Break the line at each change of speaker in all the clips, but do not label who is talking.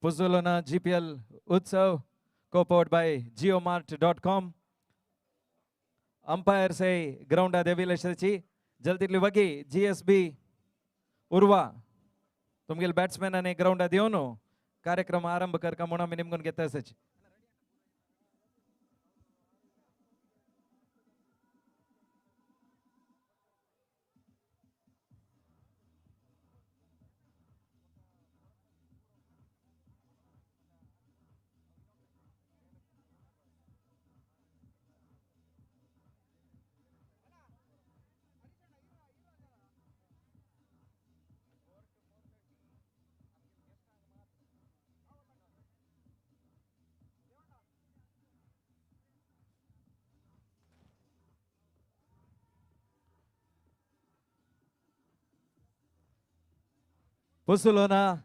Puzzolana Gpl Utsav, co-powered by geomart.com. Umpire से ground देवील जल्दी वगी GSB उर्वा तुमगे बैट्समैन अने ग्राउंड देवनो कार्यक्रम आरंभ करका मोना मिनिमगुन घेता Puzzolana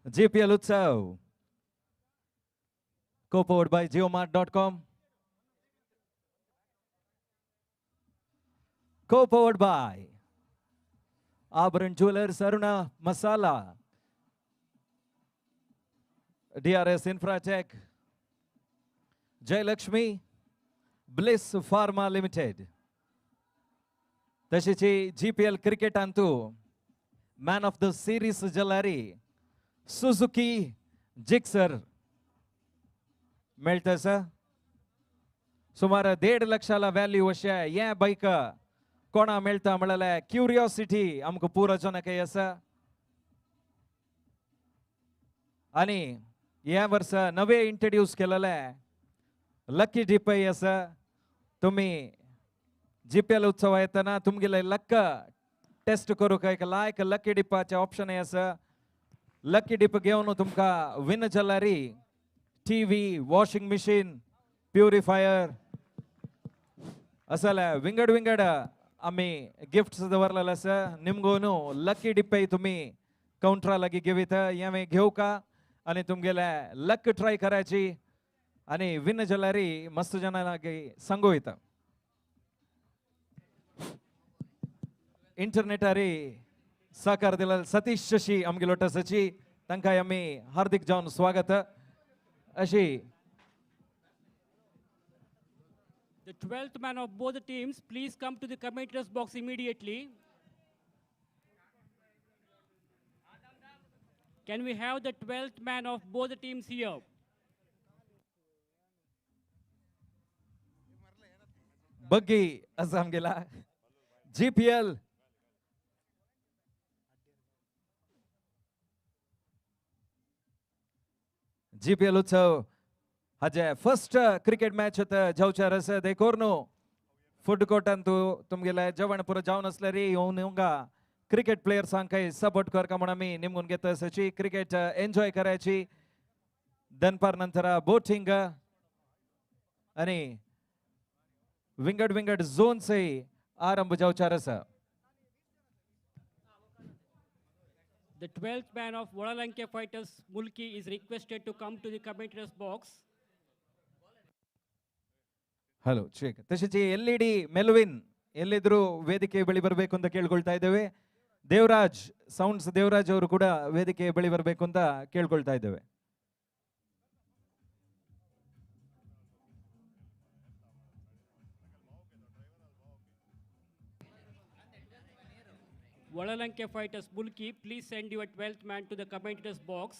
Gpl Utsav, co-powered by geomart.com, co-powered by Abran Jewelers, Aruna Masala, DRS Infratech, Jai Lakshmi, Bliss Pharma Limited. तशीची GPL cricket Antu Man of the Series Jalari, Suzuki Gixxer मिळतं sir. सुमार 1.5 लाखाला value अशा या bike कोणा मिळता म्हळाल्या curiosity आमको पूरा जनक असा. आणि या वर्ष नवे इंट्रोड्यूस केलेले लकी डिप असा. तुम्ही GPL उत्सव येताना तुमगेले लक टेस्ट करू का एक लायक लकी डिपाचे ऑप्शन आहे असं. लकी डिप घेऊन तुमका विन जलारी टीव्ही वॉशिंग मशीन प्युरिफायर असला विंगड विंगड आम्ही गिफ्ट्स दवरलेलं असं. निमगोनु लकी डिप तुम्ही काउंटरा लगी घेवीत यावे घेऊ का आणि तुमगेला लक ट्राय करायची आणि विन जलारी मस्त जनाला सांगू येतं. इंटरनेट अरे साकार दिला सतीश शशी आमगे लोटसची तंका आम्ही हार्दिक जाऊन स्वागत अशी.
The 12th man of both the teams, please come to the commentators box immediately. Can we have the 12th man of both the teams here?
बग्गी असं गेला GPL उत्सव हाजे फर्स्ट क्रिकेट मैच होता जाऊच्या रस देखोरनो फूड कोर्ट अंतू तुमगेला जेवण पुरो जाऊन असले रे होऊंगा क्रिकेट प्लेयर सांग काही सपोर्ट कर का म्हणून मी निमगून घेत असाची क्रिकेट एन्जॉय करायची. दनपार नंतर बोटिंग आणि विंगड विंगड झोन से आरंभ जाऊच्या रस.
The 12th man of Puzzolana Fighters Mulki is requested to come to the commentators box.
Hello ಚೇಕ್ ತಶಿಚಿ LED ಮೆಲ್ವಿನ್ ಎಲ್ಲಿದ್ರು ವೇದಿಕೆ ಬಳಿ ಬರಬೇಕು ಅಂತ ಕೇಳ್ಕೊಳ್ತಾ ಇದ್ದೇವೆ. ದೇವರಾಜ್ ಸೌಂಡ್ಸ್ ದೇವರಾಜ್ ಅವರು ಕೂಡ ವೇದಿಕೆ ಬಳಿ ಬರಬೇಕು ಅಂತ ಕೇಳ್ಕೊಳ್ತಾ ಇದ್ದೇವೆ.
Puzzolana Fighters Mulki, please send your 12th man to the commentators box.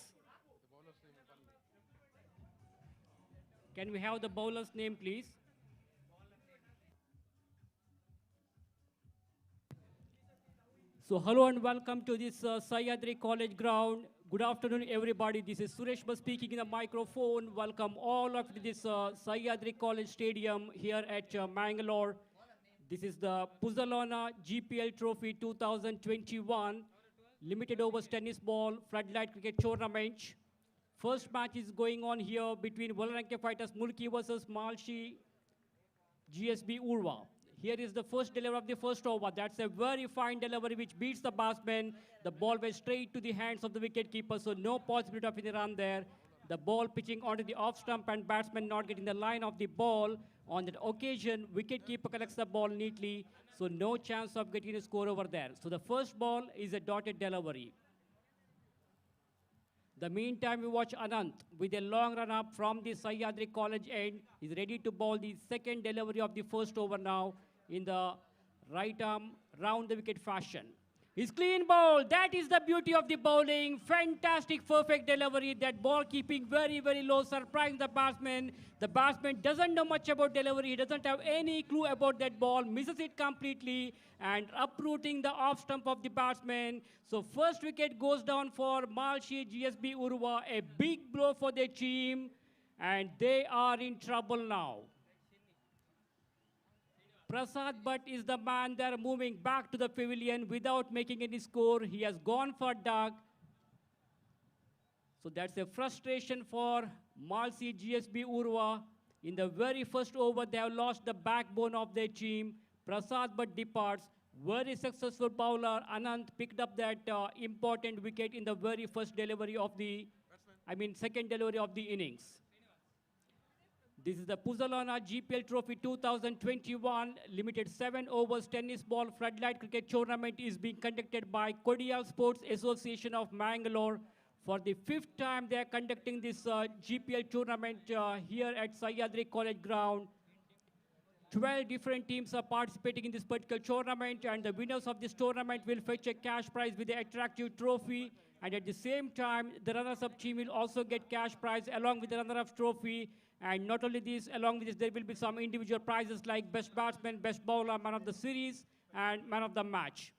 Can we have the bowler's name, please? So hello and welcome to this Sahyadri College ground. Good afternoon, everybody. This is Suresh speaking in the microphone. Welcome all of this Sahyadri College Stadium here at Mangalore. This is the Puzzolana GPL Trophy 2021 Limited Overs Tennis Ball Floodlight Cricket Tournament. First match is going on here between Puzzolana Fighters Mulki versus Malshi GSB Urva. Here is the first delivery of the first over. That's a very fine delivery which beats the batsman. The ball went straight to the hands of the wicket keeper, so no possibility of any run there. The ball pitching onto the off stump and batsman not getting the line of the ball. On that occasion, wicket keeper collects the ball neatly, so no chance of getting a score over there. So the first ball is a dotted delivery. The meantime, we watch Anant with a long run up from the Sahyadri College end. He's ready to bowl the second delivery of the first over now in the right arm round the wicket fashion. His clean ball, that is the beauty of the bowling. Fantastic, perfect delivery. That ball keeping very, very low, surprising the batsman. The batsman doesn't know much about delivery. He doesn't have any clue about that ball, misses it completely and uprooting the off stump of the batsman. So first wicket goes down for Malshi GSB Urva, a big blow for their team, and they are in trouble now. Prasad Bhatt is the man. They're moving back to the pavilion without making any score. He has gone for duck. So that's a frustration for Malsi GSB Urva. In the very first over, they have lost the backbone of their team. Prasad Bhatt departs. Very successful bowler. Anant picked up that important wicket in the very first delivery of the, second delivery of the innings. This is the Puzzolana Gpl Trophy 2021 limited 7 overs tennis ball floodlight cricket tournament is being conducted by Kodial Sports Association of Mangalore. For the 5th time, they are conducting this GPL tournament here at Sahyadri College ground. 12 different teams are participating in this particular tournament, and the winners of this tournament will fetch a cash prize with an attractive trophy. And at the same time, the runners-up team will also get cash prize along with the runner-up trophy. And not only this, along with this, there will be some individual prizes like best batsman, best bowler, man of the series, and man of the match.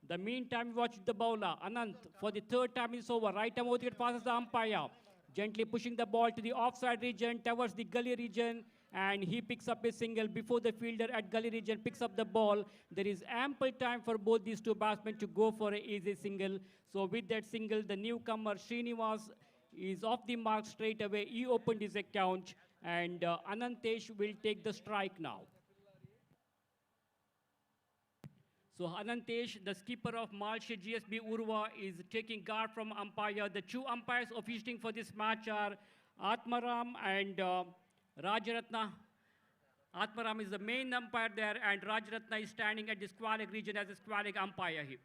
The meantime, we watch the bowler, Anant, for the 3rd time is over. Right arm wicket passes the umpire, gently pushing the ball to the offside region, towards the gully region, and he picks up a single before the fielder at gully region picks up the ball. There is ample time for both these two batsmen to go for an easy single. So with that single, the newcomer Srinivas is off the mark straight away. He opened his account, and Anantesh will take the strike now. So Anantesh, the skipper of Malshi GSB Urva, is taking guard from umpire. The 2 umpires officiating for this match are Atmaram and Rajaratna. Atmaram is the main umpire there, and Rajaratna is standing at the squalic region as a squalic umpire here.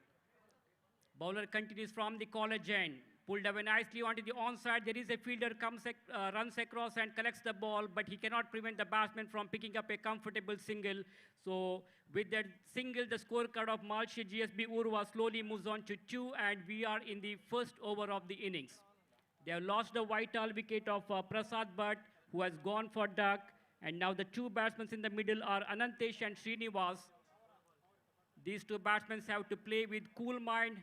Bowler continues from the college end. Pulled away nicely onto the onside. There is a fielder runs across and collects the ball, but he cannot prevent the batsman from picking up a comfortable single. So with that single, the scorecard of Malshi GSB Urva slowly moves on to 2, and we are in the first over of the innings. They have lost the vital wicket of Prasad Bhatt, who has gone for duck, and now the 2 batsmen in the middle are Anantesh and Srinivas. These 2 batsmen have to play with cool mind.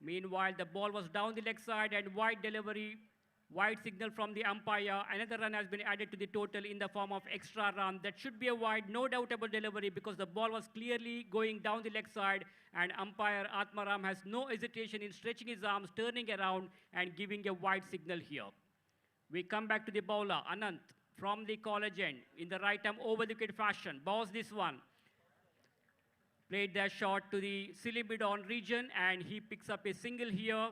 Meanwhile, the ball was down the leg side and wide delivery, wide signal from the umpire. Another run has been added to the total in the form of extra run. That should be a wide, no doubt about delivery, because the ball was clearly going down the leg side, and umpire Atmaram has no hesitation in stretching his arms, turning around and giving a wide signal here. We come back to the bowler, Anant, from the college end, in the right arm over the wicket fashion. Bowls this one. Played their shot to the silly mid-on region, and he picks up a single here.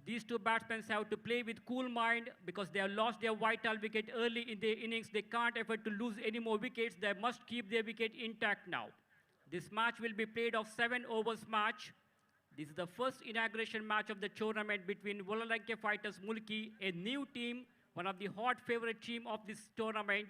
These 2 batsmen have to play with cool mind because they have lost their vital wicket early in the innings. They can't afford to lose any more wickets. They must keep their wicket intact now. This match will be played of 7 overs match. This is the first inauguration match of the tournament between Volalanke Fighters Mulki, a new team, one of the hot favorite team of this tournament.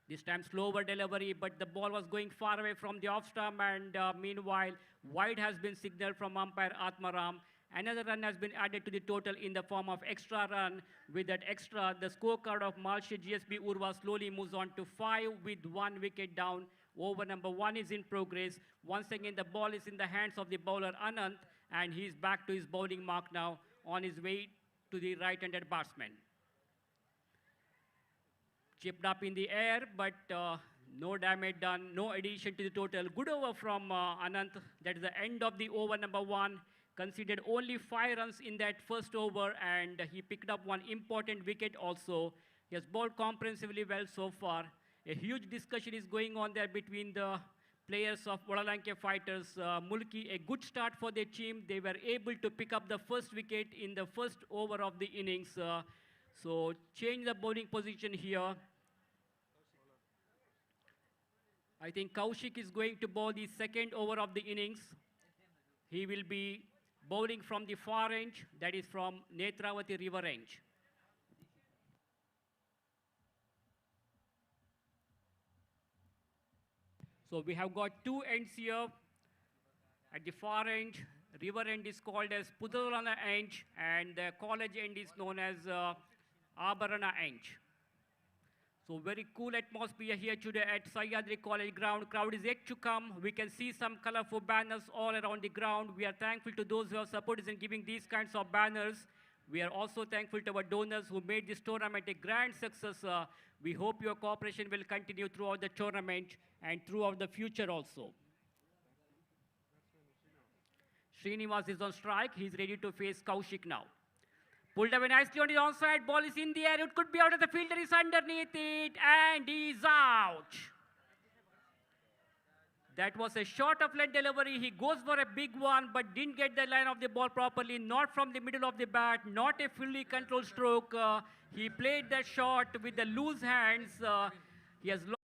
This time slower delivery, but the ball was going far away from the off stump, and meanwhile, wide has been signaled from umpire Atmaram. Another run has been added to the total in the form of extra run. With that extra, the scorecard of Malshi GSB Urva slowly moves on to 5 with 1 wicket down. Over number 1 is in progress. Once again, the ball is in the hands of the bowler Anant, and he's back to his bowling mark now on his way to the right-handed batsman. Chipped up in the air, but no damage done, no addition to the total. Good over from Anant. That is the end of the over number 1. Conceded only 5 runs in that first over, and he picked up 1 important wicket also. He has bowled comprehensively well so far. A huge discussion is going on there between the players of Volalanke Fighters. Mulki, a good start for their team. They were able to pick up the first wicket in the first over of the innings. So change the bowling position here. I think Kaushik is going to bowl the second over of the innings. He will be bowling from the far range, that is from Netravati River range. So we have got two ends here. At the far end, river end is called as Puzzolana end, and the college end is known as Abarana end. So very cool atmosphere here today at Sahyadri College ground. Crowd is yet to come. We can see some colorful banners all around the ground. We are thankful to those who have supported us in giving these kinds of banners. We are also thankful to our donors who made this tournament a grand success. We hope your cooperation will continue throughout the tournament and throughout the future also. Srinivas is on strike. He's ready to face Kaushik now. Pulled away nicely on the onside. Ball is in the air. It could be out of the fielder. Is underneath it. And he's out. That was a short of leg delivery. He goes for a big one, but didn't get the line of the ball properly. Not from the middle of the bat. Not a fully controlled stroke. He played that shot with the loose hands. He has lost.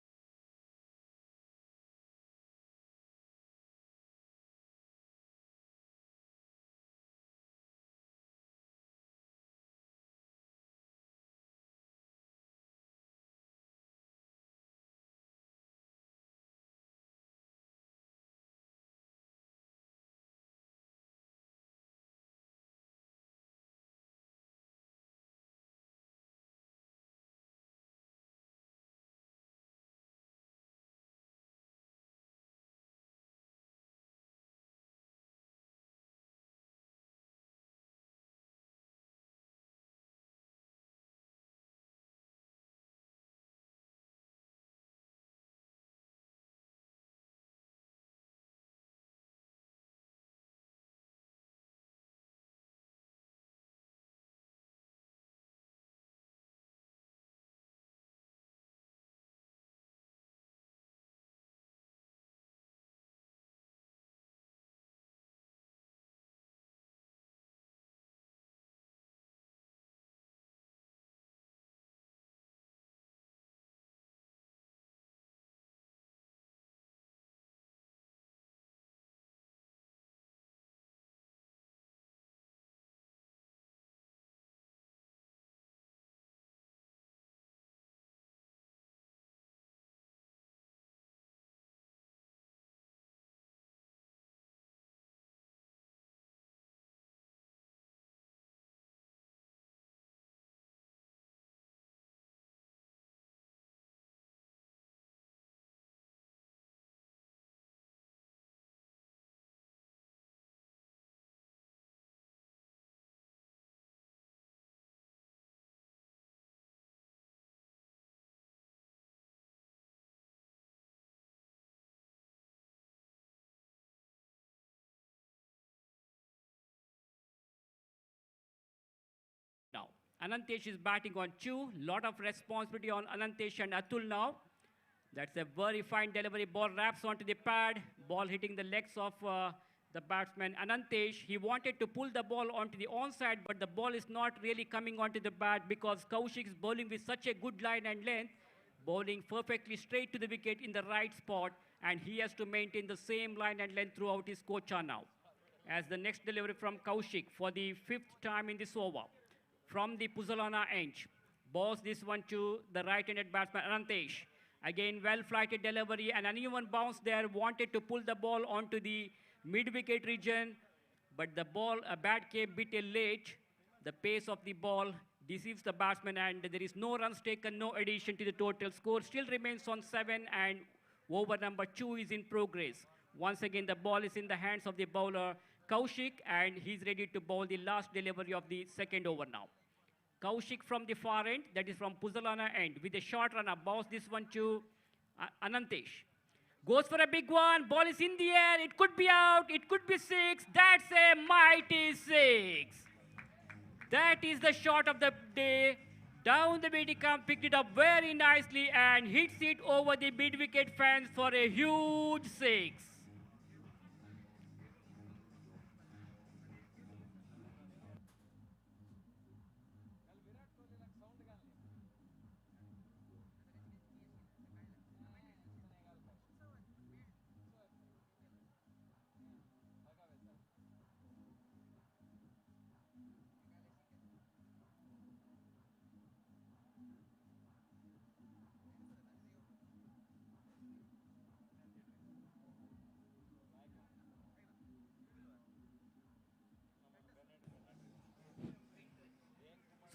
Now, Anantesh is batting on 2. Lot of responsibility on Anantesh and Atul now. That's a very fine delivery. Ball wraps onto the pad. Ball hitting the legs of the batsman Anantesh. He wanted to pull the ball onto the onside, but the ball is not really coming onto the bat because Kaushik is bowling with such a good line and length, bowling perfectly straight to the wicket in the right spot, and he has to maintain the same line and length throughout his kocha now. As the next delivery from Kaushik for the 5th time in this over. From the Puzzolana end. Balls this one to the right-handed batsman Anantesh. Again, well-flighted delivery, an uneven bounce there. Wanted to pull the ball onto the mid-wicket region, but the ball, a bat came bit late. The pace of the ball deceives the batsman, and there is no runs taken, no addition to the total score. Still remains on 7, and over number 2 is in progress. Once again, the ball is in the hands of the bowler Kaushik, and he's ready to bowl the last delivery of the second over now. Kaushik from the far end, that is from Puzzolana end, with a short runner, bounce this one to Anantesh. Goes for a big one, ball is in the air, it could be out, it could be 6, that's a mighty 6. That is the shot of the day. Down the mid-wicket, picked it up very nicely and hits it over the mid-wicket fence for a huge 6.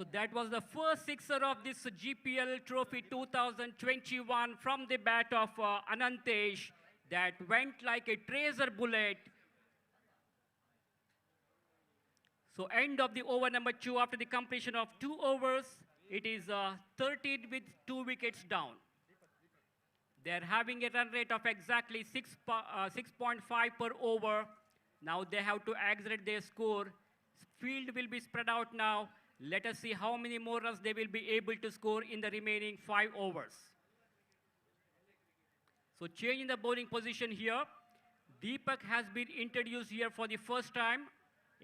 So that was the first sixer of this GPL Trophy 2021 from the bat of Anantesh that went like a tracer bullet. So end of the over number 2 after the completion of 2 overs. It is 13 with 2 wickets down. They're having a run rate of exactly 6.5 per over. Now they have to accelerate their score. Field will be spread out now. Let us see how many more runs they will be able to score in the remaining 5 overs. So change in the bowling position here. Deepak has been introduced here for the first time.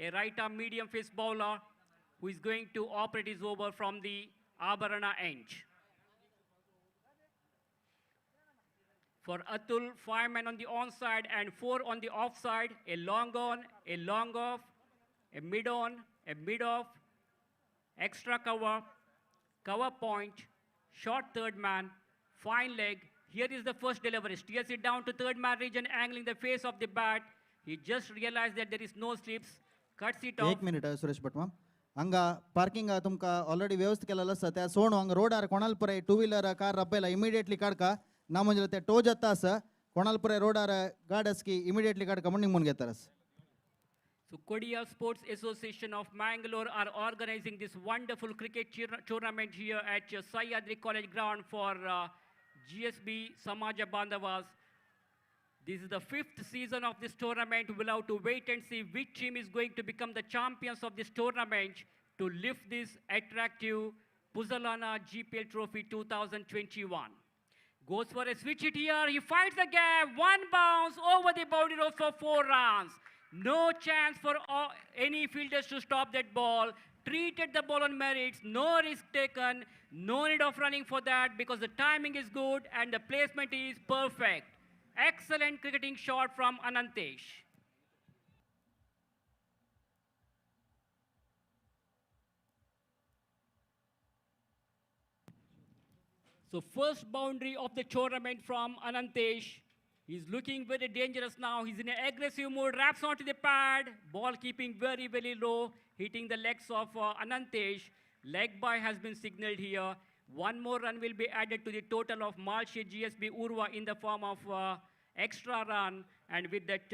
A right-arm medium-face bowler who is going to operate his over from the Abharana end. For Atul, 5 men on the onside and 4 on the offside. A long on, a long off, a mid on, a mid off, extra cover, cover point, short third man, fine leg. Here is the first delivery. Steers it down to third man region, angling the face of the bat. He just realized that there is no slips, cuts it off.
एक minute Suresh भटमा हंगा parking तुमका already व्यवस्थित केलेलं असतं त्या सोडून हंगा रोडार कोणाल पुरे टू व्हीलर कार रब्बेला इमिडिएटली काढका ना म्हणजे ते टो जाता असं कोणाल पुरे रोडार गाडस की इमिडिएटली काढका म्हणून निघून घेतारस.
So Kodial Sports Association of Mangalore are organizing this wonderful cricket tournament here at Sahyadri College Ground for GSB Samaja Bandhavas. This is the 5th season of this tournament. We'll have to wait and see which team is going to become the champions of this tournament to lift this attractive Puzzolana Gpl Trophy 2021. Goes for a switch hit here. He finds the gap. One bounce over the boundary rope for 4 runs. No chance for any fielders to stop that ball. Treated the ball on merits. No risk taken. No need of running for that because the timing is good and the placement is perfect. Excellent cricketing shot from Anantesh. So first boundary of the tournament from Anantesh. He's looking very dangerous now. He's in an aggressive mode, wraps onto the pad. Ball keeping very, very low, hitting the legs of Anantesh. Leg bye has been signaled here. One more run will be added to the total of Malshi GSB Urva in the form of extra run. And with that,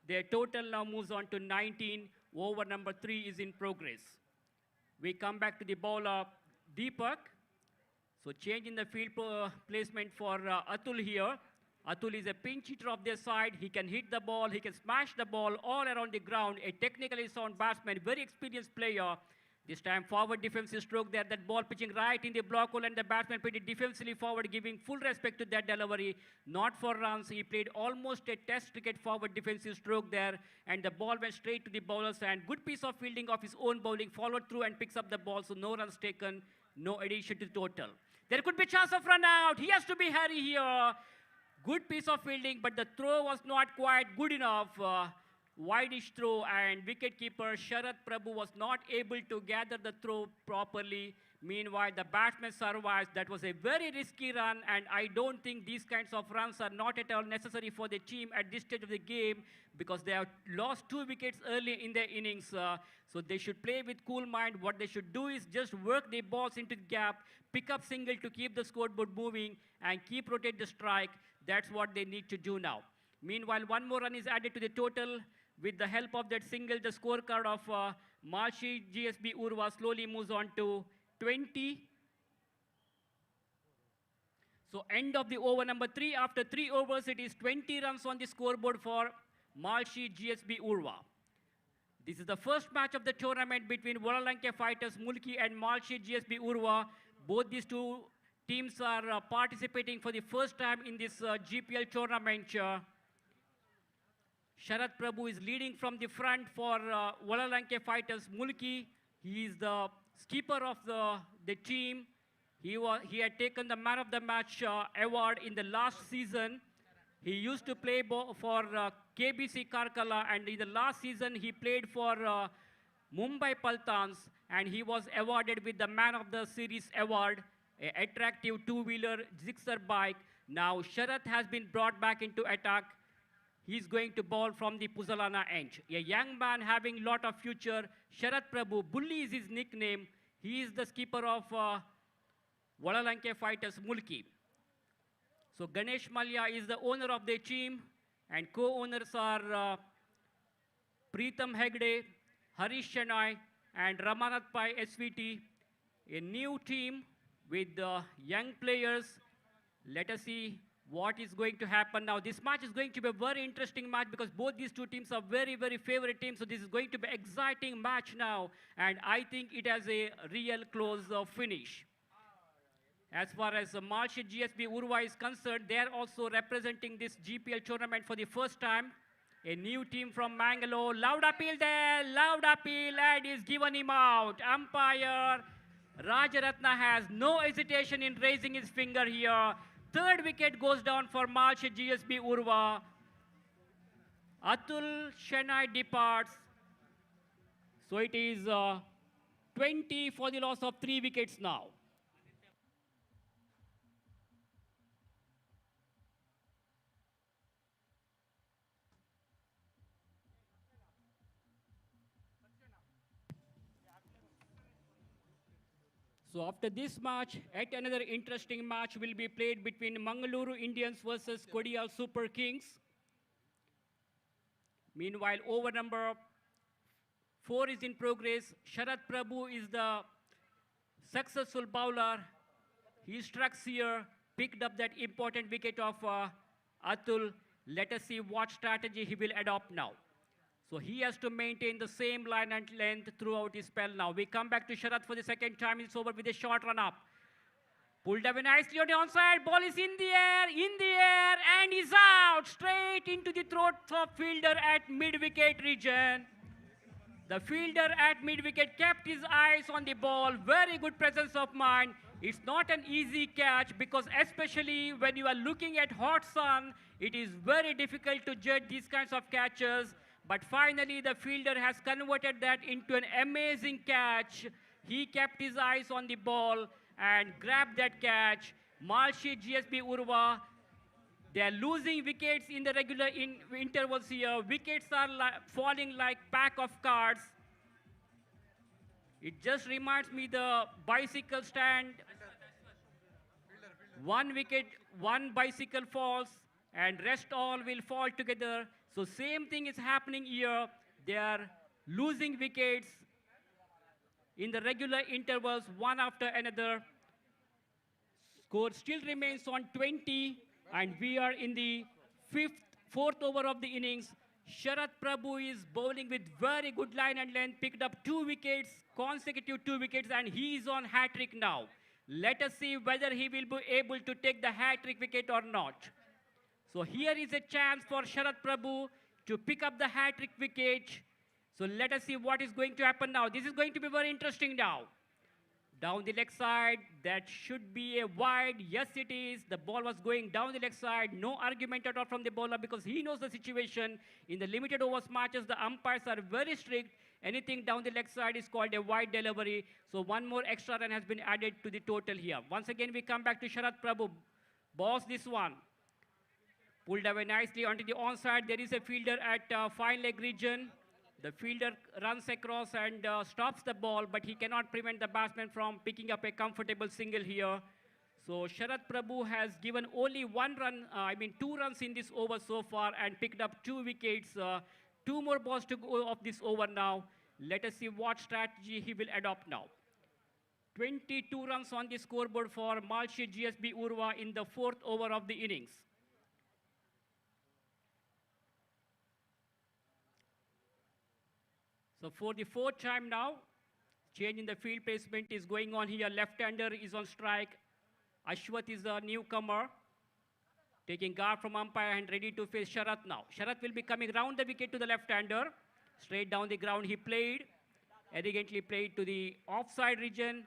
their total now moves on to 19. Over number 3 is in progress. We come back to the bowler, Deepak. So change in the field placement for Atul here. Atul is a pinch hitter of their side. He can hit the ball. He can smash the ball all around the ground. A technically sound batsman, very experienced player. This time forward defensive stroke there. That ball pitching right in the block hole and the batsman put it defensively forward, giving full respect to that delivery. Not for runs. He played almost a test cricket forward defensive stroke there. And the ball went straight to the bowler's hand. Good piece of fielding of his own bowling. Followed through and picks up the ball. So no runs taken. No addition to the total. There could be chance of run out. He has to be hurry here. Good piece of fielding, but the throw was not quite good enough. Wideish throw, and wicketkeeper Sharath Prabhu was not able to gather the throw properly. Meanwhile, the batsman survives. That was a very risky run, and I don't think these kinds of runs are not at all necessary for the team at this stage of the game because they have lost 2 wickets early in their innings. So they should play with cool mind. What they should do is just work the balls into the gap, pick up single to keep the scoreboard moving, and keep rotate the strike. That's what they need to do now. Meanwhile, one more run is added to the total. With the help of that single, the scorecard of Malshi GSB Urva slowly moves on to 20. So end of the over number 3. After 3 overs, it is 20 runs on the scoreboard for Malshi GSB Urva. This is the first match of the tournament between Volalanke fighters Mulki and Malshi GSB Urva. Both these two teams are participating for the first time in this GPL tournament. Sharath Prabhu is leading from the front for Volalanke fighters Mulki. He is the skipper of the team. He had taken the man of the match award in the last season. He used to play for KBC Karkala, and in the last season he played for Mumbai Paltans, and he was awarded with the man of the series award, an attractive 2-wheeler Gixxer bike. Now Sharath has been brought back into attack. He's going to bowl from the Puzzolana end. A young man having lot of future. Sharath Prabhu, Bully is his nickname. He is the skipper of Volalanke Fighters Mulki. So Ganesh Malya is the owner of the team, and co-owners are Preetham Hegde, Harish Chennai, and Ramanath Pai SVT. A new team with young players. Let us see what is going to happen now. This match is going to be a very interesting match because both these two teams are very, very favorite teams. So this is going to be an exciting match now. And I think it has a real close finish. As far as Malshi GSB Urva is concerned, they are also representing this GPL tournament for the first time. A new team from Mangalore. Loud appeal there, loud appeal, and is given him out. Umpire Rajaratna has no hesitation in raising his finger here. Third wicket goes down for Malshi GSB Urva. Atul Chennai departs. So it is 20 for the loss of 3 wickets now. So after this match, yet another interesting match will be played between Mangaluru Indians versus Kodial Super Kings. Meanwhile, over number 4 is in progress. Sharat Prabhu is the successful bowler. He strikes here, picked up that important wicket of Atul. Let us see what strategy he will adopt now. So he has to maintain the same line and length throughout his spell now. We come back to Sharat for the second time. It's over with a short run up. Pulled away nicely on the onside. Ball is in the air, and he's out. Straight into the throat of fielder at mid-wicket region. The fielder at mid-wicket kept his eyes on the ball. Very good presence of mind. It's not an easy catch because especially when you are looking at hot sun, it is very difficult to judge these kinds of catches. But finally, the fielder has converted that into an amazing catch. He kept his eyes on the ball and grabbed that catch. Malshi GSB Urva, they are losing wickets in the regular intervals here. Wickets are falling like pack of cards. It just reminds me the bicycle stand. One wicket, one bicycle falls, and rest all will fall together. So same thing is happening here. They are losing wickets in the regular intervals, one after another. Score still remains on 20, and we are in the fourth over of the innings. Sharat Prabhu is bowling with very good line and length, picked up 2 wickets, consecutive 2 wickets, and he is on hat-trick now. Let us see whether he will be able to take the hat-trick wicket or not. So here is a chance for Sharat Prabhu to pick up the hat-trick wicket. So let us see what is going to happen now. This is going to be very interesting now. Down the leg side, that should be a wide. Yes, it is. The ball was going down the leg side. No argument at all from the bowler because he knows the situation. In the limited overs matches, the umpires are very strict. Anything down the leg side is called a wide delivery. So one more extra run has been added to the total here. Once again, we come back to Sharat Prabhu. Boss this one. Pulled away nicely onto the onside. There is a fielder at fine leg region. The fielder runs across and stops the ball, but he cannot prevent the batsman from picking up a comfortable single here. So Sharat Prabhu has given only 2 runs in this over so far and picked up 2 wickets. 2 more balls to go of this over now. Let us see what strategy he will adopt now. 22 runs on the scoreboard for Malshi GSB Urva in the 4th over of the innings. So for the 4th time now, change in the field placement is going on here. Left-hander is on strike. Ashwath is the newcomer, taking guard from umpire and ready to face Sharat now. Sharat will be coming round the wicket to the left-hander. Straight down the ground he played. Elegantly played to the offside region.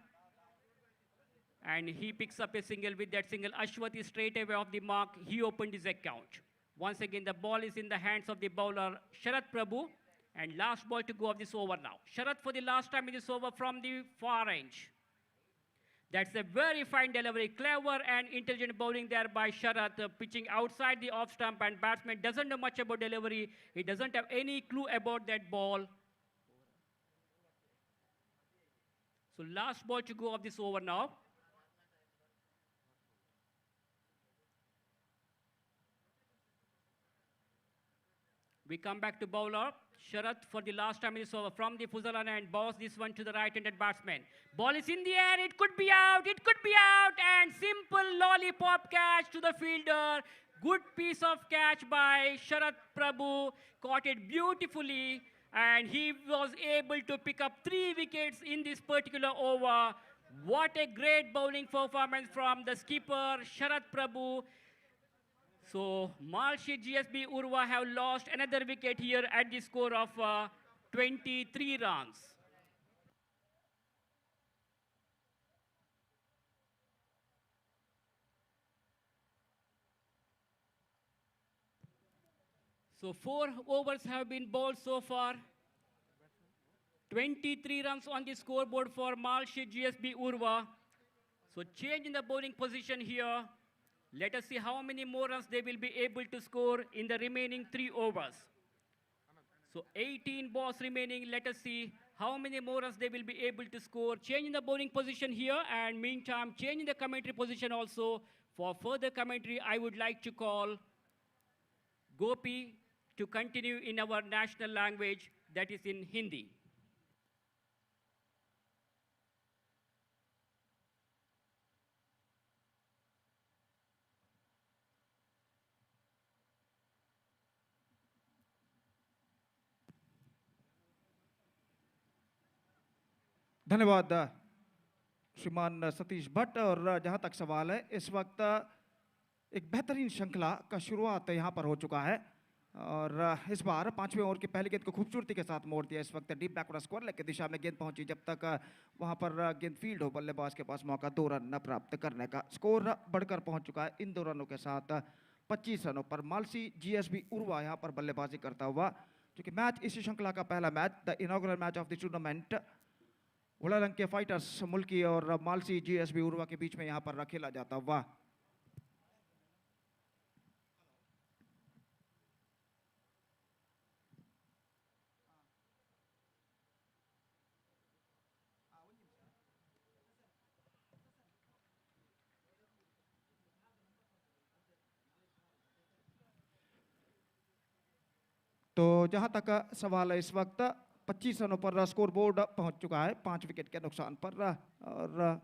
And he picks up a single. With that single, Ashwath is straight away off the mark. He opened his account. Once again, the ball is in the hands of the bowler, Sharat Prabhu. And last ball to go of this over now. Sharat for the last time in this over from the far range. That's a very fine delivery. Clever and intelligent bowling there by Sharat. Pitching outside the off stump, and batsman doesn't know much about delivery. He doesn't have any clue about that ball. So last ball to go of this over now. We come back to bowler. Sharath for the last time in this over from the Puzzolana and bounce this one to the right-handed batsman. Ball is in the air. It could be out. It could be out. And simple lollipop catch to the fielder. Good piece of catch by Sharath Prabhu. Caught it beautifully. And he was able to pick up 3 wickets in this particular over. What a great bowling performance from the skipper, Sharath Prabhu. So, Malshi GSB Urva have lost another wicket here at the score of 23 runs. So, 4 overs have been bowled so far. 23 runs on the scoreboard for Malshi GSB Urva. So, change in the bowling position here. Let us see how many more runs they will be able to score in the remaining 3 overs. So 18 balls remaining. Let us see how many more runs they will be able to score. Change in the bowling position here, and meantime, change in the commentary position also. For further commentary, I would like to call Gopi to continue in our national language, that is in Hindi.
धन्यवाद श्रीमान सतीश भट्ट। और जहां तक सवाल है, इस वक्त एक बेहतरीन श्रृंखला का शुरुआत यहाँ पर हो चुका है और इस बार 5वें ओवर की पहली गेंद को खूबसूरती के साथ मोड़ दिया। इस वक्त डीप बैकवर्ड स्क्वायर लेग की दिशा में गेंद पहुंची, जब तक वहां पर गेंद फील्ड हो बल्लेबाज के पास मौका 2 रन न प्राप्त करने का। स्कोर बढ़कर पहुंच चुका है इन 2 रनों के साथ 25 रनों पर। मालसी जीएसबी उर्वा यहाँ पर बल्लेबाजी करता हुआ, क्योंकि मैच इसी श्रृंखला का पहला match, the inaugural match of the tournament, उड़ारंग के फाइटर्स मुल्की और मालसी जीएसबी उर्वा के बीच में यहाँ पर खेला जाता हुआ। तो जहां तक सवाल है, इस वक्त 25 रनों पर स्कोर बोर्ड पहुंच चुका है 5 विकेट के नुकसान पर। और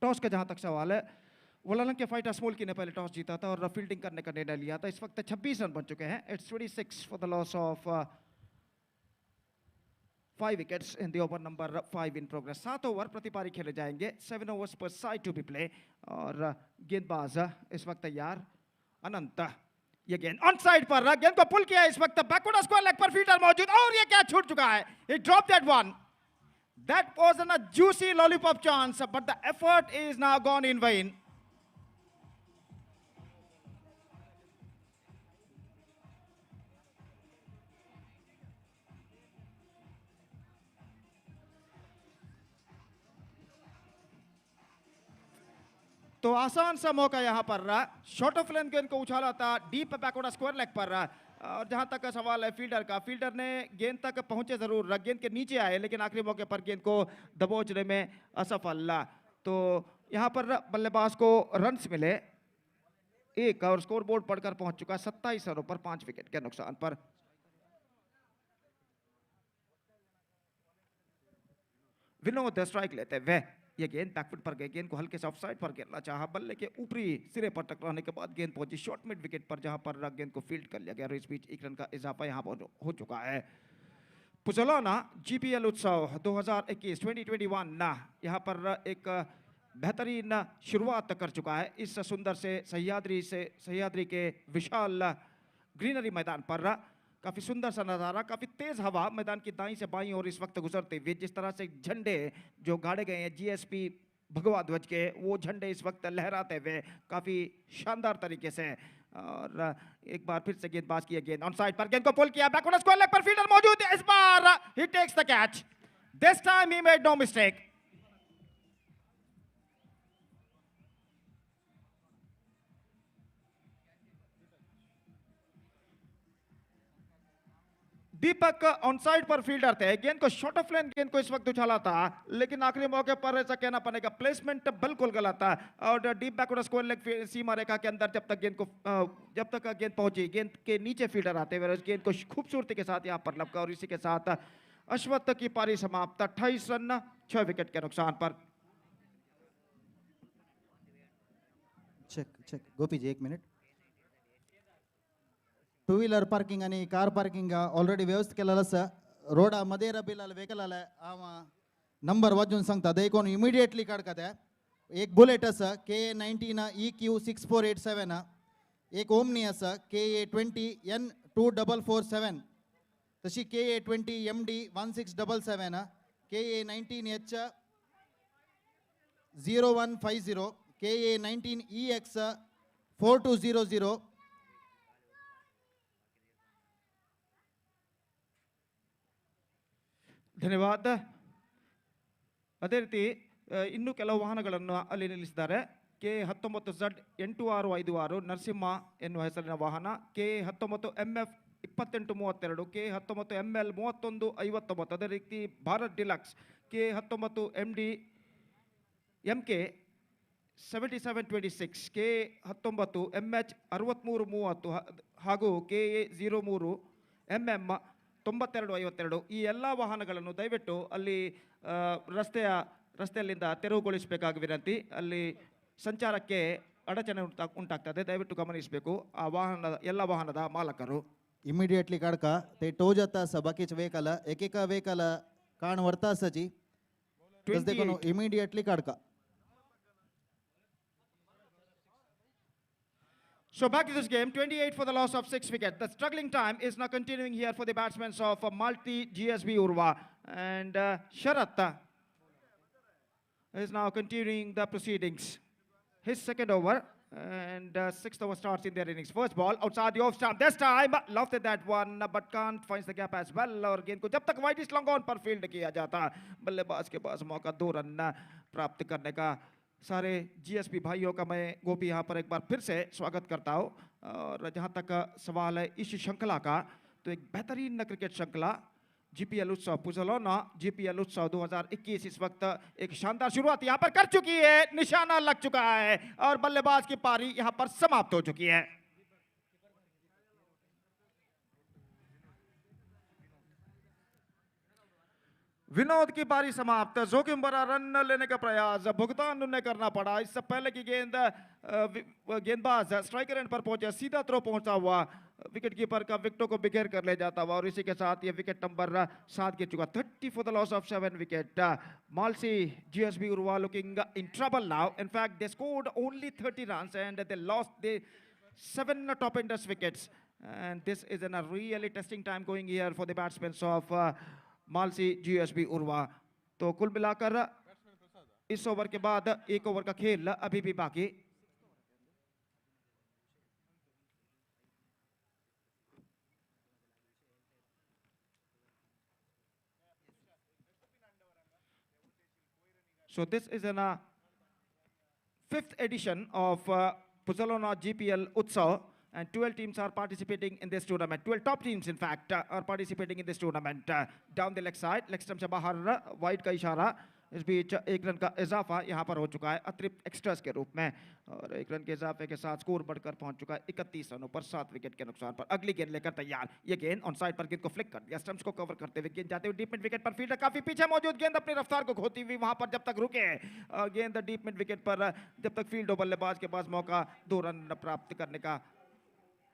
टॉस का जहां तक सवाल है, वलालंग के फाइटर्स मुल्की ने पहले टॉस जीता था और फील्डिंग करने का निर्णय लिया था। इस वक्त 26 रन बन चुके हैं। It's 26 for the loss of 5 wickets in the over number 5 in progress. 7 over प्रति पारी खेले जाएंगे, 7 ओवर्स पर साइड टू बी प्ले। और गेंदबाज इस वक्त तैयार, अनंत। ये गेंद ऑन साइड पर, गेंद को पुल किया इस वक्त, बैकवर्ड स्क्वायर लेग पर फील्डर मौजूद और ये क्या छूट चुका है। He dropped that one. That was a juicy lollipop chance, but the effort is now gone in vain. तो आसान सा मौका यहाँ पर रहा, शॉर्ट ऑफ लेंथ गेंद को उछाला था डीप बैकवर्ड स्क्वायर लेग पर रहा। और जहां तक का सवाल है फील्डर का, फील्डर ने गेंद तक पहुंचे जरूर, गेंद के नीचे आए, लेकिन आखिरी मौके पर गेंद को दबोचने में असफल। तो यहां पर बल्लेबाज को रन्स मिले 1 और स्कोर बोर्ड पढ़कर पहुंच चुका 27 रनों पर 5 विकेट के नुकसान पर। विनोद स्ट्राइक लेते हुए, ये गेंद बैकफुट पर गई, गेंद को हल्के से ऑफसाइड पर गिरना चाहा, बल्ले के ऊपरी सिरे पर टकराने के बाद गेंद पहुंची शॉर्ट मिड विकेट पर, जहां पर गेंद को फील्ड कर लिया गया और इस बीच 1 रन का इजाफा यहां पर हो चुका है। पुजोलाना जीपीएल उत्सव 2021 यहां पर एक बेहतरीन शुरुआत कर चुका है इस सुंदर से सह्याद्री के विशाल ग्रीनरी मैदान पर। काफी सुंदर सा नजारा, काफी तेज हवा मैदान की दाईं से बाईं और इस वक्त गुजरते हुए, जिस तरह से झंडे जो गाड़े गए हैं जीएसपी भगवा ध्वज के, वो झंडे इस वक्त लहराते हुए काफी शानदार तरीके से। और एक बार फिर से गेंदबाज की गेंद ऑन साइड पर, गेंद को पुल किया, बैकवर्ड स्क्वायर लेग पर फील्डर मौजूद है। इस बार he takes the catch, this time he made no mistake. Deepak on side पर फील्डर थे, गेंद को शॉर्ट ऑफ लेन गेंद को इस वक्त उछाला था, लेकिन आखिरी मौके पर ऐसा कहना पड़ेगा प्लेसमेंट बिल्कुल गलत था और डीप बैकवर्ड स्क्वायर लेग सीमा रेखा के अंदर जब तक गेंद पहुंची, गेंद के नीचे फील्डर आते हुए उस गेंद को खूबसूरती के साथ यहां पर लपका और इसी के साथ अश्वत्थ की पारी समाप्त 28 रन 6 विकेट के नुकसान पर।
चेक गोपी जी 1 मिनिट. टू व्हीलर पार्किंग आणि कार पार्किंग ऑलरेडी व्यवस्थित केलेलं असं रोडा मध्ये रबिलाल वेकल आलाय नंबर वाजून सांगता देखून इमिडिएटली काढका त्या एक बुलेट असं KA19 EQ6487 एक ओमनी असं KA20 N2447 तशी KA20 MD 1677 KA19H 0150 KA19 EX 4200
ಧನ್ಯವಾದ. ಅದೇ ರೀತಿ ಇನ್ನೂ ಕೆಲವು ವಾಹನಗಳನ್ನು ಅಲ್ಲಿ ನಿಲ್ಲಿಸಿದ್ದಾರೆ. K19Z 8656 ನರಸಿಂಹ ಎನ್ನುವ ಹೆಸರಿನ ವಾಹನ, K19MF 2832, K19ML 3159, ಅದೇ ರೀತಿ Bharat deluxe K19MD MK 7726, K19MH 6330 ಹಾಗೂ KA03 MM 9252 ಈ ಎಲ್ಲ ವಾಹನಗಳನ್ನು ದಯವಿಟ್ಟು ಅಲ್ಲಿ ರಸ್ತೆಯಲ್ಲಿಂದ ತೆರವುಗೊಳಿಸಬೇಕಾಗಿ ವಿನಂತಿ. ಅಲ್ಲಿ ಸಂಚಾರಕ್ಕೆ ಅಡಚಣೆ ಉಂಟಾಗ್ತದೆ, ದಯವಿಟ್ಟು ಗಮನಿಸಬೇಕು ಎಲ್ಲ ವಾಹನದ ಮಾಲಕರು.
इमिडिएटली काढका ते टो जाता असा बाकीचे वेकल एक वेकल कान वरता असाची देखून immediately काढका.
So back to this game, 28 for the loss of 6 wickets. The struggling time is now continuing here for the batsmen of Malti GSB Urva, and Sharat is now continuing the proceedings. His second over and sixth over starts in their innings. First ball outside the off stump. This time lofted that one, but can't finds the gap as well. और गेंद को जब तक wide इस long on पर field किया जाता, बल्लेबाज के पास मौका 2 रन प्राप्त करने का. सारे जीएसपी भाइयों का मैं गोपी यहाँ पर एक बार फिर से स्वागत करता हूँ. और जहाँ तक सवाल है इस श्रृंखला का, तो एक बेहतरीन क्रिकेट श्रृंखला GPL उत्सव, पुजोलाना GPL उत्सव 2021 इस वक्त एक शानदार शुरुआत यहाँ पर कर चुकी है. निशाना लग चुका है और बल्लेबाज की पारी यहाँ पर समाप्त हो चुकी है. विनोद की पारी समाप्त. जोखिम भरा रन लेने का प्रयास, भुगतान उन्हें करना पड़ा. इससे पहले की गेंदबाज स्ट्राइकर एंड पर पहुंचा, सीधा थ्रो पहुंचा हुआ विकेट कीपर का विकेटों को बिखेर कर ले जाता हुआ, और इसी के साथ ये विकेट नंबर 7 गिर चुका. 30 for the loss of 7 wicket. Malsi GSB Urva looking in trouble now. In fact, they scored only 30 runs and they lost the 7 top enders wickets. And this is a really testing time going here for the batsmen of Malsi GSB Urwa. तो कुल मिलाकर इस over के बाद एक over का खेल अभी भी बाकी. So this is a 5th edition of Puzzolana Gpl Utsav. And 12 teams are participating in this tournament. 12 top teams, in fact, are participating in this tournament. Down the leg side, leg stump से बाहर wide का इशारा. इस बीच 1 run का इजाफा यहाँ पर हो चुका है अतिरिक्त एक्स्ट्रास के रूप में, और 1 रन के इजाफे के साथ स्कोर बढ़कर पहुंच चुका है 31 रनों पर 7 विकेट के नुकसान पर. अगली गेंद लेकर तैयार. ये गेंद ऑन साइड पर गेंद को फ्लिक कर दिया, स्टंप्स को कवर करते हुए गेंद जाते हुए डीप मिड विकेट पर. फील्डर काफी पीछे मौजूद, गेंद अपनी रफ्तार को खोती हुई वहां पर जब तक रुके, गेंद डीप मिड विकेट पर जब तक फील्ड बल्लेबाज के पास मौका 2 रन प्राप्त करने का.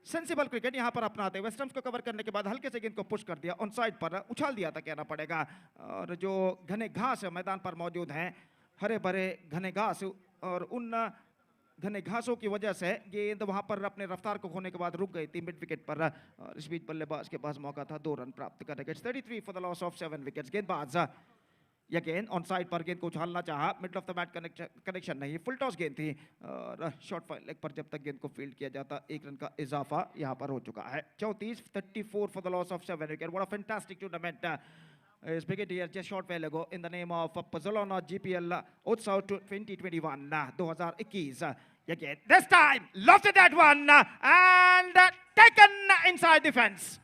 सेंसिबल क्रिकेट यहाँ पर अपनाते हुए स्टंप्स को कवर करने के बाद हल्के से गेंद को पुश कर दिया, ऑन साइड पर उछाल दिया था कहना पड़ेगा. और जो घने घास मैदान पर मौजूद हैं, हरे भरे घने घास, और उन घने घासों की वजह से गेंद वहां पर अपने रफ्तार को खोने के बाद रुक गई थी मिड विकेट पर. और इस बीच बल्लेबाज के पास मौका था 2 रन प्राप्त करने का. 33 for the loss of 7 wickets. गेंदबाज यह गेंद ऑन साइड पर गेंद को उछालना चाहा, middle of the bat connection नहीं, फुल टॉस गेंद थी, और शॉर्ट फाइल लेग पर जब तक गेंद को फील्ड किया जाता 1 रन का इजाफा यहाँ पर हो चुका है. 34 for the loss of 7 wicket. What a fantastic tournament is beginning here just short while ago in the name of Puzzolana Gpl Utsav 2021 2021. Again, this time lofted that one and taken inside the fence.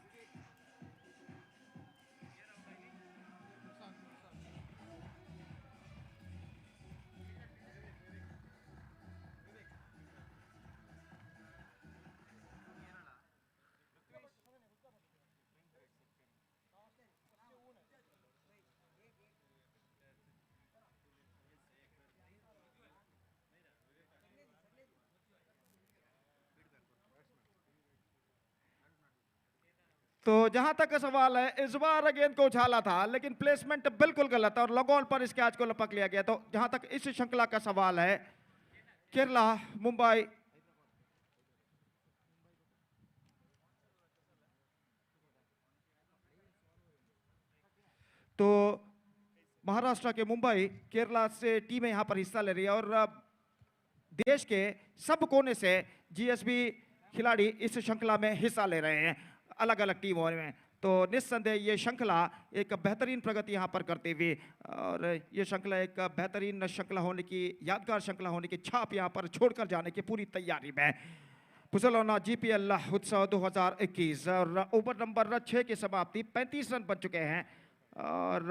तो जहां तक सवाल है, इस बार गेंद को उछाला था लेकिन प्लेसमेंट बिल्कुल गलत है और लॉन्ग ऑन पर इस कैच को लपक लिया गया। तो जहां तक इस श्रृंखला का सवाल है, केरला मुंबई तो महाराष्ट्र के मुंबई केरला से टीमें यहां पर हिस्सा ले रही है और देश के सब कोने से जीएसबी खिलाड़ी इस श्रृंखला में हिस्सा ले रहे हैं अलग अलग टीमों में। तो निस्संदेह ये श्रृंखला एक बेहतरीन प्रगति यहां पर करते हुए और ये श्रृंखला एक बेहतरीन श्रृंखला होने की, यादगार श्रृंखला होने की छाप यहां पर छोड़कर जाने की पूरी तैयारी में। पुजोलाना जीपीएल उत्सव 2021 और ओवर नंबर 6 की समाप्ति 35 रन बन चुके हैं और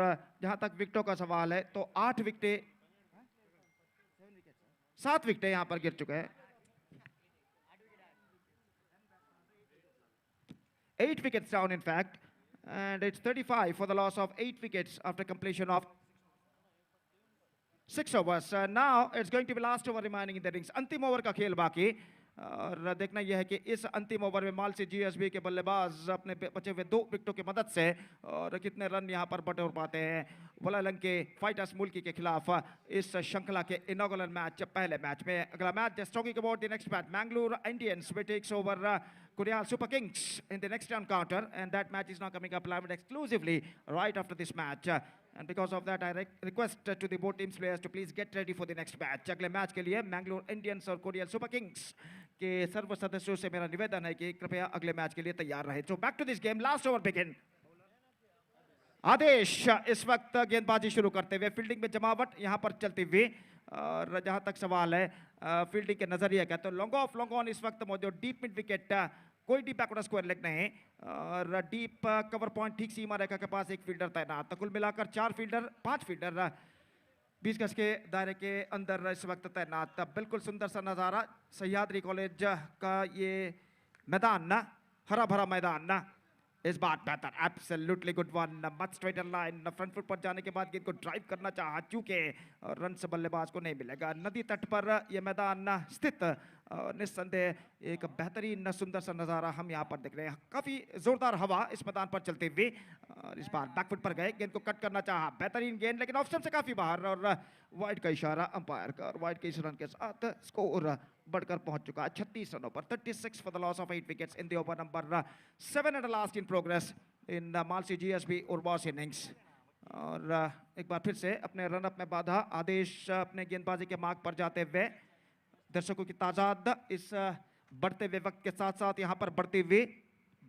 जहां तक विकेटों का सवाल है तो 7 विकेटें यहां पर गिर चुके हैं। 8 wickets down in fact, and it's 35 for the loss of 8 wickets after completion of 6 overs. Now it's going to be last over remaining in the innings. अंतिम ओवर का खेल बाकी और देखना यह है कि इस अंतिम ओवर में मालसी जीएसबी के बल्लेबाज अपने बचे हुए 2 विकेटों की मदद से और कितने रन यहां पर बटोर पाते हैं वलालंग के फाइटर्स मुल्की के खिलाफ इस श्रृंखला के इनॉग्रल मैच, पहले मैच में। अगला match just talking about the next match, Mangalore Indians will takes over Kodial Super Kings in the next encounter, and that match is now coming up live exclusively right after this match. And because of that, I request to the both teams players to please get ready for the next match. अगले match के लिए Mangalore Indians और cordial super Kings के सर्व सदस्यों से मेरा निवेदन है कि कृपया अगले मैच के लिए तैयार रहें। So back to this game, last over begin. आदेश इस वक्त गेंदबाजी शुरू करते हुए, फील्डिंग में जमावट यहां पर चलती हुई और जहां तक सवाल है फील्डिंग के नजरिए का तो लॉन्ग ऑन इस वक्त मौजूद, डीप मिड विकेट, कोई डीप बैकवर्ड स्क्वायर लेग नहीं और डीप कवर पॉइंट ठीक सीमा रेखा के पास एक फील्डर तैनात। तो कुल मिलाकर 5 फील्डर 20 गज के दायरे के अंदर इस वक्त तैनात। बिल्कुल सुंदर सा नजारा सह्याद्री कॉलेज का ये मैदान, हरा भरा मैदान इस बात बेहतर, absolutely good one, much straighter line, front foot पर जाने के बाद गेंद को ड्राइव करना चाहा चूंकि रन से बल्लेबाज को नहीं मिलेगा। नदी तट पर यह मैदान स्थित निस्संदेह एक बेहतरीन सुंदर सा नजारा हम यहाँ पर देख रहे हैं। काफी जोरदार हवा इस मैदान पर चलते हुए और इस बार बैकफुट पर गए, गेंद को कट करना चाहा, बेहतरीन गेंद लेकिन ऑफ स्टंप से काफी बाहर और वाइड का इशारा अंपायर का और वाइड के इस रन के साथ स्कोर बढ़कर पहुंच चुका है 36 रनों पर। 36 for the loss of 8 wickets in the over number 7 and last in progress in मालसी जीएसबी उर्वास इनिंग्स। और एक बार फिर से अपने रन अप में बाधा, आदेश अपने गेंदबाजी के मार्ग पर जाते हुए दर्शकों की ताजाद इस बढ़ते हुए वक्त के साथ साथ यहाँ पर बढ़ते हुए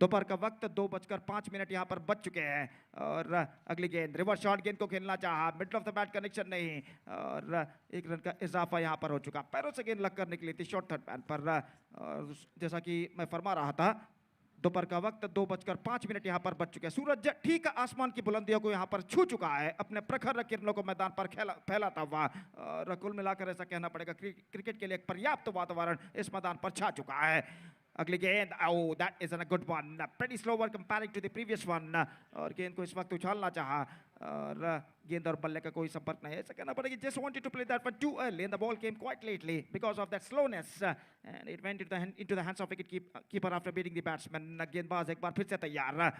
दोपहर का वक्त 2:05 यहाँ पर बच चुके हैं और अगली गेंद रिवर्स शॉट, गेंद को खेलना चाहा, middle of the bat connection नहीं और 1 रन का इजाफा यहाँ पर हो चुका। पैरों से गेंद लगकर निकली थी शॉर्ट थर्ड मैन पर और जैसा कि मैं फरमा रहा था दोपहर का वक्त 2:05 यहाँ पर बच चुके हैं। सूरज ठीक आसमान की बुलंदियों को यहाँ पर छू चुका है, अपने प्रखर किरणों को मैदान पर फैलाता हुआ और कुल मिलाकर ऐसा कहना पड़ेगा क्रिकेट के लिए एक पर्याप्त वातावरण इस मैदान पर छा चुका है। अगली गेंद, oh that is a good one, pretty slower comparing to the previous one और गेंद को इस वक्त उछालना चाहा और गेंद और बल्ले का कोई संपर्क नहीं है, ऐसा कहना पड़ेगा just wanted to play that one too early and the ball came quite lately because of that slowness and it went into the hands of wicket keeper after beating the batsman. गेंदबाज एक बार फिर से तैयार,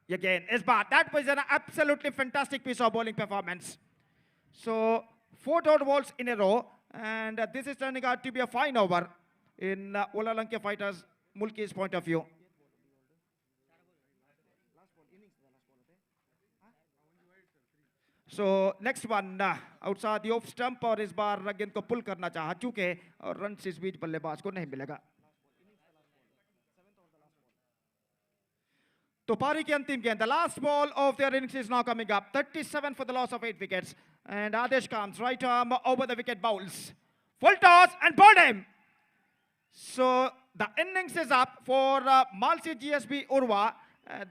ये गेंद इस बार, that was an absolutely fantastic piece of bowling performance. So 4 dot balls in a row and this is turning out to be a fine over in Olalanke Fighters Mulki's point of view. So next one outside the off stump और इस बार गेंद को पुल करना चाहा चूंकि और run इस बीच बल्लेबाज को नहीं मिलेगा। तो पारी की अंतिम गेंद, the last ball of their innings is now coming up. 37 for the loss of 8 wickets and Adesh comes right arm over the wicket, bowls, full toss and bowled him. So the innings is up for Malsi GSB Urva.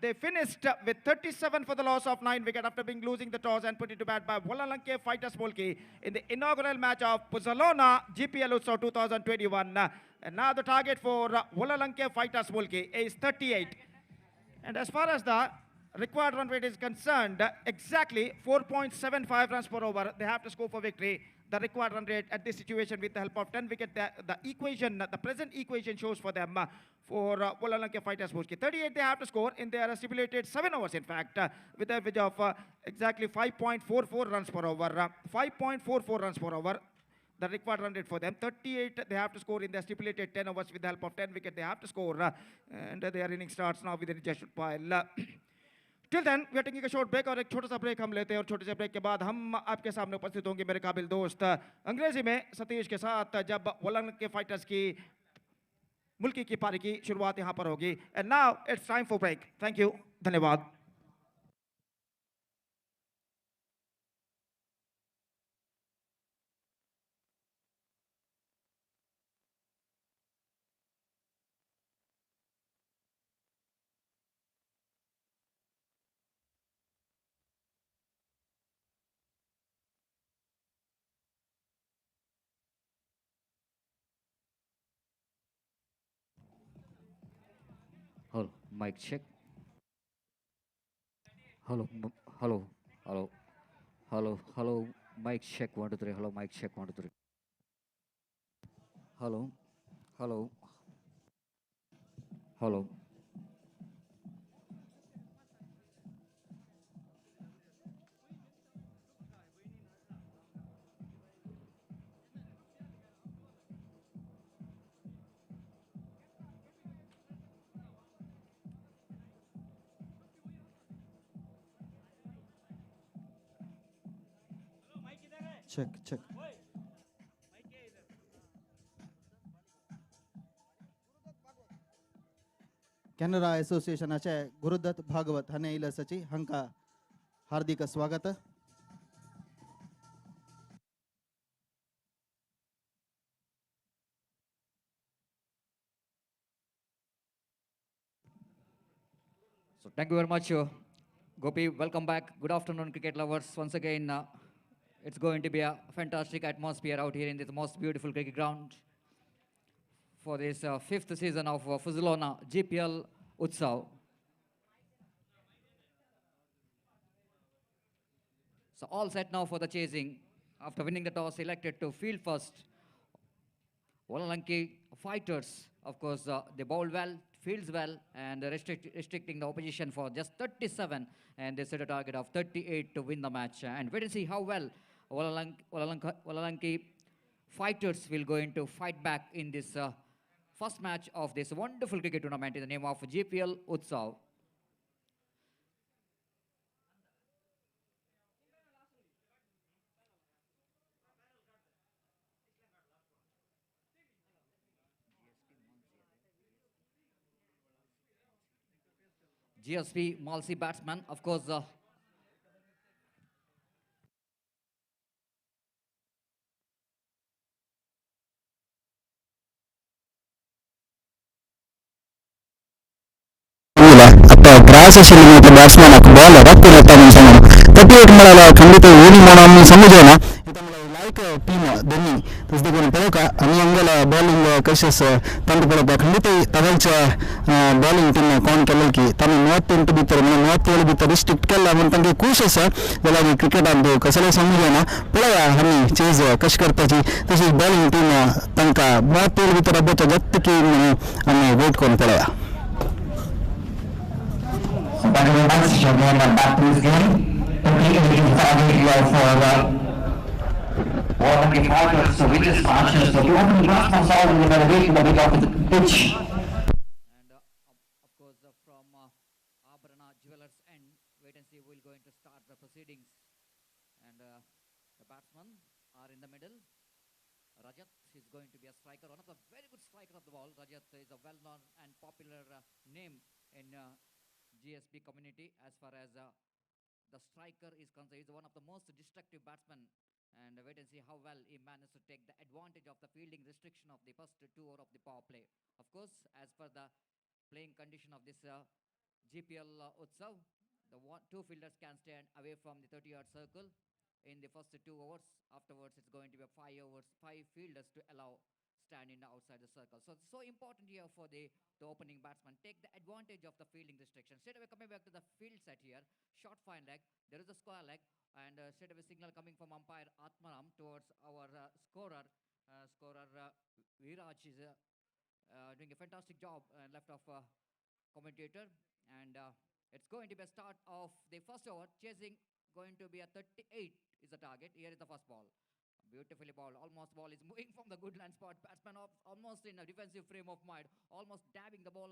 They finished with 37 for the loss of 9 wickets after losing the toss and put it to bat by Walalanke Fighters Mulki in the inaugural match of Puzzolana Gpl Utsav 2021. And now the target for Walalanke Fighters Mulki is 38. And as far as the required run rate is concerned, exactly 4.75 runs per over they have to score for victory. the required run rate at this situation with the help of 10 wicket. The equation, the present equation shows for them for Puzzolana fighters. 38 they have to score in their stipulated 7 overs, in fact, with an average of exactly 5.44 runs per over. 5.44 runs per over. The required run rate for them. 38 they have to score in the stipulated 10 overs with the help of 10 wicket. They have to score, and their inning starts now with an adjusted pile. Till then, we are taking a short break और एक छोटा सा break हम लेते हैं और छोटे से ब्रेक के बाद हम आपके सामने उपस्थित होंगे मेरे काबिल दोस्त अंग्रेजी में सतीश के साथ जब पुज़ोलाना के फाइटर्स की मुल्की की पारी की शुरुआत यहाँ पर होगी. And now it's time for break. Thank you. धन्यवाद.
Hello, mic check. Hello, hello, hello, hello, hello, mic check 1 2 3. Hello, mic check 1 2 3. Hello, hello, hello.
check. Canara association ಆಚೆ ಗುರುದತ್ ಭಾಗವತ್ ಹನೆ ಇಲ್ಲ ಸಚಿ ಹಂಕ ಹಾರ್ದಿಕ ಸ್ವಾಗತ.
So thank you very much, Gopi. Welcome back. Good afternoon, cricket lovers. Once again, it's going to be a fantastic atmosphere out here in this most beautiful cricket ground for this fifth season of Puzzolana Gpl Utsav. So all set now for the chasing. After winning the toss, selected to field first. Puzzolana fighters, of course, they bowl well, fields well, and restricting the opposition for just 37, and they set a target of 38 to win the match. And wait and see how well Puzzolana fighters will going to fight back in this first match of this wonderful cricket tournament in the name of GPL Utsav. GSP Malsi batsman, of course,
atau berasa silingnya ke batsman aku bola rakku rata sama 38 malah khambita uni mana ami samujana itu mulai like team deni terus dia peraca ami angala bowling cases tandu pada khambita tavalcha bowling team kon kelki tami 38 bitar mana 37 bitar restrict kella muntange cautious jalagi cricket andu kasale samujana pulaya ami chase kash karta ji this is bowling team tanka 37 bitar abota jattiki ami wait kon pulaya. Thank you very much, Shagyan, and back to this game. Completely target here for all of the fighters to win this match. So the opening batsman saw we were away to the big of the pitch.
and of course from Abhrana Jewelers end, wait and see, we're going to start the proceedings. And the batsmen are in the middle. Rajat is going to be a striker, one of the very good striker of the ball. Rajat is a well-known and popular name in GSP community as far as the striker is concerned. He's one of the most destructive batsmen, and wait and see how well he managed to take the advantage of the fielding restriction of the first 2 over of the power play. Of course, as per the playing condition of this GPL Utsav, the 2 fielders can stand away from the 30-yard circle in the first 2 overs. Afterwards, it's going to be 5 fielders to allow standing outside the circle. So it's so important here for the opening batsman. Take the advantage of the fielding restriction. Straight away coming back to the field set here. Short fine leg. There is a square leg. And straight away signal coming from umpire Atmaram towards our scorer. Viraj is doing a fantastic job left of commentator. And it's going to be a start of the first over. Chasing going to be a 38 is the target. Here is the first ball. Beautifully ball. Almost ball is moving from the good land spot. Batsman almost in a defensive frame of mind. Almost dabbing the ball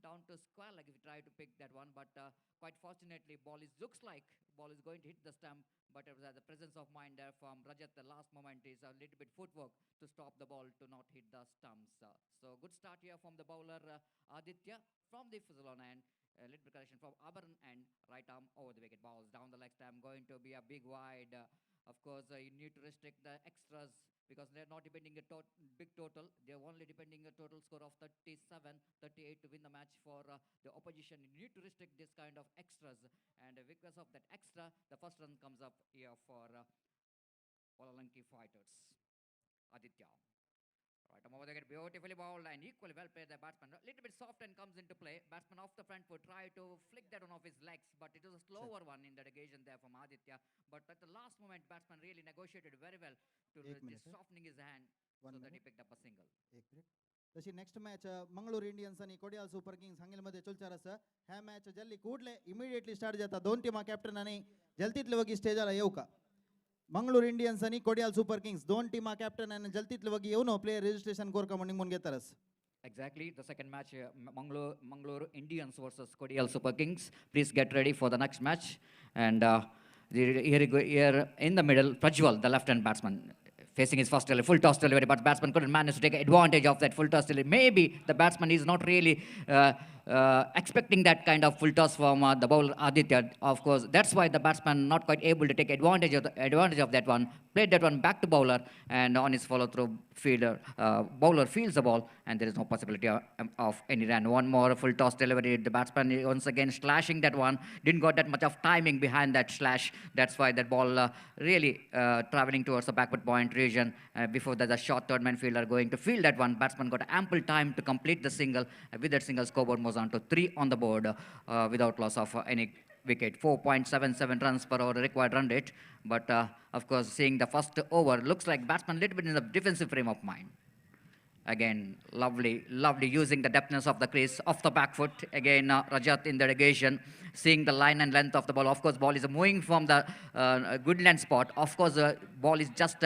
down to square leg if you try to pick that one. But quite fortunately, looks like ball is going to hit the stump. But the presence of mind there from Rajat, the last moment is a little bit footwork to stop the ball to not hit the stumps. So good start here from the bowler Aditya from the Puzzolana end. A little bit correction from Abaran and right arm over the wicket. Balls down the leg stump, going to be a big wide. Of course, you need to restrict the extras because they're not depending a big total. They're only depending a total score of 37, 38 to win the match for the opposition. You need to restrict this kind of extras. And because of that extra, the first run comes up here for Puzzolana Fighters. Aditya. Right, over there, beautifully bowled and equally well played the batsman. A little bit soft and comes into play. Batsman off the front foot, try to flick that one off his legs, but it was a slower one in that occasion there from Aditya. But at the last moment, batsman really negotiated very well to softening his hand so that he picked up a single.
तशी next match Mangalore Indians आणि Kodiyal super Kings हांगेमध्ये चलचार आसा ह्या match जल्ली कूडले immediately start जाता दोन टीमा captain आणि जलतीतले वगी स्टेजाला येऊ का मंगळूर इंडियन्स आणि कोडियाल सुपर किंग्स दोन टीमा कॅप्टन आणि जलतीतले वगी येऊ नो प्लेयर रजिस्ट्रेशन कोर का निघून घेतारस.
Exactly, the second match, Mangalore Indians versus Kodial Super Kings. Please get ready for the next match. And here in the middle, Prajwal, the left-hand batsman, facing his first delivery, full toss delivery, but batsman couldn't manage to take advantage of that full toss delivery. Maybe the batsman is not really expecting that kind of full toss from the bowler Aditya. Of course, that's why the batsman not quite able to take advantage of that one. Played that one back to bowler, and on his follow-through, bowler fields the ball, and there is no possibility of any run. One more full toss delivery. The batsman once again slashing that one. Didn't got that much of timing behind that slash. That's why that ball really traveling towards the backward point region. Before that, the short third man fielder going to field that one. Batsman got ample time to complete the single. With that single, scoreboard moves on to 3 on the board without loss of any wicket. 4.77 runs per over required run rate. But of course, seeing the first over, looks like batsman a little bit in the defensive frame of mind. Again, lovely using the depthness of the crease off the back foot. Again, Rajat in the occasion, seeing the line and length of the ball. Of course, ball is moving from the good length spot. Of course, ball is just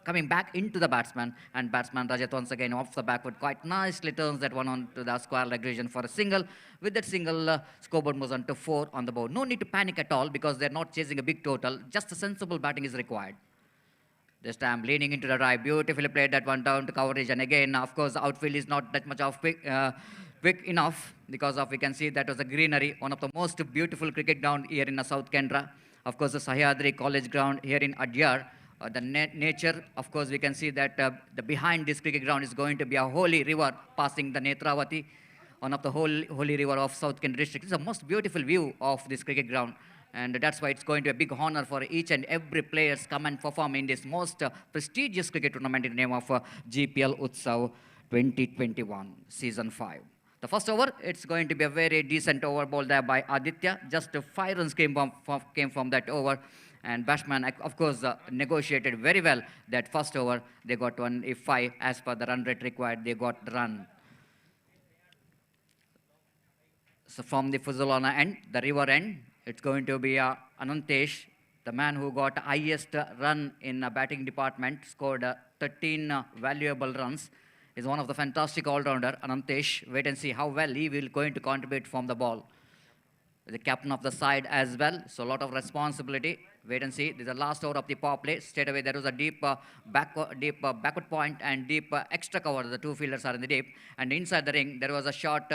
coming back into the batsman, and batsman Rajat once again off the back foot quite nicely turns that one onto the square leg region for a single. With that single, scoreboard moves on to 4 on the board. No need to panic at all because they're not chasing a big total. Just a sensible batting is required. This time leaning into the right, beautifully played that one down to coverage, and again, of course, outfield is not that much of quick enough because of we can see that was a greenery, one of the most beautiful cricket ground here in the South Kendra. Of course, the Sahyadri College ground here in Adyar. The nature, of course, we can see that the behind this cricket ground is going to be a holy river passing the Netravati, one of the holy river of South Kendra district. It's the most beautiful view of this cricket ground, and that's why it's going to be a big honor for each and every players come and perform in this most prestigious cricket tournament in the name of GPL Utsav 2021 season 5. The first over, it's going to be a very decent over ball there by Aditya. Just 5 runs came from that over. And batsman, of course, negotiated very well that first over. They got 1 as per the run rate required. They got the run. So from the Puzzolana end, the river end, it's going to be Anantesh, the man who got highest run in batting department, scored 13 valuable runs. Is one of the fantastic all-rounder, Anantesh. Wait and see how well he will going to contribute from the ball. The captain of the side as well, so a lot of responsibility. Wait and see. This is the last over of the power play. Straight away, there was a deep backward point and deep extra cover. The two fielders are in the deep. And inside the ring, there was a short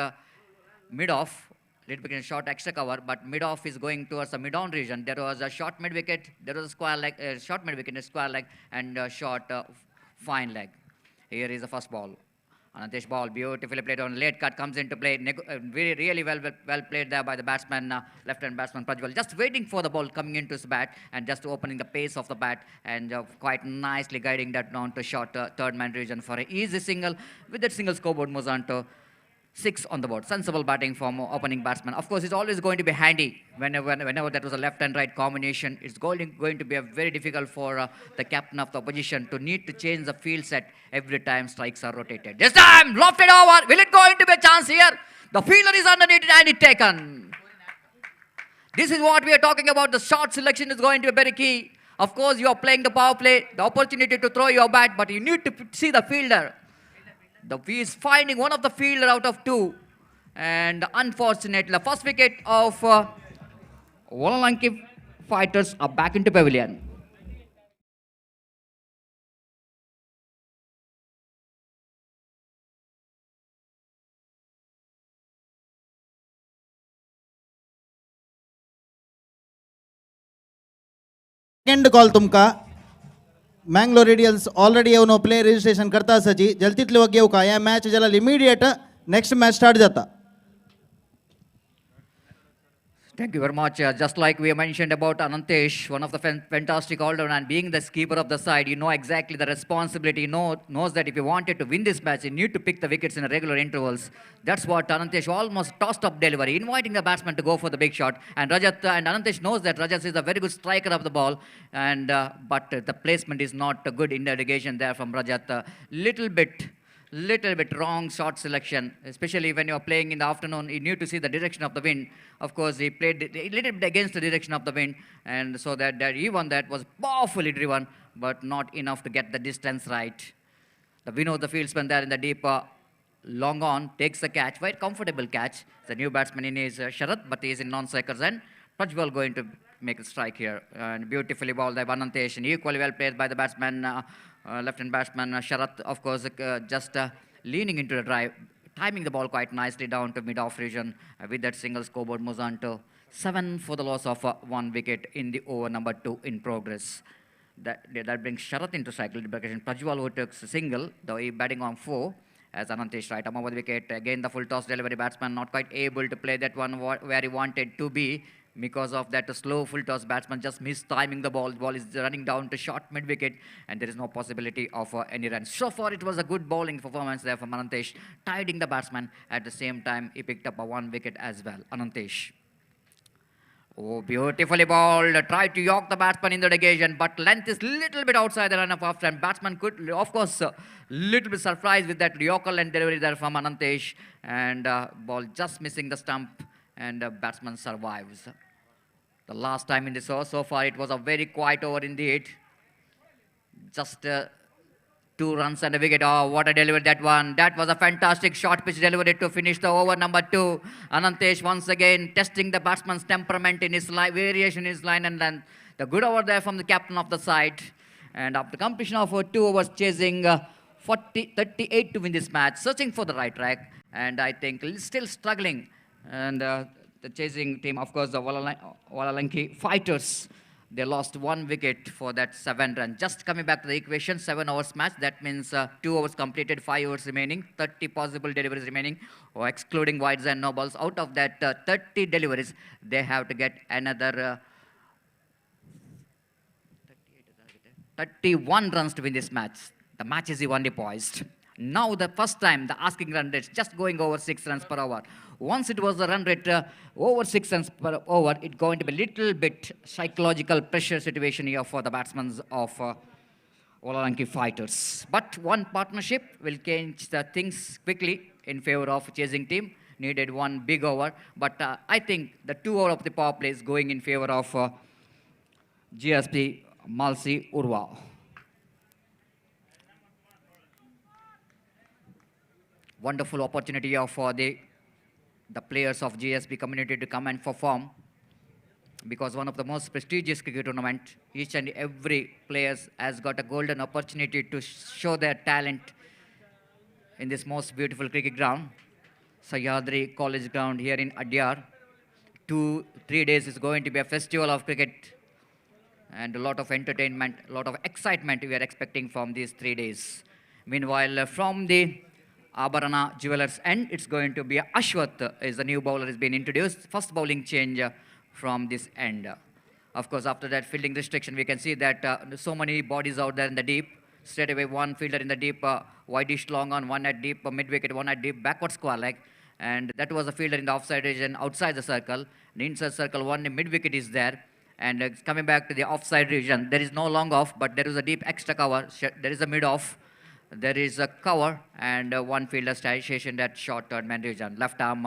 mid-off. Little bit short extra cover, but mid-off is going towards the mid-on region. There was a short mid-wicket. There was a square leg, short mid-wicket, a square leg, and a short fine leg. Here is the first ball. Anantesh ball, beautifully played on late cut, comes into play. Really well played there by the batsman, left-hand batsman Prajwal. Just waiting for the ball coming into his bat and just opening the pace of the bat and quite nicely guiding that down to short third man region for an easy single. With that single, scoreboard moves on to 6 on the board. Sensible batting from opening batsman. Of course, it's always going to be handy whenever that was a left and right combination. It's going to be a very difficult for the captain of the opposition to need to change the field set every time strikes are rotated. This time, lofted over. Will it going to be a chance here? The fielder is underneath it and it taken. This is what we are talking about. The shot selection is going to be very key. Of course, you are playing the power play, the opportunity to throw your bat, but you need to see the fielder. He is finding one of the fielder out of 2. And unfortunately, the first wicket of Puzzolana fighters are back into pavilion.
Second call तुमका Mangalore radialis already येऊन play registration करता आसाची जल तितले वगे येऊ का या match जाल्यार इमिडिएट नेक्स्ट मॅच स्टार्ट जाता.
Thank you very much. Just like we mentioned about Anantesh, one of the fantastic all-round and being the keeper of the side, you know exactly the responsibility. You knows that if you wanted to win this match, you need to pick the wickets in regular intervals. That's what Anantesh almost tossed up delivery, inviting the batsman to go for the big shot. And Rajat and Anantesh knows that Rajat is a very good striker of the ball, and but the placement is not good in the irrigation there from Rajat. Little bit wrong shot selection, especially when you're playing in the afternoon. You need to see the direction of the wind. Of course, he played a little bit against the direction of the wind, and so that even that was powerfully driven, but not enough to get the distance right. The Vinod, the fieldsman there in the deep, long on, takes the catch, very comfortable catch. The new batsman in is Sharath, but he is in non-strikers, and Prajwal going to make a strike here. And beautifully bowled by Anantesh, and equally well played by the batsman, left-hand batsman Sharath, of course, just leaning into the drive, timing the ball quite nicely down to mid-off region with that single scoreboard moves on to 7 for the loss of 1 wicket in the over number 2 in progress. That brings Sharath into cycle demarcation. Prajwal who takes a single, though he batting on 4 as Anantesh right above the wicket. Again the full toss delivery, batsman not quite able to play that one where he wanted to be. Because of that slow full toss, batsman just missed timing the ball. The ball is running down to short mid-wicket, and there is no possibility of any runs. So far, it was a good bowling performance there from Anantesh, tiding the batsman. At the same time, he picked up a 1 wicket as well. Anantesh. Oh, beautifully bowled. Tried to york the batsman in the negation, but length is little bit outside the run-up after, and batsman could, of course, little bit surprised with that yorker length delivery there from Anantesh, and ball just missing the stump, and batsman survives. The last time in this over, so far it was a very quiet over indeed. Just 2 runs and a wicket. Oh, what a delivery that one. That was a fantastic short pitch delivery to finish the over number 2. Anantesh once again testing the batsman's temperament in his variation in his line and then the good over there from the captain of the side. And after completion of 2 overs chasing 38 to win this match, searching for the right track, and I think still struggling. And the chasing team, of course, the Puzzolana fighters, they lost 1 wicket for that 7 run. Just coming back to the equation, 7 overs match. That means 2 overs completed, 5 overs remaining, 30 possible deliveries remaining, or excluding wides and no balls. Out of that 30 deliveries, they have to get another 31 runs to win this match. The match is evenly poised. Now the first time the asking run rate just going over 6 runs per hour. Once it was the run rate over 6 runs per over, it's going to be a little bit psychological pressure situation here for the batsmen of Puzzolana fighters. But one partnership will change the things quickly in favor of chasing team. Needed 1 big over, but I think the 2 over of the power play is going in favor of GSP Malsi Urwa. Wonderful opportunity for the players of GSP community to come and perform, because one of the most prestigious cricket tournament, each and every player has got a golden opportunity to show their talent in this most beautiful cricket ground, Sahyadri College Ground here in Adyar. 2-3 days is going to be a festival of cricket and a lot of entertainment, a lot of excitement we are expecting from these 3 days. Meanwhile, from the Puzzolana Jewelers end, it's going to be Ashwath is the new bowler has been introduced. First bowling change from this end. Of course, after that fielding restriction, we can see that so many bodies out there in the deep. Straight away, 1 fielder in the deep, wideish long on, 1 at deep, mid-wicket, 1 at deep, backward square leg. and that was a fielder in the offside region outside the circle. The inside circle, one mid-wicket is there. And coming back to the offside region, there is no long off, but there is a deep extra cover. There is a mid-off. There is a cover and one fielder stationed at short third man region. Left arm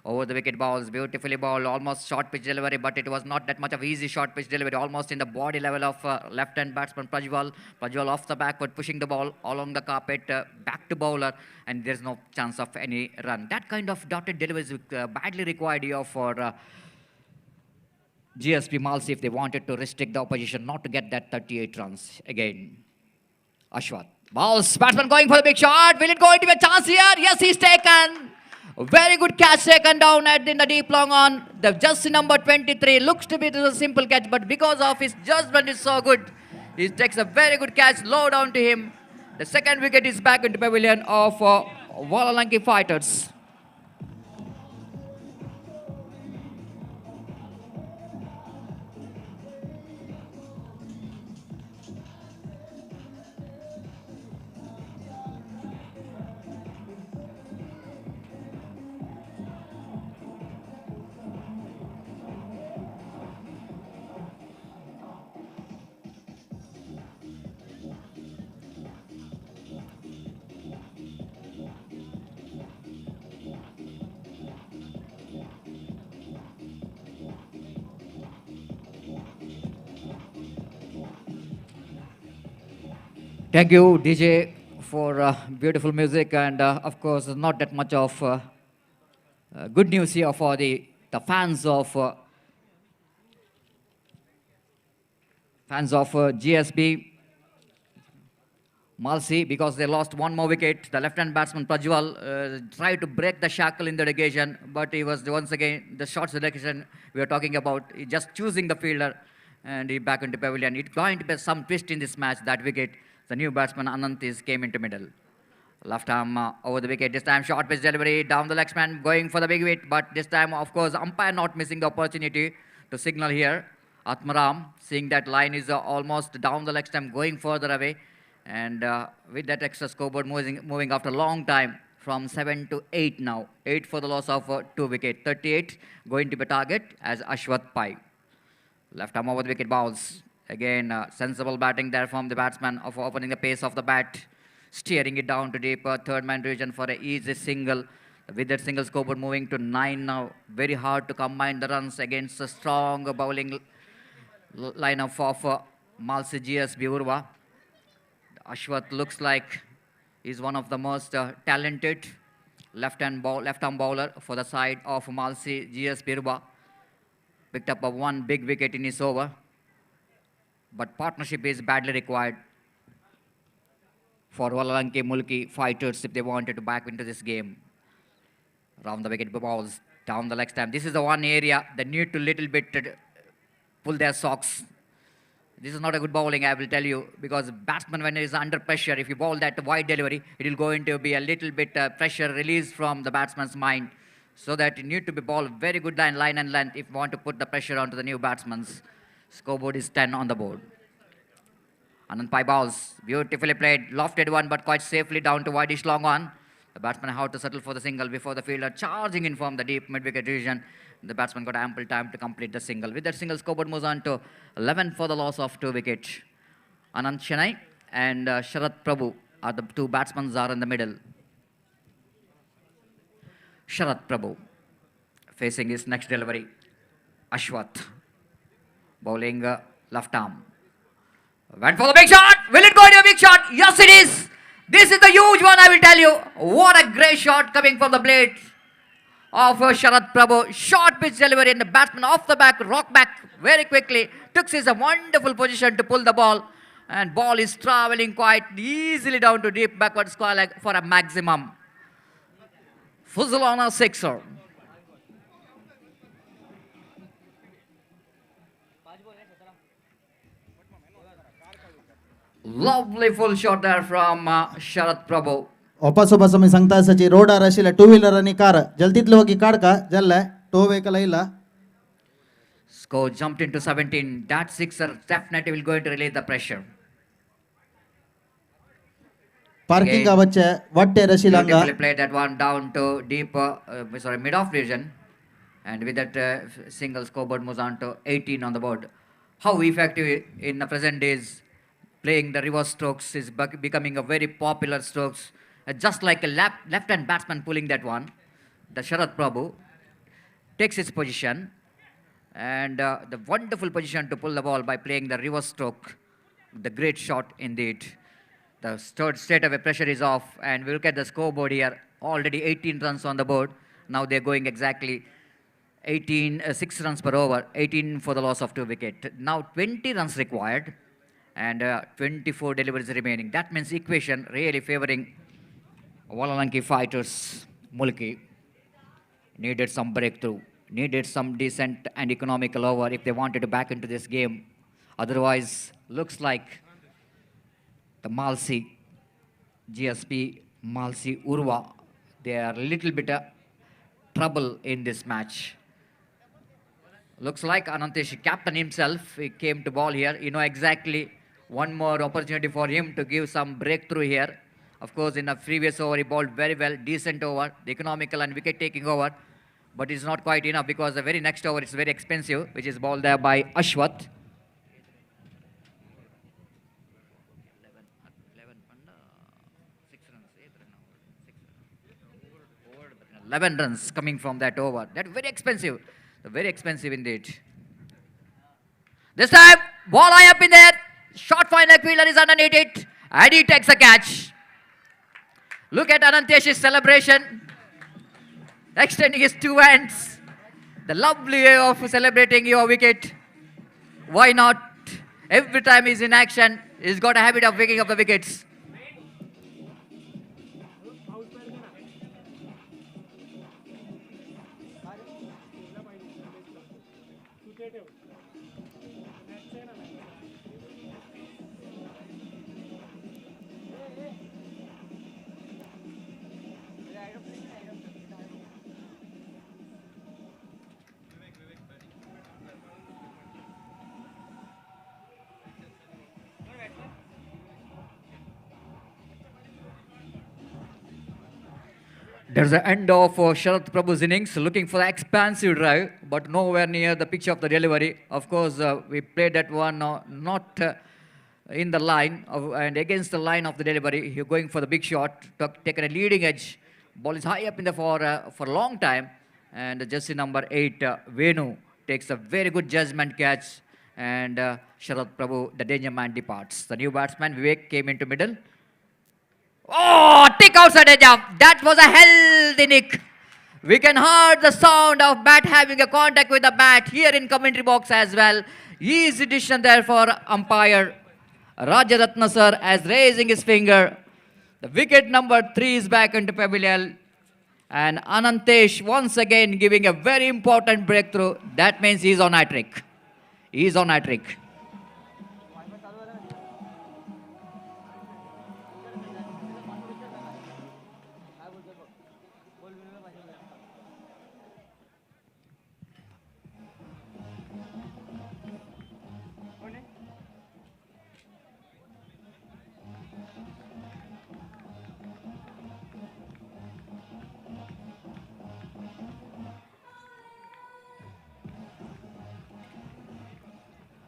over the wicket balls, beautifully ball, almost short pitch delivery, but it was not that much of easy short pitch delivery, almost in the body level of left-hand batsman Prajwal. Prajwal off the backward, pushing the ball along the carpet, back to bowler, and there's no chance of any run. That kind of dotted delivery is badly required here for GSP Malsi if they wanted to restrict the opposition not to get that 38 runs again. Ashwath. Balls, batsman going for the big shot. Will it go into a chance here? Yes, he's taken. Very good catch taken down in the deep long on. The just number 23 looks to be a simple catch, but because of his judgment is so good, he takes a very good catch low down to him. The second wicket is back into pavilion of Wallalanki Fighters. Thank you, DJ, for beautiful music, and of course, not that much of good news here for the fans of GSB Malsi, because they lost one more wicket. The left-hand batsman Prajwal tried to break the shackle in the relegation, but he was once again the short selection we are talking about. He just choosing the fielder, and he back into pavilion. It's going to be some twist in this match. That wicket. The new batsman Anantis came into middle. Left arm over the wicket. This time short pitch delivery down the leg man going for the big hit. But this time, of course, umpire not missing the opportunity to signal here. Atmaram seeing that line is almost down the leg stump going further away. And with that extra scoreboard moving after a long time from 7 to 8 now. 8 for the loss of 2 wicket. 38 going to be target as Ashwath Pai. Left arm over the wicket bounce. Again, sensible batting there from the batsman of opening the pace of the bat, steering it down to deeper third man region for an easy single. With that single scoreboard moving to 9 now. Very hard to combine the runs against a strong bowling lineup of Malsi GSB Urva. Ashwath looks like he's one of the most talented left-arm bowler for the side of Malsi GSB Urva. Picked up one big wicket in his over. But partnership is badly required for Wallalanki Mulki Fighters if they wanted to back into this game. Round the wicket balls, down the leg stump. This is the one area they need to little bit pull their socks. This is not a good bowling, I will tell you, because batsman when he is under pressure, if you bowl that wide delivery, it will going to be a little bit pressure released from the batsman's mind. So that you need to be bowled very good line and length if you want to put the pressure onto the new batsman's. Scoreboard is 10 on the board. Anand Pai balls, beautifully played, lofted one, but quite safely down to wideish long one. The batsman had to settle for the single before the fielder charging in from the deep mid-wicket region. The batsman got ample time to complete the single. With that single, scoreboard moves on to 11 for the loss of 2 wickets. Anand Chennai and Sharat Prabhu are the two batsmen are in the middle. Sharat Prabhu facing his next delivery. Ashwath. Bowling left arm. Went for the big shot. Will it go into a big shot? Yes, it is. This is the huge one, I will tell you. What a great shot coming from the blade of Sharat Prabhu. Short pitch delivery and the batsman off the back, rock back very quickly. Took his a wonderful position to pull the ball. And ball is traveling quite easily down to deep backward square leg for a maximum. Puzzolana sixer. Lovely full shot there from Sharat Prabhu.
वापस मी सांगता सची रोडार आशिल्ले two wheeler आणि car जल्दीतले होगी काढका जाल्ले to vehicle आयला.
Score jumped into 17. That sixer definitely will going to relieve the pressure.
Parking
Again,
आवच्चे वट्टे रशिलांगा
beautifully played that one down to deep, mid-off region. And with that single scoreboard moves on to 18 on the board. How effective in the present days playing the reverse strokes is becoming a very popular strokes. Just like a left-hand batsman pulling that one, the Sharad Prabhu takes his position and the wonderful position to pull the ball by playing the reverse stroke. The great shot indeed. The third state of pressure is off, and we look at the scoreboard here. Already 18 runs on the board. Now they're going exactly 6 runs per over, 18 for the loss of 2 wickets. Now 20 runs required and 24 deliveries remaining. That means equation really favoring Walalanki fighters. Mulki needed some breakthrough, needed some decent and economical over if they wanted to back into this game. Otherwise, looks like the Malsi, GSP, Malsi, Urva, they are a little bit trouble in this match. Looks like Anantesh, captain himself, he came to ball here. You know exactly one more opportunity for him to give some breakthrough here. Of course, in the previous over, he bowled very well, decent over, the economical and wicket taking over. But it's not quite enough because the very next over is very expensive, which is bowled there by Ashwath. 11 runs coming from that over. That's very expensive. Very expensive indeed. This time, ball high up in there. Short fine leg fielder is underneath it. And he takes a catch. Look at Anantesh's celebration. Extending his 2 hands. The lovely way of celebrating your wicket. Why not? Every time he's in action, he's got a habit of picking up the wickets. There's the end of Sharad Prabhu's innings, looking for the expansive drive, but nowhere near the pitch of the delivery. Of course, we played that one not in the line and against the line of the delivery. You're going for the big shot, taken a leading edge. Ball is high up in the for a long time, and jersey number 8, Venu, takes a very good judgment catch, and Sharad Prabhu, the danger man, departs. The new batsman Vivek came into middle. Oh, tick outside edge up. That was a healthy nick. We can hear the sound of bat having a contact with the bat here in commentary box as well. Easy decision there for umpire Rajaratna sir as raising his finger. The wicket number 3 is back into pavilion. And Anantesh once again giving a very important breakthrough. That means he's on hat-trick. He's on hat-trick.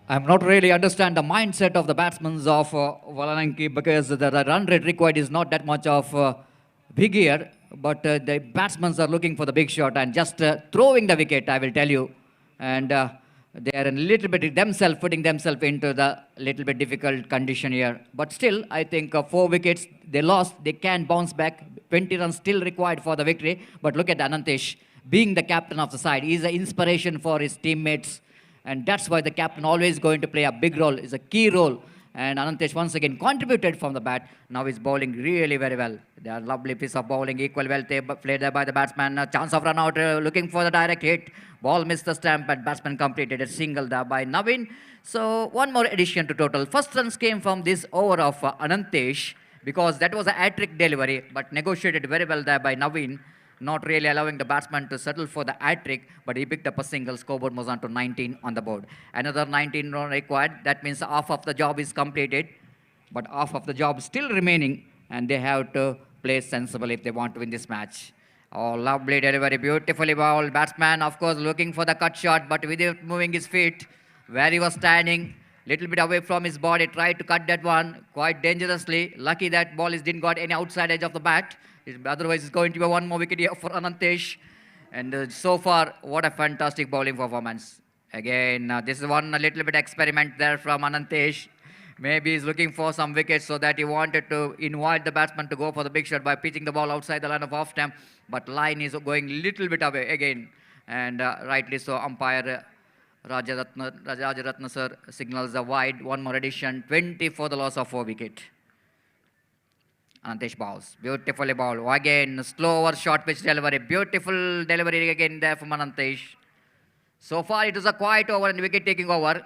I'm not really understand the mindset of the batsmen of Walalanki because the run rate required is not that much of big here, but the batsmen are looking for the big shot and just throwing the wicket, I will tell you. And they are a little bit themselves, putting themselves into the little bit difficult condition here. But still, I think 4 wickets, they lost, they can bounce back. 20 runs still required for the victory. But look at Anantesh, being the captain of the side. He's an inspiration for his teammates. And that's why the captain always going to play a big role, is a key role. And Anantesh once again contributed from the bat. Now he's bowling really very well. They are lovely piece of bowling, equal well played there by the batsman. A chance of run out, looking for the direct hit. Ball missed the stamp, but batsman completed a single there by Navin. So one more addition to total. First runs came from this over of Anantesh because that was a hat-trick delivery, but negotiated very well there by Navin. Not really allowing the batsman to settle for the hat-trick, but he picked up a single. Scoreboard moves on to 19 on the board. Another 19 run required. That means half of the job is completed, but half of the job still remaining and they have to play sensible if they want to win this match. Oh, lovely delivery, beautifully bowled. Batsman, of course, looking for the cut shot, but without moving his feet, where he was standing, little bit away from his body, tried to cut that one quite dangerously. Lucky that ball didn't got any outside edge of the bat. Otherwise, it's going to be one more wicket here for Anantesh. And so far, what a fantastic bowling performance. Again, this is one a little bit experiment there from Anantesh. Maybe he's looking for some wickets, so that he wanted to invite the batsman to go for the big shot by pitching the ball outside the line of off stump. But line is going little bit away again. And rightly so, umpire Rajaratna sir signals a wide. One more addition, 20 for the loss of 4 wicket. Anantesh bowls, beautifully bowled. Again, slow over short pitch delivery. Beautiful delivery again there from Anantesh. So far, it was a quiet over and wicket taking over.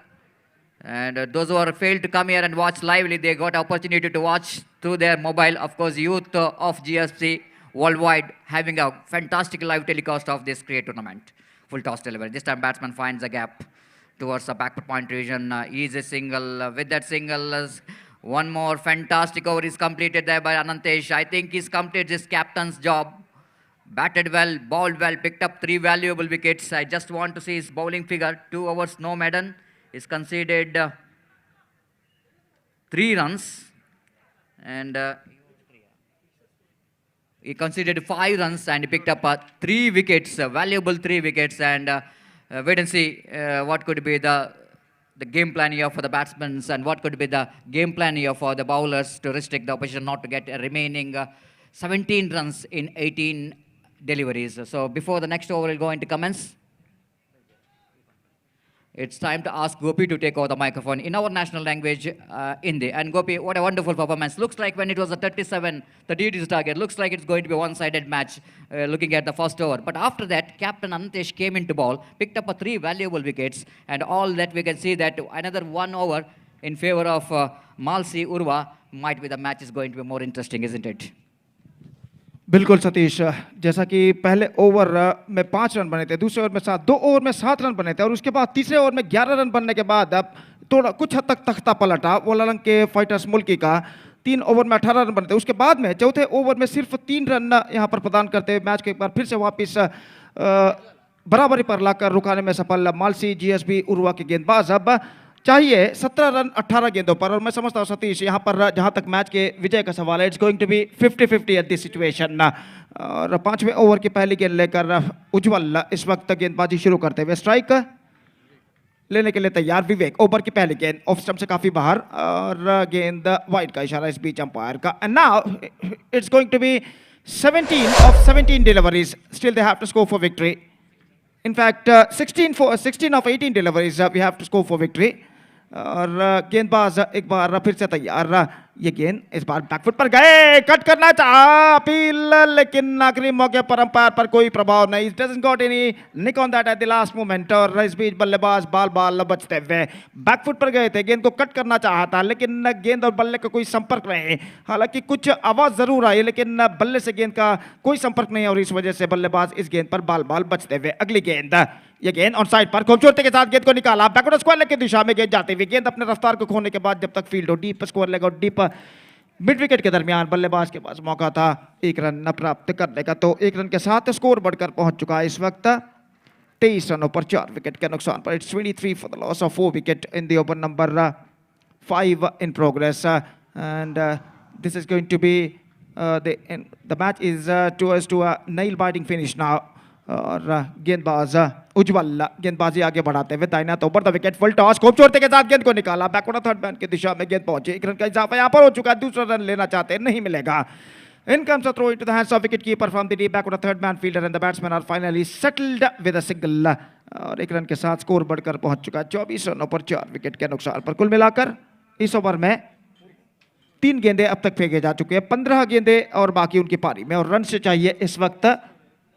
And those who are failed to come here and watch lively, they got opportunity to watch through their mobile. Of course, youth of GSP worldwide having a fantastic live telecast of this cricket tournament. Full toss delivery. This time, batsman finds a gap towards the backward point region. Easy single. With that single, one more fantastic over is completed there by Anantesh. I think he's completed his captain's job. Batted well, bowled well, picked up 3 valuable wickets. I just want to see his bowling figure. 2 overs, no maiden. He's conceded 3 runs. And he conceded 5 runs and he picked up 3 wickets, valuable 3 wickets. And wait and see what could be the game plan here for the batsmen and what could be the game plan here for the bowlers to restrict the opposition not to get a remaining 17 runs in 18 deliveries. So before the next over will go into commence, it's time to ask Gopi to take over the microphone in our national language, Hindi. And Gopi, what a wonderful performance. Looks like when it was a 38 is target, looks like it's going to be a one-sided match looking at the first over. But after that, Captain Anantesh came into ball, picked up 3 valuable wickets, and all that we can see that another 1 over in favor of Malsi Urva might be the match is going to be more interesting, isn't it?
बिल्कुल सतीश, जैसा कि पहले over में 5 run बने थे, दूसरे over में 7, 2 over में 7 रन बने थे और उसके बाद तीसरे ओवर में 11 रन बनने के बाद अब थोड़ा कुछ हद तक तख्ता पलटा वोलालंग के फाइटर्स मुल्की का। 3 ओवर में 18 रन बने थे, उसके बाद में चौथे ओवर में सिर्फ 3 रन यहाँ पर प्रदान करते हुए मैच को एक बार फिर से वापस बराबरी पर लाकर रुकाने में सफल मालसी जीएसबी उर्वा के गेंदबाज। अब चाहिए 17 रन 18 गेंदों पर, और मैं समझता हूँ सतीश यहाँ पर जहाँ तक मैच के विजय का सवाल है, it's going to be 50-50 at this situation. और 5वें ओवर की पहली गेंद लेकर उज्जवल इस वक्त गेंदबाजी शुरू करते हुए स्ट्राइक लेने के लिए तैयार। विवेक ओवर की पहली गेंद ऑफ स्टंप से काफी बाहर और गेंद वाइड का इशारा इस बीच अंपायर का। And now it's going to be 17 of 17 deliveries, still they have to score for victory. In fact 16 of 18 deliveries we have to score for victory. और गेंदबाज एक बार फिर से तैयार। ये गेंद इस बार बैकफुट पर गए, कट करना चाहा अपील, लेकिन आखिरी मौके पर अंपायर पर कोई प्रभाव नहीं। It doesn't got any nick on that at the last moment। और इस बीच बल्लेबाज बाल बचते हुए बैकफुट पर गए थे, गेंद को कट करना चाहा था लेकिन गेंद और बल्ले का कोई संपर्क नहीं। हालांकि कुछ आवाज जरूर आई लेकिन बल्ले से गेंद का कोई संपर्क नहीं और इस वजह से बल्लेबाज इस गेंद पर बाल बचते हुए। अगली गेंद, ये गेंद ऑन साइड पर खूबसूरती के साथ गेंद को निकाला, बैकवर्ड स्क्वायर लेग की दिशा में गेंद जाती हुई। गेंद अपने रफ्तार को खोने के बाद जब तक फील्ड हो, डीप स्क्वायर लेग और डीप मिड विकेट के दरमियान बल्लेबाज के पास मौका था 1 रन न प्राप्त करने का। तो 1 रन के साथ स्कोर बढ़कर पहुंच चुका है इस वक्त 23 रनों पर 4 विकेट के नुकसान पर। It's 23 for the loss of 4 wicket in the over number 5 in progress, and this is going to be the match is towards to a nail biting finish now। और गेंदबाज उज्जवल गेंदबाजी आगे बढ़ाते हुए दाहिना तो ऊपर द विकेट, फुल टॉस, खूबसूरती के साथ गेंद को निकाला, बैकवर्ड थर्ड मैन की दिशा में गेंद पहुंची। 1 रन का इजाफा यहां पर हो चुका है, दूसरा रन लेना चाहते हैं, नहीं मिलेगा। In comes a throw into the hands of wicketkeeper from the deep backward third man fielder and the batsmen are finally settled with a single। और 1 रन के साथ स्कोर बढ़कर पहुंच चुका है 24 रनों पर 4 विकेट के नुकसान पर। कुल मिलाकर इस ओवर में 3 गेंदें अब तक फेंके जा चुके हैं, 15 गेंदें और बाकी उनकी पारी में, और रन से चाहिए इस वक्त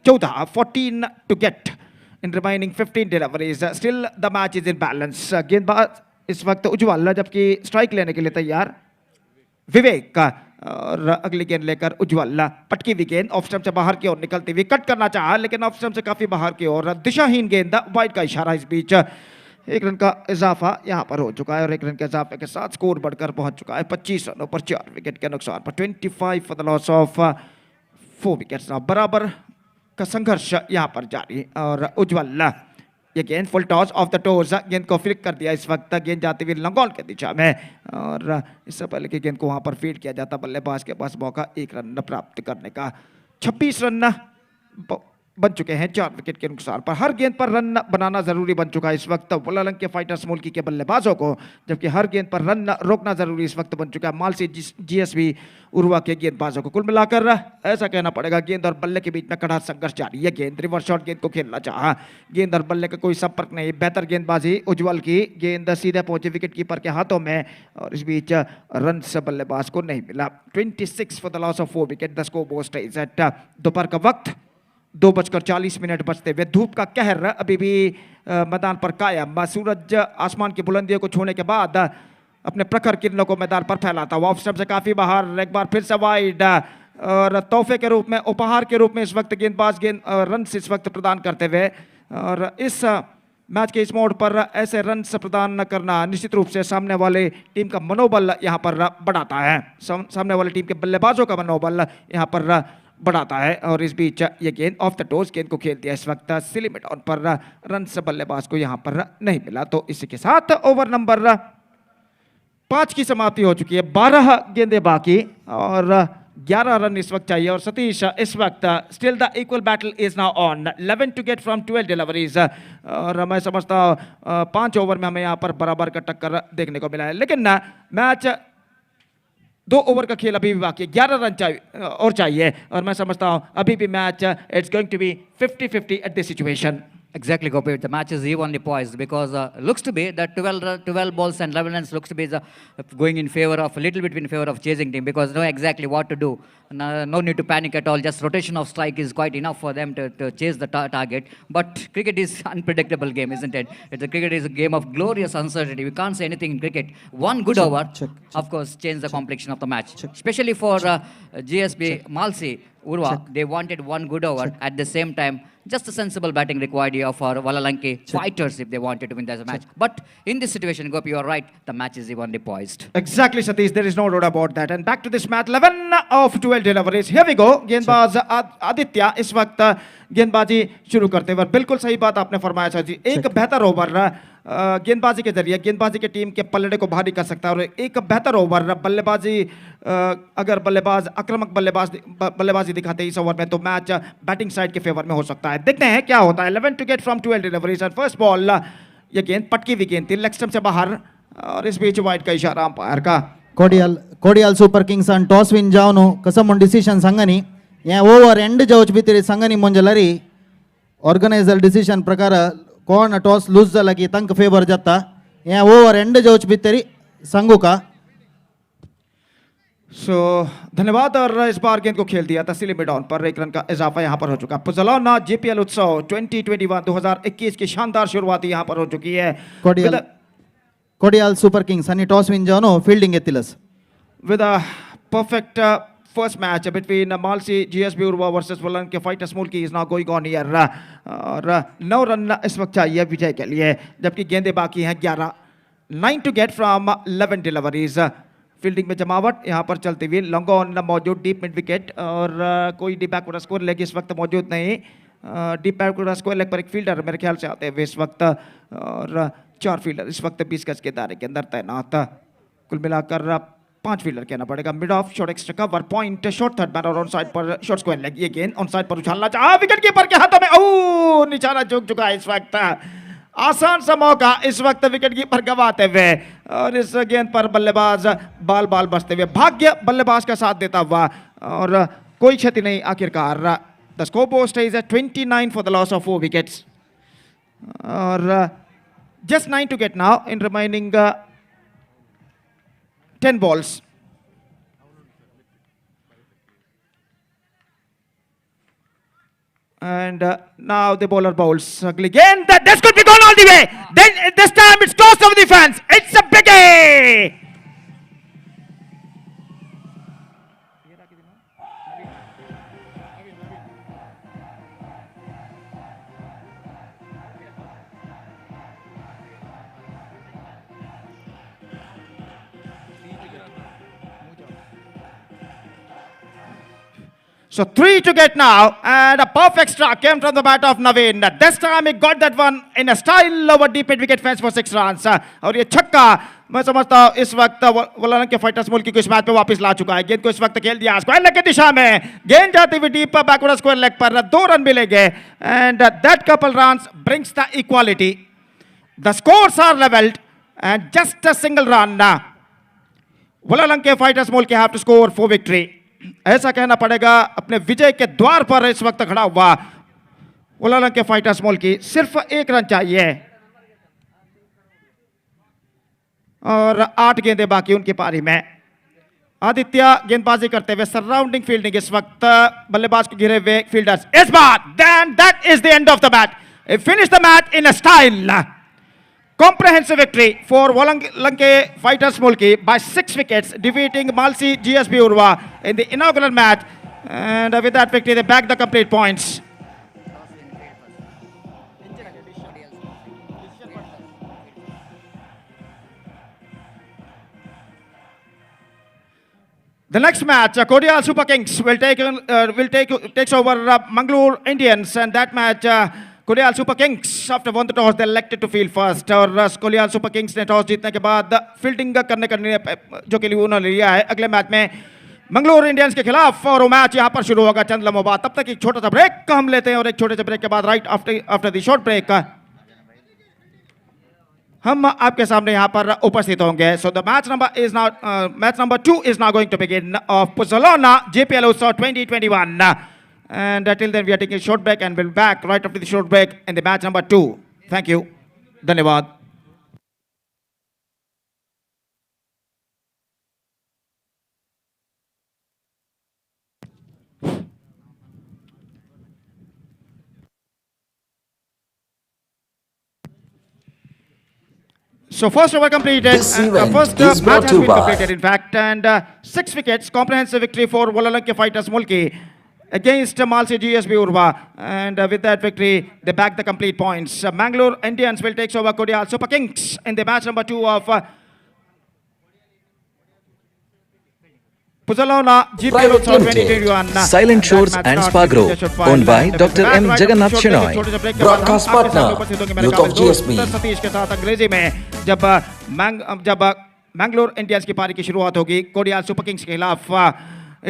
14 to get in remaining 15 deliveries। Still the match is in balance। गेंदबाज इस वक्त उज्जवल जबकि स्ट्राइक लेने के लिए तैयार विवेक का, और अगली गेंद लेकर उज्जवल पटकी हुई गेंद ऑफ स्टंप से बाहर की ओर निकलती हुई, कट करना चाहा लेकिन ऑफ स्टंप से काफी बाहर की ओर, दिशाहीन गेंद वाइड का इशारा इस बीच एक रन का इजाफा यहाँ पर हो चुका है और एक रन के इजाफे के साथ स्कोर बढ़कर पहुंच चुका है 25 रनों पर 4 विकेट के नुकसान पर 25 for the loss of 4 wickets. बराबर का संघर्ष यहाँ पर जारी और उज्जवल ये गेंद full toss of the toes, गेंद को फ्लिक कर दिया इस वक्त, गेंद जाती हुई लॉन्ग ऑन की दिशा में और इससे पहले कि गेंद को वहां पर फील्ड किया जाता बल्लेबाज के पास मौका 1 रन प्राप्त करने का। 26 रन बन चुके हैं 4 विकेट के नुकसान पर। हर गेंद पर रन बनाना जरूरी बन चुका है इस वक्त वलालंक के फाइटर्स मुल्की के बल्लेबाजों को, जबकि हर गेंद पर रन रोकना जरूरी इस वक्त बन चुका है मालसी जीएसबी उर्वा के गेंदबाजों को। कुल मिलाकर ऐसा कहना पड़ेगा गेंद और बल्ले के बीच में कड़ा संघर्ष जारी है। गेंद रिवर्स शॉट गेंद को खेलना चाहा, गेंद और बल्ले का कोई संपर्क नहीं, बेहतर गेंदबाजी उज्जवल की, गेंद सीधे पहुंचे विकेट कीपर के हाथों में और इस बीच रन से बल्लेबाज को नहीं मिला। 26 for the loss of 4 wicket. The score board stage at दोपहर का वक्त 2:40 बजते हुए। धूप का कहर अभी भी मैदान पर कायम। सूरज आसमान की बुलंदियों को छूने के बाद अपने प्रखर किरणों को मैदान पर फैलाता हुआ ऑफ स्टंप से काफी बाहर, एक बार फिर से वाइड और तोहफे के रूप में, उपहार के रूप में इस वक्त गेंदबाज रन इस वक्त प्रदान करते हुए और इस मैच के इस मोड़ पर ऐसे रन प्रदान करना निश्चित रूप से सामने वाले टीम का मनोबल यहाँ पर बढ़ाता है, सामने वाले टीम के बल्लेबाजों का मनोबल यहाँ पर बढ़ाता है। और इस बीच ये गेंद ऑफ द टोज गेंद को खेल दिया इस वक्त सिली मिड ऑन पर, रन से बल्लेबाज को यहाँ पर नहीं मिला। तो इसी के साथ ओवर नंबर 5 की समाप्ति हो चुकी है। 12 गेंदें बाकी और 11 रन इस वक्त चाहिए और सतीश इस वक्त still the equal battle is now on, 11 to get from 12 deliveries और मैं समझता हूँ 5 ओवर में हमें यहाँ पर बराबर का टक्कर देखने को मिला है। लेकिन मैच 2 ओवर का खेल अभी भी बाकी है, 11 रन चाहिए और चाहिए और मैं समझता हूँ अभी भी match it's going to be 50-50 at this situation.
Exactly, Gopi. The match is evenly poised because looks to be that 12 balls and 11 runs looks to be going in favor of, a little bit in favor of chasing team because they know exactly what to do. No need to panic at all. Just rotation of strike is quite enough for them to chase the target. But cricket is unpredictable game, isn't it? Cricket is a game of glorious uncertainty. We can't say anything in cricket. One good over, of course, changed the complexion of the match. Especially for GSB Malsi, Urva, they wanted one good over. At the same time, just a sensible batting required here for Valalanki fighters if they wanted to win this match. But in this situation, Gopi, you are right. The match is evenly poised.
Exactly, Satish. There is no doubt about that. And back to this match, 11 of 12 deliveries. Here we go. गेंदबाज आदित्य इस वक्त गेंदबाजी शुरू करते हुए, बिल्कुल सही बात आपने फरमाया सर जी। एक बेहतर ओवर गेंदबाजी के जरिए गेंदबाजी के टीम के पलड़े को भारी कर सकता है और एक बेहतर ओवर बल्लेबाजी, अगर बल्लेबाज आक्रामक बल्लेबाजी दिखाते हैं इस ओवर में तो मैच बैटिंग साइड के फेवर में हो सकता है। देखते हैं क्या होता है। 11 to get from 12 deliveries and first ball, ये गेंद पटकी हुई गेंद थी, लेग स्टंप से बाहर और इस बीच वाइड का इशारा अंपायर का।
कोडियाल सुपर किंग्स आणि टॉस विन जावन कसं म्हण डिसिशन सांगनी हे ओवर एंड जावच भितर सांगनी म्हणजे ऑर्गनायझर डिसिशन प्रकार कोण टॉस लूज जाला की तांकां फेवर जाता, हे ओवर एंड जावच भितर सांगू का।
सो धन्यवाद। और इस बार गेंद को खेल दिया तस्लीम मिड ऑन पर, 1 रन का इजाफा यहाँ पर हो चुका। पुज़ोलाना जीपीएल उत्सव 2021 की शानदार शुरुआत यहाँ पर हो चुकी है।
कोडियाल सुपर किंग्स आणि टॉस विन जावन fielding घेतलस
with a perfect first match between Malsi GSB Urva versus Valalanki Fighters Mulki is now going on here और 9 रन इस वक्त चाहिए विजय के लिए, जबकि गेंदें बाकी हैं 11। 9 to get from 11 deliveries. Fielding में जमावट यहाँ पर चलती हुई, लॉन्ग ऑन मौजूद, डीप मिड विकेट और कोई डीप बैकवर्ड स्कोर लेग इस वक्त मौजूद नहीं। डीप बैकवर्ड स्कोर लेग पर एक फील्डर मेरे ख्याल से आते हुए इस वक्त और 4 फील्डर इस वक्त 20 गज के दायरे के अंदर तैनात। कुल मिलाकर 5 फील्डर कहना पड़ेगा। Mid of shot extra cover point, shot third man और ऑन साइड पर शॉट स्क्वायर लेग। ये गेंद ऑन साइड पर उछालना चाहा, विकेट कीपर के हाथों में ओ निशाना चूक चुका है इस वक्त। आसान सा मौका इस वक्त विकेट कीपर गवाते हुए और इस गेंद पर बल्लेबाज बाल बचते हुए, भाग्य बल्लेबाज का साथ देता हुआ और कोई क्षति नहीं आखिरकार। The score board stage at 29 for the loss of 4 wickets और just 9 to get now in remaining 10 balls. And now the bowler bowls again. This could be gone all the way. Then this time it's close over the fence. It's a biggie. So 3 to get now, and a perfect strike came from the bat of Naveen. This time he got that one in a style over deep mid wicket fence for 6 runs. और ये छक्का मैं समझता हूँ इस वक्त वलालन के fighters मुल्क को इस मैच पे वापस ला चुका है. गेंद को इस वक्त खेल दिया स्क्वायर लेग की दिशा में, गेंद जाती हुई डीप बैकवर्ड स्क्वायर लेग पर 2 रन मिलेंगे. And that couple runs brings the equality. The scores are leveled and just a single run. वलालन के फाइटर्स मुल्क have to score for victory. ऐसा कहना पड़ेगा अपने विजय के द्वार पर इस वक्त खड़ा हुआ वलालन के फाइटर्स मुल्क की. सिर्फ 1 रन चाहिए और 8 गेंदें बाकी उनकी पारी में. आदित्य गेंदबाजी करते हुए सराउंडिंग फील्डिंग इस वक्त बल्लेबाज को घिरे हुए फील्डर्स. इस बार then that is the end of the match. Finish the match in a style. Comprehensive victory for Lanke Fighters Mulki by 6 wickets, defeating Malsi GSB Urva in the inaugural match. And with that victory, they bagged the complete points. The next match, Kodial Super Kings takes over Mangalore Indians, and that match. Kodial Super Kings after won the toss they elected to field first. और Kodial Super Kings ने toss जीतने के बाद fielding करने का निर्णय जो के लिए उन्होंने लिया है अगले मैच में मंगलोर इंडियंस के खिलाफ. और वो मैच यहां पर शुरू होगा चंद लम्हों बाद. तब तक एक छोटा सा ब्रेक हम लेते हैं और एक छोटे से ब्रेक के बाद right after the short break हम आपके सामने यहां पर उपस्थित होंगे. So the match number 2 is now going to begin of Puzzolana Gpl Utsav 2021. And till then, we are taking a short break and we'll be back right after the short break in the match number 2. Thank you. Dhanyavad. So first over completed.
This event
First
is
match
brought
has
to you
been
by
completed in fact, and 6 wickets, comprehensive victory for Walalanke Fighters Mulki against Malsi GSB Urva. And with that victory, they back the complete points. Mangalore Indians will take over Kodial Super Kings in the match number 2 of Puzzolana Gpl
Private
Utsav
Limited,
2021.
Silent Shores and Spa Group, owned by Dr. M. Jagannath Shenoy. Broadcast partner, Youth of GSB.
Satish के साथ अंग्रेजी में जब Mangalore Indians की पारी की शुरुआत होगी कोडियाल सुपर किंग्स के खिलाफ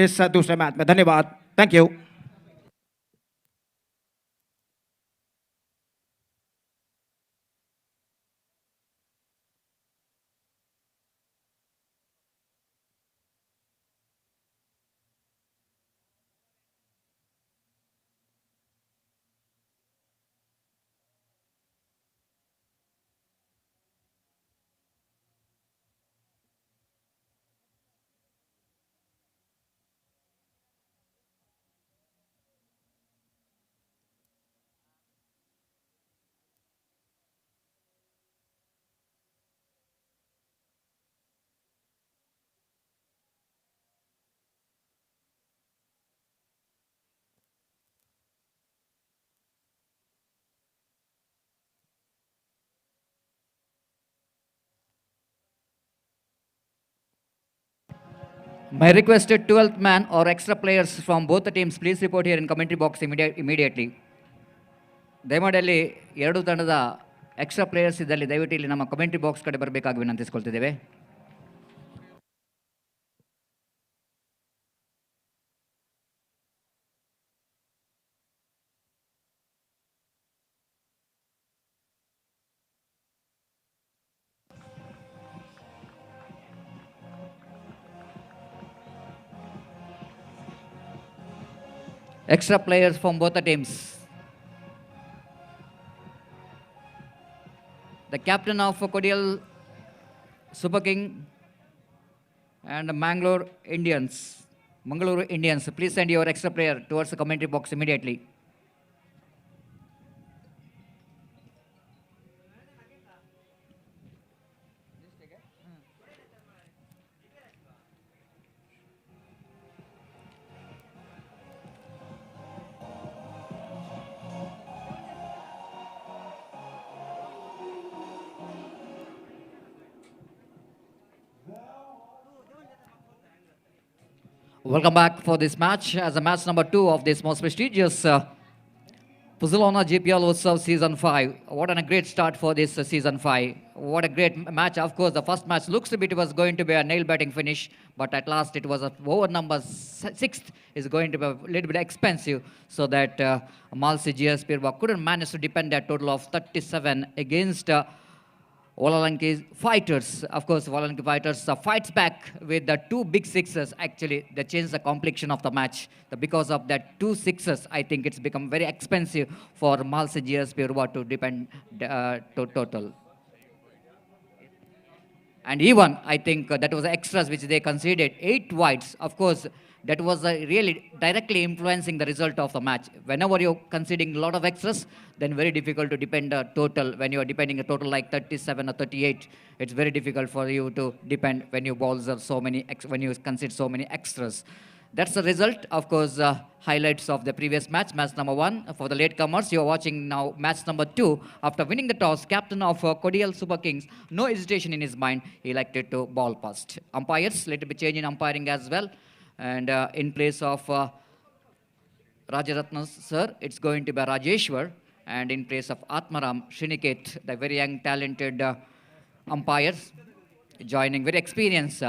इस दूसरे मैच में. धन्यवाद. Thank you.
My requested 12th man or extra players from both the teams, please report here in commentary box immediately. ದಯಮಾಡಿ ಅಲ್ಲಿ ಎರಡು ತಂಡದ ಎಕ್ಸ್ಟ್ರಾ ಪ್ಲೇಯರ್ಸ್ ಇದ್ದಲ್ಲಿ ದಯವಿಟ್ಟು ಇಲ್ಲಿ ನಮ್ಮ ಕಮೆಂಟ್ರಿ ಬಾಕ್ಸ್ ಕಡೆ ಬರಬೇಕಾಗಿ ವಿನಂತಿಸಿಕೊಳ್ತಿದ್ದೇವೆ. Extra players from both the teams. The captain of Kodial Super King and Mangalore Indians, please send your extra player towards the commentary box immediately. Welcome back for this match as a match number 2 of this most prestigious Puzzolana Gpl Utsav Season 5. What a great start for this Season 5. What a great match. Of course, the first match looks to be it was going to be a nail-biting finish, but at last it was a over number 6th is going to be a little bit expensive, so that Malsi GS couldn't manage to defend that total of 37 against Volanki fighters. Of course, Volanki fighters fights back with the 2 big sixes. Actually, they changed the complexion of the match. Because of that 2 sixes, I think it's become very expensive for Malsi GS to depend total. And even, I think that was extras which they conceded, 8 wides. Of course, that was really directly influencing the result of the match. Whenever you're conceding a lot of extras, then very difficult to depend a total. When you're depending a total like 37 or 38, it's very difficult for you to depend when your balls are so many, when you concede so many extras. That's the result, of course, highlights of the previous match, match number 1. For the latecomers, you're watching now match number 2. After winning the toss, captain of Kodial Super Kings, no hesitation in his mind, he elected to ball first. Umpires, little bit change in umpiring as well. And in place of Rajaratna sir, it's going to be Rajeshwar. And in place of Atmaram, Shriniket, the very young, talented umpires, joining very experienced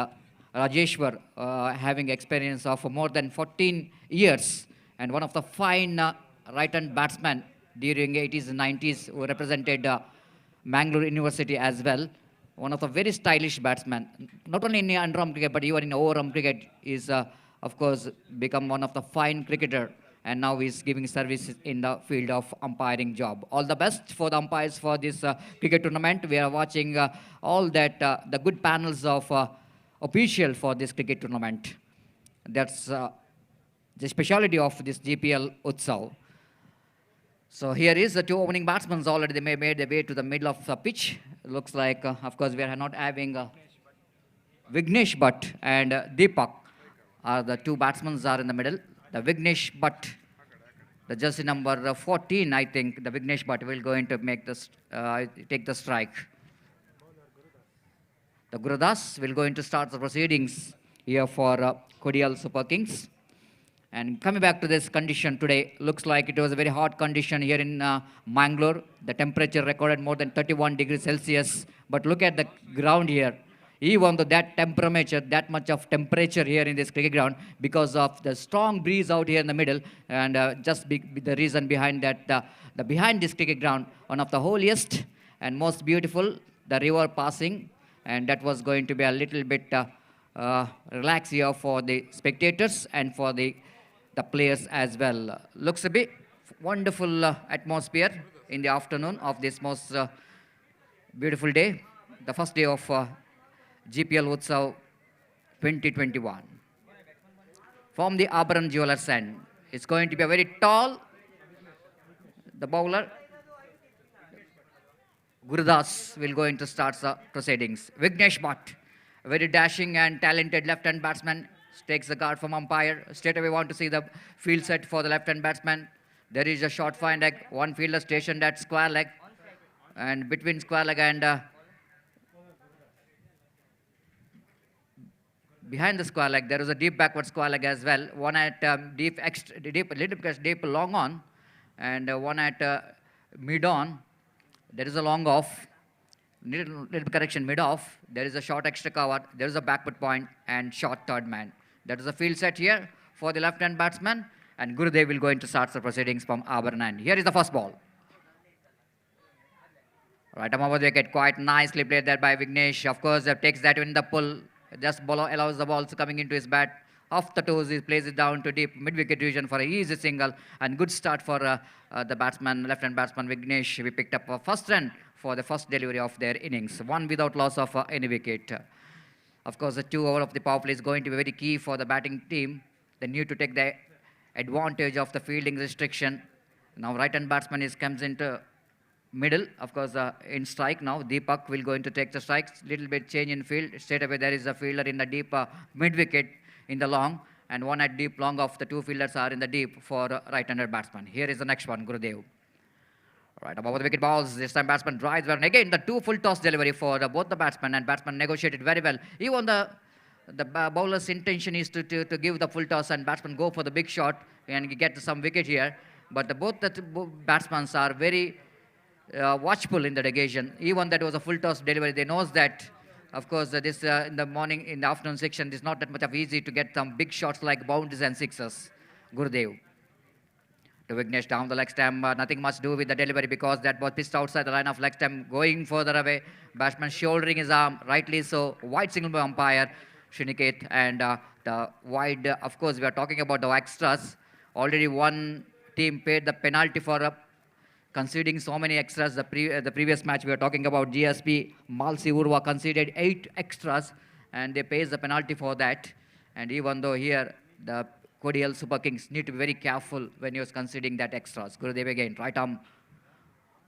Rajeshwar, having experience of more than 14 years, and one of the fine right-hand batsmen during 80s and 90s who represented Mangalore University as well. One of the very stylish batsmen, not only in under-arm cricket, but even in over-arm cricket, is, of course, become one of the fine cricketer, and now he's giving service in the field of umpiring job. All the best for the umpires for this cricket tournament. We are watching all that, the good panels of official for this cricket tournament. That's the speciality of this GPL Utsav. So here is the 2 opening batsmen already. They made their way to the middle of the pitch. Looks like, of course, we are not having Vignesh Bhatt and Deepak are the 2 batsmen are in the middle. The Vignesh Bhatt, the jersey number 14, I think, the Vignesh Bhatt will going to make this, take the strike. The Gurudas will going to start the proceedings here for Kodial Super Kings. And coming back to this condition today, looks like it was a very hot condition here in Mangalore. The temperature recorded more than 31 degrees Celsius. But look at the ground here. Even though that temperature, that much of temperature here in this cricket ground, because of the strong breeze out here in the middle, and just the reason behind that, the behind this cricket ground, one of the holiest and most beautiful, the river passing, and that was going to be a little bit relaxed here for the spectators and for the players as well. Looks a bit wonderful atmosphere in the afternoon of this most beautiful day, the first day of GPL Utsav 2021. From the Abharan Jewelers end, it's going to be a very tall, the bowler, Gurudas will going to start the proceedings. Vignesh Bhatt, a very dashing and talented left-hand batsman, takes the guard from umpire. Straight away want to see the field set for the left-hand batsman. There is a short fine leg, one fielder stationed at square leg, and between square leg and behind the square leg there is a deep backward square leg as well. One at deep, little bit deep long on, and one at mid on. There is a long off, little correction, mid off. There is a short extra cover. There is a backward point and short third man. That is a field set here for the left-hand batsman, and Gurudev will go into start the proceedings from Abharan end. Here is the first ball. Right above the wicket, quite nicely played there by Vignesh. Of course, takes that in the pull. Just allows the balls coming into his bat. Off the toes, he plays it down to deep mid-wicket region for an easy single, and good start for the batsman, left-hand batsman Vignesh. We picked up a first run for the first delivery of their innings, one without loss of any wicket. Of course, the 2 over of the power play is going to be very key for the batting team. They need to take the advantage of the fielding restriction. Now, right-hand batsman comes into middle, of course, in strike now. Deepak will going to take the strikes. Little bit change in field. Straight away, there is a fielder in the deep mid-wicket in the long, and one at deep long of the 2 fielders are in the deep for right-handed batsman. Here is the next one, Gurudev. Right above the wicket balls, this time batsman drives well. And again, the 2 full toss delivery for both the batsmen, and batsman negotiated very well. Even the the bowler's intention is to give the full toss and batsman go for the big shot and get some wicket here. But both the batsmen are very watchful in that occasion. Even that was a full toss delivery, they knows that. Of course, this in the morning, in the afternoon section, it's not that much of easy to get some big shots like boundaries and sixes. Gurudev to Vignesh down the leg stamp. Nothing much to do with the delivery because that was pitched outside the line of leg stamp, going further away. Batsman shouldering his arm, rightly so. Wide signal by umpire Shriniket, and the wide. Of course, we are talking about the extras. Already one team paid the penalty for conceding so many extras. The previous match we were talking about, GSP Malsi Urva conceded 8 extras, and they pays the penalty for that. And even though here the Kodial Super Kings need to be very careful when you're conceding that extras. Gurudev again, right arm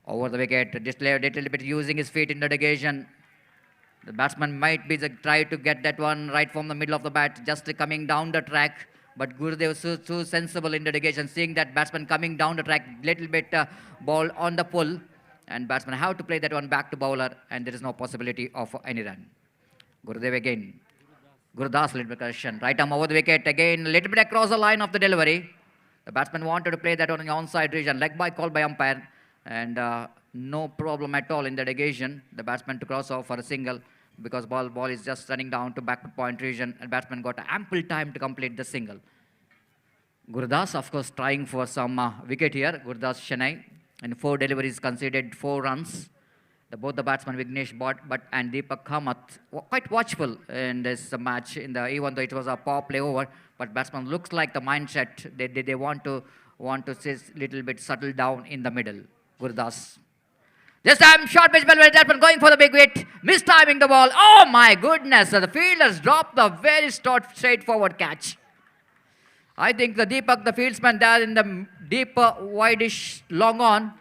over the wicket, just a little bit using his feet in that occasion. The batsman might be try to get that one right from the middle of the bat, just coming down the track. But Gurudev was so sensible in that occasion, seeing that batsman coming down the track, little bit ball on the pull, and batsman have to play that one back to bowler, and there is no possibility of any run. Gurudev again. Gurudas little bit correction. Right arm over the wicket again, a little bit across the line of the delivery. The batsman wanted to play that on the onside region. Leg by call by umpire, and no problem at all in that occasion. The batsman to cross off for a single because ball is just running down to backward point region, and batsman got ample time to complete the single. Gurudas, of course, trying for some wicket here. Gurudas Chennai, and 4 deliveries conceded 4 runs. Both the batsmen Vignesh Bhatt and Deepak Kamath quite watchful in this match. Even though it was a power play over, but batsman looks like the mindset they want to sit little bit settle down in the middle. Gurudas. This time short pitch ball, batsman going for the big hit, mistiming the ball. Oh my goodness! The fielders dropped the very straightforward catch. I think the Deepak, the fieldsman there in the deep wideish long on,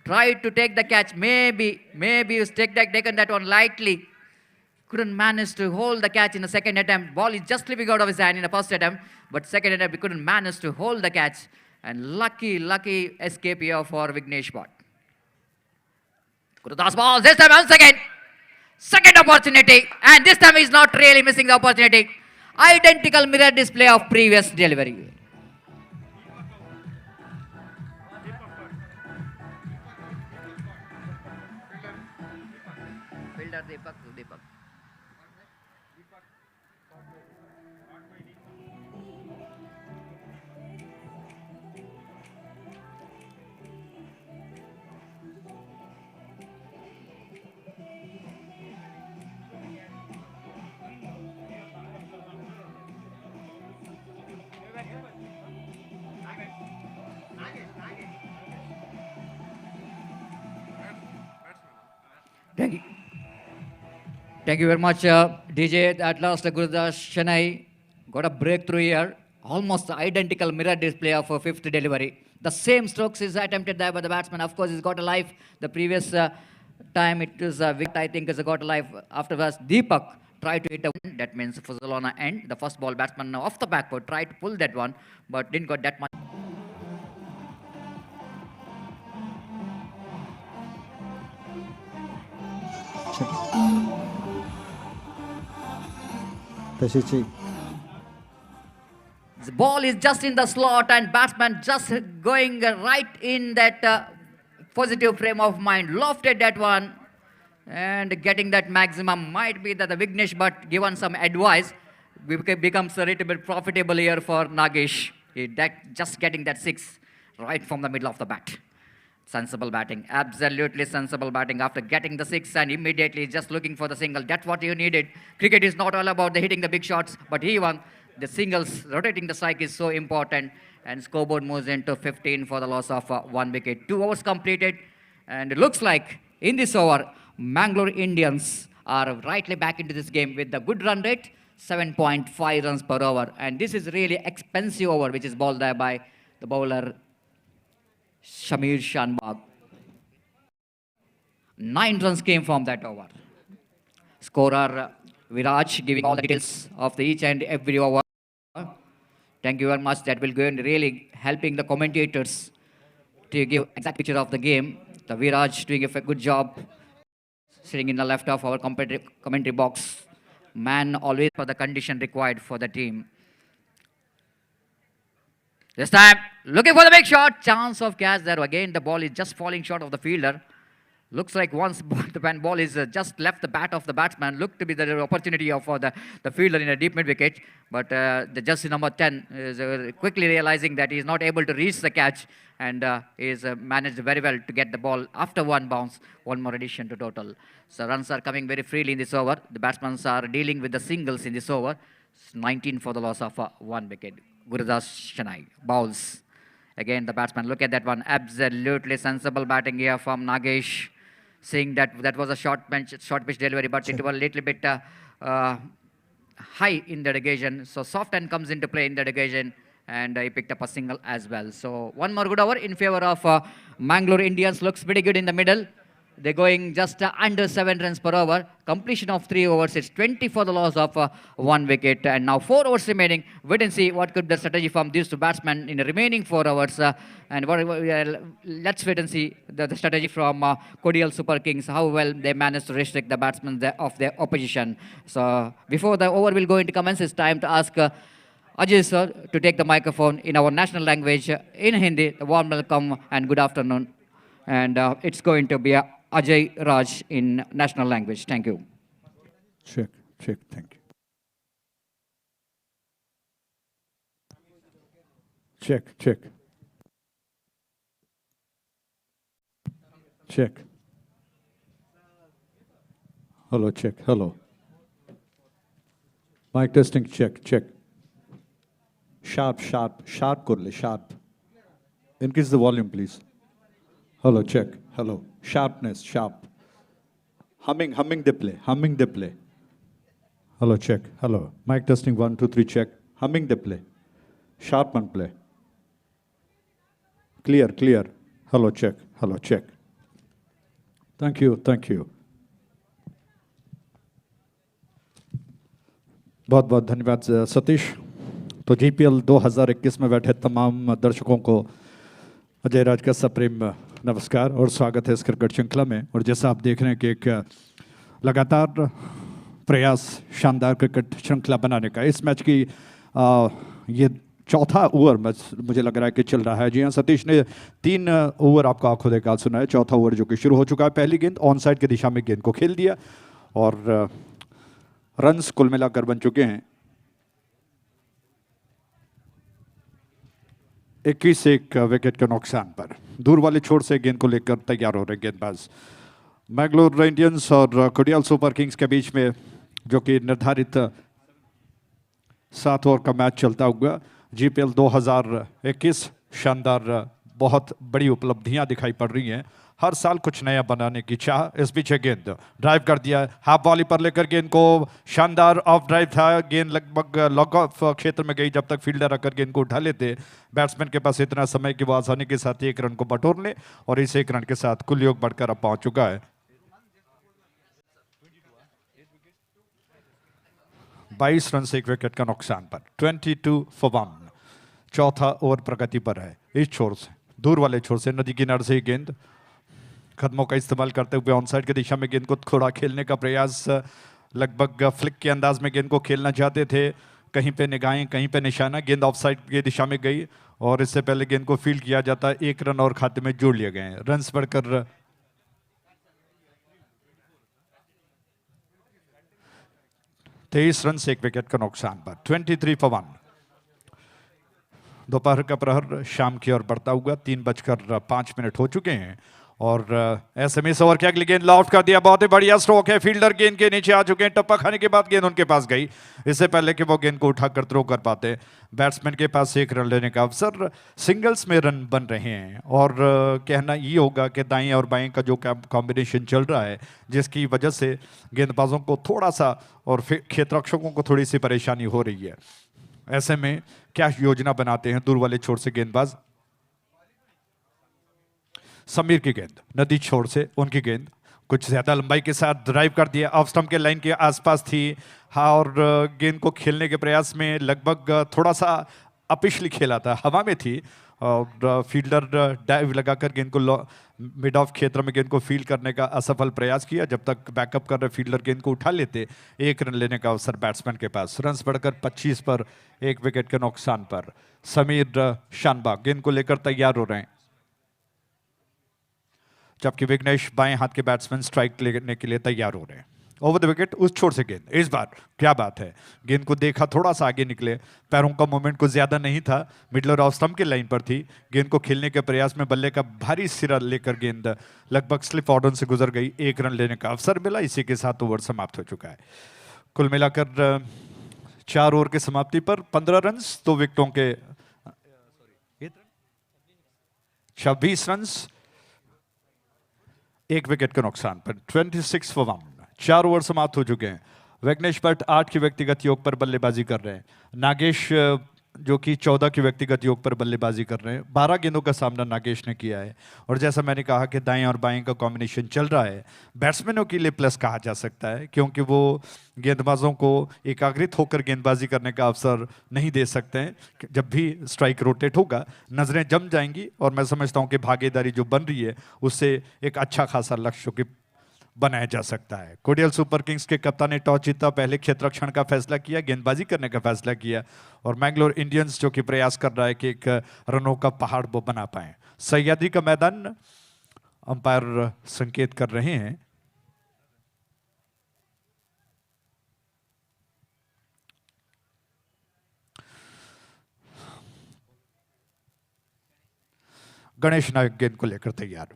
tried to take the catch. Maybe he's taken that one lightly. Couldn't manage to hold the catch in the second attempt. Ball is just slipping out of his hand in the first attempt, but second attempt he couldn't manage to hold the catch. And lucky escape here for Vignesh Bhatt. Gurudas ball this time once again. Second opportunity, and this time he's not really missing the opportunity. Identical mirror display of previous delivery. Deepak. Thank you very much, DJ. At last, Gurudas Chennai got a breakthrough here. Almost identical mirror display of a 5th delivery. The same strokes is attempted there by the batsman. Of course, he's got a life. The previous time it was Wicket, I think, has got a life. Afterwards, Deepak tried to hit a one. That means Puzzolana end. The first ball batsman off the backward tried to pull that one, but didn't got that much.
तशीची
The ball is just in the slot and batsman just going right in that positive frame of mind. Lofted that one and getting that maximum. Might be that the Vignesh Bhatt given some advice. Becomes a little bit profitable here for Nagesh. Just getting that 6 right from the middle of the bat. Sensible batting, absolutely sensible batting after getting the 6 and immediately just looking for the single. That's what you needed. Cricket is not all about the hitting the big shots, but even the singles, rotating the strike is so important. And scoreboard moves into 15 for the loss of 1 wicket. 2 overs completed, and it looks like in this over, Mangalore Indians are rightly back into this game with the good run rate, 7.5 runs per over. And this is really expensive over, which is bowled there by the bowler Shamir Shanbag. 9 runs came from that over. Scorer Viraj giving all the details of each and every over. Thank you very much. That will go in really helping the commentators to give exact picture of the game. The Viraj doing a good job sitting in the left of our commentary box. man always for the condition required for the team. This time, looking for the big shot. Chance of catch there. Again, the ball is just falling short of the fielder. Looks like once the ball is just left the bat of the batsman, looked to be the opportunity of the fielder in a deep mid wicket. But the jersey number 10 is quickly realizing that he is not able to reach the catch, and is managed very well to get the ball after one bounce. One more addition to total. So runs are coming very freely in this over. The batsmen are dealing with the singles in this over. 19 for the loss of one wicket. Gurudas Shanai bowls. Again, the batsman, look at that one. Absolutely sensible batting here from Nagesh. Seeing that was a short pitch delivery, but it was a little bit high in the occasion. So soft end comes into play in the occasion, and he picked up a single as well. So one more good over in favor of Mangalore Indians. Looks pretty good in the middle. They're going just under 7 runs per over. Completion of 3 overs. It's 20 for the loss of 1 wicket. And now 4 overs remaining. Wait and see what could be the strategy from these two batsmen in the remaining 4 overs. Let's wait and see the strategy from Kodial Super Kings, how well they manage to restrict the batsmen of their opposition. So before the over will go into commence, it's time to ask Ajay sir to take the microphone in our national language in Hindi. A warm welcome and good afternoon. And it's going to be Ajay Raj in national language. Thank you.
Check, thank you. Check. Hello, check, hello. Mic testing, check. Sharp, korle, sharp. Increase the volume, please. Hello, check. Hello. Sharpness, sharp. Humming the play. Hello, check. Hello. Mic testing 1, 2, 3, check. Humming the play. Sharp and play. Clear. Hello, check. Thank you. बहुत धन्यवाद सतीश। तो GPL 2021 में बैठे तमाम दर्शकों को अजय राज का सप्रेम नमस्कार और स्वागत है इस क्रिकेट श्रृंखला में। और जैसा आप देख रहे हैं कि एक लगातार प्रयास शानदार क्रिकेट श्रृंखला बनाने का, इस मैच की ये चौथा ओवर मुझे लग रहा है कि चल रहा है। जी हाँ, सतीश ने 3 ओवर आपको आंखों देखा सुना है। चौथा ओवर जो कि शुरू हो चुका है। पहली गेंद ऑन साइड की दिशा में गेंद को खेल दिया और रन्स कुल मिलाकर बन चुके हैं 21 एक विकेट के नुकसान पर। दूर वाले छोर से गेंद को लेकर तैयार हो रहे गेंदबाज। मैंगलोर इंडियंस और कोडियाल सुपर किंग्स के बीच में जो कि निर्धारित 7 ओवर का मैच चलता हुआ जीपीएल 2021 शानदार बहुत बड़ी उपलब्धियां दिखाई पड़ रही हैं। हर साल कुछ नया बनाने की चाह। इस पीछे गेंद ड्राइव कर दिया, हाफ वॉली पर लेकर गेंद को, शानदार ऑफ ड्राइव था। गेंद लगभग लॉग ऑफ क्षेत्र में गई जब तक फील्डर आकर गेंद को उठा लेते। बैट्समैन के पास इतना समय कि वो आसानी के साथ 1 रन को बटोर ले और इस 1 रन के साथ कुल योग बढ़कर अब पहुंच चुका है 22 रन से 1 विकेट का नुकसान पर। 22 for 1। चौथा ओवर प्रगति पर है। इस छोर से, दूर वाले छोर से, नदी किनारे से गेंद कदमों का इस्तेमाल करते हुए ऑन साइड की दिशा में गेंद को थोड़ा खेलने का प्रयास। लगभग फ्लिक के अंदाज में गेंद को खेलना चाहते थे। कहीं पे निगाहें, कहीं पे निशाना। गेंद ऑफ साइड की दिशा में गई और इससे पहले गेंद को फील्ड किया जाता। 1 रन और खाते में जोड़ लिए गए। रन्स बढ़कर 23 रन से 1 विकेट का नुकसान पर। 23 for 1। दोपहर का प्रहर शाम की ओर बढ़ता हुआ 3:05 हो चुके हैं और ऐसे में इस ओवर की अगली गेंद लॉफ्ट कर दिया। बहुत ही बढ़िया स्ट्रोक है। फील्डर गेंद के नीचे आ चुके हैं। टप्पा खाने के बाद गेंद उनके पास गई इससे पहले कि वो गेंद को उठाकर थ्रो कर पाते। बैट्समैन के पास 1 रन लेने का अवसर। सिंगल्स में रन बन रहे हैं और कहना ये होगा कि दाएं और बाएं का जो कॉम्बिनेशन चल रहा है जिसकी वजह से गेंदबाजों को थोड़ा सा और क्षेत्ररक्षकों को थोड़ी सी परेशानी हो रही है। ऐसे में क्या योजना बनाते हैं दूर वाले छोर से गेंदबाज। समीर की गेंद नदी छोर से, उनकी गेंद कुछ ज्यादा लंबाई के साथ ड्राइव कर दिया। ऑफ स्टंप के लाइन के आसपास थी। हाँ, और गेंद को खेलने के प्रयास में लगभग थोड़ा सा अपिछली खेला था, हवा में थी और फील्डर डाइव लगाकर गेंद को मिड ऑफ क्षेत्र में गेंद को फील्ड करने का असफल प्रयास किया। जब तक बैकअप कर रहे फील्डर गेंद को उठा लेते, 1 रन लेने का अवसर बैट्समैन के पास। रन्स बढ़कर 25 पर 1 विकेट के नुकसान पर। समीर शानबाग गेंद को लेकर तैयार हो रहे हैं, जबकि विघ्नेश बाएं हाथ के बैट्समैन स्ट्राइक लेने के लिए तैयार हो रहे हैं। ओवर द विकेट उस छोर से गेंद, इस बार क्या बात है, गेंद को देखा, थोड़ा सा आगे निकले, पैरों का मूवमेंट को ज्यादा नहीं था, मिडलर ऑफ स्टंप के लाइन पर थी। गेंद को खेलने के प्रयास में बल्ले का भारी सिरा लेकर गेंद लगभग स्लिप ऑर्डर से गुजर गई। 1 रन लेने का अवसर मिला। इसी के साथ ओवर समाप्त हो चुका है। कुल मिलाकर 4 ओवर की समाप्ति पर 15 रन, 2 विकेटों के 26 रन, 1 विकेट के नुकसान पर 26 for 1। 4 ओवर समाप्त हो चुके हैं। विघ्नेश भट्ट 8 के व्यक्तिगत योग पर बल्लेबाजी कर रहे हैं। नागेश जो कि 14 के व्यक्तिगत योग पर बल्लेबाजी कर रहे हैं। 12 गेंदों का सामना नागेश ने किया है। और जैसा मैंने कहा कि दाएं और बाएं का कॉम्बिनेशन चल रहा है, बैट्समैनों के लिए प्लस कहा जा सकता है, क्योंकि वो गेंदबाजों को एकाग्रित होकर गेंदबाजी करने का अवसर नहीं दे सकते हैं। जब भी स्ट्राइक रोटेट होगा, नजरें जम जाएंगी और मैं समझता हूं कि भागीदारी जो बन रही है उससे एक अच्छा खासा लक्ष्य की बनाया जा सकता है। कोडियल सुपर किंग्स के कप्तान ने टॉस जीता, पहले क्षेत्ररक्षण का फैसला किया, गेंदबाजी करने का फैसला किया। और मैंगलोर इंडियंस जो कि प्रयास कर रहा है कि एक रनों का पहाड़ वो बना पाए। सह्याद्री का मैदान अंपायर संकेत कर रहे हैं। गणेश नायक गेंद को लेकर तैयार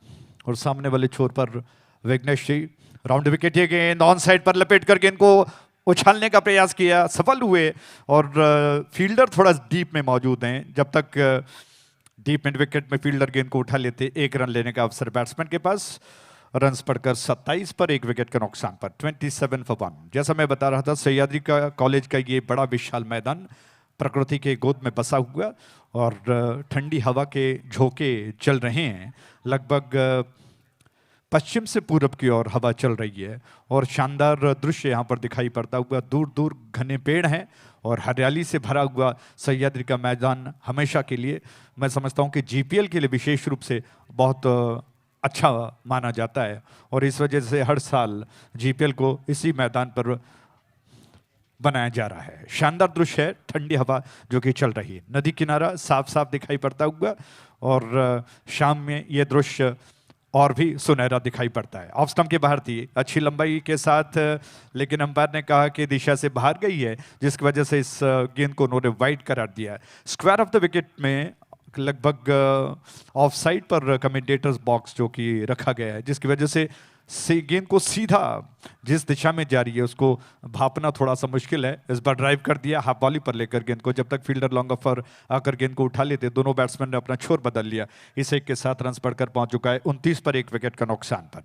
और सामने वाले छोर पर विघ्नेश जी राउंड विकेट, ये गेंद ऑन साइड पर लपेट कर गेंद को उछालने का प्रयास किया, सफल हुए। और फील्डर थोड़ा डीप में मौजूद हैं। जब तक डीप मिड विकेट में फील्डर गेंद को उठा लेते, 1 रन लेने का अवसर बैट्समैन के पास। रन्स पड़कर 27 पर 1 विकेट के नुकसान पर 27 for 1। जैसा मैं बता रहा था, सह्याद्री का कॉलेज का ये बड़ा विशाल मैदान प्रकृति के गोद में बसा हुआ और ठंडी हवा के झोंके चल रहे हैं। लगभग पश्चिम से पूरब की ओर हवा चल रही है और शानदार दृश्य यहाँ पर दिखाई पड़ता हुआ। दूर दूर घने पेड़ हैं और हरियाली से भरा हुआ सह्याद्री का मैदान हमेशा के लिए, मैं समझता हूँ कि जीपीएल के लिए विशेष रूप से बहुत अच्छा माना जाता है। और इस वजह से हर साल जीपीएल को इसी मैदान पर बनाया जा रहा है। शानदार दृश्य है, ठंडी हवा जो कि चल रही है, नदी किनारा साफ साफ दिखाई पड़ता हुआ और शाम में यह दृश्य और भी सुनहरा दिखाई पड़ता है। ऑफ स्टंप के बाहर थी, अच्छी लंबाई के साथ, लेकिन अंपायर ने कहा कि दिशा से बाहर गई है, जिसकी वजह से इस गेंद को उन्होंने वाइड करार दिया। स्क्वायर ऑफ द विकेट में लगभग ऑफ साइड पर कमेंटेटर्स बॉक्स जो कि रखा गया है, जिसकी वजह से गेंद को सीधा जिस दिशा में जा रही है उसको भापना थोड़ा सा मुश्किल है। इस बार ड्राइव कर दिया हाफ बॉली पर लेकर गेंद को। जब तक फील्डर लॉन्ग ऑफर आकर गेंद को उठा लेते, दोनों बैट्समैन ने अपना छोर बदल लिया। इस एक के साथ रन्स बढ़कर पहुंच चुका है 29 पर 1 विकेट का नुकसान पर।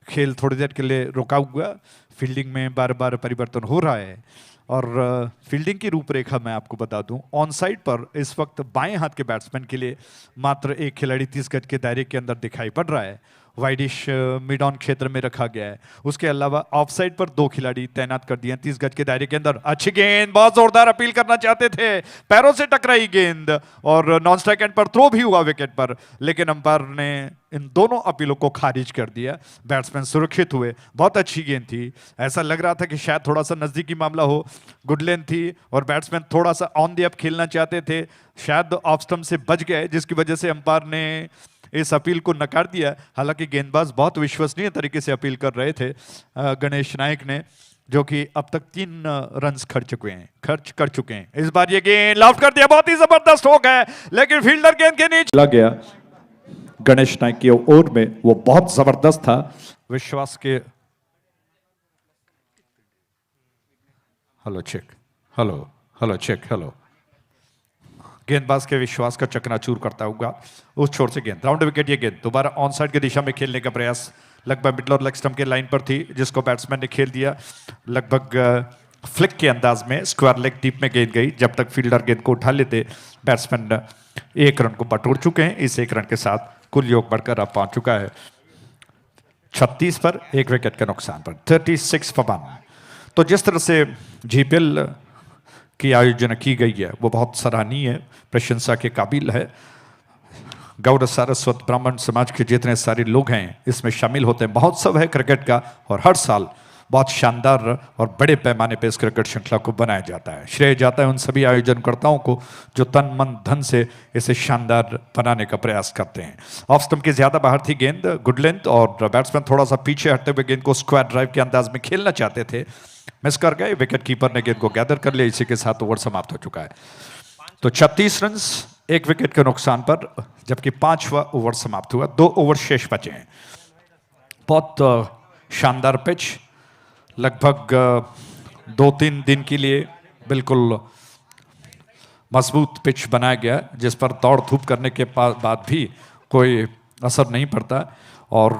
खेल थोड़ी देर के लिए रुका हुआ, फील्डिंग में बार बार परिवर्तन हो रहा है। और फील्डिंग की रूपरेखा मैं आपको बता दूं, ऑन साइड पर इस वक्त बाएं हाथ के बैट्समैन के लिए मात्र 1 खिलाड़ी 30 गज के दायरे के अंदर दिखाई पड़ रहा है। वाइडिश मिड ऑन क्षेत्र में रखा गया है। उसके अलावा ऑफ साइड पर 2 खिलाड़ी तैनात कर दिए हैं 30 गज के दायरे के अंदर। अच्छी गेंद, बहुत जोरदार अपील करना चाहते थे, पैरों से टकराई गेंद और नॉन स्ट्राइक एंड पर थ्रो भी हुआ विकेट पर, लेकिन अंपायर ने इन दोनों अपीलों को खारिज कर दिया। बैट्समैन सुरक्षित हुए। बहुत अच्छी गेंद थी, ऐसा लग रहा था कि शायद थोड़ा सा नजदीकी मामला हो। गुड लेंथ थी और बैट्समैन थोड़ा सा ऑन द अप खेलना चाहते थे, शायद ऑफ स्टंप से बच गए, जिसकी वजह से अंपायर ने इस अपील को नकार दिया। हालांकि गेंदबाज बहुत विश्वसनीय तरीके से अपील कर रहे थे गणेश नायक ने, जो कि अब तक 3 रन खर्च कर चुके हैं। इस बार ये गेंद लॉफ्ट कर दिया, बहुत ही जबरदस्त हो गया, लेकिन फील्डर गेंद के नीचे लग गया। गणेश नायक की ओर में वो बहुत जबरदस्त था। विश्वास के हेलो गेंदबाज के विश्वास का चकनाचूर करता हुआ उस छोर से गेंद राउंड विकेट। ये गेंद दोबारा ऑन साइड की दिशा में खेलने का प्रयास, लगभग मिडल और लेग स्टंप के लाइन पर थी, जिसको बैट्समैन ने खेल दिया। लगभग फ्लिक के अंदाज में स्क्वायर लेग डीप में गेंद गई। जब तक फील्डर गेंद को उठा लेते, बैट्समैन 1 रन को बटोर चुके हैं। इस 1 रन के साथ कुल योग बढ़कर अब पहुंच चुका है 36 पर 1 विकेट के नुकसान पर 36 for 1। तो जिस तरह से जीपीएल की आयोजन की गई है वो बहुत सराहनीय है, प्रशंसा के काबिल है। गौड़ सारस्वत ब्राह्मण समाज के जितने सारे लोग हैं इसमें शामिल होते हैं। महोत्सव है क्रिकेट का और हर साल बहुत शानदार और बड़े पैमाने पर इस क्रिकेट श्रृंखला को बनाया जाता है। श्रेय जाता है उन सभी आयोजनकर्ताओं को जो तन मन धन से इसे शानदार बनाने का प्रयास करते हैं। ऑफ स्टंप की ज्यादा बाहर थी गेंद, गुड लेंथ, और बैट्समैन थोड़ा सा पीछे हटते हुए गेंद को स्क्वायर ड्राइव के अंदाज में खेलना चाहते थे, मिस कर गए। विकेट कीपर ने गेंद को गैदर कर लिया। इसी के साथ ओवर समाप्त हो चुका है। तो 36 रन 1 विकेट के नुकसान पर, जबकि 5वां ओवर समाप्त हुआ। 2 ओवर शेष बचे हैं। बहुत शानदार पिच, लगभग 2-3 दिन के लिए बिल्कुल मजबूत पिच बनाया गया जिस पर दौड़ धूप करने के बाद भी कोई असर नहीं पड़ता। और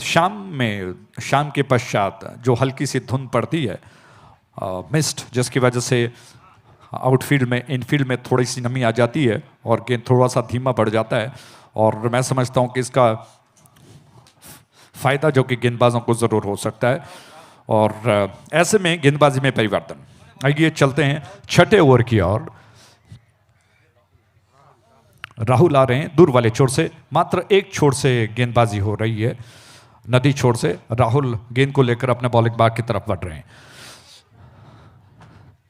शाम के पश्चात जो हल्की सी धुंध पड़ती है, मिस्ट, जिसकी वजह से आउटफील्ड में इनफील्ड में थोड़ी सी नमी आ जाती है और गेंद थोड़ा सा धीमा पड़ जाता है। और मैं समझता हूं कि इसका फायदा जो कि गेंदबाजों को जरूर हो सकता है। और ऐसे में गेंदबाजी में परिवर्तन। आइए चलते हैं 6ठे ओवर की ओर। राहुल आ रहे हैं दूर वाले छोर से, मात्र 1 छोर से गेंदबाजी हो रही है, नदी छोर से। राहुल गेंद को लेकर अपने बॉलिंग बाग की तरफ बढ़ रहे हैं।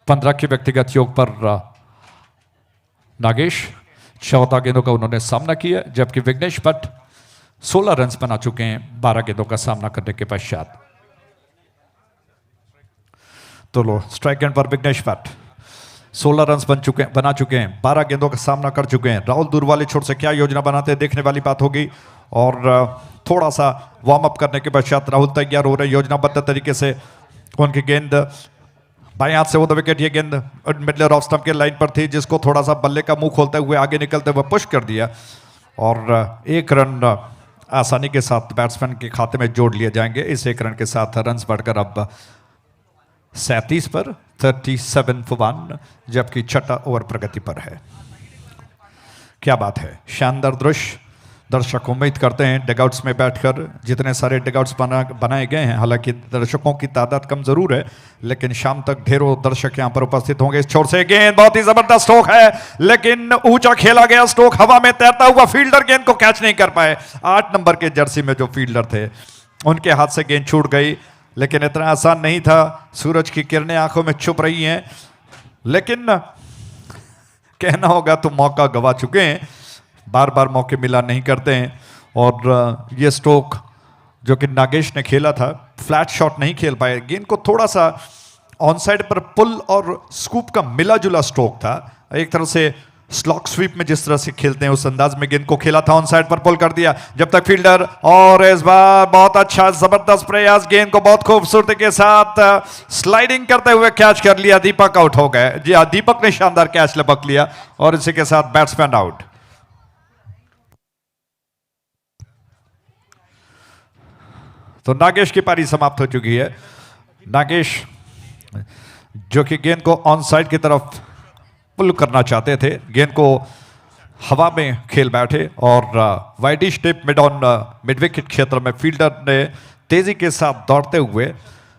15 के व्यक्तिगत योग पर नागेश 14 गेंदों का उन्होंने सामना किया, जबकि विघ्नेश भट्ट 16 रन बना चुके हैं 12 गेंदों का सामना करने के पश्चात। तो लो स्ट्राइक एंड पर विघ्नेश भट्ट 16 रन बना चुके हैं, 12 गेंदों का सामना कर चुके हैं। राहुल दूर वाले छोर से क्या योजना बनाते हैं देखने वाली बात होगी। और थोड़ा सा वार्म अप करने के पश्चात राहुल तैयार हो रहे योजनाबद्ध तरीके से। उनकी गेंद बाएं हाथ से वो विकेट, ये गेंद मिडलर ऑफ स्टंप के लाइन पर थी जिसको थोड़ा सा बल्ले का मुंह खोलते हुए आगे निकलते हुए पुश कर दिया। और 1 रन आसानी के साथ बैट्समैन के खाते में जोड़ लिए जाएंगे। इस 1 रन के साथ रन बढ़कर अब 37 पर 37 for 1, जबकि 6ठा ओवर प्रगति पर है। क्या बात है, शानदार दृश्य। दर्शक उम्मीद करते हैं डगआउट्स में बैठकर, जितने सारे डगआउट्स बनाए गए हैं, हालांकि दर्शकों की तादाद कम जरूर है, लेकिन शाम तक ढेरों दर्शक यहां पर उपस्थित होंगे। इस छोर से गेंद बहुत ही जबरदस्त स्ट्रोक है, लेकिन ऊंचा खेला गया स्ट्रोक, हवा में तैरता हुआ फील्डर गेंद को कैच नहीं कर पाए। 8 नंबर के जर्सी में जो फील्डर थे उनके हाथ से गेंद छूट गई, लेकिन इतना आसान नहीं था। सूरज की किरणें आंखों में छुप रही हैं, लेकिन कहना होगा तो मौका गवा चुके हैं, बार बार मौके मिला नहीं करते हैं। और ये स्ट्रोक जो कि नागेश ने खेला था, फ्लैट शॉट नहीं खेल पाए, गेंद को थोड़ा सा ऑन साइड पर पुल और स्कूप का मिला जुला स्ट्रोक था। एक तरह से स्लॉक स्वीप में जिस तरह से खेलते हैं उस अंदाज में गेंद को खेला था, ऑन साइड पर पुल कर दिया जब तक फील्डर। और इस बार बहुत अच्छा जबरदस्त प्रयास, गेंद को बहुत खूबसूरती के साथ स्लाइडिंग करते हुए कैच कर लिया। दीपक आउट हो गए। जी हाँ, दीपक ने शानदार कैच लपक लिया और इसी के साथ बैट्समैन आउट। तो नागेश की पारी समाप्त हो चुकी है। नागेश जो कि गेंद को ऑन साइड की तरफ पुल करना चाहते थे, गेंद को हवा में खेल बैठे और वाइडिश टिप मिड विकेट क्षेत्र में फील्डर ने तेजी के साथ दौड़ते हुए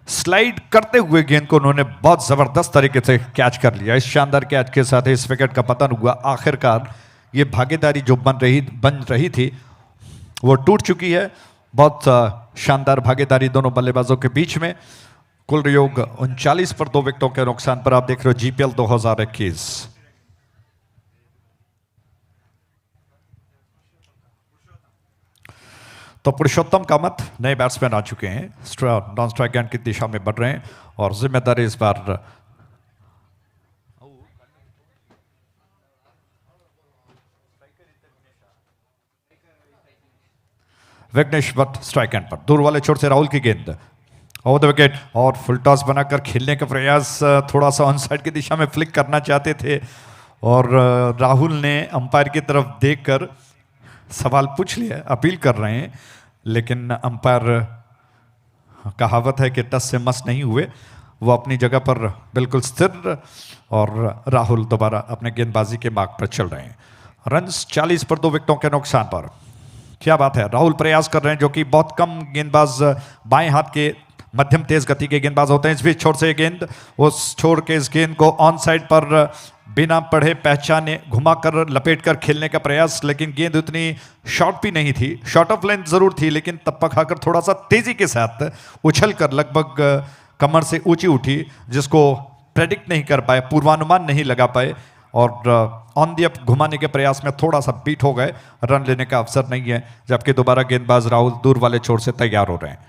स्लाइड करते हुए गेंद को उन्होंने बहुत जबरदस्त तरीके से कैच कर लिया। इस शानदार कैच के साथ इस विकेट का पतन हुआ। आखिरकार ये भागीदारी जो बन रही थी वो टूट चुकी है। बहुत शानदार भागीदारी दोनों बल्लेबाजों के बीच में। कुल योग 39 पर 2 विकेटों के नुकसान पर। आप देख रहे हो जीपीएल 2021। तो पुरुषोत्तम कामत नए बैट्समैन आ चुके हैं, नॉन स्ट्राइक एंड की दिशा में बढ़ रहे हैं और जिम्मेदारी इस बार विघ्नेश भट्ट स्ट्राइक एंड पर। दूर वाले छोर से राहुल की गेंद ओवर द विकेट और फुल टॉस बनाकर खेलने का प्रयास, थोड़ा सा ऑन साइड की दिशा में फ्लिक करना चाहते थे और राहुल ने अंपायर की तरफ देखकर सवाल पूछ लिया, अपील कर रहे हैं, लेकिन अंपायर, कहावत है कि टस से मस नहीं हुए, वो अपनी जगह पर बिल्कुल स्थिर और राहुल दोबारा अपने गेंदबाजी के मार्ग पर चल रहे हैं। रन्स 40 पर 2 विकेटों के नुकसान पर। क्या बात है, राहुल प्रयास कर रहे हैं, जो कि बहुत कम गेंदबाज बाएं हाथ के मध्यम तेज गति के गेंदबाज होते हैं। इस बीच छोर से गेंद, उस छोर के इस गेंद को ऑन साइड पर बिना पढ़े पहचाने घुमाकर लपेट कर खेलने का प्रयास, लेकिन गेंद उतनी शॉर्ट भी नहीं थी, शॉर्ट ऑफ लेंथ जरूर थी, लेकिन तप्पा खाकर थोड़ा सा तेजी के साथ उछल कर लगभग कमर से ऊंची उठी, जिसको प्रेडिक्ट नहीं कर पाए, पूर्वानुमान नहीं लगा पाए और ऑन दी अप घुमाने के प्रयास में थोड़ा सा बीट हो गए। रन लेने का अवसर नहीं है, जबकि दोबारा गेंदबाज राहुल दूर वाले छोर से तैयार हो रहे हैं।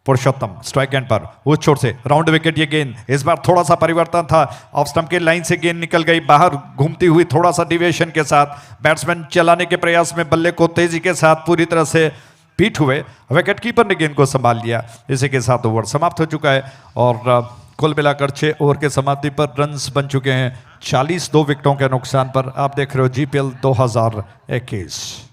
पुरुषोत्तम स्ट्राइक एंड पर उस छोर से राउंड विकेट ये गेंद, इस बार थोड़ा सा परिवर्तन था, ऑफ स्टंप के लाइन से गेंद निकल गई बाहर, घूमती हुई थोड़ा सा डिविएशन के साथ बैट्समैन चलाने के प्रयास में बल्ले को तेजी के साथ पूरी तरह से पीट हुए, विकेट कीपर ने गेंद को संभाल लिया। इसी के साथ ओवर समाप्त हो चुका है और कुल मिलाकर 6 ओवर के समाप्ति पर रन्स बन चुके हैं 40, 2 विकेटों के नुकसान पर। आप देख रहे हो GPL 2021।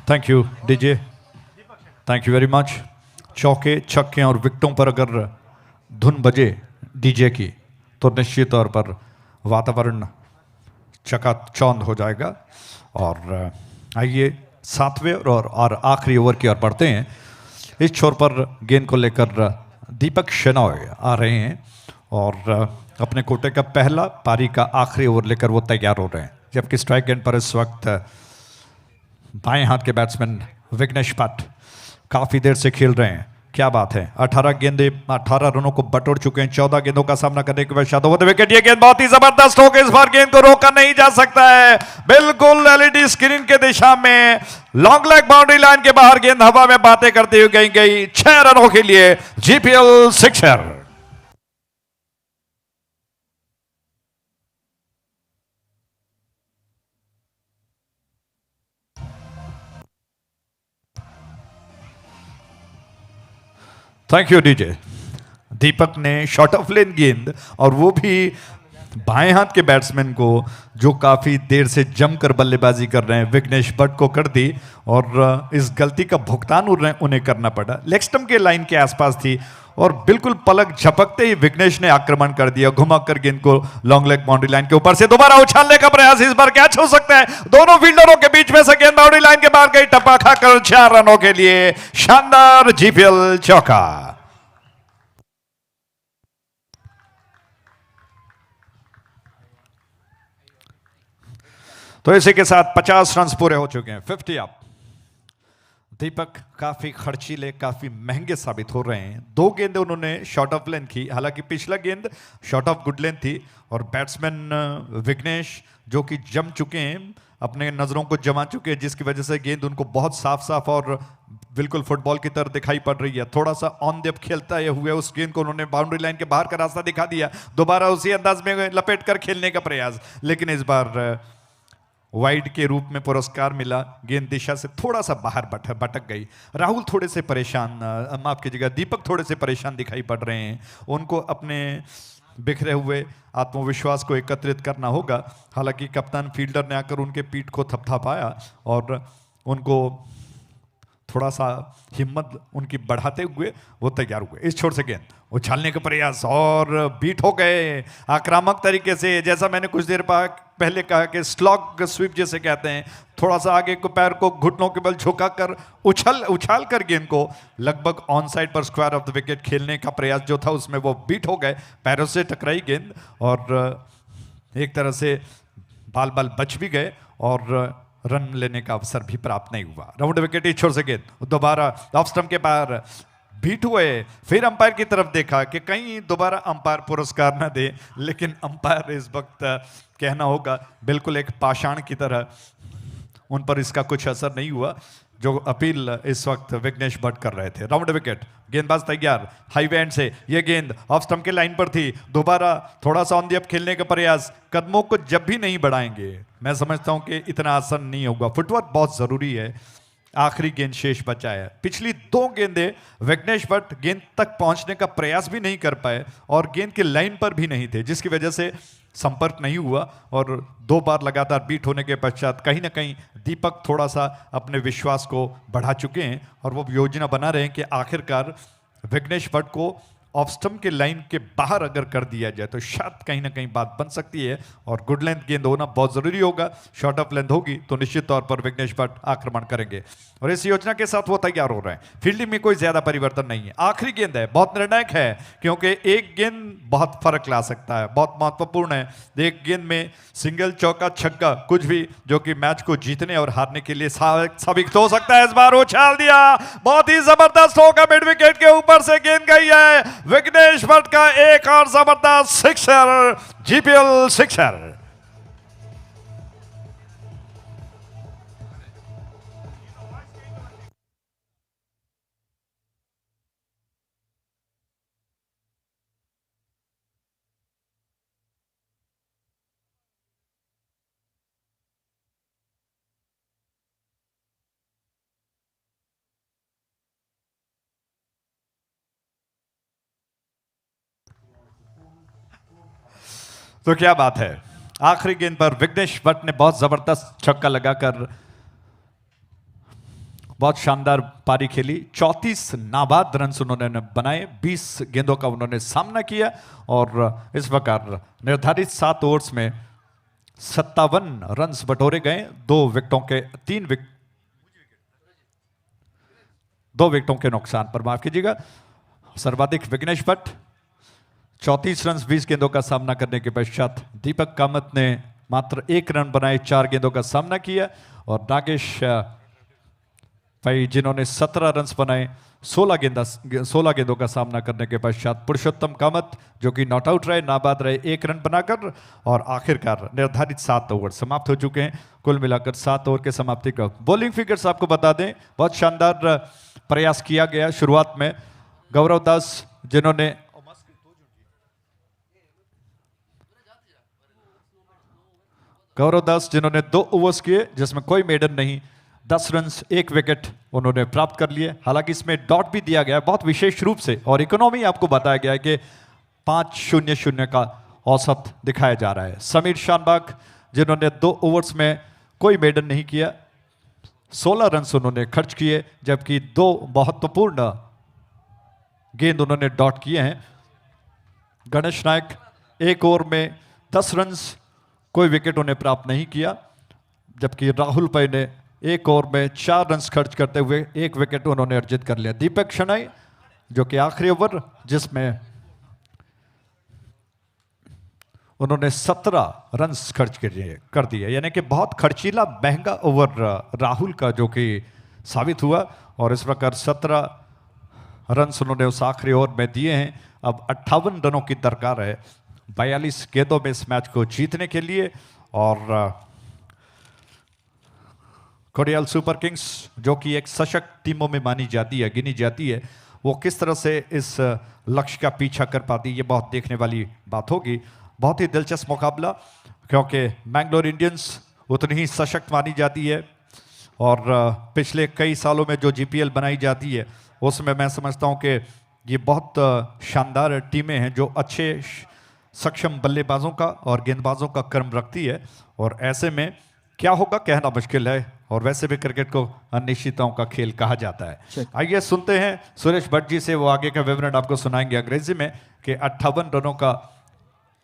Thank you DJ, thank you very much. चौके छक्के और विकेटों पर अगर धुन बजे डीजे की तो निश्चित तौर पर वातावरण चकाचौंध हो जाएगा। और आइए 7वें और आखिरी ओवर की ओर बढ़ते हैं। इस छोर पर गेंद को लेकर दीपक शेनॉय आ रहे हैं और अपने कोटे का पहला पारी का आखिरी ओवर लेकर वो तैयार हो रहे हैं, जबकि स्ट्राइक एंड पर इस वक्त बाएं हाथ के बैट्समैन विघ्नेश भट्ट काफी देर से खेल रहे हैं। क्या बात है, 18 रनों को बटोर चुके हैं 14 गेंदों का सामना करने के पश्चात। ओवर द विकेट ये गेंद बहुत ही जबरदस्त हो गई, इस बार गेंद को रोका नहीं जा सकता है, बिल्कुल एलईडी स्क्रीन के दिशा में लॉन्ग लेग बाउंड्री लाइन के बाहर गेंद हवा में बातें करती हुई गई 6 रनों के लिए GPL sixer. Thank you DJ. Deepak ने शॉर्ट ऑफ लेन गेंद और वो भी बाएं हाथ के बैट्समैन को जो काफी देर से जमकर बल्लेबाजी कर रहे हैं विघ्नेश भट्ट को कर दी और इस गलती का भुगतान उन्हें करना पड़ा। लेग स्टंप के लाइन के आसपास थी और बिल्कुल पलक झपकते ही विघ्नेश ने आक्रमण कर दिया, घुमाकर गेंद को लॉन्ग लेग बाउंड्री लाइन के ऊपर से दोबारा उछालने का प्रयास, इस बार कैच हो सकता है, दोनों फील्डरों के बीच में से गेंद बाउंड्री लाइन के बाहर गई, टप्पा खाकर 4 रनों के लिए शानदार जीपीएल चौका। तो इसी के साथ 50 रन पूरे हो चुके हैं, 50 अप। दीपक काफी खर्चीले, काफी महंगे साबित हो रहे हैं। 2 गेंदें उन्होंने शॉर्ट ऑफ लेंथ की, हालांकि पिछला गेंद शॉर्ट ऑफ गुड लेंथ थी और बैट्समैन विघ्नेश जो कि जम चुके हैं, अपने नजरों को जमा चुके हैं, जिसकी वजह से गेंद उनको बहुत साफ साफ और बिल्कुल फुटबॉल की तरह दिखाई पड़ रही है। थोड़ा सा ऑन द अप खेलता हुए उस गेंद को उन्होंने बाउंड्री लाइन के बाहर का रास्ता दिखा दिया, दोबारा उसी अंदाज में लपेट कर खेलने का प्रयास, लेकिन इस बार वाइड के रूप में पुरस्कार मिला, गेंद दिशा से थोड़ा सा बाहर भटक गई। राहुल थोड़े से परेशान, माफ कीजिएगा, दीपक थोड़े से परेशान दिखाई पड़ रहे हैं। उनको अपने बिखरे हुए आत्मविश्वास को एकत्रित करना होगा। हालांकि कप्तान फील्डर ने आकर उनके पीठ को थपथपाया और उनको थोड़ा सा हिम्मत उनकी बढ़ाते हुए वो तैयार हुए। इस छोर से गेंद उछालने का प्रयास और बीट हो गए आक्रामक तरीके से, जैसा मैंने कुछ देर पहले कहा कि स्लॉग स्वीप जैसे कहते हैं, थोड़ा सा आगे को पैर को घुटनों के बल झुकाकर उछाल कर गेंद को लगभग ऑन साइड पर स्क्वायर ऑफ द विकेट खेलने का प्रयास जो था उसमें वो बीट हो गए, पैरों से टकराई गेंद और एक तरह से बाल बच भी गए और रन लेने का अवसर भी प्राप्त नहीं हुआ। राउंड विकेट इस छोर से गेंद दोबारा ऑफ स्टंप के पार बीट हुए, फिर अंपायर की तरफ देखा कि कहीं दोबारा अंपायर पुरस्कार न दे, लेकिन अंपायर इस वक्त कहना होगा बिल्कुल एक पाषाण की तरह, उन पर इसका कुछ असर नहीं हुआ जो अपील इस वक्त विघ्नेश भट्ट कर रहे थे। राउंड विकेट, गेंदबाज तैयार, हाईवे एंड से ये गेंद ऑफ स्टंप के लाइन पर थी, दोबारा थोड़ा सा ऑन दी अप खेलने का प्रयास, कदमों को जब भी नहीं बढ़ाएंगे मैं समझता हूं कि इतना आसान नहीं होगा। फुटवर्क बहुत जरूरी है, आखिरी गेंद शेष बचा है। पिछली 2 गेंदें विघ्नेश भट्ट गेंद तक पहुंचने का प्रयास भी नहीं कर पाए और गेंद के लाइन पर भी नहीं थे, जिसकी वजह से संपर्क नहीं हुआ और 2 बार लगातार बीट होने के पश्चात कहीं ना कहीं दीपक थोड़ा सा अपने विश्वास को बढ़ा चुके हैं और वो योजना बना रहे हैं कि आखिरकार विघ्नेश भट्ट को ऑफ स्टंप के लाइन के बाहर अगर कर दिया जाए तो शायद कहीं ना कहीं बात बन सकती है और गुड लेंथ गेंद होना बहुत जरूरी होगा। शॉर्ट ऑफ लेंथ होगी तो निश्चित तौर पर विघ्नेश भट्ट आक्रमण करेंगे और इस योजना के साथ वो तैयार हो रहे हैं। फील्डिंग में कोई ज्यादा परिवर्तन नहीं है। आखिरी गेंद है, बहुत निर्णायक है क्योंकि एक गेंद बहुत फर्क ला सकता है, बहुत महत्वपूर्ण है। एक गेंद में सिंगल, चौका, छक्का कुछ भी जो कि मैच को जीतने और हारने के लिए साबित हो सकता है। इस बार उछाल दिया, बहुत ही जबरदस्त होगा, मिड विकेट के ऊपर से गेंद गई है। विघ्नेश भट्ट का एक और जबरदस्त सिक्सर, जीपीएल सिक्सर। तो क्या बात है, आखिरी गेंद पर विघ्नेश भट्ट ने बहुत जबरदस्त छक्का लगाकर बहुत शानदार पारी खेली। 34 नाबाद रन उन्होंने बनाए, 20 गेंदों का उन्होंने सामना किया और इस प्रकार निर्धारित 7 ओवर्स में 57 रन बटोरे गए। 2 विकेटों के नुकसान पर, माफ कीजिएगा। सर्वाधिक विघ्नेश भट्ट 34 रन 20 गेंदों का सामना करने के पश्चात दीपक कामत ने मात्र 1 रन बनाए, 4 गेंदों का सामना किया और नागेश भाई जिन्होंने 17 रन बनाए, 16 गेंदों का सामना करने के पश्चात पुरुषोत्तम कामत जो कि नॉट आउट रहे, नाबाद रहे, 1 रन बनाकर और आखिरकार निर्धारित 7 ओवर समाप्त हो चुके हैं। कुल मिलाकर 7 ओवर के समाप्ति का बॉलिंग फिगर्स आपको बता दें, बहुत शानदार प्रयास किया गया। शुरुआत में गौरव दास जिन्होंने 2 ओवर्स किए जिसमें कोई मेडन नहीं, 10 रन 1 विकेट उन्होंने प्राप्त कर लिए। हालांकि इसमें डॉट भी दिया गया बहुत विशेष रूप से और इकोनॉमी आपको बताया गया है कि 5-0-0 का औसत दिखाया जा रहा है। समीर शानबाग जिन्होंने 2 ओवर्स में कोई मेडन नहीं किया, 16 रन उन्होंने खर्च किए, जबकि 2 महत्वपूर्ण गेंद उन्होंने डॉट किए हैं। गणेश नायक 1 ओवर में 10 रन, कोई विकेट उन्हें प्राप्त नहीं किया, जबकि राहुल पै ने 1 ओवर में 4 रन खर्च करते हुए 1 विकेट उन्होंने अर्जित कर लिया। दीपक शनाई जो कि आखिरी ओवर जिसमें उन्होंने 17 रन खर्च कर दिए, यानी कि बहुत खर्चीला महंगा ओवर राहुल का जो कि साबित हुआ और इस प्रकार 17 रन उन्होंने उस आखिरी ओवर में दिए हैं। अब 58 रनों की दरकार है 42 गेंदों में इस मैच को जीतने के लिए और कोडियाल सुपर किंग्स जो कि एक सशक्त टीमों में मानी जाती है, गिनी जाती है, वो किस तरह से इस लक्ष्य का पीछा कर पाती है, ये बहुत देखने वाली बात होगी। बहुत ही दिलचस्प मुकाबला क्योंकि मैंगलोर इंडियंस उतनी ही सशक्त मानी जाती है और पिछले कई सालों में जो जीपीएल बनाई जाती है उसमें मैं समझता हूं कि ये बहुत शानदार टीमें हैं जो अच्छे सक्षम बल्लेबाजों का और गेंदबाजों का क्रम रखती है और ऐसे में क्या होगा कहना मुश्किल है और वैसे भी क्रिकेट को अनिश्चितताओं का खेल कहा जाता है। आइए सुनते हैं सुरेश भट्ट जी से, वो आगे का विवरण आपको सुनाएंगे अंग्रेजी में कि 58 रनों का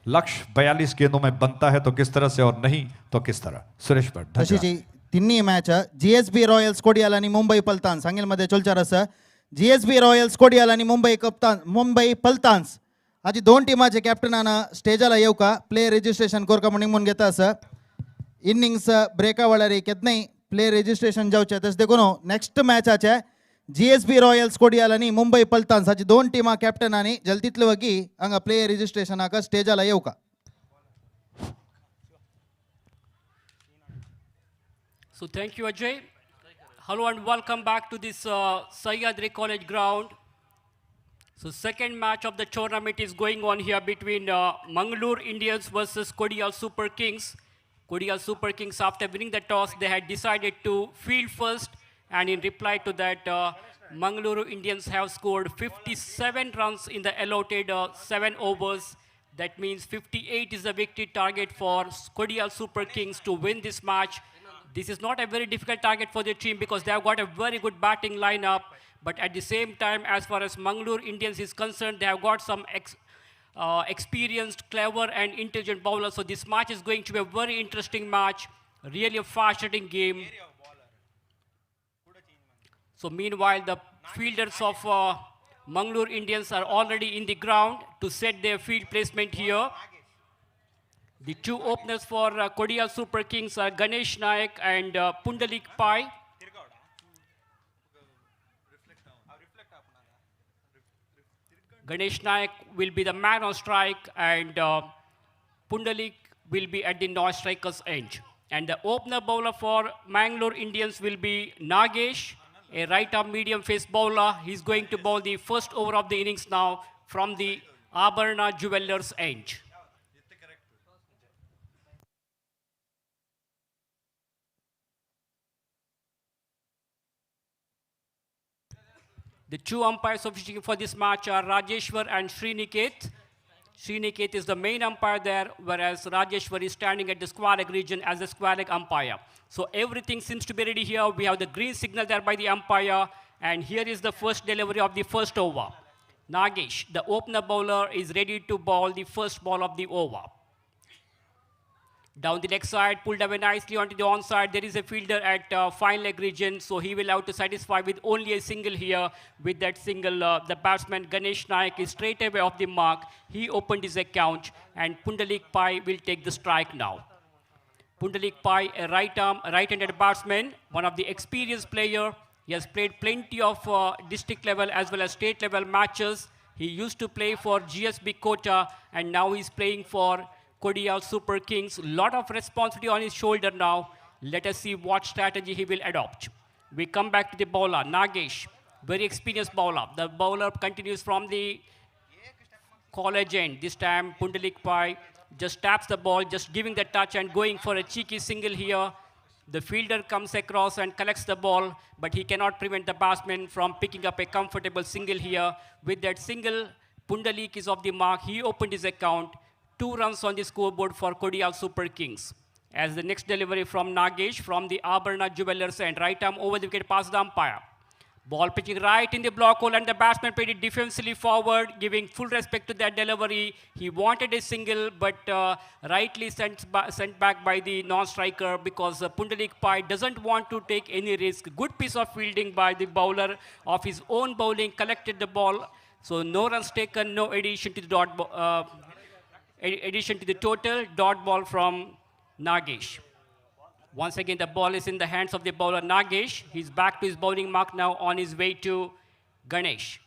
लक्ष्य 42 गेंदों में बनता है तो किस तरह से और नहीं तो किस तरह। सुरेश भट्ट
जी तिन्ही मॅच जीएसबी रॉयल्स कोडियाल आणि मुंबई पलतान्स हांगेलमध्ये चलचार आसा। जीएसबी रॉयल्स कोडियाल आणि मुंबई पलतान्स हाजी 2 टिमाचे कॅप्टनान स्टेजाला येवका प्ले रजिस्ट्रेशन कोरका म्हणून निमून घेता आसा। इनिंग्स ब्रेका वेळार केदनाय प्ले रजिस्ट्रेशन जावचे तशें देखून नेक्स्ट मॅचाचे जीएसबी रॉयल्स कोडियाल आणि मुंबई पलतान्स हाजी 2 टिमा कॅप्टनांनी जल्दीतले वगी हांगा play रजिस्ट्रेशनाक स्टेजाला येवका।
So thank you, Ajay. Hello and welcome back to this Sahyadri College ground. So second match of the tournament is going on here between Mangalore Indians versus Kodial Super Kings. Kodial Super Kings, after winning the toss, they had decided to field first And in reply to that, Mangaluru Indians have scored 57 runs in the allotted 7 overs. That means 58 is the victory target for Kodial Super Kings to win this match. This is not a very difficult target for the team because they have got a very good batting lineup. But at the same time, as far as Mangaluru Indians is concerned, they have got some experienced, clever and intelligent bowlers. So this match is going to be a very interesting match, really a fast-hitting game. So meanwhile, the fielders of Mangaluru Indians are already in the ground to set their field placement here. The two openers for Kodial Super Kings are Ganesh Nayak and Pundalik Pai. Ganesh Nayak will be the man on strike and Pundalik will be at the non-striker's end. And the opener bowler for Mangalore Indians will be Nagesh, a right-arm medium-face bowler. He's going to bowl the first over of the innings now from the Abarna Jewelers end. The two umpires officiating for this match are Rajeshwar and Sriniket. Sriniket is the main umpire there, whereas Rajeshwar is standing at the square leg region as the square leg umpire. So everything seems to be ready here. We have the green signal there by the umpire, and here is the first delivery of the first over. Nagesh, the opener bowler, is ready to bowl the first ball of the over. Down the leg side, pulled away nicely onto the onside. There is a fielder at fine leg region, so he will have to satisfy with only a single here. With that single, the batsman Ganesh Nayak is straight away off the mark. He opened his account, and Pundalik Pai will take the strike now. Pundalik Pai, a right-handed batsman, one of the experienced player. He has played plenty of district level as well as state level matches. He used to play for GSB Kota, and now he's playing for Kodial Super Kings. Lot of responsibility on his shoulder now. Let us see what strategy he will adopt. We come back to the bowler, Nagesh, very experienced bowler. The bowler continues from the college end. This time, Pundalik Pai just taps the ball, just giving the touch and going for a cheeky single here. The fielder comes across and collects the ball, but he cannot prevent the batsman from picking up a comfortable single here. With that single, Pundalik is off the mark. He opened his account. 2 runs on the scoreboard for Kodial Super Kings. As the next delivery from Nagesh from the Abarna Jewelers and right arm over the wicket past the umpire. Ball pitching right in the block hole, and the batsman played it defensively forward, giving full respect to that delivery. He wanted a single, but rightly sent back by the non-striker because Pundalik Pai doesn't want to take any risk. Good piece of fielding by the bowler of his own bowling, collected the ball. So no runs taken, no addition to the addition to the total. Dot ball from Nagesh. Once again, the ball is in the hands of the bowler Nagesh. He's back to his bowling mark now on his way to Ganesh.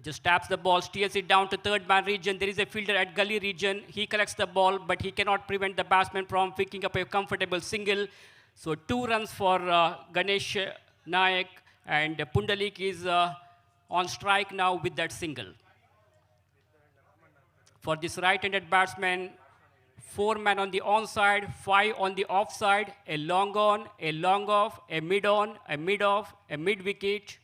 Just taps the ball, steers it down to third man region. There is a fielder at gully region. He collects the ball, but he cannot prevent the batsman from picking up a comfortable single. So 2 runs for Ganesh Nayak, and Pundalik is on strike now with that single. For this right-handed batsman, 4 men on the onside, 5 on the offside, a long on, a long off, a mid on, a mid off, a mid wicket.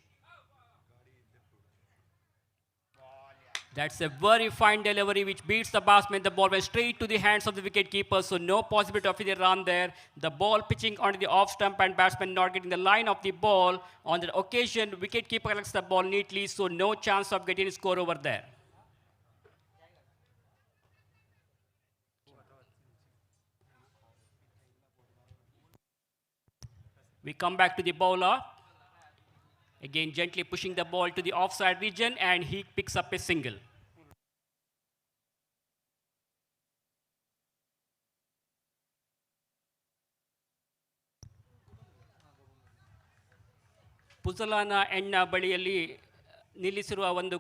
That's a very fine delivery which beats the batsman. The ball went straight to the hands of the wicket keeper, so no possibility of a run there. The ball pitching onto the off stump and batsman not getting the line of the ball. On that occasion, wicket keeper collects the ball neatly, so no chance of getting a score over there. We come back to the bowler. Again, gently pushing the ball to the offside region, and he picks up a single. Puzzolana ಎಣ್ಣ ಬಳಿಯಲ್ಲಿ ನಿಲ್ಲಿಸಿರುವ ಒಂದು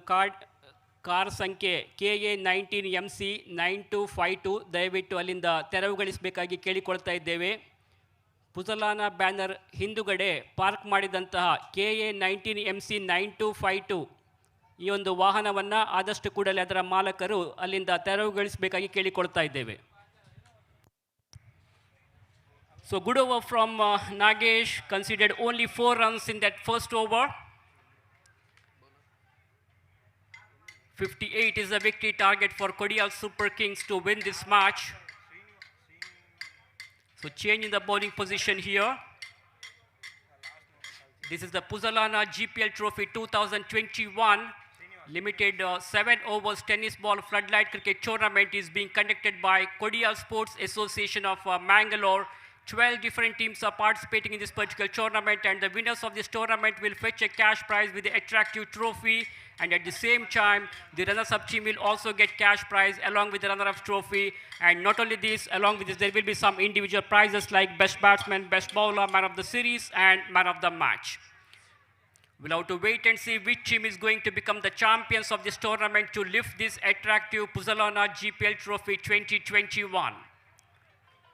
car ಸಂಖ್ಯೆ KA19MC 9252 ದಯವಿಟ್ಟು ಅಲ್ಲಿಂದ ತೆರವುಗೊಳಿಸಬೇಕಾಗಿ ಕೇಳಿಕೊಳ್ತಾ ಇದ್ದೇವೆ. Puzzolana banner ಹಿಂದುಗಡೆ park ಮಾಡಿದಂತಹ KA19MC 9252 ಈ ಒಂದು ವಾಹನವನ್ನು ಆದಷ್ಟು ಕೂಡಲೇ ಅದರ ಮಾಲಕರು ಅಲ್ಲಿಂದ ತೆರವುಗೊಳಿಸಬೇಕಾಗಿ ಕೇಳಿಕೊಳ್ತಾ ಇದ್ದೇವೆ. So good over from Nagesh, conceded only 4 runs in that first over. 58 is the victory target for Kodial Super Kings to win this match. So change in the bowling position here. This is the Puzzolana Gpl Trophy 2021. Limited 7 overs tennis ball floodlight cricket tournament is being conducted by Kodial Sports Association of Mangalore. 12 different teams are participating in this particular tournament, and the winners of this tournament will fetch a cash prize with the attractive trophy, and at the same time the runners-up team will also get cash prize along with the runner-up trophy. And not only this, along with this there will be some individual prizes like best batsman, best bowler, man of the series and man of the match. We'll have to wait and see which team is going to become the champions of this tournament to lift this attractive Puzzolana Gpl Trophy 2021.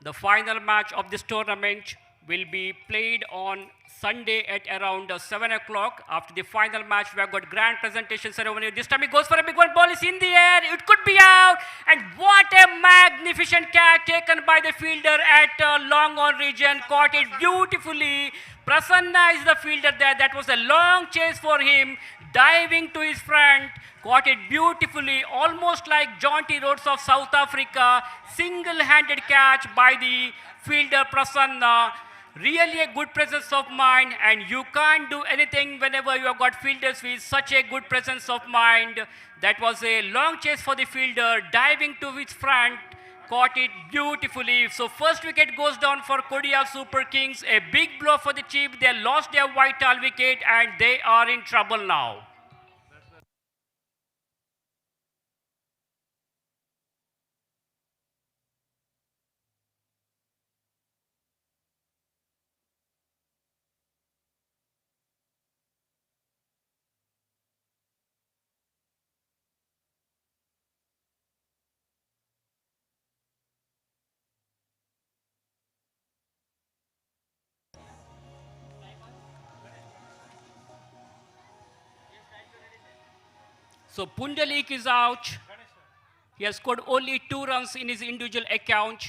The final match of this tournament will be played on Sunday at around 7 o'clock. After the final match, we have got grand presentation ceremony. This time he goes for a big one, ball is in the air, it could be out. And what a magnificent catch taken by the fielder at long on region, caught it beautifully. Prasanna is the fielder there. That was a long chase for him, diving to his front, caught it beautifully, almost like jaunty roads of South Africa. Single-handed catch by the fielder Prasanna. Really a good presence of mind, and you can't do anything whenever you have got fielders with such a good presence of mind. That was a long chase for the fielder, diving to his front, caught it beautifully. So first wicket goes down for Kodial Super Kings. A big blow for the team. They lost their vital wicket and they are in trouble now. So Pundalik is out. He has scored only 2 runs in his individual account.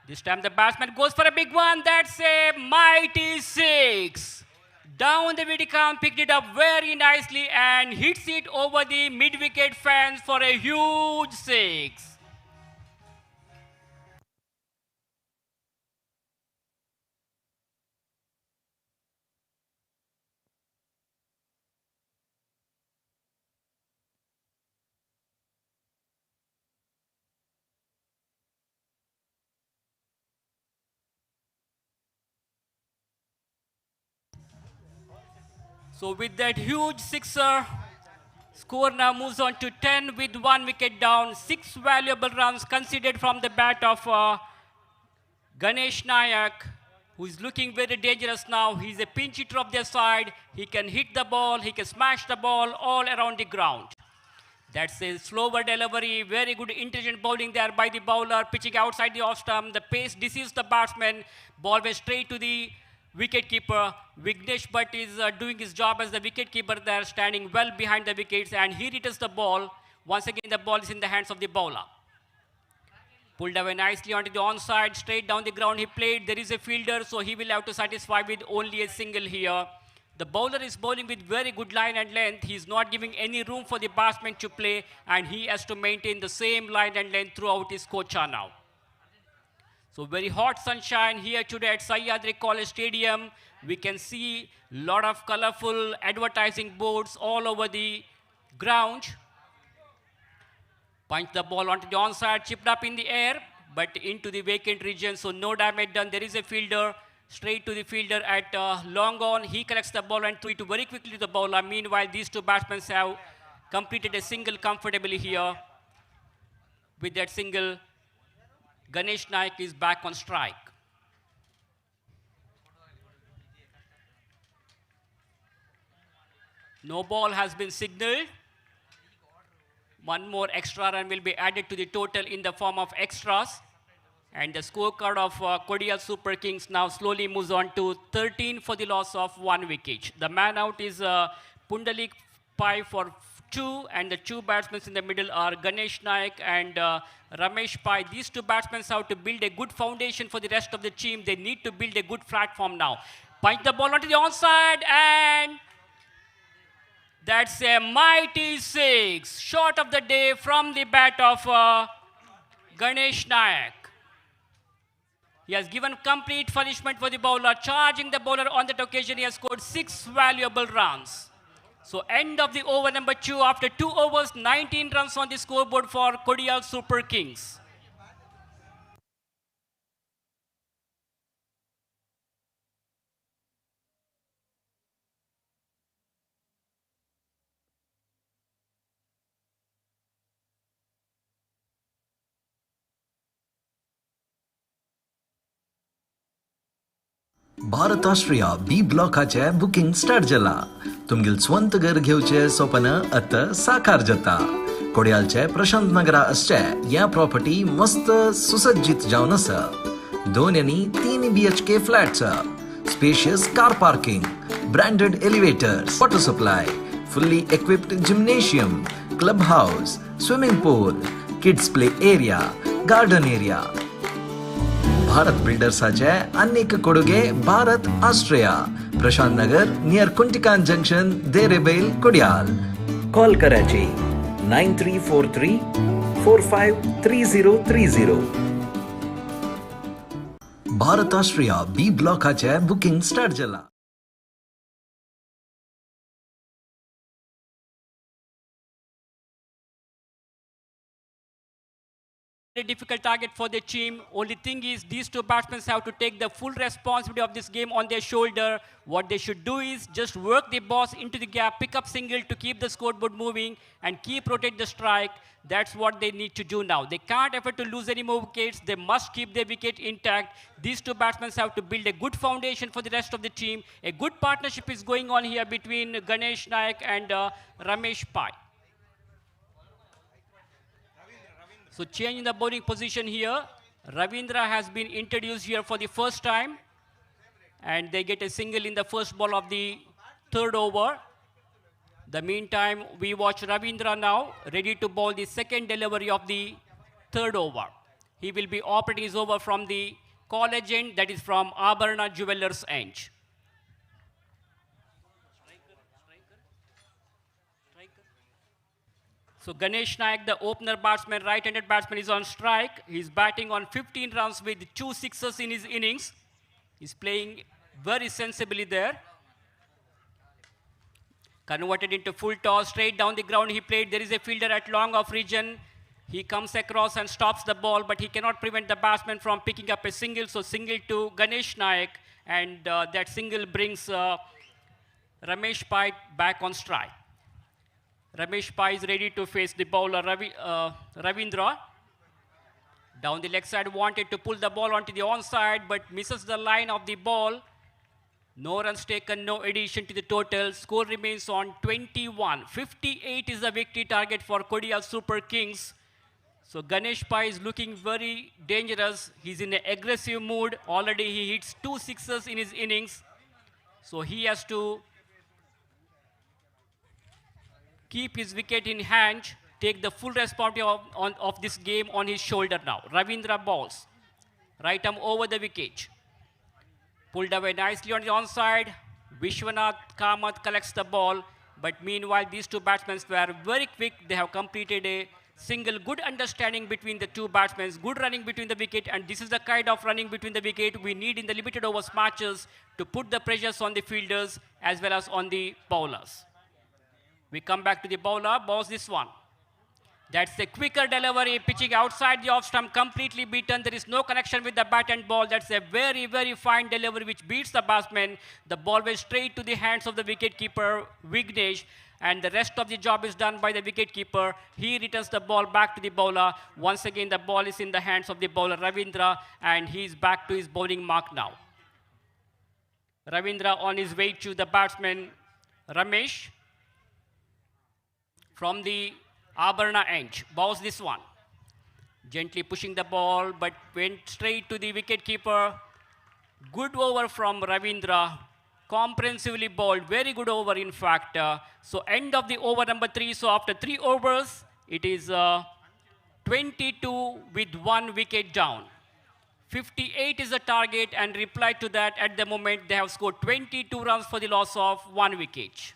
This time the batsman goes for a big one. That's a mighty 6. Down the Vidicam, picked it up very nicely and hits it over the mid-wicket fence for a huge 6. So with that huge sixer, score now moves on to 10 with 1 wicket down. 6 valuable runs conceded from the bat of Ganesh Nayak, who is looking very dangerous now. He's a pinch hitter of their side. He can hit the ball, he can smash the ball all around the ground. That's a slower delivery, very good intelligent bowling there by the bowler, pitching outside the off stump. The pace deceives the batsman. Ball went straight to the wicket-keeper. Vignesh Bhatt is doing his job as the wicket-keeper there, standing well behind the wickets, and he returns the ball. Once again, the ball is in the hands of the bowler. Pulled away nicely onto the onside, straight down the ground he played. There is a fielder, so he will have to satisfy with only a single here. The bowler is bowling with very good line and length. He's not giving any room for the batsman to play, and he has to maintain the same line and length throughout his kocha now. So very hot sunshine here today at Sahyadri College Stadium. We can see a lot of colorful advertising boards all over the ground. Punch the ball onto the onside, chipped up in the air, but into the vacant region, so no damage done. There is a fielder, straight to the fielder at long on. He collects the ball and threw it very quickly to the bowler. Meanwhile, these two batsmen have completed a single comfortably here. With that single, Ganesh Naik is back on strike. No ball has been signaled. One more extra run will be added to the total in the form of extras. And the scorecard of Kodial Super Kings now slowly moves on to 13 for the loss of 1 wicket. The man out is Pundalik Pai for 2, and the two batsmen in the middle are Ganesh Naik and Ramesh Pai. These two batsmen have to build a good foundation for the rest of the team. They need to build a good platform now. Punch the ball onto the onside, and that's a mighty 6. Shot of the day from the bat of Ganesh Naik. He has given complete punishment for the bowler, charging the bowler on that occasion. He has scored 6 valuable runs. So end of the over number 2 after 2 overs, 19 runs on the scoreboard for Kodial Super Kings.
Bharath Austria B ब्लॉकाचे booking start जाला. तुमगेल स्वंत घर घेवचे स्वप्न आता साकार जाता. कोड्यालचे प्रशांत नगरा असचे या प्रॉपर्टी मस्त सुसज्जित जावन आसा. 2 आणि 3 BHK flats, spacious car parking, branded elevators, water supply, fully equipped gymnasium, club house, swimming pool, kids play area, garden area. Bharat बिल्डर्साचे अनेक कोडुगे Bharat Austria, Prashant Nagar near Kuntikan junction, Derebail, Kodial. Call कराची 9343 453030. भारत ऑस्ट्रिया बी ब्लॉकाचे बुकिंग स्टार्ट जाला.
A difficult target for the team. Only thing is these two batsmen have to take the full responsibility of this game on their shoulder. What they should do is just work the balls into the gap, pick up single to keep the scoreboard moving and keep rotate the strike. That's what they need to do now. They can't afford to lose any more wickets. They must keep their wicket intact. These two batsmen have to build a good foundation for the rest of the team. A good partnership is going on here between Ganesh Naik and Ramesh Pai. So change in the bowling position here. Ravindra has been introduced here for the first time. And they get a single in the first ball of the 3rd over. The meantime, we watch Ravindra now, ready to bowl the second delivery of the 3rd over. He will be operating his over from the college end, that is from Puzzolana Jewelers end. So Ganesh Naik, the opener batsman, right-handed batsman, is on strike. He's batting on 15 runs with 2 sixes in his innings. He's playing very sensibly there. Converted into full toss, straight down the ground he played. There is a fielder at long off region. He comes across and stops the ball, but he cannot prevent the batsman from picking up a single. So single to Ganesh Naik, and that single brings Ramesh Pai back on strike. Ramesh Pai is ready to face the bowler Ravindra. Down the leg side, wanted to pull the ball onto the onside, but misses the line of the ball. No runs taken, no addition to the total. Score remains on 21. 58 is the victory target for Kodial Super Kings. So Ganesh Pai is looking very dangerous. He's in an aggressive mood. Already he hits 2 sixes in his innings. So he has to keep his wicket in hand, take the full responsibility of this game on his shoulder now. Ravindra balls. Right arm over the wicket. Pulled away nicely on the onside. Vishwanath Kamath collects the ball. But meanwhile, these two batsmen were very quick. They have completed a single. Good understanding between the two batsmen. Good running between the wicket. And this is the kind of running between the wicket we need in the limited overs matches to put the pressures on the fielders as well as on the bowlers. We come back to the bowler, bowls this one. That's a quicker delivery, pitching outside the off stump, completely beaten. There is no connection with the bat and ball. That's a very, very fine delivery which beats the batsman. The ball went straight to the hands of the wicketkeeper, Vignesh, and the rest of the job is done by the wicketkeeper. He returns the ball back to the bowler. Once again, the ball is in the hands of the bowler, Ravindra, and he's back to his bowling mark now. Ravindra on his way to the batsman, Ramesh. From the Puzzolana end, bowls this one. Gently pushing the ball, but went straight to the wicketkeeper. Good over from Ravindra. comprehensively bowled. Very good over, in fact. So end of the over number 3. So after 3 overs, it is 22 with 1 wicket down. 58 is the target, and reply to that, at the moment, they have scored 22 runs for the loss of 1 wicket.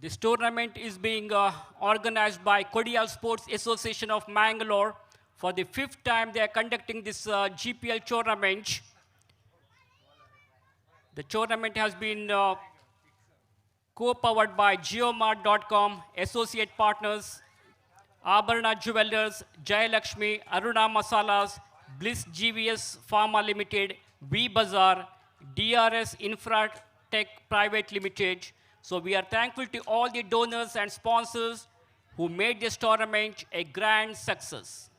This tournament is being organized by Kodial Sports Association of Mangalore. For the 5th time, they are conducting this GPL tournament. The tournament has been co-powered by geomart.com, associate partners, Abarana Jewelers, Jayalakshmi, Aruna Masalas, Bliss GVS Pharma Limited, V Bazaar, DRS Infratech Private Limited. So we are thankful to all the donors and sponsors who made this tournament a grand success.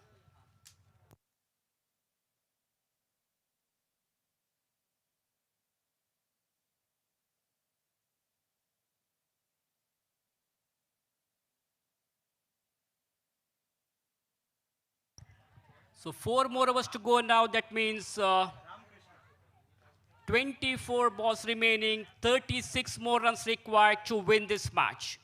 So 4 more overs to go now. That means 24 balls remaining, 36 more runs required to win this match.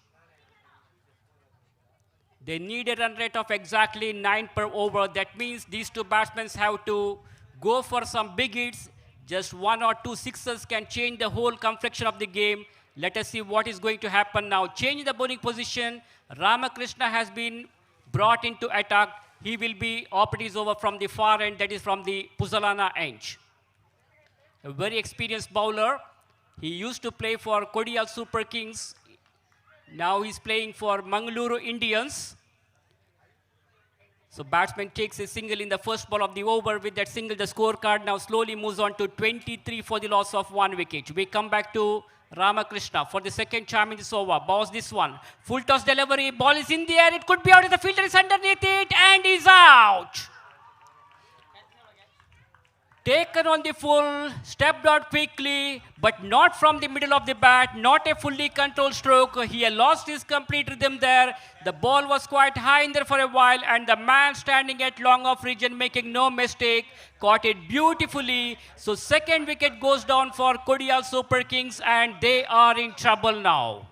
They need a run rate of exactly 9 per over. That means these 2 batsmen have to go for some big hits. Just 1 or 2 sixes can change the whole complexion of the game. Let us see what is going to happen now. Changing the bowling position, Ramakrishna has been brought into attack. He will be opportunities over from the far end, that is from the Puzzolana end. A very experienced bowler. He used to play for Kodial Super Kings. Now he's playing for Mangaluru Indians. So batsman takes a single in the first ball of the over. With that single, the scorecard now slowly moves on to 23 for the loss of 1 wicket. We come back to Ramakrishna for the second time in this over. Bows this one. Full toss delivery. Ball is in the air. It could be out. The fielder is underneath it and is out. Taken on the full, stepped out quickly, but not from the middle of the bat, not a fully controlled stroke. He had lost his complete rhythm there. The ball was quite high in there for a while, and the man standing at long off region, making no mistake, caught it beautifully. So second wicket goes down for Kodial Super Kings, and they are in trouble now.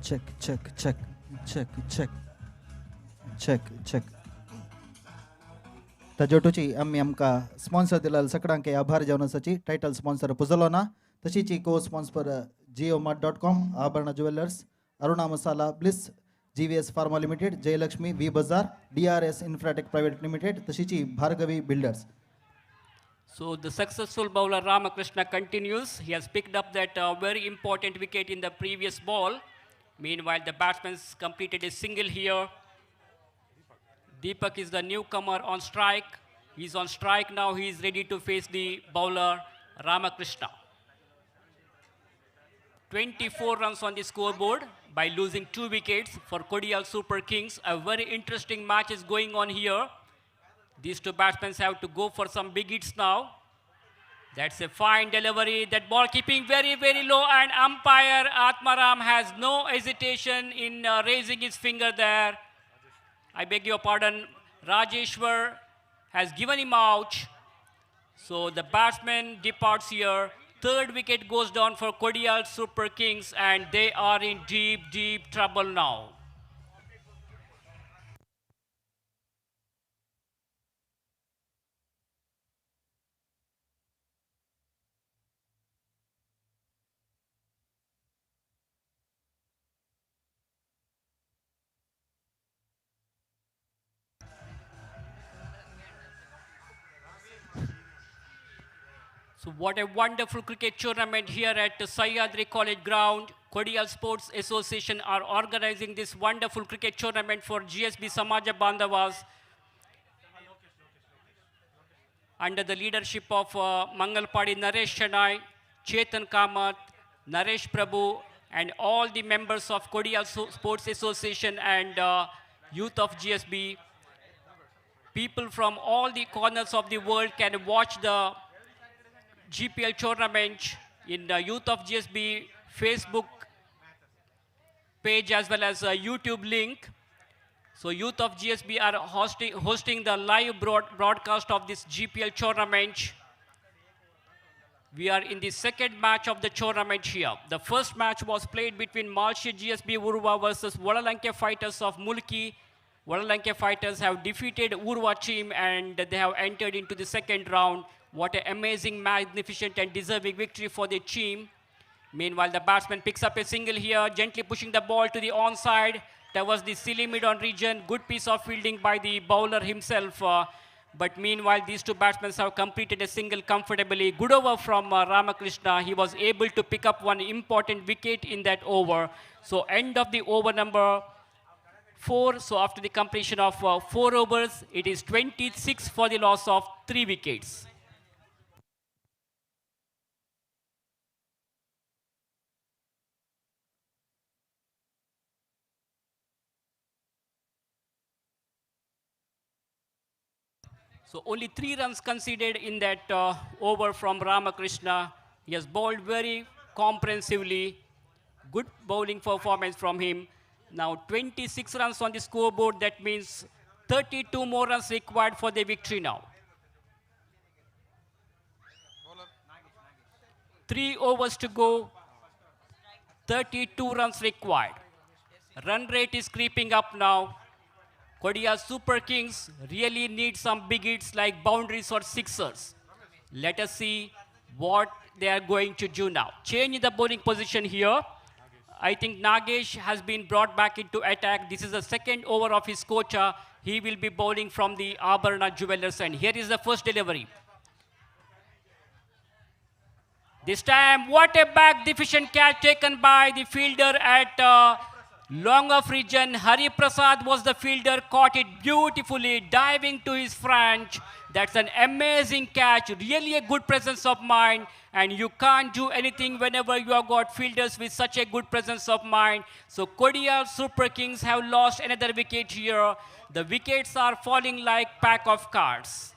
check, check, check, check, check, check, check. ताजोटूची आम्ही आमकां sponsor दिला सगळ्यांक आभार जेवण आसाची. Title sponsor Puzolana, तशीची को sponsor geomart.com, Abharana jewellers, Aruna Masala, Bliss GVS pharma limited, Jayalakshmi, V Bazaar, DRS Infratech Private Limited, तशीची Bhargavi builders.
So the successful bowler Ramakrishna continues. He has picked up that very important wicket in the previous ball. Meanwhile, the batsman completed a single here. Deepak is the newcomer on strike. He's on strike now. He is ready to face the bowler Ramakrishna. 24 runs on the scoreboard by losing 2 wickets for Kodial Super Kings. A very interesting match is going on here. These 2 batsmen have to go for some big hits now. That's a fine delivery. That ball keeping very, very low, and umpire Atmaram has no hesitation in raising his finger there. I beg your pardon. Rajeshwar has given him out. So the batsman departs here. 3rd wicket goes down for Kodial Super Kings, and they are in deep, deep trouble now. So what a wonderful cricket tournament here at the Sahyadri College ground. Kodial Sports Association are organizing this wonderful cricket tournament for GSB Samaja Bandhavas under the leadership of Mangalpadi Naresh Shanai, Chetan Kamath, Naresh Prabhu, and all the members of Kodial Sports Association and youth of GSB. People from all the corners of the world can watch the GPL tournament in the youth of GSB Facebook page as well as a YouTube link. So youth of GSB are hosting the live broadcast of this GPL tournament. We are in the second match of the tournament here. The first match was played between Malaysia GSB Urva versus Wadalanke Fighters of Mulki. Wadalanke Fighters have defeated Urva team and they have entered into the second round. What an amazing, magnificent and deserving victory for the team. Meanwhile, the batsman picks up a single here, gently pushing the ball to the onside. That was the silly mid-on region. Good piece of fielding by the bowler himself. But meanwhile, these two batsmen have completed a single comfortably. Good over from Ramakrishna. He was able to pick up one important wicket in that over. So end of the over number 4. So after the completion of 4 overs, it is 26 for the loss of 3 wickets. So only 3 runs conceded in that over from Ramakrishna. He has bowled very comprehensively. Good bowling performance from him. Now 26 runs on the scoreboard. That means 32 more runs required for the victory now. 3 overs to go. 32 runs required. Run rate is creeping up now. Kodial Super Kings really need some big hits like boundaries or sixers. Let us see what they are going to do now. Change in the bowling position here. I think Nagesh has been brought back into attack. This is the second over of his quota. He will be bowling from the Abarna Jewelers end. Here is the first delivery. This time, what a back deficient catch taken by the fielder at long off region. Hari Prasad was the fielder, caught it beautifully, diving to his front. That's an amazing catch, really a good presence of mind. And you can't do anything whenever you have got fielders with such a good presence of mind. So Kodial Super Kings have lost another wicket here. The wickets are falling like pack of cards.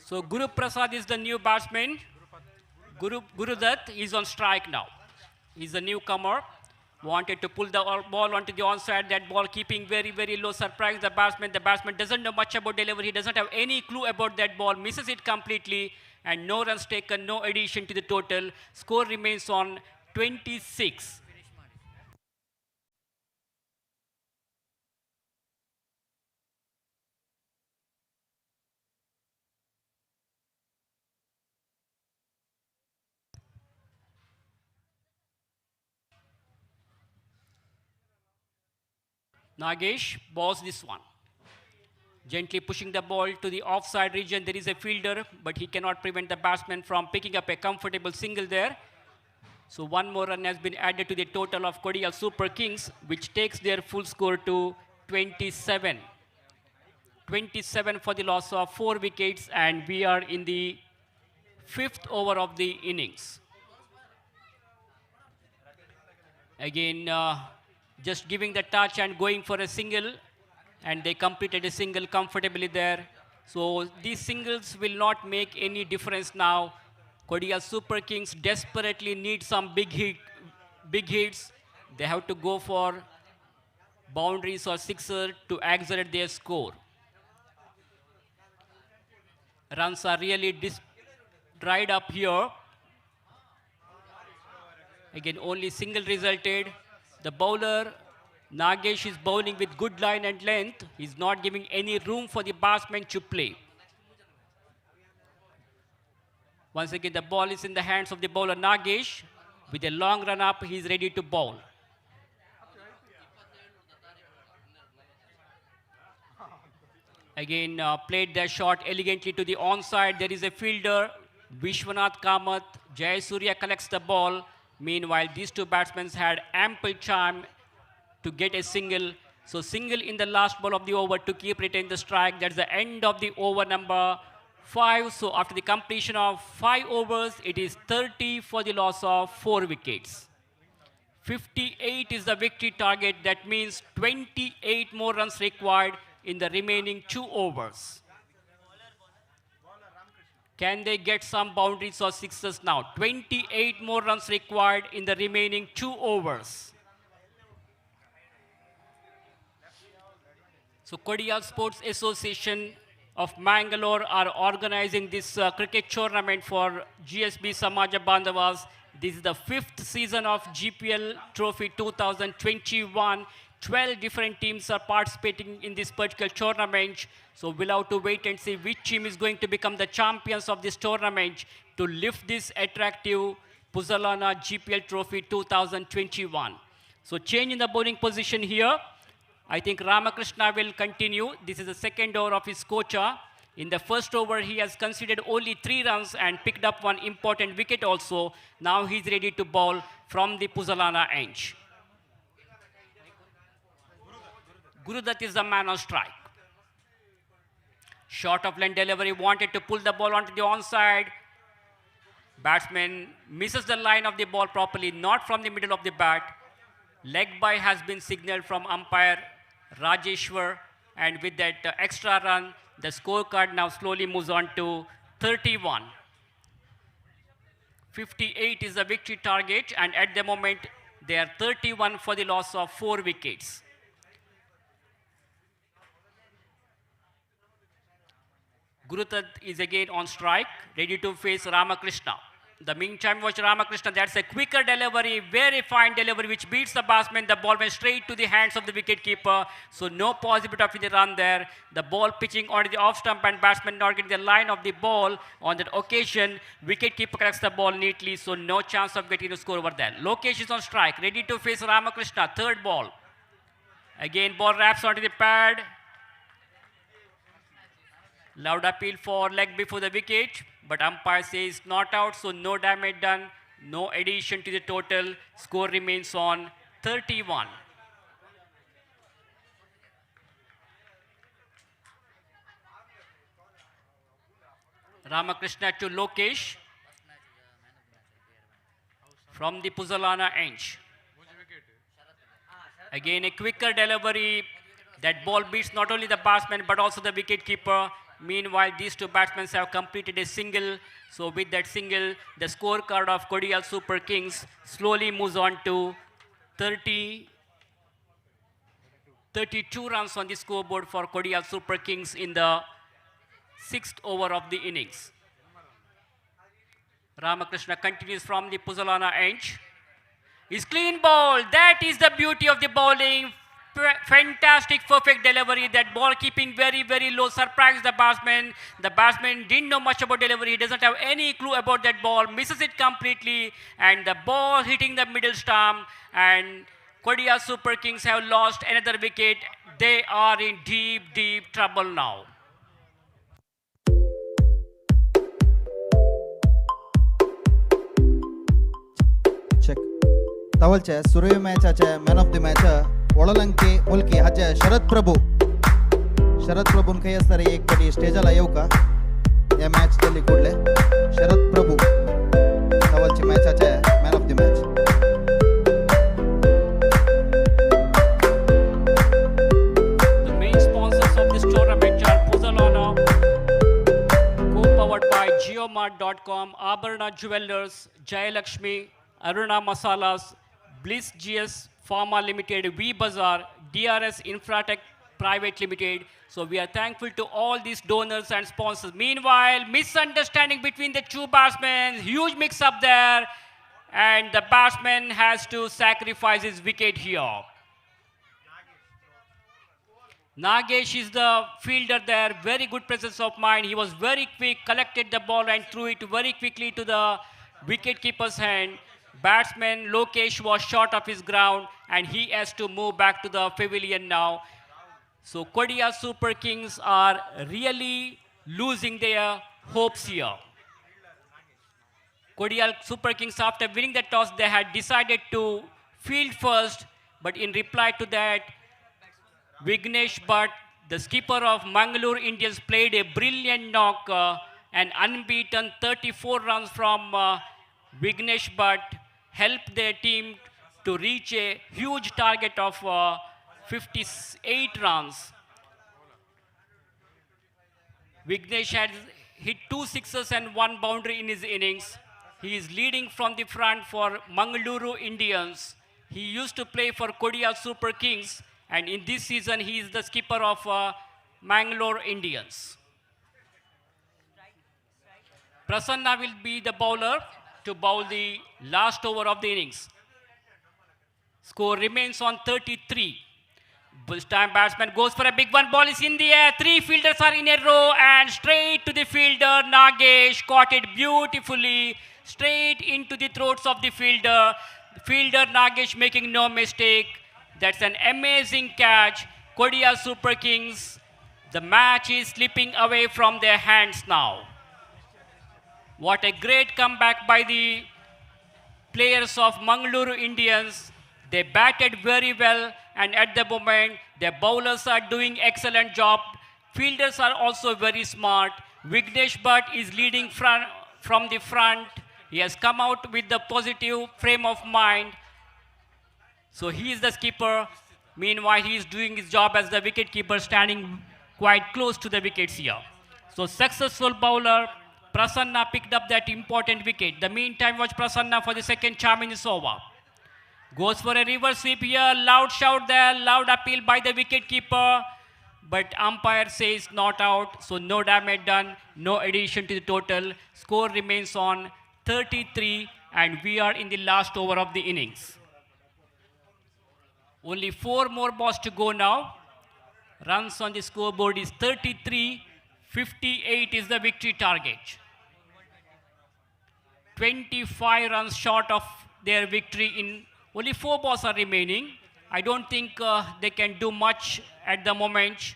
So Guru Prasad is the new batsman. Guru Dutt is on strike now. He's a newcomer. Wanted to pull the ball onto the onside. That ball keeping very, very low. Surprised the batsman. The batsman doesn't know much about delivery. He doesn't have any clue about that ball. Misses it completely. And no runs taken, no addition to the total. Score remains on 26. Nagesh balls this one. Gently pushing the ball to the offside region. There is a fielder, but he cannot prevent the batsman from picking up a comfortable single there. So one more run has been added to the total of Kodial Super Kings, which takes their full score to 27. 27 for the loss of 4 wickets, and we are in the 5th over of the innings. Again, just giving the touch and going for a single, and they completed a single comfortably there. So these singles will not make any difference now. Kodial Super Kings desperately need some big hits. They have to go for boundaries or sixer to accelerate their score. Runs are really dried up here. Again, only single resulted. The bowler, Nagesh, is bowling with good line and length. He's not giving any room for the batsman to play. Once again, the ball is in the hands of the bowler Nagesh. With a long run up, he is ready to bowl. Again, played their shot elegantly to the onside. There is a fielder, Vishwanath Kamath. Jayasurya collects the ball. Meanwhile, these two batsmen had ample time to get a single. So single in the last ball of the over to keep retain the strike. That's the end of the over number 5. So after the completion of 5 overs, it is 30 for the loss of 4 wickets. 58 is the victory target. That means 28 more runs required in the remaining 2 overs. Can they get some boundaries or sixes now? 28 more runs required in the remaining 2 overs. So Kodial Sports Association of Mangalore are organizing this cricket tournament for GSB Samaja Bandhavas. This is the 5th season of GPL Trophy 2021. 12 different teams are participating in this particular tournament. So we'll have to wait and see which team is going to become the champions of this tournament to lift this attractive Puzzolana Gpl Trophy 2021. So change in the bowling position here. I think Ramakrishna will continue. This is the second over of his Kocha. In the first over, he has conceded only 3 runs and picked up 1 important wicket also. Now he's ready to bowl from the Puzzolana end. Gurudutt is the man on strike. Short of length delivery, wanted to pull the ball onto the onside. Batsman misses the line of the ball properly, not from the middle of the bat. Leg bye has been signaled from umpire Rajeshwar, and with that extra run, the scorecard now slowly moves on to 31. 58 is the victory target, and at the moment, they are 31 for the loss of 4 wickets. Gurudutt is again on strike, ready to face Ramakrishna. The meantime, watch Ramakrishna. That's a quicker delivery, very fine delivery, which beats the batsman. The ball went straight to the hands of the wicketkeeper. So no possibility of the run there. The ball pitching onto the off stump and batsman not getting the line of the ball. On that occasion, wicketkeeper collects the ball neatly. So no chance of getting a score over there. Lokesh is on strike, ready to face Ramakrishna. Third ball. Again, ball wraps onto the pad. Loud appeal for leg before the wicket, but umpire says not out, so no damage done, no addition to the total. Score remains on 31. Ramakrishna to Lokesh from the Puzzolana end. Again, a quicker delivery. That ball beats not only the batsman but also the wicketkeeper. Meanwhile, these two batsmen have completed a single. So with that single, the scorecard of Kodial Super Kings slowly moves on to 32 runs on the scoreboard for Kodial Super Kings in the 6th over of the innings. Ramakrishna continues from the Puzzolana end. His clean ball, that is the beauty of the bowling. Fantastic, perfect delivery. That ball keeping very, very low, surprised the batsman. The batsman didn't know much about delivery. He doesn't have any clue about that ball. Misses it completely. And the ball hitting the middle stump. And Kodial Super Kings have lost another wicket. They are in deep, deep trouble now.
Check. Tawalche, Surya match ache, man of the match. ओळलंके मुल्की हाचे शरद प्रभून काही असणारे एक पटी स्टेजला येऊ का या मॅच ದಲ್ಲಿ ಕೂಡಲೇ शरद प्रभू तवलची मॅचाचे man of the match
The main sponsors of this tournament are Puzzolana, co-powered by geomart.com, Abarana Jewelers, Jayalakshmi, Aruna Masalas, Bliss GS Pharma Limited, V Bazaar, DRS Infratech Private Limited. So we are thankful to all these donors and sponsors. Meanwhile, misunderstanding between the two batsmen, huge mix up there, and the batsman has to sacrifice his wicket here. Nagesh is the fielder there, very good presence of mind. He was very quick, collected the ball and threw it very quickly to the wicket-keeper's hand. Batsman Lokesh was short of his ground and he has to move back to the pavilion now. So Kodial Super Kings are really losing their hopes here. Kodial Super Kings, after winning the toss, they had decided to field first, but in reply to that, Vignesh Bhatt, the skipper of Mangalore Indians, played a brilliant knock, an unbeaten 34 runs from Vignesh Bhatt, helped their team to reach a huge target of 58 runs. Vignesh had hit 2 sixes and 1 boundary in his innings. He is leading from the front for Mangaluru Indians. He used to play for Kodial Super Kings, and in this season he is the skipper of Mangalore Indians. Prasanna will be the bowler to bowl the last over of the innings. Score remains on 33. This time batsman goes for a big one. Ball is in the air. 3 fielders are in a row and straight to the fielder. Nagesh caught it beautifully. Straight into the throats of the fielder. Fielder Nagesh making no mistake. That's an amazing catch. Kodial Super Kings. The match is slipping away from their hands now. What a great comeback by the players of Mangaluru Indians. They batted very well, and at the moment, their bowlers are doing excellent job. Fielders are also very smart. Vignesh Bhatt is leading from the front. He has come out with the positive frame of mind. So he is the skipper. Meanwhile, he is doing his job as the wicket keeper, standing quite close to the wickets here. So successful bowler. Prasanna picked up that important wicket. The meantime was Prasanna for the second charm in this over. Goes for a reverse sweep here. Loud shout there. Loud appeal by the wicket keeper. But umpire says not out. So no damage done. No addition to the total. Score remains on 33. And we are in the last over of the innings. Only 4 more balls to go now. Runs on the scoreboard is 33. 58 is the victory target. 25 runs short of their victory. In only 4 balls are remaining. I don't think they can do much at the moment.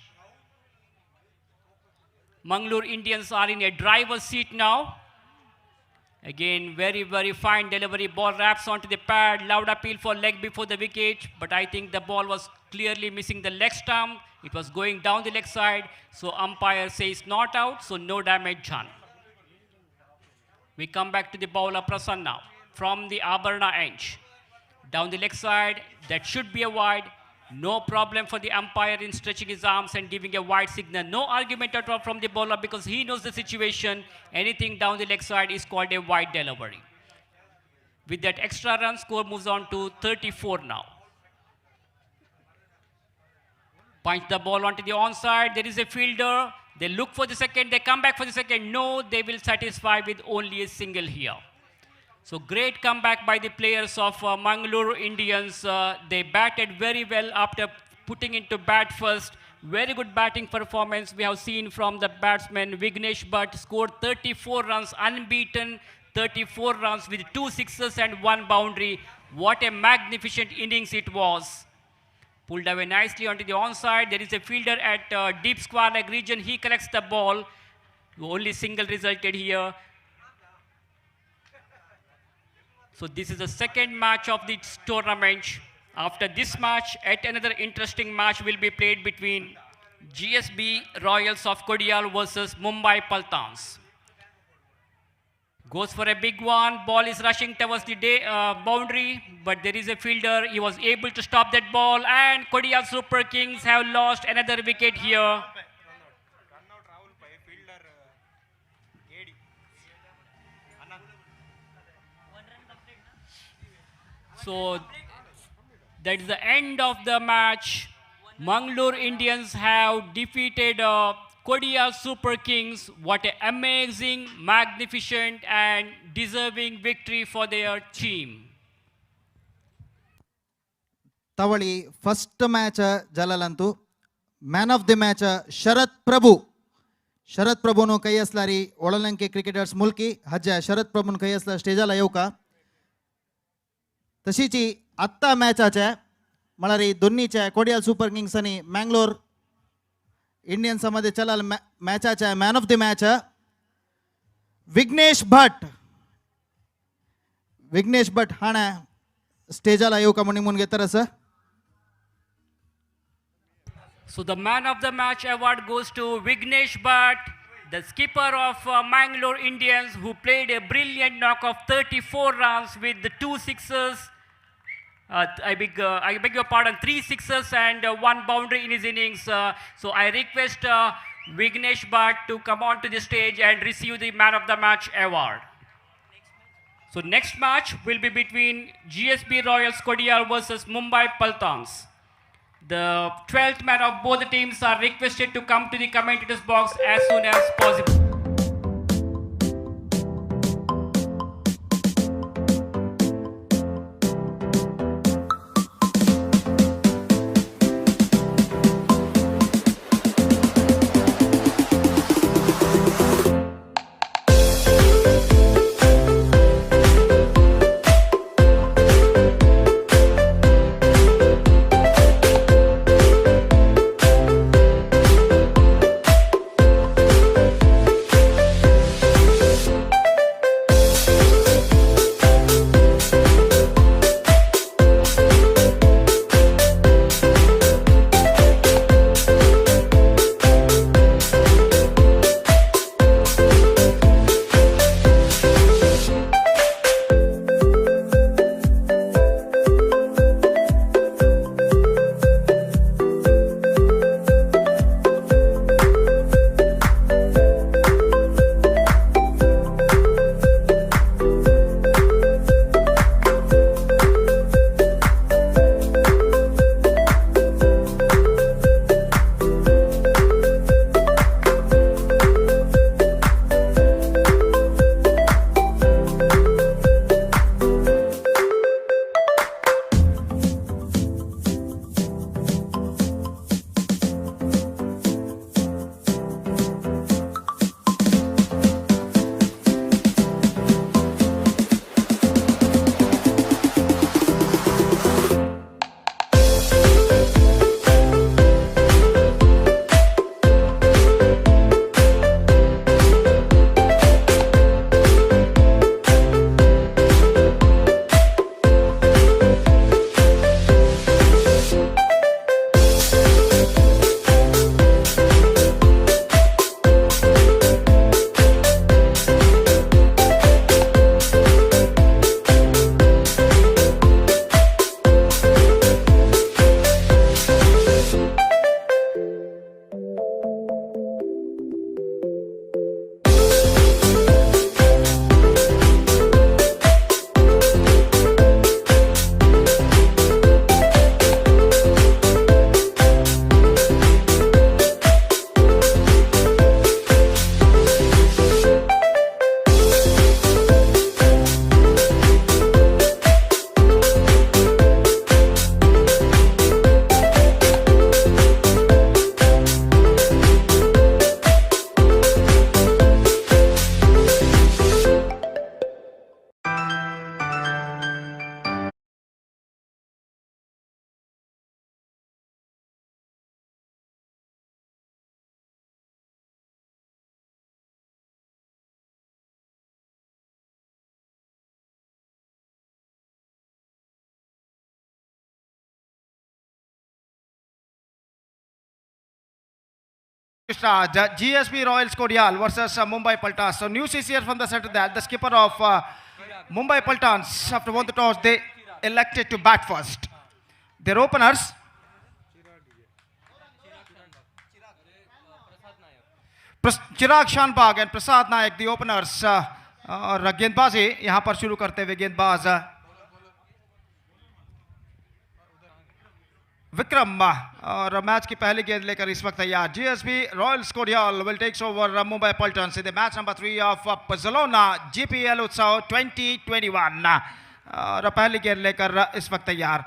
Mangalore Indians are in a driver's seat now. Again, very, very fine delivery. Ball wraps onto the pad. Loud appeal for leg before the wicket. But I think the ball was clearly missing the leg stump. It was going down the leg side. So umpire says not out. So no damage done. We come back to the bowler Prasanna from the Abarna edge. Down the leg side, that should be a wide. No problem for the umpire in stretching his arms and giving a wide signal. No argument at all from the bowler because he knows the situation. Anything down the leg side is called a wide delivery. With that extra run, score moves on to 34 now. Punch the ball onto the onside. There is a fielder. They look for the second. They come back for the second. No, they will satisfy with only a single here. So great comeback by the players of Mangalore Indians. They batted very well after putting into bat first. Very good batting performance we have seen from the batsman Vignesh Bhatt. Scored 34 runs, unbeaten 34 runs with 2 sixes and 1 boundary. What a magnificent innings it was. Pulled away nicely onto the onside. There is a fielder at deep square leg region. He collects the ball. Only single resulted here. So this is the second match of this tournament. After this match, yet another interesting match will be played between GSB Royals of Kodial versus Mumbai Paltans. Goes for a big one. Ball is rushing towards the boundary, but there is a fielder. He was able to stop that ball, and Kodial Super Kings have lost another wicket here. So that's the end of the match. Mangalore Indians have defeated Kodial Super Kings. What an amazing, magnificent and deserving victory for their team.
ತವಳಿ first match ಜಲಲಂತು man of the match Sharath Prabhu. Sharath ಪ್ರಭುನು ಕೈ असलारी ओळलंके cricketers मुलकी हज्या शरत प्रभून कई असला स्टेजाला येऊ का. तशीची आत्ता मॅचाच्या म्हळ्यार दोन्हीच्या कोडियाल सुपर किंग्स आणि मँगलोर इंडियन्स मध्ये चलाल मॅचाच्या man of the match Vignesh Bhat. Vignesh Bhat हाणा स्टेजाला येऊ का म्हणून घेतर असं.
So the man of the match award goes to Vignesh Bhatt, the skipper of Mangalore Indians, who played a brilliant knock of 34 runs with the 2 sixes. I beg your pardon, 3 sixes and 1 boundary in his innings. So I request Vignesh Bhatt to come on to the stage and receive the man of the match award. So next match will be between GSB Royals Kodial versus Mumbai Paltans. The 12th man of both the teams are requested to come to the commentators box as soon as possible.
Start GSB Royals Kodial versus Mumbai Paltans. So news is here from the center that the skipper of Mumbai Paltans, after won the toss, they elected to bat first. Their openers Chirag Shanbhag and Prasad Nayak, the openers. और गेंदबाजी यहाँ पर शुरू करते हुए गेंदबाज विक्रम और match की पहली गेंद लेकर इस वक्त तैयार. GSB Royals Kodial will takes over Mumbai Paltans in the match number 3 of Puzzolana Gpl Utsav 2021. और पहली गेंद लेकर इस वक्त तैयार.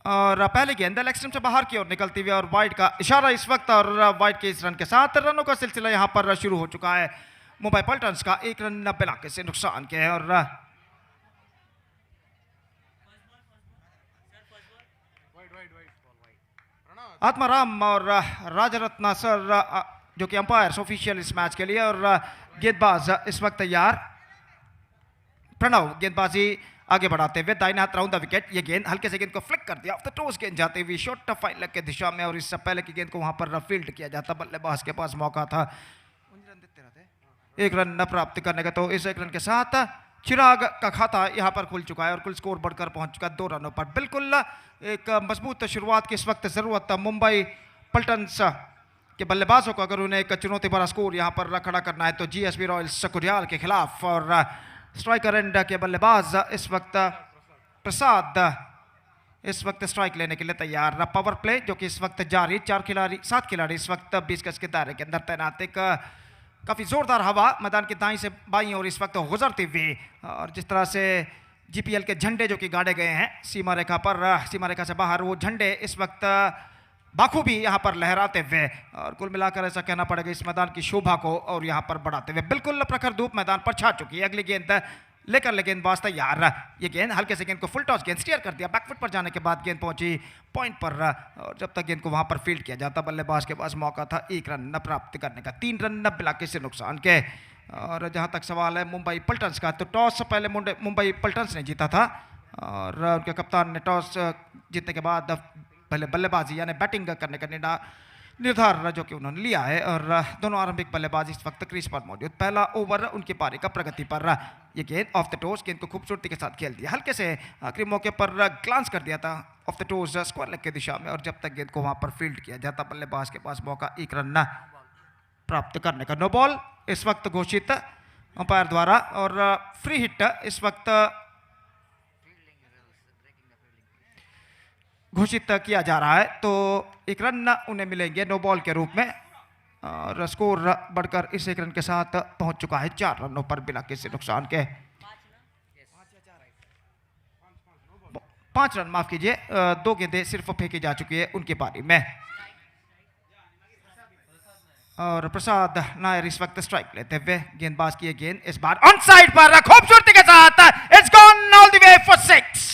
और पहली गेंद लेग स्टंप से बाहर की ओर निकलती हुई और वाइड का इशारा इस वक्त और वाइड के इस रन के साथ रनों का सिलसिला यहां पर शुरू हो चुका है। मुंबई पल्टन्स का 1 रन बिना किसी नुकसान के है और आत्माराम और राजरत्ना सर जो कि अंपायर्स ऑफिशियल इस मैच के लिए और गेंदबाज इस वक्त तैयार। प्रणव गेंदबाजी आगे बढ़ाते हुए दाहिने हाथ राउंड द विकेट। ये गेंद हल्के से गेंद को फ्लिक कर दिया ऑफ द टोस गेंद जाते हुए शॉर्ट फाइन लेग के दिशा में और इससे पहले की गेंद को वहां पर फील्ड किया जाता बल्लेबाज के पास मौका था 1 रन न प्राप्त करने का। तो इस 1 रन के साथ चिराग का खाता यहां पर खुल चुका है और कुल स्कोर बढ़कर पहुंच चुका है 2 रनों पर। बिल्कुल एक मजबूत शुरुआत की इस वक्त जरूरत मुंबई पल्टन्स के बल्लेबाजों को, अगर उन्हें एक चुनौती भरा स्कोर यहां पर खड़ा करना है तो जीएसपी रॉयल्स कोडियाल के खिलाफ। और स्ट्राइकर एंड के बल्लेबाज इस वक्त प्रसाद इस वक्त स्ट्राइक लेने के लिए तैयार। पावर प्ले जो कि इस वक्त जारी, 7 खिलाड़ी इस वक्त 20 गज के दायरे के अंदर तैनात। एक काफी जोरदार हवा मैदान की दाईं से बाईं और इस वक्त गुजरती हुई और जिस तरह से जीपीएल के झंडे जो कि गाड़े गए हैं सीमा रेखा पर, सीमा रेखा से बाहर, वो झंडे इस वक्त बाखूबी यहाँ पर लहराते हुए और कुल मिलाकर ऐसा कहना पड़ेगा इस मैदान की शोभा को और यहाँ पर बढ़ाते हुए। बिल्कुल प्रखर धूप मैदान पर छा चुकी है। अगली गेंद लेकर गेंदबाज तैयार। ये गेंद हल्के से गेंद को फुल टॉस गेंद स्टीयर कर दिया, बैकफुट पर जाने के बाद गेंद पहुंची पॉइंट पर और जब तक गेंद को वहां पर फील्ड किया जाता बल्लेबाज के पास मौका था 1 रन न प्राप्त करने का। 3 रन न बिना किसी नुकसान के। और जहां तक सवाल है मुंबई पल्टन्स का, तो टॉस से पहले मुंबई पल्टन्स ने जीता था और उनके कप्तान ने टॉस जीतने के बाद पहले बल्लेबाजी यानी बैटिंग करने का निर्धार जो कि उन्होंने लिया है और दोनों आरंभिक बल्लेबाज इस वक्त क्रीज पर मौजूद। पहला ओवर उनकी पारी का प्रगति पर। ये गेंद ऑफ द टोस गेंद को खूबसूरती के साथ खेल दिया, हल्के से आखिरी मौके पर ग्लांस कर दिया था off the toes square leg की दिशा में और जब तक गेंद को वहां पर फील्ड किया जाता बल्लेबाज के पास मौका 1 रन प्राप्त करने का। नो बॉल इस वक्त घोषित अंपायर द्वारा और फ्री हिट इस वक्त घोषित किया जा रहा है। तो 1 रन उन्हें मिलेंगे नो बॉल के रूप में और स्कोर बढ़कर इस 1 रन के साथ पहुंच चुका है 4 रनों पर बिना किसी नुकसान के। 5 रन माफ कीजिए, 2 गेंदें सिर्फ फेंकी जा चुकी है उनकी पारी में। और प्रसाद नायर इस वक्त स्ट्राइक लेते हुए गेंदबाज की गेंद इस बार ऑन साइड पर खूबसूरती के साथ it's gone all the way for 6।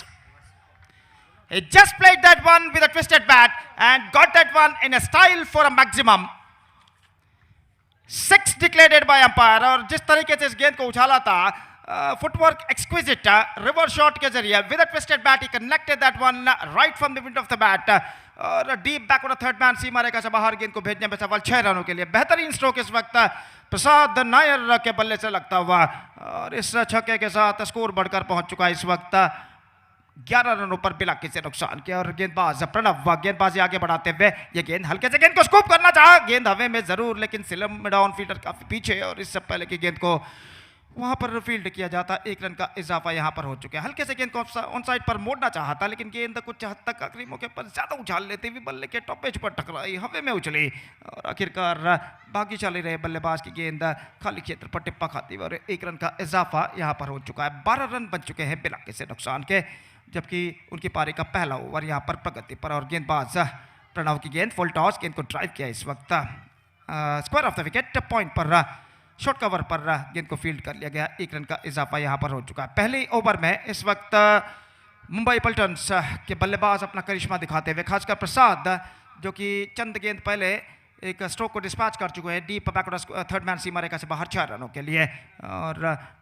He just played that one with a twisted bat and got that one in a style for a maximum. 6 declared by umpire और जिस तरीके से इस गेंद को उछाला था फुटवर्क एक्सक्विजिट रिवर्स शॉट के जरिए with a twisted bat he connected that one right from the mid of the bat और deep back on third man सीमा रेखा से बाहर गेंद को भेजने में सफल 6 रनों के लिए। बेहतरीन स्ट्रोक इस वक्त प्रसाद नायर के बल्ले से लगता हुआ और इस छक्के के साथ स्कोर बढ़कर पहुंच चुका है इस वक्त 11 रनों पर बिना किसी नुकसान के। और गेंदबाज प्रणव गेंदबाजी आगे बढ़ाते हुए ये गेंद हल्के से गेंद को स्कूप करना चाहा, गेंद हवे में जरूर लेकिन सिलम डाउन फील्डर काफी पीछे और इससे पहले की गेंद को वहां पर फील्ड किया जाता 1 रन का इजाफा यहां पर हो चुका है। हल्के से गेंद को ऑन साइड पर मोड़ना चाहता लेकिन गेंद कुछ हद तक आखिरी मौके पर ज्यादा उछाल लेते हुए बल्ले के टॉप एज पर टकराई, हवे में उछली और आखिरकार बाकी चले रहे बल्लेबाज की गेंद खाली क्षेत्र पर टिप्पा खाती हुई और 1 रन का इजाफा यहां पर हो चुका है। 12 रन बन चुके हैं बिना किसी नुकसान के, जबकि उनकी पारी का पहला ओवर यहां पर प्रगति पर। और गेंदबाज प्रणव की गेंद फुल टॉस गेंद को ड्राइव किया इस वक्त square of the wicket point पर शॉर्ट कवर पर गेंद को फील्ड कर लिया गया। 1 रन का इजाफा यहां पर हो चुका है। पहले ओवर में इस वक्त मुंबई पल्टन्स के बल्लेबाज अपना करिश्मा दिखाते हुए खासकर प्रसाद जो कि चंद गेंद पहले एक स्ट्रोक को डिस्पैच कर चुके हैं डीप बैकवर्ड थर्ड मैन सीमा रेखा से बाहर 6 रनों के लिए। और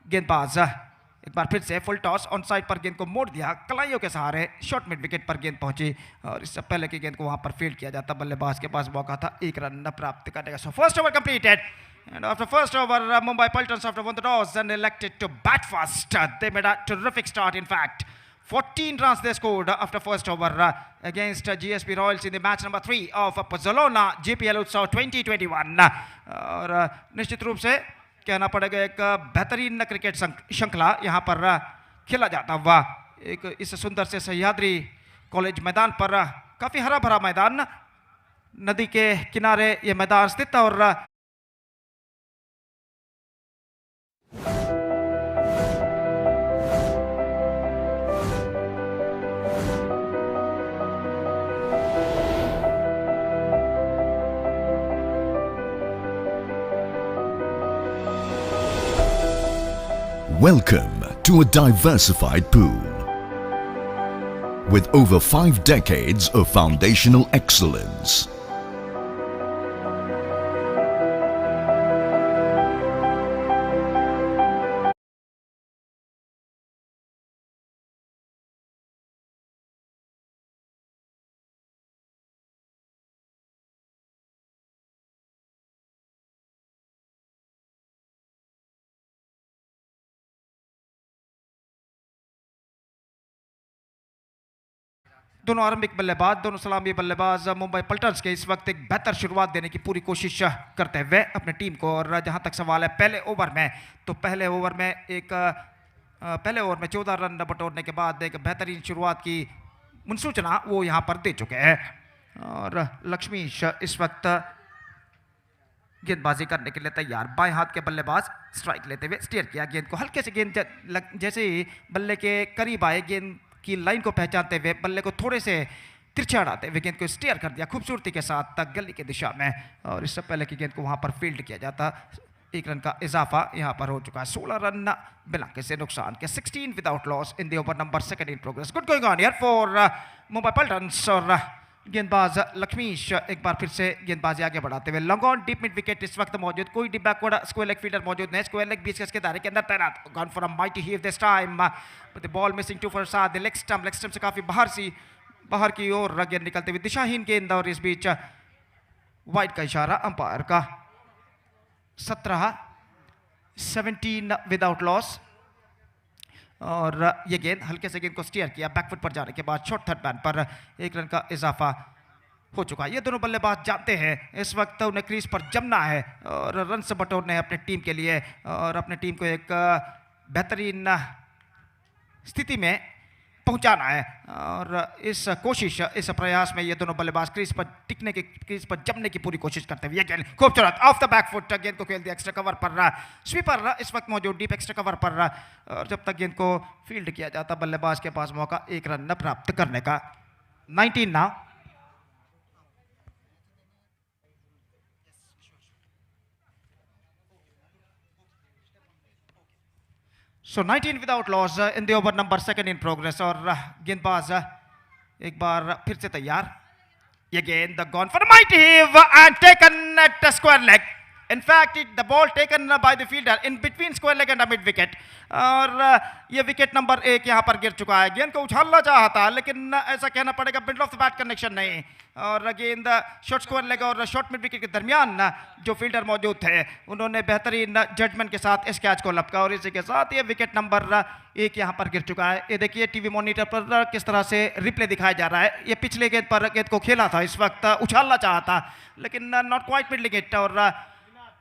गेंदबाज एक बार फिर से फुल टॉस ऑन साइड पर गेंद को मोड़ दिया, कलाइयों के सहारे शॉर्ट मिड विकेट पर गेंद पहुंची और इससे पहले की गेंद को वहां पर फील्ड किया जाता बल्लेबाज के पास मौका था 1 रन प्राप्त करने का। So first over completed and after first over Mumbai Pultons after won the toss and elected to bat first. They made a terrific start. In fact 14 runs they scored after first over against GSP Royals in the match number 3 of Puzzolana Gpl Utsav 2021 और निश्चित रूप से कहना पड़ेगा एक बेहतरीन cricket श्रृंखला यहाँ पर खेला जाता हुआ एक इस सुंदर से सह्याद्री कॉलेज मैदान पर काफी हरा भरा मैदान, नदी के किनारे ये मैदान स्थित और
Welcome to a diversified pool. With over 5 decades of foundational excellence,
दोनों आरंभिक बल्लेबाज, दोनों सलामी बल्लेबाज मुंबई पल्टन्स के इस वक्त एक बेहतर शुरुआत देने की पूरी कोशिश करते हुए अपने टीम को। और जहां तक सवाल है पहले ओवर में, तो पहले ओवर में 14 रन बटोरने के बाद एक बेहतरीन शुरुआत की मुंसूचना वो यहां पर दे चुके हैं। और लक्ष्मीश इस वक्त गेंदबाजी करने के लिए तैयार। बाएं हाथ के बल्लेबाज स्ट्राइक लेते हुए स्टीयर किया गेंद को हल्के से, गेंद जैसे ही बल्ले के करीब आए, गेंद की लाइन को पहचानते हुए बल्ले को थोड़े से तिरछा अड़ाते हुए गेंद को स्टीयर कर दिया खूबसूरती के साथ तक गली की दिशा में। और इससे पहले की गेंद को वहां पर फील्ड किया जाता, 1 रन का इजाफा यहां पर हो चुका है। 16 रन बिना किसी नुकसान के, 16 without loss in the over number 2 in progress. Good going on here for Mumbai Paltans. और गेंदबाज लक्ष्मीश एक बार फिर से गेंदबाजी आगे बढ़ाते हुए। Long on deep mid wicket इस वक्त मौजूद, कोई deep backward square leg fielder मौजूद नहीं। स्क्वायर लेग 20 गज के दायरे के अंदर तैनात। Gone for a mighty heave this time, but the ball missing to for साथ लेग स्टंप से काफी बाहर की ओर गेंद निकलते हुए, दिशाहीन गेंद। और इस बीच वाइड का इशारा अंपायर का। 17 विदाउट लॉस। और ये गेंद हल्के से गेंद को स्टीयर किया बैकफुट पर जाने के बाद शॉर्ट थर्ड मैन पर 1 रन का इजाफा हो चुका है। ये दोनों बल्लेबाज जानते हैं इस वक्त उन्हें क्रीज पर जमना है और रन से बटोरने हैं अपने टीम के लिए, और अपने टीम को एक बेहतरीन स्थिति में पहुंचाना है। और इस कोशिश, इस प्रयास में ये दोनों बल्लेबाज क्रीज पर जमने की पूरी कोशिश करते हुए। ये गेंद खूबसूरत ऑफ द बैक फुट, गेंद को खेल दिया एक्स्ट्रा कवर पर। स्वीपर इस वक्त मौजूद डीप एक्स्ट्रा कवर पर, और जब तक गेंद को फील्ड किया जाता बल्लेबाज के पास मौका 1 रन प्राप्त करने का। 19 now. So 19 without loss in the over number 2 in progress। और गेंदबाज एक बार फिर से तैयार। ये गेंद gone for a mighty heave and taken at square leg। In fact, the ball taken by the fielder in between square leg and a mid wicket। और ये विकेट नंबर 1 यहाँ पर गिर चुका है। गेंद को उछालना चाहा था, लेकिन ऐसा कहना पड़ेगा middle of the bat connection नहीं। और गेंद शॉर्ट स्क्वायर लेग और शॉर्ट मिड विकेट के दरमियान जो फील्डर मौजूद थे उन्होंने बेहतरीन जजमेंट के साथ इस कैच को लपका। और इसी के साथ ये विकेट नंबर 1 यहाँ पर गिर चुका है। ये देखिए टीवी मॉनिटर पर किस तरह से रिप्ले दिखाया जा रहा है। ये पिछले गेंद पर गेंद को खेला था, इस वक्त उछालना चाहा था, लेकिन नॉट क्वाइट मिडलिंग इट। और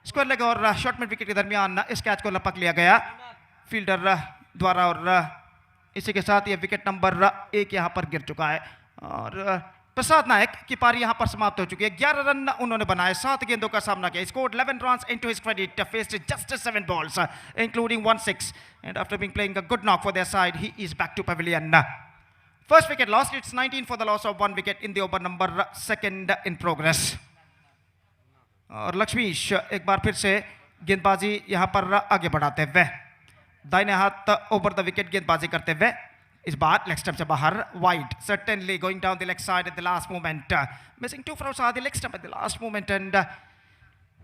स्क्वायर लेग और शॉर्ट मिड विकेट के दरमियान इस कैच को लपक लिया गया फील्डर द्वारा। और इसी के साथ ये विकेट नंबर 1 यहाँ पर गिर चुका है। और प्रसाद नायक की पारी यहाँ पर समाप्त हो चुकी है। 11 रन उन्होंने बनाए, 7 गेंदों का सामना किया। Scored 11 runs into his credit, faced just 7 balls, including 1 6. And after playing a good knock for their side, he is back to pavilion. First wicket lost. It's 19 for the loss of 1 wicket in the over number 2 in progress. और लक्ष्मीश एक बार फिर से गेंदबाजी यहाँ पर आगे बढ़ाते हुए, दाहिने हाथ ओवर द विकेट गेंदबाजी करते हुए। इस बार लेग स्टंप से बाहर, wide certainly going down the leg side at the last moment, missing 2 for outside the leg stump at the last moment, and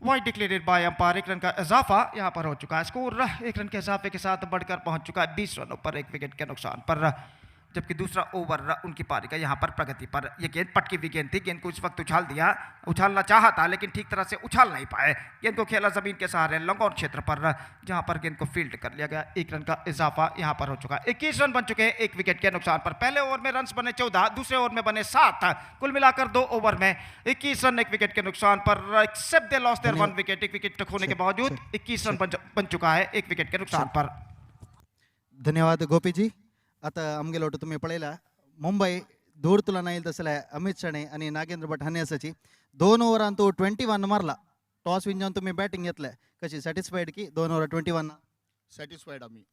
wide declared by umpire। 1 run का इजाफा यहाँ पर हो चुका है। स्कोर 1 रन के इजाफे के साथ बढ़कर पहुंच चुका है 20 रनों पर 1 विकेट के नुकसान पर। जबकि दूसरा ओवर उनकी पारी का यहाँ पर प्रगति पर। यह गेंद पटकी हुई गेंद थी, गेंद को इस वक्त उछालना चाहा था, लेकिन ठीक तरह से उछाल नहीं पाए। गेंद को खेला जमीन के सहारे लॉन्ग ऑन क्षेत्र पर, जहां पर गेंद को फील्ड कर लिया गया। 1 रन का इजाफा यहाँ पर हो चुका है। 21 रन बन चुके हैं 1 विकेट के नुकसान पर। पहले ओवर में रन बने 14, दूसरे ओवर में बने 7, कुल मिलाकर 2 ओवर में 21 रन 1 विकेट के नुकसान पर। Except they lost their 1 wicket, 1 wicket खोने के बावजूद 21 रन बन चुका है 1 विकेट के नुकसान पर।
धन्यवाद गोपी जी। आता आमगे लोट तुम्ही पळयला मुंबई धूळ तुला येईल तसले अमित शणे आणि नागेंद्र भट हाण्यासाची 2 ओव्हरांत तो 21 मारला। टॉस विन जाऊन तुम्ही बॅटिंग घेतले, कशी सॅटिस्फाईड की 2 ओव्हर 21?
सॅटिस्फाईड आम्ही।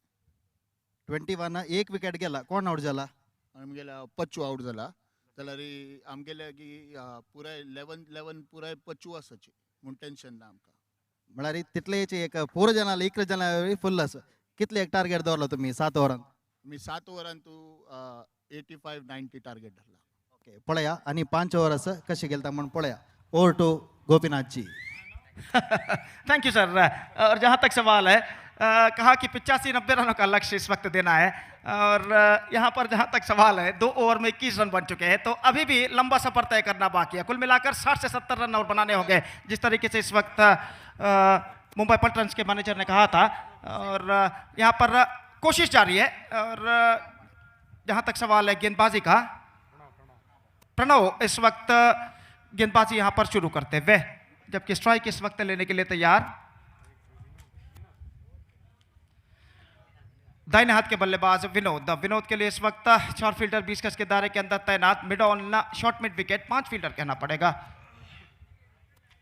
21 1 विकेट गेला, कोण आउट झाला?
आमगेला पच्चू आउट झाला, जाल्यार आमगेल्या की पुरा 11 पुराय पच्चू आसाची म्हूण टेन्शन ना आमकां।
म्हळ्यार तितले एक 4 जनां 11 जनां फुल्ल आसा, कितले एक टार्गेट दवरलो तुम्ही 7 ओव्हरांत?
मी 7 ओव्हरांतू 85-90 टार्गेट धरला.
ओके पळया आणि 5 ओव्हर कसे गेलता म्हणून पळया. Over to Gopinath ji.
Thank you sir. और जहाँ तक सवाल है कहा कि 85-90 रनों का लक्ष्य इस वक्त देना है और यहाँ पर जहाँ तक सवाल है 2 ओवर में 21 रन बन चुके हैं तो अभी भी लंबा सफर तय करना बाकी है. कुल मिलाकर 60 से 70 रन और बनाने होंगे जिस तरीके से इस वक्त मुंबई पल्टन्स के मैनेजर ने कहा था और यहाँ पर कोशिश जारी है. और जहाँ तक सवाल है गेंदबाजी का, प्रणव इस वक्त गेंदबाजी यहाँ पर शुरू करते हुए जबकि स्ट्राइक इस वक्त लेने के लिए तैयार. दाहिने हाथ के बल्लेबाज विनोद के लिए इस वक्त 4 फील्डर 20 गज के दायरे के अंदर तैनात. Mid on short mid wicket 5 fielder कहना पड़ेगा.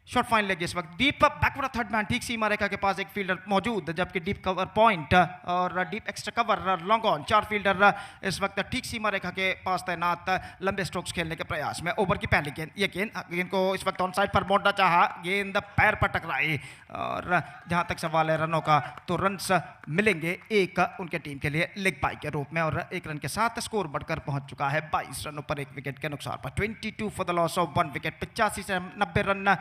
शॉर्ट फाइन लेग इस वक्त डीप बैकवर्ड थर्ड मैन ठीक सीमा रेखा के पास एक फील्डर मौजूद जबकि डीप कवर पॉइंट और deep extra cover long on 4 fielder इस वक्त ठीक सीमा रेखा के पास तैनात लंबे स्ट्रोक्स खेलने के प्रयास में. ओवर की पहली गेंद, ये गेंद को इस वक्त ऑन साइड पर मोड़ना चाहा, गेंद पैर पर टकराई और जहां तक सवाल है रनों का तो रन्स मिलेंगे एक उनके टीम के लिए लेग बाई के रूप में और 1 रन के साथ स्कोर बढ़कर पहुंच चुका है 22 रनों पर 1 विकेट के नुकसान पर. 22 for the loss of 1 wicket. 85 से 90 रन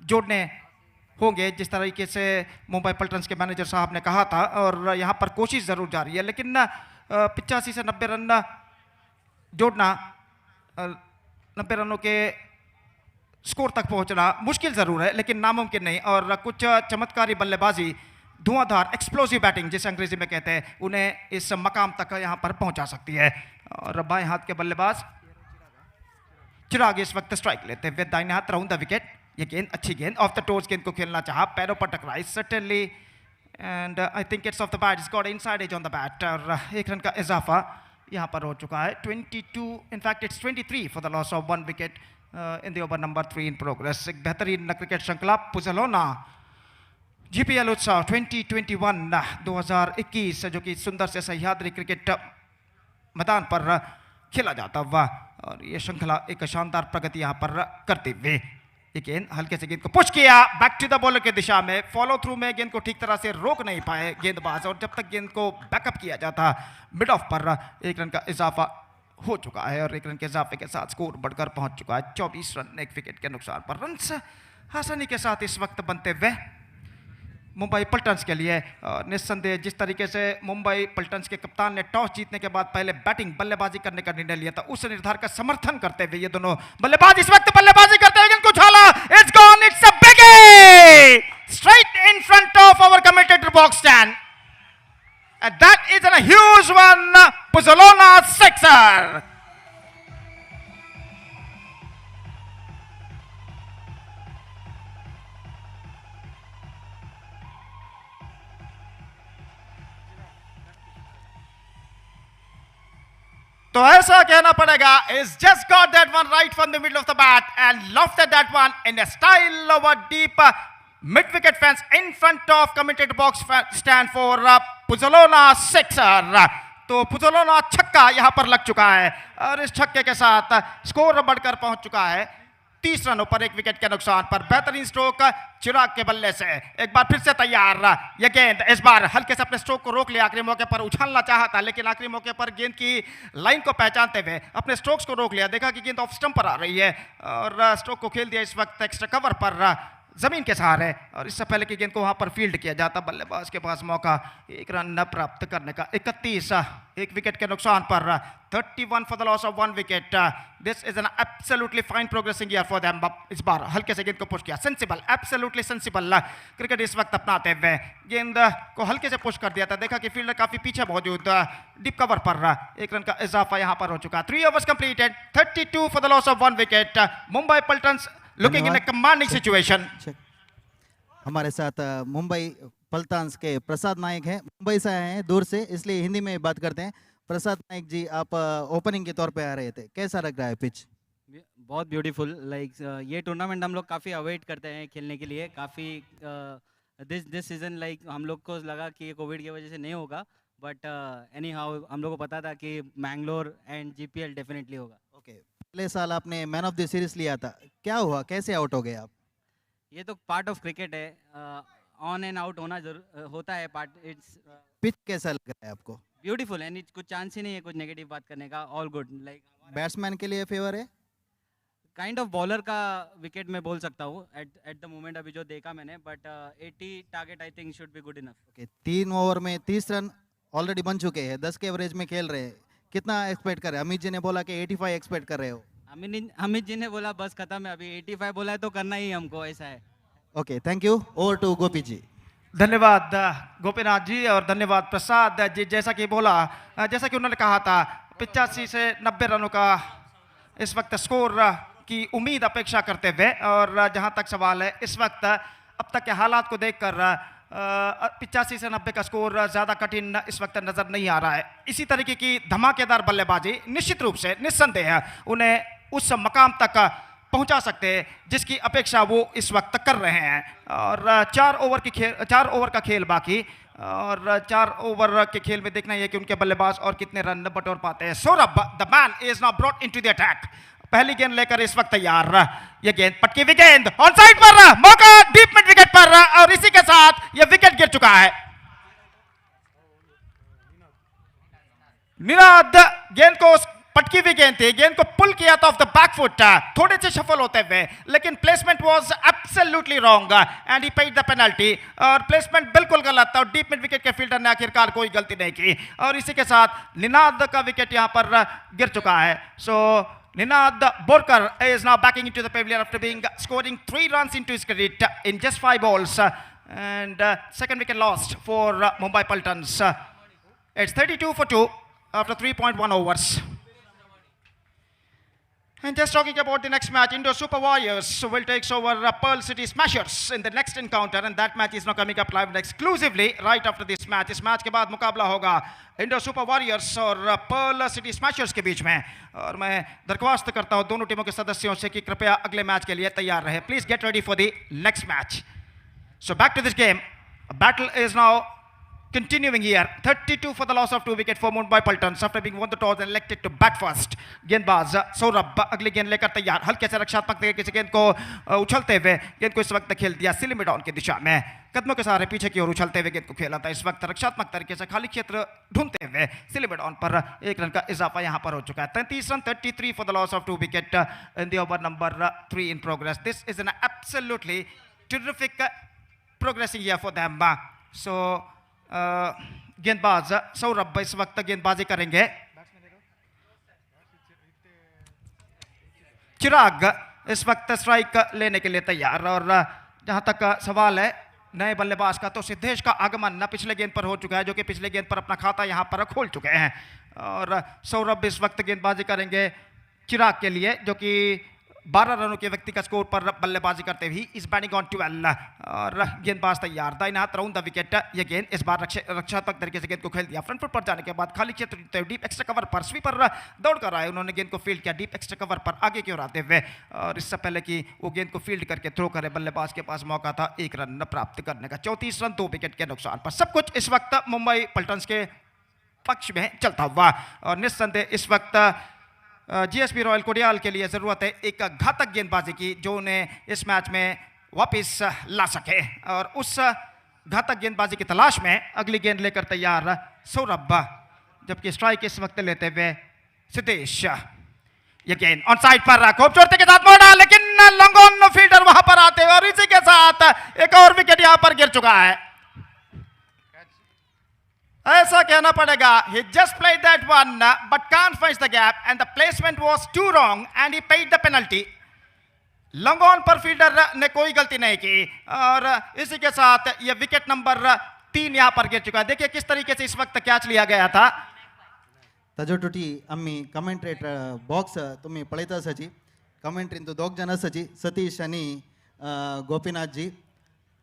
जोड़ने होंगे जिस तरीके से मुंबई पल्टन्स के मैनेजर साहब ने कहा था और यहाँ पर कोशिश जरूर जारी है लेकिन 85 से 90 रन जोड़ना 90 रनों के स्कोर तक पहुंचना मुश्किल जरूर है लेकिन नामुमकिन नहीं. और कुछ चमत्कारी बल्लेबाजी, धुआंधार एक्सप्लोसिव बैटिंग जिसे अंग्रेजी में कहते हैं, उन्हें इस मकाम तक यहाँ पर पहुंचा सकती है. और बाएं हाथ के बल्लेबाज चिराग इस वक्त स्ट्राइक लेते हुए दाहिने हाथ राउंड द विकेट. ये गेंद अच्छी गेंद ऑफ द टोज गेंद को खेलना चाहा, पैरों पर टकराई certainly and I think it's off the bat, it's got inside edge on the bat और 1 रन का इजाफा यहाँ पर हो चुका है. 22 in fact it's 23 for the loss of 1 wicket in the over number 3 in progress. एक बेहतरीन क्रिकेट श्रृंखला पुज़लोना GPL उत्सव 2021 2021 जो कि सुंदर से सह्याद्री क्रिकेट मैदान पर खेला जाता हुआ और ये श्रृंखला एक शानदार प्रगति यहाँ पर करते हुए ये गेंद हल्के से गेंद को पुश किया बैक टू द बॉलर की दिशा में. फॉलो थ्रू में गेंद को ठीक तरह से रोक नहीं पाए गेंदबाज और जब तक गेंद को बैकअप किया जाता मिड ऑफ पर 1 रन का इजाफा हो चुका है और 1 रन के इजाफे के साथ स्कोर बढ़कर पहुंच चुका है 24 रन 1 विकेट के नुकसान पर. रन्स आसानी के साथ इस वक्त बनते हुए मुंबई पल्टन्स के लिए. निस्संदेह जिस तरीके से मुंबई पल्टन्स के कप्तान ने टॉस जीतने के बाद पहले बैटिंग बल्लेबाजी करने का निर्णय लिया था उस निर्धार का समर्थन करते हुए ये दोनों बल्लेबाज इस वक्त बल्लेबाजी करते हुए इनको उछाला. It's gone, it's a big straight in front of our commentator box stand and that is a huge one. Puzolana sixer. तो ऐसा कहना पड़ेगा is just got that one right from the middle of the bat and lofted that one in a style of a deep mid wicket fence in front of commentator box stand for Puzzolana sixer. तो पुज़लोना छक्का यहां पर लग चुका है और इस छक्के के साथ स्कोर बढ़कर पहुंच चुका है 30 रनों पर 1 विकेट के नुकसान पर. बेहतरीन स्ट्रोक चिराग के बल्ले से. एक बार फिर से तैयार यह गेंद इस बार हल्के से अपने स्ट्रोक को रोक लिया. आखिरी मौके पर उछालना चाहा था लेकिन आखिरी मौके पर गेंद की लाइन को पहचानते हुए अपने स्ट्रोक्स को रोक लिया. देखा कि गेंद ऑफ स्टंप पर आ रही है और स्ट्रोक को खेल दिया इस वक्त एक्स्ट्रा कवर पर जमीन के सहारे और इससे पहले कि गेंद को वहां पर फील्ड किया जाता बल्लेबाज के पास मौका 1 रन न प्राप्त करने का. 31 1 विकेट के नुकसान पर 31 for the loss of 1 wicket. This is an absolutely fine progressing year for them. इस बार हल्के से गेंद को पुश किया. सेंसिबल, एब्सोल्युटली सेंसिबल क्रिकेट इस वक्त अपनाते हुए गेंद को हल्के से पुश कर दिया था. देखा कि फील्डर काफी पीछे मौजूद डीप कवर पर 1 रन का इजाफा यहां पर हो चुका. 3 overs completed. 32 for the loss of 1 wicket. Mumbai Paltans looking in a commanding situation.
हमारे साथ मुंबई पल्टन्स के प्रसाद नायक हैं. मुंबई से आए हैं दूर से इसलिए हिंदी में बात करते हैं. प्रसाद नायक जी, आप ओपनिंग के तौर पे आ रहे थे, कैसा लग रहा है पिच?
बहुत ब्यूटीफुल. लाइक ये टूर्नामेंट हम लोग काफ़ी अवॉइड करते हैं खेलने के लिए. काफ़ी दिस सीजन लाइक हम लोग को लगा कि ये कोविड की वजह से नहीं होगा बट एनी हाउ हम लोग को पता था कि मैंगलोर एंड GPL डेफिनेटली होगा.
ओके, पिछले साल आपने मैन ऑफ द सीरीज लिया था, क्या हुआ, कैसे आउट हो गए आप?
ये तो पार्ट ऑफ क्रिकेट है. ऑन एंड आउट होता है पार्ट. इट्स
पिच कैसा लग रहा है आपको?
ब्यूटीफुल एंड कुछ चांस ही नहीं है कुछ नेगेटिव बात करने का. All good. लाइक
बैट्समैन के लिए फेवर है?
काइंड ऑफ बॉलर का विकेट में बोल सकता हूँ एट द मोमेंट अभी जो देखा मैंने. But 80 target I think should be good enough.
Okay, 3 over में 30 रन ऑलरेडी बन चुके हैं, 10 के एवरेज में खेल रहे हैं. कितना एक्सपेक्ट कर रहे हैं? अमित जी ने बोला कि 85 एक्सपेक्ट कर रहे हो.
अमित जी ने बोला बस खत्म है अभी. 85 बोला है तो करना ही हमको, ऐसा है.
Okay, thank you. Over to Gopi ji.
धन्यवाद गोपीनाथ जी और धन्यवाद प्रसाद जी. जैसा कि बोला, जैसा कि उन्होंने कहा था, 85 से 90 रनों का इस वक्त स्कोर की उम्मीद अपेक्षा करते हुए, और जहां तक सवाल है इस वक्त अब तक के हालात को देखकर 85 से 90 का स्कोर ज़्यादा कठिन इस वक्त नज़र नहीं आ रहा है. इसी तरीके की धमाकेदार बल्लेबाजी निश्चित रूप से निस्संदेह उन्हें उस मकाम तक पहुंचा सकते हैं जिसकी अपेक्षा वो इस वक्त कर रहे हैं. और 4 ओवर का खेल बाकी, और 4 ओवर के खेल में देखना है कि उनके बल्लेबाज और कितने रन बटोर पाते हैं. Saurabh the man is now brought into the attack. पहली गेंद लेकर इस वक्त तैयार. ये गेंद पटकी हुई गेंद ऑन साइड पर, मौका डीप मिड विकेट पर, और इसी के साथ ये विकेट गिर चुका है. निनाद गेंद को पटकी हुई गेंद थी, गेंद को पुल किया था ऑफ द बैक फुट, थोड़े से सफल होते हुए, लेकिन placement was absolutely wrong and he paid the penalty. और प्लेसमेंट बिल्कुल गलत था और डीप मिड विकेट के फील्डर ने आखिरकार कोई गलती नहीं की, और इसी के साथ निनाद का विकेट यहां पर गिर चुका है. सो Ninad Borkar is now backing into the pavilion after scoring 3 runs into his credit in just 5 balls, and second wicket lost for Mumbai Paltons. It's 32 for 2 after 3.1 overs. And just talking about the next match, Indo Super Warriors will take over Pearl City Smashers in the next encounter, and that match is now coming up live exclusively right after this match. इस match के बाद मुकाबला होगा Indo Super warriors और Perl city smashers के बीच में, और मैं दरख्वास्त करता हूं दोनों टीमों के सदस्यों से कि कृपया अगले मैच के लिए तैयार रहे. Please get ready for the next match. So back to this game. Battle is now continuing here. 32 for the loss of 2 wicket for Mumbai Paltons after being won the toss and elected to bat first. गेंदबाज सौरभ अगली गेंद लेकर तैयार. हल्के से रक्षात्मक तरीके से गेंद को उछलते हुए गेंद को इस वक्त खेल दिया सिली मिड ऑन की दिशा में. कदमों के सहारे पीछे की ओर उछलते हुए गेंद को खेला था. इस वक्त रक्षात्मक तरीके से खाली क्षेत्र ढूंढते हुए सिली मिड ऑन पर 1 रन का इजाफा यहां पर हो चुका है. 33 run, 33 for the loss of 2 wicket in the over number 3 in progress. This is an absolutely terrific progressing here for them. So गेंदबाज सौरभ इस वक्त गेंदबाजी करेंगे. चिराग इस वक्त स्ट्राइक लेने के लिए तैयार, और जहां तक सवाल है नए बल्लेबाज का, तो सिद्धेश का आगमन न पिछले गेंद पर हो चुका है, जो कि पिछले गेंद पर अपना खाता यहां पर खोल चुके हैं. और सौरभ इस वक्त गेंदबाजी करेंगे चिराग के लिए, जो कि 12 रनों के व्यक्ति का स्कोर पर बल्लेबाजी करते हुए इस बैटिंग ऑन 12, और गेंदबाज तैयार. दाहिने हाथ राउंड द विकेट. ये गेंद इस बार रक्षात्मक तरीके से गेंद को खेल दिया. फ्रंट फुट पर जाने के बाद खाली क्षेत्र डीप एक्स्ट्रा कवर पर स्वीपर दौड़ कर आए. उन्होंने गेंद को फील्ड किया डीप एक्स्ट्रा कवर पर आगे की ओर आते हुए, और इससे पहले कि वो गेंद को फील्ड करके थ्रो करे, बल्लेबाज के पास मौका था 1 रन प्राप्त करने का. 34 रन 2 विकेट के नुकसान पर. सब कुछ इस वक्त मुंबई पल्टन्स के पक्ष में चलता हुआ, और निस्संदेह इस वक्त जीएसपी रॉयल कोडियाल के लिए जरूरत है एक घातक गेंदबाजी की, जो उन्हें इस मैच में वापस ला सके. और उस घातक गेंदबाजी की तलाश में अगली गेंद लेकर तैयार सौरभ, जबकि स्ट्राइक इस वक्त लेते हुए सिद्धेश. ये गेंद ऑन साइड पर खूबसूरती के साथ मोड़ा, लेकिन लॉन्ग ऑन फील्डर वहां पर आते हुए, और इसी के साथ एक और विकेट यहां पर गिर चुका है. ऐसा कहना पड़ेगा. He just played that one but can't finish the gap and the placement was too wrong and he paid the penalty. Long on पर फील्डर ने कोई गलती नहीं की, और इसी के साथ ये विकेट नंबर 3 यहां पर गिर चुका है. देखिए किस तरीके से इस वक्त कैच लिया गया था.
तजोटुटी आम्ही कमेंट्रेटर बॉक्स तुम्ही पळयता आसाची. कमेंट्रीन तो 2 जण आसाची, सतीश आणि गोपीनाथ जी.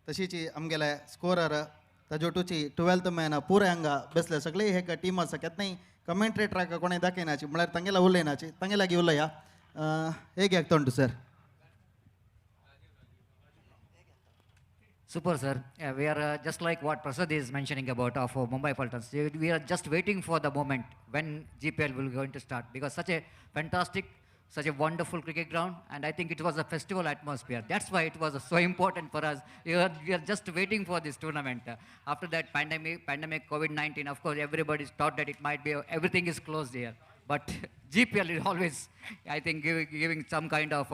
तशीची आमगेले स्कोरर तजोटूची 12th मॅन पुरे हांगा बसले. सगळे हे टीम आसा, केन्नाय कमेंट्रेटराक कोणें दाखयनाची, म्हळ्यार तांगेला उलयनाची, तांगे लागीं उलया. ಹೇಗೆ ಆಗ್ತಾ ಉಂಟು sir?
Super, sir. We are just like what Prasad is mentioning about for Mumbai Paltons. We are just waiting for the moment when GPL will going to start, because such a fantastic such a wonderful cricket ground, and I think it was a festival atmosphere. That's why it was so important for us. We are just waiting for this tournament. After that pandemic COVID-19, of course, everybody thought that it might be, everything is closed here. But GPL is always, I think, giving some kind of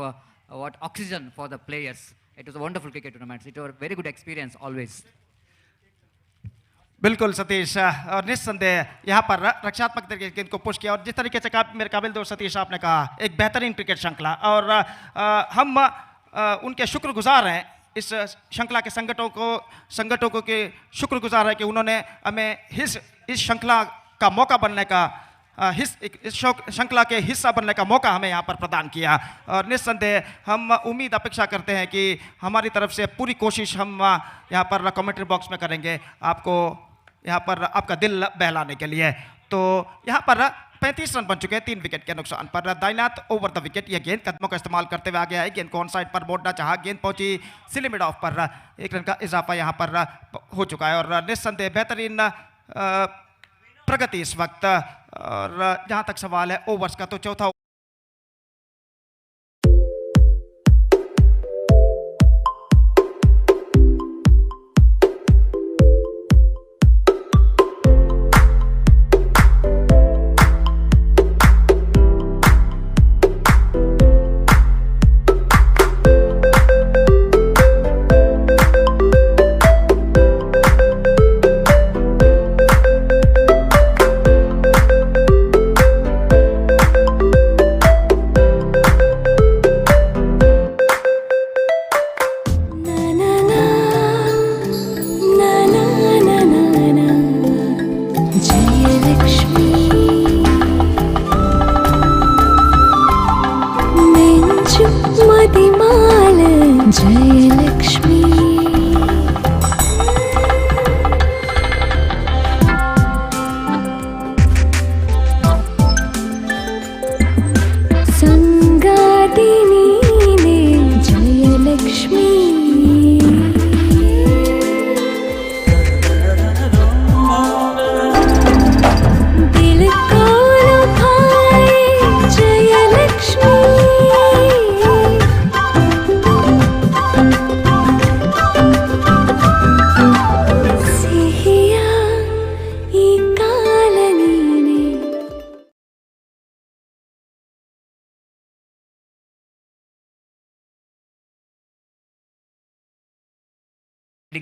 oxygen for the players. It was a wonderful cricket tournament. It was a very good experience always.
बिल्कुल सतीश, और निस्संदेह यहाँ पर रक्षात्मक तरीके से गेंद को पुश किया, और जिस तरीके से मेरे काबिल दोस्त सतीश आपने कहा, एक बेहतरीन क्रिकेट श्रृंखला, और हम उनके शुक्रगुजार हैं, इस श्रृंखला के संगठकों के शुक्रगुजार हैं कि उन्होंने हमें इस श्रृंखला का मौका बनने का, इस श्रृंखला के हिस्सा बनने का मौका हमें यहाँ पर प्रदान किया। और निस्संदेह हम उम्मीद अपेक्षा करते हैं कि हमारी तरफ से पूरी कोशिश हम यहाँ पर कमेंट्री बॉक्स में करेंगे आपको यहाँ पर आपका दिल बहलाने के लिए। तो यहाँ पर 35 रन बन चुके हैं 3 विकेट के नुकसान पर। दाइनाथ ओवर द विकेट, यह गेंद कदमों का इस्तेमाल करते हुए आ गया है, गेंद को ऑन साइड पर मोड़ना चाहा, गेंद पहुंची सिली मिड ऑफ पर, 1 रन का इजाफा यहाँ पर हो चुका है। और निस्संदेह बेहतरीन प्रगति इस वक्त। और जहां तक सवाल है ओवर्स का, तो चौथा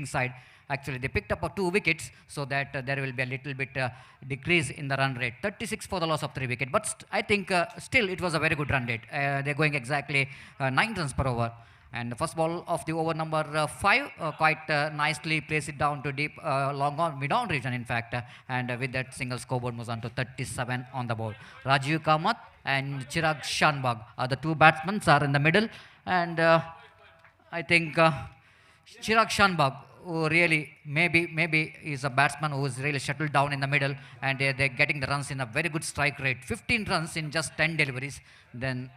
side. Actually, they picked up 2 wickets, so that there will be a little bit decrease in the run rate. 36 for the loss of 3 wickets, but I think still it was a very good run rate. They're going exactly 9 runs per over. And the first ball of the over number 5 quite nicely placed it down to deep, long on, mid-on region in fact. And with that, single scoreboard moves on to 37 on the board. Rajiv Kamath and Chirag Shanbag are the 2 batsmen are in the middle. And I think Chirag Shanbag, who really maybe is a batsman who is really settled down in the middle, and they're getting the runs in a very good strike rate. 15 runs in just 10 deliveries. Then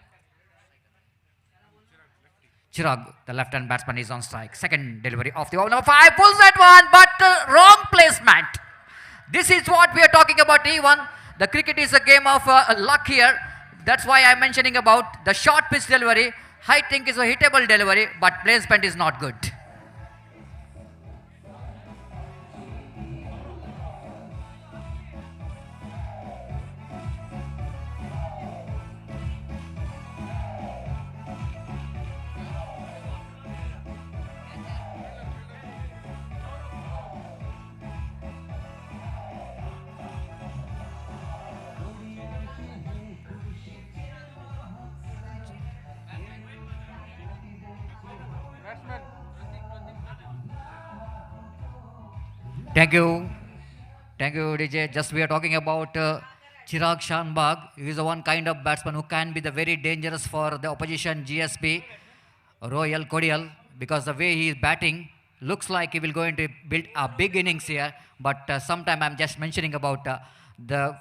Chirag, the left-hand batsman, is on strike. Second delivery of the over number 5, pulls that one, but wrong placement. This is what we are talking about, E1. The cricket is a game of luck here. That's why I'm mentioning about the short pitch delivery. I think is a hittable delivery, but placement is not good. Thank you, DJ. Just we are talking about Chirag Shanbag. He is the one kind of batsman who can be the very dangerous for the opposition GSP, Royal Kodial, because the way he is batting looks like he will going to build a big innings here. But sometime I'm just mentioning about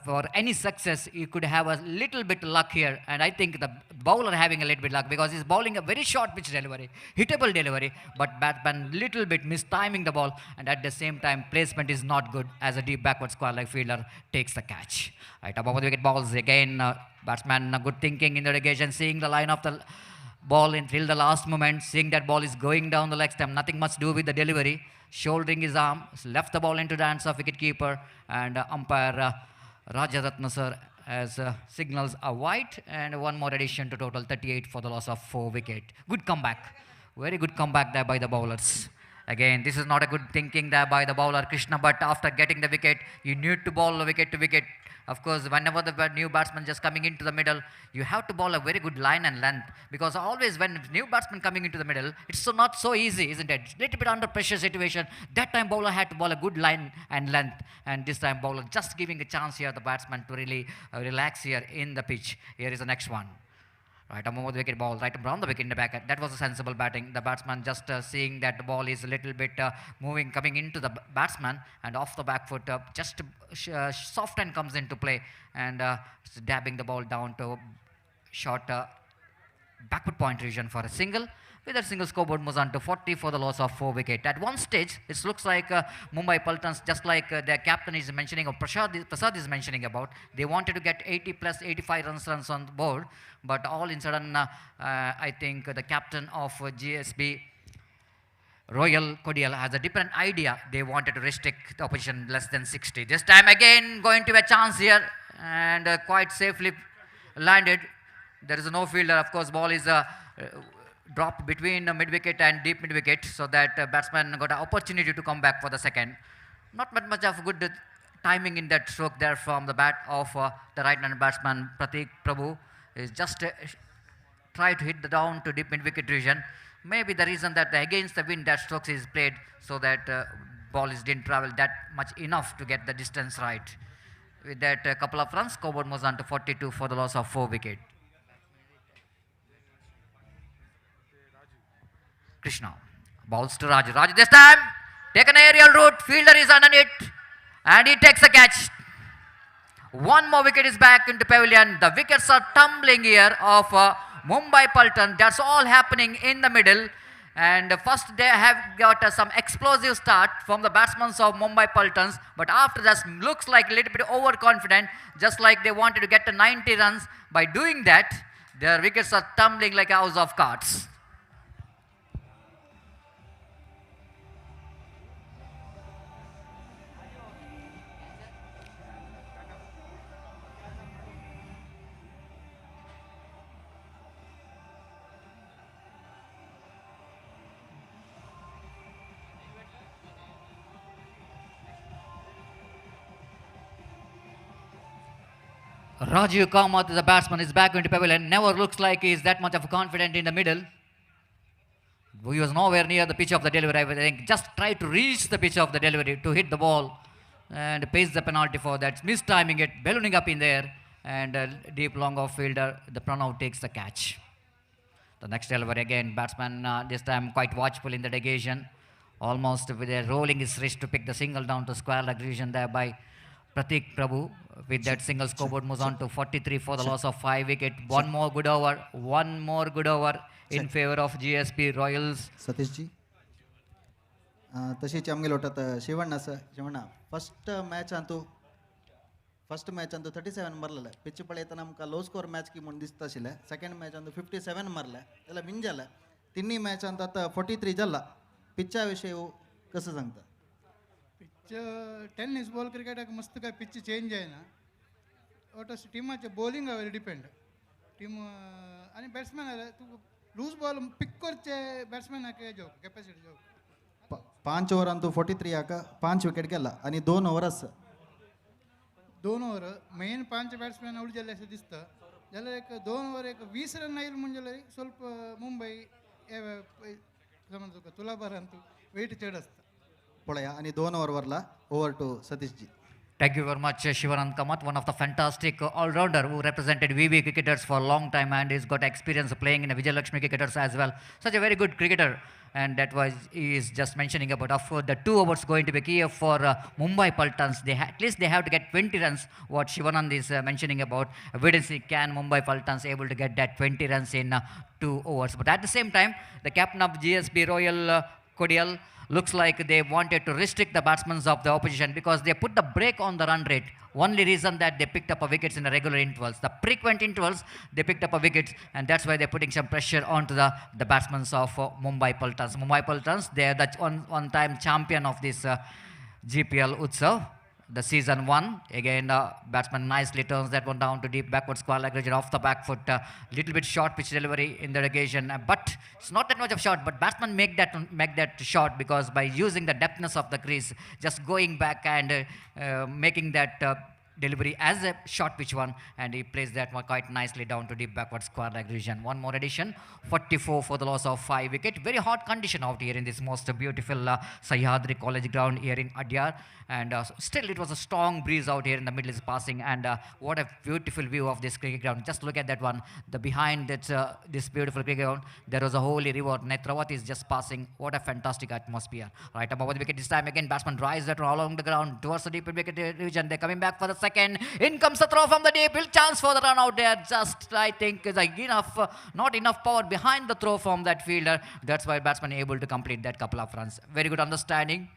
for any success, you could have a little bit luck here. And I think the bowler having a little bit luck because he's bowling a very short pitch delivery, hittable delivery, but batsman little bit mistiming the ball, and at the same time placement is not good as a deep backward square leg fielder takes the catch. Right above the wicket balls again, batsman good thinking in the occasion, seeing the line of the ball until the last moment, seeing that ball is going down the leg stump, nothing much to do with the delivery, shouldering his arm, left the ball into the hands of wicket-keeper, and umpire Rajaratna sir as signals a wide, and one more addition to total 38 for the loss of 4 wicket. Good comeback, very good comeback there by the bowlers. Again, this is not a good thinking there by the bowler Krishna, but after getting the wicket, you need to bowl wicket to wicket. Of course, whenever the new batsman just coming into the middle, you have to bowl a very good line and length, because always when new batsman coming into the middle, it's not so easy, isn't it? Little bit under pressure situation. That time bowler had to bowl a good line and length, and this time bowler just giving a chance here the batsman to really relax here in the pitch. Here is the next one. Right, a more wicket ball, right around the wicket in the back. That was a sensible batting. The batsman just seeing that the ball is a little bit moving, coming into the batsman, and off the back foot, just soft hand comes into play, and dabbing the ball down to short backward point region for a single. With that single, scoreboard moves on to 40 for the loss of 4 wicket. At one stage, it looks like Mumbai Paltans, just like their captain is mentioning, or Prasad is mentioning about, they wanted to get 80 plus 85 runs on the board, but all in sudden, I think the captain of GSB, Royal Kodial, has a different idea. They wanted to restrict the opposition less than 60. This time again, going to be a chance here, and quite safely landed. There is no fielder. Of course, ball is dropped between mid-wicket and deep mid-wicket, so that batsman got an opportunity to come back for the second. Not much of good timing in that stroke there from the bat of the right-hand batsman Pratik Prabhu. Is just try to hit the down to deep mid-wicket region. Maybe the reason that against the wind that strokes is played, so that ball didn't travel that much enough to get the distance right. With that couple of runs, scoreboard moves on to 42 for the loss of 4 wicket. Krishna bowls to Raju. Raju this time take an aerial route. Fielder is underneath, and he takes a catch. One more wicket is back into pavilion. The wickets are tumbling here of Mumbai Paltan. That's all happening in the middle. And first they have got some explosive start from the batsmen of Mumbai Paltans. But after that, looks like a little bit overconfident, just like they wanted to get to 90 runs. By doing that, their wickets are tumbling like a house of cards. Rajiv Kamath, the batsman, is back into pavilion. Never looks like he is that much of confident in the middle. He was nowhere near the pitch of the delivery. I think just try to reach the pitch of the delivery to hit the ball, and pays the penalty for that. Mistiming it, ballooning up in there, and deep long off fielder, the Pranav takes the catch. The next delivery again, batsman this time quite watchful in the occasion. Almost with a rolling his wrist to pick the single down to square leg region there by Pratik Prabhu. With that single, scoreboard moves on to 43 for the loss of 5 wicket. One more good over in favor of GSP Royals.
Satish ji, तशीच आमगे लोटत शिवण्ण first match Antu 37 मरल pitch पळयतना आमकां लो score match की म्हूण दिसता आशिल्लें. Second match Antu 57 मरले जाल्यार विन जाले. तिन्नी मैच आतां 43 जाला. पिच्चा विशयी कसं सांगता?
टेनिस बॉल क्रिकेटाक मस्त काय पिच चेंज जायना. टिमाचे बॉलिंगावर डिपेंड. टीम आनी बॅट्समॅन तू लूज बॉल पिक करचे बॅट्समॅनाक जो कॅपॅसिटी जो
5 ओवर अंतू 43 हाका 5 विकेट गेला आणि 2 ओवर आसा.
2 ओवर मेन 5 बॅट्समॅन आवड जाले अशें दिसता. जाल्यार एक 2 ओवर एक 20 रन आयल म्हणजे ಸ್ವಲ್ಪ मुंबई समज तुका तुलाभार अंतू वेट चड आसता.
पळया आणि 2 ओव्हरवरला over to Satish ji.
Thank you very much, Shivanand Kamath, one of the fantastic all-rounder who represented VB cricketers for a long time and has got experience playing in the Vijay Lakshmi cricketers as well. Such a very good cricketer, and that was he is just mentioning about. Of course, the 2 overs going to be key for Mumbai Paltans. At least they have to get 20 runs. What Shivanand is mentioning about. Evidently, can Mumbai Paltans able to get that 20 runs in 2 overs? But at the same time, the captain of GSB Royal Kodial looks like they wanted to restrict the batsmen of the opposition because they put the brake on the run rate. Only reason that they picked up a wickets in the regular intervals. The frequent intervals, they picked up a wicket, and that's why they're putting some pressure onto the batsmen of Mumbai Paltans. Mumbai Paltans, they are the one-time champion of this GPL Utsav. The season 1, again batsman nicely turns that one down to deep backward square leg region off the back foot, little bit short pitch delivery in the occasion, but it's not that much of shot, but batsman make that shot because by using the depthness of the crease, just going back and making that delivery as a short pitch one, and he plays that one quite nicely down to deep backward square leg region. One more addition, 44 for the loss of 5 wicket. Very hot condition out here in this most beautiful Sahyadri College ground here in Adyar, and still it was a strong breeze out here in the middle is passing, and what a beautiful view of this cricket ground. Just look at that one, the behind that this beautiful cricket ground, there was a holy river, Netravati is just passing. What a fantastic atmosphere. Right above the wicket this time again, batsman drives that all along the ground towards the deep wicket region. They're coming back for the second. In comes the throw from the deep, chance for the run out there. Just I think is like not enough power behind the throw from that fielder. That's why batsman able to complete that couple of runs. Very good understanding.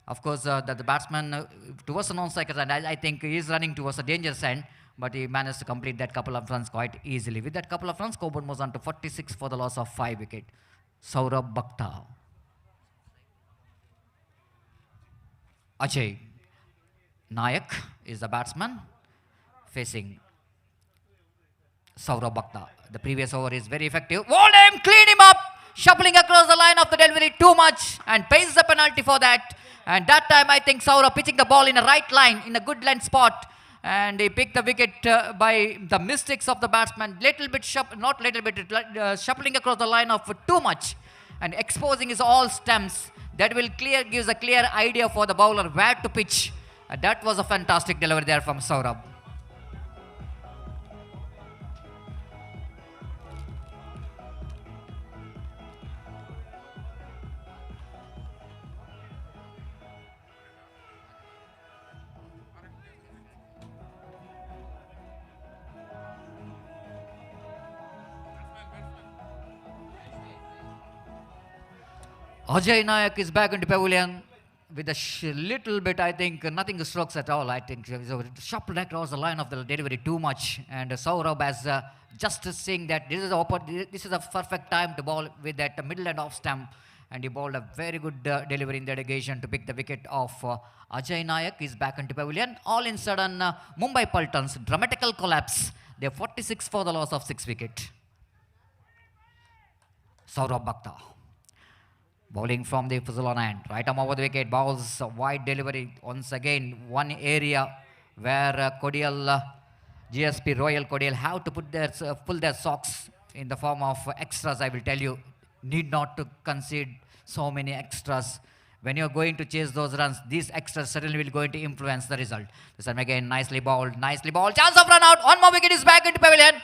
Of course, the batsman towards the non-striker end, I think he is running towards the dangerous end, but he managed to complete that couple of runs quite easily. With that couple of runs, Coburn moves on to 46 for the loss of 5 wicket. Saurabh Bhakta. Ajay Nayak is the batsman facing Saurabh Bhakta. The previous over is very effective. Walled him, clean him up, shuffling across the line of the delivery too much and pays the penalty for that. And that time I think Saurabh pitching the ball in a right line, in a good length spot, and he picked the wicket by the mistakes of the batsman. Shuffling across the line of too much and exposing his all stems. That will gives a clear idea for the bowler where to pitch. That was a fantastic delivery there from Saurabh. Ajay Nayak is back into pavilion with a little bit, I think, nothing strokes at all. I think shuffled across the line of the delivery too much. And Saurabh has just seeing that this is a perfect time to bowl with that middle and off stump. And he bowled a very good delivery in that occasion to pick the wicket of Ajay Nayak. Is back into pavilion. All in sudden, Mumbai Paltans, dramatical collapse. They have 46 for the loss of 6 wicket. Saurabh Bhakta. Bowling from the Puzzolana end, right arm over the wicket, bowls a wide delivery. Once again, one area where Kodial, GSP Royal Kodial have to pull their socks in the form of extras. I will tell you, need not to concede so many extras. When you're going to chase those runs, these extras certainly will going to influence the result. This time again, nicely bowled. Chance of run out. One more wicket is back into pavilion.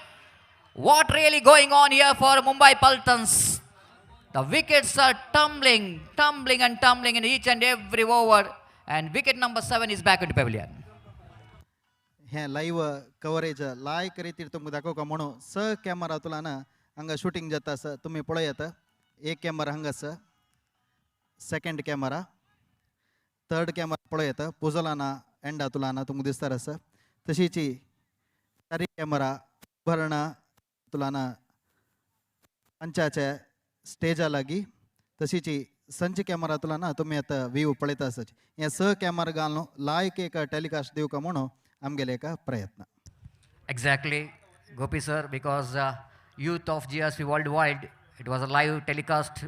What really going on here for Mumbai Paltans? The wickets are tumbling in each and every over, and wicket number 7 is back into pavilion.
हे live coverage लायक रीतीर तुमकां दाखोवका म्हणून स camera तुलाना हांगा shooting जाता आसा तुमी पळयात. एक कॅमेरा हांगास, सेकंड कॅमेरा, थर्ड कॅमेरा पळयात. पुजोलाना एंडा तुलाना तुमकां दिसता आसा. तशीच चारी कॅमेरा भरणा तुलाना पंचाचे स्टेजा लागी. तशीच संच कॅमेरा तुलाना तुम्ही आता व्ह्यू पळयता आसात. हे स कॅमेरा घालून लायक एक टेलिकास्ट दिवका म्हणून आमगेले एक प्रयत्न.
Exactly, Gopi sir, because youth of GSP worldwide, it was a live telecast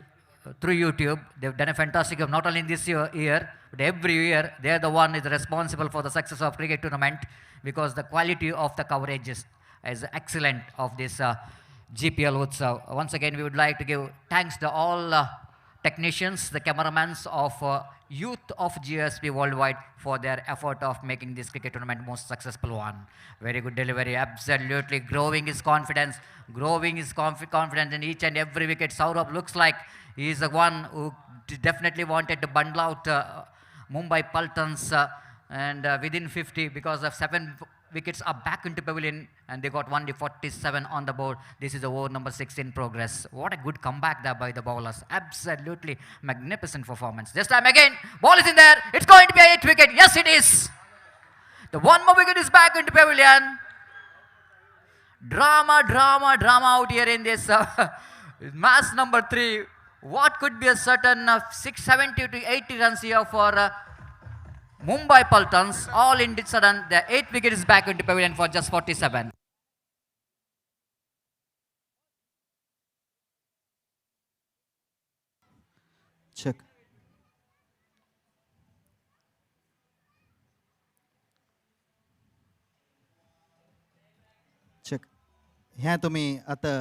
through YouTube. They've done a fantastic job, not only in this year, but every year. They're the one is responsible for the success of cricket tournament because the quality of the coverage is excellent of this GPL Utsav. Once again, we would like to give thanks to all technicians, the cameramans of youth of GSP worldwide for their effort of making this cricket tournament most successful one. Very good delivery, absolutely growing his confidence, confidence in each and every wicket. Saurabh looks like he is the one who definitely wanted to bundle out Mumbai Paltons and within 50 because of 7 wickets are back into pavilion and they got only 47 on the board. This is over number 6 in progress. What a good comeback there by the bowlers. Absolutely magnificent performance. This time again, ball is in there. It's going to be a 8 wicket. Yes, it is. The one more wicket is back into pavilion. Drama out here in this match number 3. What could be a certain 670 to 80 runs here for Mumbai Paltons, all in the sudden, the 8th wicket is back into pavilion for just 47.
Check. Check. ह्या तुम्ही आता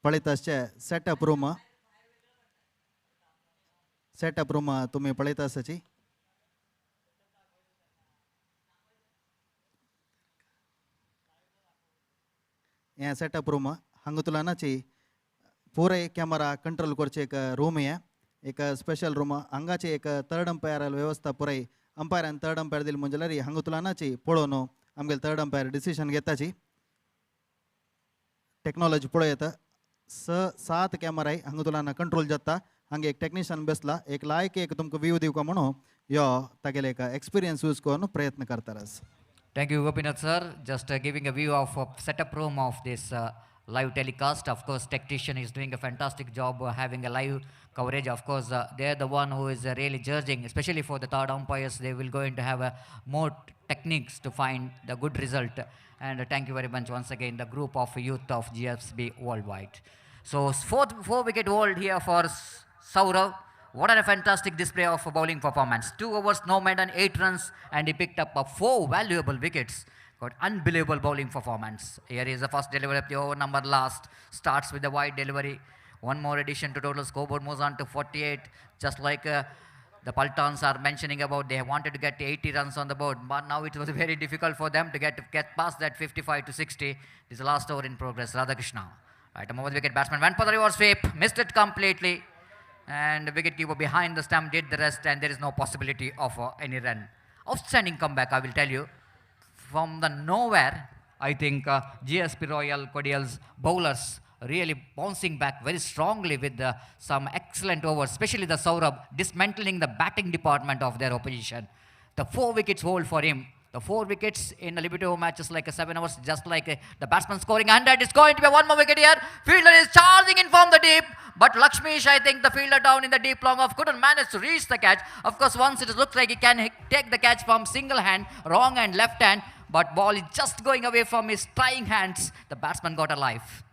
पळयत आसचे setup room तुम्ही पळयत आसाची हे setup room हांगा तुलानाची पुराय camera control करचे एक रूम हे एक स्पेशल रूम हांगाची एक थर्ड अंपायर व्यवस्था पुराय अंपायरान थर्ड अंपायर दिली म्हणजे हांगा तुलानाची पळोवन आमगेले थर्ड अंपायर डिसिशन घेताची टेक्नॉलॉजी पळयत 7 कॅमेरा हांगा तुलाना कंट्रोल जाता हांगा एक टेक्निशियन बसला एक लायक एक तुमकां व्यू दिवका म्हणून यो तागेले एक एक्सपिरियन्स यूज करून प्रयत्न करतारस.
Thank you, Gopinath sir. Just giving a view of setup room of this live telecast. Of course, technician is doing a fantastic job having a live coverage. Of course, they're the one who is really judging, especially for the third umpires. They will going to have more techniques to find the good result. And thank you very much once again, the group of youth of GSB worldwide. So, 4 wicket hold here for Saurav. What a fantastic display of bowling performance. 2 overs, no more than 8 runs, and he picked up 4 valuable wickets. Got unbelievable bowling performance. Here is the first delivery of the over number last. Starts with the wide delivery. One more addition to total scoreboard, moves on to 48. Just like the Paltons are mentioning about, they wanted to get 80 runs on the board, but now it was very difficult for them to get past that 55 to 60. This is the last over in progress. Radhakrishna. Right, over the wicket, batsman went for the reverse sweep, missed it completely. And the wicketkeeper behind the stump did the rest, and there is no possibility of any run. Outstanding comeback, I will tell you. From the nowhere, I think GSP Royal Kodial's bowlers really bouncing back very strongly with some excellent overs, especially the Saurabh dismantling the batting department of their opposition. The 4 wickets hold for him. The 4 wickets in a limited over matches like 7 overs, just like the batsman scoring 100. It's going to be 1 more wicket here. Fielder is charging in from the deep, but Lakshmish, I think the fielder down in the deep long off couldn't manage to reach the catch. Of course, once it looks like he can take the catch from single hand, wrong and left hand, but ball is just going away from his trying hands. The batsman got a life.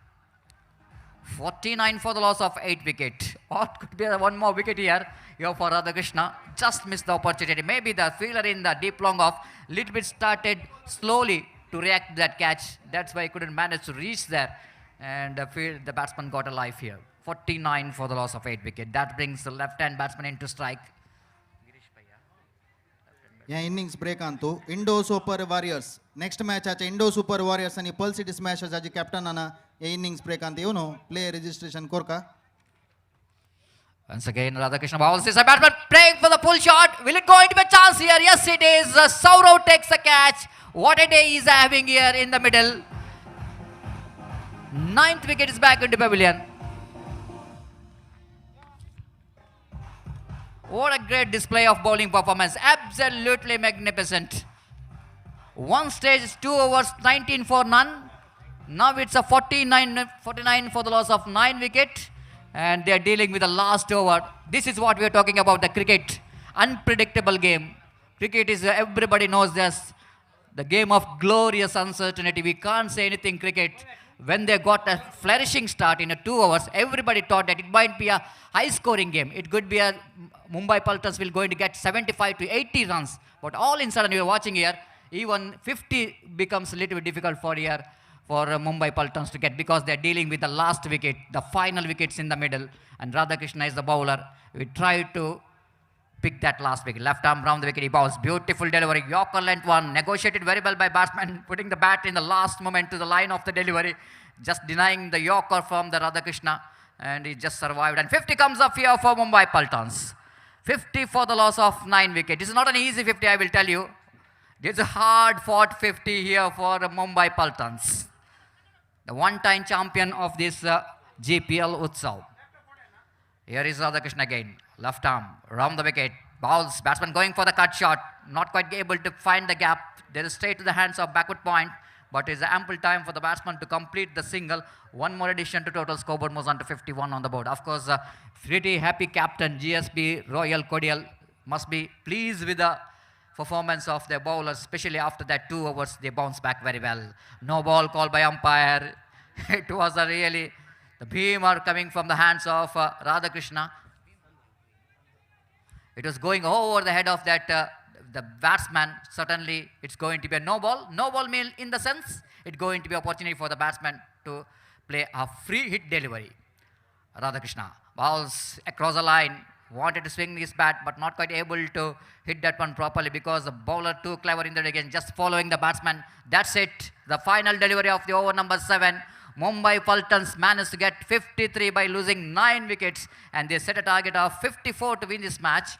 49 for the loss of 8 wicket. What could be 1 more wicket here? Here for Radhakrishna. Just missed the opportunity. Maybe the fielder in the deep long off little bit started slowly to react to that catch. That's why he couldn't manage to reach there. And the batsman got a life here. 49 for the loss of 8 wicket. That brings the left-hand batsman into strike.
या innings break अंतू Indo Super Warriors next match आचे Indo Super Warriors आणि पल city Smashers आजी captain आना या innings break अंत येऊन प्ले रजिस्ट्रेशन कोरका.
Once again, Radhakrishna bowls this batsman playing for the pull shot. Will it go into a chance here? Yes, it is. Saurav takes a catch. What a day he's having here in the middle. 9th wicket is back into pavilion. What a great display of bowling performance. Absolutely magnificent. One stage, 2 overs, 19 for none. Now it's a 49 for the loss of 9 wicket. And they're dealing with the last over. This is what we're talking about, the cricket. Unpredictable game. Cricket is, everybody knows this, the game of glorious uncertainty. We can't say anything cricket. When they got a flourishing start in 2 hours, everybody thought that it might be a high-scoring game. It could be a Mumbai Paltons will going to get 75 to 80 runs. But all in sudden, you're watching here, even 50 becomes a little bit difficult for here for Mumbai Paltons to get, because they're dealing with the last wicket, the final wickets in the middle, and Radhakrishna is the bowler. We try to pick that last wicket. Left arm round the wicket, he bowls. Beautiful delivery. Yorker length one. Negotiated very well by batsman, putting the bat in the last moment to the line of the delivery, just denying the Yorker from the Radhakrishna, and he just survived. And 50 comes up here for Mumbai Paltons. 50 for the loss of 9 wickets. This is not an easy 50, I will tell you. It's a hard-fought 50 here for Mumbai Paltons, the one-time champion of this GPL Utsav. Here is Radhakrishna again. Left arm, round the wicket, bowls, batsman going for the cut shot, not quite able to find the gap. There is straight to the hands of backward point, but it's ample time for the batsman to complete the single. One more addition to total scoreboard moves on to 51 on the board. Of course, pretty happy captain GSB Royal Kodial must be pleased with the performance of their bowlers, especially after that 2 overs. They bounced back very well. No ball called by umpire. It was a really, the beamer coming from the hands of Radhakrishna. It was going over the head of that the batsman. Certainly it's going to be a no ball. No ball meal in the sense it's going to be opportunity for the batsman to play a free hit delivery. Radhakrishna bowls across the line, wanted to swing his bat but not quite able to hit that one properly because the bowler too clever in that again, just following the batsman. That's it. The final delivery of the over number 7. Mumbai Paltons managed to get 53 by losing 9 wickets, and they set a target of 54 to win this match.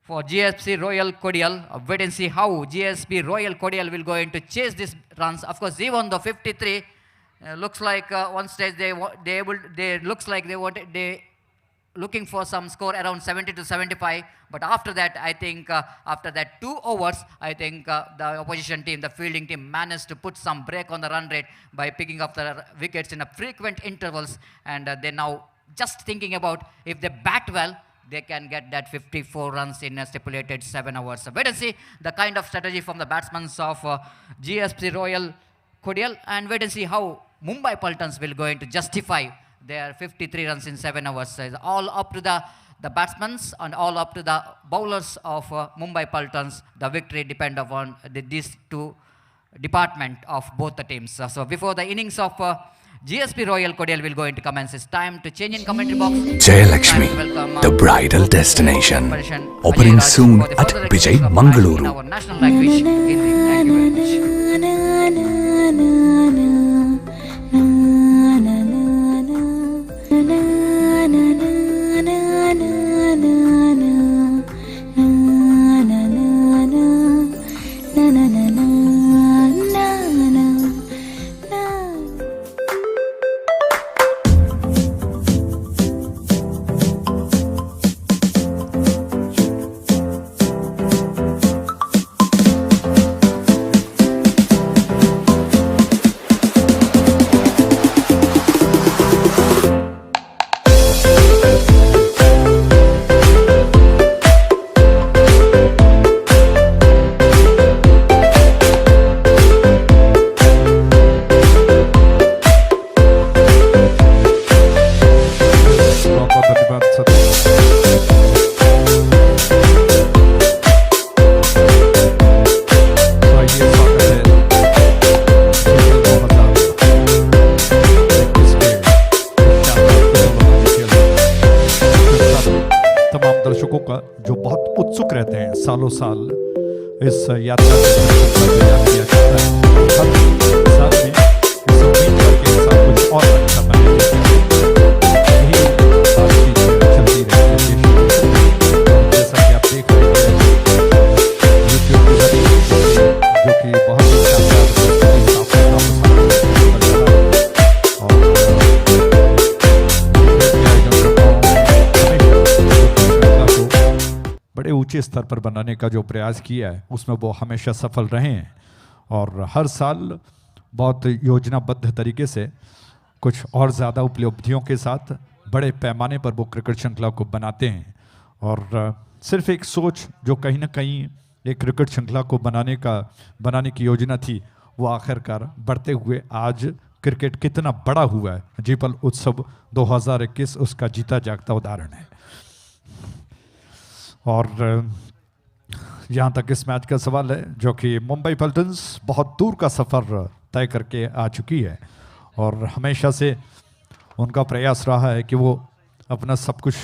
For GSP Royal Kodial, wait and see how GSP Royal Kodial will go in to chase these runs. Of course, even though 53 looks like one stage they looking for some score around 70 to 75, but after that, I think after that 2 overs, I think the opposition team, the fielding team, managed to put some break on the run rate by picking up the wickets in a frequent intervals, and they're now just thinking about if they bat well, they can get that 54 runs in a stipulated 7 hours. So wait and see the kind of strategy from the batsmen of GSP Royal Kodial, and wait and see how Mumbai Paltons will go in to justify their 53 runs in 7 hours. So it's all up to the batsmen and all up to the bowlers of Mumbai Paltons. The victory depends upon these 2 departments of both the teams. So before the innings of GSP Royal Kodial will go into commence, it's time to change in commentary box.
Jayalakshmi, the bridal destination. Opening soon at Vijay Mangaluru.
In our national language, Hindi. Thank you very much.
सालों साल इस यात्रा किया जाता है। हर साल में इस उम्मीद करके साथ कुछ और अच्छा बने, यही बातचीत चलती रहती है। जैसा कि आप देख रहे हैं यूट्यूब पर जो कि बहुत ही शानदार बड़े ऊंचे स्तर पर बनाने का जो प्रयास किया है उसमें वो हमेशा सफल रहे हैं और हर साल बहुत योजनाबद्ध तरीके से कुछ और ज़्यादा उपलब्धियों के साथ बड़े पैमाने पर वो क्रिकेट श्रृंखला को बनाते हैं। और सिर्फ एक सोच जो कहीं ना कहीं एक क्रिकेट श्रृंखला को बनाने की योजना थी, वो आखिरकार बढ़ते हुए आज क्रिकेट कितना बड़ा हुआ है, जीपीएल उत्सव 2021 उसका जीता जागता उदाहरण है। और यहाँ तक इस मैच का सवाल है जो कि मुंबई पल्टन्स बहुत दूर का सफ़र तय करके आ चुकी है और हमेशा से उनका प्रयास रहा है कि वो अपना सब कुछ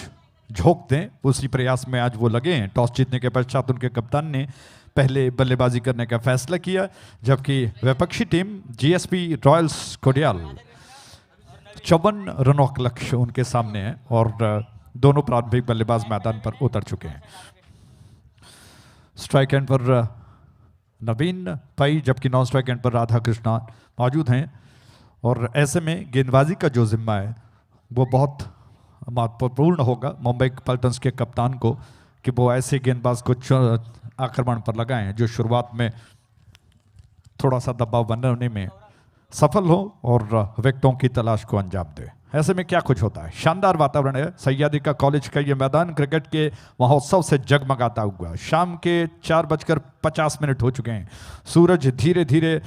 झोंक दें। उसी प्रयास में आज वो लगे हैं। टॉस जीतने के पश्चात उनके कप्तान ने पहले बल्लेबाजी करने का फैसला किया, जबकि विपक्षी टीम जीएसपी रॉयल्स कोडियाल 54 रनों का लक्ष्य उनके सामने है और दोनों प्रारंभिक बल्लेबाज मैदान पर उतर चुके हैं। स्ट्राइक एंड पर नवीन पई, जबकि नॉन स्ट्राइक एंड पर राधा कृष्णा मौजूद हैं और ऐसे में गेंदबाजी का जो जिम्मा है वो बहुत महत्वपूर्ण होगा मुंबई पल्टन्स के कप्तान को कि वो ऐसे गेंदबाज को आक्रमण पर लगाएं जो शुरुआत में थोड़ा सा दबाव बनाने में सफल हो और विकेटों की तलाश को अंजाम दे। ऐसे में क्या कुछ होता है, शानदार वातावरण है। सह्याद्री का कॉलेज का ये मैदान क्रिकेट के महोत्सव से जगमगाता हुआ। शाम के 4:50 हो चुके हैं। सूरज धीरे धीरे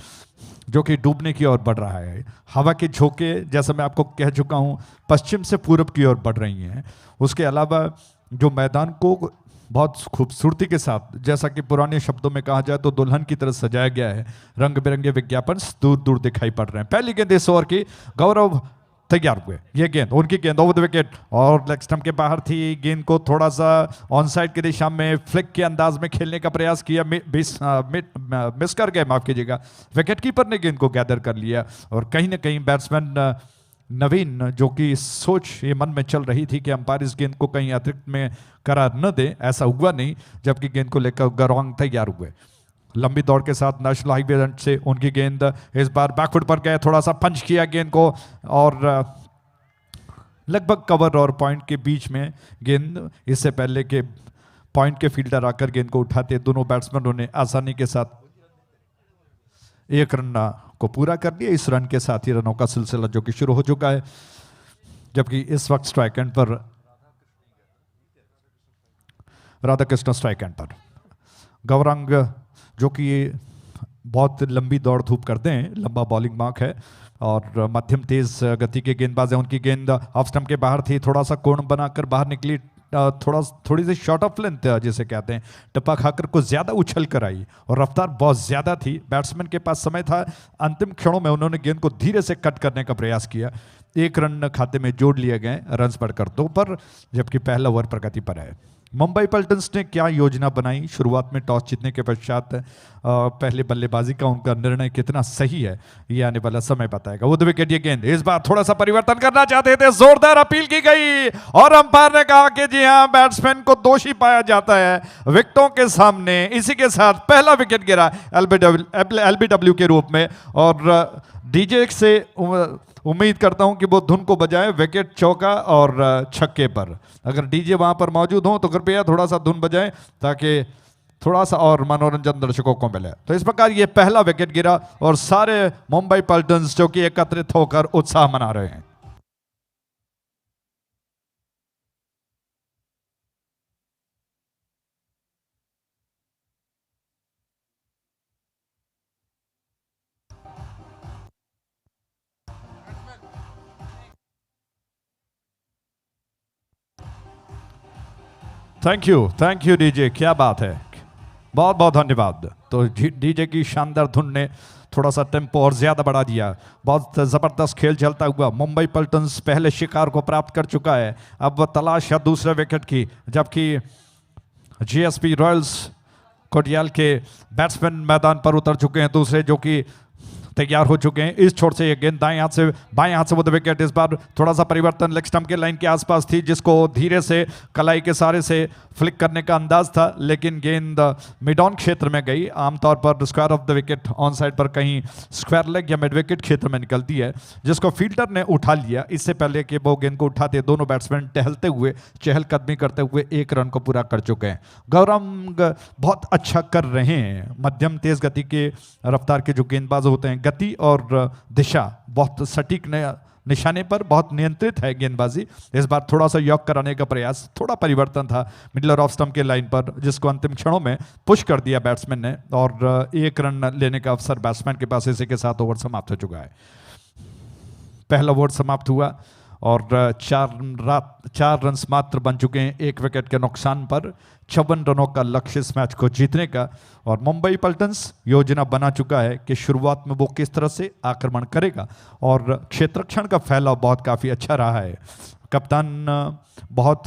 जो कि डूबने की ओर बढ़ रहा है। हवा के झोंके, जैसा मैं आपको कह चुका हूँ, पश्चिम से पूरब की ओर बढ़ रही हैं। उसके अलावा जो मैदान को बहुत खूबसूरती के साथ, जैसा कि पुराने शब्दों में कहा जाए तो दुल्हन की तरह सजाया गया है। रंग बिरंगे विज्ञापन दूर दूर दिखाई पड़ रहे हैं। पहली गेंद इस ओवर की, गौरव तैयार हुए। ये गेंद उनकी गेंद ओवर द विकेट और लेग स्टंप के बाहर थी। गेंद को थोड़ा सा ऑन साइड की दिशा में फ्लिक के अंदाज में खेलने का प्रयास किया, मिस कर गए, माफ कीजिएगा। विकेट कीपर ने गेंद को गैदर कर लिया और कहीं ना कहीं बैट्समैन नवीन, जो कि सोच ये मन में चल रही थी कि अंपायर इस गेंद को कहीं अतिरिक्त में करार न दे, ऐसा हुआ नहीं, जबकि गेंद को लेकर गरवांग तैयार हुए। लंबी दौड़ के साथ नेशनल हाईवे से उनकी गेंद इस बार बैकफुट पर गए, थोड़ा सा पंच किया गेंद को और लगभग कवर और पॉइंट के बीच में गेंद। इससे पहले के पॉइंट के फील्डर आकर गेंद को उठाते दोनों बैट्समैनों ने आसानी के साथ 1 रन को पूरा कर लिया। इस रन के साथ ही रनों का सिलसिला जो कि शुरू हो चुका है, जबकि इस वक्त स्ट्राइक एंड पर राधा कृष्ण स्ट्राइक एंड पर। गौरांग जो कि बहुत लंबी दौड़ धूप करते हैं, लंबा बॉलिंग मार्क है और मध्यम तेज गति के गेंदबाज हैं। उनकी गेंद ऑफ स्टंप के बाहर थी, थोड़ा सा कोण बनाकर बाहर निकली, थोड़ी सी शॉर्ट ऑफ लेंथ जिसे कहते हैं, टप्पा खाकर को ज्यादा उछल कर आई और रफ्तार बहुत ज्यादा थी। बैट्समैन के पास समय था, अंतिम क्षणों में उन्होंने गेंद को धीरे से कट करने का प्रयास किया। 1 रन खाते में जोड़ लिए गए, रन्स बढ़कर 2 पर, जबकि पहला ओवर प्रगति पर है। मुंबई पल्टन्स ने क्या योजना बनाई, शुरुआत में टॉस जीतने के पश्चात पहले बल्लेबाजी का उनका निर्णय कितना सही है ये आने वाला समय बताएगा। वो विकेट ये गेंद इस बार थोड़ा सा परिवर्तन करना चाहते थे, जोरदार अपील की गई और अंपायर ने कहा कि जी हां, बैट्समैन को दोषी पाया जाता है विकेटों के सामने। इसी के साथ पहला विकेट गिरा एलबीडब्ल्यू के रूप में और डीजे से उम्मीद करता हूं कि वो धुन को बजाए विकेट, चौका और छक्के पर। अगर डीजे वहां पर मौजूद हो तो कृपया थोड़ा सा धुन बजाएं ताकि थोड़ा सा और मनोरंजन दर्शकों को मिले। तो इस प्रकार ये पहला विकेट गिरा और सारे मुंबई पल्टन्स जो कि एकत्रित होकर उत्साह मना रहे हैं। थैंक यू डीजे, क्या बात है, बहुत बहुत धन्यवाद। तो डीजे की शानदार धुन ने थोड़ा सा टेम्पो और ज्यादा बढ़ा दिया। बहुत जबरदस्त खेल चलता हुआ मुंबई पल्टन्स पहले शिकार को प्राप्त कर चुका है। अब वह तलाश है दूसरे विकेट की, जबकि जीएसपी रॉयल्स कोडियाल के बैट्समैन मैदान पर उतर चुके हैं, दूसरे जो कि तैयार हो चुके हैं। इस छोर से ये गेंद दाएं हाथ से बाएं हाथ से वो विकेट। इस बार थोड़ा सा परिवर्तन लेग स्टंप के लाइन के आसपास थी, जिसको धीरे से कलाई के सारे से फ्लिक करने का अंदाज था, लेकिन गेंद मिड ऑन क्षेत्र में गई। आमतौर पर square of the wicket on side पर कहीं स्क्वायर लेग या मिड विकेट क्षेत्र में निकलती है, जिसको फील्डर ने उठा लिया। इससे पहले कि वो गेंद को उठाते दोनों बैट्समैन टहलते हुए, चहलकदमी करते हुए 1 रन को पूरा कर चुके हैं। गौरंग बहुत अच्छा कर रहे हैं। मध्यम तेज गति के रफ्तार के जो गेंदबाज होते हैं, गति और दिशा बहुत सटीक निशाने पर, बहुत नियंत्रित है गेंदबाजी। इस बार थोड़ा सा यॉक कराने का प्रयास, थोड़ा परिवर्तन था मिडलर ऑफ स्टंप के लाइन पर, जिसको अंतिम क्षणों में पुश कर दिया बैट्समैन ने और 1 रन लेने का अवसर बैट्समैन के पास। इसी के साथ ओवर समाप्त हो चुका है। पहला ओवर समाप्त हुआ और 4 रन मात्र बन चुके हैं 1 विकेट के नुकसान पर। 56 रनों का लक्ष्य इस मैच को जीतने का, और मुंबई पल्टन्स योजना बना चुका है कि शुरुआत में वो किस तरह से आक्रमण करेगा, और क्षेत्ररक्षण का फैलाव बहुत काफ़ी अच्छा रहा है। कप्तान बहुत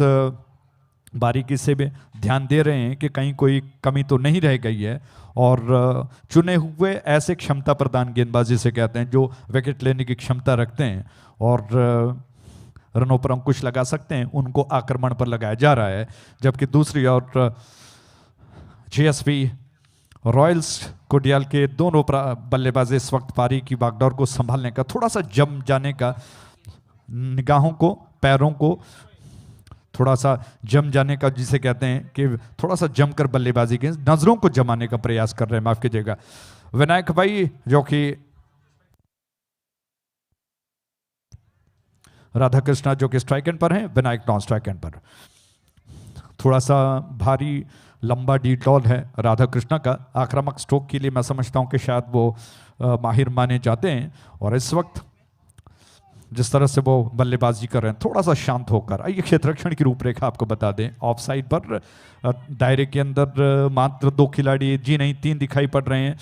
बारीकी से भी ध्यान दे रहे हैं कि कहीं कोई कमी तो नहीं रह गई है, और चुने हुए ऐसे क्षमता प्रदान गेंदबाजी से कहते हैं जो विकेट लेने की क्षमता रखते हैं और रनों पर अंकुश लगा सकते हैं, उनको आक्रमण पर लगाया जा रहा है। जबकि दूसरी ओर जीएसपी रॉयल्स कोडियाल के दोनों बल्लेबाज इस वक्त पारी की बागडोर को संभालने का, थोड़ा सा जम जाने का, निगाहों को, पैरों को थोड़ा सा जम जाने का, जिसे कहते हैं कि थोड़ा सा जमकर बल्लेबाजी के नजरों को जमाने का प्रयास कर रहे हैं, माफ कीजिएगा। विनायक भाई जो कि राधा कृष्णा जो कि स्ट्राइक एंड पर हैं, विनायक नॉन स्ट्राइक एंड पर। थोड़ा सा भारी लंबा डीटॉल है राधा कृष्णा का। आक्रामक स्ट्रोक के लिए मैं समझता हूं कि शायद वो माहिर माने जाते हैं, और इस वक्त जिस तरह से वो बल्लेबाजी कर रहे हैं थोड़ा सा शांत होकर। आइए क्षेत्ररक्षण की रूपरेखा आपको बता दें। ऑफ साइड पर दायरे के अंदर मात्र 2 खिलाड़ी, जी नहीं 3 दिखाई पड़ रहे हैं।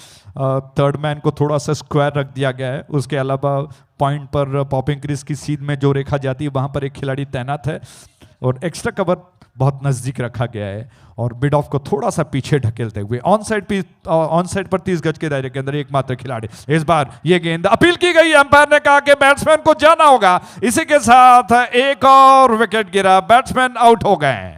थर्ड मैन को थोड़ा सा स्क्वायर रख दिया गया है। उसके अलावा पॉइंट पर पॉपिंग क्रीज की सीध में जो रेखा जाती है वहां पर एक खिलाड़ी तैनात है, और एक्स्ट्रा कवर बहुत नजदीक रखा गया है, और मिड ऑफ को थोड़ा सा पीछे ढकेलते हुए ऑन साइड पर 30 गज के दायरे के अंदर एकमात्र खिलाड़ी। इस बार ये गेंद अपील की गई, अंपायर ने कहा कि बैट्समैन को जाना होगा। इसी के साथ एक और विकेट गिरा, बैट्समैन आउट हो गए।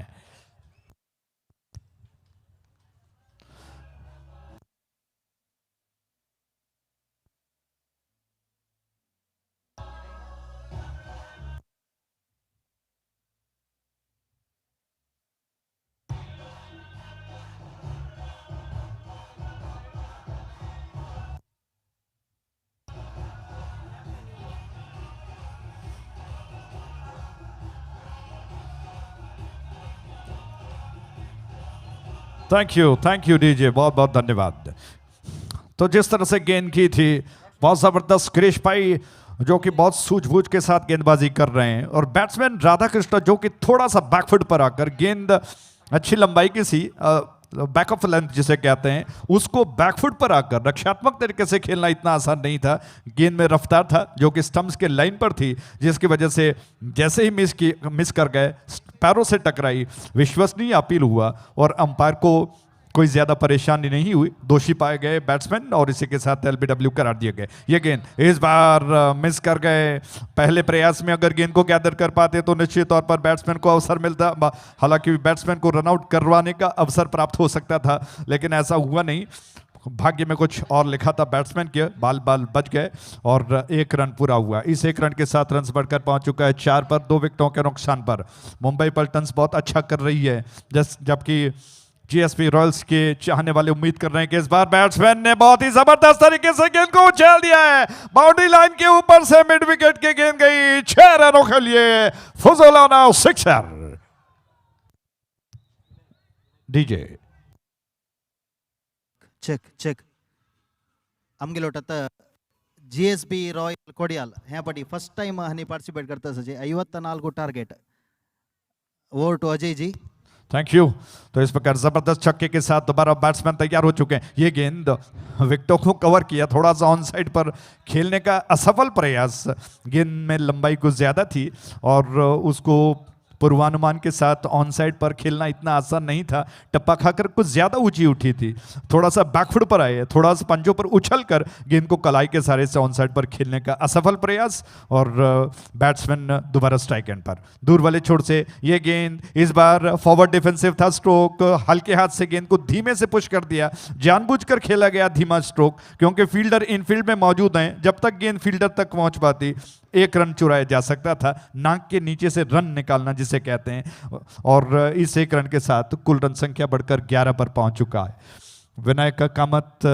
थैंक यू डीजे, बहुत बहुत धन्यवाद। तो जिस तरह से गेंद की थी, बहुत जबरदस्त क्रिश भाई जो कि बहुत सूझबूझ के साथ गेंदबाजी कर रहे हैं, और बैट्समैन राधा कृष्ण जो कि थोड़ा सा बैकफुट पर आकर गेंद अच्छी लंबाई की सी, बैक ऑफ लेंथ जिसे कहते हैं, उसको बैकफुट पर आकर रक्षात्मक तरीके से खेलना इतना आसान नहीं था। गेंद में रफ्तार था जो कि स्टंप्स के लाइन पर थी, जिसकी वजह से जैसे ही मिस कर गए, पैरों से टकराई, विश्वसनीय अपील हुआ और अंपायर को कोई ज्यादा परेशानी नहीं हुई। दोषी पाए गए बैट्समैन और इसी के साथ एलबीडब्ल्यू करार दिए गए। ये गेंद इस बार मिस कर गए। पहले प्रयास में अगर गेंद को गैदर कर पाते तो निश्चित तौर पर बैट्समैन को अवसर मिलता, हालांकि बैट्समैन को रनआउट करवाने का अवसर प्राप्त हो सकता था, लेकिन ऐसा हुआ नहीं। भाग्य में कुछ और लिखा था बैट्समैन के, बाल बच गए और 1 रन पूरा हुआ। इस 1 रन के साथ रन बढ़कर पहुंच चुका है 4 पर, 2 विकेटों के नुकसान पर। मुंबई पल्टन्स बहुत अच्छा कर रही है, जबकि जीएसपी रॉयल्स के चाहने वाले उम्मीद कर रहे हैं कि इस बार बैट्समैन ने बहुत ही जबरदस्त तरीके से गेंद को उछाल दिया है। बाउंड्री लाइन के ऊपर से मिड विकेट की गेंद गई 6 रनों के लिए। फुजोलाना सिक्सर। डीजे
ಚೆಕ್ आमगे आता GSB रॉयल कोडियाल ह्या पटी फर्स्ट टाइम हनी पार्टिसिपेट करता सजे 54 target. Over to Ajay ji.
Thank you. तो इस प्रकार जबरदस्त छक्के के साथ दोबारा बैट्समैन तैयार हो चुके हैं। ये गेंद विकेटों को कवर किया, थोड़ा सा ऑन साइड पर खेलने का असफल प्रयास। गेंद में लंबाई कुछ ज्यादा थी और उसको पूर्वानुमान के साथ ऑन साइड पर खेलना इतना आसान नहीं था। टप्पा खाकर कुछ ज्यादा ऊंची उठी थी, थोड़ा सा बैकफुट पर आए, थोड़ा सा पंजों पर उछलकर गेंद को कलाई के सहारे से ऑन साइड पर खेलने का असफल प्रयास, और बैट्समैन दोबारा स्ट्राइक एंड पर। दूर वाले छोर से ये गेंद इस बार फॉरवर्ड डिफेंसिव था स्ट्रोक, हल्के हाथ से गेंद को धीमे से पुश कर दिया। जानबूझकर खेला गया धीमा स्ट्रोक, क्योंकि फील्डर इनफील्ड में मौजूद हैं। जब तक गेंद फील्डर तक पहुंच पाती 1 रन चुराया जा सकता था। नाक के नीचे से रन निकालना जिसे कहते हैं, और इस 1 रन के साथ कुल रन संख्या बढ़कर 11 पर पहुंच चुका है। विनायक कामत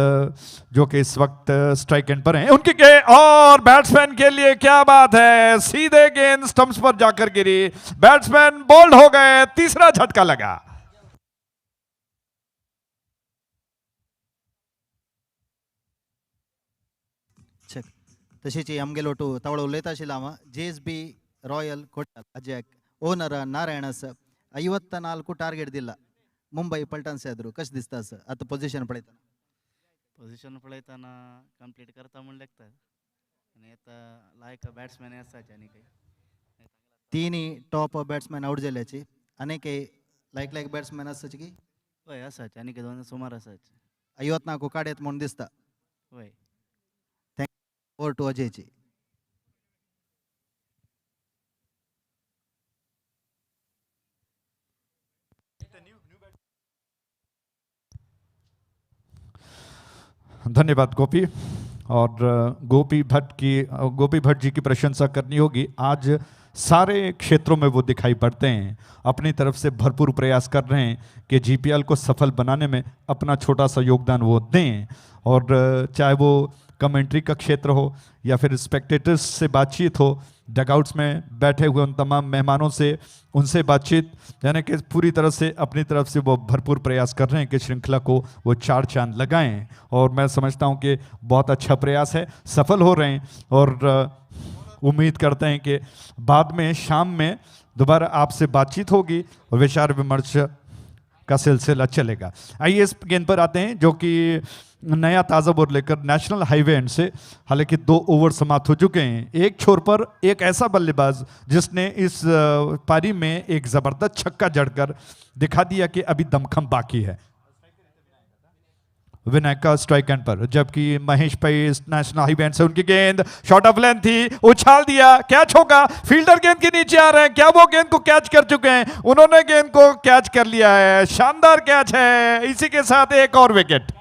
जो कि इस वक्त स्ट्राइक एंड पर हैं, उनकी और बैट्समैन के लिए क्या बात है, सीधे गेंद स्टंप्स पर जाकर गिरी, बैट्समैन बोल्ड हो गए, तीसरा झटका लगा।
तशीच आमगेलो टू तावळ उलयता आशिल्लो हांव JSB royal Kodial Ajay owner ನಾರಾಯಣಸ್ 54 ಟಾರ್ಗೆಟ್ ದಿಲ್ಲ ಮುಂಬೈ पलटन ಎದುರು कश दिसता सर आता पोझिशन पळयताना
पोझिशन पळयताना कंप्लीट करता म्हण लागता आनी आता लायक बॅट्समॅन आसाचे आनी काही
तिनी टॉप बॅट्समॅन आउट जाल्याची अनेक लायक बॅट्समॅन आसाचे की
हय आसाचे आनी दोन सुमार आसाचे
54 काडयत म्हूण दिसता
हय
ओवर टू अजयची
धन्यवाद गोपी। और गोपी भट्ट जी की प्रशंसा करनी होगी। आज सारे क्षेत्रों में वो दिखाई पड़ते हैं, अपनी तरफ से भरपूर प्रयास कर रहे हैं कि जीपीएल को सफल बनाने में अपना छोटा सा योगदान वो दें। और चाहे वो कमेंट्री का क्षेत्र हो या फिर स्पेक्टेटर्स से बातचीत हो, डगआउट्स में बैठे हुए उन तमाम मेहमानों से उनसे बातचीत, यानी कि पूरी तरह से अपनी तरफ से वो भरपूर प्रयास कर रहे हैं कि श्रृंखला को वो 4 चांद लगाएं। और मैं समझता हूं कि बहुत अच्छा प्रयास है, सफल हो रहे हैं। और उम्मीद करते हैं कि बाद में शाम में दोबारा आपसे बातचीत होगी और विचार विमर्श का सिलसिला चलेगा। आइए इस गेंद पर आते हैं जो कि नया ताज़ा बोर लेकर नेशनल हाईवे एंड से, हालांकि 2 ओवर समाप्त हो चुके हैं। एक छोर पर एक ऐसा बल्लेबाज जिसने इस पारी में एक ज़बरदस्त छक्का जड़कर दिखा दिया कि अभी दमखम बाकी है, विनायक का स्ट्राइक एंड पर। जबकि महेश भाई नेशनल हाईवे एंड से उनकी गेंद शॉर्ट ऑफ लेंथ थी, उछाल दिया, कैच होगा। फील्डर गेंद के नीचे आ रहे हैं, क्या वो गेंद को कैच कर चुके हैं? उन्होंने गेंद को कैच कर लिया है, शानदार कैच है। इसी के साथ एक और विकेट।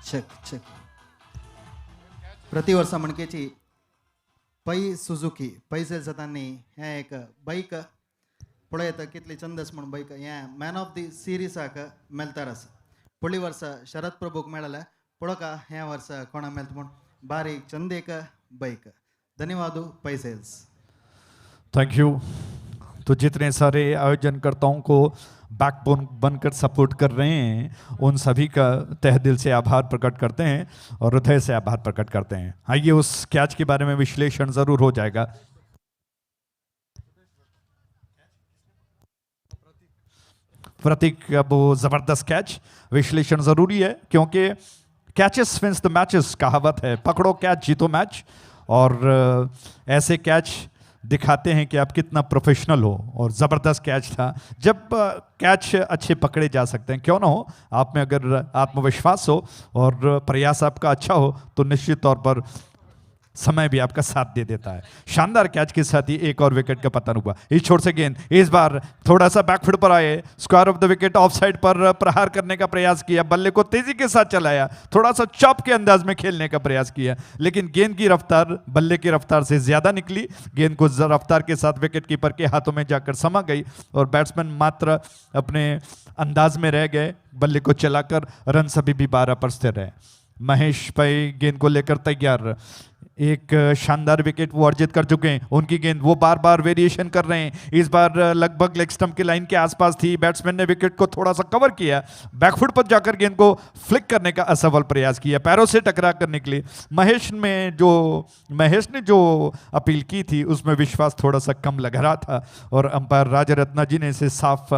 चेक प्रति वर्ष म्हणकेची पै सुझुकी पैसेल सतांनी हे एक बाईक पळयत कितली चंदस म्हणून बाईक हे मॅन ऑफ द सिरीसाक मेळतारस। फुडली वर्ष शरद प्रभूक मेळले, पळोका हे वर्ष कोणा मेळत म्हूण बारीक चंदेक बाईक। धन्यवाद पैसेल्स।
Thank you. तो जितने सारे आयोजनकर्ताओं को बैकबोन बनकर सपोर्ट कर रहे हैं उन सभी का तहे दिल से आभार प्रकट करते हैं और हृदय से आभार प्रकट करते हैं। आइए उस कैच के बारे में विश्लेषण जरूर हो जाएगा। प्रतीक का वो जबरदस्त कैच, विश्लेषण जरूरी है क्योंकि कैचेस विंस द मैचेस कहावत है, पकड़ो कैच जीतो मैच। और ऐसे कैच दिखाते हैं कि आप कितना प्रोफेशनल हो। और ज़बरदस्त कैच था। जब कैच अच्छे पकड़े जा सकते हैं, क्यों ना हो, आप में अगर आत्मविश्वास हो और प्रयास आपका अच्छा हो तो निश्चित तौर पर समय भी आपका साथ दे देता है। शानदार कैच के साथ ही एक और विकेट का पतन हुआ। इस छोर से गेंद इस बार थोड़ा सा बैकफुट पर आए, square of the wicket of side पर प्रहार करने का प्रयास किया, बल्ले को तेजी के साथ चलाया, थोड़ा सा चॉप के अंदाज में खेलने का प्रयास किया, लेकिन गेंद की रफ्तार बल्ले की रफ्तार से ज्यादा निकली। गेंद को रफ्तार के साथ विकेट कीपर के हाथों में जाकर समा गई और बैट्समैन मात्र अपने अंदाज में रह गए, बल्ले को चलाकर रन सभी भी 12 पर स्थिर है। महेश भाई गेंद को लेकर तैयार, एक शानदार विकेट वो अर्जित कर चुके हैं। उनकी गेंद वो बार बार वेरिएशन कर रहे हैं, इस बार लगभग लेग स्टंप की लाइन के आसपास थी। बैट्समैन ने विकेट को थोड़ा सा कवर किया, बैकफुट पर जाकर गेंद को फ्लिक करने का असफल प्रयास किया, पैरों से टकरा कर निकली। महेश ने जो अपील की थी उसमें विश्वास थोड़ा सा कम लग रहा था और अंपायर राजरत्ना जी ने इसे साफ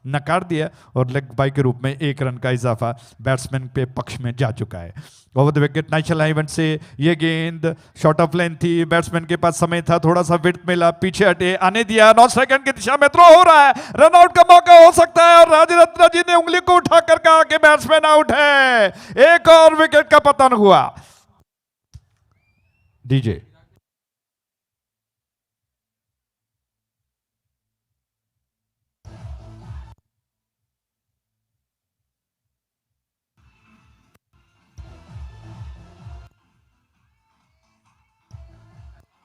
नकार दिया और लेग बाय के रूप में 1 रन का इजाफा बैट्समैन के पक्ष में जा चुका है। Over the wicket national event से ये गेंद शॉर्ट ऑफ लेंथ थी, बैट्समैन के पास समय था, थोड़ा सा विड्थ मिला, पीछे हटे, आने दिया, 9 सेकंड की दिशा में थ्रो हो रहा है, रन आउट का मौका हो सकता है और राजरत्ना जी ने उंगली को उठाकर कहा कि बैट्समैन आउट है। एक और विकेट का पतन हुआ। डीजे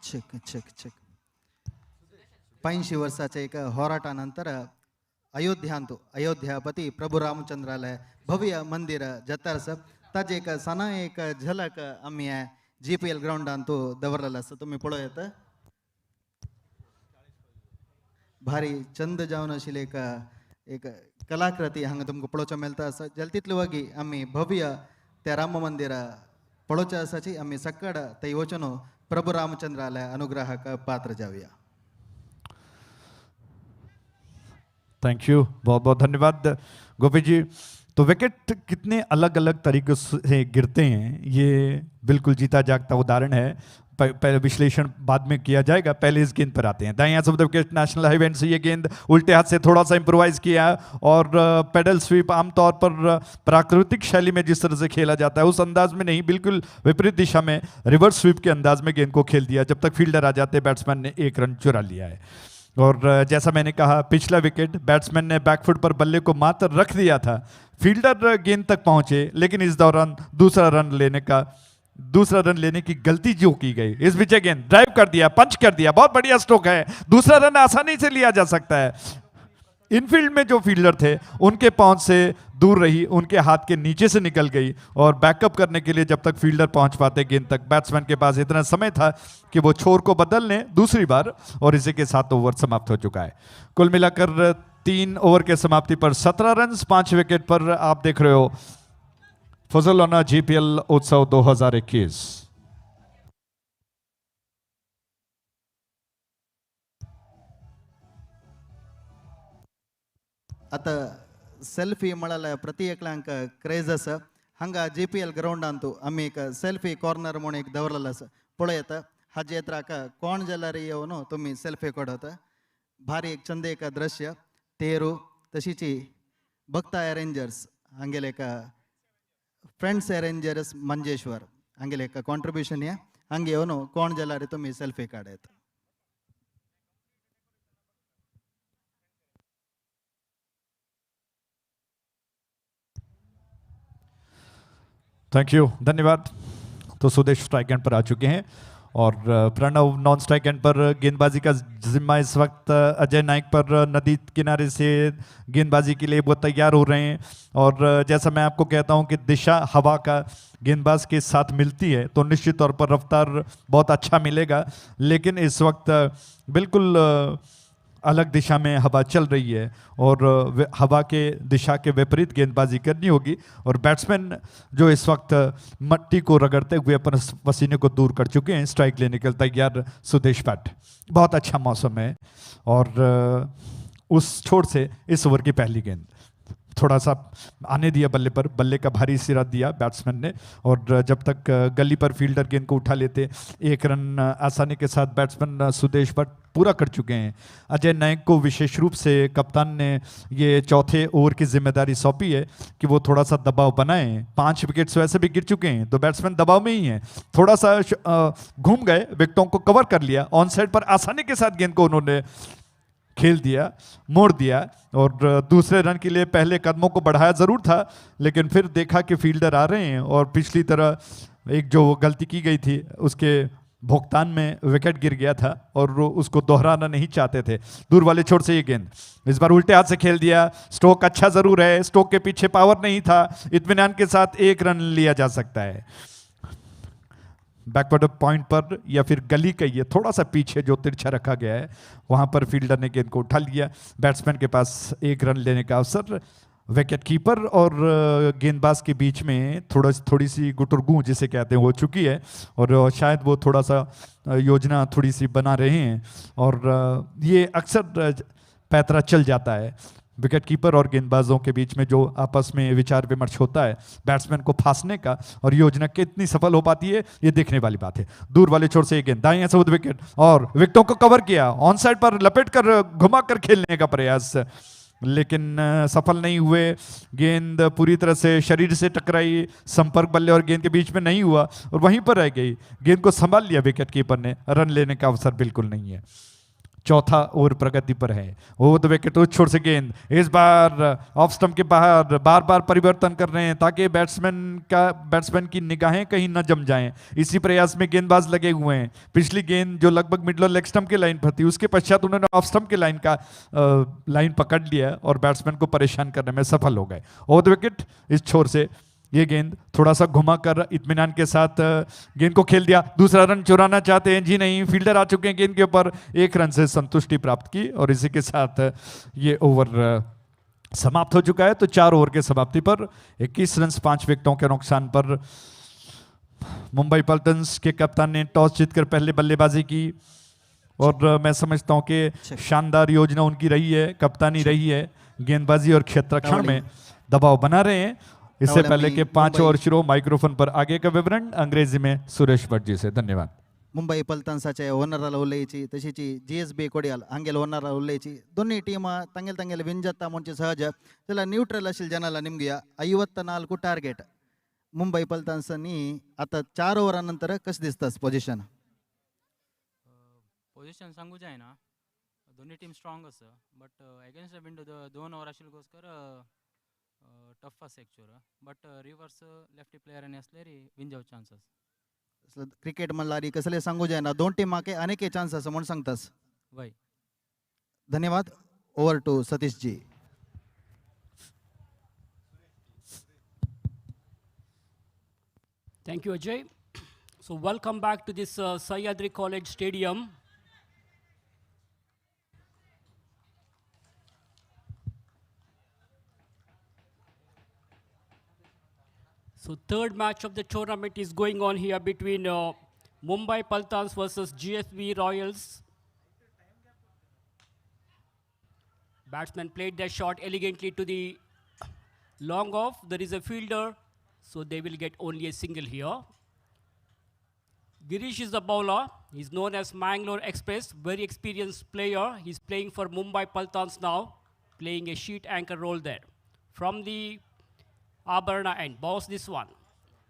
चेक चेक चेक 85 वर्षाच्या एक होराटानंतर अयोध्यापती प्रभू रामचंद्रालय भव्य मंदिर जत्तारस ताजे एक सना एक झलक आम्ही GPL ग्राउंडान तो दवरलेला असं तुम्ही पळयत। भारी चंद जावन आशिल्लें एक कलाकृती हांगा तुमकां पळोवचो मेळटा आसा जल्तीतले वगी आमी भव्य त्या राम मंदिरा पळोवचें आसाची आमी सक्कड थंय वचून प्रभू रामचंद्रालय अनुग्रहाक पात्र जावया.
थैंक यू, बहुत बहुत धन्यवाद गोपी जी. तो विकेट कितने अलग अलग तरीकों से गिरते हैं ये बिल्कुल जीता जागता उदाहरण है. पहले विश्लेषण बाद में किया जाएगा, पहले इस गेंद पर आते हैं. दाएं हाथ से विकेट नेशनल हाईवे से ये गेंद उल्टे हाथ से थोड़ा सा इंप्रोवाइज किया और पेडल स्वीप आमतौर पर प्राकृतिक शैली में जिस तरह से खेला जाता है उस अंदाज में नहीं, बिल्कुल विपरीत दिशा में रिवर्स स्वीप के अंदाज में गेंद को खेल दिया. जब तक फील्डर आ जाते बैट्समैन ने एक रन चुरा लिया है. और जैसा मैंने कहा पिछला विकेट बैट्समैन ने बैकफुट पर बल्ले को मात्र रख दिया था, फील्डर गेंद तक पहुंचे, लेकिन इस दौरान दूसरा रन लेने की गलती जो की गई. इस बीच गेंद ड्राइव कर दिया, पंच कर दिया, बहुत बढ़िया स्ट्रोक है. दूसरा रन आसानी से लिया जा सकता है. इनफील्ड में जो फील्डर थे उनके पहुंच से दूर रही, उनके हाथ के नीचे से निकल गई और बैकअप करने के लिए जब तक फील्डर पहुंच पाते गेंद तक बैट्समैन के पास इतना समय था कि वो छोर को बदल लें दूसरी बार. और इसी के साथ ओवर समाप्त हो चुका है. कुल मिलाकर 3 ओवर के समाप्ति पर 17 रन 5 विकेट पर आप देख रहे हो फजलाना जीपीएल उत्सव 2021.
आता सेल्फी म्हळ्यार प्रति एकल्यांक क्रेज आसा. हांगा JPL ग्राउंडांतू आमी एक सेल्फी कॉर्नर म्हणून एक दवरलेलो आसा. पळयात हाजे येत्राक कोण जाल्यार येवन तुमी सेल्फी काडत. भारी एक चंद एक दृश्य तेरू तशीच भक्ता अरेंजर्स हांगेले एक फ्रेंड्स अरेंजर्स मंजेश्वर हांगेले एक कॉन्ट्रिब्यूशन या हांगे येवन कोण जाल्यार तुमी सेल्फी काडत.
थैंक यू, धन्यवाद. तो सुदेश स्ट्राइक एंड पर आ चुके हैं और प्रणव नॉन स्ट्राइक एंड पर. गेंदबाजी का जिम्मा इस वक्त अजय नाइक पर नदी किनारे से गेंदबाजी के लिए वो तैयार हो रहे हैं. और जैसा मैं आपको कहता हूं कि दिशा हवा का गेंदबाज के साथ मिलती है तो निश्चित तौर पर रफ्तार बहुत अच्छा मिलेगा. लेकिन इस वक्त बिल्कुल अलग दिशा में हवा चल रही है और हवा के दिशा के विपरीत गेंदबाजी करनी होगी. और बैट्समैन जो इस वक्त मट्टी को रगड़ते हुए अपने पसीने को दूर कर चुके हैं, स्ट्राइक लेने के लिए तैयार सुदेश पैट. बहुत अच्छा मौसम है और उस छोर से इस ओवर की पहली गेंद थोड़ा सा आने दिया बल्ले पर, बल्ले का भारी सिरा दिया बैट्समैन ने. और जब तक गली पर फील्डर गेंद को उठा लेते 1 रन आसानी के साथ बैट्समैन सुदेश भट्ट पूरा कर चुके हैं. अजय नायक को विशेष रूप से कप्तान ने ये चौथे ओवर की जिम्मेदारी सौंपी है कि वो थोड़ा सा दबाव बनाएं. 5 विकेट्स वैसे भी गिर चुके हैं तो बैट्समैन दबाव में ही है. थोड़ा सा घूम गए, विकेटों को कवर कर लिया, ऑन साइड पर आसानी के साथ गेंद को उन्होंने खेल दिया, मोड़ दिया. और दूसरे रन के लिए पहले कदमों को बढ़ाया जरूर था, लेकिन फिर देखा कि फील्डर आ रहे हैं और पिछली तरह एक जो गलती की गई थी उसके भुगतान में विकेट गिर गया था और उसको दोहराना नहीं चाहते थे. दूर वाले छोर से ये गेंद इस बार उल्टे हाथ से खेल दिया. स्ट्रोक अच्छा जरूर है, स्ट्रोक के पीछे पावर नहीं था. इत्मीनान के साथ 1 रन लिया जा सकता है. बैकवर्ड पॉइंट पर या फिर गली का ये थोड़ा सा पीछे जो तिरछा रखा गया है वहां पर फील्डर ने गेंद को उठा लिया. बैट्समैन के पास 1 रन लेने का अवसर. विकेट कीपर और गेंदबाज के बीच में थोड़ी सी गुटरगू जिसे कहते हैं हो चुकी है और शायद वो थोड़ा सा योजना थोड़ी सी बना रहे हैं और ये अक्सर पैतरा चल जाता है. विकेट कीपर और गेंदबाजों के बीच में जो आपस में विचार विमर्श होता है बैट्समैन को फांसने का, और योजना कितनी सफल हो पाती है ये देखने वाली बात है. दूर वाले छोर से एक गेंद दाएं से विकेट और विकेटों को कवर किया, ऑन साइड पर लपेट कर घुमा कर खेलने का प्रयास, लेकिन सफल नहीं हुए. गेंद पूरी तरह से शरीर से टकराई, संपर्क बल्ले और गेंद के बीच में नहीं हुआ और वहीं पर रह गई. गेंद को संभाल लिया विकेट कीपर ने, रन लेने का अवसर बिल्कुल नहीं है. चौथा ओवर प्रगति पर है. वो तो विकेट उस छोर से गेंद इस बार ऑफ स्टंप के बाहर बार बार परिवर्तन कर रहे हैं ताकि बैट्समैन की निगाहें कहीं न जम जाएं. इसी प्रयास में गेंदबाज लगे हुए हैं. पिछली गेंद जो लगभग मिडल और लेग स्टंप के लाइन पर थी उसके पश्चात उन्होंने ऑफ स्टंप के लाइन पकड़ लिया और बैट्समैन को परेशान करने में सफल हो गए. और विकेट इस छोर से ये गेंद थोड़ा सा घुमाकर इत्मीनान के साथ गेंद को खेल दिया, दूसरा रन चुराना चाहते हैं जी नहीं, फील्डर आ चुके हैं गेंद के ऊपर, 1 रन से संतुष्टि प्राप्त की और इसी के साथ ये ओवर समाप्त हो चुका है। तो 4 ओवर के समाप्ति पर 21 रन 5 विकेटों के नुकसान पर मुंबई पल्टन्स के कप्तान ने टॉस जीतकर पहले बल्लेबाजी की और मैं समझता हूं कि शानदार योजना उनकी रही है, कप्तानी रही है, गेंदबाजी और क्षेत्ररक्षण में दबाव बना रहे हैं। इससे पहले के 5 ओवर शुरू, माइक्रोफोन पर आगे का विवरण अंग्रेजी में सुरेश भट्ट जी से। धन्यवाद।
मुंबई पल्टन्साचे ओनराला उल्लेयची तशीची GSB कोडियाल हांगेल ओनराला उल्लेयची दोन्ही टीम ತಂಗೆಲ್ ವಿನ್ ಜತ್ತ ಮುಂಚೆ ಸಹಜ ಎಲ್ಲ ನ್ಯೂಟ್ರಲ್ ಅಶಿಲ್ ಜನಲ ನಿಮ್ಗೆ 54 ಟಾರ್ಗೆಟ್ मुंबई पल्टन्सनी आता 4 ओव्हरानंतर कसं दिसतं पोझिशन?
पोझिशन सांगू जाय ना दोन्ही टीम स्ट्रॉंग असं but against the window 2 over आशिल गोस्कर टफ अस actual but reverse lefty player आणि असलेरी विन जाऊ चान्सेस
क्रिकेट मल्लारी कसले सांगू जाय ना 2 टीमाके अनेक चान्स असं म्हणून सांगतास
वय।
धन्यवाद। Over to Satish ji.
Thank you, Ajay. So welcome back to this Sahyadri College Stadium. So third match of the tournament is going on here between Mumbai Pultans versus GSB Royals. Batsman played their shot elegantly to the long off. There is a fielder, so they will get only a single here. Girish is the bowler. He's known as Mangalore Express, very experienced player. He's playing for Mumbai Pultans now, playing a sheet anchor role there. From the Abarna end, balls this one.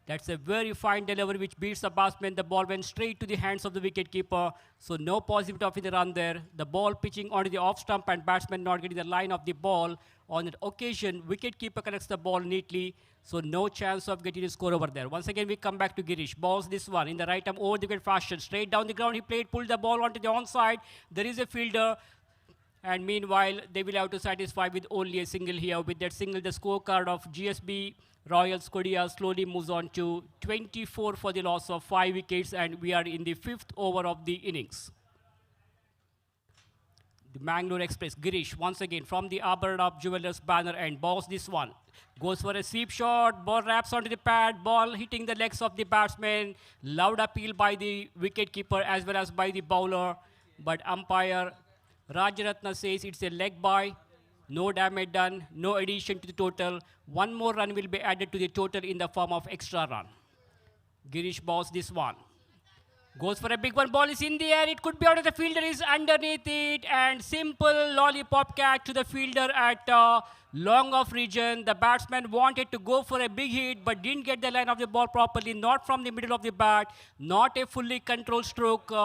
That's a very fine delivery which beats the batsman. The ball went straight to the hands of the wicketkeeper, so no possibility of the run there. The ball pitching onto the off stump and batsman not getting the line of the ball. On that occasion, wicketkeeper connects the ball neatly, so no chance of getting a score over there. Once again, we come back to Girish. Balls this one in the right arm over the wicket fashion. Straight down the ground, he played, pulled the ball onto the onside. There is a fielder. And meanwhile, they will have to satisfy with only a single here. With that single, the scorecard of GSB Royals Kodial slowly moves on to 24 for the loss of 5 wickets, and we are in the 5th over of the innings. The Mangalore Express, Girish, once again from the Abernath Jewelers banner end, balls this one. Goes for a sweep shot, ball wraps onto the pad, ball hitting the legs of the batsman. Loud appeal by the wicketkeeper as well as by the bowler, but umpire Rajaratna says it's a leg by, no damage done, no addition to the total. One more run will be added to the total in the form of extra run. Girish balls this one. Goes for a big one, ball is in the air, it could be out of the fielder, is underneath it, and simple lollipop catch to the fielder at long off region. The batsman wanted to go for a big hit, but didn't get the line of the ball properly, not from the middle of the bat, not a fully controlled stroke.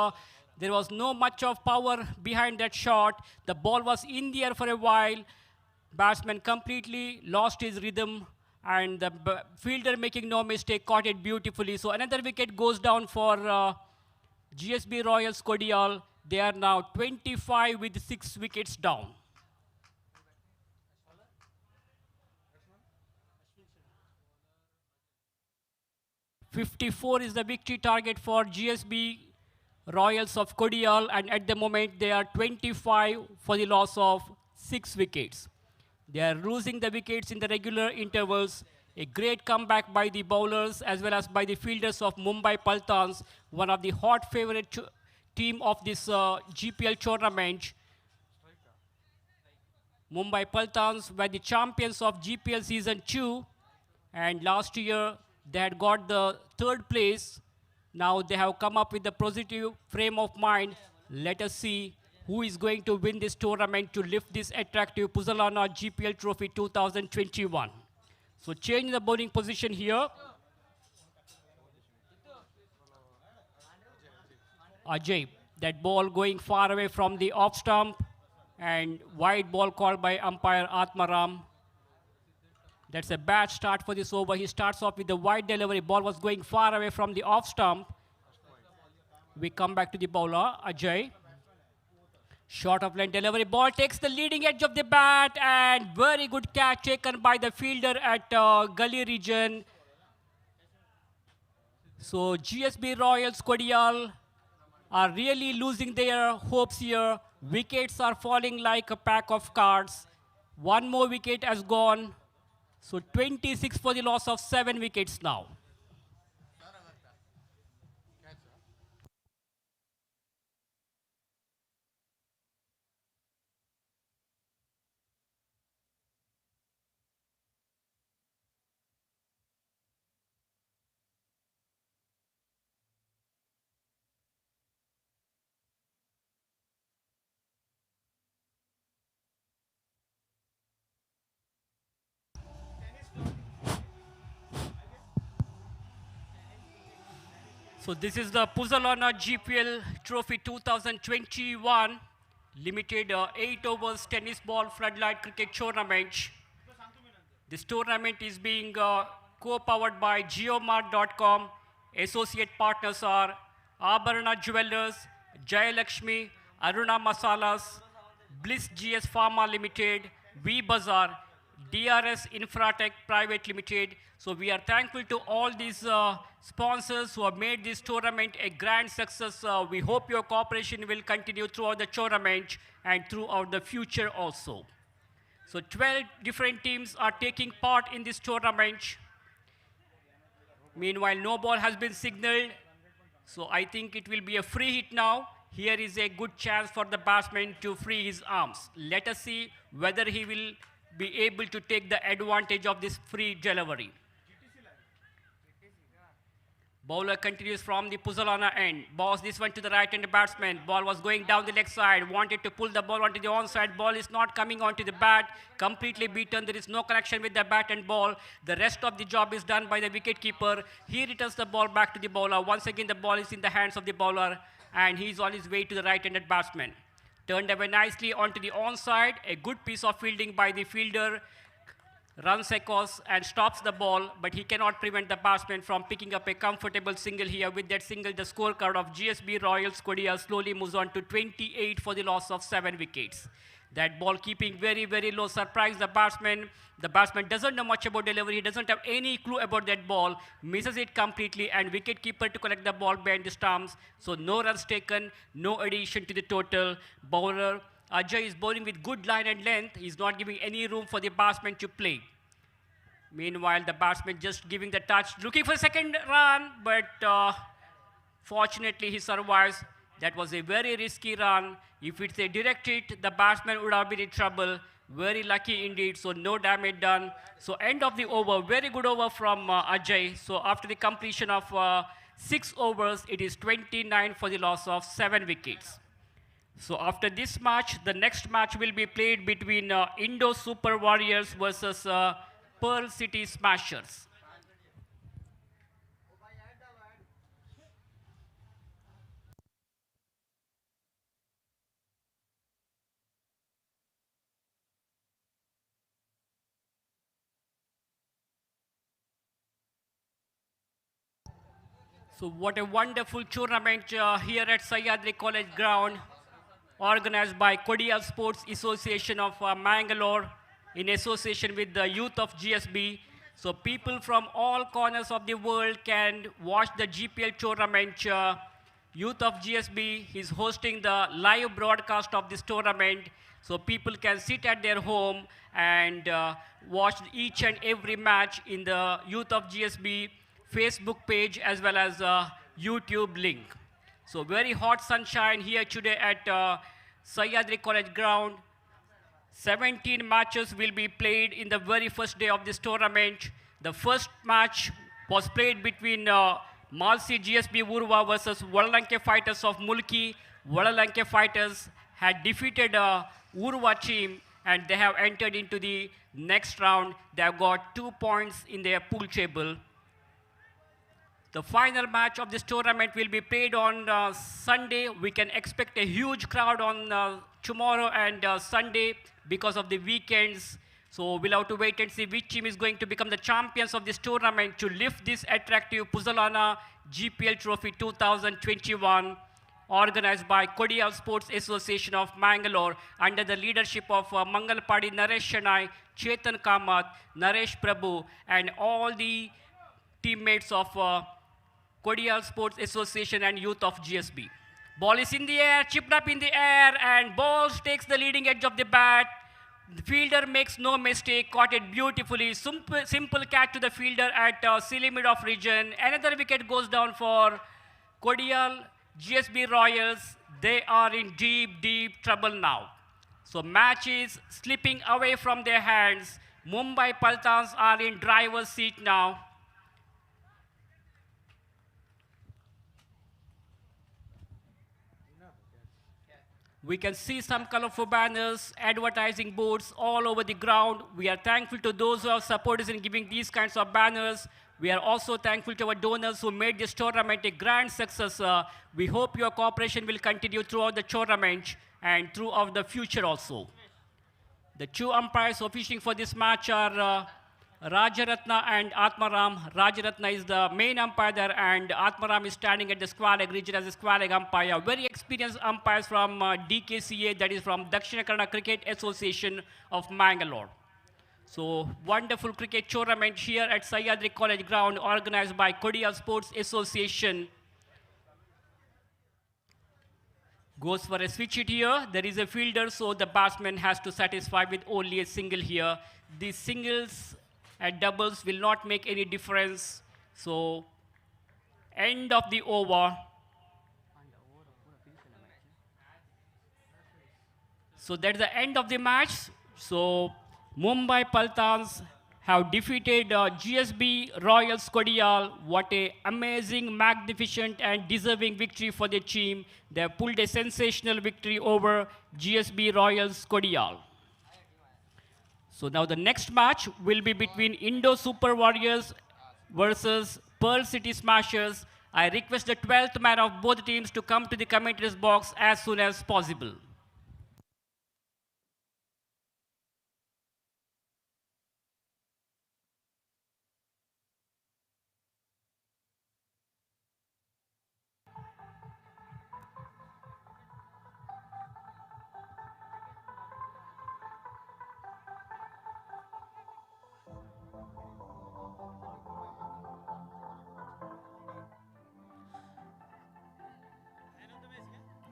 There was no much of power behind that shot. The ball was in the air for a while. Batsman completely lost his rhythm, and the fielder, making no mistake, caught it beautifully. So another wicket goes down for GSB Royals Kodial. They are now 25 with 6 wickets down. .54 is the victory target for GSB Royals of Kodial, and at the moment they are 25 for the loss of 6 wickets. They are losing the wickets in the regular intervals. A great comeback by the bowlers as well as by the fielders of Mumbai Pultans, one of the hot favorite team of this GPL tournament. Mumbai Pultans were the champions of GPL season 2, and last year they had got the 3rd place. Now they have come up with the positive frame of mind. Let us see who is going to win this tournament to lift this attractive Puzzolana Gpl Trophy 2021. So change the bowling position here. Ajay, that ball going far away from the off stump, and wide ball called by umpire Atmaram. That's a bad start for this over. He starts off with the wide delivery. Ball was going far away from the off stump. We come back to the bowler, Ajay. Short of line delivery. Ball takes the leading edge of the bat, and very good catch taken by the fielder at gully region. So GSB Royals Kodial are really losing their hopes here. Wickets are falling like a pack of cards. One more wicket has gone. So 26 for the loss of 7 wickets now. So this is the Puzzolana Gpl Trophy 2021 limited 8 overs tennis ball floodlight cricket tournament. This tournament is being co-powered by geomart.com. Associate partners are Abharana Jewelers, Jayalakshmi, Aruna Masalas, Bliss GS Pharma Limited, V Bazaar, DRS Infratech Private Limited. So we are thankful to all these sponsors who have made this tournament a grand success. We hope your cooperation will continue throughout the tournament and throughout the future also. So 12 different teams are taking part in this tournament. Meanwhile, no ball has been signaled. So I think it will be a free hit now. Here is a good chance for the batsman to free his arms. Let us see whether he will be able to take the advantage of this free delivery. Bowler continues from the Puzzolana end. Balls this one to the right-handed batsman. Ball was going down the leg side. Wanted to pull the ball onto the onside. Ball is not coming onto the bat. Completely beaten. There is no connection with the bat and ball. The rest of the job is done by the wicket-keeper. He returns the ball back to the bowler. Once again, the ball is in the hands of the bowler. And he's on his way to the right-handed batsman. Turned away nicely onto the onside. A good piece of fielding by the fielder. Runs across and stops the ball, but he cannot prevent the batsman from picking up a comfortable single here. With that single, the scorecard of GSB Royals Kodial slowly moves on to 28 for the loss of 7 wickets. That ball keeping very, very low surprised the batsman. The batsman doesn't know much about delivery. He doesn't have any clue about that ball. Misses it completely, and wicket-keeper to collect the ball behind the stumps. So no runs taken, no addition to the total. Bowler Ajay is bowling with good line and length. He's not giving any room for the batsman to play. Meanwhile, the batsman just giving the touch, looking for a second run, but fortunately he survives. That was a very risky run. If it's a direct hit, the batsman would have been in trouble. Very lucky indeed, so no damage done. So end of the over, very good over from Ajay. So after the completion of 6 overs, it is 29 for the loss of 7 wickets. So after this match, the next match will be played between Indo Super Warriors versus Pearl City Smashers. So what a wonderful tournament here at Sahyadri College Ground, organized by Kodial Sports Association of Mangalore in association with the youth of GSB. So people from all corners of the world can watch the GPL tournament. Youth of GSB is hosting the live broadcast of this tournament. So people can sit at their home and watch each and every match in the Youth of GSB Facebook page as well as YouTube link. So very hot sunshine here today at Sahyadri College Ground. 17 matches will be played in the very first day of this tournament. The first match was played between Malsi GSB Urva versus Vadalanke Fighters of Mulki. Vadalanke Fighters had defeated Urva team and they have entered into the next round. They have got 2 points in their pool table. The final match of this tournament will be played on Sunday. We can expect a huge crowd on tomorrow and Sunday because of the weekends. So we'll have to wait and see which team is going to become the champions of this tournament to lift this attractive Puzzolana Gpl Trophy 2021, organized by Kodial Sports Association of Mangalore under the leadership of Mangalpadi Naresh Shanai, Chetan Kamath, Naresh Prabhu, and all the teammates of Kodial Sports Association and Youth of GSB. Ball is in the air, chipped up in the air, and ball takes the leading edge of the bat. The fielder makes no mistake, caught it beautifully. Simple catch to the fielder at silly mid off region. Another wicket goes down for Kodial GSB Royals. They are in deep trouble now. So match is slipping away from their hands. Mumbai Paltans are in driver's seat now. We can see some colorful banners, advertising boards all over the ground. We are thankful to those who have supported us in giving these kinds of banners. We are also thankful to our donors who made this tournament a grand success. We hope your cooperation will continue throughout the tournament and throughout the future also. The two umpires officiating for this match are Rajaratna and Atmaram. Rajaratna is the main umpire there, and Atmaram is standing at the square leg region as a square leg umpire. Very experienced umpires from DKCA, that is from Dakshina Kannada Cricket Association of Mangalore. So wonderful cricket tournament here at Sahyadri College Ground, organized by Kodial Sports Association. Goes for a switch hit here. There is a fielder, so the batsman has to satisfy with only a single here. These singles and doubles will not make any difference. So end of the over. So that's the end of the match. So Mumbai Paltans have defeated GSB Royals Kodial. What a amazing, magnificent and deserving victory for the team. They have pulled a sensational victory over GSB Royals Kodial. So now the next match will be between Indo Super Warriors versus Pearl City Smashers. I request the 12th man of both teams to come to the commentator's box as soon as possible.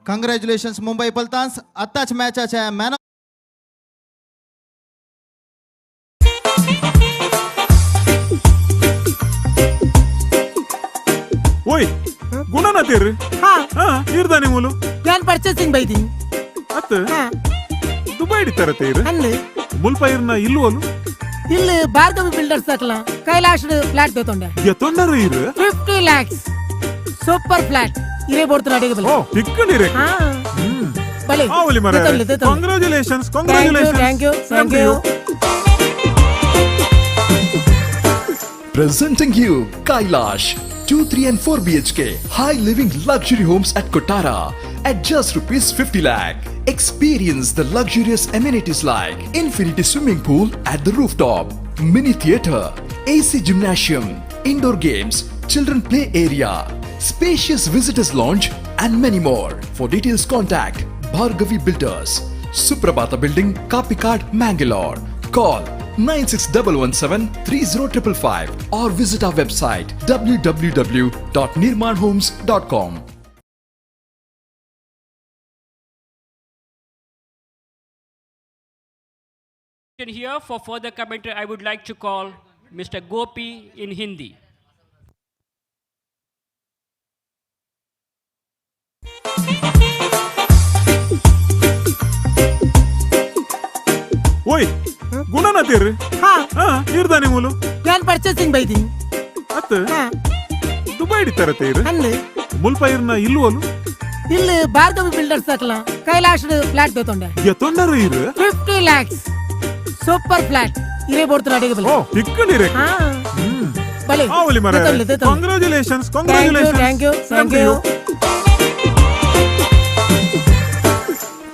Congratulations Mumbai Paltans. आत्ताच मॅचाच्या man
ಓಯ್ ಗುಣನ ತೀರ್ರಿ ಹಾ ಇರ್ದಾನೆ ಮೂಲು
plan purchasing ಬೈದಿ
ಅತ್ತ Dubai ತರ ತೀರ್
ಅಲ್ಲಿ
ಮುಲ್ಪ ಇರ್ನ ಇಲ್ಲೋಲು
ಇಲ್ಲಿ ಭಾರ್ಗವಿ ಬಿಲ್ಡರ್ಸ್ ತಕಲ ಕೈಲಾಶ್ ಫ್ಲಾಟ್ ಬೇತೊಂಡೆ
ಎತ್ತೊಂಡರು ಇರು
50 lakhs ಸೂಪರ್ ಫ್ಲಾಟ್ ಇರೇ ಬೋಡ್ತಾರ ಅಡಿಗೆ ಬಲ
ಓ ತಿಕ್ಕನಿರೆ
ಬಲೆ
ಆವಲಿ ಮರ congratulations
thank you
Presenting you Kailash 2, 3 and 4 BHK high living luxury homes at Kotara at just ₹50 lakh. Experience the luxurious amenities like infinity swimming pool at the rooftop, mini theatre, AC gymnasium, indoor games, children play area, spacious visitors lounge and many more. For details contact Bhargavi Builders, Suprabhata Building, Kapikad, Mangalore. Call 9611730555 or visit our website www.nirmanhomes.com.
Here for further commentary, I would like to call Mr. Gopi in Hindi.
ಓಯ್ ಗುಣನ ತೀರ್ರಿ ಹಾ ಇರ್ದಾನೆ ಮೂಲು
plan purchasing ಬೈದಿ
ಅತ್ತ Dubai ತರ ತೀರ್
ಅಲ್ಲಿ
ಮುಲ್ಪ ಇರ್ನ ಇಲ್ಲೋಲು
ಇಲ್ಲಿ ಭಾರ್ಗವಿ ಬಿಲ್ಡರ್ಸ್ ತಕಲ ಕೈಲಾಶ್ ಫ್ಲಾಟ್ ಬೇತೊಂಡೆ
ಎತ್ತೊಂಡರು ಇರು
50 lakhs ಸೂಪರ್ ಫ್ಲಾಟ್ ಇರೇ ಬೋಡ್ತಾರ ಅಡಿಗೆ ಬಲ
ಓ ತಿಕ್ಕನಿರೆ
ಬಲೆ
ಆವಲಿ ಮರ congratulations
thank you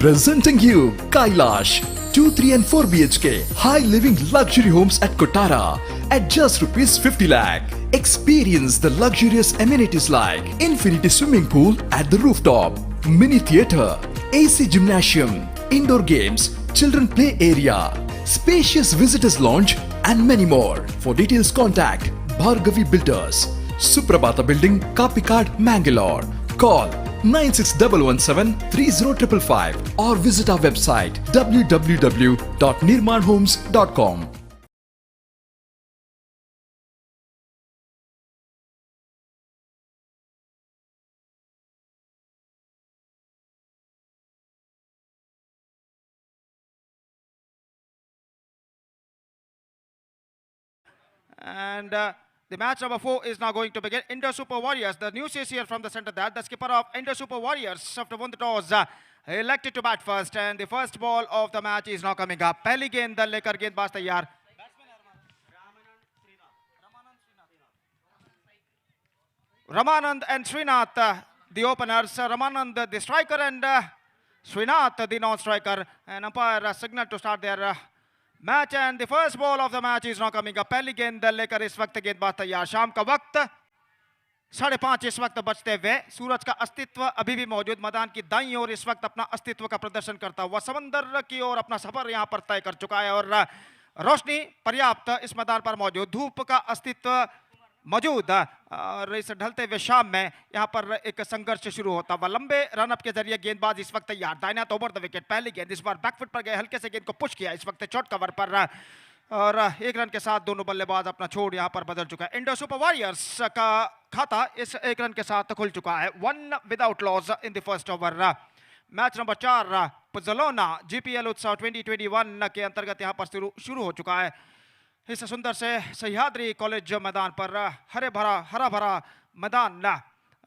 Presenting you Kailash 2, 3 and 4 BHK high living luxury homes at Kotara at just ₹50 lakh. Experience the luxurious amenities like infinity swimming pool at the rooftop, mini theatre, AC gymnasium, indoor games, children play area, spacious visitors lounge and many more. For details contact Bhargavi Builders, Suprabhata Building, Kapikad, Mangalore. Call 9611730555 or visit our website www.nirmanhomes.com.
And the match number 4 is now going to begin. Indo Super Warriors. The news is here from the center that the skipper of Indo Super Warriors, after won the toss, elected to bat first. And the first ball of the match is now coming up. पहली गेंद लेकर गेंदबाज तैयार. Ramanand and Srinath, the openers. Ramanand, the striker, and Srinath, the non-striker. And umpire signal to start their match and the first ball of the match is now coming up. पहली गेंद लेकर इस वक्त गेंदबाज तैयार. शाम का वक्त 5:30 इस वक्त बचते हुए. सूरज का अस्तित्व अभी भी मौजूद. मैदान की दाईं ओर इस वक्त अपना अस्तित्व का प्रदर्शन करता हुआ समंदर की ओर अपना सफर यहां पर तय कर चुका है और रोशनी पर्याप्त इस मैदान पर मौजूद. धूप का अस्तित्व मौजूद और इस ढलते हुए शाम में यहाँ पर एक संघर्ष शुरू होता हुआ. लंबे रनअप के जरिए गेंदबाज इस वक्त तैयार. दाहिना तो ओवर द विकेट. पहली गेंद इस बार बैकफुट पर गए. हल्के से गेंद को पुश किया इस वक्त शॉर्ट कवर पर और एक रन के साथ दोनों बल्लेबाज अपना छोड़ यहाँ पर बदल चुका है. इंडो सुपर वॉरियर्स का खाता इस एक रन के साथ खुल चुका है. 1 without loss in the first over. Match number 4 पुज़लोना GPL Utsav 2021 के अंतर्गत यहाँ पर शुरू हो चुका है. इस सुंदर से सह्याद्री कॉलेज मैदान पर हरा भरा मैदान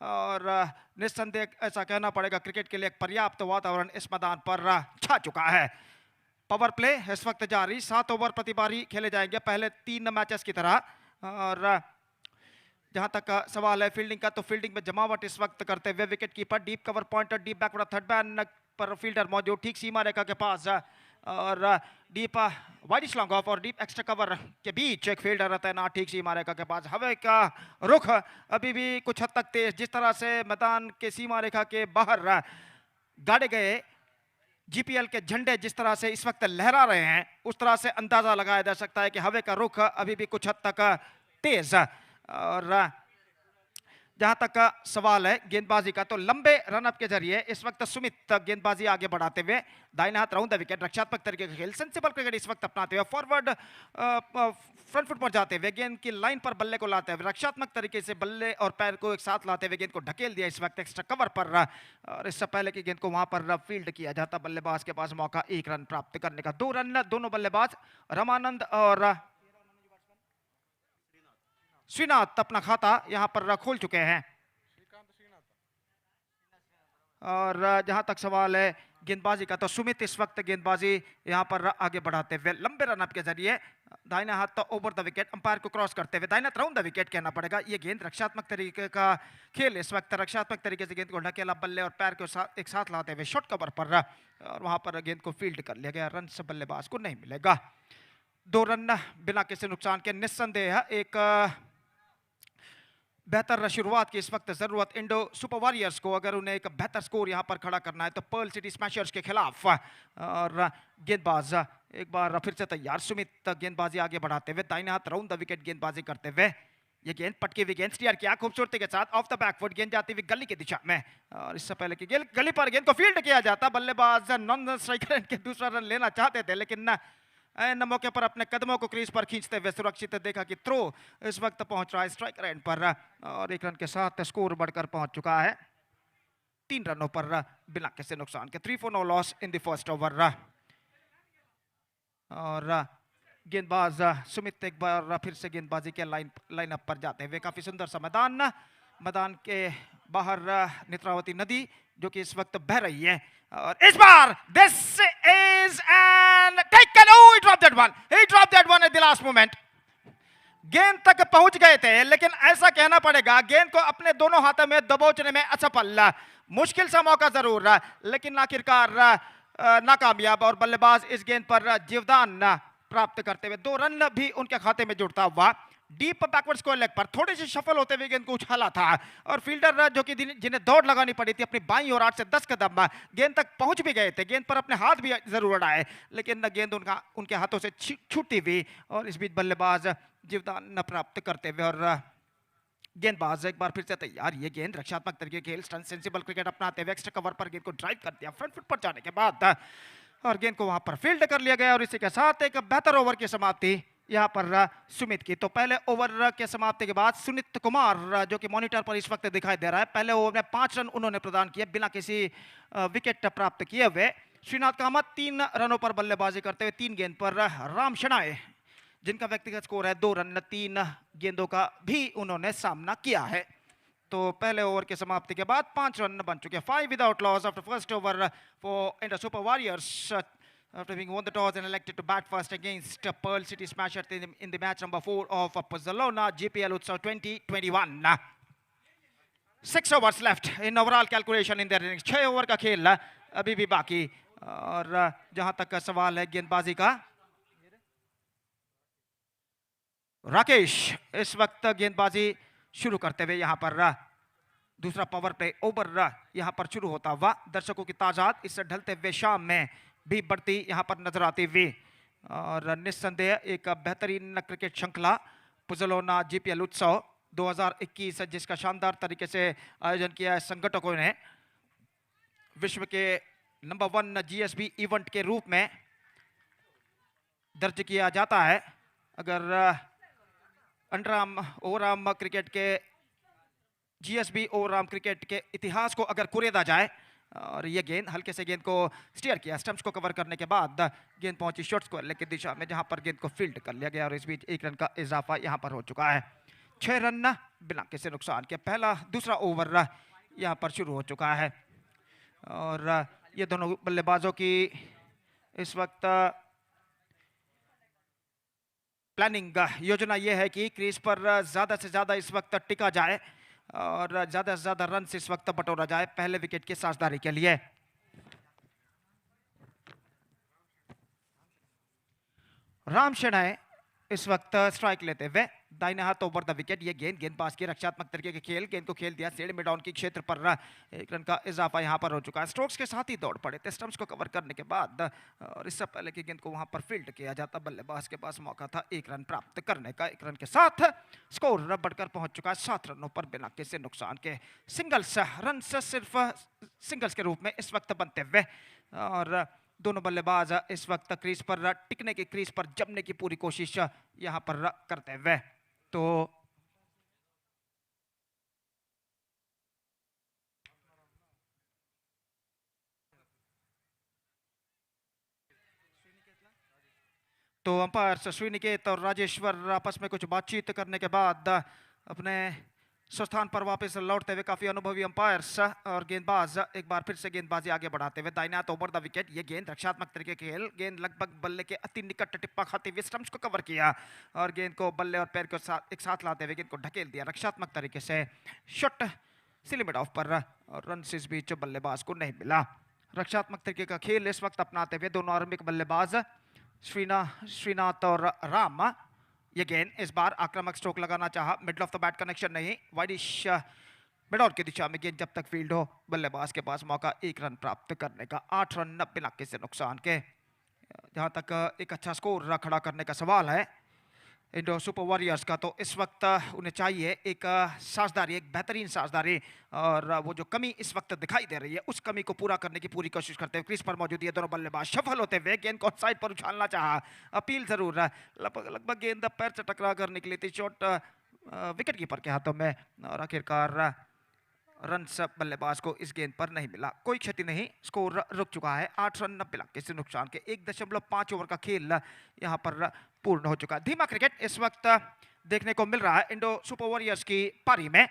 और निस्संदेह ऐसा कहना पड़ेगा क्रिकेट के लिए एक पर्याप्त वातावरण इस मैदान पर छा चुका है. पावर प्ले इस वक्त जारी. 7 ओवर प्रति पारी खेले जाएंगे पहले 3 मैचेस की तरह. और जहां तक सवाल है फील्डिंग का, तो फील्डिंग में जमावट इस वक्त करते हुए wicket keeper, deep cover pointer, deep backward third man पर फील्डर मौजूद ठीक सीमा रेखा के पास और डीप वाइडिश लॉन्ग ऑफ और डीप एक्स्ट्रा कवर के बीच एक फील्डर रहता है ना ठीक सीमा रेखा के पास. हवा का रुख अभी भी कुछ हद तक तेज. जिस तरह से मैदान के सीमा रेखा के बाहर गाड़े गए GPL के झंडे जिस तरह से इस वक्त लहरा रहे हैं उस तरह से अंदाजा लगाया जा सकता है कि हवा का रुख अभी भी कुछ हद तक तेज. और जहां तक सवाल है गेंदबाजी का, तो लंबे रनअप के जरिए इस वक्त सुमित गेंदबाजी आगे बढ़ाते हुए. दाहिने हाथ राउंड द विकेट. रक्षात्मक तरीके का खेल, सेंसिबल क्रिकेट इस वक्त अपनाते हुए. फॉरवर्ड फ्रंट फुट पर जाते हुए गेंद की लाइन पर बल्ले को लाते हुए रक्षात्मक तरीके से बल्ले और पैर को एक साथ लाते हुए गेंद को ढकेल दिया इस वक्त एक्स्ट्रा कवर पर. और इससे पहले की गेंद को वहां पर फील्ड किया जाता बल्लेबाज के पास मौका 1 रन प्राप्त करने का. 2 रन दोनों बल्लेबाज रामानंद और श्रीनाथ अपना खाता यहां पर खोल चुके हैं. और जहां तक सवाल है गेंदबाजी का, तो सुमित इस वक्त गेंदबाजी यहां पर आगे बढ़ाते हुए लंबे रनअप के जरिए दाहिना हाथ तो ओवर द विकेट अंपायर को क्रॉस करते हुए दाहिना राउंड द विकेट कहना पड़ेगा. ये गेंद रक्षात्मक तरीके का खेल इस वक्त रक्षात्मक तरीके से गेंद को ढकेला बल्ले और पैर को एक साथ लाते हुए शॉर्ट कवर पर और वहां पर गेंद को फील्ड कर लिया गया. रन से बल्लेबाज को नहीं मिलेगा. 2 रन बिना किसी नुकसान के. निस्संदेह एक बेहतर शुरुआत की इस वक्त जरूरत इंडो सुपर वॉरियर्स को. अगर उन्हें एक बेहतर स्कोर यहां पर खड़ा करना है तो पर्ल सिटी स्मैशर्स के खिलाफ. और गेंदबाज एक बार फिर से तैयार. सुमित गेंदबाजी आगे बढ़ाते हुए दाहिने हाथ राउंड द विकेट गेंदबाजी करते हुए. ये गेंद पटकी हुई गेंद स्टीयर किया खूबसूरती के साथ ऑफ द बैकफुट. गेंद जाती हुई गली की दिशा में और इससे पहले की गली पर गेंद को फील्ड किया जाता. बल्लेबाज नॉन स्ट्राइकर के दूसरा रन लेना चाहते थे लेकिन न मौके पर अपने कदमों को क्रीज पर खींचते हुए सुरक्षित देखा कि थ्रो इस वक्त पहुंच रहा है स्ट्राइकर एंड पर और 1 रन के साथ स्कोर बढ़कर पहुंच चुका है 3 रनों पर बिना किसी नुकसान के. 3 for no loss in the first over. और गेंदबाज सुमित एक बार फिर से गेंदबाजी के लाइनअप पर जाते हुए. काफी सुंदर सा मैदान के बाहर नेत्रावती नदी जो कि इस वक्त बह रही है और इस बार this is end taken. Oh, he dropped that one at the last moment. गेंद तक पहुंच गए थे लेकिन ऐसा कहना पड़ेगा गेंद को अपने दोनों हाथों में दबोचने में असफल. मुश्किल सा मौका जरूर रहा लेकिन आखिरकार नाकामयाब और बल्लेबाज इस गेंद पर जीवदान प्राप्त करते हुए 2 रन भी उनके खाते में जुड़ता हुआ. डीप बैकवर्ड स्क्वायर लेग पर थोड़ी सी शफल होते हुए गेंद को उछाला था और फील्डर जो कि जिन्हें दौड़ लगानी पड़ी थी अपनी बाईं और 8 से 10 कदम गेंद तक पहुंच भी गए थे. गेंद पर अपने हाथ भी जरूर अड़ाए लेकिन गेंद उनके हाथों से छूटती हुई और इस बीच बल्लेबाज जीवदान न प्राप्त करते हुए और गेंदबाज एक बार फिर से तैयार, ये गेंद रक्षात्मक तरीके खेल स्टंट सेंसिबल क्रिकेट अपनाते हुए एक्स्ट्रा कवर पर गेंद को ड्राइव कर दिया फ्रंट फुट पर जाने के बाद और गेंद को वहां पर फील्ड कर लिया गया और इसी के साथ एक बेहतर ओवर की समाप्ति यहाँ पर सुमित की। तो पहले ओवर के समाप्ति के बाद सुनीत कुमार जो कि मॉनिटर पर इस वक्त दिखाई दे रहा है, पहले ओवर में 5 रन उन्होंने प्रदान किए बिना किसी विकेट प्राप्त किए हुए। श्रीनाथ कामत 3 रनों पर बल्लेबाजी करते हुए 3 गेंद पर राम शनाय जिनका व्यक्तिगत स्कोर है 2 रन 3 गेंदों का भी उन्होंने सामना किया है। तो पहले ओवर के समाप्ति के बाद 5 रन बन चुके हैं। 5 without loss after first over for India super warriors after having won the toss and elected to bat first against Pearl City Smashers in the match number 4 of Puzzolana Gpl Utsav 2021. 6 overs left in overall calculation in their innings. 6 over का खेल अभी भी बाकी और जहां तक सवाल है गेंदबाजी का, राकेश इस वक्त गेंदबाजी शुरू करते हुए यहां पर दूसरा पावर प्ले ओवर यहां पर शुरू होता हुआ दर्शकों की तादाद इस ढलते हुए शाम में भी बढ़ती यहां पर नजर आती हुई और निस्संदेह एक बेहतरीन क्रिकेट श्रृंखला पुजलोना जीपीएल उत्सव 2021 जिसका शानदार तरीके से आयोजन किया है संगठकों ने, विश्व के नंबर 1 जीएसबी इवेंट के रूप में दर्ज किया जाता है। अगर अंडरआर्म ओवरआर्म क्रिकेट के जीएसबी ओवरआर्म क्रिकेट के इतिहास को अगर कुरेदा जाए और ये गेंद हल्के से गेंद को स्टीयर किया, स्टंप्स को कवर करने के बाद गेंद पहुंची शॉर्ट स्क्वायर की दिशा में जहां पर गेंद को फील्ड कर लिया गया और इस बीच 1 रन का इजाफा यहां पर हो चुका है। 6 रन बिना किसी नुकसान के दूसरा ओवर यहां पर शुरू हो चुका है और ये दोनों बल्लेबाजों की इस वक्त प्लानिंग योजना ये है कि क्रीज पर ज्यादा से ज्यादा इस वक्त टिका जाए और ज्यादा से ज्यादा रन इस वक्त बटोरा जाए पहले विकेट की साझेदारी के लिए। राम शनाय इस वक्त स्ट्राइक लेते हुए दाहिने हाथ ओवर द विकेट, ये गेंदबाज की रक्षात्मक तरीके के खेल, गेंद को खेल दिया सेड में डाउन की क्षेत्र पर 1 रन का इजाफा यहां पर हो चुका है। स्ट्रोक्स के साथ ही दौड़ पड़े थे स्टंप्स को कवर करने के बाद और इससे पहले कि गेंद को वहां पर फील्ड किया जाता बल्लेबाज के पास मौका था 1 रन प्राप्त करने का। 1 रन के साथ स्कोर बढ़कर पहुंच चुका है 7 रनों पर बिना किसी नुकसान के। सिंगल्स रन सिर्फ सिंगल्स के रूप में इस वक्त बनते हुए और दोनों बल्लेबाज इस वक्त क्रीज पर टिकने की, क्रीज पर जमने की पूरी कोशिश यहां पर करते हुए। तो अंपायर श्रीनिकेत और राजेश्वर आपस में कुछ बातचीत करने के बाद अपने स्वस्थान पर वापस लौटते हुए काफी अनुभवी अंपायर्स और गेंदबाज एक बार फिर से गेंदबाजी आगे बढ़ाते हुए दाहिने हाथ ओवर द विकेट, ये गेंद रक्षात्मक तरीके के खेल, गेंद लगभग बल्ले के अति निकट टिप्पा खाते हुए स्टंप्स को कवर किया और गेंद को बल्ले और पैर को एक साथ लाते हुए गेंद को ढकेल दिया रक्षात्मक तरीके से शॉट सिलिमिट ऑफ पर और रन इस बीच बल्लेबाज को नहीं मिला। रक्षात्मक तरीके का खेल इस वक्त अपनाते हुए दोनों आरंभिक बल्लेबाज श्रीनाथ और राम, ये गेंद इस बार आक्रामक स्ट्रोक लगाना चाहा, middle of the bat connection नहीं, वाइडिश मिड ऑन की दिशा में गेंद जब तक फील्ड हो बल्लेबाज के पास मौका 1 रन प्राप्त करने का। 8 रन बिना किसी नुकसान के। जहां तक एक अच्छा स्कोर खड़ा करने का सवाल है इंडो सुपर वॉरियर्स का, तो इस वक्त उन्हें चाहिए एक साझेदारी, एक बेहतरीन साझेदारी और वो जो कमी इस वक्त दिखाई दे रही है उस कमी को पूरा करने की पूरी कोशिश करते हुए क्रीज पर मौजूद ये दोनों बल्लेबाज सफल होते हुए गेंद को साइड पर उछालना चाहा, अपील जरूर लगभग गेंद पैर से टकरा कर निकली थी, शॉट विकेट कीपर के हाथों में और आखिरकार रन बल्लेबाज को इस गेंद पर नहीं मिला। कोई क्षति नहीं, स्कोर रुक चुका है 8 रन बिना किसी नुकसान के। 1.5 ओवर का खेल यहां पर पूर्ण हो चुका है। धीमा क्रिकेट इस वक्त देखने को मिल रहा है इंडो सुपर वॉरियर्स की पारी में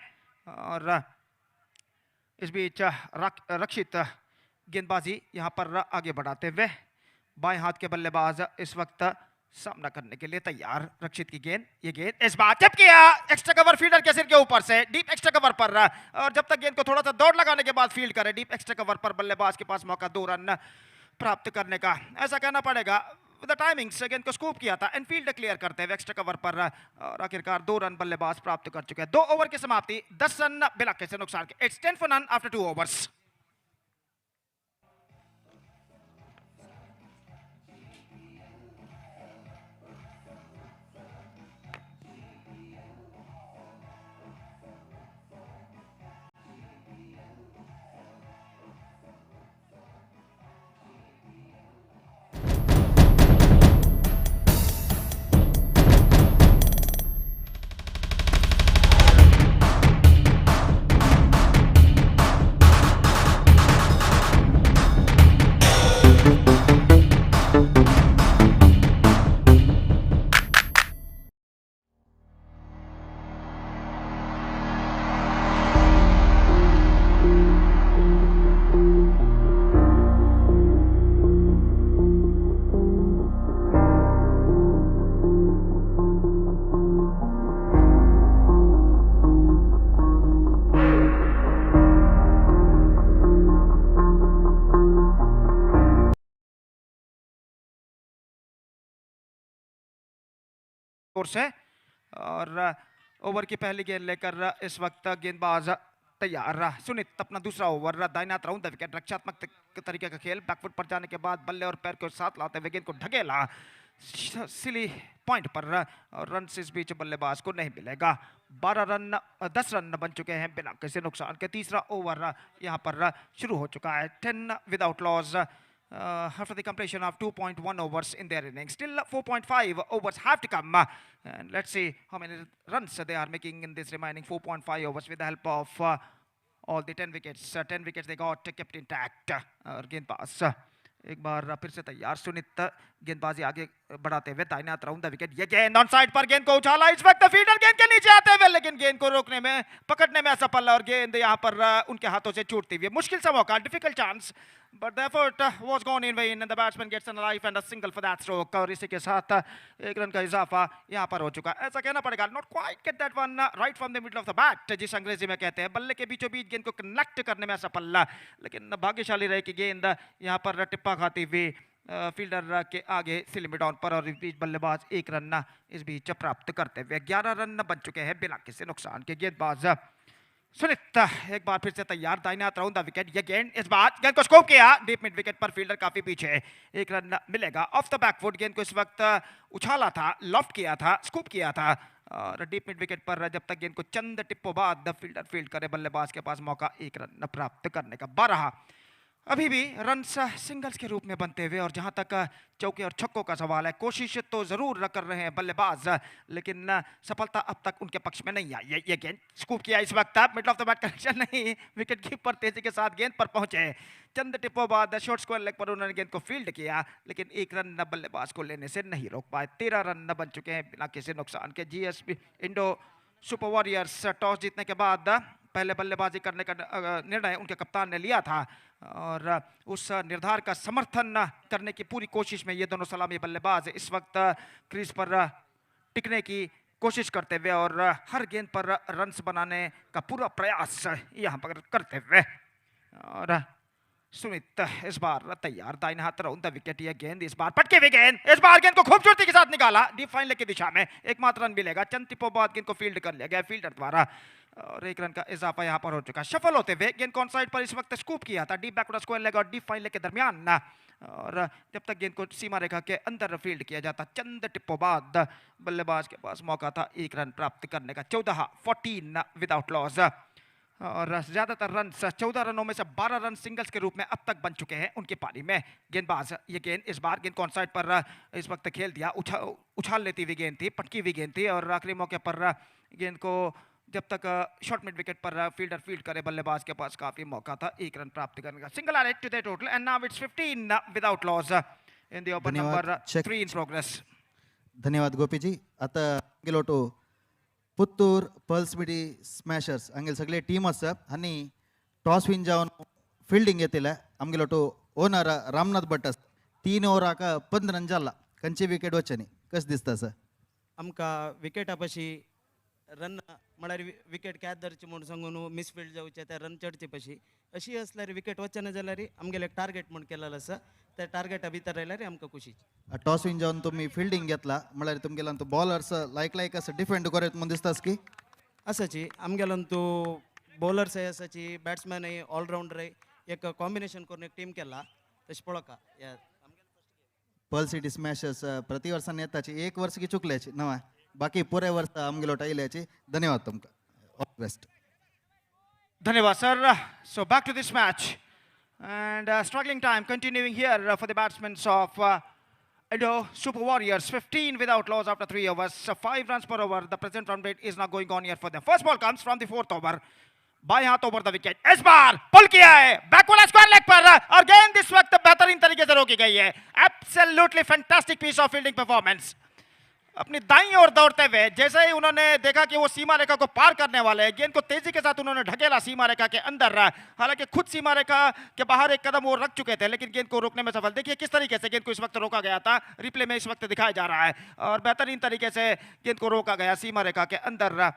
और इस बीच रक्षित गेंदबाजी यहां पर आगे बढ़ाते हुए बाएं हाथ के बल्लेबाज इस वक्त सामना करने के लिए तैयार। रक्षित की गेंद, ये गेंद इस बार टिप किया एक्स्ट्रा कवर फील्डर के सिर के ऊपर से डीप एक्स्ट्रा कवर पर और जब तक गेंद को थोड़ा सा दौड़ लगाने के बाद फील्ड करे डीप एक्स्ट्रा कवर पर बल्लेबाज के पास मौका 2 रन प्राप्त करने का। ऐसा कहना पड़ेगा विद द टाइमिंग्स गेंद को स्कूप किया था एंड फील्ड क्लियर करते हुए एक्स्ट्रा कवर पर और आखिरकार 2 रन बल्लेबाज प्राप्त कर चुके हैं। 2 ओवर की समाप्ति 10 रन बिना किसी नुकसान के। It's 10 for none after 2 overs। Over से और ओवर की पहली गेंद लेकर इस वक्त गेंदबाज तैयार। सुनित अपना दूसरा ओवर दाहिना हाथ राउंड द विकेट, रक्षात्मक तरीके का खेल, बैकफुट पर जाने के बाद बल्ले और पैर को साथ लाते हुए गेंद को ढकेला सिली पॉइंट पर और रन इस बीच बल्लेबाज को नहीं मिलेगा। 10 रन बन चुके हैं बिना किसी नुकसान के। तीसरा ओवर यहाँ पर शुरू हो चुका है। 10 without loss after the completion of 2.1 overs in their innings. Still 4.5 overs have to come, and let's see how many runs they are making in this remaining 4.5 overs with the help of all the 10 wickets. 10 wickets they got kept intact. और गेंदबाज एक बार फिर से तैयार। सुनित गेंदबाजी आगे बढ़ाते हुए दाहिने हाथ राउंड द विकेट, ये गेंद ऑन साइड पर गेंद को उछाला इस वक्त फील्डर गेंद के नीचे आते हुए, लेकिन गेंद को रोकने में पकड़ने में असफल और गेंद यहां पर उनके हाथों से छूटती हुई। मुश्किल सा मौका, difficult chance, but the effort was gone in vain and the batsman gets an alive and a single for that stroke। और इसी के साथ एक रन का इजाफा यहां पर हो चुका है। ऐसा कहना पड़ेगा, not quite get that one right from the middle of the bat, जिस अंग्रेजी में कहते हैं। बल्ले के बीचों बीच गेंद को कनेक्ट करने में असफल, लेकिन भाग्यशाली रहे कि गेंद यहां पर टिप्पा खाती हुई फील्डर के आगे सिली मिड ऑन पर और इस बीच बल्लेबाज एक रन इस बीच प्राप्त करते हुए 11 रन बन चुके हैं बिना किसी नुकसान के। गेंदबाज सुनित एक बार फिर से तैयार, दाहिने हाथ राउंड द विकेट, ये गेंद इस बार गेंद को स्कोप किया डीप मिड विकेट पर, फील्डर काफी पीछे, एक रन मिलेगा। ऑफ द बैकफुट गेंद को इस वक्त उछाला था, लॉफ्ट किया था, स्कूप किया था और डीप मिड विकेट पर जब तक गेंद को चंद टिप्पों बाद फील्डर फील्ड करे, बल्लेबाज के पास मौका एक रन प्राप्त करने का। 12 अभी भी रन्स सिंगल्स के रूप में बनते हुए और जहां तक चौके और छक्कों का सवाल है, कोशिश तो जरूर कर रहे हैं बल्लेबाज, लेकिन सफलता अब तक उनके पक्ष में नहीं आई। ये गेंद स्कूप किया इस वक्त, middle of the bat connection नहीं, विकेट कीपर तेजी के साथ गेंद पर पहुंचे, चंद टिप्पों बाद शॉर्ट स्क्वायर लेग पर उन्होंने गेंद को फील्ड किया, लेकिन एक रन बल्लेबाज को लेने से नहीं रोक पाए। 13 रन बन चुके हैं बिना किसी नुकसान के। GSP Indo Super warriors toss जीतने के बाद पहले बल्लेबाजी करने का निर्णय उनके कप्तान ने लिया था और उस निर्धार का समर्थन करने की पूरी कोशिश में ये दोनों सलामी बल्लेबाज इस वक्त क्रीज पर टिकने की कोशिश करते हुए और हर गेंद पर रन्स बनाने का पूरा प्रयास यहाँ पर करते हुए। और सुमित इस बार तैयार, दाहिने हाथ राउंड द विकेट, ये गेंद इस बार पटके हुए गेंद, इस बार गेंद को खूबसूरती के साथ निकाला डीप फाइन लेग की दिशा में, एकमात्र रन मिलेगा। चंद टिप्पों बाद गेंद को फील्ड कर लिया गया फील्डर द्वारा और एक रन का इजाफा यहां पर हो चुका। शफल होते हुए गेंद कॉन साइड पर इस वक्त स्कूप किया था डीप बैकवर्ड स्क्वायर लेग और डीप फाइन लेग के दरमियान, और जब तक गेंद को सीमा रेखा के अंदर फील्ड किया जाता, चंद टिप्पों बाद बल्लेबाज के पास मौका था एक रन प्राप्त करने का। 14 विदाउट लॉस और ज्यादातर रन 14 रनों में से 12 रन सिंगल्स के रूप में अब तक बन चुके हैं उनकी पारी में। गेंदबाज ये गेंद इस बार गेंद कॉन साइड पर इस वक्त खेल दिया, उछाल लेती हुई गेंद थी, पटकी हुई गेंद थी और आखिरी मौके पर गेंद को जब तक शॉर्ट मिड विकेट पर फील्डर फील्ड करे, बल्लेबाज के पास काफी मौका था एक रन प्राप्त करने का। Single added to the total and now it's 15 without loss in the open number 3 in progress.
धन्यवाद गोपी जी। आता गेलो टू पुत्तूर पल्स मिडी स्मॅशर्स हांगेले सगळे टीम आसा आनी टॉस विन जावन फिल्डिंग येतले आमगेलो टू ओनर रामनाथ भट्ट 3 ओवराक 15 रन जाला, खंयची विकेट वचनी, कशें दिसता सर?
आमकां विकेटा पशी रन म्हळ्यार विकेट कॅच धरची म्हूण सांगून मिसफिल्ड जावचे ते रन चडचे पशी अशी असल्यार विकेट वचना जाल्यार आमगेले एक टार्गेट म्हूण केलेलो आसा, त्या टार्गेटा भितर राहिल्यार आमकां खुशी।
टॉस विन जावन तुमी फिल्डिंग घेतला म्हळ्यार तुमगेलो तो बॉलर्स लायक असं डिफेंड करत म्हूण दिसता की
आसाची आमगेलो तो बॉलर्स आसाची, बॅट्समॅन ऑलराउंडर एक कॉम्बिनेशन करून एक टीम केला तशें पळोवका।
पर्ल सिटी स्मॅशर्स प्रति वर्सान येताची, एक वर्ष की चुकल्याची नवा, बाकी पूरे वर्ष आमगेलो टायल्याची। धन्यवाद तुमकां, ऑल द बेस्ट।
धन्यवाद sir. So back to this match and struggling time continuing here for the batsmen of Indo Super Warriors. 15 without loss after 3 overs, 5 runs per over. The present run rate is now going on here for them. First ball comes from the 4th over. बाएं हाथ over the wicket, इस बार पुल किया है backward square leg पर और गेंद इस वक्त बेहतरीन तरीके से रोकी गई है। Absolutely fantastic piece of fielding performance. अपनी दाईं ओर दौड़ते हुए जैसे ही उन्होंने देखा कि वो सीमा रेखा को पार करने वाले हैं, गेंद को तेजी के साथ उन्होंने ढकेला सीमा रेखा के अंदर। हालांकि खुद सीमा रेखा के बाहर एक कदम वो रख चुके थे, लेकिन गेंद को रोकने में सफल। देखिए किस तरीके से गेंद को इस वक्त रोका गया था, रिप्ले में इस वक्त दिखाया जा रहा है और बेहतरीन तरीके से गेंद को रोका गया सीमा रेखा के अंदर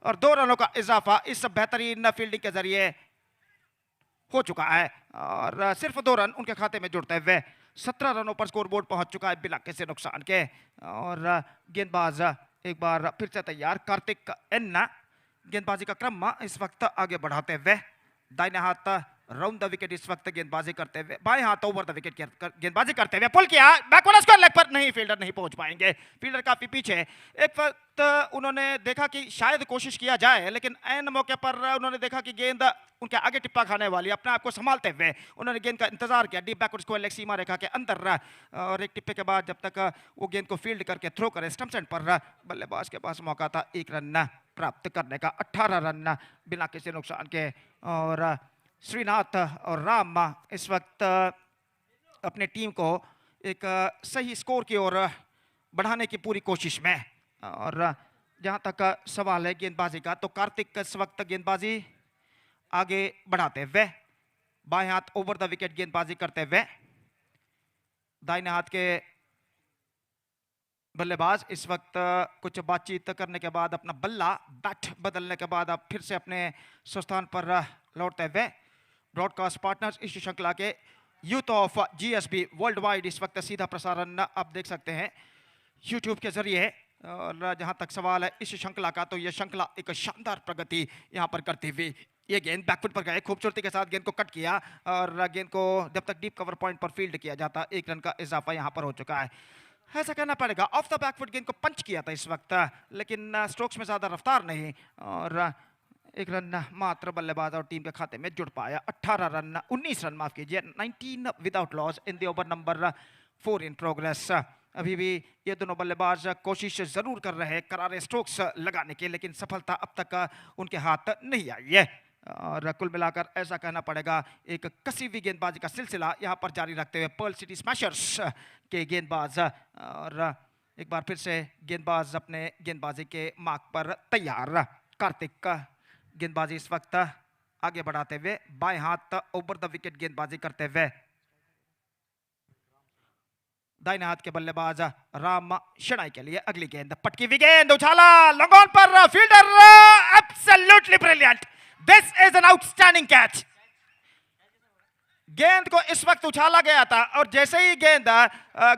और 2 रनों का इजाफा इस बेहतरीन फील्डिंग के जरिए हो चुका है और सिर्फ 2 रन उनके खाते में जुड़ते हुए 17 रनों पर स्कोर बोर्ड पहुंच चुका है बिना किसी नुकसान के। और गेंदबाज एक बार फिर से तैयार, कार्तिक एन्ना गेंदबाजी का क्रम इस वक्त आगे बढ़ाते हुए, दाहिने हाथ राउंड द विकेट इस वक्त गेंदबाजी करते हुए, बाएं हाथ ओवर द विकेट गेंदबाजी करते हुए पुल किया, बैकवर्ड स्क्वायर लेग पर नहीं, फील्डर नहीं पहुंच पाएंगे, फील्डर काफी पीछे। एक वक्त उन्होंने देखा कि शायद कोशिश किया जाए, लेकिन ऐन मौके पर उन्होंने देखा कि गेंद उनके आगे टिप्पा खाने वाली, अपने आप को संभालते हुए उन्होंने गेंद का इंतजार किया डीप बैकवर्ड स्क्वायर लेग सीमा रेखा के अंदर, और एक टिप्पे के बाद जब तक वो गेंद को फील्ड करके थ्रो करे स्टंप सेंड पर, बल्लेबाज के पास मौका था 1 रन प्राप्त करने का, 18 रन बिना किसी नुकसान के। और श्रीनाथ और राम इस वक्त अपने टीम को एक सही स्कोर की ओर बढ़ाने की पूरी कोशिश में। और जहां तक सवाल है गेंदबाजी का, तो कार्तिक इस वक्त गेंदबाजी आगे बढ़ाते हुए, बाएं हाथ ओवर द विकेट गेंदबाजी करते हुए, दाहिने हाथ के बल्लेबाज इस वक्त कुछ बातचीत करने के बाद अपना बल्ला बैट बदलने के बाद अब फिर से अपने स्थान पर लौटते हुए, ब्रॉडकास्ट पार्टनर्स इस श्रृंखला के youth of GSB world wide इस वक्त सीधा प्रसारण आप देख सकते हैं यूट्यूब के जरिए। और जहां तक सवाल है इस श्रृंखला का, तो यह श्रृंखला एक शानदार प्रगति यहां पर करती हुई, ये गेंद बैकफुट पर गए, खूबसूरती के साथ गेंद को कट किया, और गेंद को जब तक डीप कवर पॉइंट पर फील्ड किया जाता 1 रन का इजाफा यहां पर हो चुका है। ऐसा कहना पड़ेगा, ऑफ द बैकफुट गेंद को पंच किया था इस वक्त, लेकिन स्ट्रोक्स में ज्यादा रफ्तार नहीं, और 1 रन मात्र बल्लेबाज और टीम के खाते में जुड़ पाया। 19 रन माफ कीजिए, 19 without loss in the over number 4 in progress. अभी भी ये दोनों बल्लेबाज कोशिश जरूर कर रहे हैं करारे स्ट्रोक्स लगाने की, लेकिन सफलता अब तक उनके हाथ नहीं आई है। और कुल मिलाकर ऐसा कहना पड़ेगा एक कसी हुई गेंदबाजी का सिलसिला यहाँ पर जारी रखते हुए पर्ल सिटी स्मैशर्स के गेंदबाज, और एक बार फिर से गेंदबाज अपने गेंदबाजी के मार्क पर तैयार। कार्तिक गेंदबाजी इस वक्त आगे बढ़ाते हुए, बाएं हाथ ओवर द विकेट गेंदबाजी करते हुए, दाहिने हाथ के बल्लेबाज राम शनाई के लिए अगली गेंद, पटकी हुई गेंद, उछाला लॉन्ग ऑन पर, fielder absolutely brilliant, this is an outstanding catch. गेंद को इस वक्त उछाला गया था, और जैसे ही गेंद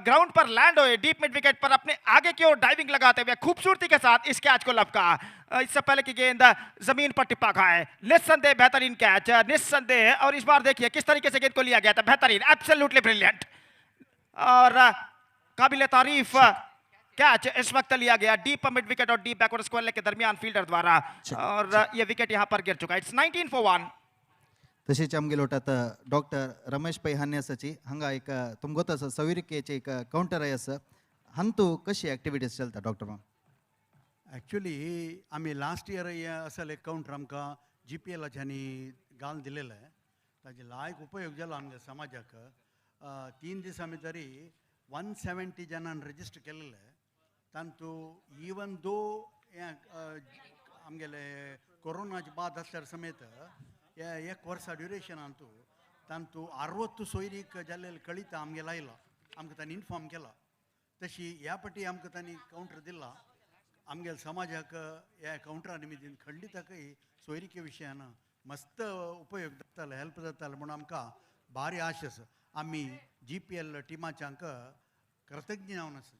ग्राउंड पर लैंड हुई डीप मिड विकेट पर, अपने आगे की ओर डाइविंग लगाते हुए खूबसूरती के साथ इस कैच को लपका। इससे पहले की गेंद जमीन पर टिप्पा खाए, निस्संदेह बेहतरीन कैच, निस्संदेह। और इस बार देखिए किस तरीके से गेंद को लिया गया था, बेहतरीन, एब्सोल्युटली ब्रिलियंट और काबिले तारीफ कैच इस वक्त लिया गया डीप मिड विकेट और डीप बैकवर्ड स्क्वायर लेग के दरमियान फील्डर द्वारा, और ये विकेट यहां पर गिर चुका है। It's 19 for 1।
तशीच आमगे लोटात डॉक्टर रमेश पै हान्यासाची हांगा एक तुमको गोत आसा सविरिकेचे एक काउंटर आहे असं हंतू कशी ऍक्टिव्हिटीज चलता डॉक्टर मॅम?
ॲक्च्युली आम्ही लास्ट इयर असं एक काउंटर आमकां GPL घालून दिलेलं आहे, ताजे लायक उपयोग जालो आमच्या समाजाक। 3 दिसां भितरी 170 जणांनी रजिस्टर केलेले, तांतू इवन दो आमगेले कोरोनाचे बाद असल्यार समेत 1 वर्सा ड्युरेशन ಅಂತೂ तांतू 60 सोयरीक जाल्लेले कळिता आमगे लायला, आमकां तांणी इन्फॉर्म केला। तशी ह्या पटी आमकां तांणी काउंटर दिला, आमगेल्या समाजाक ह्या काउंटरा निमित्यान खंडिताकय सोयरिके विशयान मस्त उपयोग जातालो, हेल्प जातालो म्हणून आमकां भारी आश आसा। आमी GPL टिमाच्यांक कृतज्ञ जावन आसा।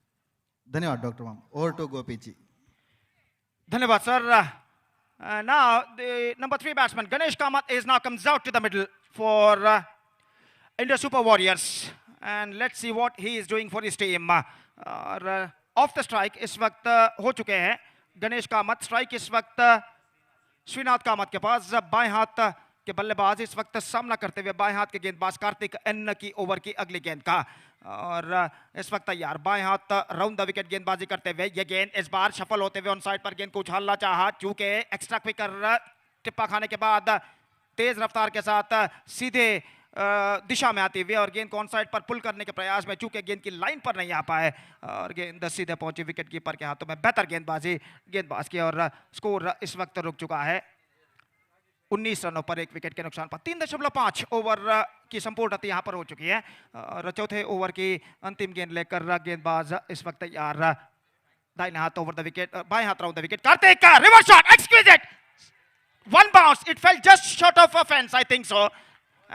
धन्यवाद doctor ma'am. Over to Gopiji.
धन्यवाद sir. Now the number 3 batsman Ganesh Kamath is now comes out to the middle for India Super Warriors, and let's see what he is doing for his team. Off the strike इस वक्त हो चुके हैं Ganesh Kamat, strike इस वक्त श्रीनाथ कामत के पास। बाएं हाथ के बल्लेबाज इस वक्त सामना करते हुए बाएं हाथ के गेंदबाज कार्तिक एन की ओवर की अगली गेंद का, और इस वक्त तैयार बाएं हाथ राउंड द विकेट गेंदबाजी करते हुए, ये गेंद इस बार सफल होते हुए ऑन साइड पर गेंद को उछालना चाहा, चूंकि एक्स्ट्रा क्विकर टिप्पा खाने के बाद तेज रफ्तार के साथ सीधे दिशा में आती हुई और गेंद को ऑन साइड पर पुल करने के प्रयास में चूंकि गेंद की लाइन पर नहीं आ पाए और गेंद सीधे पहुंची विकेट कीपर के हाथों में। बेहतर गेंदबाजी गेंदबाज की और स्कोर इस वक्त रुक चुका है 19 रनों पर 1 विकेट के नुकसान पर। 3.5 ओवर की संपूर्णता यहां पर हो चुकी है और चौथे ओवर की अंतिम गेंद लेकर गेंदबाज इस वक्त तैयार। दाहिने हाथ ओवर द विकेट, बाएं हाथ राउंड द विकेट, कार्तिक का reverse shot, exquisite, one bounce, it fell just short of a fence, I think so,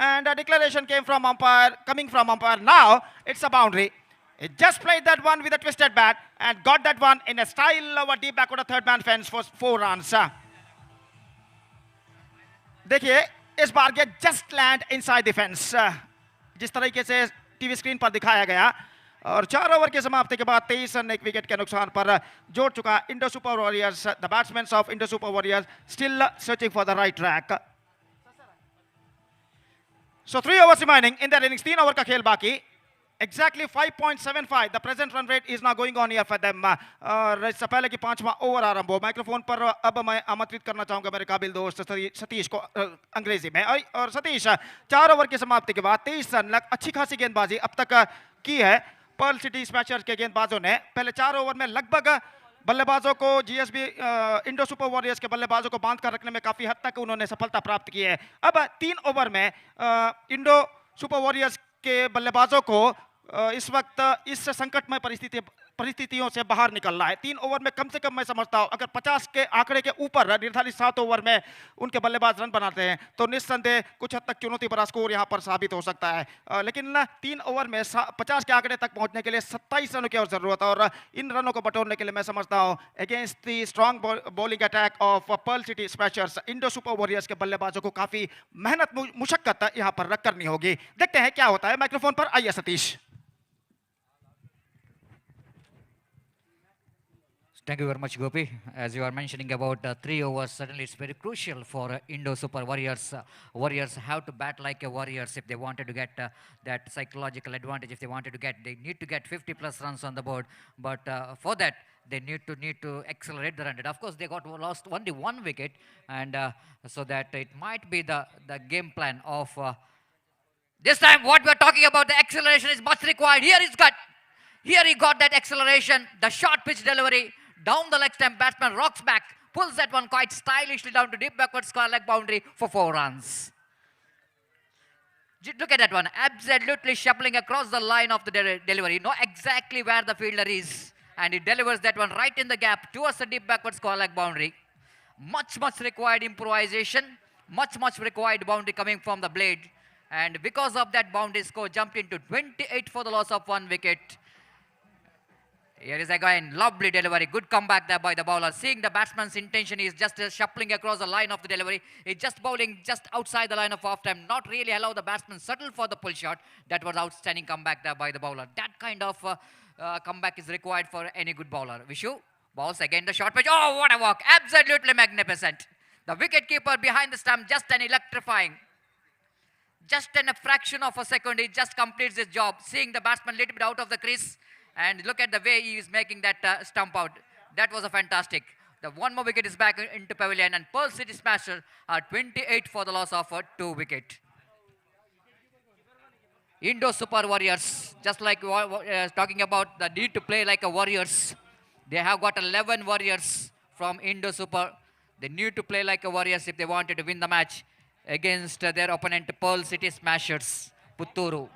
and a declaration coming from umpire. Now it's a boundary. He just played that one with a twisted bat and got that one in a style of a deep backward third man fence for 4 runs. देखिए इस बार ये just land inside the fence, जिस तरीके से TV screen पर दिखाया गया। और 4 ओवर की समाप्ति के बाद 23 रन एक विकेट के नुकसान पर जोड़ चुका Indo Super warriors. The batsman of Indo Super warriors still searching for the right track. So 3 overs remaining in that innings, 3 over का खेल बाकी। Exactly 5.75 the present run rate is now going on here for them. और इससे पहले कि 5वां over आरंभ हो, माइक्रोफोन पर अब मैं आमंत्रित करना चाहूंगा मेरे काबिल दोस्त सतीश को अंग्रेजी में। और सतीश, 4 ओवर की समाप्ति के बाद 23 रन, अच्छी खासी गेंदबाजी अब तक की है पर्ल सिटी स्मैशर्स के गेंदबाजों ने। पहले 4 ओवर में लगभग बल्लेबाजों को जीएसबी इंडो सुपर वॉरियर्स के बल्लेबाजों को बांध कर रखने में काफी हद तक उन्होंने सफलता प्राप्त की है। अब 3 ओवर में इंडो सुपर वॉरियर्स के बल्लेबाजों को इस वक्त इस संकटमय परिस्थितियों से बाहर निकलना है। 3 ओवर में कम से कम मैं समझता हूं अगर 50 के आंकड़े के ऊपर निर्धारित 7 ओवर में उनके बल्लेबाज रन बनाते हैं तो निस्संदेह कुछ हद तक चुनौती भरा स्कोर यहां पर साबित हो सकता है। लेकिन 3 ओवर में 50 के आंकड़े तक पहुंचने के लिए 27 रनों की और जरूरत है। और इन रनों को बटोरने के लिए मैं समझता हूं against the strong bowling attack of pearl city smashers Indo Super warriors के बल्लेबाजों को काफी मेहनत मुशक्कत यहां पर करनी होगी। देखते हैं क्या होता है। माइक्रोफोन पर आइए Satish.
Thank you very much, Gopi. As you are mentioning about 3 overs, certainly it's very crucial for Indo Super Warriors. Warriors have to bat like a Warriors if they wanted to get that psychological advantage. If they wanted to get, they need to get 50 plus runs on the board. But for that, they need to accelerate the run rate. Of course, they lost only 1 wicket, and so that it might be the game plan of this time. What we are talking about, the acceleration is much required. Here he got that acceleration, the short pitch delivery. Down the leg stump, batsman rocks back, pulls that one quite stylishly down to deep backward square leg boundary for 4 runs. Look at that one, absolutely shuffling across the line of the delivery. Know exactly where the fielder is, and he delivers that one right in the gap towards the deep backward square leg boundary. Much required improvisation, much required boundary coming from the blade. And because of that, boundary score jumped into 28 for the loss of 1 wicket. Here is again, lovely delivery, good comeback there by the bowler. Seeing the batsman's intention is just shuffling across the line of the delivery. He's just bowling just outside the line of off time, not really allow the batsman settle for the pull shot. That was outstanding comeback there by the bowler. That kind of comeback is required for any good bowler. Vishu bowls again the short pitch. Oh, what a walk, absolutely magnificent. The wicket keeper behind the stump, just an electrifying. Just in a fraction of a second, he just completes his job. Seeing the batsman a little bit out of the crease. And look at the way he is making that stump out. That was a fantastic. The 1 more wicket is back into pavilion, and Pearl City Smasher are 28 for the loss of 2 wicket. Indo Super Warriors, just like talking about the need to play like a Warriors. They have got 11 Warriors from Indo Super. They need to play like a Warriors if they wanted to win the match against their opponent Pearl City Smashers, Putturu.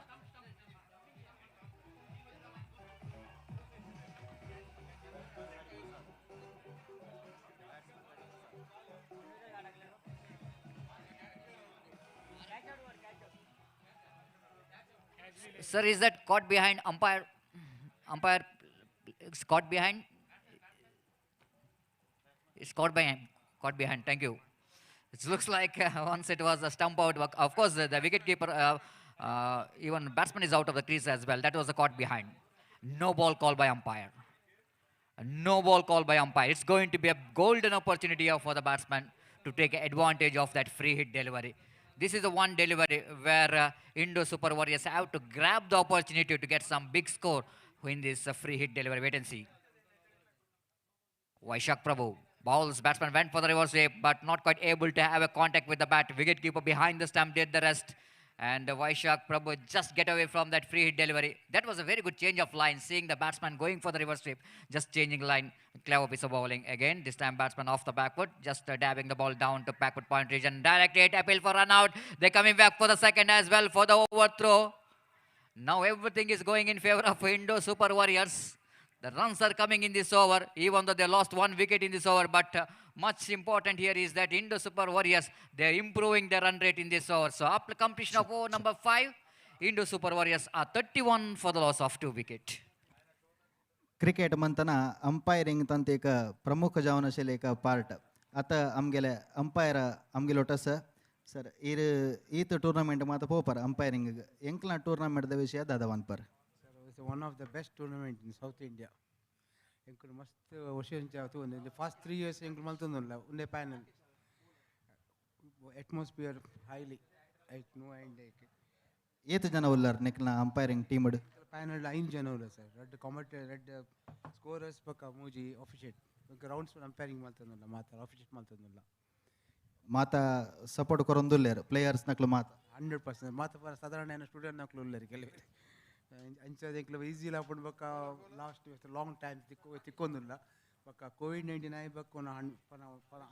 Sir, is that caught behind umpire? Umpire is caught behind? It's caught behind. Thank you. It looks like once it was a stump out. Of course, the wicket keeper, even batsman is out of the crease as well. That was a caught behind. No ball called by umpire. No ball called by umpire. It's going to be a golden opportunity for the batsman to take advantage of that free hit delivery. This is the one delivery where Indo Super Warriors have to grab the opportunity to get some big score in this free hit delivery. Wait and see. Vaishak Prabhu bowls. Batsman went for the reverse sweep, but not quite able to have a contact with the bat. Wicketkeeper behind the stump did the rest. And Vaishak Prabhu just get away from that free hit delivery. That was a very good change of line, seeing the batsman going for the reverse sweep, just changing line. Clever piece of bowling. Again, this time batsman off the backward, just dabbing the ball down to backward point region. Direct hit, appeal for run out. They're coming back for the second as well for the overthrow. Now everything is going in favor of Indo Super Warriors. The runs are coming in this over, even though they lost 1 wicket in this over, but much important here is that Indo Super Warriors, they're improving their run rate in this over. So after completion of over number 5, Indo Super Warriors are 31 for the loss of 2 wicket.
क्रिकेट म्हणतना umpiring तंत एक प्रमुख जावन आशिल्लें एक part आतां आमगेले अंपायर आमगेलो टस सर ईत टूर्नामेंट मात पोवपार अंपायरिंग ಎಂಕ್ಲ ಟೂರ್ನಮೆಂಟ್ ದ ವಿಷಯ ದಾದವನ್ per
It's one of the best tournament in South India. Enkudu mast ವರ್ಷ in the first 3 years enkudu maltundulla unde panel atmosphere highly I know and
ಏತ್ ಜನ ಉಲ್ಲಾರ್ ನೆಕ್ಲ umpiring team
panel 5 ಜನ ಉಲ್ಲ sir red commentator red scorers ಪಕ್ಕ ಮೂಜಿ ಆಫಿಷಿಯೇಟ್ rounds umpiring maltundulla ಮಾತ ಆಫಿಷಿಯೇಟ್ maltundulla
ಮಾತ support ಕೊರೊಂದುಲ್ಲೇರ್ players ನಕ್ಲು ಮಾತ
100% ಮಾತ ಪರ ಸಾಧಾರಣ ಸ್ಟೂಡೆಂಟ್ ನಕ್ಲು ಉಲ್ಲೇರ್ ಕೆಲವೇ ಅಂಚದ ಎಂಕ್ಲ ಈಸಿ ಲಾಪುಂಡು ಬಕ್ಕ ಲಾಸ್ಟ್ ಲಾಂಗ್ ಟೈಮ್ ತಿಕ್ಕೊಂದುಲ್ಲ ಬಕ್ಕ ಕೋವಿಡ್-19 ಆಯ್ ಬಕ್ಕ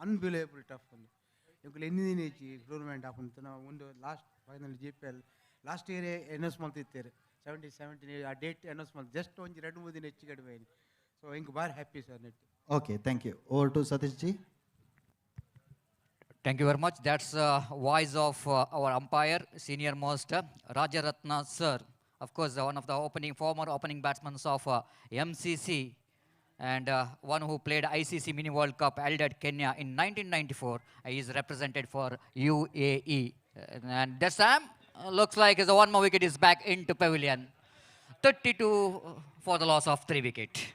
ಅನ್ಬಿಲೇಬಲ್ ಟಫ್ ಒಂದು ಎಂಕ್ಲ ಎನ್ನಿದಿನ ಹೆಚ್ಚಿ ಟೂರ್ನಮೆಂಟ್ ಆಪುಂಡು ನಾವು ಒಂದು last final GPL last year announce ಮಾಡ್ತಿತ್ತೇರು 17 ಆ ಡೇಟ್ ಅನೌನ್ಸ್ ಮಾಡಿ ಜಸ್ಟ್ ಒಂದು 2-3 ದಿನ ಹೆಚ್ಚು ಕಡಿಮೆ ಸೊ ಎಂಕ್ ಬಾರಿ ಹ್ಯಾಪಿ ಸರ್ ನೆಟ್
okay thank you over to Satish ji
Thank you very much. That's voice of our umpire, senior most Rajaratna sir. Of course, one of the former opening batsmen of MCC and one who played ICC Mini World Cup held at Kenya in 1994. He is represented for UAE. And this time, looks like one more wicket is back into pavilion. 32 for the loss of 3 wicket.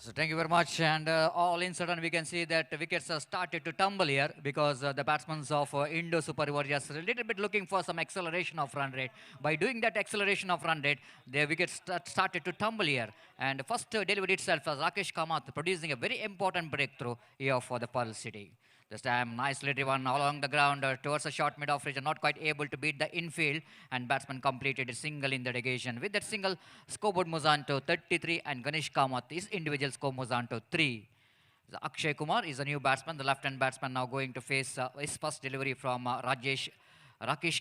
So thank you very much, and all in sudden we can see that wickets have started to tumble here because the batsmen of Indo Super Warriors are a little bit looking for some acceleration of run rate. By doing that acceleration of run rate, their wickets started to tumble here. And first delivered itself as Rakesh Kamath producing a very important breakthrough here for the Pearl City. This time nicely driven along the ground towards a short mid-off range, not quite able to beat the infield, and batsman completed a single in the negation. With that single, scoreboard moves on to 33 and Ganesh Kamath, his individual score moves on to 3. Akshay Kumar is a new batsman, the left-hand batsman now going to face his first delivery from Rakesh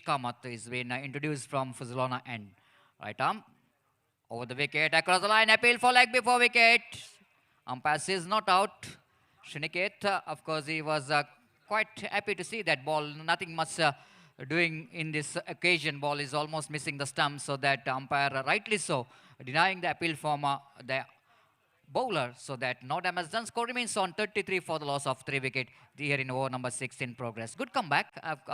Kamath is been introduced from Puzzolana end. Right arm, over the wicket, across the line, appeal for leg before wicket. Umpire says not out. Shiniket, of course, he was quite happy to see that ball. Nothing much doing in this occasion. Ball is almost missing the stump, so that umpire rightly so denying the appeal from the bowler, so that no damage done. Score remains on 33 for the loss of 3 wicket here in over number 6 in progress. Good comeback.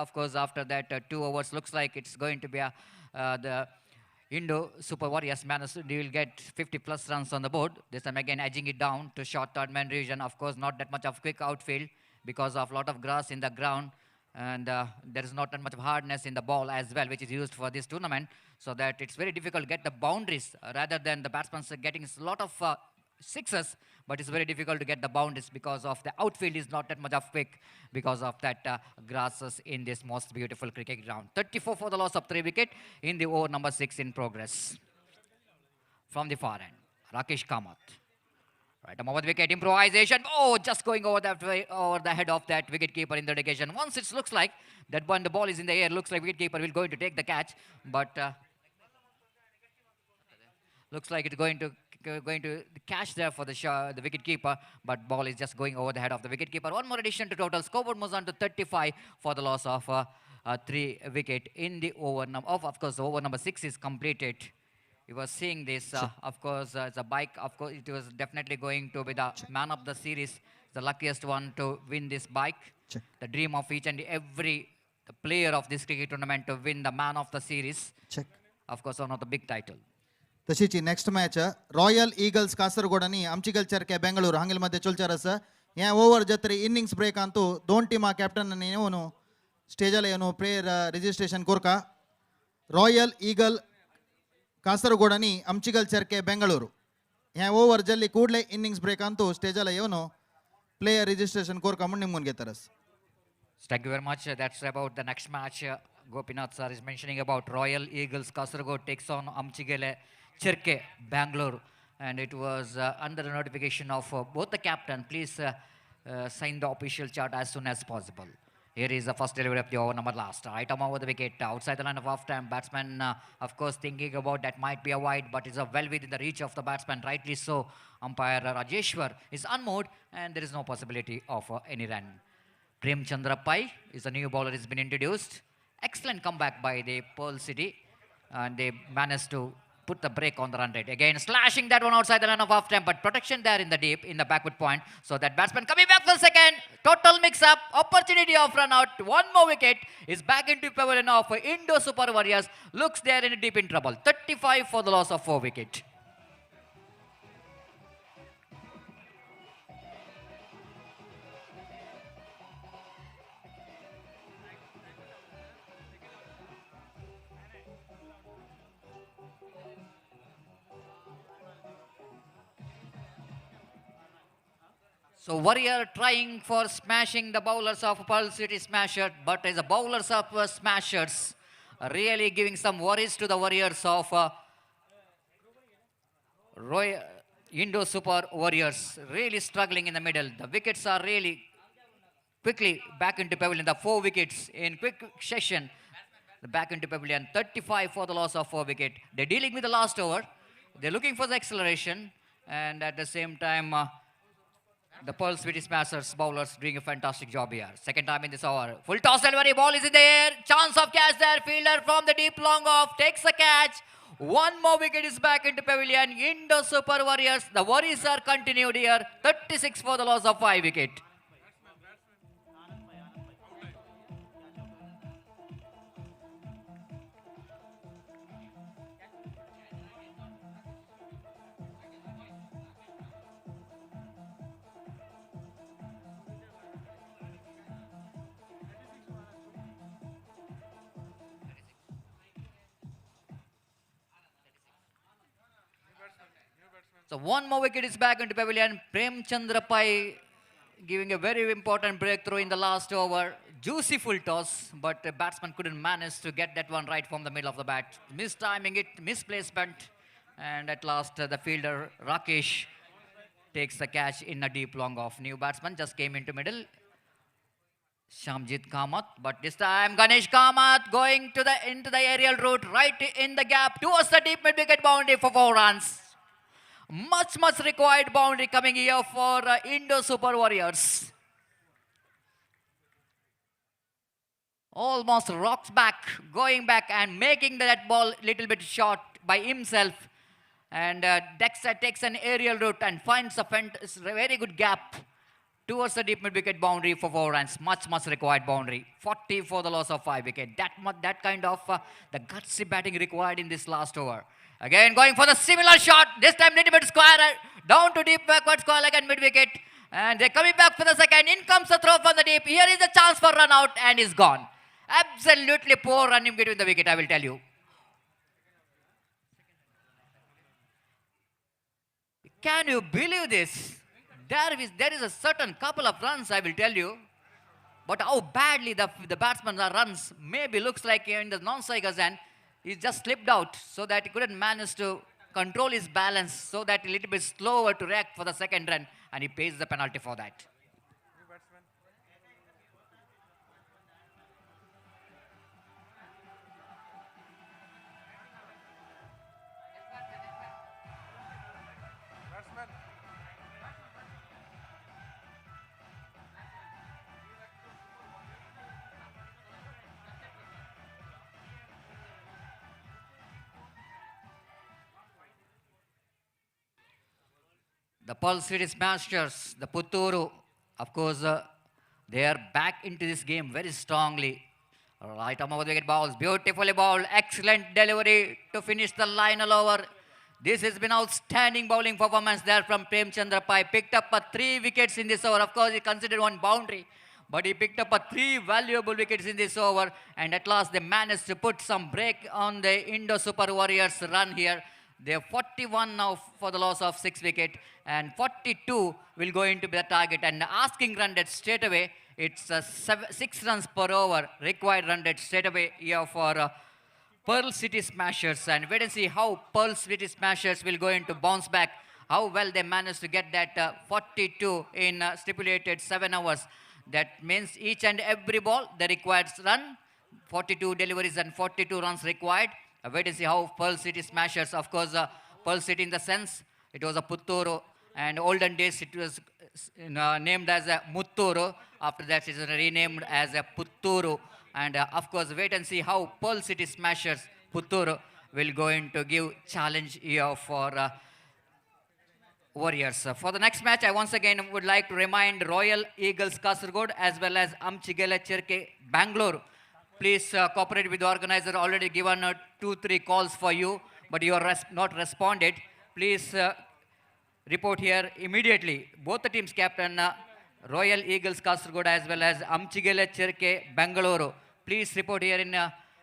Of course, after that 2 overs, looks like it's going to be the Indo Super Warriors managed to get 50 plus runs on the board. This time again edging it down to short third man region. Of course, not that much of quick outfield because of lot of grass in the ground, and there is not that much of hardness in the ball as well, which is used for this tournament, so that it's very difficult to get the boundaries rather than the batsmen getting a lot of sixes, but it's very difficult to get the boundaries because of the outfield is not that much of quick because of that grasses in this most beautiful cricket ground. 34 for the loss of 3 wicket in the over number 6 in progress. From the far end, Rakesh Kamath. Right, over the wicket, improvisation. Oh, just going over the head of that wicket keeper in the negation. Once it looks like that when the ball is in the air, looks like wicket keeper will going to take the catch, but looks like it's going to catch there for the wicket keeper, but ball is just going over the head of the wicket keeper. One more addition to total. Scoreboard moves on to 35 for the loss of 3 wicket in the over number of course over number 6 is completed. You were seeing this, of course, it's a bike. Of course, it was definitely going to be the man of the series, the luckiest one to win this bike. The dream of each and every player of this cricket tournament to win the man of the series. Of course, one of the big title.
तशीची next match royal eagles Kasaragod आणि आमची culture के बेंगळूर हांगेल मध्ये चलचार आसा हे over जत्री इनिंग्स ब्रेक अंतू दोन टीमा कॅप्टन येऊन स्टेजला येऊन प्लेयर रिजिस्ट्रेशन कोरका रॉयल ईगल कासरगोड आणि अमचिगल चर्के बेंगळूरू हे ओवर जल्ली कूडले इनिंग्स ब्रेक अंतू स्टेजला येऊन प्लेयर रिजिस्ट्रेशन कोरका म्हणून निघून घेतारस.
Thank you very much. That's about the next match. Gopinath sir is mentioning about Royal Eagles Kasaragod takes on Amchigele Chirke Bangalore, and it was under the notification of both the captain. Please sign the official chart as soon as possible. Here is the first delivery of the over number last. Item over the wicket outside the line of half time. Batsman, of course, thinking about that might be a wide, but it's a well within the reach of the batsman. Rightly so. Umpire Rajeshwar is unmoved, and there is no possibility of any run. Prem Chandra Pai is a new bowler, has been introduced. Excellent comeback by the Pearl City, and they managed to put the break on the run rate. Again, slashing that one outside the line of half time, but protection there in the deep, in the backward point. So that batsman coming back for second. Total mix-up, opportunity of run out. One more wicket is back into pavilion of Indo Super Warriors. Looks there in deep in trouble. 35 for the loss of 4 wicket. So Warrior trying for smashing the bowlers of Pearl City Smasher, but as the bowlers of Smashers really giving some worries to the Warriors of Indo Super Warriors, really struggling in the middle. The wickets are really quickly back into pavilion. The 4 wickets in quick session, back into pavilion. 35 for the loss of 4 wicket. They're dealing with the last over. They're looking for the acceleration, and at the same time, the Pearl City Smashers bowlers doing a fantastic job here. Second time in this over. Full toss delivery, ball is in the air. Chance of catch there. Fielder from the deep long off takes the catch. One more wicket is back into pavilion. Indo Super Warriors. The worries are continued here. 36 for the loss of 5 wicket. So one more wicket is back into pavilion. Prem Chandra Pai giving a very important breakthrough in the last over. Juicy full toss, but the batsman couldn't manage to get that one right from the middle of the bat. Mistiming it, misplacement, and at last the fielder Rakesh takes the catch in a deep long off. New batsman just came into middle. Shamjit Kamath, but this time Ganesh Kamath going to into the aerial route, right in the gap towards the deep mid-wicket boundary for 4 runs. Much required boundary coming here for Indo Super Warriors. Almost rocks back, going back and making that ball little bit short by himself. And Dexter takes an aerial route and finds a very good gap towards the deep mid-wicket boundary for 4 runs. Much required boundary. 40 for the loss of 5 wicket. That kind of the gutsy batting required in this last over. Again going for the similar shot. This time little bit square. Down to deep backward square leg and mid-wicket. And they're coming back for the second. In comes the throw from the deep. Here is the chance for run out and is gone. Absolutely poor running between the wicket, I will tell you. Can you believe this? There is a certain couple of runs, I will tell you. But how badly the batsman runs maybe looks like in the non-striker's end. He just slipped out so that he couldn't manage to control his balance, so that a little bit slower to react for the second run, and he pays the penalty for that. The Pearl City Smashers, the Putturu, of course, they are back into this game very strongly. Right arm over the wicket balls, beautifully bowled, excellent delivery to finish the line all over. This has been outstanding bowling performance there from Prem Chandra Pai. Picked up 3 wickets in this over. Of course, he considered one boundary, but he picked up 3 valuable wickets in this over. And at last, they managed to put some break on the Indo Super Warriors' run here. They have 41 now for the loss of 6 wickets, and 42 will go into the target. And the asking run rate straight away, it's 6 runs per over, required run rate straight away here for Pearl City Smashers. And wait and see how Pearl City Smashers will go into bounce back, how well they managed to get that 42 in stipulated 7 hours. That means each and every ball, the required run, 42 deliveries and 42 runs required. Wait and see how Pearl City Smashers, of course, Pearl City in the sense, it was a Putturu, and olden days it was named as a Mutturu. After that it is renamed as a Putturu. And of course, wait and see how Pearl City Smashers, Putturu, will go in to give challenge here for Warriors. For the next match, I once again would like to remind Royal Eagles Kasaragod as well as Amchigele Cherke Bangalore. Please cooperate with the organizer. Already given 2-3 calls for you, but you are not responded. Please report here immediately. Both the teams captain, Royal Eagles Kasaragod as well as Amchigele Cherke Bangalore. Please report here in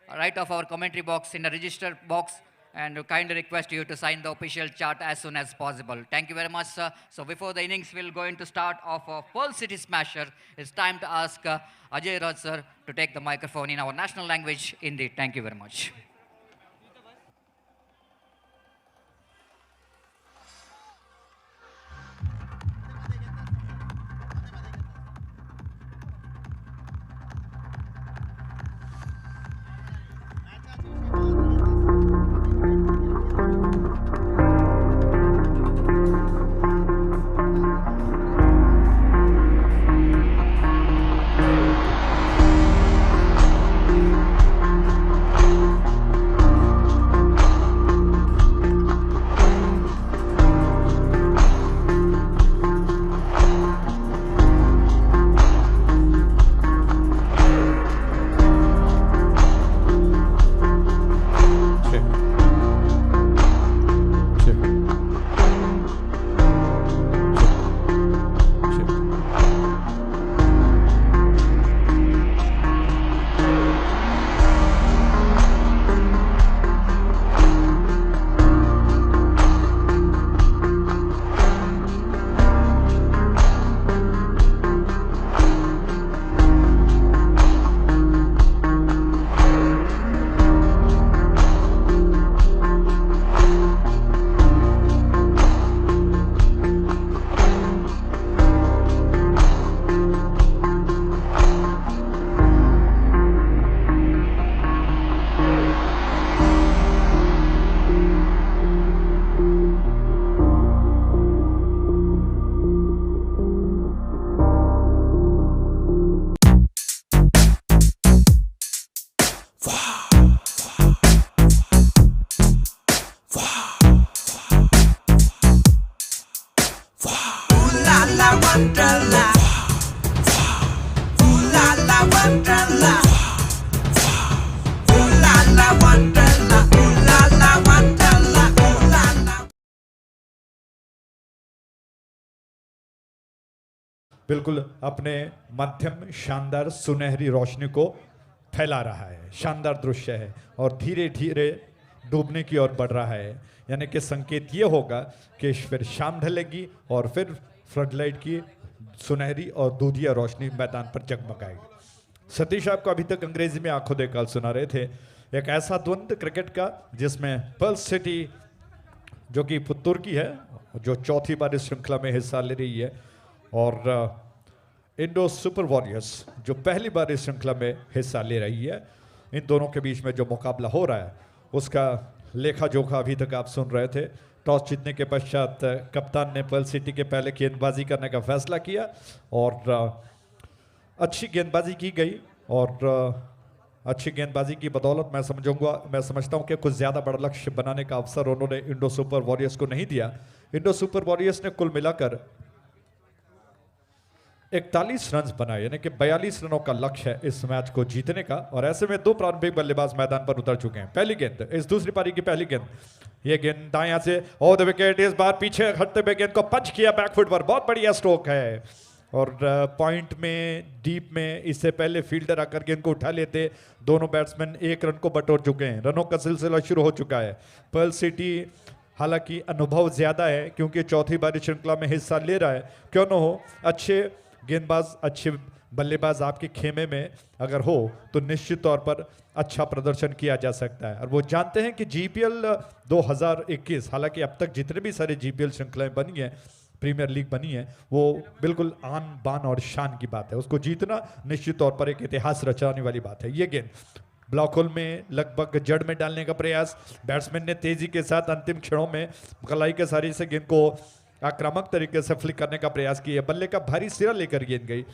right of our commentary box, in the register box, and kindly request you to sign the official chart as soon as possible. Thank you very much, sir. So before the innings will go into start of Pearl City Smasher, it's time to ask Ajay Raj sir to take the microphone in our national language, Hindi. Thank you very much.
बिल्कुल अपने मध्यम शानदार सुनहरी रोशनी को फैला रहा है। शानदार दृश्य है और धीरे धीरे डूबने की ओर बढ़ रहा है। यानी कि संकेत ये होगा कि फिर शाम ढलेगी और फिर फ्लडलाइट की सुनहरी और दूधिया रोशनी मैदान पर जगमगाएगी। सतीश आपको अभी तक अंग्रेजी में आंखों देखकर सुना रहे थे एक ऐसा द्वंद्व क्रिकेट का जिसमें पर्ल सिटी जो कि पुत्तूर की है, जो चौथी बार इस श्रृंखला में हिस्सा ले रही है, और इंडो सुपर वॉरियर्स जो पहली बार इस श्रृंखला में हिस्सा ले रही है, इन दोनों के बीच में जो मुकाबला हो रहा है उसका लेखा जोखा अभी तक आप सुन रहे थे। टॉस जीतने के पश्चात कप्तान ने पर्ल सिटी के पहले गेंदबाजी करने का फैसला किया और अच्छी गेंदबाजी की गई और अच्छी गेंदबाजी की बदौलत मैं समझता हूं कि कुछ ज़्यादा बड़ा लक्ष्य बनाने का अवसर उन्होंने इंडो सुपर वॉरियर्स को नहीं दिया। इंडो सुपर वॉरियर्स ने कुल मिलाकर 41 रन बनाए, यानी कि 42 रनों का लक्ष्य है इस मैच को जीतने का। और ऐसे में दो प्रारंभिक बल्लेबाज मैदान पर उतर चुके हैं। पहली गेंद, इस दूसरी पारी की पहली गेंद ये गेंद दाएं से ओवर द विकेट, इस बार पीछे हटते हुए गेंद को पंच किया बैकफुट पर, बहुत बढ़िया स्ट्रोक है। और पॉइंट में डीप में इससे पहले फील्डर आकर गेंद को उठा लेते। दोनों बैट्समैन 1 रन को बटोर चुके हैं, रनों का सिलसिला शुरू हो चुका है। पर्ल सिटी हालांकि अनुभव ज्यादा है क्योंकि चौथी बार श्रृंखला में हिस्सा ले रहा है, क्यों न हो, अच्छे गेंदबाज अच्छे बल्लेबाज आपके खेमे में अगर हो तो निश्चित तौर पर अच्छा प्रदर्शन किया जा सकता है। और वो जानते हैं कि जीपीएल 2021, हालांकि अब तक जितने भी सारे जीपीएल श्रृंखलाएं बनी हैं, प्रीमियर लीग बनी है, वो बिल्कुल आन बान और शान की बात है। उसको जीतना निश्चित तौर पर एक इतिहास रचाने वाली बात है। ये गेंद ब्लॉक होल में लगभग जड़ में डालने का प्रयास, बैट्समैन ने तेजी के साथ अंतिम क्षणों में कलाई के सारी से गेंद को आक्रामक तरीके से फ्लिक करने का प्रयास किया। बल्ले का भारी सिरा लेकर गेंद गई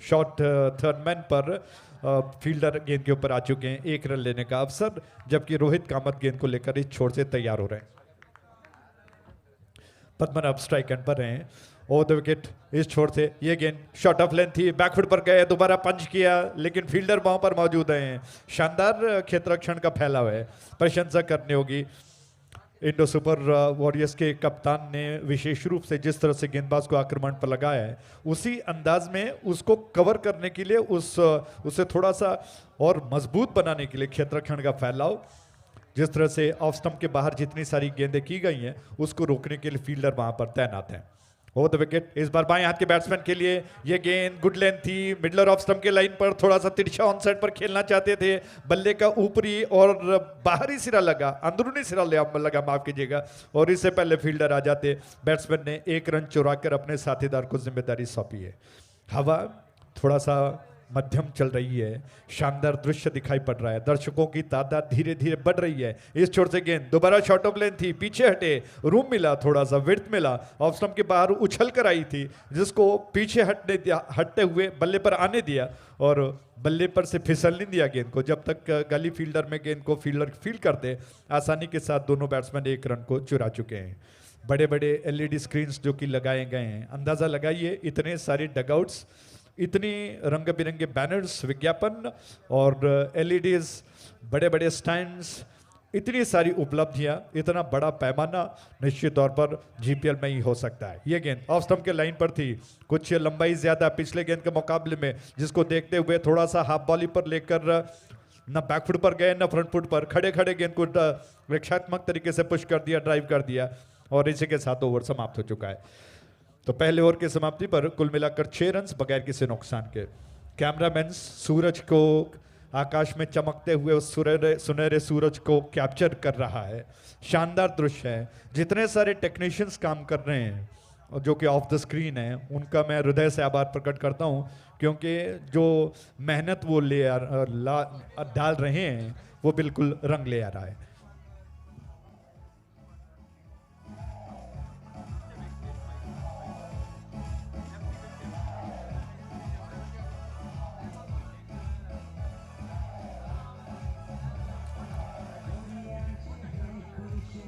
शॉर्ट थर्ड मैन पर, फील्डर गेंद के ऊपर आ चुके हैं। 1 रन लेने का अवसर, जबकि रोहित कामत गेंद को लेकर इस छोर से तैयार हो रहे हैं। पद्मनाभ स्ट्राइक एंड पर हैं ओवर द विकेट, इस छोर से ये गेंद शॉर्ट ऑफ लेंथ थी, बैकफुट पर गए, दोबारा पंच किया, लेकिन फील्डर वहां पर मौजूद हैं। शानदार क्षेत्ररक्षण का फैलाव है, प्रशंसा करनी होगी। इंडो सुपर वॉरियर्स के कप्तान ने विशेष रूप से जिस तरह से गेंदबाज को आक्रमण पर लगाया है, उसी अंदाज में उसको कवर करने के लिए उसे थोड़ा सा और मजबूत बनाने के लिए क्षेत्ररक्षण का फैलाव, जिस तरह से ऑफ स्टंप के बाहर जितनी सारी गेंदें की गई हैं, उसको रोकने के लिए फील्डर वहां पर तैनात हैं। ओवर द विकेट, इस बार बाएं हाथ के बैट्समैन के लिए ये गेंद गुड लेंथ थी, मिडलर ऑफ स्टंप के लाइन पर थोड़ा सा तिरछा ऑन साइड पर खेलना चाहते थे, बल्ले का ऊपरी और बाहरी सिरा लगा, अंदरूनी सिरा लगा, माफ कीजिएगा, और इससे पहले फील्डर आ जाते। बैट्समैन ने 1 रन चुराकर अपने साथीदार को जिम्मेदारी सौंपी है। हवा थोड़ा सा मध्यम चल रही है, शानदार दृश्य दिखाई पड़ रहा है, दर्शकों की तादाद धीरे धीरे बढ़ रही है। इस छोर से गेंद दोबारा शॉर्ट ऑफ लेंथ थी, पीछे हटे, रूम मिला, थोड़ा सा विड्थ मिला, ऑफ स्टंप के बाहर उछल कर आई थी, जिसको पीछे हटते हुए बल्ले पर आने दिया और बल्ले पर से फिसलने दिया गेंद को। जब तक गली फील्डर में गेंद को फील्डर फील्ड करते, आसानी के साथ दोनों बैट्समैन 1 रन को चुरा चुके हैं। बड़े बड़े एलईडी स्क्रीन्स जो कि लगाए गए हैं, अंदाजा लगाइए इतने सारे डगआउट्स, इतनी रंग बिरंगे बैनर्स, विज्ञापन और एलईडीज, बड़े बड़े स्टैंड्स, इतनी सारी उपलब्धियां, इतना बड़ा पैमाना निश्चित तौर पर जीपीएल में ही हो सकता है। ये गेंद ऑफ स्टंप के लाइन पर थी, कुछ लंबाई ज्यादा पिछले गेंद के मुकाबले में, जिसको देखते हुए थोड़ा सा हाफ बॉली पर लेकर न बैकफुट पर गए न फ्रंट फुट पर, खड़े खड़े गेंद को रक्षात्मक तरीके से पुश कर दिया, ड्राइव कर दिया, और इसी के साथ ओवर समाप्त हो चुका है। तो पहले ओवर की समाप्ति पर कुल मिलाकर 6 रन बगैर किसी नुकसान के। कैमरामैन सूरज को आकाश में चमकते हुए उस सुनहरे सूरज को कैप्चर कर रहा है। शानदार दृश्य है। जितने सारे टेक्नीशियंस काम कर रहे हैं जो कि ऑफ द स्क्रीन है, उनका मैं हृदय से आभार प्रकट करता हूं, क्योंकि जो मेहनत वो डाल रहे हैं वो बिल्कुल रंग ले आ रहा है।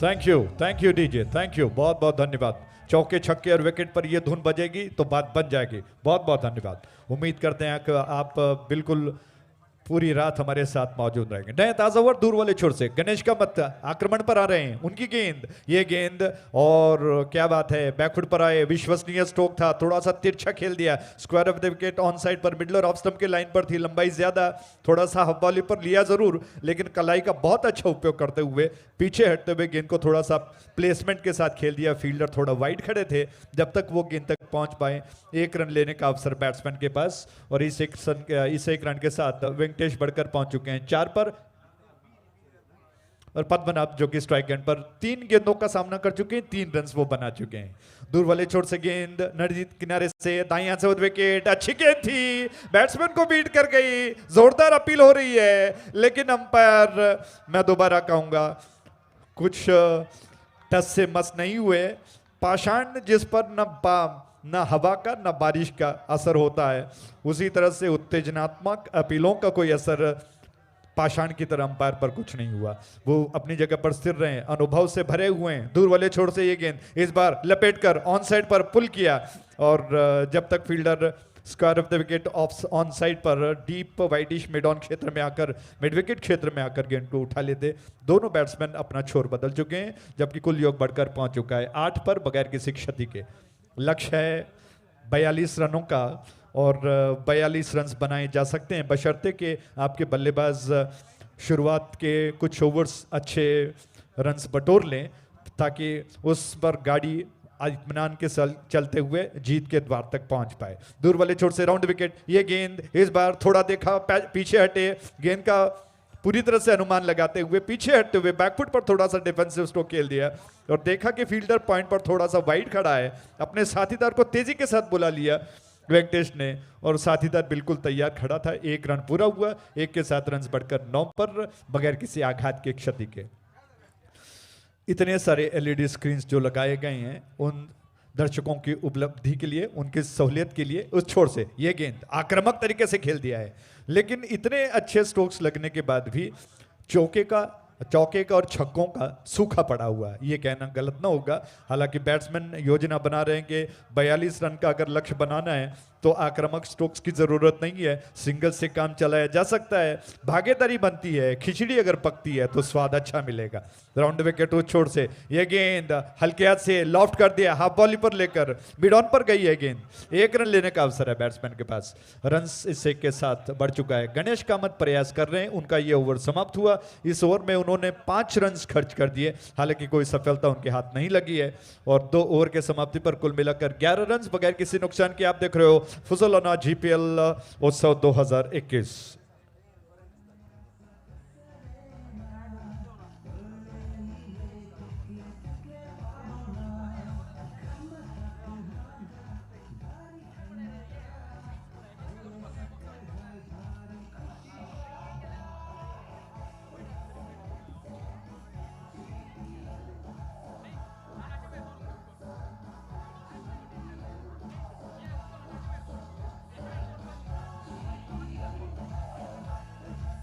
Thank you DJ, thank you, बहुत बहुत धन्यवाद। चौके छक्के और विकेट पर ये धुन बजेगी तो बात बन जाएगी। बहुत बहुत धन्यवाद। उम्मीद करते हैं कि आप बिल्कुल पूरी रात हमारे साथ मौजूद रहेंगे। नए ताजा ओवर दूर वाले छोर से गणेश का मत आक्रमण पर आ रहे हैं, उनकी गेंद, ये गेंद, और क्या बात है, बैकफुट पर आए, विश्वसनीय स्ट्रोक था, थोड़ा सा तिरछा खेल दिया, square of the wicket on side पर, मिडलर ऑफ स्टंप के लाइन पर थी, लंबाई ज्यादा, थोड़ा सा हाफ बॉली पर लिया जरूर, लेकिन कलाई का बहुत अच्छा उपयोग करते हुए पीछे हटते हुए गेंद को थोड़ा सा प्लेसमेंट के साथ खेल दिया। फील्डर थोड़ा वाइड खड़े थे जब तक वो गेंद तक पहुंच पाए। 1 रन लेने का अवसर बैट्समैन के पास, और इस एक रन के साथ वेंकटेश बढ़कर पहुंच चुके हैं 4 पर, और पद्मनाभ जो कि स्ट्राइक एंड पर 3 गेंदों का सामना कर चुके हैं, 3 रन वो बना चुके हैं। दूर वाले छोर से गेंद नदी किनारे से दाईं हाथ से विकेट, अच्छी गेंद थी, बैट्समैन को बीट कर गई, जोरदार अपील हो रही है, लेकिन अंपायर, मैं दोबारा कहूंगा, कुछ टस से मस नहीं हुए। पाषाण जिस पर न हवा का न बारिश का असर होता है, उसी तरह से उत्तेजनात्मक अपीलों का कोई असर पाषाण की तरह अंपायर पर कुछ नहीं हुआ। वो अपनी जगह पर स्थिर रहे, अनुभव से भरे हुए हैं। दूर वाले छोर से ये गेंद इस बार लपेटकर ऑन साइड पर पुल किया, और जब तक fielder square of the wicket of on side पर डीप वाइडिश मिड ऑन क्षेत्र में आकर मिड विकेट क्षेत्र में आकर गेंद को उठा लेते। दोनों बैट्समैन अपना छोर बदल चुके हैं, जबकि कुल योग बढ़कर पहुंच चुका है 8 पर बगैर किसी क्षति के। लक्ष्य है 42 रनों का और 42 रन बनाए जा सकते हैं बशर्ते कि आपके बल्लेबाज शुरुआत के कुछ ओवर्स अच्छे रन्स बटोर लें, ताकि उस पर गाड़ी इत्मीनान के चलते हुए जीत के द्वार तक पहुंच पाए। दूर वाले छोर से राउंड विकेट, ये गेंद इस बार थोड़ा देखा, पीछे हटे, गेंद का पूरी तरह से अनुमान लगाते हुए पीछे हटते हुए बैकफुट पर थोड़ा सा डिफेंसिव स्ट्रोक खेल दिया और देखा कि फील्डर पॉइंट पर थोड़ा सा वाइड खड़ा है, अपने साथीदार को तेजी के साथ बुला लिया वेंकटेश ने और साथीदार बिल्कुल तैयार खड़ा था। 1 रन पूरा हुआ, 1 के साथ रन बढ़कर 9 पर बगैर किसी आघात के क्षति के। इतने सारे एलईडी स्क्रीन्स जो लगाए गए हैं उन दर्शकों की उपलब्धि के लिए, उनकी सहूलियत के लिए उस छोर से ये गेंद आक्रामक तरीके से खेल दिया है, लेकिन इतने अच्छे स्ट्रोक्स लगने के बाद भी चौके का और छक्कों का सूखा पड़ा हुआ है, ये कहना गलत ना होगा। हालांकि बैट्समैन योजना बना रहे हैं कि 42 रन का अगर लक्ष्य बनाना है तो आक्रामक स्ट्रोक्स की जरूरत नहीं है, सिंगल से काम चलाया जा सकता है, भागीदारी बनती है, खिचड़ी अगर पकती है तो स्वाद अच्छा मिलेगा। राउंड विकेट उस छोर से ये गेंद हल्के हाथ से लॉफ्ट कर दिया, हाफ बॉली पर लेकर मिड ऑन पर गई है गेंद। 1 रन लेने का अवसर है बैट्समैन के पास, रन इस एक के साथ बढ़ चुका है। गणेश कामत प्रयास कर रहे हैं, उनका ये ओवर समाप्त हुआ। इस ओवर में उन्होंने 5 रन खर्च कर दिए, हालांकि कोई सफलता उनके हाथ नहीं लगी है और 2 ओवर के समाप्ति पर कुल मिलाकर 11 रन बगैर किसी नुकसान के। आप देख रहे हो फुजोलाना जीपीएल उत्सव 2021।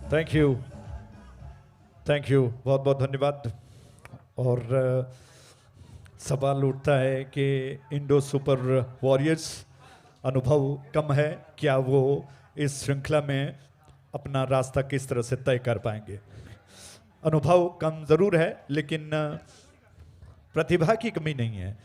थैंक यू, बहुत बहुत धन्यवाद। और सवाल उठता है कि इंडो सुपर वॉरियर्स अनुभव कम है, क्या वो इस श्रृंखला में अपना रास्ता किस तरह से तय कर पाएंगे? अनुभव कम जरूर है, लेकिन प्रतिभा की कमी नहीं है,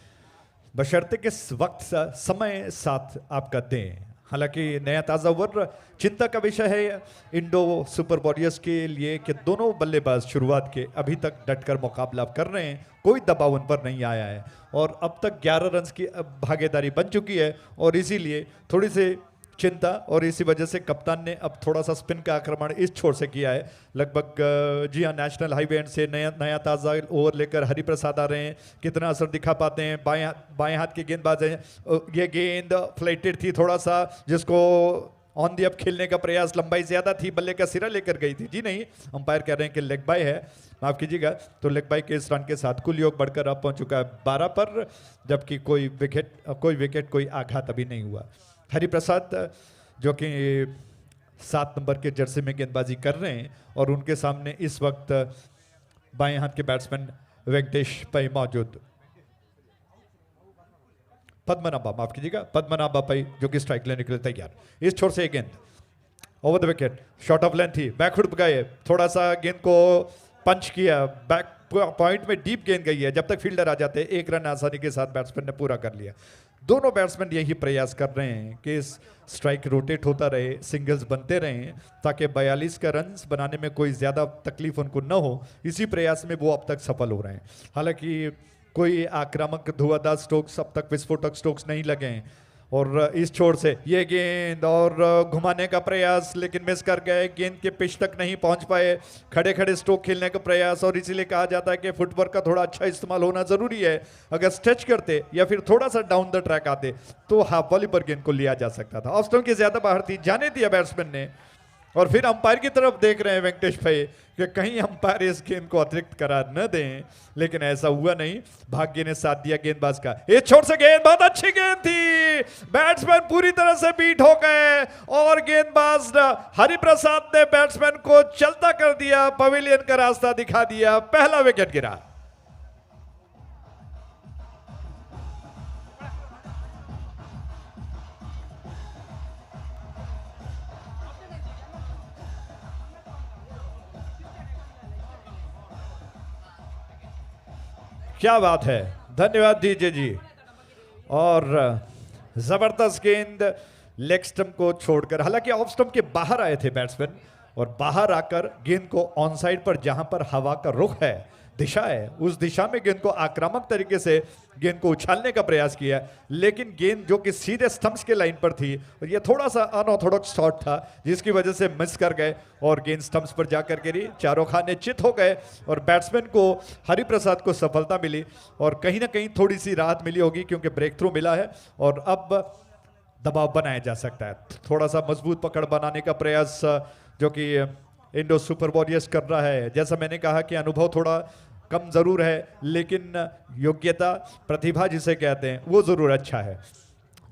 बशर्ते कि वक्त समय साथ आपका दें। हालांकि नया ताज़ा ओवर चिंता का विषय है इंडो सुपर वॉरियर्स के लिए कि दोनों बल्लेबाज शुरुआत के अभी तक डटकर मुकाबला कर रहे हैं, कोई दबाव उन पर नहीं आया है और अब तक 11 रन की भागीदारी बन चुकी है और इसीलिए थोड़ी सी चिंता, और इसी वजह से कप्तान ने अब थोड़ा सा स्पिन का आक्रमण इस छोर से किया है। लगभग जी हाँ, नेशनल हाईवे एंड से नया ताज़ा ओवर लेकर हरिप्रसाद आ रहे हैं, कितना असर दिखा पाते हैं। बाएं हाथ के गेंदबाज हैं, ये गेंद फ्लाइटेड थी थोड़ा सा, जिसको ऑन दी अप खेलने का प्रयास, लंबाई ज्यादा थी, बल्ले का सिरा लेकर गई थी। जी नहीं, अंपायर कह रहे हैं कि लेग बाय है, माफ कीजिएगा। तो लेग बाय के इस रन के साथ कुल योग बढ़कर अब पहुंच चुका है 12 पर, जबकि कोई विकेट कोई आघात अभी नहीं हुआ। हरिप्रसाद जो कि 7 नंबर के जर्सी में गेंदबाजी कर रहे हैं और उनके सामने इस वक्त बाएं हाथ के बैट्समैन वेंकटेश पै मौजूद। पद्मनाभा, माफ कीजिएगा, पद्मनाभा पै जो कि स्ट्राइक लेने के लिए तैयार। इस छोर से गेंद over the wicket, shot of length थी, बैकफुट गए, थोड़ा सा गेंद को पंच किया, बैक पॉइंट में डीप गेंद गई है। जब तक फील्डर आ जाते 1 रन आसानी के साथ बैट्समैन ने पूरा कर लिया। दोनों बैट्समैन यही प्रयास कर रहे हैं कि स्ट्राइक रोटेट होता रहे, सिंगल्स बनते रहें, ताकि 42 का रन बनाने में कोई ज़्यादा तकलीफ उनको न हो। इसी प्रयास में वो अब तक सफल हो रहे हैं। हालांकि कोई आक्रामक धुआंधार स्ट्रोक्स, अब तक विस्फोटक स्ट्रोक्स नहीं लगे हैं। और इस छोर से ये गेंद और घुमाने का प्रयास, लेकिन मिस कर गए, गेंद के पिच तक नहीं पहुंच पाए। खड़े खड़े स्ट्रोक खेलने का प्रयास, और इसीलिए कहा जाता है कि फुटवर्क का थोड़ा अच्छा इस्तेमाल होना जरूरी है। अगर स्ट्रेच करते या फिर थोड़ा सा डाउन द ट्रैक आते तो हाफ वॉली पर गेंद को लिया जा सकता था। ऑफ स्टंप की ज्यादा बाहर थी, जाने दिया बैट्समैन ने, और फिर अंपायर की तरफ देख रहे हैं वेंकटेश भाई कि कहीं अंपायर इस गेंद को अतिरिक्त करार न दें, लेकिन ऐसा हुआ नहीं। भाग्य ने साथ दिया गेंदबाज का। इस छोर से गेंद बहुत अच्छी गेंद थी, बैट्समैन पूरी तरह से बीट हो गए और गेंदबाज हरिप्रसाद ने बैट्समैन को चलता कर दिया, पवेलियन का रास्ता दिखा दिया, पहला विकेट गिरा। क्या बात है, धन्यवाद डीजे जी। और जबरदस्त गेंद लेग स्टंप को छोड़कर, हालांकि ऑफ स्टंप के बाहर आए थे बैट्समैन, और बाहर आकर गेंद को ऑन साइड पर जहां पर हवा का रुख है, दिशा है, उस दिशा में गेंद को आक्रामक तरीके से गेंद को उछालने का प्रयास किया, लेकिन गेंद जो कि सीधे स्टंप्स के लाइन पर थी, और ये थोड़ा सा अनऑर्थोडॉक्स शॉट था जिसकी वजह से मिस कर गए और गेंद स्टंप्स पर जाकर गिरी। चारों खाने चित हो गए और बैट्समैन को हरिप्रसाद को सफलता मिली और कहीं ना कहीं थोड़ी सी राहत मिली होगी क्योंकि ब्रेक थ्रू मिला है और अब दबाव बनाया जा सकता है। थोड़ा सा मजबूत पकड़ बनाने का प्रयास जो कि इंडो सुपर वॉरियर्स कर रहा है। जैसा मैंने कहा कि अनुभव थोड़ा कम जरूर है, लेकिन योग्यता, प्रतिभा जिसे कहते हैं, वो जरूर अच्छा है।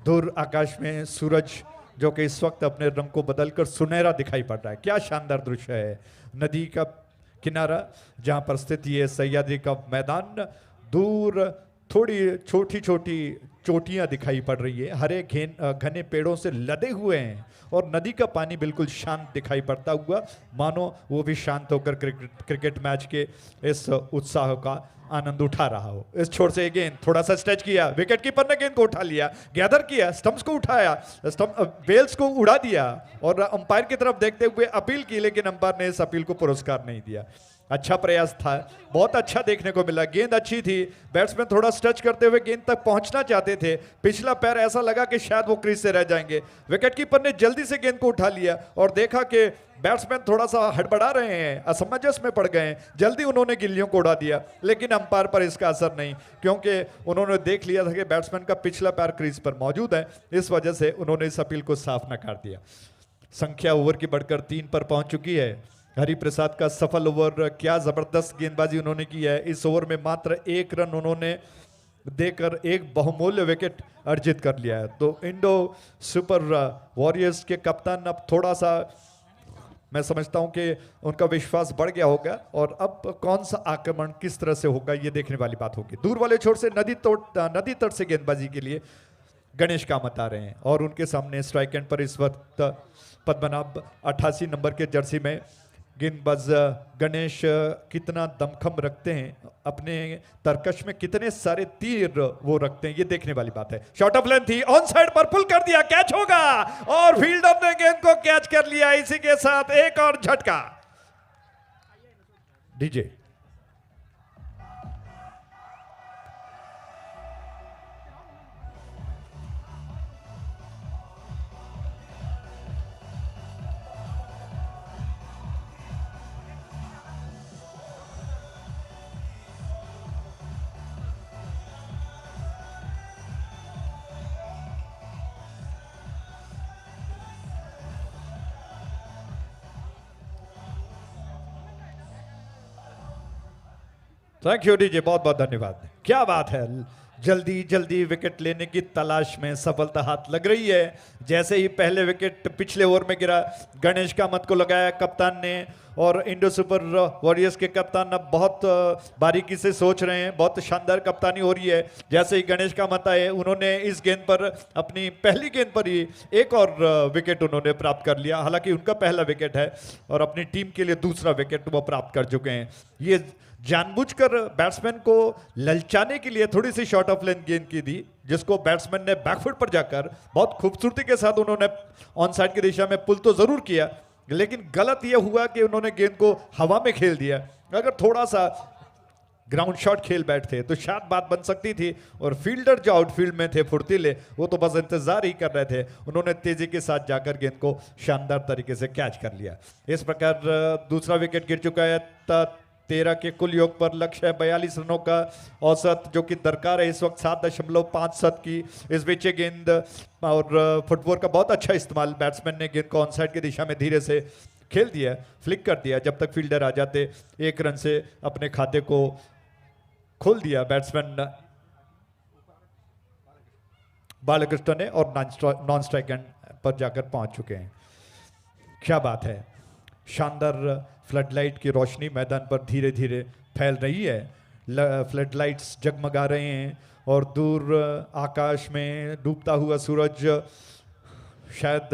दूर आकाश में सूरज जो कि इस वक्त अपने रंग को बदलकर सुनहरा दिखाई पड़ रहा है। क्या शानदार दृश्य है। नदी का किनारा जहां पर स्थित ये सह्याद्री का मैदान, दूर थोड़ी छोटी छोटी चोटियां दिखाई पड़ रही है, हरे घने पेड़ों से लदे हुए हैं और नदी का पानी बिल्कुल शांत दिखाई पड़ता हुआ, मानो वो भी शांत होकर क्रिकेट मैच के इस उत्साह का आनंद उठा रहा हो। इस छोर से गेंद थोड़ा सा स्ट्रेच किया, विकेट कीपर ने गेंद को उठा लिया, गैदर किया, स्टंप्स को उठाया, बेल्स को उड़ा दिया और अंपायर की तरफ देखते हुए अपील की, लेकिन अंपायर ने इस अपील को पुरस्कार नहीं दिया। अच्छा प्रयास था, बहुत अच्छा देखने को मिला, गेंद अच्छी थी, बैट्समैन थोड़ा स्ट्रेच करते हुए गेंद तक पहुंचना चाहते थे, पिछला पैर ऐसा लगा कि शायद वो क्रीज से रह जाएंगे। विकेटकीपर ने जल्दी से गेंद को उठा लिया और देखा कि बैट्समैन थोड़ा सा हड़बड़ा रहे हैं, असमंजस में पड़ गए हैं, जल्दी उन्होंने गिल्लियों को उड़ा दिया, लेकिन अंपायर पर इसका असर नहीं, क्योंकि उन्होंने देख लिया था कि बैट्समैन का पिछला पैर क्रीज पर मौजूद है, इस वजह से उन्होंने इस अपील को साफ नकार दिया। संख्या ओवर की बढ़कर 3 पर पहुंच चुकी है। हरिप्रसाद का सफल ओवर, क्या जबरदस्त गेंदबाजी उन्होंने की है। इस ओवर में मात्र 1 रन उन्होंने देकर एक बहुमूल्य विकेट अर्जित कर लिया है। तो इंडो सुपर वॉरियर्स के कप्तान अब थोड़ा सा, मैं समझता हूं कि उनका विश्वास बढ़ गया होगा और अब कौन सा आक्रमण किस तरह से होगा ये देखने वाली बात होगी। दूर वाले छोर से नदी तट से गेंदबाजी के लिए गणेश कामत आ रहे हैं और उनके सामने स्ट्राइक एंड पर इस वक्त पद्मनाभ 88 नंबर के जर्सी में गेंदबाज गणेश कितना दमखम रखते हैं, अपने तरकश में कितने सारे तीर वो रखते हैं, ये देखने वाली बात है। शॉट ऑफ लेंथ थी, ऑन साइड पर पुल कर दिया, कैच होगा और फील्डर ने गेंद को कैच कर लिया। इसी के साथ एक और झटका। डीजे थैंक यू डीजे, बहुत बहुत धन्यवाद। क्या बात है, जल्दी जल्दी विकेट लेने की तलाश में सफलता हाथ लग रही है। जैसे ही पहले विकेट पिछले ओवर में गिरा, गणेश कामत को लगाया कप्तान ने और इंडो सुपर वॉरियर्स के कप्तान अब बहुत बारीकी से सोच रहे हैं, बहुत शानदार कप्तानी हो रही है। जैसे ही गणेश कामत आए, उन्होंने इस गेंद पर, अपनी पहली गेंद पर ही एक और विकेट उन्होंने प्राप्त कर लिया। हालांकि उनका पहला विकेट है और अपनी टीम के लिए दूसरा विकेट वो प्राप्त कर चुके हैं। ये जानबूझकर बैट्समैन को ललचाने के लिए थोड़ी सी शॉर्ट ऑफ लेंथ गेंद की दी, जिसको बैट्समैन ने बैकफुट पर जाकर बहुत खूबसूरती के साथ उन्होंने ऑन साइड की दिशा में पुल तो जरूर किया, लेकिन गलत यह हुआ कि उन्होंने गेंद को हवा में खेल दिया। अगर थोड़ा सा ग्राउंड शॉट खेल बैठते तो शायद बात बन सकती थी। और फील्डर जो आउटफील्ड में थे फुर्तीले, वो तो बस इंतजार ही कर रहे थे, उन्होंने तेजी के साथ जाकर गेंद को शानदार तरीके से कैच कर लिया। इस प्रकार दूसरा विकेट गिर चुका है। 13 के कुल योग पर लक्ष्य है 42 रनों का औसत, जो कि दरकार है इस वक्त 7.57 की। इस बीच गेंद और फुटवर्क का बहुत अच्छा इस्तेमाल, बैट्समैन ने गेंद को ऑन साइड की दिशा में धीरे से खेल दिया, फ्लिक कर दिया। जब तक फील्डर आ जाते 1 रन से अपने खाते को खोल दिया बैट्समैन बालकृष्ण ने और नॉन स्ट्राइक एंड पर जाकर पहुंच चुके हैं। क्या बात है, शानदार फ्लडलाइट की रोशनी मैदान पर धीरे धीरे फैल रही है। फ्लडलाइट्स जगमगा रहे हैं और दूर आकाश में डूबता हुआ सूरज शायद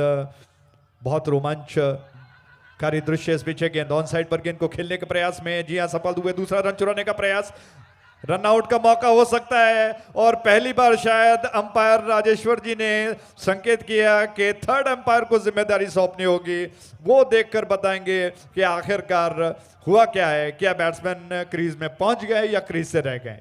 बहुत रोमांचकारी दृश्य। इस पीछे गेंद ऑन साइड पर गेंद को खेलने के प्रयास में, जी हां, सफल हुए। दूसरा रन चुराने का प्रयास, रन आउट का मौका हो सकता है और पहली बार शायद अंपायर राजेश्वर जी ने संकेत किया कि थर्ड अंपायर को जिम्मेदारी सौंपनी होगी। वो देखकर बताएंगे कि आखिरकार हुआ क्या है, क्या बैट्समैन क्रीज में पहुंच गए या क्रीज से रह गए।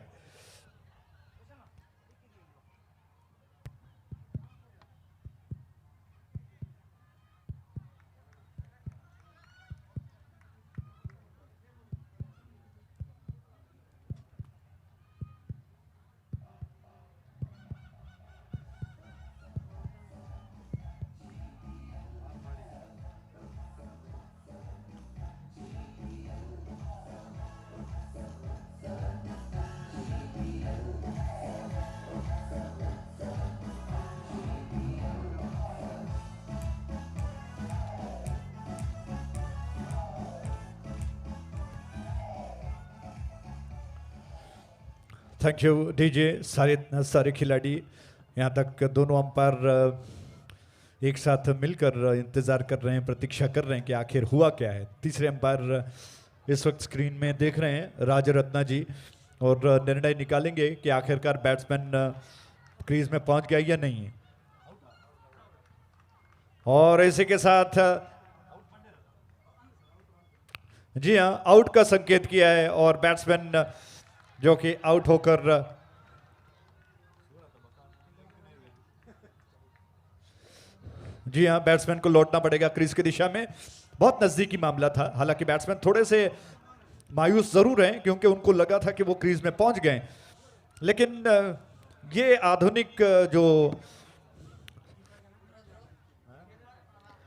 Thank you DJ. सारे खिलाड़ी यहाँ तक दोनों अंपायर एक साथ मिलकर इंतजार कर रहे हैं, प्रतीक्षा कर रहे हैं कि आखिर हुआ क्या है। तीसरे अंपायर इस वक्त स्क्रीन में देख रहे हैं राजरत्ना जी और निर्णय निकालेंगे कि आखिरकार बैट्समैन क्रीज में पहुंच गया या नहीं। और इसी के साथ जी हाँ, आउट का संकेत किया है और बैट्समैन जो कि आउट होकर जी हाँ, बैट्समैन को लौटना पड़ेगा क्रीज की दिशा में। बहुत नजदीकी मामला था, हालांकि बैट्समैन थोड़े से मायूस जरूर हैं क्योंकि उनको लगा था कि वो क्रीज में पहुंच गए, लेकिन ये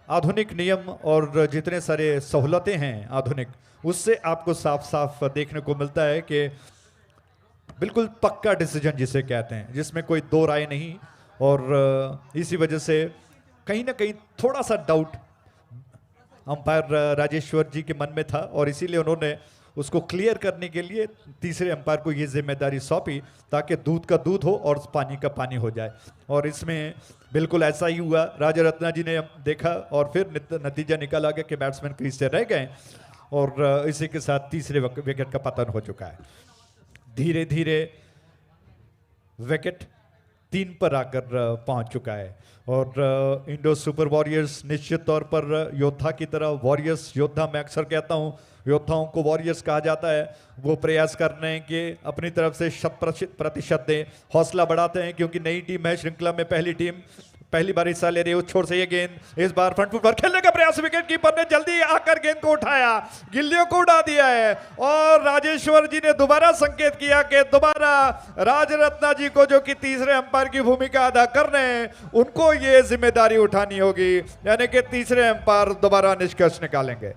आधुनिक नियम और जितने सारे सहूलतें हैं आधुनिक, उससे आपको साफ साफ देखने को मिलता है कि बिल्कुल पक्का डिसीजन जिसे कहते हैं, जिसमें कोई दो राय नहीं। और इसी वजह से कहीं ना कहीं थोड़ा सा डाउट अंपायर राजेश्वर जी के मन में था और इसीलिए उन्होंने उसको क्लियर करने के लिए तीसरे अंपायर को ये जिम्मेदारी सौंपी ताकि दूध का दूध हो और पानी का पानी हो जाए। और इसमें बिल्कुल ऐसा ही हुआ। राजरत्ना जी ने देखा और फिर नतीजा निकाला गया कि बैट्समैन क्रीज से रह गए और इसी के साथ तीसरे विकेट का पतन हो चुका है। धीरे धीरे विकेट 3 पर आकर पहुंच चुका है और इंडो सुपर वॉरियर्स निश्चित तौर पर योद्धा की तरह, वॉरियर्स योद्धा मैं अक्सर कहता हूं, योद्धाओं को वॉरियर्स कहा जाता है। वो प्रयास कर रहे हैं कि अपनी तरफ से 100% दें, हौसला बढ़ाते हैं क्योंकि नई टीम है, श्रृंखला में पहली टीम पहली बार हिस्सा ले रही है। उस छोर से ये गेंद इस बार फ्रंट फुट पर खेलने का प्रयास, विकेट कीपर ने जल्दी आकर गेंद को उठाया, गिल्लियों को उड़ा दिया है और राजेश्वर जी ने दोबारा संकेत किया कि दोबारा राजरत्ना जी को, जो कि तीसरे अंपायर की भूमिका अदा कर रहे हैं, उनको ये जिम्मेदारी उठानी होगी, यानी कि तीसरे अंपायर दोबारा निष्कर्ष निकालेंगे।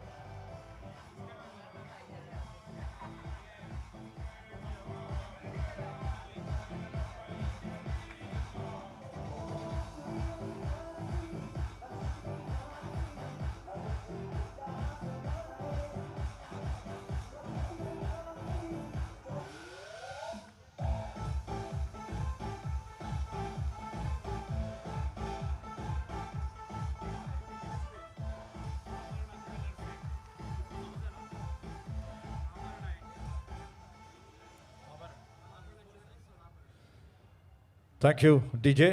Thank you DJ.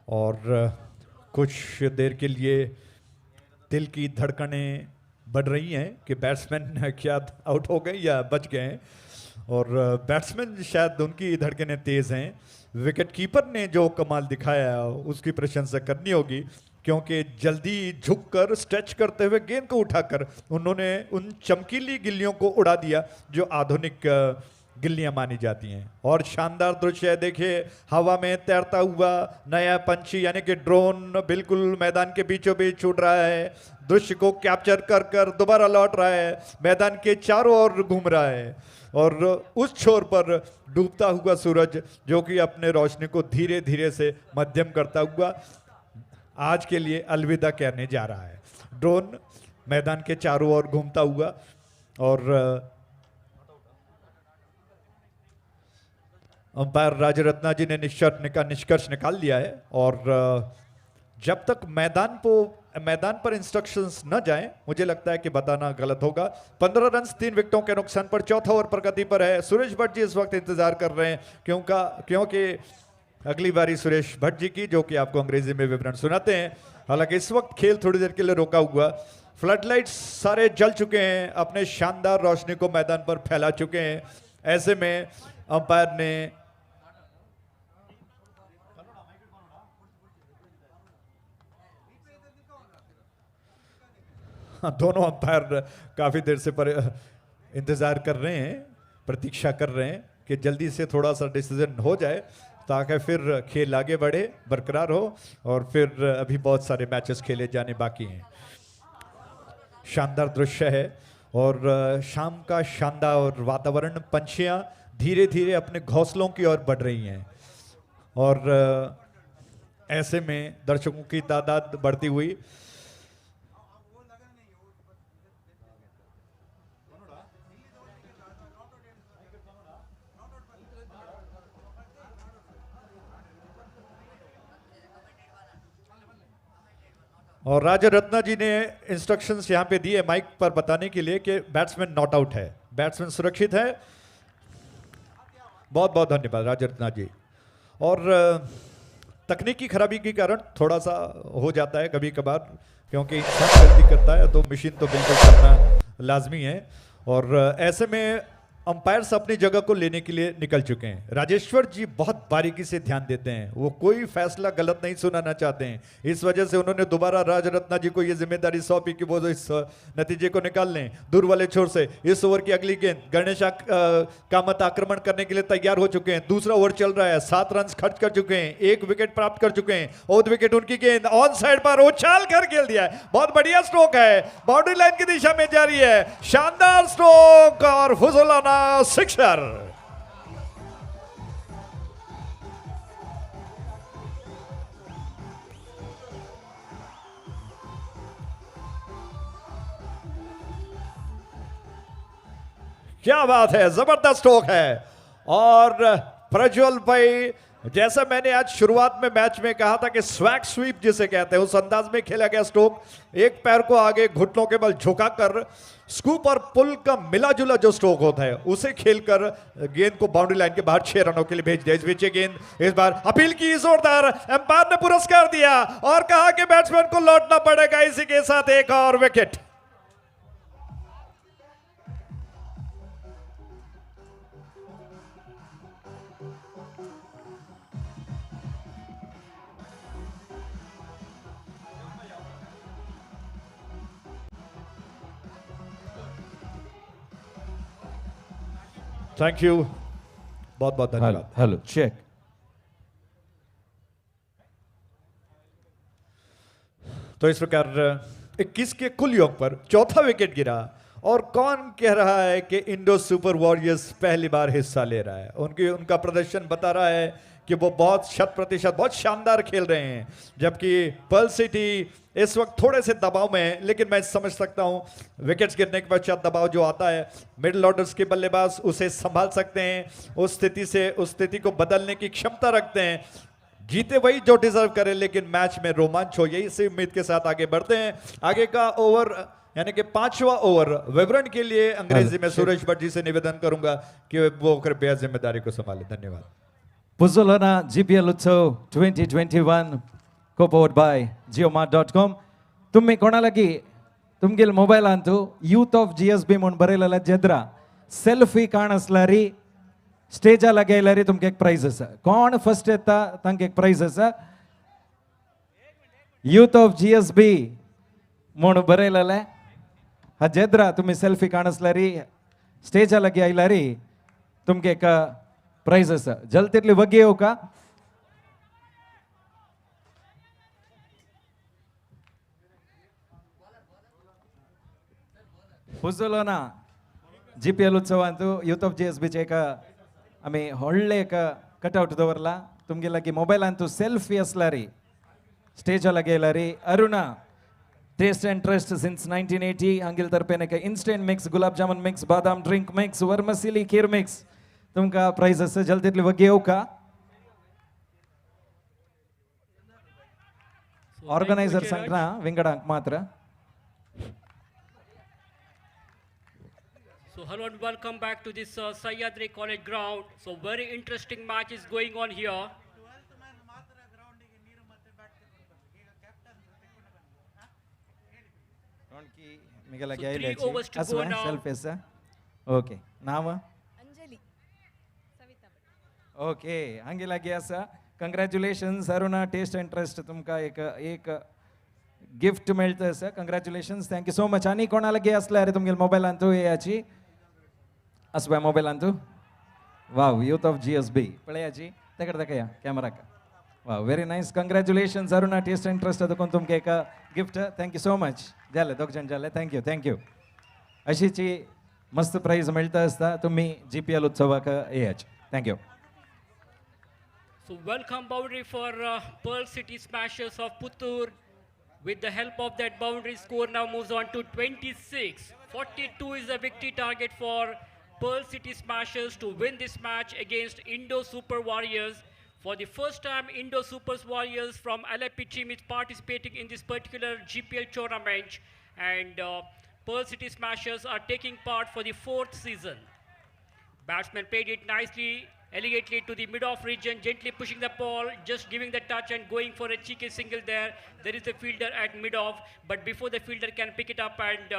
और कुछ देर के लिए दिल की धड़कनें बढ़ रही हैं कि बैट्समैन क्या आउट हो गए या बच गए हैं, और बैट्समैन शायद उनकी धड़कनें तेज हैं। विकेट कीपर ने जो कमाल दिखाया उसकी प्रशंसा करनी होगी क्योंकि जल्दी झुककर स्ट्रेच करते हुए गेंद को उठाकर उन्होंने उन चमकीली गिल्लियों को उड़ा दिया जो आधुनिक गिल्लियां मानी जाती हैं। और शानदार दृश्य है, देखिए हवा में तैरता हुआ नया पंछी यानी कि ड्रोन बिल्कुल मैदान के बीचों बीच उड़ रहा है, दृश्य को कैप्चर कर कर दोबारा लौट रहा है, मैदान के चारों ओर घूम रहा है और उस छोर पर डूबता हुआ सूरज जो कि अपने रोशनी को धीरे धीरे से मध्यम करता हुआ आज के लिए अलविदा कहने जा रहा है। ड्रोन मैदान के चारों ओर घूमता हुआ और अंपायर राजरत्ना जी ने निष्कर्ष निकाल लिया है और जब तक मैदान को मैदान पर इंस्ट्रक्शंस न जाएं, मुझे लगता है कि बताना गलत होगा। 15 रन 3 विकेटों के नुकसान पर चौथा ओवर प्रगति पर है। सुरेश भट्ट जी इस वक्त इंतजार कर रहे हैं क्योंकि अगली बारी सुरेश भट्ट जी की, जो कि आपको अंग्रेजी में विवरण सुनाते हैं। हालांकि इस वक्त खेल थोड़ी देर के लिए रोका हुआ। फ्लडलाइट्स सारे जल चुके हैं, अपने शानदार रोशनी को मैदान पर फैला चुके हैं। ऐसे में अंपायर ने दोनों अंपायर काफी देर से इंतजार कर रहे हैं, प्रतीक्षा कर रहे हैं कि जल्दी से थोड़ा सा डिसीजन हो जाए ताकि फिर खेल आगे बढ़े, बरकरार हो, और फिर अभी बहुत सारे मैचेस खेले जाने बाकी हैं। शानदार दृश्य है और शाम का शानदार वातावरण, पंछियां धीरे धीरे अपने घोंसलों की ओर बढ़ रही हैं और ऐसे में दर्शकों की तादाद बढ़ती हुई। और राजा रत्ना जी ने इंस्ट्रक्शंस यहां पे दिए माइक पर बताने के लिए कि बैट्समैन नॉट आउट है, बैट्समैन सुरक्षित है। बहुत बहुत धन्यवाद राजा रत्ना जी। और तकनीकी खराबी के कारण थोड़ा सा हो जाता है कभी कभार, क्योंकि इंसान गलती करता है तो मशीन तो बिल्कुल करना लाजमी है। और ऐसे में अंपायर्स अपनी जगह को लेने के लिए निकल चुके हैं। राजेश्वर जी बहुत बारीकी से ध्यान देते हैं, वो कोई फैसला गलत नहीं सुनाना चाहते हैं। इस वजह से उन्होंने दोबारा राजरत्ना जी को ये जिम्मेदारी सौंपी कि वो इस नतीजे को निकाल लें। दूर वाले छोर से इस ओवर की अगली गेंद गणेश कामत आक्रमण करने के लिए तैयार हो चुके हैं। दूसरा ओवर चल रहा है, 7 रन खर्च कर चुके हैं, 1 विकेट प्राप्त कर चुके हैं। और विकेट उनकी गेंद ऑन साइड पर उछाल कर खेल दिया है, बहुत बढ़िया स्ट्रोक है, बाउंड्री लाइन की दिशा में जा रही है, शानदार स्ट्रोक और फुजोलाना सिक्सर। क्या बात है, जबरदस्त स्ट्रोक है। और प्रज्वल भाई, जैसा मैंने आज शुरुआत में मैच में कहा था कि स्वैग स्वीप जिसे कहते हैं, उस अंदाज में खेला गया स्ट्रोक, एक पैर को आगे घुटनों के बल झुकाकर स्कूप और पुल का मिला जुला जो स्ट्रोक होता है उसे खेलकर गेंद को बाउंड्री लाइन के बाहर 6 रनों के लिए भेज दिया। इस बीच गेंद इस बार अपील की जोरदार, एम्पायर ने पुरस्कार दिया और कहा कि बैट्समैन को लौटना पड़ेगा। इसी के साथ एक और विकेट। थैंक यू, बहुत बहुत धन्यवाद।
Hello check.
तो इस प्रकार 21 के कुल योग पर चौथा विकेट गिरा और कौन कह रहा है कि इंडो सुपर वॉरियर्स पहली बार हिस्सा ले रहा है। उनका प्रदर्शन बता रहा है कि वो बहुत 100% बहुत शानदार खेल रहे हैं, जबकि पर्ल सिटी इस वक्त थोड़े से दबाव में है। लेकिन मैं समझ सकता हूं विकेट्स गिरने के पश्चात दबाव जो आता है, मिडिल ऑर्डर्स के बल्लेबाज उसे संभाल सकते हैं, उस स्थिति को बदलने की क्षमता रखते हैं। जीते वही जो डिजर्व करे, लेकिन मैच में रोमांच हो, यही इसी उम्मीद के साथ आगे बढ़ते हैं। आगे का ओवर यानी कि 5वां ओवर विवरण के लिए अंग्रेजी में सुरेश भट्ट जी से निवेदन करूंगा कि वो कृपया जिम्मेदारी को संभालें। धन्यवाद।
Puzzolana Gpl Utsav 2021 co-powered by geomart.com. तुम्ही कोणाला की तुमगेल मोबाईल आणतो यूथ ऑफ GSB म्हणून बरेलेला जेद्रा सेल्फी काण असला री स्टेजाला गेला री तुमके एक प्राइज असा, कोण फर्स्ट येता तांके एक प्राइज असा। यूथ ऑफ GSB म्हणून बरेलेला हा जेद्रा तुम्ही सेल्फी काण असला री स्टेजाला गेला री तुमके एक प्राइज असा। जलतेतली वगे येऊ का? पुजोलाना GPL उत्सवांतू यूथ ऑफ GSB चे एक आम्ही व्हडले एक कटआउट दवरला तुमगे लागी मोबाईलांतू सेल्फी असला री स्टेजला गेला री Aruna taste and trust since 1980 हांगेल तर्फेन एक instant mix gulab jamun mix बादाम drink mix vermicelli kheer mix तुमका प्राइज असे जलतेतली वगे येऊ का? Organizer Sankna, Vingadank Matra.
So hello and welcome back to this Sahyadri College ground. So very interesting match is going on here.
Miguel
So 3 overs to go now.
Self okay. Now?
Anjali. Savita.
Okay. Angela Gyasa. Congratulations, Aruna. Taste and Trust. Tumka ek gift मिळतं sir. Congratulations. Thank you so much. आणि कोणाला घे असलं अरे तुमगे mobile आणतो याची असं मोबाईल आणतो वाव यूथ ऑफ GSB पळे याची त्याकडे दाखया कॅमेरा का wow very nice congratulations Aruna taste and trust अदकून तुमके एक गिफ्ट थँक्यू सो मच झालं दोघ जण झाले थँक्यू अशीची मस्त प्राइज मिळतं असता तुम्ही GPL उत्सवाक याच thank you
So welcome boundary for Pearl City Smashers of Puttur. With the help of that boundary, score now moves on to 26. 42 is the victory target for Pearl City Smashers to win this match against Indo Super Warriors. For the first time, Indo Super Warriors from LFP team is participating in this particular GPL tournament, and Pearl City Smashers are taking part for the 4th season. Batsman played it nicely, elegantly to the mid-off region, gently pushing the ball, just giving the touch and going for a cheeky single there. There is the fielder at mid-off, but before the fielder can pick it up and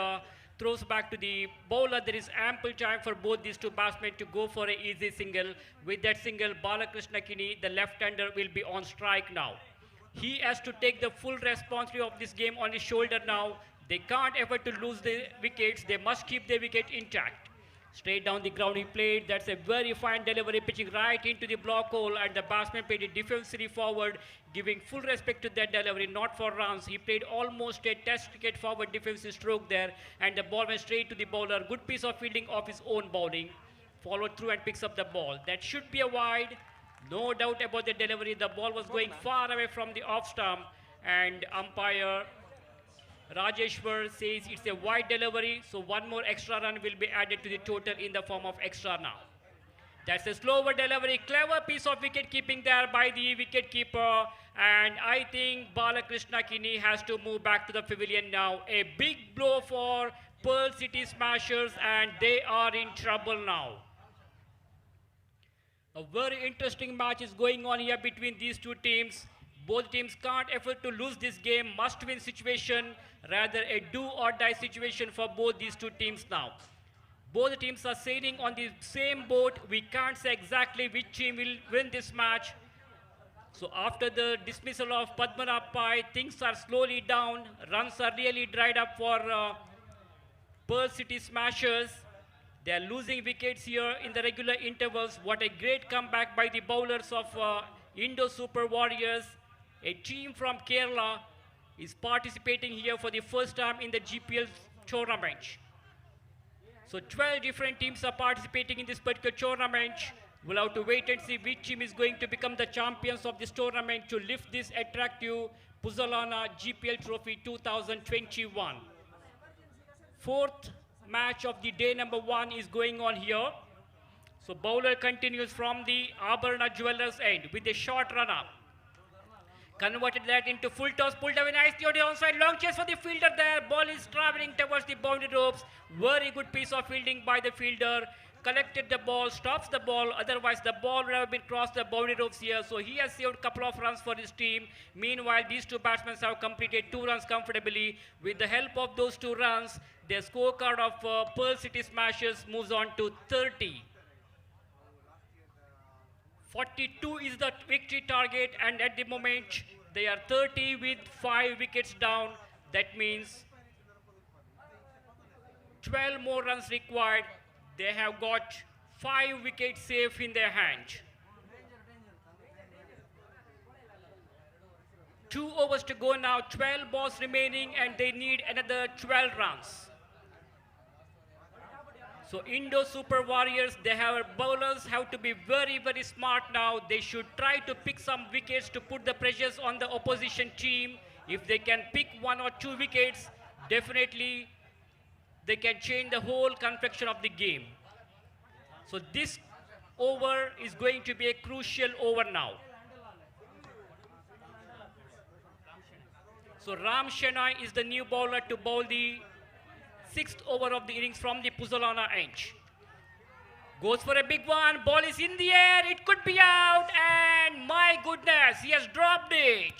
throws back to the bowler, there is ample time for both these two batsmen to go for an easy single. With that single, Balakrishna Kini, the left-hander, will be on strike now. He has to take the full responsibility of this game on his shoulder now. They can't afford to lose the wickets. They must keep the wicket intact. Straight down the ground he played. That's a very fine delivery, pitching right into the block hole, and the batsman played it defensively forward, giving full respect to that delivery, not for runs. He played almost a test cricket forward defensive stroke there, and the ball went straight to the bowler. Good piece of fielding off his own bowling. Followed through and picks up the ball. That should be a wide. No doubt about the delivery. The ball was going far away from the off stump, and umpire Rajeshwar says it's a wide delivery, so one more extra run will be added to the total in the form of extra now. That's a slower delivery, clever piece of wicket keeping there by the wicket keeper, and I think Balakrishna Kini has to move back to the pavilion now. A big blow for Pearl City Smashers, and they are in trouble now. A very interesting match is going on here between these two teams. Both teams can't afford to lose this game, must-win situation, rather a do-or-die situation for both these two teams now. Both teams are sailing on the same boat. We can't say exactly which team will win this match. So after the dismissal of Padmanabh Pai, things are slowly down. Runs are really dried up for Pearl City Smashers. They are losing wickets here in the regular intervals. What a great comeback by the bowlers of Indo Super Warriors. A team from Kerala is participating here for the first time in the GPL tournament. So 12 different teams are participating in this particular tournament. We'll have to wait and see which team is going to become the champions of this tournament to lift this attractive Puzzolana Gpl Trophy 2021. Fourth match of the day number 1 is going on here. So bowler continues from the Abarna Jewelers end with a short run-up. Converted that into full toss, pulled away nicely on the onside, long chase for the fielder there. Ball is traveling towards the boundary ropes. Very good piece of fielding by the fielder. Collected the ball, stops the ball, otherwise the ball would have been crossed the boundary ropes here. So he has saved a couple of runs for his team. Meanwhile, these two batsmen have completed 2 runs comfortably. With the help of those 2 runs, the scorecard of Pearl City Smashers moves on to 30. 42 is the victory target, and at the moment they are 30 with 5 wickets down. That means 12 more runs required. They have got 5 wickets safe in their hand. 2 overs to go now, 12 balls remaining, and they need another 12 runs. So Indo Super Warriors, bowlers have to be very, very smart now. They should try to pick some wickets to put the pressures on the opposition team. If they can pick 1 or 2 wickets, definitely they can change the whole complexion of the game. So this over is going to be a crucial over now. So Ram Shenoy is the new bowler to bowl the 6th over of the innings from the Puzzolana end. Goes for a big one, ball is in the air, it could be out, and my goodness, he has dropped it.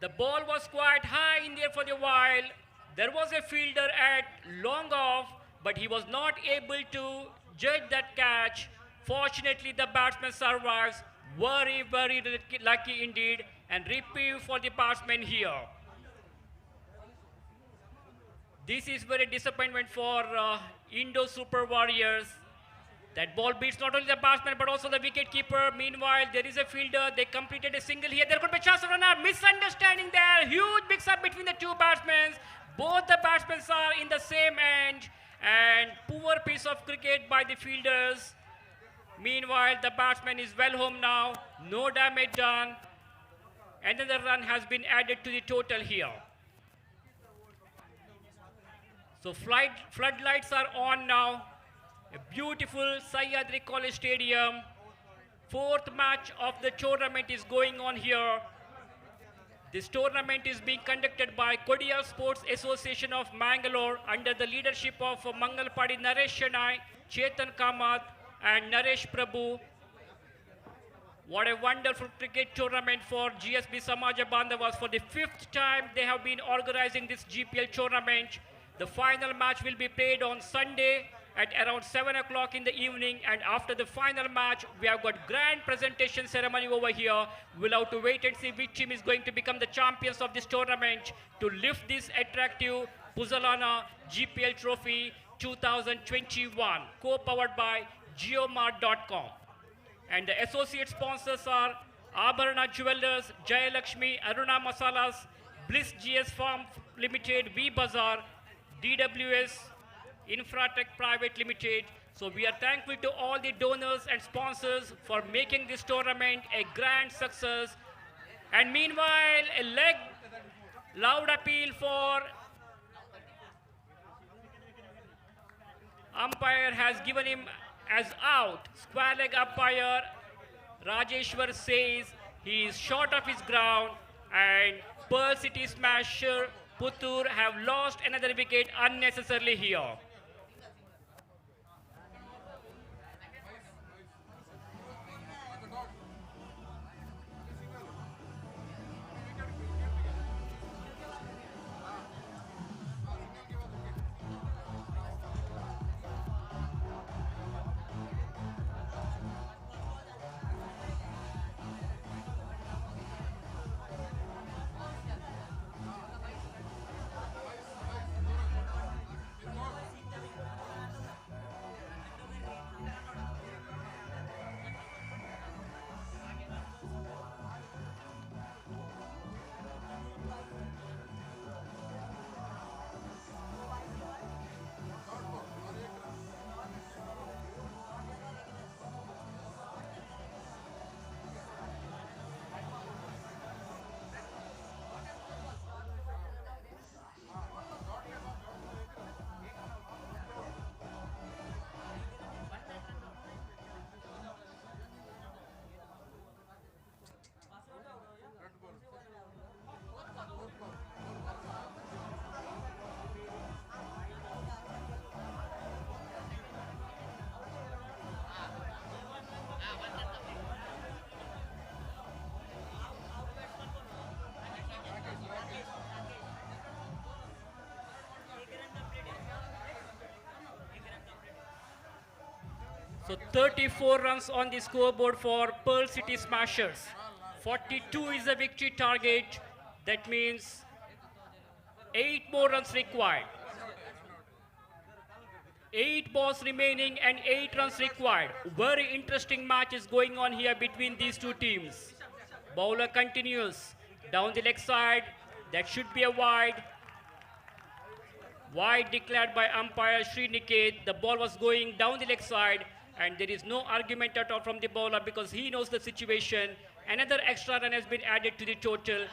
The ball was quite high in there for a while. There was a fielder at long off, but he was not able to judge that catch. Fortunately, the batsman survives. Very, very lucky indeed, and reprieve for the batsman here. This is very disappointment for Indo Super Warriors. That ball beats not only the batsman but also the wicket keeper. Meanwhile, there is a fielder. They completed a single here. There could be a chance of run out. Misunderstanding there. Huge mix-up between the two batsmen. Both the batsmen are in the same end. And poor piece of cricket by the fielders. Meanwhile, the batsman is well home now. No damage done. Another run has been added to the total here. So floodlights are on now. A beautiful Sahyadri College Stadium. 4th match of the tournament is going on here. This tournament is being conducted by Kodial Sports Association of Mangalore under the leadership of Mangalpadi Naresh Shenoy, Chetan Kamath and Naresh Prabhu. What a wonderful cricket tournament for GSB Samaja Bandhavas. For the 5th time they have been organizing this GPL tournament. The final match will be played on Sunday at around 7 o'clock in the evening, and after the final match we have got grand presentation ceremony over here. We'll have to wait and see which team is going to become the champions of this tournament to lift this attractive Puzzolana GPL Trophy 2021, co-powered by geomart.com. And the associate sponsors are Abharana Jewelers, Jayalakshmi, Aruna Masalas, Bliss GS Farm Limited, V Bazaar, DWS Infratech Private Limited. So we are thankful to all the donors and sponsors for making this tournament a grand success. And meanwhile, a leg loud appeal for umpire has given him as out. Square leg umpire Rajeshwar says he is short of his ground, and Pearl City Smasher Puttur have lost another wicket unnecessarily here. So 34 runs on the scoreboard for Pearl City Smashers. 42 is the victory target. That means 8 more runs required. 8 balls remaining and 8 runs required. Very interesting match is going on here between these two teams. Bowler continues down the leg side. That should be a wide. Wide declared by umpire Sri Niket. The ball was going down the leg side, and there is no argument at all from the bowler because he knows the situation. Another extra run has been added to the total.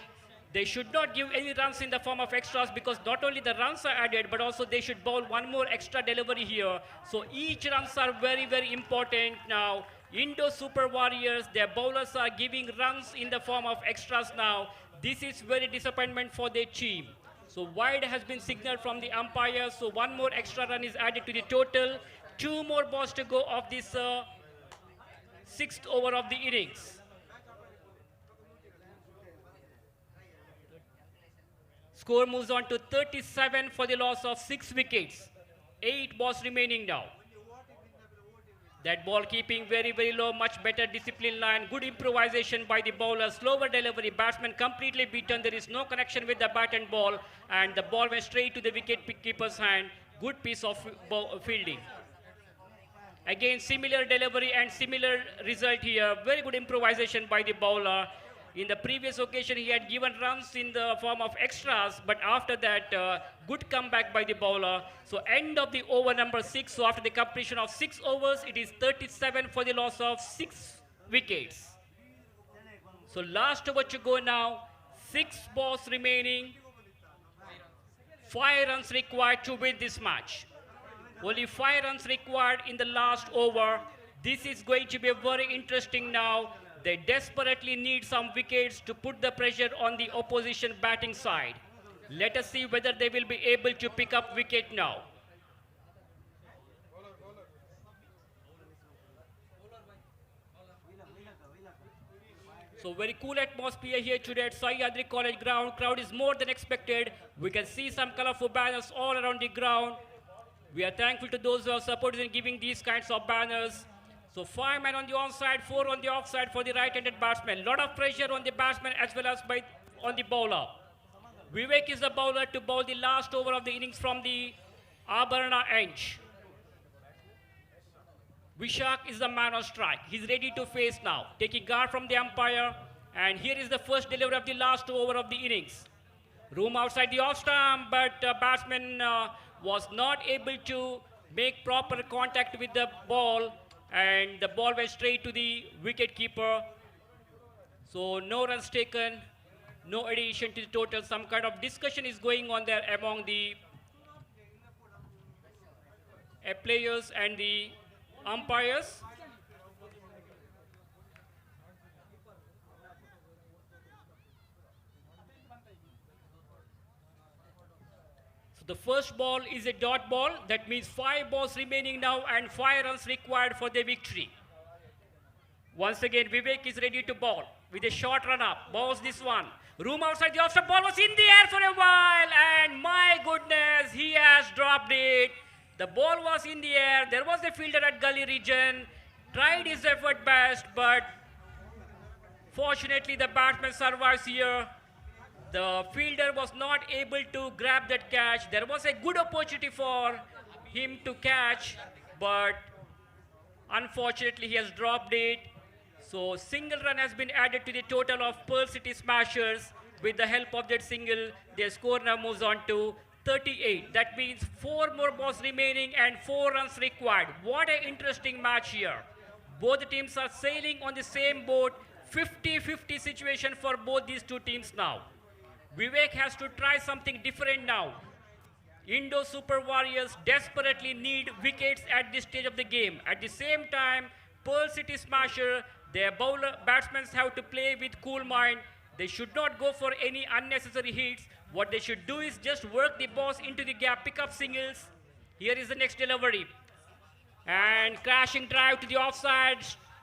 They should not give any runs in the form of extras because not only the runs are added, but also they should bowl one more extra delivery here. So each runs are very, very important now. Indo Super Warriors, their bowlers are giving runs in the form of extras now. This is very disappointment for their team. So wide has been signaled from the umpire. So one more extra run is added to the total. 2 more balls to go of this 6th over of the innings. Score moves on to 37 for the loss of 6 wickets. 8 balls remaining now. That ball keeping very, very low, much better discipline line. Good improvisation by the bowler. Slower delivery. Batsman completely beaten. There is no connection with the bat and ball. And the ball went straight to the wicket keeper's hand. Good piece of fielding. Again, similar delivery and similar result here. Very good improvisation by the bowler. In the previous occasion, he had given runs in the form of extras, but after that, good comeback by the bowler. So end of the over number 6. So after the completion of 6 overs, it is 37 for the loss of 6 wickets. So last over to go now. 6 balls remaining. 5 runs required to win this match. Only 5 runs required in the last over. This is going to be very interesting now. They desperately need some wickets to put the pressure on the opposition batting side. Let us see whether they will be able to pick up wicket now. So very cool atmosphere here today at Sahyadri College ground. Crowd is more than expected. We can see some colorful banners all around the ground. We are thankful to those who have supported in giving these kinds of banners. So 5 men on the onside, 4 on the offside for the right-handed batsman. Lot of pressure on the batsman as well as on the bowler. Vivek is the bowler to bowl the last over of the innings from the Abarana edge. Vishak is the man on strike. He's ready to face now. Taking guard from the umpire. And here is the first delivery of the last over of the innings. Room outside the off stump, but batsman was not able to make proper contact with the ball. And the ball went straight to the wicket keeper. So no runs taken, no addition to the total. Some kind of discussion is going on there among the players and the umpires. The first ball is a dot ball. That means 5 balls remaining now and 5 runs required for the victory. Once again, Vivek is ready to bowl with a short run up. Bowls this one. Room outside the off-stump. Ball was in the air for a while. And my goodness, he has dropped it. The ball was in the air. There was a fielder at gully region. Tried his effort best, but fortunately the batsman survives here. The fielder was not able to grab that catch. There was a good opportunity for him to catch, but unfortunately he has dropped it. So single run has been added to the total of Pearl City Smashers. With the help of that single, their score now moves on to 38. That means 4 more balls remaining and 4 runs required. What an interesting match here. Both the teams are sailing on the same boat. 50-50 situation for both these two teams now. Vivek has to try something different now. Indo Super Warriors desperately need wickets at this stage of the game. At the same time, Pearl City Smasher, their batsmen have to play with cool mind. They should not go for any unnecessary hits. What they should do is just work the balls into the gap, pick up singles. Here is the next delivery. And crashing drive to the offside.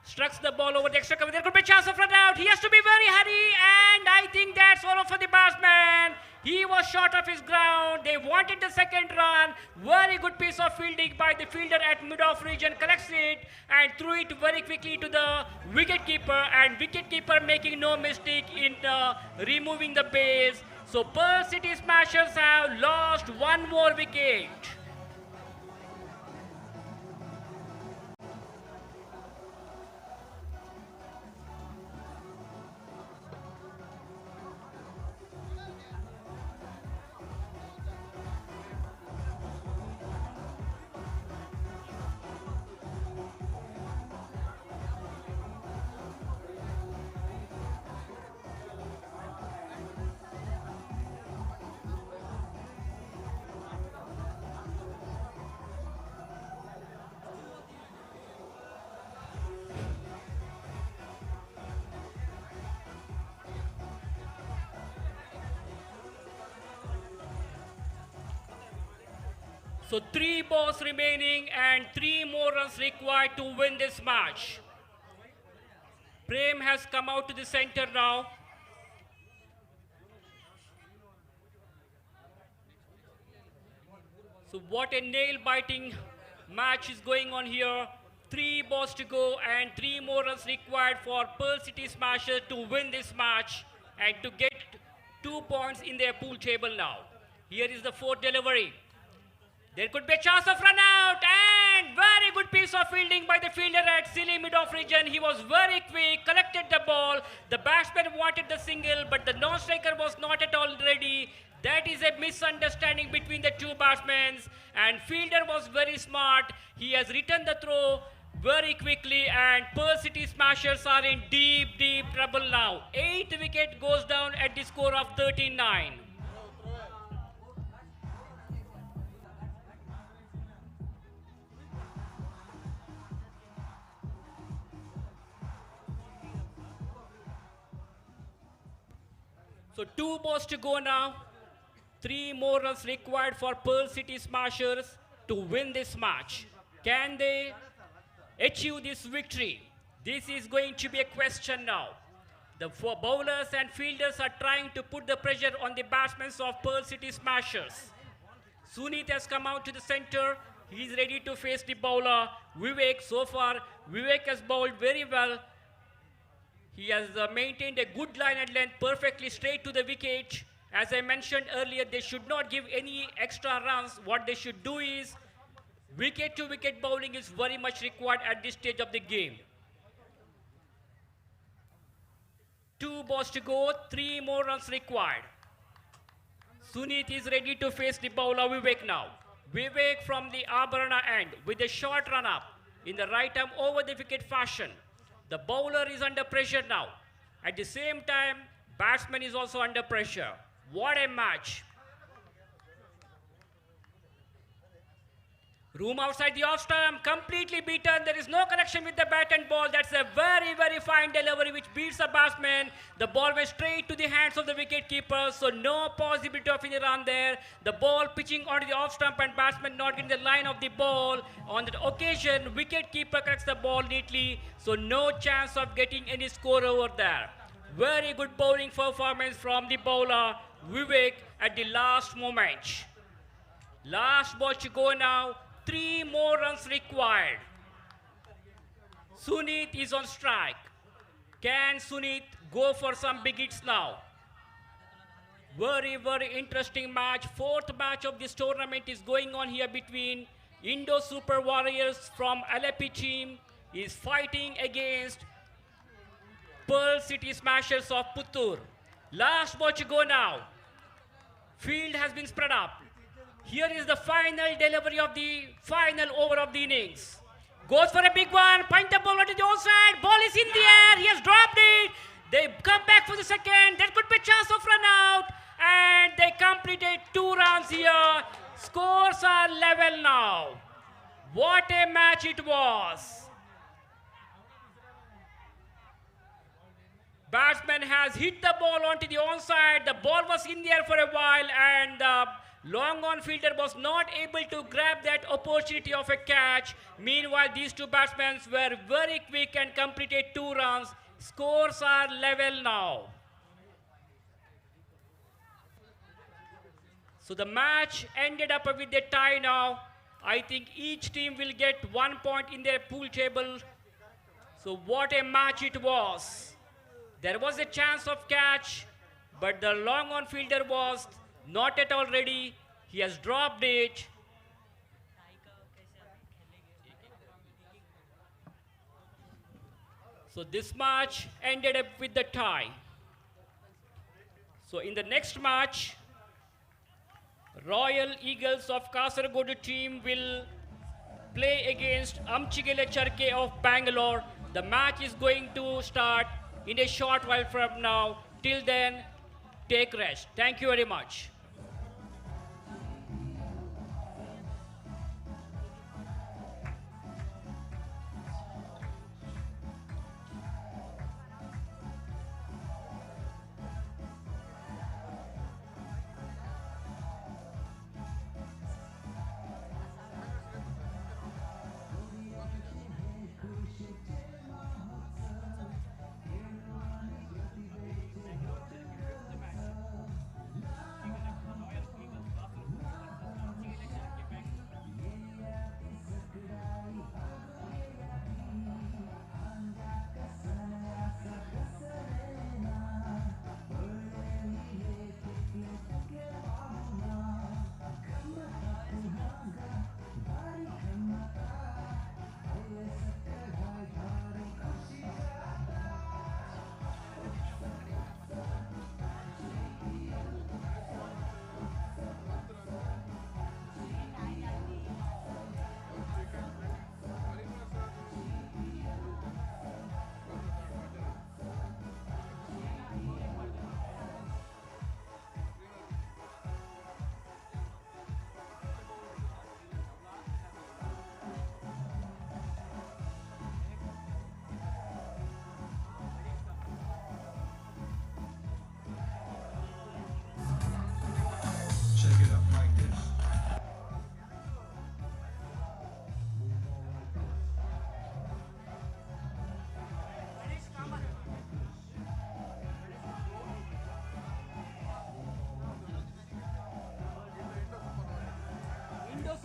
Struck the ball over the extra cover. There could be a chance of run out. He has to be very hurry, and I think that's all for the batsman. He was short of his ground. They wanted the second run. Very good piece of fielding by the fielder at mid-off region. Collects it and threw it very quickly to the wicket keeper, and wicket keeper making no mistake in removing the base. So Pearl City Smashers have lost 1 more wicket. So 3 balls remaining and 3 more runs required to win this match. Prem has come out to the center now. So what a nail-biting match is going on here. 3 balls to go and 3 more runs required for Pearl City Smashers to win this match and to get 2 points in their pool table now. Here is the fourth delivery. There could be a chance of run out and very good piece of fielding by the fielder at silly mid-off region. He was very quick, collected the ball. The batsman wanted the single, but the non-striker was not at all ready. That is a misunderstanding between the two batsmen, and fielder was very smart. He has returned the throw very quickly, and Pearl City Smashers are in deep, deep trouble now. 8th wicket goes down at the score of 13-9. So 2 balls to go now. 3 more runs required for Pearl City Smashers to win this match. Can they achieve this victory? This is going to be a question now. The bowlers and fielders are trying to put the pressure on the batsmen of Pearl City Smashers. Sunit has come out to the center. He is ready to face the bowler, Vivek. So far, Vivek has bowled very well. He has maintained a good line and length perfectly straight to the wicket. As I mentioned earlier, they should not give any extra runs. What they should do is wicket-to-wicket bowling is very much required at this stage of the game. 2 balls to go, 3 more runs required. Sunit is ready to face the bowler Vivek now. Vivek from the Abharana end with a short run-up in the right arm over the wicket fashion. The bowler is under pressure now. At the same time, batsman is also under pressure. What a match. Room outside the off stump, completely beaten. There is no connection with the bat and ball. That's a very, very fine delivery which beats the batsman. The ball went straight to the hands of the wicket keeper, so no possibility of any run there. The ball pitching onto the off stump and batsman not getting the line of the ball. On that occasion, wicket keeper collects the ball neatly, so no chance of getting any score over there. Very good bowling performance from the bowler Vivek at the last moment. Last ball to go now. 3 more runs required. Sunit is on strike. Can Sunit go for some big hits now? Very, very interesting match. 4th match of this tournament is going on here between Indo Super Warriors from LAP team is fighting against Pearl City Smashers of Puttur. Last ball to go now. Field has been spread up. Here is the final delivery of the final over of the innings. Goes for a big one. Point the ball onto the outside. Ball is in the air. He has dropped it. They come back for the second. There could be a chance of run out. And they completed 2 runs here. Scores are level now. What a match it was. Batsman has hit the ball onto the onside. The ball was in the air for a while and the long on fielder was not able to grab that opportunity of a catch. Meanwhile, these two batsmen were very quick and completed 2 runs. Scores are level now. So the match ended up with a tie now. I think each team will get 1 point in their pool table. So what a match it was. There was a chance of catch, but the long on fielder was not at all ready. He has dropped it. So this match ended up with the tie. So in the next match, Royal Eagles of Kasaragod team will play against Amchigele Charke of Bangalore. The match is going to start in a short while from now. Till then, take rest. Thank you very much.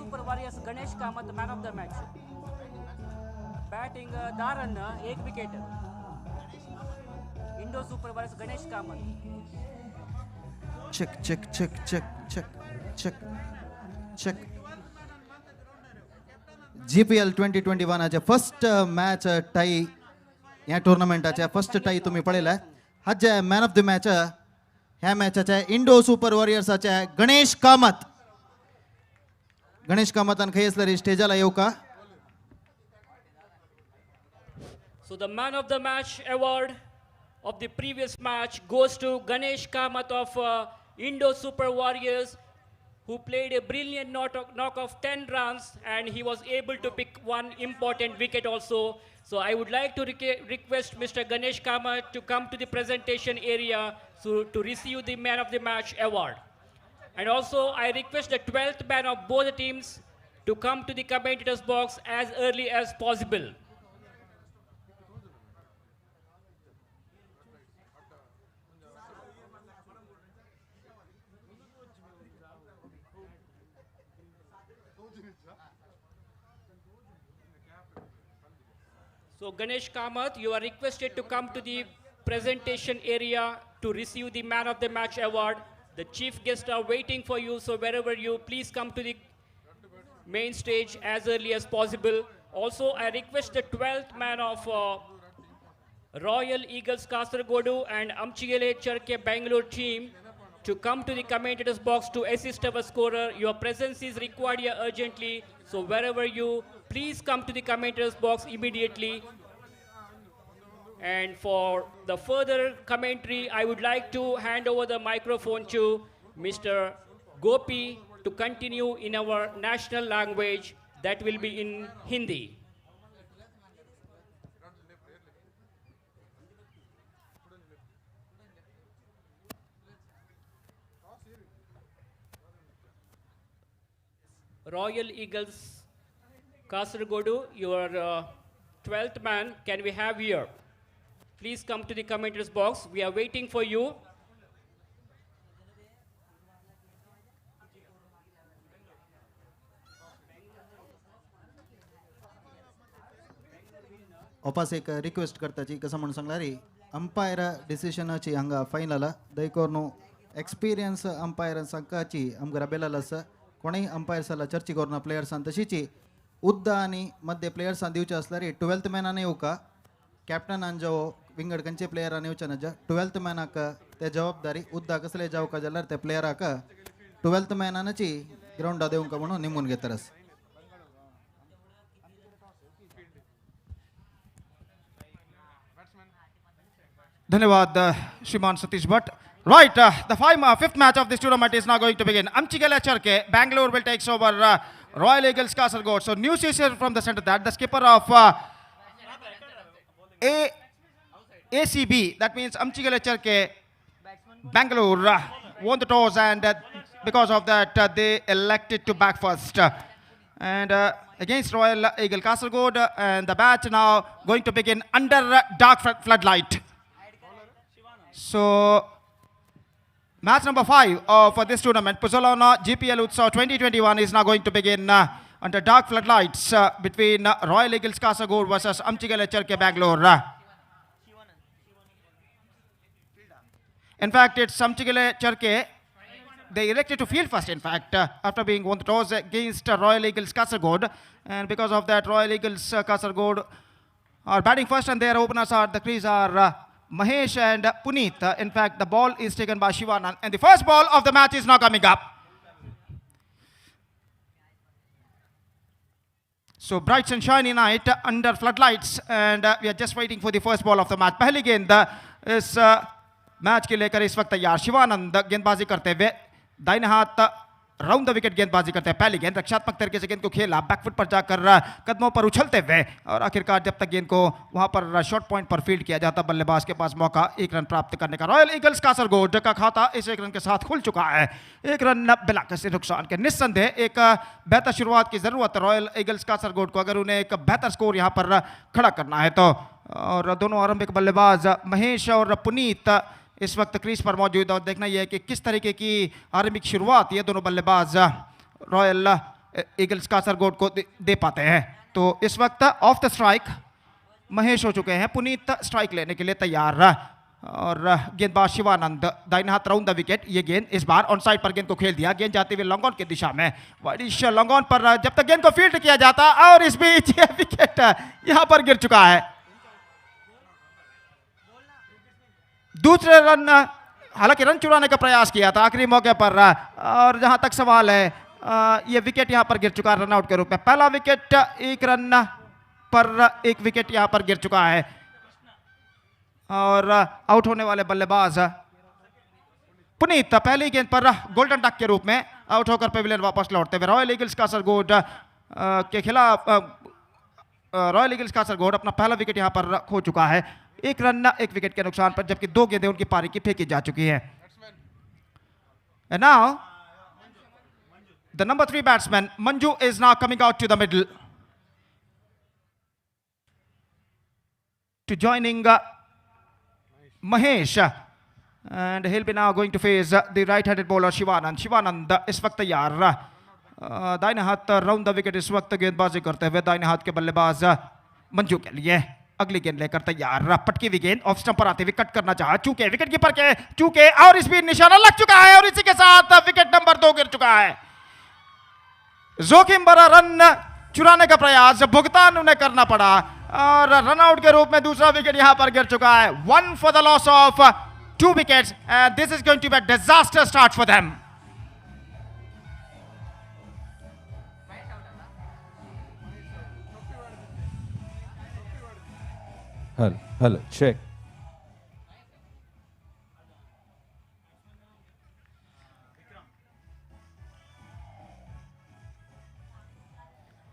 Super Warriors Ganesh Kamath, man of the match. Batting Dharan, 1 wicket. Indo Super Warriors Ganesh Kamath.
check check check check check check check GPL 2021 first match tie ह्या टुर्नामेंटाच्या first tie तुम्ही पळयलाय. हाजे man of the match ह्या मॅचाचे Indo super वॉरियर्साचे Ganesh Kamat. Ganesh कामतान खंय आसल्यार स्टेजाला येऊ का?
So the man of the match award of the previous match goes to Ganesh Kamath of Indo Super Warriors, who played a brilliant knock of 10 runs, and he was able to pick one important wicket also. So I would like to request Mr. Ganesh Kamath to come to the presentation area to receive the man of the match award. And also I request the 12th man of both the teams to come to the commentators box as early as possible. So Ganesh Kamath, you are requested to come to the presentation area to receive the man of the match award. The chief guests are waiting for you, so wherever you, please come to the main stage as early as possible. Also, I request the 12th man of Royal Eagles Kasargodu and Amchigele Charke Bangalore team to come to the commentators box to assist our scorer. Your presence is required here urgently, so wherever you, please come to the commentators box immediately. And for the further commentary, I would like to hand over the microphone to Mr. Gopi to continue in our national language, that will be in Hindi. Royal Eagles Kasargodu, your 12th man, can we have here? Please come to the commentators box. We are waiting for you.
वापस एक request करताची कसं म्हणून सांगला रे umpire डिसिशनाची हांगा final दयकोर न्हू experience umpire सांगची आमकां राबेला आसा कोणीय अंपायर्साला चर्चा करना प्लेयर्सान तशीची उद्दा आनी मध्य प्लेयर्सान दिवचे आसल्यार 12th मॅनान येऊ का कॅप्टनान जो विंगड खंयचे प्लेयरान येवचे ना 12th मॅनाक ते जबाबदारी उद्दा कसले जावं का जाल्यार त्या प्लेयराक 12th मॅनानाची ग्राउंडा देवंक म्हणून निमून घेतारस.
धन्यवाद श्रीमान Satish Bhatt. Right, the fifth match of this tournament is now going to begin. Amchigele Charke, Bangalore will take over Royal Eagles Kasargod. So news is here from the center that the skipper of ACB, that means Amchigele Charke, Bangalore won the toss, and because of that they elected to back first. And against Royal Eagle Kasargod, and the match now going to begin under dark floodlight. So match number 5 for this tournament, Puzzolana Gpl Utsav 2021 is now going to begin under dark floodlights between Royal Eagles Kasargod versus Amchigele Charke Bangalore. In fact, it's Amchigele Charke. They elected to field first, in fact, after being won the toss against Royal Eagles Kasargod. And because of that, Royal Eagles Kasargod are batting first, and their openers are the crease are Mahesh and Puneet. In fact, the ball is taken by Shivanand, and the first ball of the match is now coming up. So bright and shiny night under floodlights, and we are just waiting for the first ball of the match. पहली गेंद इस match के लेकर इस वक्त तैयार. शिवानंद गेंदबाजी करते हुए दाहिने हाथ राउंड द विकेट गेंदबाजी करते हैं. पहली गेंद रक्षात्मक तरीके से गेंद को खेला, बैकफुट पर जाकर कदमों पर उछलते हुए, और आखिरकार जब तक गेंद को वहां पर शॉर्ट पॉइंट पर फील्ड किया जाता, बल्लेबाज के पास मौका 1 रन प्राप्त करने का. रॉयल ईगल्स कासरगोड का खाता इस 1 रन के साथ खुल चुका है. 1 रन बिला किसी नुकसान के. निस्संदेह एक बेहतर शुरुआत की जरूरत रॉयल ईगल्स कासरगोड को, अगर उन्हें एक बेहतर स्कोर यहां पर खड़ा करना है तो. और दोनों आरंभिक बल्लेबाज महेश और पुनीत इस वक्त क्रीज पर मौजूद, और देखना यह है कि किस तरीके की आरंभिक शुरुआत ये दोनों बल्लेबाज रॉयल ईगल्स कासरगोड को दे पाते हैं। तो इस वक्त ऑफ द स्ट्राइक महेश हो चुके हैं, पुनीत स्ट्राइक लेने के लिए तैयार और गेंदबाज शिवानंद दाहिने हाथ राउंड द विकेट। ये गेंद इस बार ऑन साइड पर गेंद को खेल दिया, गेंद जाते हुए लॉन्ग ऑन की दिशा में, वाइडिश लॉन्ग ऑन पर जब तक गेंद को फील्ड किया जाता और इस बीच ये विकेट यहां पर गिर चुका है। दूसरे रन, हालांकि रन चुराने का प्रयास किया था आखिरी मौके पर और जहां तक सवाल है ये विकेट यहां पर गिर चुका है रनआउट के रूप में। पहला विकेट, एक रन पर एक विकेट यहां पर गिर चुका है और आउट होने वाले बल्लेबाज पुनीत पहली गेंद पर गोल्डन डक के रूप में आउट होकर पेविलियन वापस लौटते हुए। रॉयल ईगल्स कासरगोड के खिलाफ रॉयल ईगल्स कासरगोड अपना पहला विकेट यहां पर खो चुका है, एक रन एक विकेट के नुकसान पर, जबकि दो गेंदें उनकी पारी की फेंकी जा चुकी है। And now the number 3 batsman Manju is now coming out to the middle to joining Mahesh, and he'll be now going to face the right-handed bowler Shivanand. Shivanand इस वक्त तैयार, दाहिने हाथ राउंड द विकेट इस वक्त गेंदबाजी करते हुए दाहिने हाथ के बल्लेबाज मंजू के लिए अगली गेंद लेकर तैयार। पटकी हुई गेंद ऑफ स्टंप पर आते हुए कट करना चाहा, चूके विकेट कीपर के चूके और इस बीच निशाना लग चुका है और इसी के साथ विकेट नंबर 2 गिर चुका है। जोखिम भरा रन चुराने का प्रयास, भुगतान उन्हें करना पड़ा और रनआउट के रूप में दूसरा विकेट यहां पर गिर चुका है। 1 for the loss of 2 wickets and this is going to be a disaster start for them.
Hello, check.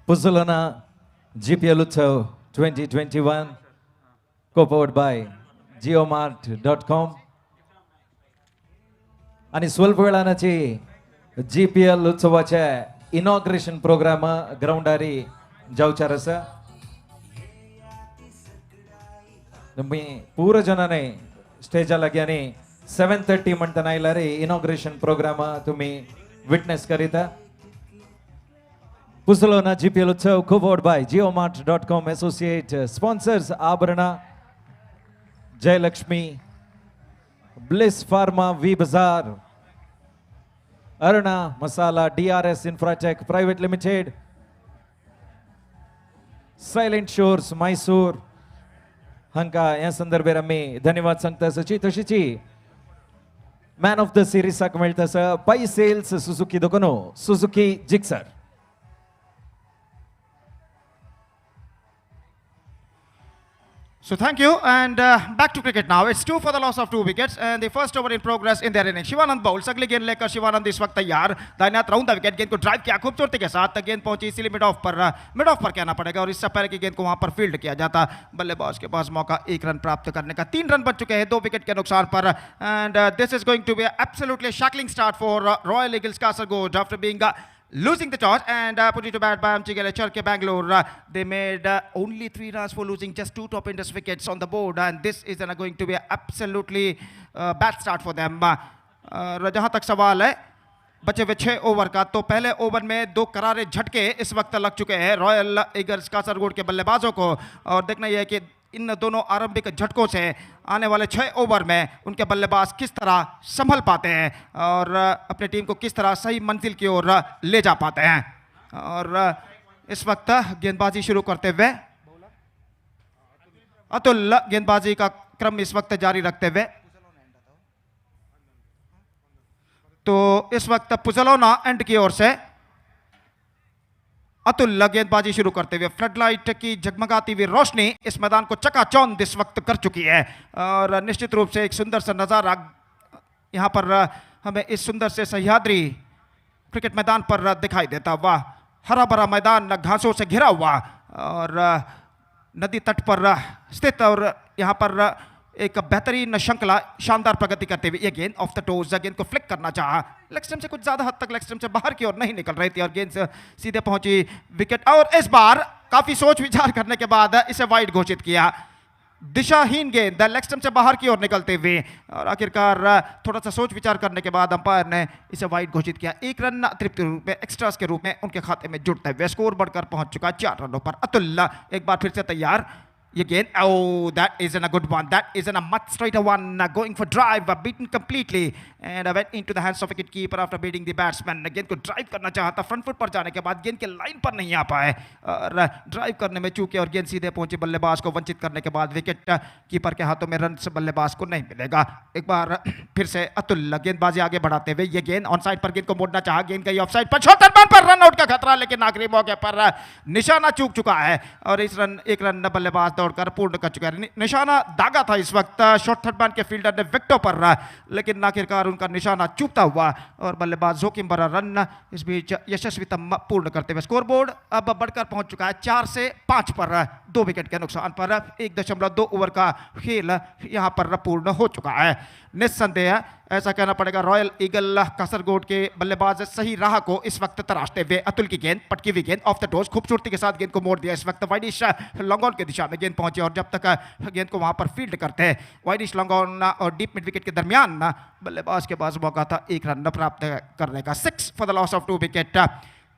Puzzolana Gpl Utsav 2021, co-powered by geomart.com. आणि स्वल्प वेळानाची GPL उत्सवाच्या इनॉग्रेशन प्रोग्राम ग्राउंडारी जावचार आसा। तुम्ही पूर्ण जनाने स्टेजा लागयानी 7:30 म्हणतना आयल्यार इनॉग्रेशन प्रोग्राम तुम्ही विटनेस करिता। Puzzolana Gpl Utsav, co-powered by geomart.com, associate sponsors Abrana, Jay Lakshmi, Bliss Pharma, V Bazaar, Aruna Masala, DRS Infratech Private Limited, Silent Shores, Mysore. हांका या संदर्भात आम्ही धन्यवाद सांगता आसाची। तशीची मॅन ऑफ द सिरीजाक मेळटा आसा पाई सेल्स सुझुकी दोकोनो Suzuki Gixxer.
So thank you and back to cricket now. It's 2 for the loss of 2 wickets and the first over in progress in their innings. Shivanand bowls, अगली गेंद लेकर शिवानंद इस वक्त तैयार, दाहिने हाथ राउंड द विकेट, गेंद को ड्राइव किया खूबसूरती के साथ, गेंद पहुंची इसीलिए मिड ऑफ पर कहना पड़ेगा और इससे पहले की गेंद को वहां पर फील्ड किया जाता। बल्लेबाज के पास मौका 1 रन प्राप्त करने का, 3 रन बच चुके हैं 2 विकेट के नुकसान पर and this is going to be absolutely shackling start for Royal Eagles Kasaragod after being losing the toss and put it to bat by Amchigale Charke Bangalore. They made only 3 runs for losing just 2 top indus wickets on the board and this is going to be absolutely bad start for them. जहां तक सवाल है बचे हुए 6 over का, तो पहले over में 2 करारे झटके इस वक्त लग चुके हैं रॉयल ईगल्स कासरगोड के बल्लेबाजों को और देखना यह है कि इन दोनों आरंभिक झटकों से आने वाले 6 ओवर में उनके बल्लेबाज किस तरह संभल पाते हैं और अपनी टीम को किस तरह सही मंजिल की ओर ले जा पाते हैं। और इस वक्त गेंदबाजी शुरू करते हुए अतुल गेंदबाजी का क्रम इस वक्त जारी रखते हुए, तो इस वक्त पुजलोना एंड की ओर से अतुल गेंदबाजी शुरू करते हुए, फ्लडलाइट की जगमगाती हुई रोशनी इस मैदान को चकाचौंध इस वक्त कर चुकी है और निश्चित रूप से एक सुंदर सा नज़ारा यहाँ पर हमें इस सुंदर से सह्याद्री क्रिकेट मैदान पर दिखाई देता हुआ। हरा भरा मैदान घासों से घिरा हुआ और नदी तट पर स्थित और यहाँ पर एक बेहतरीन श्रृंखला शानदार प्रगति करते हुए ये गेंद ऑफ द टोज, गेंद को फ्लिक करना चाहा, लेग स्टंप से कुछ ज्यादा हद तक लेग स्टंप से बाहर की ओर नहीं निकल रही थी और गेंद से सीधे पहुंची विकेट और इस बार काफी सोच विचार करने के बाद इसे वाइड घोषित किया। दिशाहीन गेंद लेग स्टंप से बाहर की ओर निकलते हुए, और आखिरकार थोड़ा सा सोच विचार करने के बाद अंपायर ने इसे वाइड घोषित किया। एक रन अतिरिक्त रूप में, एक्स्ट्रास के रूप में उनके खाते में जुड़ता है। स्कोर बढ़कर पहुंच चुका है 4 रनों पर। अतुल एक बार फिर से तैयार। Again, oh, that isn't a good one. That isn't a much straighter one. Going for drive, beaten completely, and went into the hands of wicket keeper after beating the batsman. Again को drive करना चाहता, front foot पर जाने के बाद गेंद के line पर नहीं आ पाए, और ड्राइव करने में चूके और गेंद सीधे पहुंची बल्लेबाज को वंचित करने के बाद विकेट कीपर के हाथों में रन बल्लेबाज को नहीं मिलेगा। एक बार फिर से अतुल गेंदबाजी आगे बढ़ाते हुए, ये गेंद ऑन साइड पर गेंद को मोड़ना चाहा, गेंद गई ऑफ साइड पर, छोटा रन पर रन आउट का खतरा, लेकिन आखिरी मौके पर निशाना चूक चुका है और इस रन एक रन बल्लेबाज दौड़कर पूर्ण कर चुका है। निशाना दागा था इस वक्त शॉर्ट थर्ड मैन के फील्डर ने विकेटों पर, लेकिन आखिरकार उनका निशाना चूकता हुआ और बल्लेबाज जोखिम भरा रन इस बीच यशस्वीतम पूर्ण करते हुए स्कोर बोर्ड अब बढ़कर पहुंच चुका है 4 से 5 पर। 2 विकेट के नुकसान पर 1.2 ओवर का खेल यहां पर पूर्ण हो चुका है। निस्संदेह ऐसा कहना पड़ेगा रॉयल ईगल कासरगोड के बल्लेबाज सही राह को इस वक्त तराशते हुए। अतुल की गेंद, पटकी हुई गेंद ऑफ द टोज, खूबसूरती के साथ गेंद को मोड़ दिया। इस वक्त वाइडिश लॉन्ग ऑन की दिशा में गेंद पहुंची और जब तक गेंद को वहां पर फील्ड करते हैं, वाइडिश लॉन्ग ऑन और डीप मिड विकेट के दरमियान बल्लेबाज के पास मौका था 1 रन प्राप्त करने का। 6 for the loss of 2 wicket.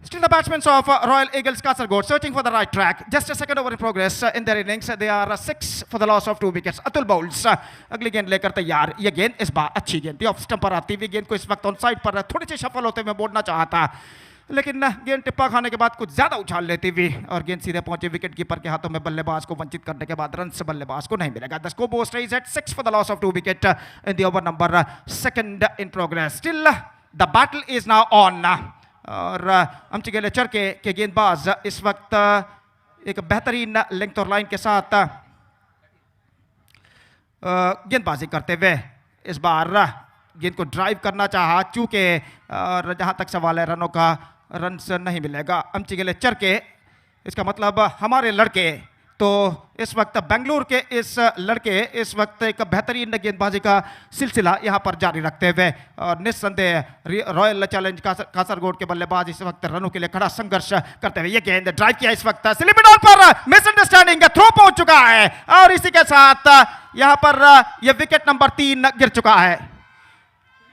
Still the batsmen of Royal Eagles Kasargod searching for the right track. Just a second over in progress in their innings. They are 6 for the loss of 2 wickets. Atul bowls. अगली गेंद लेकर तैयार। ये गेंद इस बार अच्छी गेंद थी, ऑफ स्टंप पर आती हुई गेंद को इस वक्त ऑन साइड पर थोड़ी सी सफल होते हुए मोड़ना चाहता, लेकिन गेंद टिप्पा खाने के बाद कुछ ज्यादा उछाल लेती हुई और गेंद सीधे पहुंचे विकेट कीपर के हाथों में। बल्लेबाज को वंचित करने के बाद रन बल्लेबाज को नहीं मिलेगा। The score board stays at 6 for the loss of 2 wicket in the over number 2 in progress. Still the battle is now on. और अमचिगेले चरके के गेंदबाज इस वक्त एक बेहतरीन लेंथ और लाइन के साथ गेंदबाजी करते हुए इस बार गेंद को ड्राइव करना चाहा, चूंकि और जहां तक सवाल है रनों का, रन नहीं मिलेगा। अमचिगेले चरके, इसका मतलब हमारे लड़के तो इस वक्त बेंगलुरु के इस लड़के इस वक्त एक बेहतरीन गेंदबाजी का सिलसिला यहां पर जारी रखते हुए और निस्संदेह रॉयल चैलेंज कासरगोड के बल्लेबाज इस वक्त रनों के लिए खड़ा संघर्ष करते हुए। ये गेंद ड्राइव किया इस वक्त स्लिप डाउन पर, मिसअंडरस्टैंडिंग का थ्रो पहुंच चुका है और इसी के साथ यहां पर यह विकेट नंबर 3 गिर चुका है।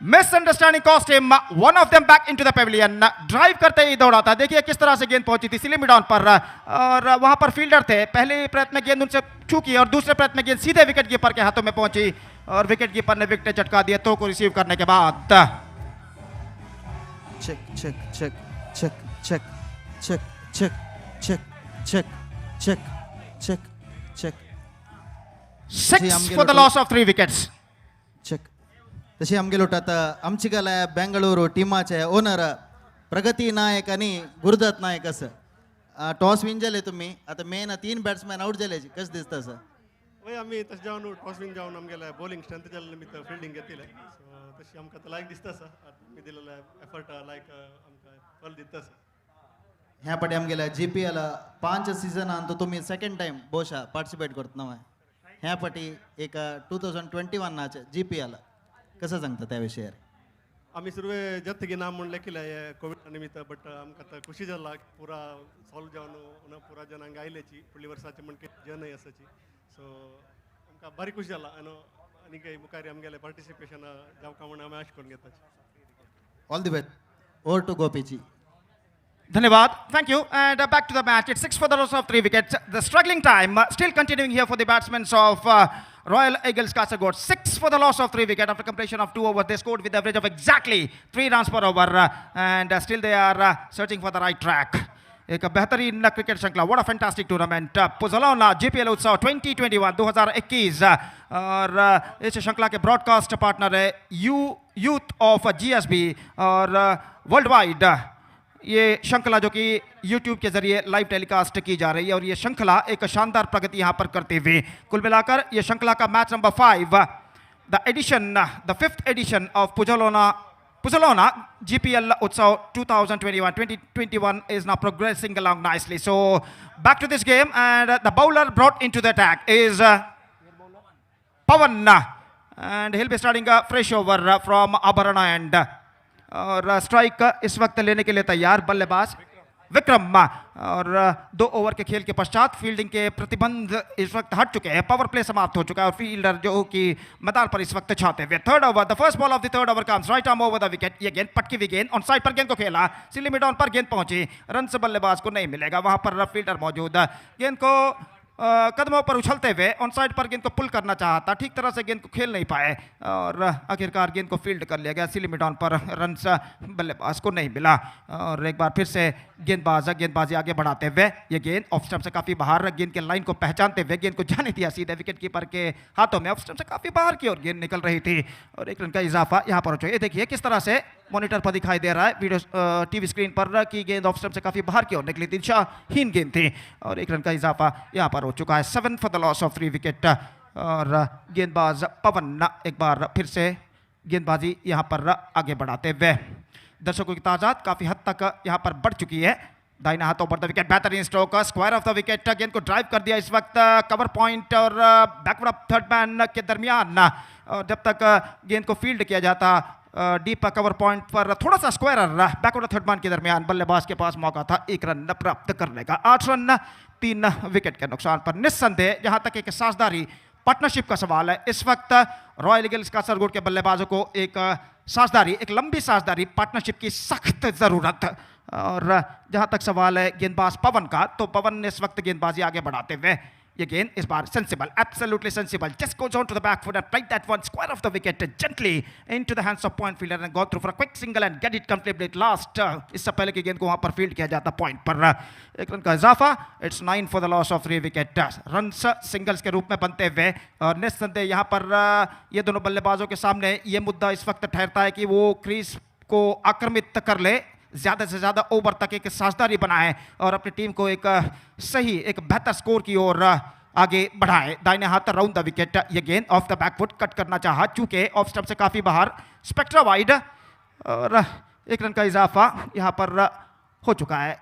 Misunderstanding cost him one of them back into the Pavilion. Drive करते ही दौड़ा था, देखिए किस तरह से गेंद पहुंची थी स्लिप डाउन पर और वहां पर फील्डर थे। पहले प्रयत्न में गेंद उनसे चूकी और दूसरे प्रयत्न में गेंद सीधे विकेट कीपर के हाथों में पहुंची और विकेट कीपर ने विकेट झटका दिया। तो को रिसीव करने के बाद
check check check check check check check check check check check check
6 for the loss of 3 wickets.
Check तशी आमगे लोटात आमचीगला बेंगळूरू टिमाचे ओनर प्रगती नायक आणि गुरुदत्त नायक असं टॉस विन झाले तुम्ही आता मेन 3 बॅट्समॅन आउट झाले, कसं दिसतं सर?
वय आम्ही तशें जावन टॉस विन जावन आमगेले बॉलिंग स्ट्रेंथ जाल्या निमित्त फिल्डिंग घेतिले, सो तशी आमकां आतां लायक दिसता सर, आमी दिलेले एफर्ट लायक आमकां फल दिता सर.
ह्या पाटी आमगेल्या GPL 5 सिजनान तो तुम्ही सेकंड टाइम बोशा पार्टिसिपेट करत नवा, ह्या पाटी एक 2021 नाचे GPL कसं सांगता त्याविषयी?
आम्ही सुरवे जत्तगी नाम म्हणले केले कोविड निमित्त, बट आमकां आतां खुशी जाला पुरा सॉल्व जावन पुरा जनांक आयल्याची फुडल्या वर्साचे म्हणके जनय आसाची, सो आमकां बरी खुशी जाला आनी काही मुखारी आमगेले पार्टिसिपेशन जावका म्हणून आमी आश करून घेता.
All the best. Over to Gopiji.
धन्यवाद. Thank you. And back to the match. It's 6 for the loss of 3 wickets. The struggling time still continuing here for the batsmen of Royal Eagles Kasargod. 6 for the loss of 3 wickets after completion of 2 overs. They scored with average of exactly 3 runs per over. And still they are searching for the right track. एक बेहतरीन cricket श्रृंखला, what a fantastic tournament Puzolana GPL Utsav 2021 2021 और इस श्रृंखला के broadcast partner है youth of GSB और worldwide ये श्रृंखला जो कि YouTube के जरिए लाइव टेलीकास्ट की जा रही है और ये श्रृंखला एक शानदार प्रगति यहाँ पर करते हुए कुल मिलाकर ये श्रृंखला का match number 5 the 5th edition of Puzzolana GPL Utsav 2021 is now progressing along nicely. So back to this game, and the bowler brought into the attack is Pawan, and he'll be starting a fresh over from Abarana end. और strike इस वक्त लेने के लिए तैयार बल्लेबाज विक्रम। और 2 over के खेल के पश्चात फील्डिंग के प्रतिबंध इस वक्त हट चुके हैं, पावर प्ले समाप्त हो चुका है और फील्डर जो कि मैदान पर इस वक्त छाते हुए। Third over, the first ball of the third over comes right arm over the wicket. ये गेंद पटकी हुई गेंद ऑन साइड पर गेंद को खेला, सिली मिड ऑन पर गेंद पहुंची, रन से बल्लेबाज को नहीं मिलेगा, वहां पर फील्डर मौजूद, गेंद को कदमों पर उछलते हुए ऑन साइड पर गेंद को पुल करना चाहा था, ठीक तरह से गेंद को खेल नहीं पाए और आखिरकार गेंद को फील्ड कर लिया गया, सिली मिड ऑन पर रन बल्लेबाज को नहीं मिला। और एक बार फिर से गेंदबाजी आगे बढ़ाते हुए ये गेंद ऑफ स्टंप से काफी बाहर, गेंद के लाइन को पहचानते हुए गेंद को जाने दिया सीधे विकेट कीपर के हाथों में, ऑफ स्टंप से काफी बाहर की ओर गेंद निकल रही थी और 1 रन का इजाफा यहाँ पर हो चुका है। देखिए किस तरह से मॉनिटर पर दिखाई दे रहा है वीडियो टीवी स्क्रीन पर कि गेंद ऑफ स्टंप से काफी बाहर की ओर निकली थी, दिशाहीन गेंद थी और 1 रन का इजाफा यहाँ पर हो चुका है। 7 for the loss of 3 wicket. और गेंदबाज पवन एक बार फिर से गेंदबाजी यहाँ पर आगे बढ़ाते हुए, दर्शकों की तादाद काफी हद तक यहाँ पर बढ़ चुकी है। दाहिना हाथों पर द विकेट, बेहतरीन stroke, square of the wicket, गेंद को ड्राइव कर दिया इस वक्त कवर पॉइंट और बैकवर्ड ऑफ थर्ड मैन के दरमियान। और जब तक गेंद को फील्ड किया जाता डीप कवर पॉइंट पर थोड़ा सा स्क्वायर बैकवर्ड थर्ड मैन के दरमियान, बल्लेबाज के पास मौका था 1 रन प्राप्त करने का। 8 रन 3 विकेट के नुकसान पर निस्संदेह जहां तक एक साझेदारी पार्टनरशिप का सवाल है, इस वक्त रॉयल ईगल्स कासरगोड के बल्लेबाजों को एक साझेदारी, एक लंबी साझेदारी पार्टनरशिप की सख्त जरूरत। और जहां तक सवाल है गेंदबाज पवन का, तो पवन ने इस वक्त गेंदबाजी आगे बढ़ाते हुए ये गेंद इस बार sensible, absolutely sensible, just goes on to the back foot and right that one square of the wicket gently into the hands of point fielder and go through for a quick single and get it completely at last. इससे पहले की गेंद को वहां पर field किया जाता point पर। 1 रन का इजाफा, it's 9 for the loss of 3 wicket. Runs singles के रूप में बनते हुए और निस्संदेह यहाँ पर ये दोनों बल्लेबाजों के सामने ये मुद्दा इस वक्त ठहरता है कि वो क्रीज को आक्रमित कर ले, ज्यादा से ज्यादा ओवर तक एक साझेदारी बनाए और अपनी टीम को एक सही, एक बेहतर स्कोर की ओर आगे बढ़ाए। दाहिने हाथ राउंड द विकेट, ये गेंद of the back foot cut करना चाहा, चूंकि ऑफ स्टंप से काफी बाहर, स्पेक्ट्रा वाइड और 1 रन का इजाफा यहाँ पर हो चुका है।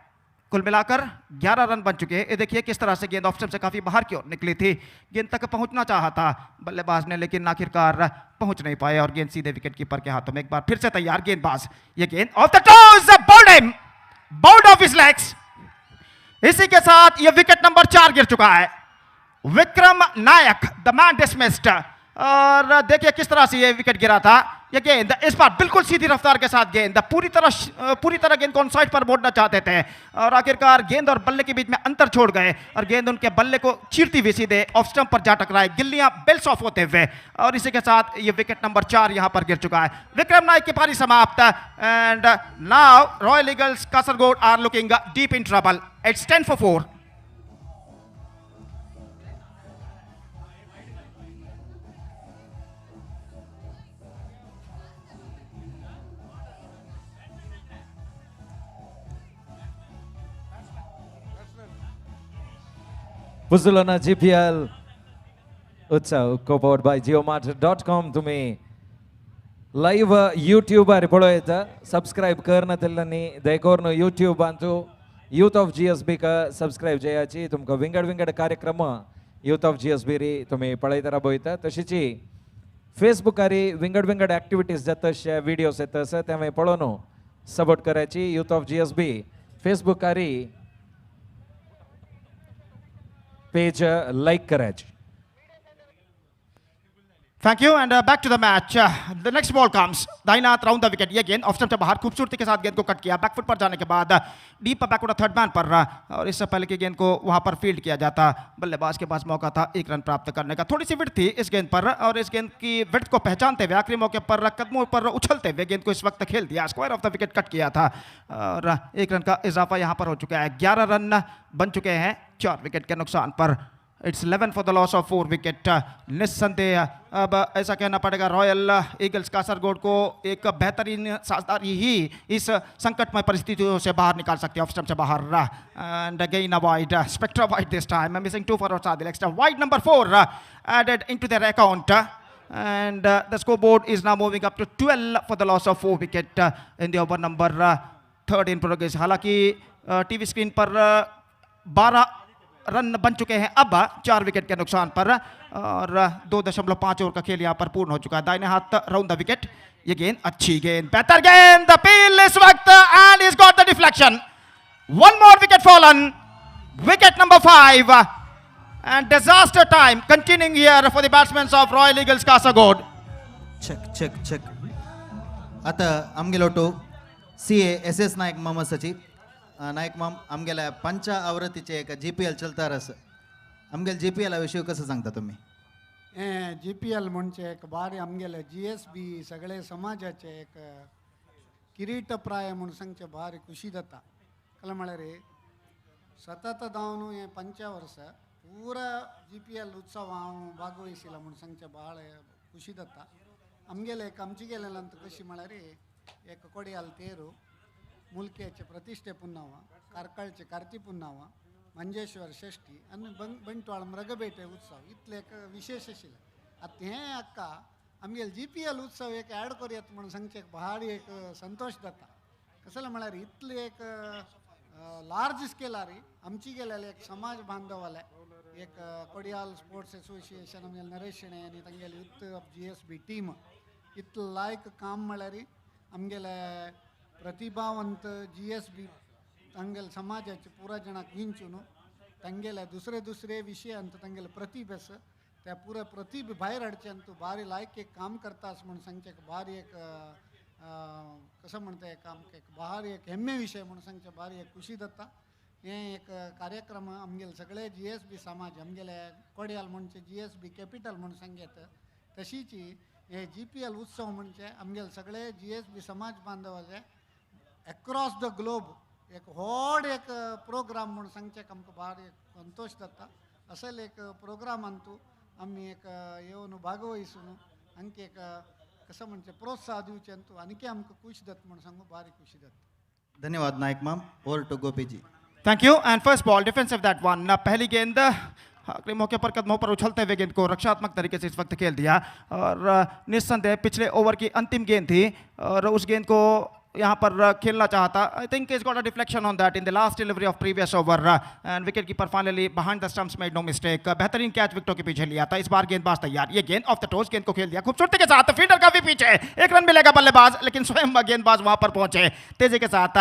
कुल मिलाकर 11 रन बन चुके हैं। ये देखिए किस तरह से गेंद ऑफ स्टंप से काफी बाहर की ओर निकली थी, गेंद तक पहुंचना चाहा था बल्लेबाज ने, लेकिन आखिरकार पहुंच नहीं पाए और गेंद सीधे विकेट कीपर के हाथों में। एक बार फिर से तैयार गेंदबाज, ये गेंद of the toes, bound of his legs. इसी के साथ ये विकेट नंबर 4 गिर चुका है। विक्रम नायक द मैन डिसमिस्ड। और देखिए किस तरह से ये विकेट गिरा था। ये गेंद इस बार बिल्कुल सीधी रफ्तार के साथ गेंद पूरी तरह गेंद को ऑन साइड पर मोड़ना चाहते थे और आखिरकार गेंद और बल्ले के बीच में अंतर छोड़ गए और गेंद उनके बल्ले को चीरती हुई सीधे ऑफ स्टंप पर जा टकराए, गिल्लियां बेल्स ऑफ होते हुए। और इसी के साथ ये विकेट नंबर 4 यहां पर गिर चुका है। विक्रम नायक की पारी समाप्त and now royal eagles Kasaragod are looking deep in trouble. It's 10 for 4।
Puzzolana Gpl Utsav co-powered by geomart.com. तुम्ही लाईव्ह यूट्यूबार पळयता, सबस्क्राईब करना तेल्लांनी दयकोरून यूट्यूब अंतू यूथ ऑफ GSB का सबस्क्राईब जेयाची तुमकां विंगड विंगड कार्यक्रम यूथ ऑफ GSB री तुम्ही पळयता राबयता। तशीची फेसबुकारी विंगड विंगड एक्टिविटीज जातशे व्हिडिओज येतस तें पळोवन सपोर्ट करायची। यूथ ऑफ GSB फेसबुकारी पेज लाइक करायची।
Thank you and back to the match. The next ball comes. दाहिना हाथ राउंड द विकेट, ये गेंद ऑफ स्टंप से बाहर खूबसूरती के साथ गेंद को कट किया, बैकफुट पर जाने के बाद डीप बैकवर्ड थर्ड मैन पर और इससे पहले की गेंद को वहां पर फील्ड किया जाता, बल्लेबाज के पास मौका था 1 रन प्राप्त करने का। थोड़ी सी विड्थ थी इस गेंद पर और इस गेंद की विड्थ को पहचानते हुए आखिरी मौके पर कदमों पर उछलते हुए गेंद को इस वक्त खेल दिया, square of the wicket cut किया था और 1 रन का इजाफा यहां पर हो चुका है। 11 रन बन चुके हैं 4 विकेट के नुकसान पर। It's 11 for the loss of 4 wicket. निस्संदेह अब ऐसा कहना पड़ेगा रॉयल ईगल्स कासरगोड को एक बेहतरीन साझेदारी ही इस संकटमय परिस्थितियों से बाहर निकाल सकती है। ऑफ स्टंप से बाहर and again a wide, spectra wide this time, missing 2 for Saadil extra, wide number 4 added into their account and the scoreboard is now moving up to 12 for the loss of 4 wicket in the over number 3rd in progress। हालांकि TV screen पर 12 run बन चुके हैं अब 4 wicket के नुकसान पर और 2.5 ओवर का खेल यहां पर पूर्ण हो चुका है। दाहिने हाथ राउंड द विकेट, ये गेंद अच्छी गेंद, बेहतर गेंद, अपील इस वक्त and is got the deflection. One more wicket fallen. Wicket number 5. And disaster time continuing here for the batsmen of Royal Eagles Kasaragod.
check आता आमगेलोटो CA SS नायक मामा सची नायक माम आमगेला पंचा आवृत्तीचे एक GPL चलता रस आमगेल GPL विषयी कसं सांगता तुम्ही
GPL म्हणजे एक बारी आमगेले GSB सगळे समाजाचे एक किरीटप्राय म्हणून सांगचे भारी खुशी जाता कला म्हळ्यारे सतत जावन हे 5 वर्ष पूरा GPL उत्सव हांव भागवहिसिला म्हणून सांगचे भाळ खुशी जाता आमगेले एक आमची गेलेल्यांत कशी म्हळ्यार एक कोडियाल तेरू मुलकेचे प्रतिष्ठे पुन्नावा कारकळचे कार्ती पुन्नावा मंजेश्वर षष्ठी आनी बंटवाळ मृगबेटे उत्सव इतले एक विशेष आशिल्ले आतां हें अक्का आमगेले GPL उत्सव एक ॲड करूयात म्हणून सांगचे एक भारी एक संतोष जाता कसले म्हळ्यार इतले एक लार्ज स्केलार आमची गेलेले एक समाज बांधवाले एक कोडियाल स्पोर्ट्स एसोसिएशन आमगेले नरेश शेणे आनी तांगेले यूथ ऑफ GSB टीम इतलें लायक काम म्हळ्यार आमगेले प्रतिभावंत GSB तांगेले समाजाचे पुरा जणांक विंचून तांगेले दुसरे विशयांत तांगेले प्रतिभे आसा त्या पुरा प्रतिभे भायर हाडचे आनी तूं भारी लायक एक काम करतास म्हणून सांगचे भारी एक कसं म्हणता एक आमकां एक भारी एक हेम्मे विशय म्हणून सांगचे भारी एक खुशी जाता हे एक कार्यक्रम आमगेले सगळे GSB समाज आमगेले कोडियाल म्हणजे GSB कॅपिटल म्हणून सांगेत तशीच हे GPL उत्सव म्हणजे आमगेले सगळे GSB समाज बांधवाचे अक्रॉस द ग्लोब एक व्हड एक प्रोग्राम म्हणून सांगचे आमकां भारी एक संतोष जाता असेल एक प्रोग्रामांतू आमी एक येवन भागवहिसून आमकां एक कसं म्हणजे प्रोत्साह दिवचे तू आनी आमकां खुश जाता म्हणून सांगू भारी खुशी जाता
धन्यवाद Nayak ma'am over to Gopi ji
Thank you. And first ball, defensive that one. पहली गेंद आखिरी मौके पर कदमों पर उछलते हुए गेंद को रक्षात्मक तरीके से इस वक्त खेल दिया और निस्संदेह पिछले ओवर की अंतिम गेंद थी और उस गेंद को यहाँ पर खेलना चाहता I think is got a deflection on that in the last delivery of previous over and wicket keeper finally behind the stumps made no mistake बेहतरीन कैच विकेटों के पीछे लिया था इस बार गेंदबाज तैयार ये गेंद ऑफ द टोस गेंद को खेल दिया खूबसूरती के साथ फील्डर काफी पीछे एक रन मिलेगा बल्लेबाज लेकिन स्वयं गेंदबाज वहां पर पहुंचे तेजी के साथ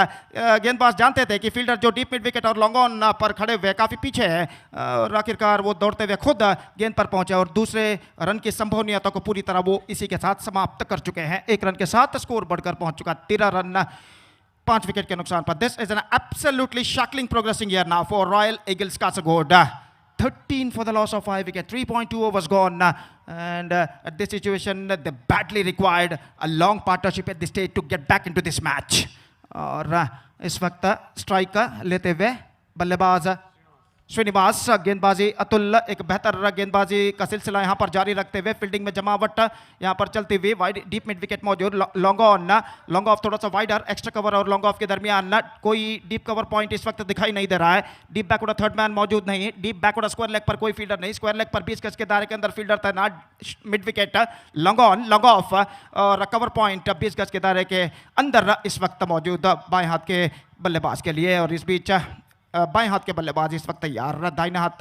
गेंदबाज जानते थे कि फील्डर जो डीप मिड विकेट और लॉन्ग ऑन पर खड़े हुए काफी पीछे है और आखिरकार वो दौड़ते हुए खुद गेंद पर पहुंचे और दूसरे रन की संभावनीयता को पूरी तरह वो इसी के साथ समाप्त कर चुके हैं एक रन के साथ स्कोर बढ़कर पहुंच चुका 13 रन 5 विकेट के नुकसान पर this is an absolutely shackling progressing here now for Royal Eagles Kasaragod 13 for the loss of 5 wicket 3.2 overs gone and at this situation they badly required a long partnership at this stage to get back into this match और इस वक्त strike लेते हुए बल्लेबाज श्रीनिवास गेंदबाजी अतुल एक बेहतर गेंदबाजी का सिलसिला यहाँ पर जारी रखते हुए फील्डिंग में जमावट यहाँ पर चलती हुई वाइड डीप मिड विकेट मौजूद लॉन्ग ऑफ थोड़ा सा वाइडर एक्स्ट्रा कवर और लॉन्ग ऑफ के दरमियान कोई डीप कवर पॉइंट इस वक्त दिखाई नहीं दे रहा है डीप बैकवर्ड थर्ड मैन मौजूद नहीं डीप बैकवर्ड स्क्वायर लेग पर कोई फील्डर नहीं स्क्वायर लेग पर 20 गज के दायरे के अंदर फील्डर तैनात मिड विकेट लॉन्ग ऑफ और कवर पॉइंट 20 गज के दायरे के अंदर इस वक्त मौजूद बाएं हाथ के बल्लेबाज के लिए और इस बीच बाएं हाथ के बल्लेबाज इस वक्त तैयार दाहिने हाथ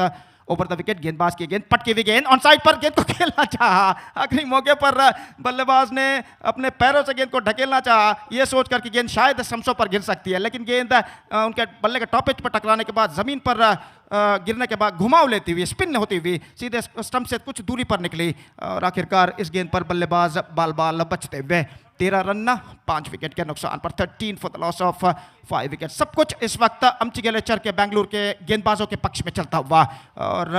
ओवर द विकेट गेंदबाज की गेंद पटकी हुई गेंद ऑन साइड पर गेंद को खेलना चाहा आखिरी मौके पर बल्लेबाज ने अपने पैरों से गेंद को ढकेलना चाहा यह सोचकर कि गेंद शायद स्टंप्सों पर गिर सकती है लेकिन गेंद उनके बल्ले के टॉप पिच पर टकराने के बाद जमीन पर गिरने के बाद घुमाव लेती हुई स्पिन होती हुई सीधे स्टंप से कुछ दूरी पर निकली और आखिरकार इस गेंद पर बल्लेबाज बाल बचते हुए 13 रन 5 विकेट के नुकसान पर 13 for the loss of 5 wicket सब कुछ इस वक्त अमचिगेलेचर के बेंगलुरु के गेंदबाजों के पक्ष में चलता हुआ और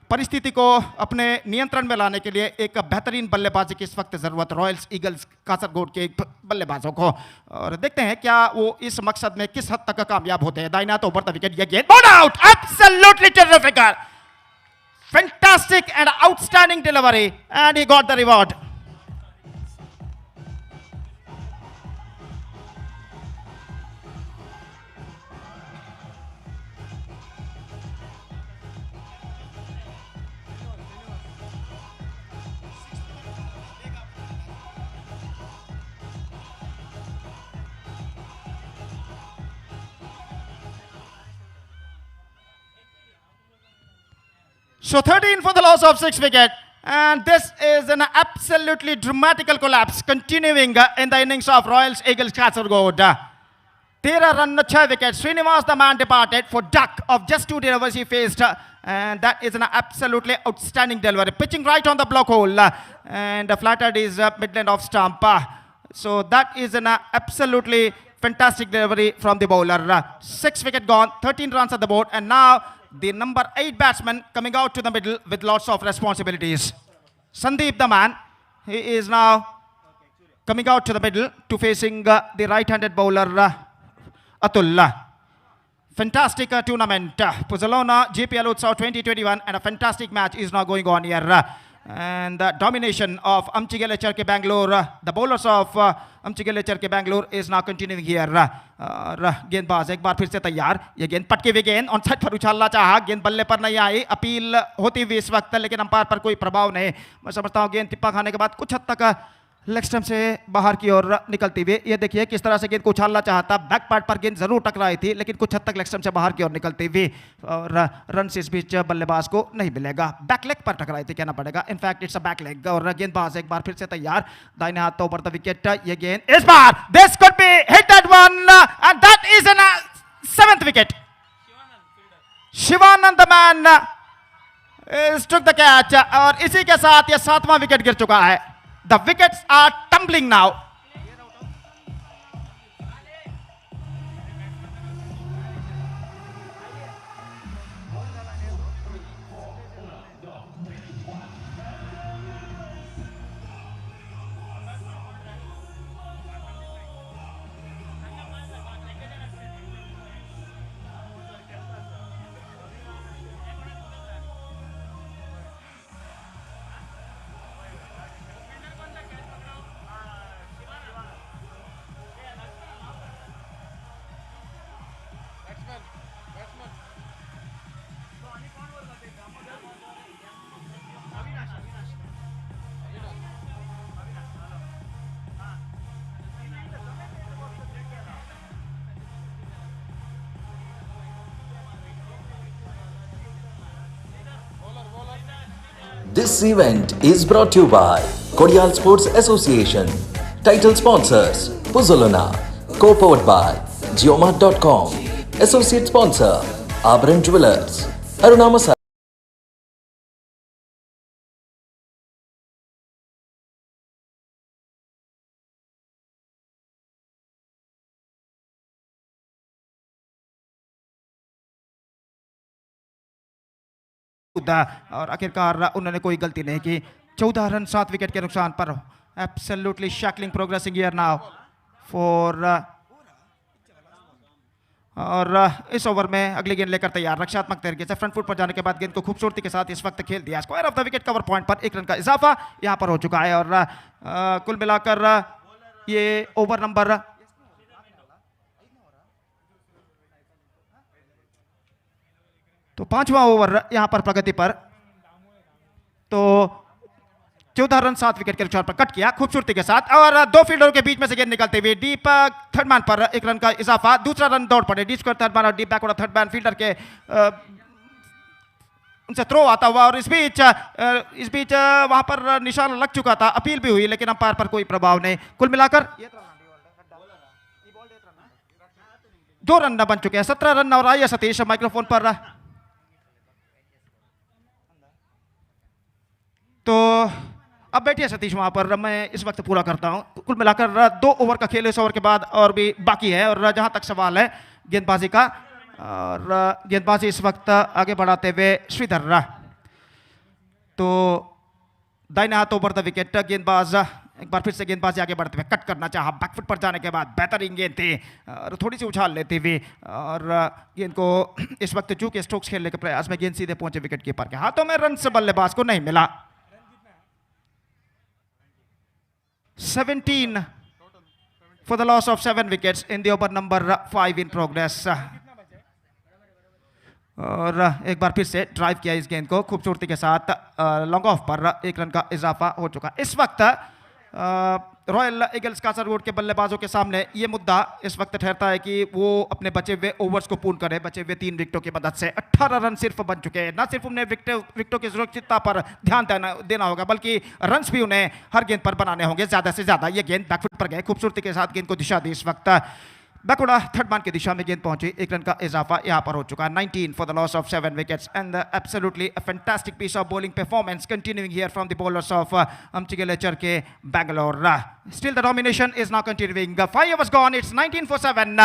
परिस्थिति को अपने नियंत्रण में लाने के लिए एक बेहतरीन बल्लेबाजी की इस वक्त जरूरत रॉयल्स ईगल्स कासरगोड के बल्लेबाजों को और देखते हैं क्या वो इस मकसद में किस हद तक कामयाब होते हैं दाहिना तो ओवर द विकेट ये गेंद ball out absolutely terrific fantastic and outstanding delivery and he got the reward So 13 for the loss of 6 wicket. And this is an absolutely dramatical collapse continuing in the innings of Royals Eagles Kasaragod. 13 run, 6 wickets. Srinivas, the man, departed for duck of just 2 deliveries he faced. And that is an absolutely outstanding delivery. Pitching right on the block hole. And flattered his midland off stump. So that is an absolutely fantastic delivery from the bowler. 6 wicket gone, 13 runs at the board. And now the number 8 batsman coming out to the middle with lots of responsibilities. Sandeep, the man, he is now coming out to the middle to facing the right-handed bowler Atul. Fantastic tournament, Puzzolana Gpl Utsav 2021, and a fantastic match is now going on here. And the domination of Amchigele Charke Bangalore, the bowlers of Amchigele Charke Bangalore is now continuing here. गेंदबाज एक बार फिर से तैयार, ये गेंद पटके हुए गेंद ऑन साइड पर उछालना चाहा, गेंद बल्ले पर नहीं आई, अपील होती हुई इस वक्त, लेकिन अंपायर पर कोई प्रभाव नहीं। मैं समझता हूँ गेंद टिप्पा खाने के बाद कुछ हद तक लेग स्टंप से बाहर की ओर निकलती हुई, ये देखिए किस तरह से गेंद को उछालना चाहता, बैक पैड पर गेंद जरूर टकराई थी, लेकिन कुछ हद तक लेग स्टंप से बाहर की ओर निकलती हुई, और रन से इस बीच बल्लेबाज को नहीं मिलेगा। बैक लेग पर टकराई थी कहना पड़ेगा, in fact it's a back leg. और गेंदबाज एक बार फिर से तैयार, दाहिने हाथ ओवर द विकेट, ये गेंद इस बार this could be hit that one, and that is an 7th wicket. Shivanand the man took the catch, और इसी के साथ ये 7वां विकेट गिर चुका है। The wickets are tumbling now.
This event is brought to you by Kodial Sports Association. Title sponsors Puzzolana, co-powered by Geomart.com. Associate sponsor Abran Jewelers. Arunamasa.
और आखिरकार उन्होंने कोई गलती नहीं की। 14 रन 7 विकेट के नुकसान पर। Absolutely shackling progressing here now for, और इस ओवर में अगली गेंद लेकर तैयार, रक्षात्मक तरीके से फ्रंट फुट पर जाने के बाद गेंद को खूबसूरती के साथ इस वक्त खेल दिया। Square of the wicket cover point पर 1 रन का इजाफा यहां पर हो चुका है, और कुल मिलाकर ये ओवर नंबर तो 5वां ओवर यहां पर प्रगति पर, तो 14 रन 7 विकेट के नुकसान पर कट किया खूबसूरती के साथ, और 2 फील्डरों के बीच में से गेंद निकलते हुए डीप थर्ड मैन पर 1 रन का इजाफा। दूसरा रन दौड़ पड़े, डी स्क्वायर थर्ड मैन और deep backward third man fielder के उनसे थ्रो आता हुआ, और इस बीच वहां पर निशान लग चुका था, अपील भी हुई, लेकिन अंपायर पर कोई प्रभाव नहीं। कुल मिलाकर 2 रन बन चुके हैं, 17 रन। और आइए सतीश माइक्रोफोन पर, तो अब बैठिए सतीश वहां पर, मैं इस वक्त पूरा करता हूं। कुल मिलाकर 2 ओवर का खेल इस ओवर के बाद और भी बाकी है, और जहां तक सवाल है गेंदबाजी का, और गेंदबाजी इस वक्त आगे बढ़ाते हुए श्रीधर, तो दाहिने हाथ ओवर द विकेट, गेंदबाज एक बार फिर से गेंदबाजी आगे बढ़ते हुए कट करना चाहा, बैकफुट पर जाने के बाद बेहतरीन गेंद थी, और थोड़ी सी उछाल लेती हुई, और गेंद को इस वक्त चूंकि स्ट्रोक्स खेलने के प्रयास में गेंद सीधे पहुंचे विकेट कीपर के हाथों में, रन से बल्लेबाज को नहीं मिला। 17 for the loss of 7 wickets in the over number 5 in progress. और एक बार फिर से ड्राइव किया इस गेंद को खूबसूरती के साथ, लॉन्ग ऑफ पर 1 रन का इजाफा हो चुका। इस वक्त रॉयल ईगल्स कासरगोड के बल्लेबाजों के सामने ये मुद्दा इस वक्त ठहरता है कि वो अपने बचे हुए ओवर्स को पूर्ण करें, बचे हुए 3 विकेटों की मदद से। 18 रन सिर्फ बन चुके हैं। न सिर्फ उन्हें विकेटों की सुरक्षितता पर ध्यान देना होगा, बल्कि रन्स भी उन्हें हर गेंद पर बनाने होंगे ज़्यादा से ज़्यादा। ये गेंद बैकफुट पर गए, खूबसूरती के साथ गेंद को दिशा दी इस वक्त। बैकवर्ड थर्ड मैन की दिशा में गेंद पहुंची, 1 रन का इजाफा यहाँ पर हो चुका है. 19 for the loss of 7 wickets and absolutely a fantastic piece of bowling performance continuing here from the bowlers of Amchigele Charke Bangalore. Still the domination is now continuing. 5 overs gone, it's 19 for 7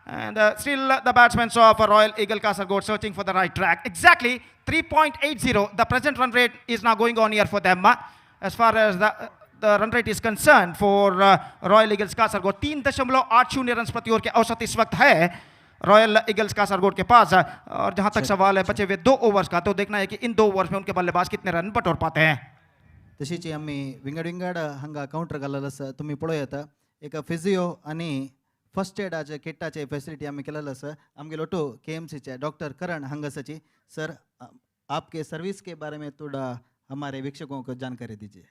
and still the batsmen of Royal Eagle Kasaragod searching for the right track. Exactly 3.80 the present run rate is now going on here for them. As far as the run rate is concerned for Royal Eagles Kasaragod, 3.80 run प्रति over के औसत इस वक्त है royal eagles Kasaragod के पास. और जहां तक सवाल है बचे हुए 2 ओवर्स का, तो देखना है कि इन 2 ओवर्स में उनके बल्लेबाज कितने रन बटोर पाते हैं.
तशीची आम्ही विंगड हांगा काउंटर घालस तुम्ही पळयत एक फिजिओ आणि फर्स्ट एडाचे किटाचे फॅसिलिटी आम्ही केलेलस. आमगे लोटो KMCचे डॉक्टर करण हंगसची. सर आपके सर्विस के बारे में थोड़ा हमारे वीक्षकों को जानकारी दीजिए.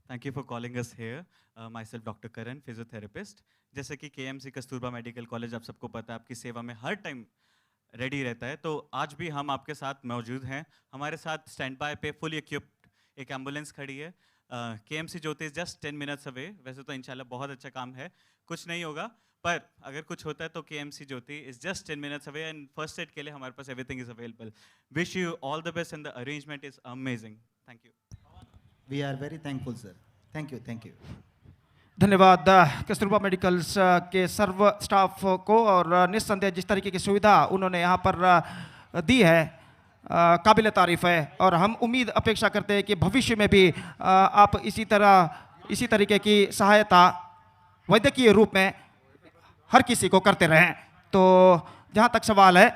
Thank you for calling us here. Myself Dr. Karan, physiotherapist. जैसे कि KMC कस्तूरबा मेडिकल कॉलेज आप सबको पता है आपकी सेवा में हर टाइम रेडी रहता है, तो आज भी हम आपके साथ मौजूद हैं. हमारे साथ स्टैंड बाय पे फुली इक्विप्ड एक एम्बुलेंस खड़ी है. KMC Jyothi is just 10 minutes away. वैसे तो इंशाल्लाह बहुत अच्छा काम है, कुछ नहीं होगा, पर अगर कुछ होता है तो KMC Jyothi is just 10 minutes away and first aid के लिए हमारे पास everything is available. Wish you all the best and the arrangement is amazing. Thank you.
We are very thankful sir. Thank you.
धन्यवाद कस्तूरबा मेडिकल्स के सर्व staff को. और निस्संदेह जिस तरीके की सुविधा उन्होंने यहाँ पर दी है काबिल तारीफ है. और हम उम्मीद अपेक्षा करते हैं कि भविष्य में भी आप इसी तरीके की सहायता वैद्यकीय रूप में हर किसी को करते रहें. तो जहाँ तक सवाल है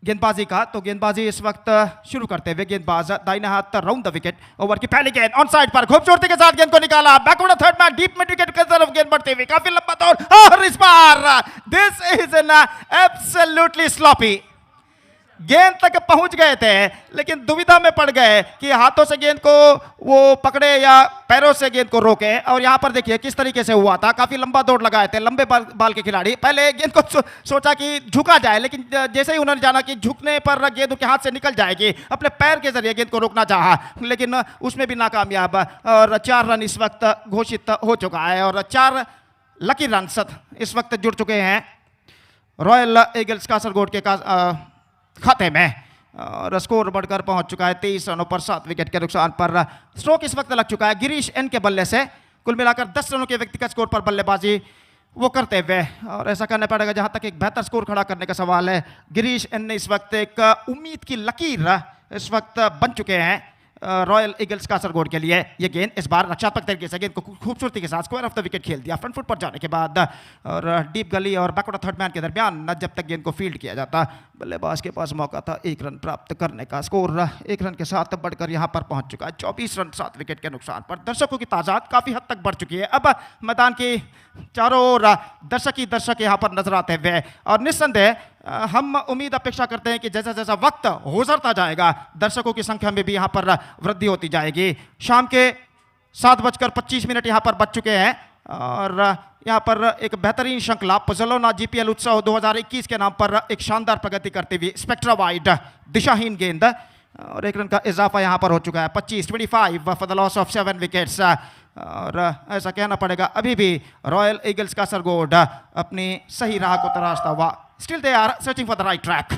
गेंदबाजी का, तो गेंदबाजी इस वक्त शुरू करते हुए गेंदबाज दाहिने हाथ राउंड द विकेट. ओवर की पहली गेंद ऑन साइड पर खूबसूरती के साथ गेंद को निकाला. Backward third man deep mid wicket की तरफ गेंद बढ़ते हुए काफी लंबा दौड़ और इस बार this is an absolutely sloppy. गेंद तक पहुंच गए थे लेकिन दुविधा में पड़ गए कि हाथों से गेंद को वो पकड़े या पैरों से गेंद को रोके. और यहाँ पर देखिए किस तरीके से हुआ था. काफी लंबा दौड़ लगाए थे लंबे बाल के खिलाड़ी. पहले गेंद को सोचा कि झुका जाए, लेकिन जैसे ही उन्होंने जाना कि झुकने पर गेंद उनके हाथ से निकल जाएगी, अपने पैर के जरिए गेंद को रोकना चाहा, लेकिन उसमें भी नाकामयाब. और 4 रन इस वक्त घोषित हो चुका है और 4 लकी रन इस वक्त जुड़ चुके हैं रॉयल ईगल्स कासरगोड के खाते में. और स्कोर बढ़कर पहुंच चुका है 23 रनों पर 7 विकेट के नुकसान पर. स्ट्रोक इस वक्त लग चुका है गिरीश एन के बल्ले से. कुल मिलाकर 10 रनों के व्यक्तिगत स्कोर पर बल्लेबाजी वो करते हुए, और ऐसा करना पड़ेगा जहां तक एक बेहतर स्कोर खड़ा करने का सवाल है. गिरीश एन ने इस वक्त एक उम्मीद की लकीर इस वक्त बन चुके हैं रॉयल ईगल्स कासरगोड के लिए. ये गेंद इस बार रक्षात्मक तरीके से गेंद को खूबसूरती के साथ स्क्वायर ऑफ द विकेट खेल दिया फ्रंट फुट पर जाने के बाद. और डीप गली और बैकवर्ड थर्ड मैन के दरमियान जब तक गेंद को फील्ड किया जाता, बल्लेबाज के पास मौका था 1 रन प्राप्त करने का. स्कोर 1 रन के साथ बढ़कर यहाँ पर पहुंच चुका है 24 रन 7 विकेट के नुकसान पर. दर्शकों की तादाद काफी हद तक बढ़ चुकी है. अब मैदान की चारों ओर दर्शक यहाँ पर नजर आते हुए, और निस्संदेह हम उम्मीद अपेक्षा करते हैं कि जैसा जैसा वक्त गुजरता जाएगा दर्शकों की संख्या में भी यहाँ पर वृद्धि होती जाएगी. शाम के 7:25 यहाँ पर बज चुके हैं और यहाँ पर एक बेहतरीन श्रृंखला पुज़ोलाना GPL उत्सव 2021 के नाम पर एक शानदार प्रगति करती हुई स्पेक्ट्रा वाइड दिशाहीन गेंद और 1 रन का इजाफा यहाँ पर हो चुका है. 25 for the loss of 7 wickets. और ऐसा कहना पड़ेगा अभी भी रॉयल ईगल्स कासरगोड अपनी सही राह को तराशता हुआ. Still they are searching for the right track.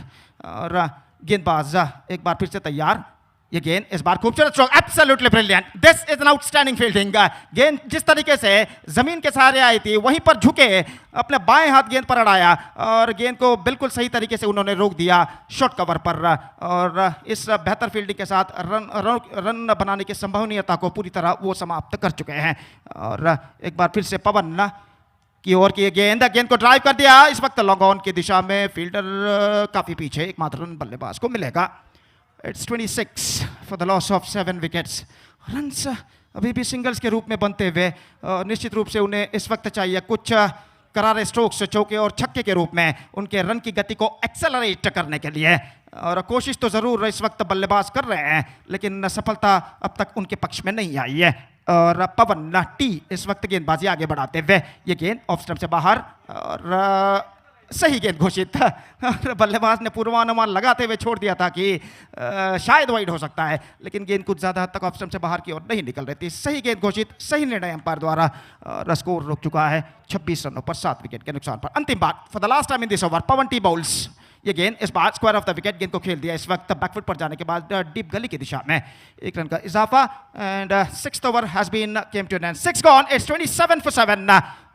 और गेंदबाज एक बार फिर से तैयार. ये गेंद इस बार खूबसूरत stroke, absolutely brilliant. This is an outstanding fielding. गेंद जिस तरीके से जमीन के सहारे आई थी वहीं पर झुके अपने बाएं हाथ गेंद पर अड़ाया और गेंद को बिल्कुल सही तरीके से उन्होंने रोक दिया शॉर्ट कवर पर. और इस बेहतर फील्डिंग के साथ रन बनाने की संभावनीयता को पूरी तरह वो समाप्त कर चुके हैं. और एक बार फिर से पवन की ओर की गेंद को ड्राइव कर दिया. इस वक्त लॉन्ग ऑन की दिशा में फील्डर काफी पीछे, एकमात्र रन बल्लेबाज को मिलेगा. It's 26 for the loss of 7 wickets. Runs अभी भी सिंगल्स के रूप में बनते हुए निश्चित रूप से उन्हें इस वक्त चाहिए कुछ करारे स्ट्रोक्स चौके और छक्के के रूप में उनके रन की गति को एक्सेलरेट करने के लिए. और कोशिश तो जरूर इस वक्त बल्लेबाज कर रहे हैं लेकिन सफलता अब तक उनके पक्ष में नहीं आई है. और पवन टी इस वक्त गेंदबाजी आगे बढ़ाते हुए, ये गेंद ऑफ स्टंप से बाहर और सही गेंद घोषित था और बल्लेबाज ने पूर्वानुमान लगाते हुए छोड़ दिया था कि शायद वाइड हो सकता है, लेकिन गेंद कुछ ज्यादा हद तक ऑफ स्टंप से बाहर की ओर नहीं निकल रही थी। सही गेंद घोषित, सही निर्णय अंपायर द्वारा और स्कोर रुक चुका है 26 रनों पर 7 विकेट के नुकसान पर। अंतिम बार for the last time in this over Pavan T bowls. ये गेंद इस बार स्क्वायर ऑफ द विकेट गेंद को खेल दिया इस वक्त बैकफुट पर जाने के बाद डीप गली की दिशा में। 1 रन का इजाफा and 6th over has been came to an end 6 gone. It's 27 for 7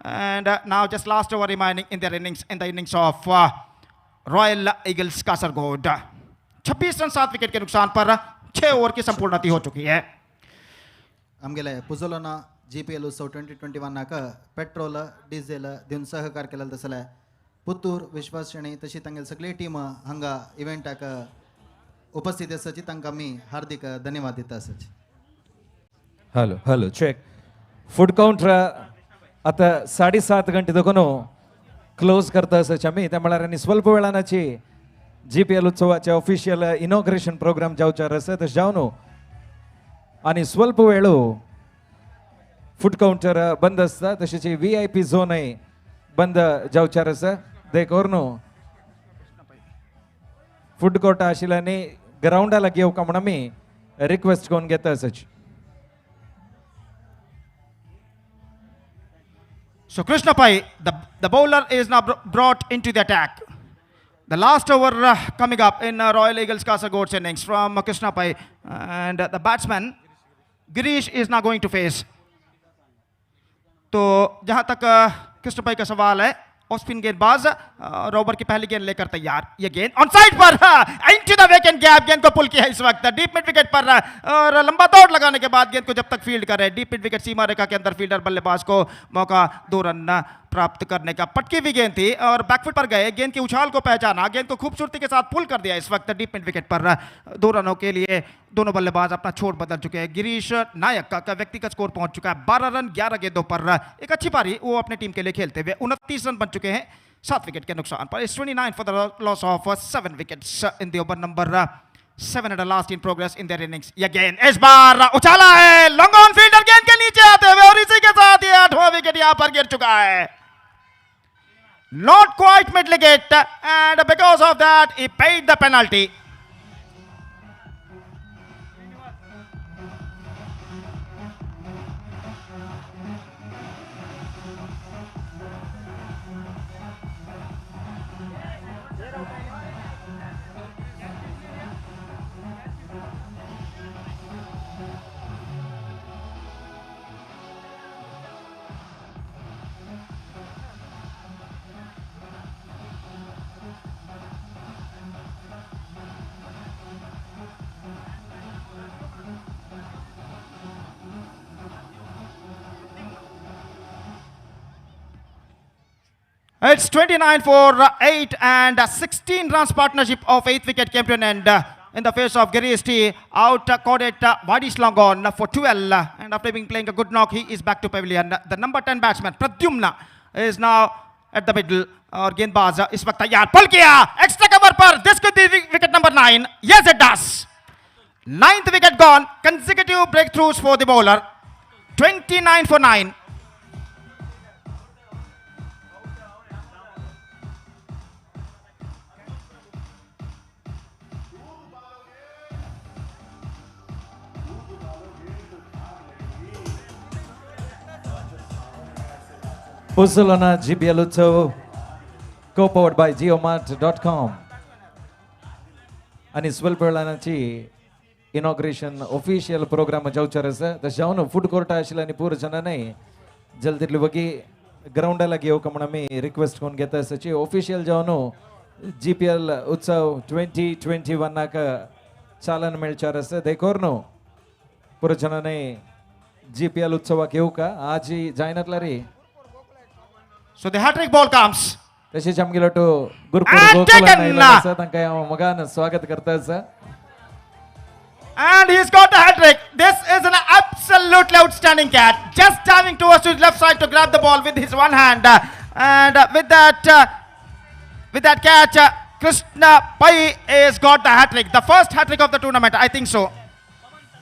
and now just last over remaining in their innings, in the innings of Royal Eagles Kasaragod. 26 run 7 wicket के नुकसान पर 6 over की संपूर्णति हो चुकी है।
आमगेले पुजोलाना GPL उत्सव 2021 नाक petrol diesel दिवन सहकार केला तसले पुत्तूर विश्वास श्रेणी तशी तांगेल सगळी टीम हांगा इव्हेंटाक उपस्थित आसाची तांकां आमी हार्दिक धन्यवाद दिता आसाची।
हॅलो चेक फूड काउंटर आता 7:30 गंटे दोन क्लोज करता आसाची आमी। त्या म्हळ्यार आनी स्वल्प वेळानाची GPL उत्सवाचे ऑफिशियल इनॉग्रेशन प्रोग्राम जावचार आसा तशें जावन आनी स्वल्प वेळो फूड काउंटर बंद आसता तशेंच VIP झोनय बंद जावचार आसा देखोर न्हू फूड कोर्ट आशिल्ल्यानी ग्राउंडा लागीं येवका म्हण आमी रिक्वेस्ट करून घेता आसाची।
So Krishna Pai, the bowler is now brought into the attack. The last over coming up in Royal Eagles Kasagod's innings from Krishna Pai, and the batsman Girish is now going to face. तो जहां तक कृष्ण पाई का सवाल है off spin गेंदबाज Rober की पहली गेंद लेकर तैयार। ये गेंद ऑन साइड पर इनटू द वेकेंट गैप, गेंद को पुल किया इस वक्त डीप मिड विकेट पर और लंबा दौड़ लगाने के बाद गेंद को जब तक फील्ड करे डीप मिड विकेट सीमा रेखा के अंदर फील्डर बल्लेबाज को मौका 2 रन प्राप्त करने का। पटकी हुई गेंद थी और बैकफुट पर गए, गेंद की उछाल को पहचाना, गेंद को खूबसूरती के साथ पुल कर दिया इस वक्त डीप मिड विकेट पर। 2 रनों के लिए दोनों बल्लेबाज अपना छोड़ बदल चुके हैं। गिरीश नायक का व्यक्तिगत स्कोर पहुंच चुका है 12 रन 11 गेंदों पर। एक अच्छी पारी वो अपने टीम के लिए खेलते हुए 29 रन बन चुके हैं 7 विकेट के नुकसान पर। It's 29 for the loss of 7 wickets in the over number 7 at the last in progress in their innings. ये गेंद इस बार उछाला है लॉन्ग ऑन फील्डर गेंद के नीचे आते हुए और इसी के साथ ये 8वां विकेट यहां पर गिर चुका है। Not quite mid wicket and because of that he paid the penalty. It's 29 for 8 and 16 runs partnership of 8th wicket came to an end in the face of Girish T. Out Kodet Vadis long on for 12 and after being playing a good knock he is back to pavilion. The number 10 batsman Pradyumna is now at the middle और गेंदबाज इस वक्त तैयार पुल किया extra cover पर। This could be wicket number 9. Yes it does. 9th wicket gone. Consecutive breakthroughs for the bowler. 29 for 9.
Puzzolana Gpl Utsav co-powered by geomart.com आणि स्वल्प वेळानाची inauguration official programme जावचार आसा तशें जावन फूड कोर्ट आशिल्लें आनी पूर जनांनी जल्दी तितली वगी ग्राउंडा लागीं येवका म्हण आमी रिक्वेस्ट करून घेता आसाची। ऑफिशियल जावन GPL उत्सव 2021 नाक चालन मेळचार आसा देखोर न्हू पूर जनांनी GPL उत्सवाक येवका आज जायनातला रे।
So the hat-trick ball comes.
तसेच आमगेलो तो गुरुपुर तांकां मगान स्वागत करता आसा।
And he's got a hat-trick. This is an absolutely outstanding catch. Just diving towards his left side to grab the ball with his one hand. And with that catch, Krishna Pai has got the hat-trick. The first hat-trick of the tournament, I think so.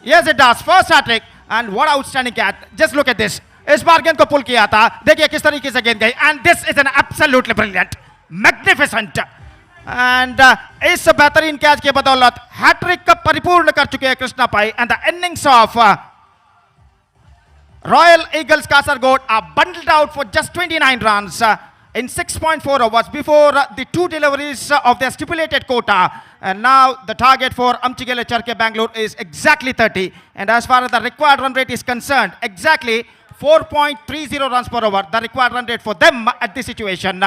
Yes, it does. First hat-trick. And what outstanding catch. Just look at this. इस बार गेंद को pull किया था, देखिए किस तरीके से गेंद गई। And this is an absolutely brilliant. Magnificent and इस बेहतरीन कैच के बदौलत हैट्रिक परिपूर्ण कर चुके हैं Krishna Pai and the innings of Royal Eagles Kasaragod are bundled out for just 29 runs in 6.4 overs before the 2 deliveries of their stipulated quota. And now the target for Amchigele Charke Bangalore is exactly 30. And as far as the required run rate is concerned, exactly 4.30 runs per over, the required run rate for them at this situation.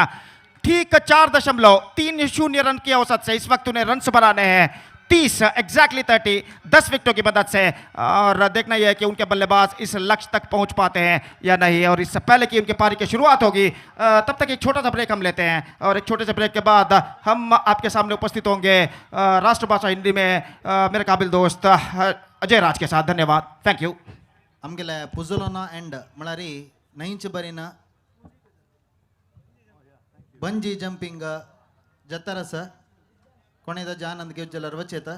ठीक 4.30 run की औसत से इस वक्त उन्हें runs बनाने हैं 30 exactly 30 10 विकेटों की मदद से और देखना यह है कि उनके बल्लेबाज इस लक्ष्य तक पहुंच पाते हैं या नहीं और इससे पहले कि उनके पारी की शुरुआत होगी तब तक एक छोटा सा ब्रेक हम लेते हैं और एक छोटे से ब्रेक के बाद हम आपके सामने उपस्थित होंगे राष्ट्रभाषा हिंदी में मेरे काबिल दोस्त अजय राज के साथ धन्यवाद थैंक यू
आमगेले पुजोलोना एंड मळारी 9 इंच बरीना बंजी जंपिंग जत्तरस कोणेदा जान अंद गेवजल अर्वचेत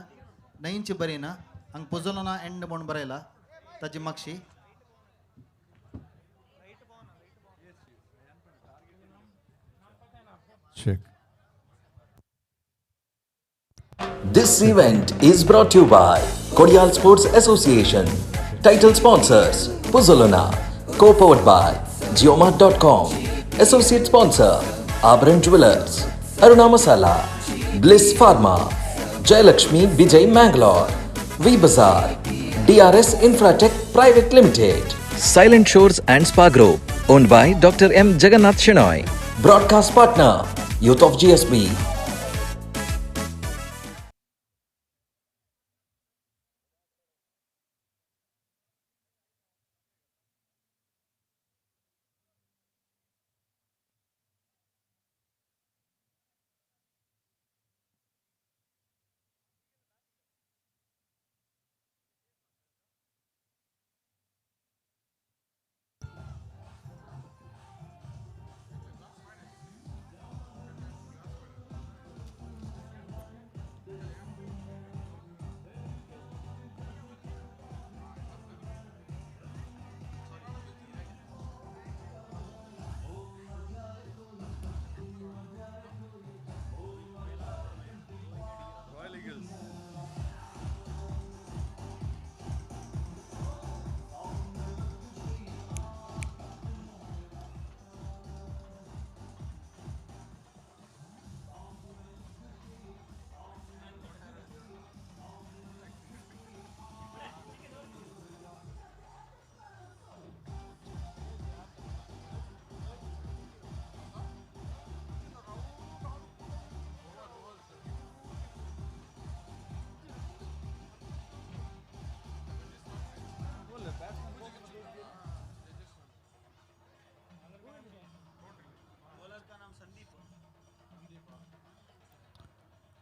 9 इंच बरीना हंग पुजोलोना एंड मोण बरेला तजी मक्षी
check.
This event is brought to you by Kodial Sports Association. Title sponsors Puzzolana, co-powered by Geomart.com. Associate sponsor Abran Jewelers, Aruna Masala, Bliss Pharma, Jayalakshmi Vijay Mangalore, V Bazaar, DRS Infratech Private Limited.
Silent Shores and Spa Group, owned by Dr. M. Jagannath Shenoy.
Broadcast partner Youth of GSB.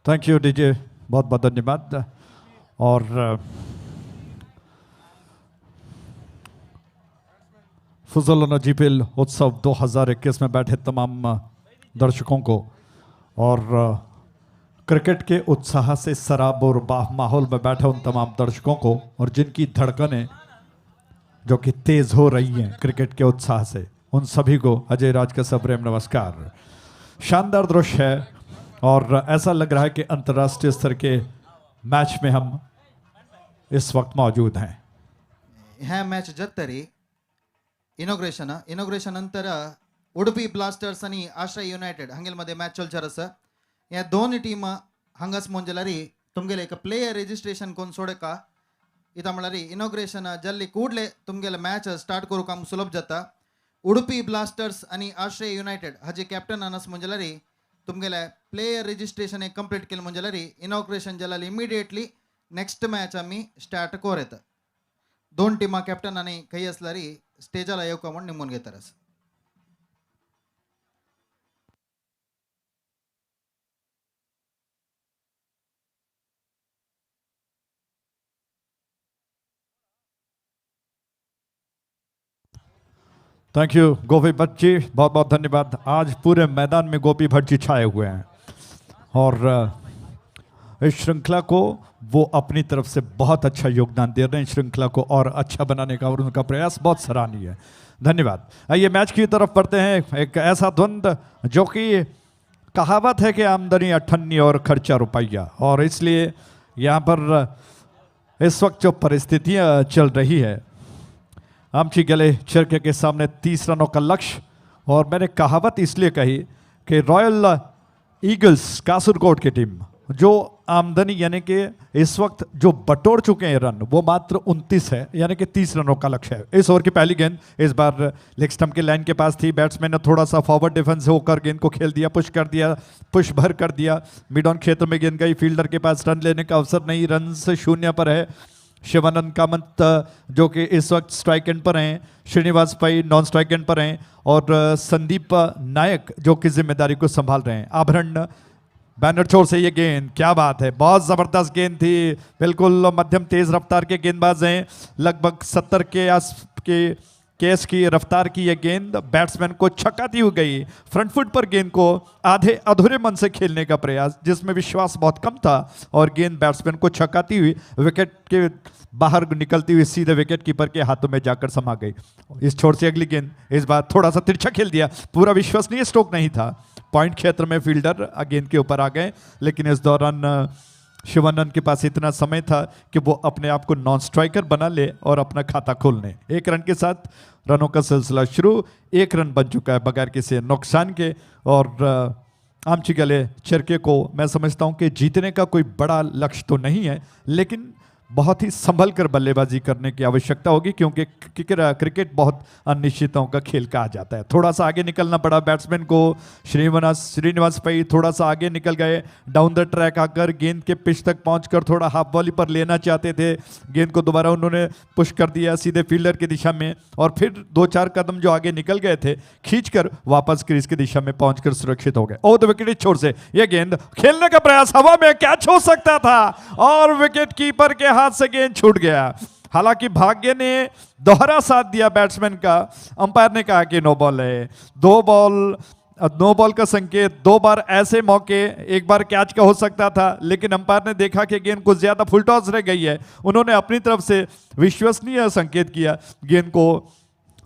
Thank you DJ बहुत बहुत धन्यवाद और फुजोलाना GPL उत्सव 2021 में बैठे तमाम दर्शकों को और क्रिकेट के उत्साह से सराब और माहौल में बैठे उन तमाम दर्शकों को और जिनकी धड़कनें जो कि तेज हो रही हैं क्रिकेट के उत्साह से उन सभी को अजय राज का सप्रेम नमस्कार। शानदार दृश्य है और ऐसा लग रहा है कि अंतर्राष्ट्रीय स्तर के मैच में हम इस वक्त मौजूद हैं।
ह्या मैच जत्तरी इनॉग्रेशन नंतर उडुपी ब्लास्टर्स आणि आश्रय युनायटेड हांगेलमध्ये मॅच चलचारस ह्या दोन टीम हांगास मोंजलारी तुमगेले एक प्लेयर रजिस्ट्रेशन कोण सोडका इता म्हळ्यारी इनॉग्रेशन जल्ली कूडले तुमगेले मॅच स्टार्ट करू काम सुलभ जाता उडुपी ब्लास्टर्स आणि आश्रय युनायटेड हाजे कॅप्टन अनस मोंजलारी तुमगेले प्लेयर रजिस्ट्रेशन एक कंप्लीट केलं म्हणजे इनॉग्रेशन जलाली इमिडिएटली नेक्स्ट मॅच आम्ही स्टार्ट कोरेत दोन टीमा कॅप्टन आणि काही असलारी स्टेजला येवका म्हणून निमून घेतारस
थैंक यू गोपी भट्ट जी बहुत बहुत धन्यवाद। आज पूरे मैदान में गोपी भट्ट जी छाए हुए हैं और इस श्रृंखला को वो अपनी तरफ से बहुत अच्छा योगदान दे रहे हैं श्रृंखला को और अच्छा बनाने का और उनका प्रयास बहुत सराहनीय है। धन्यवाद। आइए मैच की तरफ बढ़ते हैं। एक ऐसा द्वंद्व जो कि कहावत है कि आमदनी अठन्नी और खर्चा रुपया, और इसलिए यहाँ पर इस वक्त जो परिस्थितियाँ चल रही है, आमची गले चिरके के सामने 30 रनों का लक्ष्य। और मैंने कहावत इसलिए कही कि रॉयल ईगल्स कासरगोड की टीम जो आमदनी यानी कि इस वक्त जो बटोर चुके हैं रन वो मात्र 29 है, यानी कि 30 रनों का लक्ष्य है। इस ओवर की पहली गेंद इस बार लेग स्टंप के लाइन के पास थी, बैट्समैन ने थोड़ा सा फॉरवर्ड डिफेंस होकर गेंद को खेल दिया, पुश कर दिया, पुश भर कर दिया, मिड ऑन क्षेत्र में गेंद गई, फील्डर के पास रन लेने का अवसर नहीं, रन से शून्य पर है। शिवानंद कामत जो कि इस वक्त स्ट्राइक एंड पर हैं, श्रीनिवास पई नॉन स्ट्राइक एंड पर हैं, और संदीप नायक जो कि जिम्मेदारी को संभाल रहे हैं। आभरण बैनर छोर से ये गेंद, क्या बात है, बहुत जबरदस्त गेंद थी, बिल्कुल मध्यम तेज रफ्तार के गेंदबाज हैं, लगभग 70 के आस के केस की रफ्तार की यह गेंद बैट्समैन को छक्काती हुई गई। फ्रंट फुट पर गेंद को आधे अधूरे मन से खेलने का प्रयास, जिसमें विश्वास बहुत कम था, और गेंद बैट्समैन को छक्काती हुई विकेट के बाहर निकलती हुई सीधे विकेट कीपर के हाथों में जाकर समा गई। इस छोर से अगली गेंद इस बार थोड़ा सा तिरछा खेल दिया, पूरा विश्वसनीय स्ट्रोक नहीं था, पॉइंट क्षेत्र में फील्डर गेंद के ऊपर आ गए, लेकिन इस दौरान शिवानंद के पास इतना समय था कि वो अपने आप को नॉन स्ट्राइकर बना ले और अपना खाता खोल ले। 1 रन के साथ रनों का सिलसिला शुरू, 1 रन बन चुका है बगैर किसी नुकसान के, और आमची गले चिरके को मैं समझता हूं कि जीतने का कोई बड़ा लक्ष्य तो नहीं है, लेकिन बहुत ही संभल कर बल्लेबाजी करने की आवश्यकता होगी, क्योंकि क्रिकेट बहुत अनिश्चितताओं का खेल कहा जाता है। थोड़ा सा आगे निकलना पड़ा बैट्समैन को, श्रीनिवास पई थोड़ा सा आगे निकल गए, डाउन द ट्रैक आकर गेंद के पिच तक पहुंचकर थोड़ा हाफ वॉली पर लेना चाहते थे, गेंद को दोबारा उन्होंने पुश कर दिया सीधे फील्डर की दिशा में, और फिर 2-4 कदम जो आगे निकल गए थे खींचकर वापस क्रीज की दिशा में पहुंचकर सुरक्षित हो गए। ओ द विकेट छोर से यह गेंद खेलने का प्रयास, हवा में कैच हो सकता था और विकेट कीपर के हाथ से गेंद छूट गया। हालांकि भाग्य ने दोहरा साथ दिया बैट्समैन का, अंपायर ने कहा कि नो बॉल है, नो बॉल का संकेत, 2 बार ऐसे मौके, एक बार कैच का हो सकता था, लेकिन अंपायर ने देखा कि गेंद कुछ ज्यादा फुल टॉस रह गई है, उन्होंने अपनी तरफ से विश्वसनीय संकेत किया, गेंद को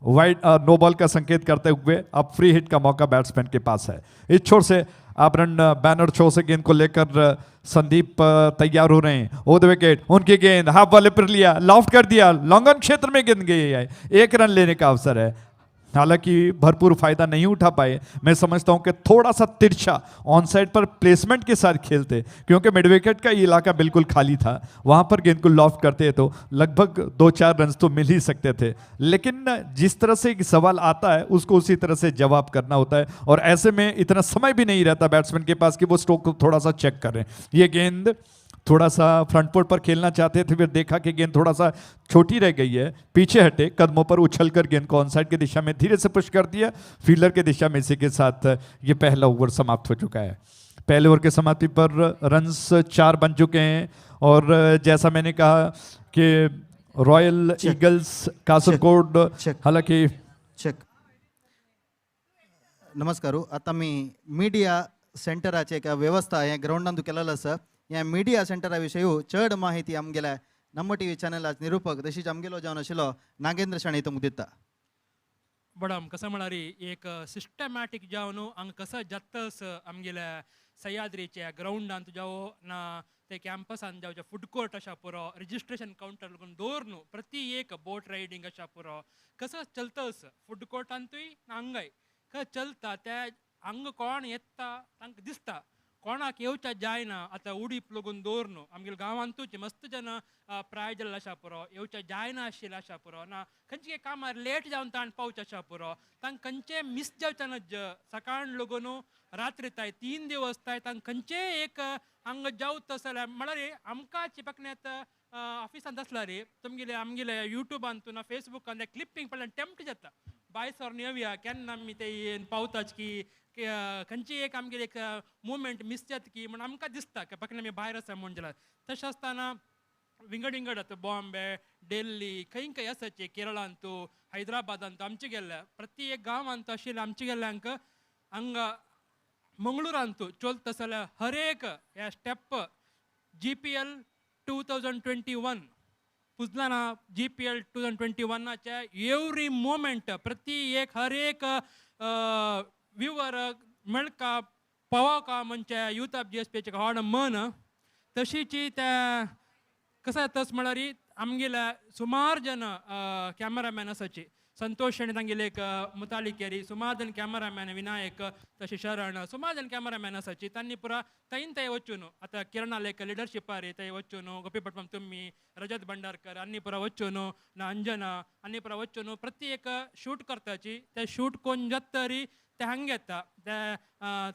वाइड नो बॉल का संकेत करते हुए अब फ्री हिट का मौका बैट्समैन के पास है। इस छोर से आभरण बैनर छो से गेंद को लेकर संदीप तैयार हो रहे हैं। ओ द विकेट, उनकी गेंद हाफ वाले पर लिया, लॉफ्ट कर दिया, लॉन्ग ऑन क्षेत्र में गेंद गई है, 1 रन लेने का अवसर है। हालांकि भरपूर फायदा नहीं उठा पाए। मैं समझता हूं कि थोड़ा सा तिरछा ऑन साइड पर प्लेसमेंट के साथ खेलते, क्योंकि मिड विकेट का इलाका बिल्कुल खाली था, वहां पर गेंद को लॉफ्ट करते तो लगभग 2-4 रन तो मिल ही सकते थे, लेकिन जिस तरह से सवाल आता है उसको उसी तरह से जवाब करना होता है, और ऐसे में इतना समय भी नहीं रहता बैट्समैन के पास कि वो स्ट्रोक को थोड़ा सा चेक करें। ये गेंद थोड़ा सा फ्रंट फुट पर खेलना चाहते थे, फिर देखा कि गेंद थोड़ा सा छोटी रह गई है, पीछे हटे, कदमों पर उछलकर गेंद को ऑन साइड की दिशा में धीरे से पुश कर दिया फील्डर की दिशा में। इसी के साथ ये पहला ओवर समाप्त हो चुका है। पहले ओवर के समाप्ति पर रन्स 4 बन चुके हैं, और जैसा मैंने कहा कि रॉयल ईगल्स कासरगोड हालांकि
नमस्कार, आता मी मीडिया सेंटराचे एका व्यवस्था हे ग्राउंडांतू केलेलो आसा, या मीडिया सेंटरा विशयी चड माहिती आमगेल्या नम्म टीव्ही चॅनलाचे निरूपक तशीच आमगेलो जावन आशिल्लो नागेंद्र शाणे तुमकां दिता।
बडम कसं म्हळ्यार एक सिस्टमॅटिक जावन हांगा कसं जातस आमगेल्या सह्याद्रीच्या ग्राउंडांत जावं ना ते कॅम्पसान जावचे फूड कोर्ट अशा पुरो रजिस्ट्रेशन काउंटर लागून दवरनू प्रति एक बोट रायडिंग अशा पुरो कसं चलतस फूड कोर्टांतूय हांगाय कसं चलता त्या हांगा कोण येता तांकां दिसता, कोणाक येवच्या जायना, आतां उडीप लागून दवरनू आमगेल्या गांवांतूच मस्त जन प्राय जाल्लो आसा पुरो, येवच्या जायना आशिल्लो आसा पुरो, ना खंयचे कामार लेट जावन ताण पावचे आसा पुरो, तांकां खंयचे मिस जावचे ना, सकाळ लागून रात्री ताय 3 दिवस ताय तांकां खंयचे एक हांगा जावत जाल्यार म्हळ्यार आमकां चिपकण्यात ऑफिसांत आसल्यार तुमगेले आमगेले युट्यूबांतून फेसबुकान क्लिपिंग पडल्यार टेम्प्ट जाता, बायसोर येवया केन्ना आमी ते पावताच की खंयची एक आमगेली एक मुवमेंट मिस जाता की म्हण आमकां दिसता की फक्त आमी भायर आसा म्हण जाल्यार तशें आसतना विंगड विंगड आतां बॉम्बे दिल्ली खंय खंय आसाचे केरळांतू हैदराबादांत आमचे गेल्ले प्रति एक गांवांत आशिल्ले आमचे गेल्ल्यांक हांगा मंगळुरांतू चलता जाल्यार हर एक ह्या स्टेप GPL 2021 पुजलाना GPL 2021चे एवरी मोमेंट प्रति एक हर एक व्यूवर मेळका पवा का म्हणजे यूथ ऑफ GSP व्हावण मन तशीची त्या कसं तस म्हळ्यार आमगेल्या सुमार जन कॅमेरामॅन आसाचे संतोष शेणे तांगेले एक मुतालिकेरी सुमार जन कॅमेरामॅन विनायक तशें शरण सुमार जन कॅमेरामॅन आसाचे तांणी पुरा थंय वचून आतां किरणाल एक लिडरशिपार थंय वचून गोपी पटमम तुमी रजत भंडारकर आनी पुरा वचून ना अंजना आनी पुरा वचून प्रत्येक शूट करताची ते शूट कोण जत्तरी ते हांगा येता ते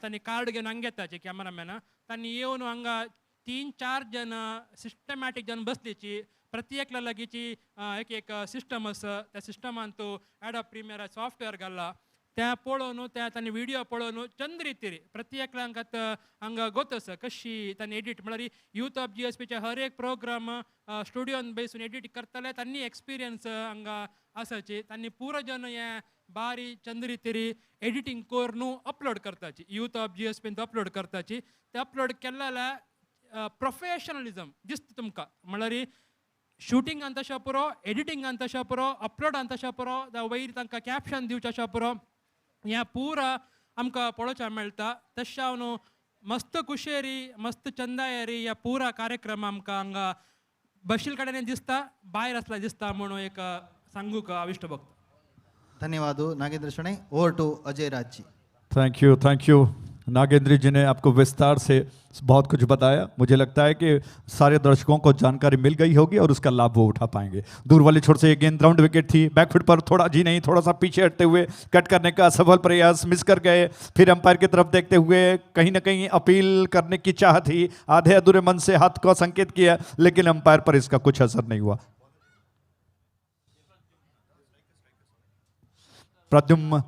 तांणी कार्ड घेवन हांगा येताचे कॅमेरामॅन तांणी येवन हांगा 3-4 जन सिस्टमॅटीक जन बसलीची प्रत्येकला लागीची एक सिस्टम आसा त्या सिस्टमान तो एडोब प्रिमियर सॉफ्टवेअर घाला त्या पळोवन त्या तांणी व्हिडिओ पळोवन चंद रितीरी प्रत्येकल्यांक हांगा गोत आसा कशी तांणी एडिट म्हळ्यार यूथ ऑफ GSPचे हर एक प्रोग्राम स्टुडियोन बसून एडिट करतले तांणी एक्सपिरियन्स हांगा आसाची तांणी पुरो जन हे बारी चंद रितीरी एडिटींग करून अपलोड करताची यूथ ऑफ GSP अपलोड करताची ते अपलोड केले जाल्यार प्रोफेशनलिझम दिसता तुमकां म्हळ्यार शूटिंगान तशें पुरो एडिटिंगान तशें पुरो अपलोडान तशें पुरो वयर तांकां कॅप्शन दिवचें पुरो हें पुरो आमकां पळोवचें मेळटा तशें न्हू मस्त कुशेरी मस्त चंदायेरी ह्या पुरा कार्यक्रम आमकां हांगा बशील कडेन दिसता भायर आसला दिसता म्हणून एक सांगूक आविश्ट भक्त
धन्यवाद Nagendra Shenoy over to Ajay Raj ji
thank you Nagendra ji ने आपको विस्तार से बहुत कुछ बताया। मुझे लगता है कि सारे दर्शकों को जानकारी मिल गई होगी और उसका लाभ वो उठा पाएंगे। दूर वाले छोर से एक गेंद राउंड विकेट थी, बैकफुट पर थोड़ा जी नहीं थोड़ा सा पीछे हटते हुए कट करने का असफल प्रयास, मिस कर गए। फिर अंपायर की तरफ देखते हुए कहीं ना कहीं अपील करने की चाह थी, आधे अधूरे मन से हाथ को संकेत किया, लेकिन अंपायर पर इसका कुछ असर नहीं हुआ। प्रद्युम्न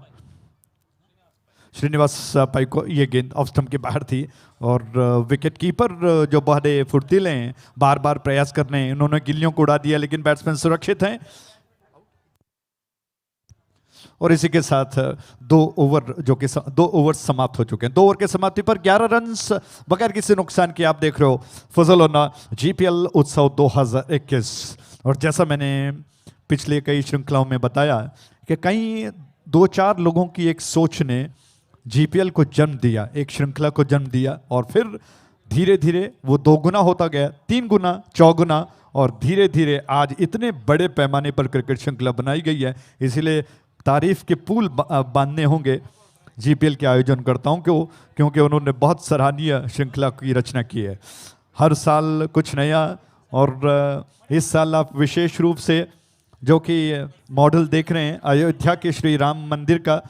श्रीनिवास भाई को ये गेंद ऑफ स्टंप के बाहर थी और विकेट कीपर जो बड़े फुर्तीले हैं बार बार प्रयास कर रहे हैं, उन्होंने गिल्लियों को उड़ा दिया लेकिन बैट्समैन सुरक्षित हैं। और इसी के साथ 2 ओवर समाप्त हो चुके हैं। 2 ओवर के समाप्ति पर 11 रन बगैर किसी नुकसान के आप देख रहे हो फजलोना GPL उत्सव 2021। और जैसा मैंने पिछले कई श्रृंखलाओं में बताया कि कई 2-4 लोगों की एक सोच ने GPL को जन्म दिया, एक श्रृंखला को जन्म दिया और फिर धीरे धीरे वो 2 गुना होता गया, 3 गुना, 4 गुना और धीरे धीरे आज इतने बड़े पैमाने पर क्रिकेट श्रृंखला बनाई गई है। इसीलिए तारीफ के पुल बांधने होंगे GPL के आयोजनकर्ताओं को, क्योंकि उन्होंने बहुत सराहनीय श्रृंखला की रचना की है। हर साल कुछ नया और इस साल आप विशेष रूप से जो कि मॉडल देख रहे हैं अयोध्या के श्री राम मंदिर का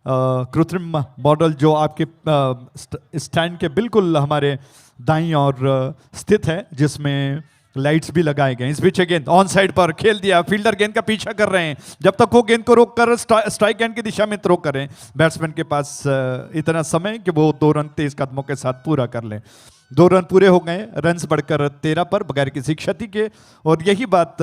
कृत्रिम मॉडल जो आपके स्टैंड के बिल्कुल हमारे दाईं और स्थित है, जिसमें लाइट्स भी लगाए गए। इस बीच गेंद ऑन साइड पर खेल दिया, फील्डर गेंद का पीछा कर रहे हैं, जब तक वो गेंद को रोक कर स्ट्राइक एंड की दिशा में थ्रो करें। बैट्समैन के पास इतना समय कि वो 2 रन तेज कदमों के साथ पूरा कर लें। 2 रन पूरे हो गए, रन्स बढ़कर 13 पर बगैर किसी क्षति के। और यही बात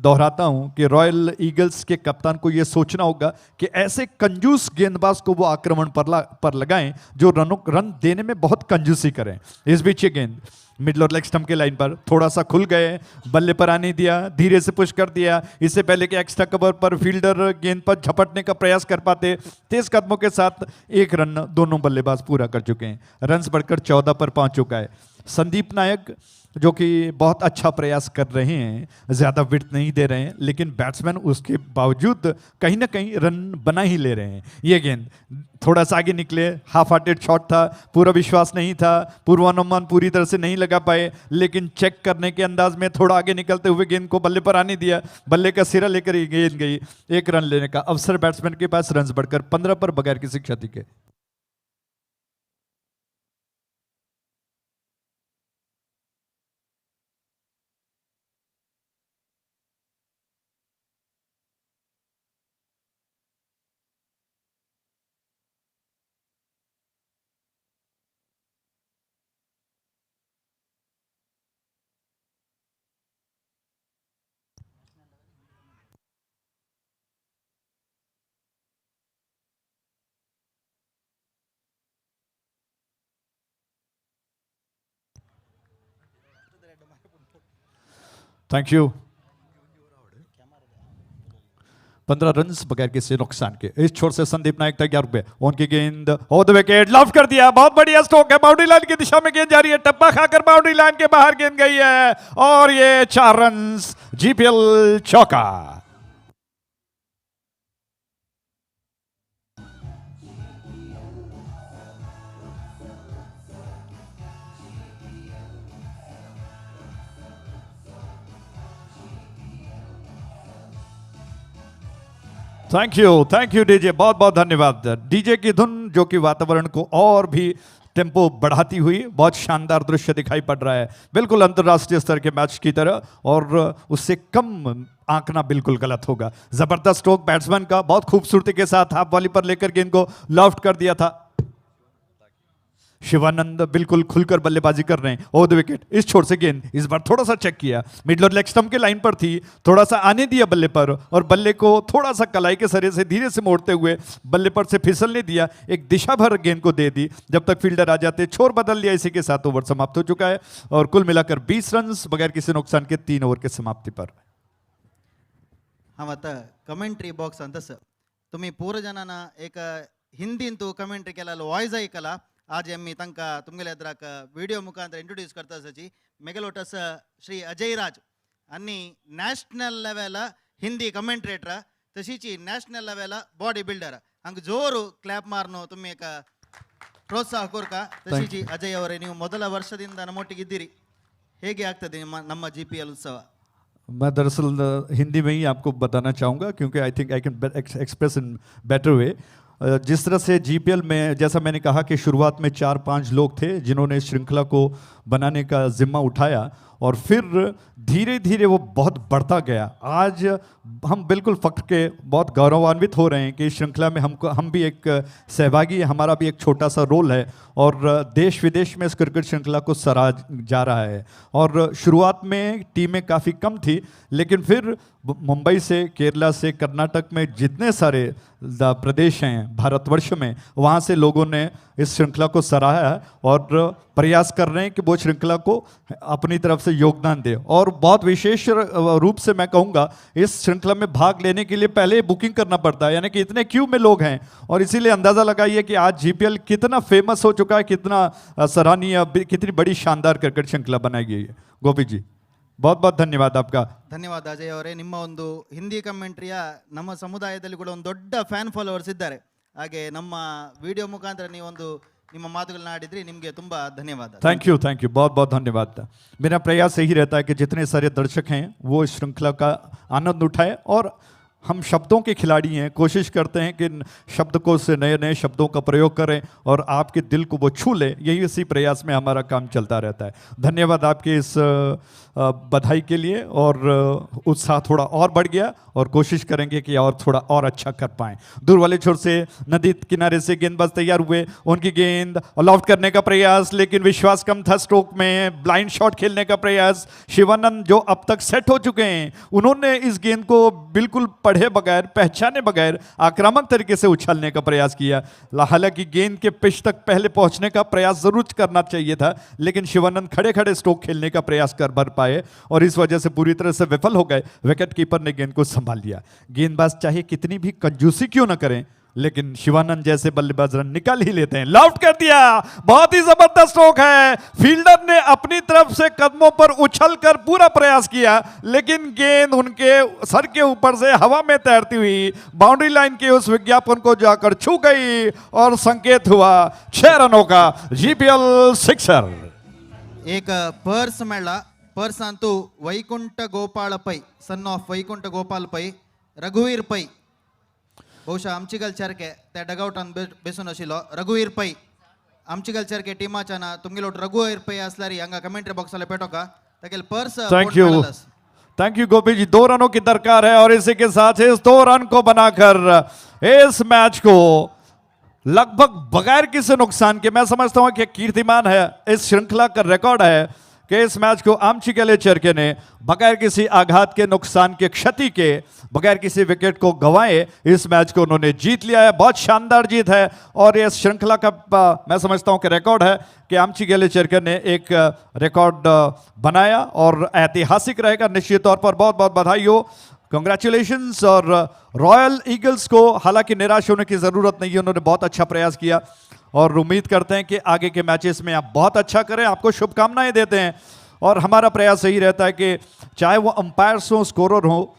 दोहराता हूं कि रॉयल ईगल्स के कप्तान को यह सोचना होगा कि ऐसे कंजूस गेंदबाज को वो आक्रमण पर लगाएं जो रन देने में बहुत कंजूसी करें। इस बीच ये गेंद मिडल और लेग स्टंप के लाइन पर थोड़ा सा खुल गए, बल्ले पर आने दिया, धीरे से पुश कर दिया। इससे पहले कि एक्स्ट्रा कवर पर फील्डर गेंद पर झपटने का प्रयास कर पाते, तेज कदमों के साथ 1 रन दोनों बल्लेबाज पूरा कर चुके हैं। रन्स बढ़कर 14 पर पहुंच चुका है। संदीप नायक जो कि बहुत अच्छा प्रयास कर रहे हैं, ज़्यादा विड्थ नहीं दे रहे हैं, लेकिन बैट्समैन उसके बावजूद कहीं ना कहीं रन बना ही ले रहे हैं। ये गेंद थोड़ा सा आगे निकले, हाफ हार्टेड शॉट था, पूरा विश्वास नहीं था, पूर्वानुमान पूरी तरह से नहीं लगा पाए, लेकिन चेक करने के अंदाज में थोड़ा आगे निकलते हुए गेंद को बल्ले पर आने दिया, बल्ले का सिरा लेकर ये गेंद गई। 1 रन लेने का अवसर बैट्समैन के पास, रन बढ़कर 15 पर बगैर किसी क्षति के। Thank you. 15 रन्स बगैर किसी नुकसान के। इस छोर से संदीप नायक तैयार हुए, उनकी गेंद ऑफ द विकेट, लॉफ्ट कर दिया, बहुत बढ़िया स्ट्रोक है, बाउंड्री लाइन की दिशा में गेंद जा रही है, टप्पा खाकर बाउंड्री लाइन के बाहर गेंद गई है और ये 4 रन्स, जीपीएल चौका। थैंक यू डीजे, बहुत बहुत धन्यवाद। डीजे की धुन जो कि वातावरण को और भी टेम्पो बढ़ाती हुई बहुत शानदार दृश्य दिखाई पड़ रहा है, बिल्कुल अंतर्राष्ट्रीय स्तर के मैच की तरह, और उससे कम आंकना बिल्कुल गलत होगा। जबरदस्त स्ट्रोक बैट्समैन का, बहुत खूबसूरती के साथ हाफ वॉली पर लेकर गेंद को लॉफ्ट कर दिया था। शिवानंद बिल्कुल खुलकर बल्लेबाजी कर रहे हैं, ओवर द विकेट। इस छोर से गेंद इस बार थोड़ा सा चेक किया, मिडल और लेग स्टंप के लाइन पर थी, थोड़ा सा आने दिया बल्ले पर और बल्ले को थोड़ा सा कलाई के सरे से धीरे से मोड़ते हुए बल्ले पर से फिसलने दिया, एक दिशा भर गेंद को दे दी। जब तक फील्डर आ जाते छोर बदल लिया। इसी के साथ ओवर समाप्त हो चुका है और कुल मिलाकर 20 रन बगैर किसी नुकसान के 3 ओवर के समाप्ति पर।
हांव आतां कमेंट्री बॉक्स अंतस तुम्ही पूर जनांना एक हिंदींतू कमेंट्री केला, वॉयस ऐकला। आज आम्ही तांकां तुमगेल्या एदराक व्हिडिओ मुखांतर इंट्रोड्यूस करता आसाची मेगलोटस श्री अजय राज आनी नॅशनल लेवल हिंदी कमेंट्रेटर तशीच नॅशनल लेवल बॉडी बिल्डर हंग जोरू क्लॅप मारनो तुम्ही एक प्रोत्साह कोरका तशीच अजय ಅವರೇ ನೀವು ಮೊದಲ ವರ್ಷದಿಂದ ನಮ್ಮೊಟ್ಟಿಗಿದ್ದೀರಿ, ಹೇಗೆ ಆಗ್ತದೆ ನಮ್ಮ ಜಿಪಿಎಲ್ उत्सव?
मैं दरअसल हिंदी में ही आपको बताना चाहूँगा क्योंकि I think I can express in better way. जिस तरह से जीपीएल में, जैसा मैंने कहा कि शुरुआत में 4-5 लोग थे जिन्होंने इस श्रृंखला को बनाने का जिम्मा उठाया और फिर धीरे धीरे वो बहुत बढ़ता गया। आज हम बिल्कुल फख्र के बहुत गौरवान्वित हो रहे हैं कि इस श्रृंखला में हम भी एक सहभागी, हमारा भी एक छोटा सा रोल है और देश विदेश में इस क्रिकेट श्रृंखला को सराहा जा रहा है। और शुरुआत में टीमें काफ़ी कम थी, लेकिन फिर मुंबई से, केरला से, कर्नाटक में जितने सारे प्रदेश हैं भारतवर्ष में, वहाँ से लोगों ने इस श्रृंखला को सराहा है और प्रयास कर रहे हैं कि वो श्रृंखला को अपनी तरफ से योगदान दे। और बहुत विशेष रूप से मैं कहूँगा इस श्रृंखला में भाग लेने के लिए पहले बुकिंग करना पड़ता है, यानी कि इतने क्यू में लोग हैं और इसीलिए अंदाज़ा लगाइए कि आज जीपीएल कितना फेमस हो चुका है, कितना सराहनीय, कितनी बड़ी शानदार क्रिकेट श्रृंखला बनाई गई है। गोपी जी बहुत बहुत धन्यवाद आपका।
ಧನ್ಯವಾದ ಅಜಯ್ ಅವರೇ. ನಿಮ್ಮ ಒಂದು ಹಿಂದಿ ಕಮೆಂಟ್ರಿಯ ನಮ್ಮ ಸಮುದಾಯದಲ್ಲಿ ಕೂಡ ಒಂದು ದೊಡ್ಡ ಫ್ಯಾನ್ ಫಾಲೋವರ್ಸ್ ಇದ್ದಾರೆ. ಹಾಗೆ ನಮ್ಮ ವಿಡಿಯೋ ಮುಖಾಂತರ ನೀವೊಂದು ನಿಮ್ಮ ಮಾತುಗಳನ್ನ ಆಡಿದ್ರಿ, ನಿಮಗೆ ತುಂಬಾ ಧನ್ಯವಾದ.
थैंक यू बहुत बहुत धन्यवाद। मेरा प्रयास यही रहता है कि जितने सारे दर्शक हैं वो इस श्रृंखला का आनंद उठाएं और हम शब्दों के खिलाड़ी हैं, कोशिश करते हैं कि शब्दकोश से नए नए शब्दों का प्रयोग करें और आपके दिल को वो छू ले, यही इसी प्रयास में हमारा काम चलता रहता है। धन्यवाद आपके इस बधाई के लिए और उत्साह थोड़ा और बढ़ गया और कोशिश करेंगे कि और थोड़ा और अच्छा कर पाएं। दूर वाले छोर से नदी किनारे से गेंदबाज तैयार हुए, उनकी गेंद लॉफ्ट करने का प्रयास, लेकिन विश्वास कम था स्ट्रोक में, ब्लाइंड शॉट खेलने का प्रयास। शिवानंद जो अब तक सेट हो चुके हैं, उन्होंने इस गेंद को बिल्कुल पढ़े बगैर, पहचाने बगैर आक्रामक तरीके से उछालने का प्रयास किया। हालांकि गेंद के पिच तक पहले पहुंचने का प्रयास जरूर करना चाहिए था, लेकिन शिवानंद खड़े खड़े स्ट्रोक खेलने का प्रयास कर भर पाए और इस वजह से पूरी तरह से विफल हो गए। विकेट कीपर ने गेंद को संभाल लिया। गेंदबाज चाहे कितनी भी कंजूसी क्यों न करें, लेकिन शिवानंद जैसे बल्लेबाज रन निकाल ही लेते हैं। लॉफ्ट कर दिया, बहुत ही जबरदस्त स्ट्रोक है। फील्डर ने अपनी तरफ से कदमों पर उछलकर पूरा प्रयास किया, लेकिन गेंद उनके सर के ऊपर से हवा में तैरती हुई बाउंड्री लाइन के उस विज्ञापन को जाकर छू गई और संकेत हुआ 6 रनों का जीपीएल सिक्सर।
एक पर्स मेळा, पर्स अंतू वैकुंठ गोपाळ पै, सन ऑफ वैकुंठ गोपाल पै, रघुवीर पै, बहुशः आमचीगल चरके त्या डगआउटान बेसून आशिल्लो रघुवीर पै, आमचीगल चरके टीमाच्या ना तुमगेलो रघुवीर पै असल्यार हांगा कमेंट्री बॉक्साला पेटोका ताकेल पर्स।
थैंक यू गोपी जी। 2 रनों की दरकार है और इसी के साथ इस 2 रन को बनाकर इस मैच को लगभग बगैर किसी नुकसान के, मैं समझता हूं कि कीर्तिमान है, इस श्रृंखला का रिकॉर्ड है कि इस मैच को आमचीगले चरके ने बगैर किसी आघात के, नुकसान के, क्षति के, बगैर किसी विकेट को गंवाए इस मैच को उन्होंने जीत लिया है। बहुत शानदार जीत है और इस श्रृंखला का मैं समझता हूं कि रिकॉर्ड है कि आमचीगले चरके ने एक रिकॉर्ड बनाया और ऐतिहासिक रहेगा निश्चित तौर पर। बहुत बहुत बधाई हो कॉन्ग्रेचुलेशंस। और रॉयल ईगल्स को हालांकि निराश होने की ज़रूरत नहीं है, उन्होंने बहुत अच्छा प्रयास किया और उम्मीद करते हैं कि आगे के मैचेस में आप बहुत अच्छा करें। आपको शुभकामनाएं देते हैं और हमारा प्रयास यही रहता है कि चाहे वो अंपायर्स हो, स्कोरर हो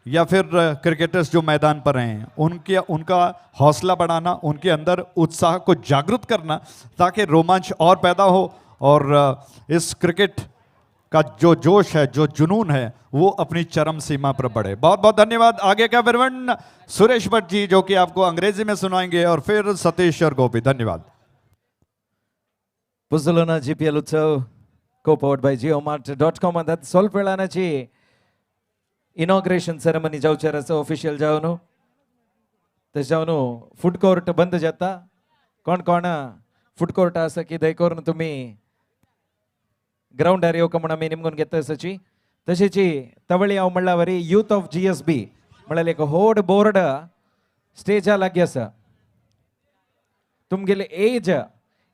या फिर क्रिकेटर्स जो मैदान पर हैं, उनका हौसला बढ़ाना, उनके अंदर उत्साह को जागृत करना ताकि रोमांच और पैदा हो और इस क्रिकेट का जो जोश है, जो जुनून है, वो अपनी चरम सीमा पर बढ़े। बहुत बहुत धन्यवाद। आगे का विवरण सुरेश भट्ट जी जो कि आपको अंग्रेजी में सुनाएंगे और फिर सतीश और गोपी। धन्यवाद।
Puzzolana Gpl Utsav, co-powered by geomart.com and that's all वेळाची इनॉग्रेशन सेरेमनी जावचें आसा ऑफिशियल जावन तशें जावन फूड कोर्ट बंद जाता। कोण कोण फूड कोर्ट आसा की दयकरून तुमी ग्राउंडार येवका म्हण आमी निमगून घेता आसाची। तशेंची तवळी हांव म्हणला वरी यूथ ऑफ GSB म्हळ्यार एक व्हड बोर्ड स्टेजा लागीं आसा। तुमगेले एज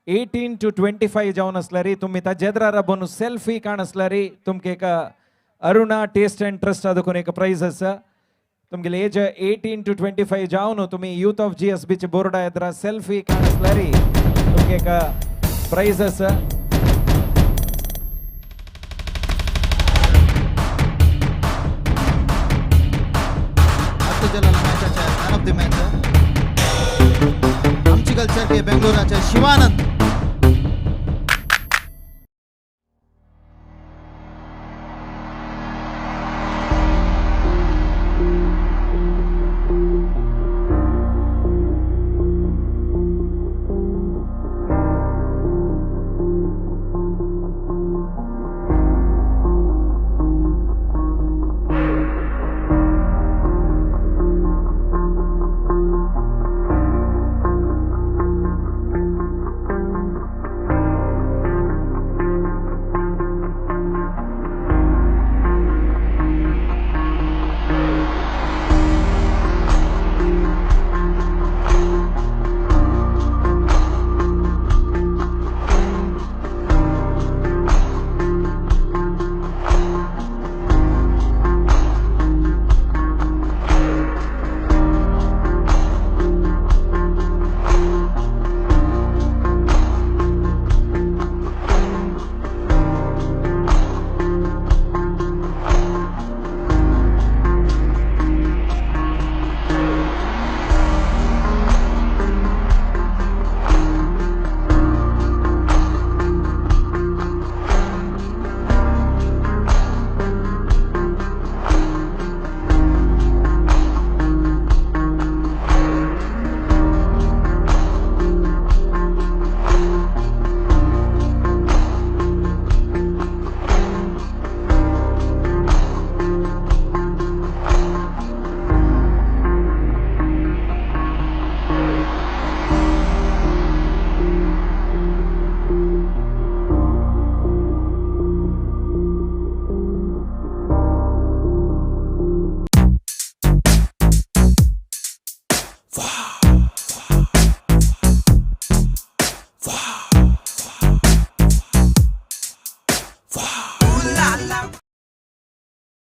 18 to 25 जावन आसल्यार तुमी ताजेद्रार राबून सेल्फी काण आसल्यार तुमकां एक अरुणा टेस्ट एंड ट्रस्ट देखून एक प्राइज आसा। तुमगेले एज 18 to 25 जावन तुमी यूथ ऑफ GSB चे बोर्डा येद्रा सेल्फी काण आसल्यार तुमकां एक प्राइज आसा।
मॅन ऑफ द मॅच आमची कल्चर के बेंगलोराचे शिवानंद।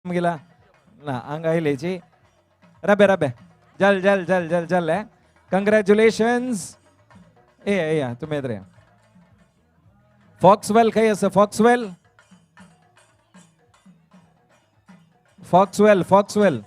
गेला ना आंगायलेची रबे रबे जल जल जल जल जल है कंग्रेचुलेशंस ए या तुम्हें इधर फॉक्सवेल कहीं ऐसा फॉक्सवेल फॉक्सवेल फॉक्सवेल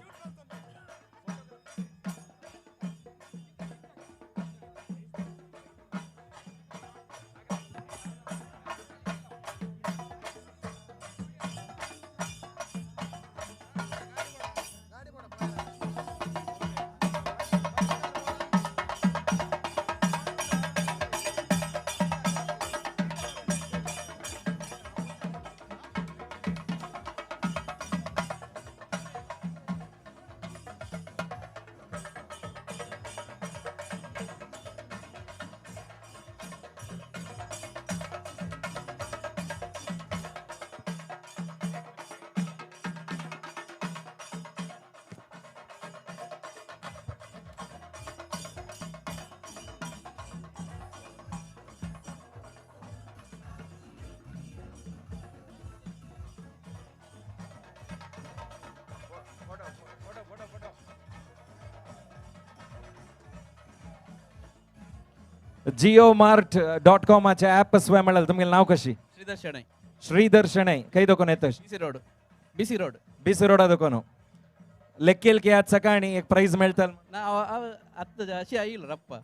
JioMart.com ॲप स्वयं मिळेल तुम्हाला नाव कशी
श्रीधर शेणै
श्रीधर शेणै काही दुकान येतं
BC रोड
BC रोडा दुकान लेक्केल की आज सकाळी एक प्राइज मिळतं
ना आता अशी येईल रप्पा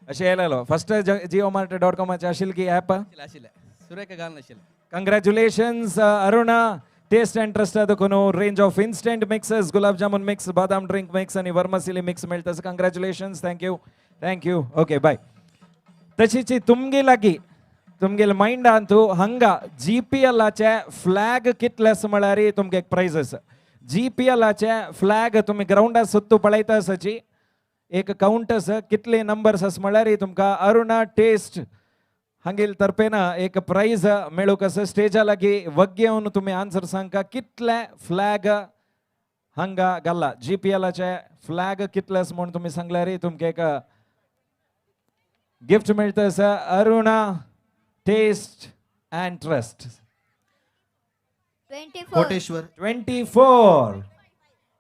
असे यायला फर्स्ट JioMart.com असेल की ॲप
आशिल सुरेख गाणं असेल
कंग्रॅच्युलेशन्स अरुणा टेस्ट अँड ट्रस्ट दुकान range of instant mixes gulab jamun mix बादाम ड्रिंक मिक्स आणि वर्मसिली मिक्स मिळतं कंग्रॅच्युलेशन्स thank you okay bye तशीची तुमगेल mind Antu हंगा GPL फ्लॅग कितलेस म्हळ्यार तुमका एक प्राइज आसा GPL फ्लॅग तुम्ही ग्राउंडार सुत्तू पळयता आसाची एक काउंट आसा कितले नंबर्स आस म्हळ्यार तुमका अरुणा टेस्ट हांगेल तर्फेन एक प्राइज मेळूक आसा स्टेजा लागी वग्गे येवन तुम्ही आन्सर सांगका कितले फ्लॅग हांगा घाला GPL फ्लॅग कितलेस म्हणून तुम्ही सांगल्यार तुमका एक गिफ्ट मिळतं आसा Aruna taste and trust
24
Koteshwar
24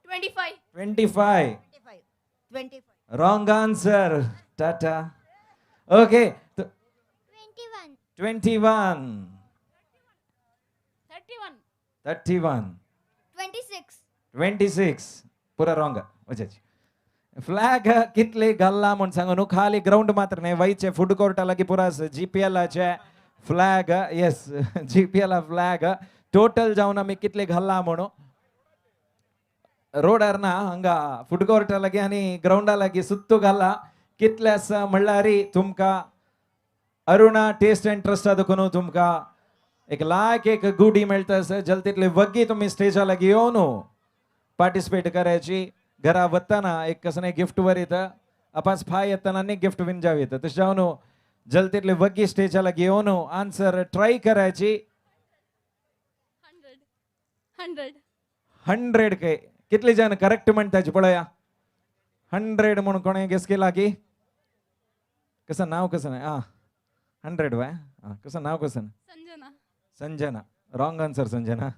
25
25 Wrong answer. Tata. Okay. 21. 31. 26. पुरा रॉंग वजाची फ्लॅग कितले घालला म्हणून सांगू न्हू खाली ग्राउंड मात्र नाही वयचे फूड कोर्टा लागी पुरा GPL flag yes GPL flag total जाऊन आम्ही कितले घालला म्हणू रोडार ना हंगा फूड कोर्टा लागी आणि ग्राउंडा लागी सुत्तू घाला कितल्यास म्हणल्यारी तुमका अरुणा टेस्ट अँड ट्रस्ट दुकान तुमका एक लाख एक गुडी मिळतं जल तितले वग्गी तुम्ही स्टेजा लागी येऊन पार्टिसिपेट करायची घरा वत्ताना एक कसं गिफ्ट वर येतं अपास फाय येताना अनेक गिफ्ट विन जाव येतं तसे जाऊन जल तितले वग्गी स्टेजा लागी येऊन आन्सर ट्राय करायची 100 काय कितले जण करेक्ट म्हणताची पळया 100 म्हणून कोणे गेस केला की कसं नाव कसं नाही 100 वाय कसं नाव कसं संजना रॉंग आन्सर संजना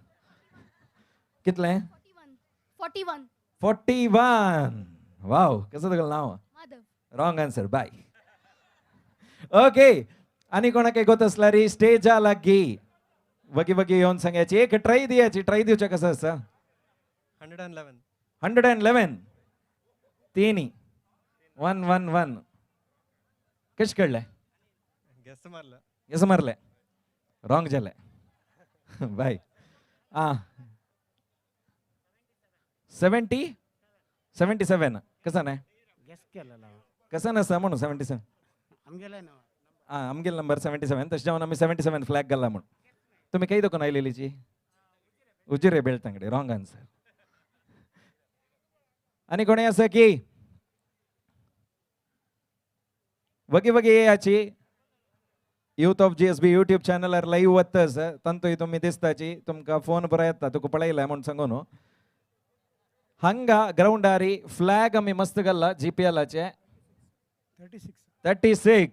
कितले 41 वाव कसं तुला नाव रॉंग आन्सर बाय ओके आणि कोणा काही गोत असला री स्टेजा लागी वगी वगी येऊन सांगायची एक ट्राय द्यायची ट्राय दिवच्या कसं असं 111 तिनी 111 कश कळलंय गेस मारलंय रॉंग झालंय बाय 77 कसं नाही कसं नसतं म्हणून 77 आमगेल नंबर 77 तसे जाऊन आम्ही 77 फ्लॅग घालला म्हणून तुम्ही काही दुकान आलेलीची उजिरे बेळतांगडे रॉंग आन्सर आणि कोणी असं की वगी वगी याची यूथ ऑफ GSB यूट्यूब चॅनलर लाईव्ह वत्तस तंतोय तुम्ही दिसताची तुमका फोन बरा येता तुका पळयलाय म्हणून सांगू न्हू हंगा ग्राउंडारी फ्लॅग आम्ही मस्त घालला GPL 36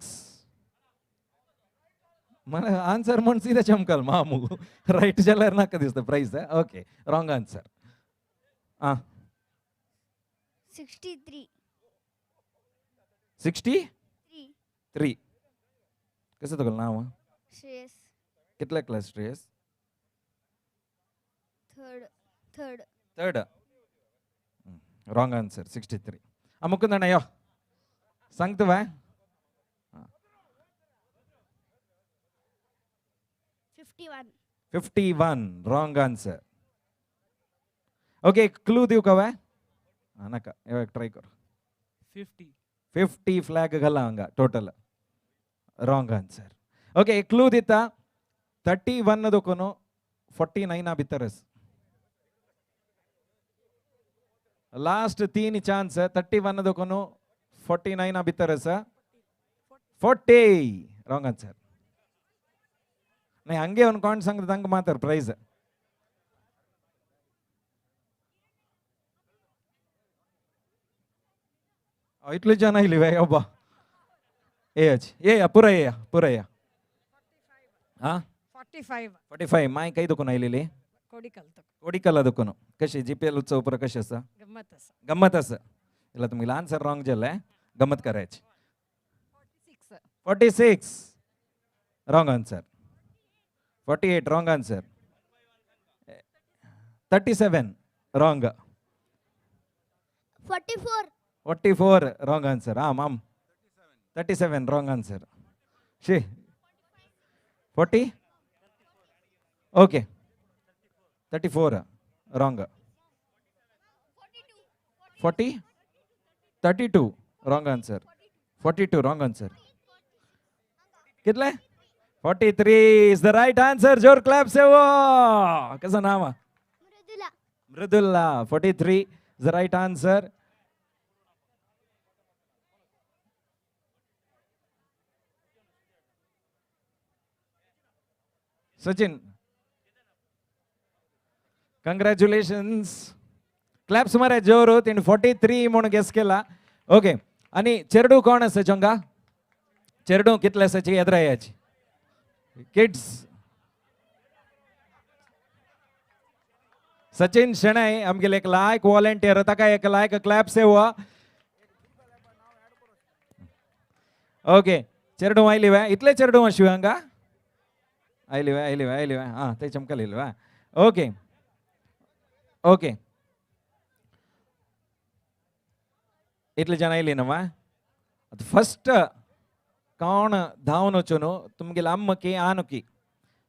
मला आन्सर म्हणून सीधा चमकल मामू राईट जाल्यार नाका दिसतं प्राइस ओके रॉंग आन्सर 63 कसं तुला नाव
श्रेयस
कितल्या class Shreyas third wrong answer 63 मुकुंदಣ್ಣ यो सांगतो बाय 51 रॉंग आन्सर ओके क्लू देऊ का बाय नका ट्राय कर 50 फ्लॅग घाला हंगा total wrong answer okay clue दिता 31 दुकान 49 भितरस लास्ट 3 चान्स 31 दुकान 49 भितरस 40 रॉंग आन्सर नाही ಹಂಗೆ ಅನ್ಕೊಂಡು ಸಂಗದ ಹಂಗೆ ಮಾತಾರ ಪ್ರೈಸ್ ಇಟ್ಲು ಜನ ಇಲ್ಲಿವೆ ಒಬ್ಬ ಪುರಯ್ಯ 45 माय काही दुकान आलेली कोडिकल दुकान कशी GPL उत्सव पर कशी असं गंमत असं याला तुम्ही आन्सर रॉंग झालाय गंमत करायची 46 wrong answer. 48 wrong answer. 37 wrong.
44.
44 wrong answer. Ma'am. 37 wrong answer. She 40. Okay. 34 wrong. 40. 32 wrong answer. 42 wrong answer. कितले 43 is the right answer. जोर clap से वो कैसा नाम है? Mridula. 43 is the right answer. Sachin, congratulations. Claps मारे जोरो. 43 म्हणून गेस केला. ओके. आणि चेरडू कोण असे चोंगा? चेरडू कितले असायची एद्रायाची? किड्स. सचिन शणै आमगे एक लायक वॉलंटियर ताका एक लायक क्लॅप से हुआ. ओके. चेरडू आयली वे. इतले चेरडू अशी हंगा? आयली वे. हां ते चमकलेली वे. ओके. ओके. इतले जण आयली नवा. फर्स्ट कौन धावन वचून तुमगे अम्मकी आनुकी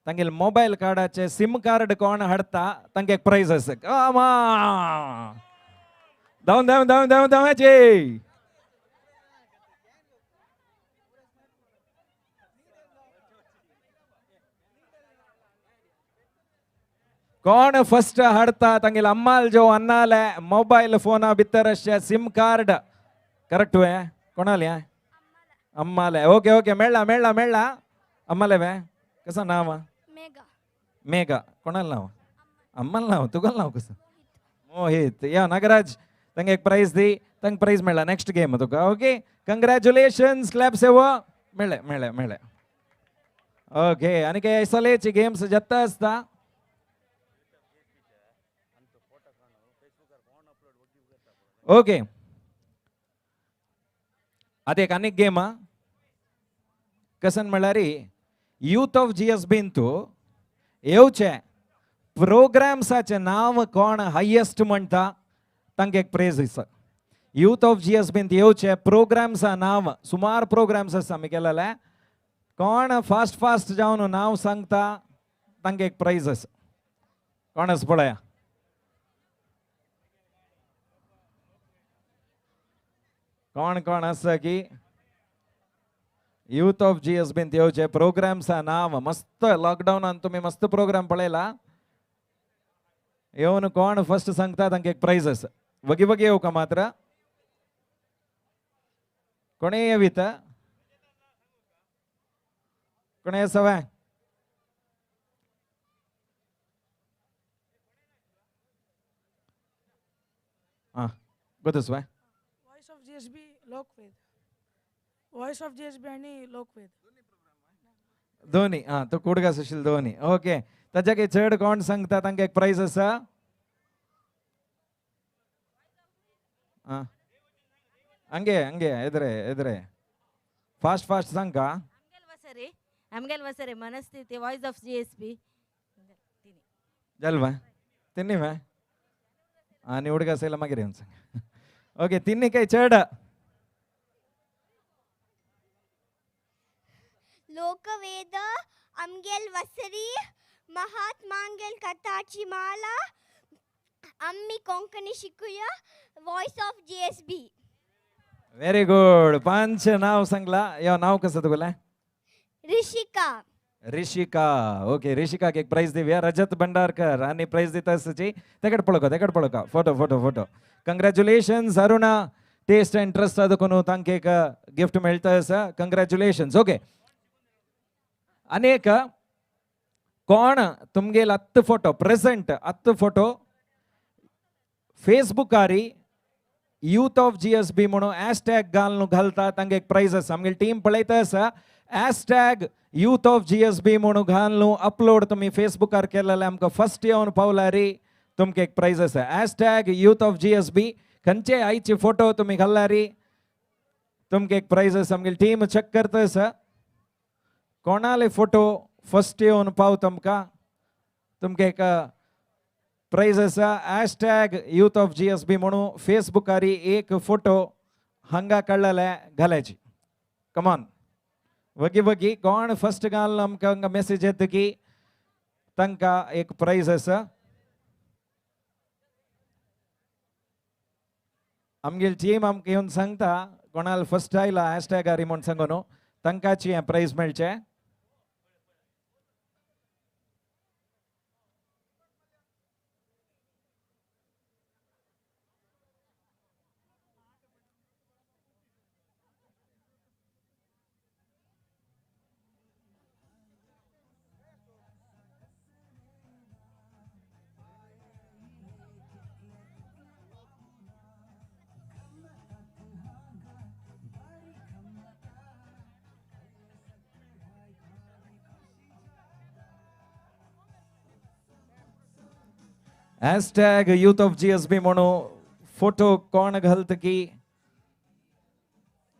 तंगे मोबाइल कार्डाचे सिम कार्ड कोण हडता तंगे एक प्राइज असे. धावन कौन फर्स्ट हडता तंगे अम्माल जो अन्नाले मोबाइल फोन भितर सिम कार्ड करेक्ट वे कोणाले अम्माले. ओके ओके मेळ्ळा अम्माले वे. कसा नाव? मेघा. कोणाला नाव? अम्माला नाव. तुगल नाव कसं? मोहित. या नागराज तंगे एक प्राइज दी. तंग प्राइज मेळ्ळा नेक्स्ट गेम तुका. ओके कंग्रॅच्युलेशन्स. क्लॅप से वो मेळे. ओके. आणि काही ऐसलेची गेम्स जत्ता असता. ओके. आता एक अनेक गेम कसन म्हळ्यार यूथ ऑफ GSB तू येवचे प्रोग्राम्साचे नाव कोण हायेस्ट म्हणटा तांकां एक प्रेज दिसा. यूथ ऑफ GSB येवचे प्रोग्राम्सा नाव सुमार प्रोग्राम्स आसा आमी केलेले. कोण फास्ट जावन नाव सांगता तांकां एक प्राइज आसा. कोण आसा पळया. कोण आसा की यूथ ऑफ GSB येवचे प्रोग्राम्सा नाव. मस्त लॉकडाउनान तुम्ही मस्त प्रोग्राम पळयला. येवन कोण फर्स्ट सांगता तांकां एक प्राइज आसा. वगी येऊ का मात्र कोणे येवीत कोणे आसा वे. गोतस वे.
वॉइस ऑफ GSB आणि लोकवेद
दोन्ही. तो कुडगास असेल दोन्ही. ओके. ताच्याके चड कोण सांगता तांकां एक प्राइज आसा. हंगे एदरे फास्ट सांग का.
आमगेल वसरे मनस्थिती वॉइस ऑफ GSB
जल्वा तिन्नी वे. आणि हुडगास येयला मागीर येवन सांग. ओके. तिन्नी काही चड
लोकवेद आमगेल वसरी महात्मांगेल कथाची माला आम्ही कोंकणी शिकूया voice of GSB.
Very good. 5 नाव सांगला. या नाव कसं तुला? ऋषिका. ओके. ऋषिकाक एक प्राइज दिव्या. रजत भंडारकर आणि प्राइज दिता असची. तेकड पळका photo. Congratulations. Aruna taste and trust ಅದಕ್ಕೂ तांके एक गिफ्ट मेळता आसा. कंग्रॅच्युलेशन्स. ओके. अनेक कोण तुमगेल 10 फोटो प्रेजेंट 10 फोटो फेसबुकारी यूथ ऑफ GSB म्हणून हॅशटॅग घालता तांकां एक प्राइज आसा. आमगे टीम पळयता आसा. हॅशटॅग यूथ ऑफ GSB म्हणून घालून अपलोड तुम्ही फेसबुकार केलेले आमकां फर्स्ट येवन पावल्यारी तुमकां एक प्राइज आसा. हॅशटॅग यूथ ऑफ GSB खंयचे आयचे फोटो तुम्ही घालल्यारी तुमकां एक प्राइज आसा. आमगे टीम चेक करता आसा. कोणाले फोटो फर्स्ट येऊन पाव तुमका एक प्राइज असा #यूथ ऑफ GSB म्हणून फेसबुकारी एक फोटो हंगा कळले घालायची. कमॉन वगी वगी कोण फर्स्ट घाल आमकां मेसेज येता की तांकां एक प्राइज असा. आमगेल टीम आमकां येवन सांगता कोणाल फर्स्ट आयला #आरी म्हूण सांगून तांकांची हें प्राइज मेळचें. #यूथ ऑफ GSB म्हणून फोटो कोण घालत की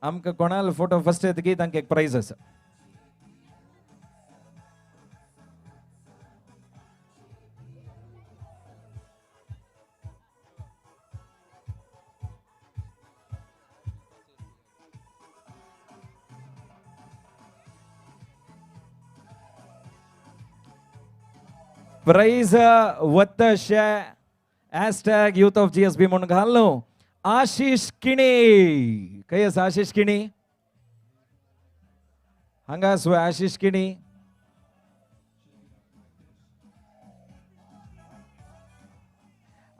आमकां कोणाल फोटो फर्स्ट येता की तांकां एक प्राइज आसा. प्राइज वत्तशे #यूथ ऑफ GSB म्हणून घालनो आशिष किणी. खंय आसा आशिष किणी? हांगा आसा आशिष किणी.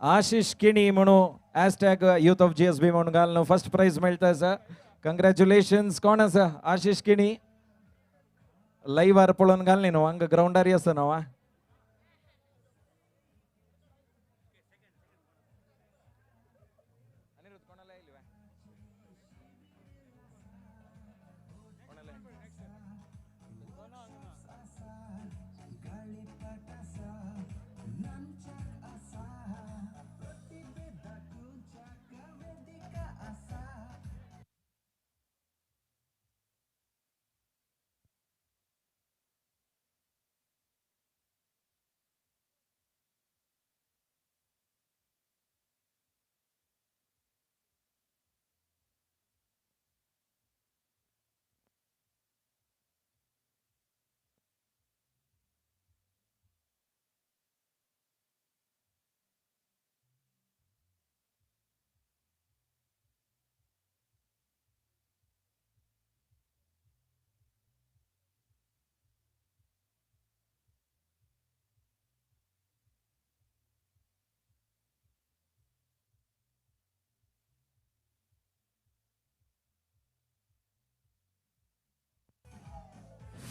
आशिष किणी म्हणून #यूथ ऑफ GSB म्हणून घालनो फर्स्ट प्राइज मेळटा आसा. कंग्रॅच्युलेशन्स. कोण आसा आशिष किणी? लाईव्हार पळोवन घालनी न्हू हांगा ग्राउंडार आसा न्हू.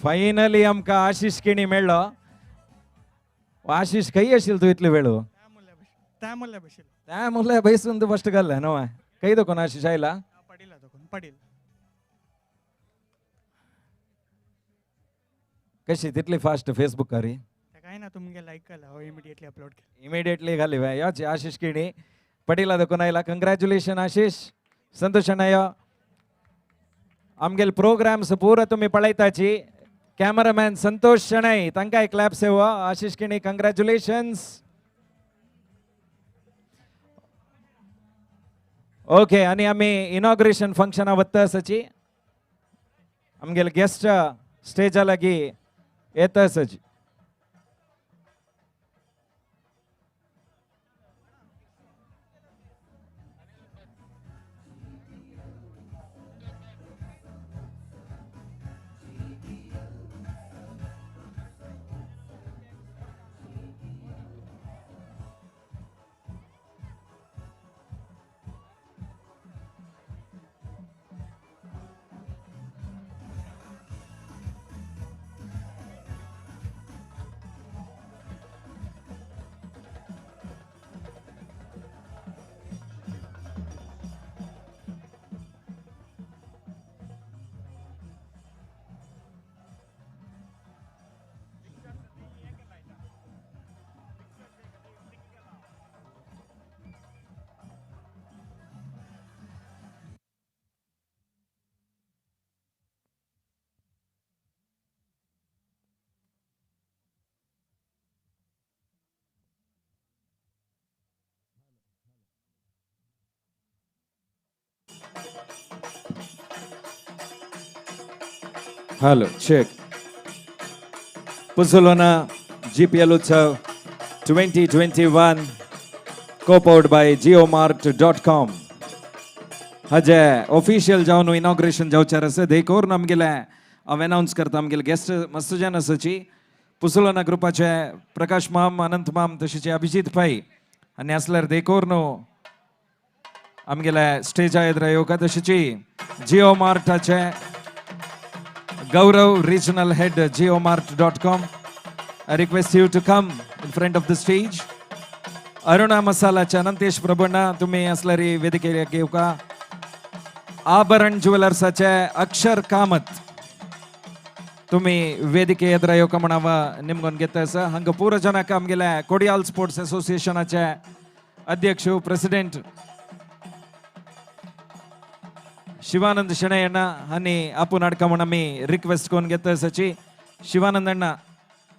फायनली आमकां आशिष किणी मेळ्ळो. आशिष खंय आशिल्लो तूं इतले वेळ? त्या म्हणल्या बसून तू फस्ट घाल्लें न्हू. खंय देखून आशिष आयला? कशी तितली फास्ट फेसबुक करी?
काय ना तुमगे लाईक केला इमिडिएटली अपलोड केला.
इमिडिएटली घाली याची आशिष किणी पडिला देखून आयला. कंग्रॅच्युलेशन आशिष. संतोष अण्णाय आमगेल प्रोग्राम्स पूरा तुम्ही पळयताची. कॅमेरामॅन संतोष शणै तांकां एक क्लॅप सेव. आशिष किणी कंग्रॅच्युलेशन्स. ओके आणि आम्ही इनॉग्रेशन फंक्शन वत्ता आसाची. आमगेल गेस्ट स्टेजा लागी येता आसाची. Hello, check. Puzzolana Gpl Utsav 2021 co-powered by geomart.com. हजे ऑफिशियल जावन इनॉग्रेशन जावचार आसा देखोर आमगेले हांव अनाउन्स करता आमगेले गेस्ट मस्त जाण आसाची पुसोलाना ग्रुपाचे प्रकाश माम अनंत माम तशेंच अभिजीत भाई आनी आसल्यार देखोर न्हू आमगेले स्टेजा येद्र येवका तशेंच जिओ मार्टाचे गौरव regional head geomart.com. I request you to come in front of the stage. Aruna मसालाचे Anantesh प्रभुना तुम्ही असल्यारी वेदिकेर घेवका. आभरण ज्वेलर्साचे अक्षर कामत तुम्ही वेदिके येद्र येवका म्हणाव निमगोन घेता आसा. हांगा पूर्ण जनाक आमगेले कोडियाल स्पोर्ट्स असोसिएशनाचे अध्यक्ष प्रेसिडेंट शिवानंद शेणे अण्णा आणि आपूण हाडका म्हण आमी रिक्वेस्ट करून घेता आसाची. शिवानंद अण्णा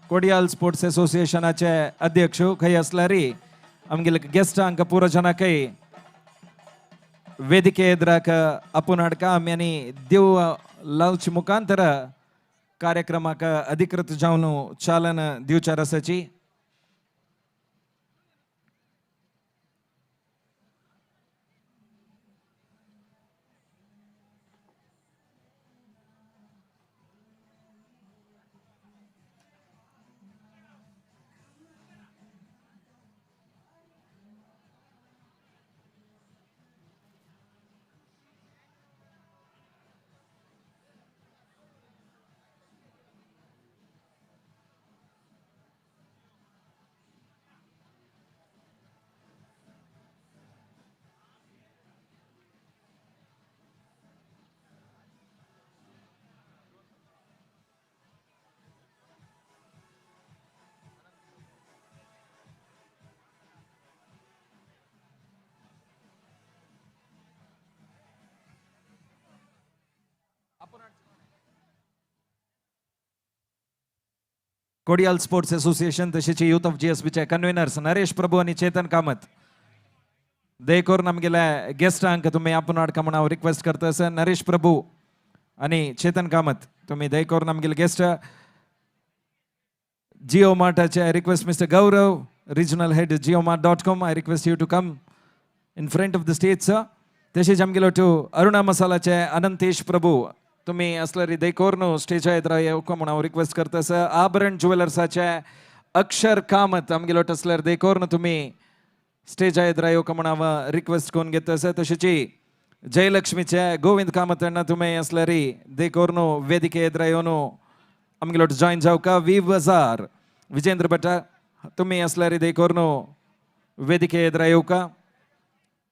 कोडियाल स्पोर्ट्स असोसिएशनाचे अध्यक्ष खंय आसल्यारी आमगेले गेस्ट हांकां पुरो जनाकय वेदिके एद्राक आपूण हाडका आमी आनी देव लावचे मुखांतर कार्यक्रमाक अधिकृत जावन चालन दिवचार आसाची. कोडियाल स्पोर्ट्स असोसिएशन तशेंच यूथ ऑफ जीएसबीचे कन्व्हेनर्स नरेश प्रभू आणि चेतन कामत देखोर आमगेले गेस्टांक तुम्ही आपण हाडका म्हण हांव रिक्वेस्ट करता सर. नरेश प्रभू आणि चेतन कामत तुम्ही देखोर आमगेले guest. Jio मार्टाचे request mister Gaurav regional head geomart.com. I request you to come in front of the stage sir. तशेंच आमगेलो टू अरुणा मसालाचे अनंतेश प्रभू तुम्ही असल्यारी देखोर न्हू स्टेजा येद्र येवका म्हण हांव रिक्वेस्ट करता सर. आभरण ज्वेलर्साचे अक्षर कामत आमगेलो असल्यार देखोर न्हू तुम्ही स्टेजा येद्र येवका म्हण हांव रिक्वेस्ट करून घेता सर. तशेंच जयलक्ष्मीचे गोविंद कामत अण्णा तुम्ही असल्यारी देखोर न्हू वेदिके येद्र येवन आमगेलो जॉइन जावका. वी बाजार विजेंद्र भट तुम्ही असल्यारी देखोर न्हू वेदिके येद्र येवका.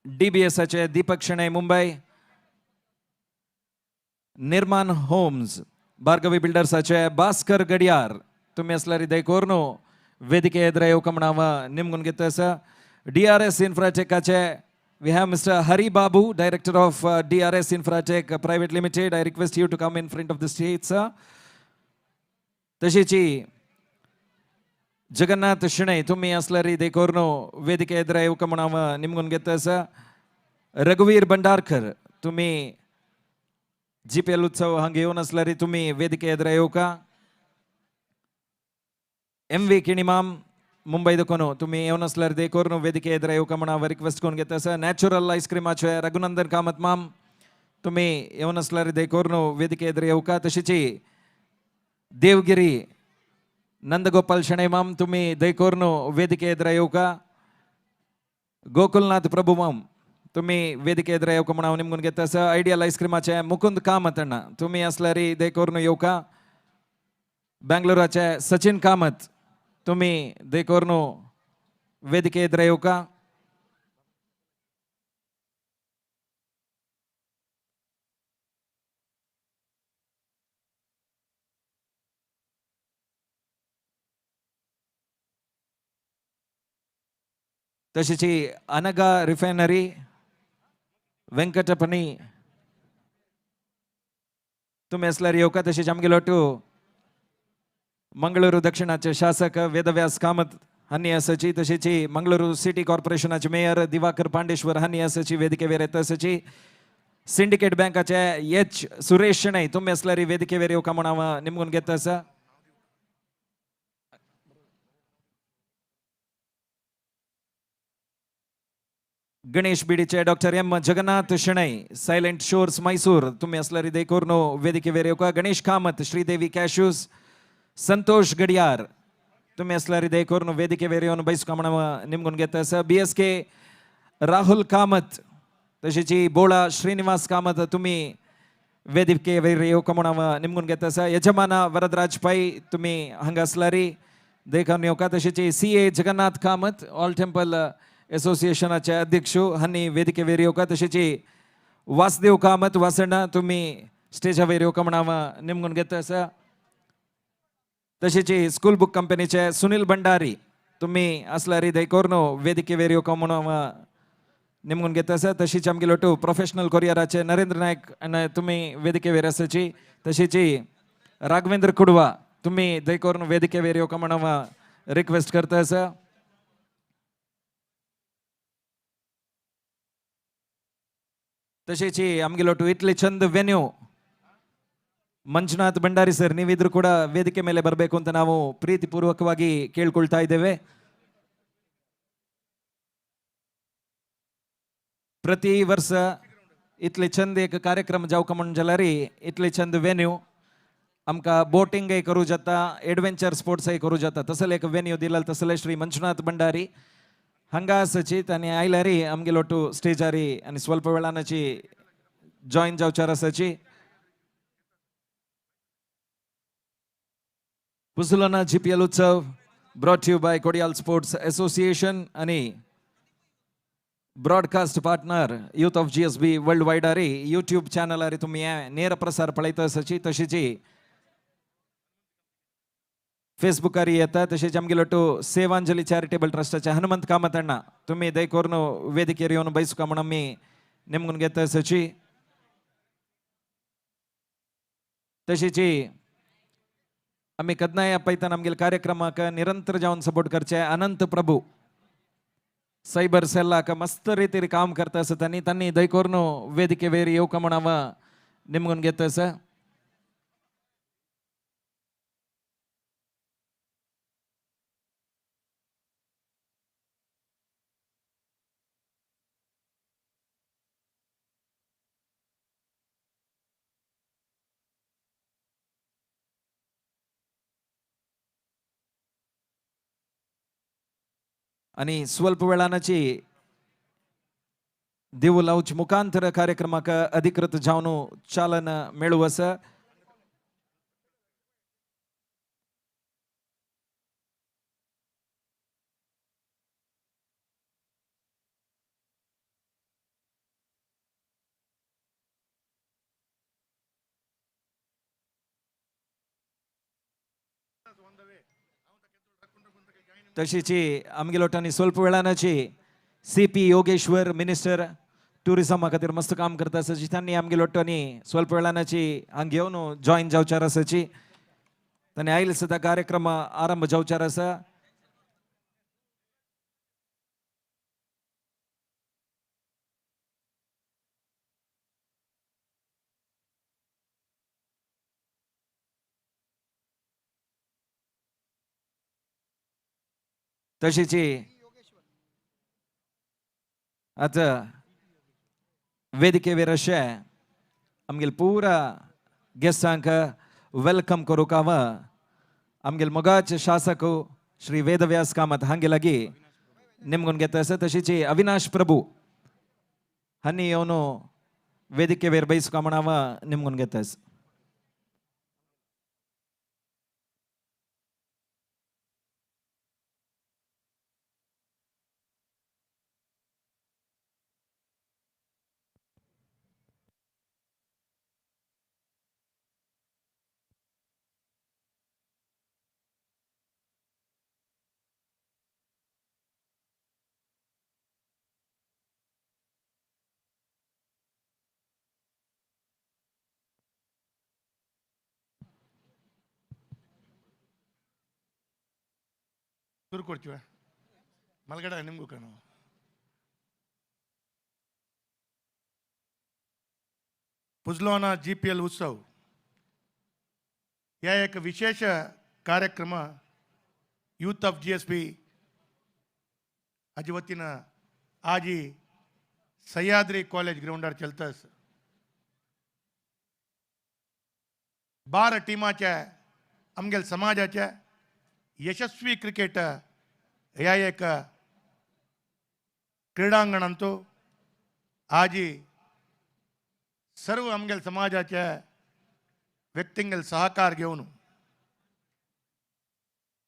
डीबीएसचे दीपक शेणे मुंबई. निर्माण होम्स भार्गवी बिल्डर्साचे भास्कर गडियार तुम्ही असल्यारी देखोर न्हू वेदिके येद्र येवका म्हण हांव निमगून घेता सर. DRS इन्फ्राटेकाचे we have mister Hari Babu director of DRS Infratech private limited. I request you to come in front of the stage sir. तशेंच जगन्नाथ शेणे तुम्ही असल्यारी देखोर न्हू वेदिके येद्र येवका म्हण हांव निमगून घेता सर. रघुवीर भंडारकर तुम्ही GPL उत्सव हांगा येवन असल्यारी तुम्ही वेदिके येद्र येवका. MV किणिमाम मुंबई देखून तुम्ही येवन असल्यार देखोर न्हू वेदिके येद्र येवका म्हण हांव रिक्वेस्ट करून घेता सर. नॅचरल आयस्क्रीमाचे रघुनंदन कामत माम तुम्ही येवन असल्यार देखोर न्हू वेदिके येद्र येवका. तशेंच देवगिरी नंदगोपाल शेणे माम तुम्ही देखोर न्हू वेदिके येद्र येवका. गोकुलनाथ प्रभू माम तुम्ही वेदिके येद्र येवका म्हण हांव निमगून घेता सर. आयडियल आयस्क्रीमाचे मुकुंद कामत अण्णा तुम्ही असल्यारी देखोर न्हू येवका. बेंगलोराचे सचिन कामत तुम्ही देखोर न्हू वेदिके येद्र येवका. तशेंच अनगा रिफायनरी वेंकटपणी तुम्ही असल्यार येवका. तशेंच आमगेलो टू मंगळूरू दक्षिणाचे शासक वेदव्यास कामत हांणी आसाची. तशेंच मंगळूरू सिटी कॉर्पोरेशनाचे मेयर दिवाकर पांडेश्वर हांणी आसाची वेदिके वेर येता आसाची. सिंडिकेट बँकाचे एच सुरेश शणै तुम्ही असल्यारी वेदिकेवर येऊ का म्हणावं निमगून घेत असं. गणेश बीडीचे doctor M Jagannath Shenoy silent shores Mysore तुम्ही असल्यारी देखोर्नो वेदिकेवर येऊ का. गणेश कामत श्रीदेवी कॅशूस संतोष गडियार तुम्ही असल्यारी देखोर्नो वेदिकेवर येऊन बैसू का म्हणावं निमगून घेत असं. BSK राहुल कामत तशीच बोळा श्रीनिवास कामत तुम्ही वेदिकेवर येऊ का म्हणावं निमगून घेत असं. यजमाना वरदराज पै तुम्ही हंगासलारी देखून येऊ का. तशीच CA Jagannath Kamath all temple असोसिएशनाचे अध्यक्ष हानी वेदिकेवर येऊ का. तशीच वासदेव कामत वासणा तुम्ही स्टेजवर येऊ का म्हणावं निमगून घेत असं. तशीच स्कूल बुक कंपनीचे सुनील भंडारी तुम्ही असलारी देखोर्नो वेदिकेवर येऊ का म्हणावं निमगून घेत असं. तशीच आमगे लोटू प्रोफेशनल कोरियराचे नरेंद्र नायक आणि तुम्ही वेदिकेवर असाची. तशीच राघवेंद्र कुडवा तुम्ही देखोर्न वेदिकेवर येऊ का म्हणावं रिक्वेस्ट करता असं. तशीच आमगे लोटू इटली चंद ವೆನ್ಯೂ ಮಂಜುನಾಥ್ ಭಂಡಾರಿ ಸರ್ ನೀವಿದ್ರು ಕೂಡ ವೇದಿಕೆ ಮೇಲೆ ಬರಬೇಕು ಅಂತ ನಾವು ಪ್ರೀತಿಪೂರ್ವಕವಾಗಿ ಕೇಳ್ಕೊಳ್ತಾ ಇದ್ದೇವೆ. प्रति वर्ष इतले छंद एक कार्यक्रम जाऊ का म्हणून झाला रे. इतले छंद वेन्यू आमका बोटिंग करू जाता एडवेंचर स्पोर्ट्स करू जाता तसले एक वेन्यू दिला तसले श्री मंजुनाथ भंडारी हंगा सचित आणि आयला रे आमगे लोटू स्टेजारी आणि स्वल्प वेळानाची join जाऊचार असाची. Puzzolana Gpl Utsav brought to you by Kodial Sports Association आणि broadcast partner youth of GSB world wide अरे यूट्यूब चॅनल अरे तुम्ही ನೇರ ಪ್ರಸಾರ ಪಳೈತ ಸಚಿ तशीच फेसबुक अरी येतात. तसेच आमगे लोटू सेवांजली चॅरिटेबल ट्रस्टचे हनुमंत कामत अण्णा तुम्ही दैकोर्नो वेदिकेर येऊन बैसू का म्हणून मी नेमून घेत सची. तशीच आम्ही कदनाय पैता नमगेल कार्यक्रमाक निरंतर जाऊन सपोर्ट करचे अनंत प्रभू सैबर सेल्ला का मस्त रीतीने काम करता असं त्यांनी दैकोर्नो वेदिकेवर येऊ का म्हणावं निमगून घेत असं. आणि स्वल्प वेळानाची देऊ लावच मुखांतर कार्यक्रमाक अधिकृत जाऊन चालन मिळू असं. तशीच आमगे लोटांनी स्वल्प वेळानाची CP योगेश्वर मिनिस्टर टुरिझम खातीर मस्त काम करता असाची त्यांनी आमगे लोटांनी स्वल्प वेळानाची हांग घेऊन जॉईन जावचार असाची. त्यांनी आयल सुद्धा कार्यक्रम आरंभ जावचार असा. तशीच आता वेदिकेवर अशे आमगेल पुरा गेस्टांक वेलकम करू काव आमगेल मोगाच शासक श्री वेदव्यास कामत हांगे लागी निमगून घेत असं. तशीच अविनाश प्रभू हानी येऊन वेदिकेवर बैसू का म्हणावं निमगून घेत असं.
ಶುರು ಕೊಡ್ತೀವ ಮಲ್ಗಡೆ ನಿಮಗೂ ಕಣೋ. पुजलोना GPL उत्सव या एक विशेष कार्यक्रम यूथ ऑफ GSB हाजे वतीनं आज ही सह्याद्री कॉलेज ग्राउंडार चलतस 12 टीमाच्या आमगेल समाजाच्या यशस्वी क्रिकेट ह्या एक क्रीडांगणांतो आज ही सर्व आमगेल समाजाच्या व्यक्तींगेल सहकार घेऊन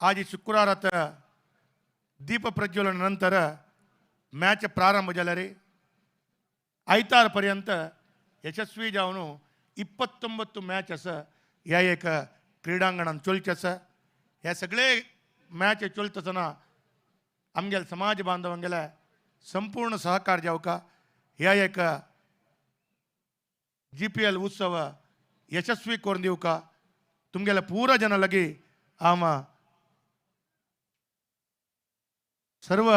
आज शुक्रवारात दीप प्रज्वलन नंतर मॅच प्रारंभ झाला रे आयतार पर्यंत यशस्वी जावन 29 मॅच असं या एक क्रीडांगणात चलचे हे सगळे मॅच चलतना आमगेल समाज बांधवांगेला संपूर्ण सहकार जावका ह्या एक GPL उत्सव यशस्वी करून दिवका तुमगेला पूरा जन लगी आम सर्व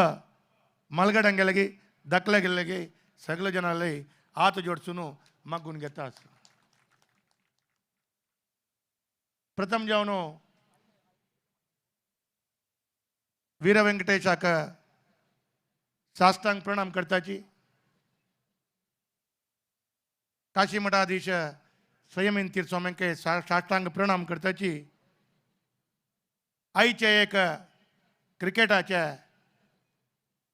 मलगडंगे लगी दखले लगी सगळे जन लई हात जोडसून मग्गून घेता प्रथम जावन वीर वेंकटेशाक साष्टांग प्रणाम करताची काशी मठाधीश संयमीन तीर्थस्वामींके साष्टांग प्रणाम करताची आईचे एक क्रिकेटाचे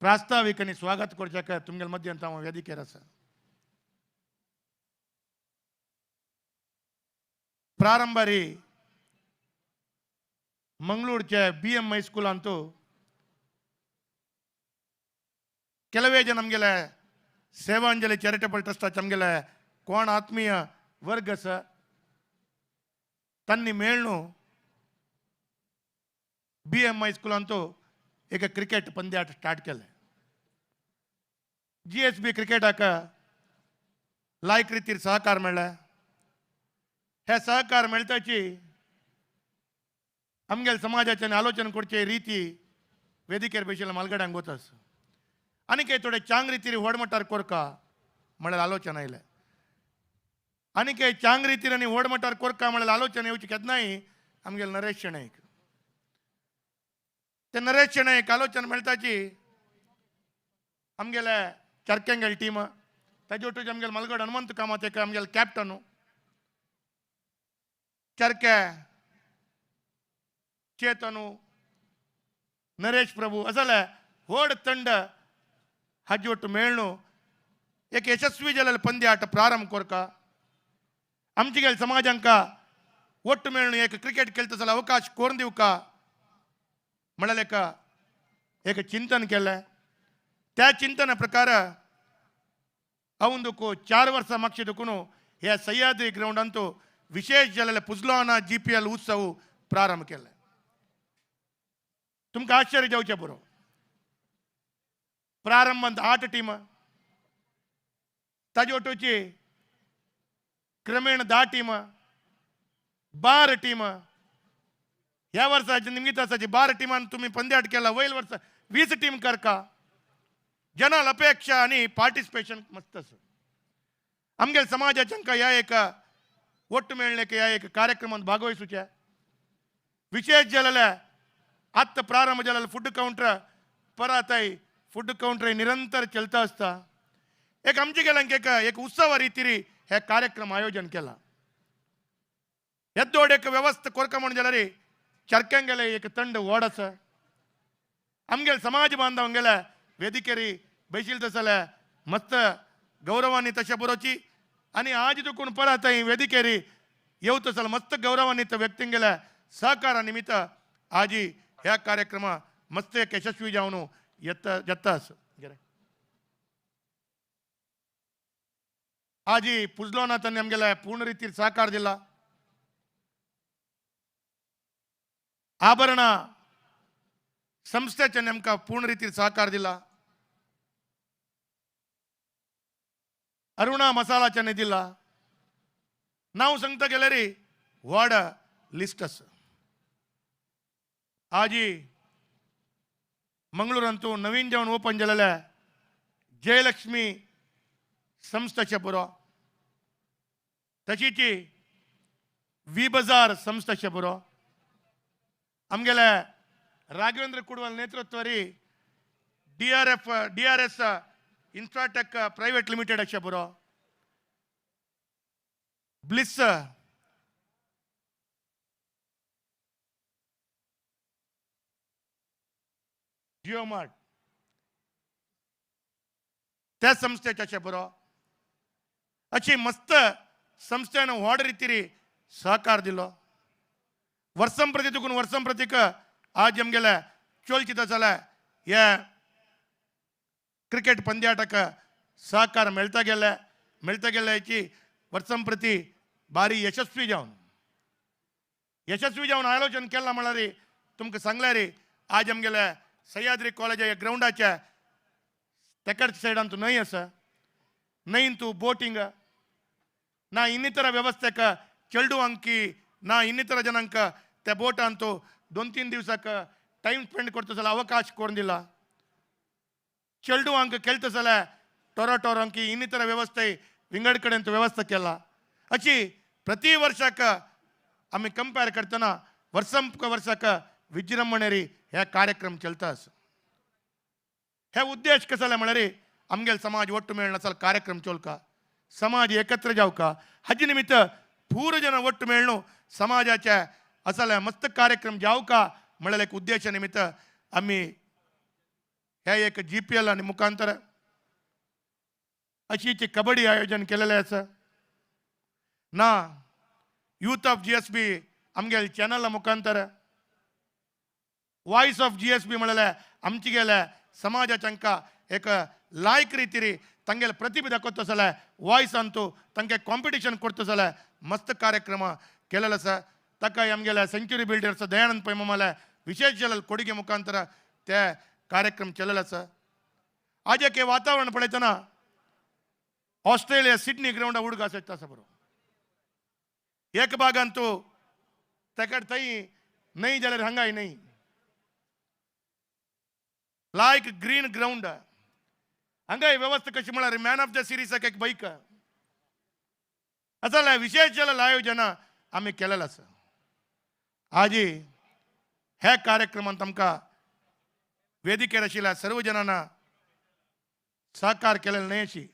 प्रास्ताविक आणि स्वागत करच्याक तुमगेल मध्यंत हांव वेदिकेर आसा प्रारंभारी मंगळूरच्या BM हायस्कूलांतू ಕೆಲವೇ ಜನ ನಮಗೆಲ್ಲ ಸೇವಾಂಜಲಿ ಚಾರಿಟಬಲ್ ಟ್ರಸ್ಟ್ ನಮಗೆಲ್ಲ ಕೋಣ ಆತ್ಮೀಯ ವರ್ಗ ಸ ತನ್ನಿ ಮೇಳ್ನು BM हायस्कूल ಅಂತೂ एक क्रिकेट पंद्याट स्टार्ट केले GSB क्रिकेटाक लायक रितीर सहकार मेळ्ळा हे सहकार मेळटाची आमगेल समाजाचे आलोचना करचे रीती वेदिकेर बशिल्ल्या मालगड्यांक वतास आनी काही थोडे चांग रितीर व्हड मटार कोरका म्हळ्यार आलोचना आयल्या आनी काही चांग रितीर आनी व्हड मटार कोरका म्हळ्यार आलोचना येवची केन्नाय आमगेल नरेश शेणैक ते नरेश शेणैक आलोचना मेळटाची आमगेले चरकेंगेल टीम ताजे वटूच आमगेल मलगड हनुमंत कामत एक आमगेल कॅप्टन चरके चेतनु नरेश प्रभू असले व्हड ತಂಡ हाजे ಒಟ್ಟು ಮೇಳ್ನು एक यशस्वी जालेले पंद्याट प्रारंभ कोरका आमचेगेल समाजांका ಒಟ್ಟು ಮೇಳ್नु एक क्रिकेट खेळतसले अवकाश कोरून दिवका म्हळ्यार एक चिंतन केलें त्या चिंतना प्रकार अवंदुको 4 वर्सां मागचे दुखून ह्या सह्याद्री ग्राउंडांतू विशेष जालेले पुजलोना GPL उत्सव प्रारंभ केले तुमकां आश्चर्य जावचें पुरो प्रारंभांत 8 टीम ताजे वटूची क्रमेण 10 टीम 12 टीम ह्या वर्साच्या निमित्ताची 12 टीमान तुम्ही पंद्याट केला वयल वर्ष 20 टीम करका जनाल अपेक्षा आणि पार्टिसिपेशन मस्त आमगेल समाजाच्या ह्या एक ಒಟ್ಟು ಮೇಳಕ್ಕೆ ह्या एक कार्यक्रमात भागवहिसूचे विशेष जालेले आत्ता प्रारंभ जालेले फूड काउंटर पराताई फूड काउंटर निरंतर चलता असता एक आमचे गेल्यांक एक उत्सव रितीरी हे कार्यक्रम आयोजन केला येदोड एक व्यवस्था कोरका म्हणून जाल्यार चरक्यांक गेले एक ತಂಡ व्हड आसा आमगेल समाज बांधवांगेले वेदिकेरी बैशील तसले मस्त गौरवानी तशें बरोवची आणि आज दुखून परत वेदिकेरी येवत असल मस्त गौरवान्वित व्यक्तींगेल्या सहकारा निमित्त आज ह्या कार्यक्रम मस्त एक यशस्वी जावन येतास आज पुजलोना त्यांनी आमगेल्या पूर्ण रितीर सहकार दिला आभरण संस्थेच्या नेमका पूर्ण रितीर सहकार दिला अरुणा मसालाच्याने दिला नाव सांगता गेले रे व्हड लिस्ट आसा आज मंगळूरांतू नवीन जावन ओपन जालेल्या जयलक्ष्मी संस्थेचे पुरो तशीची वी बाजार संस्थेचे बरो आमगेले राघवेंद्र कुडवल नेतृत्वारी DRS इन्फ्राटेक प्राइवेट लिमिटेड अशे बरो ब्लिस जिओ मार्ट त्या संस्थेचे अशे बरो अशी मस्त संस्थेन व्हड रितीरी सहकार दिलो वर्षं प्रति तुकून वर्षं प्रतीक आज आमगेले चोलचित जाल्यार हे क्रिकेट पंद्याटक सहकार मेळता गेले की वर्षं प्रति बारी यशस्वी जावन आयोजन केला म्हळ्यार तुमकां सांगल्यार आज आमगेले सह्याद्री कॉलेज ग्राउंडाच्या तेकडच्या सायडान तू न्हंय आसा न्हंयन तू बोटिंग ना ಇನ್ನಿತರ ವ್ಯವಸ್ಥೆಕ ಚೆಲ್ಡು ಅಂಕಿ ನಾ ಇನ್ನಿತರ ಜನಾಂಕ ते बोटान तो 2-3 दिवसाक टाइम स्पेंड करता अवकाश कोरदिಲ್ಲ ಚೆಲ್ಡು अंक केलता जाल्यार टोरो अंकी ಇನ್ನಿತರ व्यवस्थे विंगड कडेन व्यवस्था केला अशी प्रति वर्षाक आम्ही कंपेर करतना वर्षाक विजृंभणेरी हे कार्यक्रम चलता हे उद्देश कसं म्हळ्यार आमगेल समाज ಒಟ್ಟು मेळून असल कार्यक्रम चोलका समाज एकत्र जावका हाजे निमित्त पूर्ण जन ಒಟ್ಟು मेळून समाजाच्या असले मस्त कार्यक्रम जावका म्हळ्यार एक उद्देश निमित्त आम्ही हे एक GPL आणि मुखांतर अशीची कबड्डी आयोजन केलेले आसा ना यूथ ऑफ GSB आमगेल चॅनल मुखांतर वॉइस ऑफ GSB म्हळ्यार आमची गेल्या समाजाच्या एक लायक रितीरी तंगेल प्रतिभे दाखवता जाल्यार वॉइस अंतू तंगे कॉम्पिटिशन करता जाल्यार मस्त कार्यक्रम केलेलो आसा ताका आमगेल्या सेंच्युरी बिल्डर्स दयानंद पै मामाले विशेष जल कोडिगे मुखांतर ते कार्यक्रम केलेलो आसा आज एक वातावरण पळयतना ऑस्ट्रेलिया सिडनी ग्राउंड उडक आसा बरो एक भागान तू तेकड थंय न्हय जाल्यार हांगाय न्हय लायक ग्रीन ग्राउंड हांगाय व्यवस्था कशी म्हळ्यार मॅन ऑफ द सिरीजाक एक बाईक असले विशेष जल आयोजन आम्ही केलेलं आसा आज हे कार्यक्रमांत आमकां वेदिकेर आशिल्ल्या सर्व जनांना सहकार केलेले न्हय अशी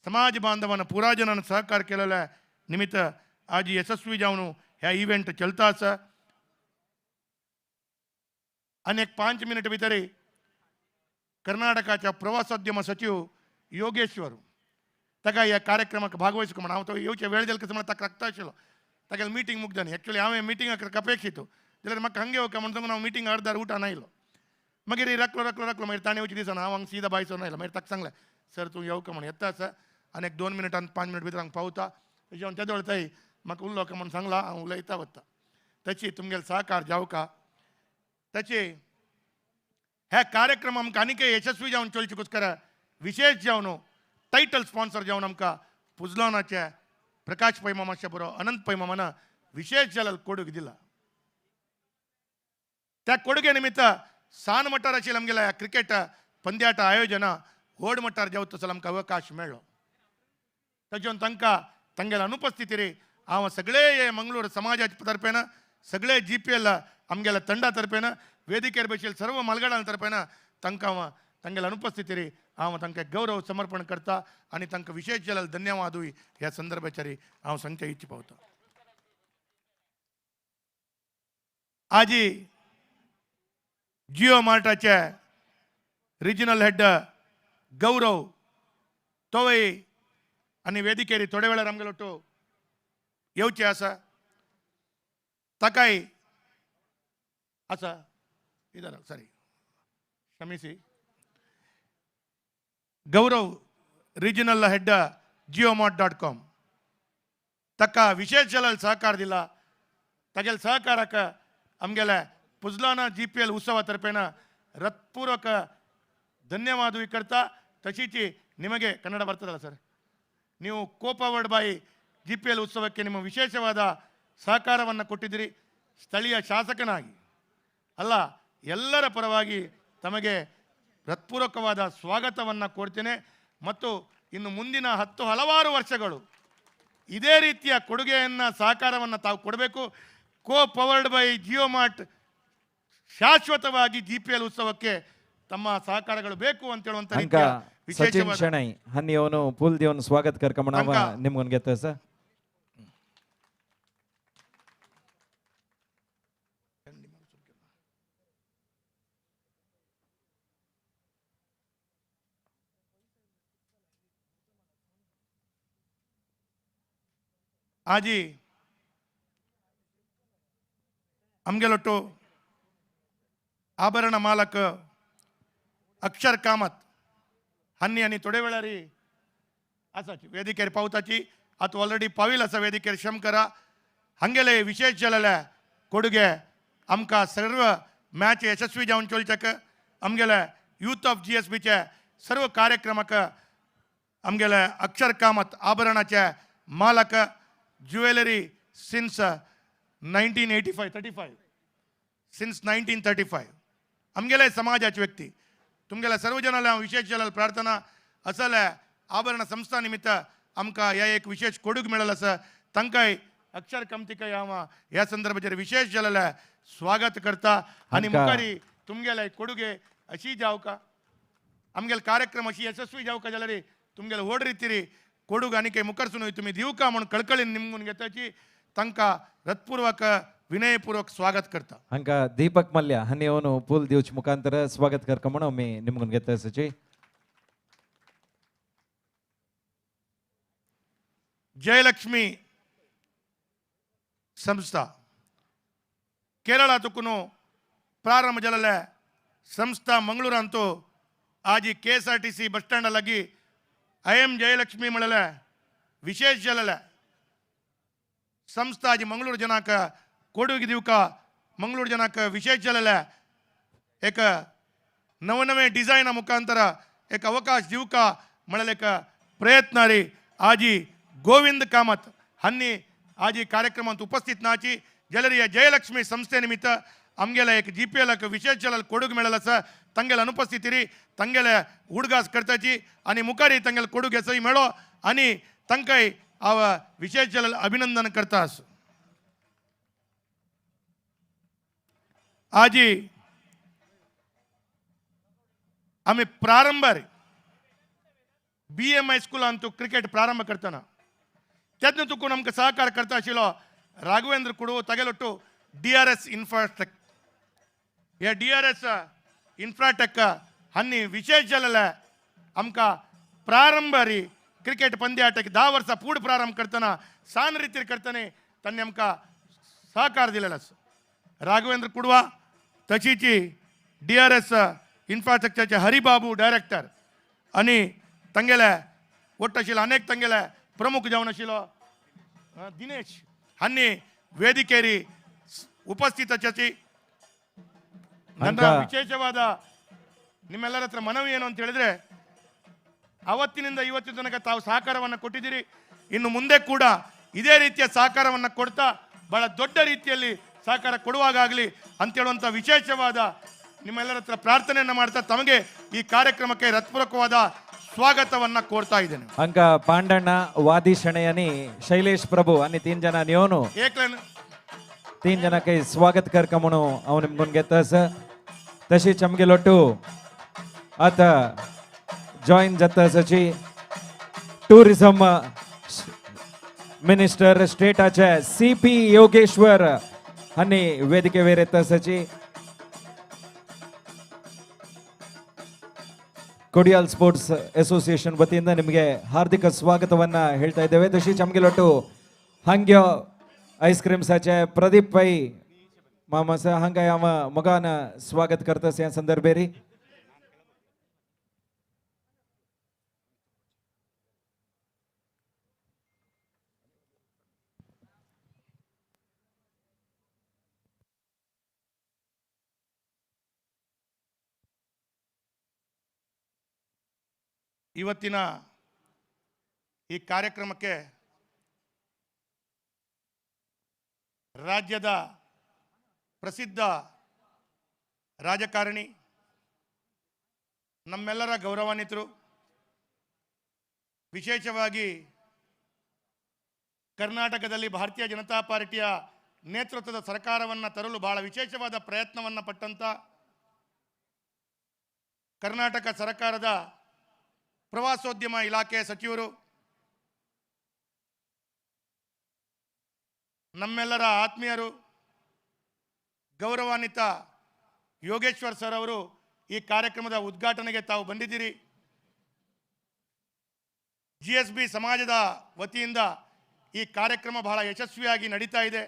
समाज बांधवान पुरा जनांन सहकार केलेल्या निमित्त आज यशस्वी जावन हे इव्हेंट चलता आसा आनी एक 5 मिनिट भितर कर्नाटकाच्या प्रवासोद्यम सचिव योगेश्वर ताका ह्या कार्यक्रमाक भागवयसको म्हण हांव तो येवचे वेळ जाले कसो म्हण ताका राखता आशिल्लो तागेले मिटींग मुग्धनी एक्चुअली हांवें मिटींगाक अपेक्षीत जाल्यार म्हाका हांगे येवका म्हण सांगून हांव मिटींग अर्दार उठान आयलो मागीर रकलो मागीर ताणें येवचे दिसान हांव हांगा सीदा बायसोन आयलो मागीर ताका सांगलें सर तूं येवका म्हण येता आसा आनी एक 2 मिनटान 5 मिनट भितर हांगा पावता तेजे हांव तेदोळ थंय म्हाका उरलो म्हण सांगला हांव उलयता वता ताची तुमगेलो सहकार जावका ताची हे कार्यक्रम आमकां आनीकय यशस्वी जावन चलचे कुस्कर विशेष जावन टायटल स्पॉन्सर जावन आमकां पुजलानाचे प्रकाश पै मामाचे बरो अनंत पै मामान विशेष जाल्यार कोडूक दिला त्या कोडगे निमित्त सान मटार आशिल्ले आमगेल्या क्रिकेट पंद्याट आयोजन व्हड मटार जावता जाल्यार आमकां अवकाश मेळ्ळो तातूंत तांकां तांगेल्या अनुपस्थितीरी हांव सगळे मंगळूर समाजाच्या तर्फेन सगळे GPL आमगेल्या तंडा तर्फेन वेदिकेर बशिल्ले सर्व मालगडां तर्फेन तांकां तांगेल्या अनुपस्थितीरी हांव तांकां गौरव समर्पण करता आनी तांकां विशेष जाल्यार धन्यवादूय ह्या संदर्भाचेर हांव सांगचे इच्छा पावता आज जिओ मार्टाचे रिजनल हेड गौरव तोवय आनी वेदिकेर थोडे वेळार आमगेलो तो येवचे आसा ताकाय आसा इधर सॉरी क्षमिसी गौरव रिजनल हेड jiomart.com ताका विशेष जाल्यार सहकार दिला तागेल्या सहकाराक आमगेल्या पुजलाना GPL उत्सवा तर्फेन हृत्पूर्वक धन्यवादूय करता तशीच ನಿಮಗೆ ಕನ್ನಡ ಬರ್ತದಲ್ಲ ಸರ್ ನೀವು ಕೋಪವರ್ಡ್ ಬೈ GPL ಉತ್ಸವಕ್ಕೆ ನಿಮ್ಮ ವಿಶೇಷವಾದ ಸಹಕಾರವನ್ನು ಕೊಟ್ಟಿದ್ದೀರಿ ಸ್ಥಳೀಯ ಶಾಸಕನಾಗಿ ಅಲ್ಲ ಎಲ್ಲರ ಪರವಾಗಿ ತಮಗೆ ಹೃತ್ಪೂರ್ವಕವಾದ ಸ್ವಾಗತವನ್ನು ಕೋರ್ತೇನೆ ಮತ್ತು ಇನ್ನು ಮುಂದಿನ 10 ಹಲವಾರು ವರ್ಷಗಳು ಇದೇ ರೀತಿಯ ಕೊಡುಗೆಯನ್ನು ಸಹಕಾರವನ್ನು ತಾವು ಕೊಡಬೇಕು. Co powered by Jio Mart ಶಾಶ್ವತವಾಗಿ GPL ಉತ್ಸವಕ್ಕೆ ತಮ್ಮ ಸಹಕಾರಗಳು ಬೇಕು ಅಂತ ಹೇಳುವಂತ
ಅಂಕ ಸಚಿನ್ ಶೆಣೈ ಹನ್ನಿ ಅವನು ಪೂಲ್ ದೇವನು ಸ್ವಾಗತ ಕರ್ಕಮಣವ ನಿಮ್ಗೊಂದು ಗೆತ್ತ ಸರ್.
आजी आमगेलोटो आभरण मालक अक्षर कामत हन्नी आणि थोडे वेळारी असाची वेदिकेर पावताची आता ऑलरेडी पाविल असा वेदिकेर श्रम करा. हंगेले विशेष जालेल्या कोडुगे आमका सर्व मॅच यशस्वी जावन चोलचक आमगेले यूथ ऑफ GSBचे सर्व कार्यक्रमाक आमगेले अक्षर कामत आभरणाचे मालक ज्वेलरी सिन्स 1935 सिन्स 1935 आमगेले समाजाचे व्यक्ती तुमगेल्या सर्व जनाला विशेष जलाल प्रार्थना असले आभरण संस्था निमित्त आमका या एक विशेष कोडूग मिळाल असं तंकाय अक्षर कमतिक या संदर्भात विशेष जलाला स्वागत करता आणि मुखारी तुमगेला कोडुगे अशी जाव का आमगेल कार्यक्रम अशी यशस्वी जाव का जाल्यार तुमगेला ओढ रितीरी कोडूग आणि काही मुखारसून तुम्ही दिव का म्हणून कळकळीन निमगून घेताची तंका हृत्पूर्वक विनयपूर्वक स्वागत करता.
अंका दीपक मल्ल्या हन्नी ಅವನು ಪೂಲ್ ದಿವಚ್ ಮುಖಾಂತರ ಸ್ವಾಗತ ಕರ್ಕಮಣ ಒಮ್ಮೆ ನಿಮ್ಗೊಂದು ಗೆತ್ತ ಸಚಿ.
जयलक्ष्मी संस्था केरळातून प्रारंभ झालेल्या संस्था मंगळूरांतो आज KSRTC बस स्टँड लागी IM जयलक्ष्मी मिळाल्या विशेष झालेल्या संस्था आज मंगळूर जनाक कोडुगी दिवका मंगळूर जनाक विशेष झालेल्या एक नवनवे डिझाईन मुखांतर एक अवकाश दिवका मिळाले एक प्रयत्नारी आजी गोविंद कामत हन्नी आज कार्यक्रमात उपस्थित नाची जलरी जयलक्ष्मी संस्थेनिमित्त आमगेला एक GPL विशेष जलाल कोडूग मिळाला असं तंगेला अनुपस्थिती तंगेला उडगास करताची आणि मुखारी तंगेला कोडूग असंही मिळो आणि तंकाय आव विशेष जलाल अभिनंदन करतास. आजी आम्ही प्रारंभ BM हायस्कूल अंतू क्रिकेट प्रारंभ करताना त्यातून तुकून आमकां सहकार करता आशिल्लो राघवेंद्र कुडवो तागेलोटो DRS इन्फ्राटेक या DRS इन्फ्राटेक हांनी विशेष जालेल्या आमकां प्रारंभ क्रिकेट पंद्याटक 10 वर्सां पूड प्रारंभ करताना सान रितीर करताना त्यांनी आमकां सहकार दिलेलो आसा. राघवेंद्र कुडवा तशीची DRS इन्फ्रास्ट्रक्चरचे हरिबाबू डायरेक्टर आणि तंगेले ಒಟ್ಟು आशिल्लो अनेक तंगेले प्रमुख जावन आशिल्लो दिनेश हांनी ವೇದಿಕೆಯಲ್ಲಿ ಉಪಸ್ಥಿತಚಿ ನನ್ನ ವಿಶೇಷವಾದ ನಿಮ್ಮೆಲ್ಲರ ಹತ್ರ ಮನವಿ ಏನು ಅಂತ ಹೇಳಿದ್ರೆ ಅವತ್ತಿನಿಂದ ಇವತ್ತಿನ ತನಕ ತಾವು ಸಹಕಾರವನ್ನು ಕೊಟ್ಟಿದ್ದೀರಿ. ಇನ್ನು ಮುಂದೆ ಕೂಡ ಇದೇ ರೀತಿಯ ಸಹಕಾರವನ್ನು ಕೊಡ್ತಾ ಬಹಳ ದೊಡ್ಡ ರೀತಿಯಲ್ಲಿ ಸಹಕಾರ ಕೊಡುವಾಗಲಿ ಅಂತ ಹೇಳುವಂಥ ವಿಶೇಷವಾದ ನಿಮ್ಮೆಲ್ಲರ ಹತ್ರ ಪ್ರಾರ್ಥನೆಯನ್ನು ಮಾಡ್ತಾ ತಮಗೆ ಈ ಕಾರ್ಯಕ್ರಮಕ್ಕೆ ಹೃತ್ಪೂರ್ವಕವಾದ स्वागतवನ್ನ कोरता इದ್ದೇನೆ.
अंक पांडಣ್ಣ वादी शणयनी शैलेश प्रभू आणि 3 जण नेऊन
एकलन
3 जण काही स्वागत करका म्हणून अव निमगून घेतस तशी चमगेलोटू आता जॉइन जातसची टुरिझम मिनिस्टर स्टेटाचे CP योगेश्वर आणि ವೇದಿಕೆ येतसची कोडियाल स्पोर्ट्स असोसिएशन वतीಯಿಂದ ನಿಮಗೆ हार्दिक स्वागतವನ್ನ ಹೇಳ್ತಾ ಇದ್ದೇವೆ. तशी चमगेलोटू हांग्यो आईस्क्रीम्साचे प्रदीप भाई मामास हांगा आम मगान स्वागत करतस या संदर्भेरी
ಇವತ್ತಿನ ಈ ಕಾರ್ಯಕ್ರಮಕ್ಕೆ ರಾಜ್ಯದ ಪ್ರಸಿದ್ಧ ರಾಜಕಾರಣಿ ನಮ್ಮೆಲ್ಲರ ಗೌರವಾನ್ವಿತರು ವಿಶೇಷವಾಗಿ ಕರ್ನಾಟಕದಲ್ಲಿ ಭಾರತೀಯ ಜನತಾ ಪಾರ್ಟಿಯ ನೇತೃತ್ವದ ಸರ್ಕಾರವನ್ನು ತರಲು ಬಹಳ ವಿಶೇಷವಾದ ಪ್ರಯತ್ನವನ್ನು ಪಟ್ಟಂತ ಕರ್ನಾಟಕ ಸರ್ಕಾರದ ಪ್ರವಾಸೋದ್ಯಮ ಇಲಾಖೆಯ ಸಚಿವರು, ನಮ್ಮೆಲ್ಲರ ಆತ್ಮೀಯರು, ಗೌರವಾನ್ವಿತ ಯೋಗೇಶ್ವರ್ ಸರ್ ಅವರು ಈ ಕಾರ್ಯಕ್ರಮದ ಉದ್ಘಾಟನೆಗೆ ತಾವು ಬಂದಿದ್ದೀರಿ. GSB ಸಮಾಜದ ವತಿಯಿಂದ ಈ ಕಾರ್ಯಕ್ರಮ ಬಹಳ ಯಶಸ್ವಿಯಾಗಿ ನಡೀತಾ ಇದೆ.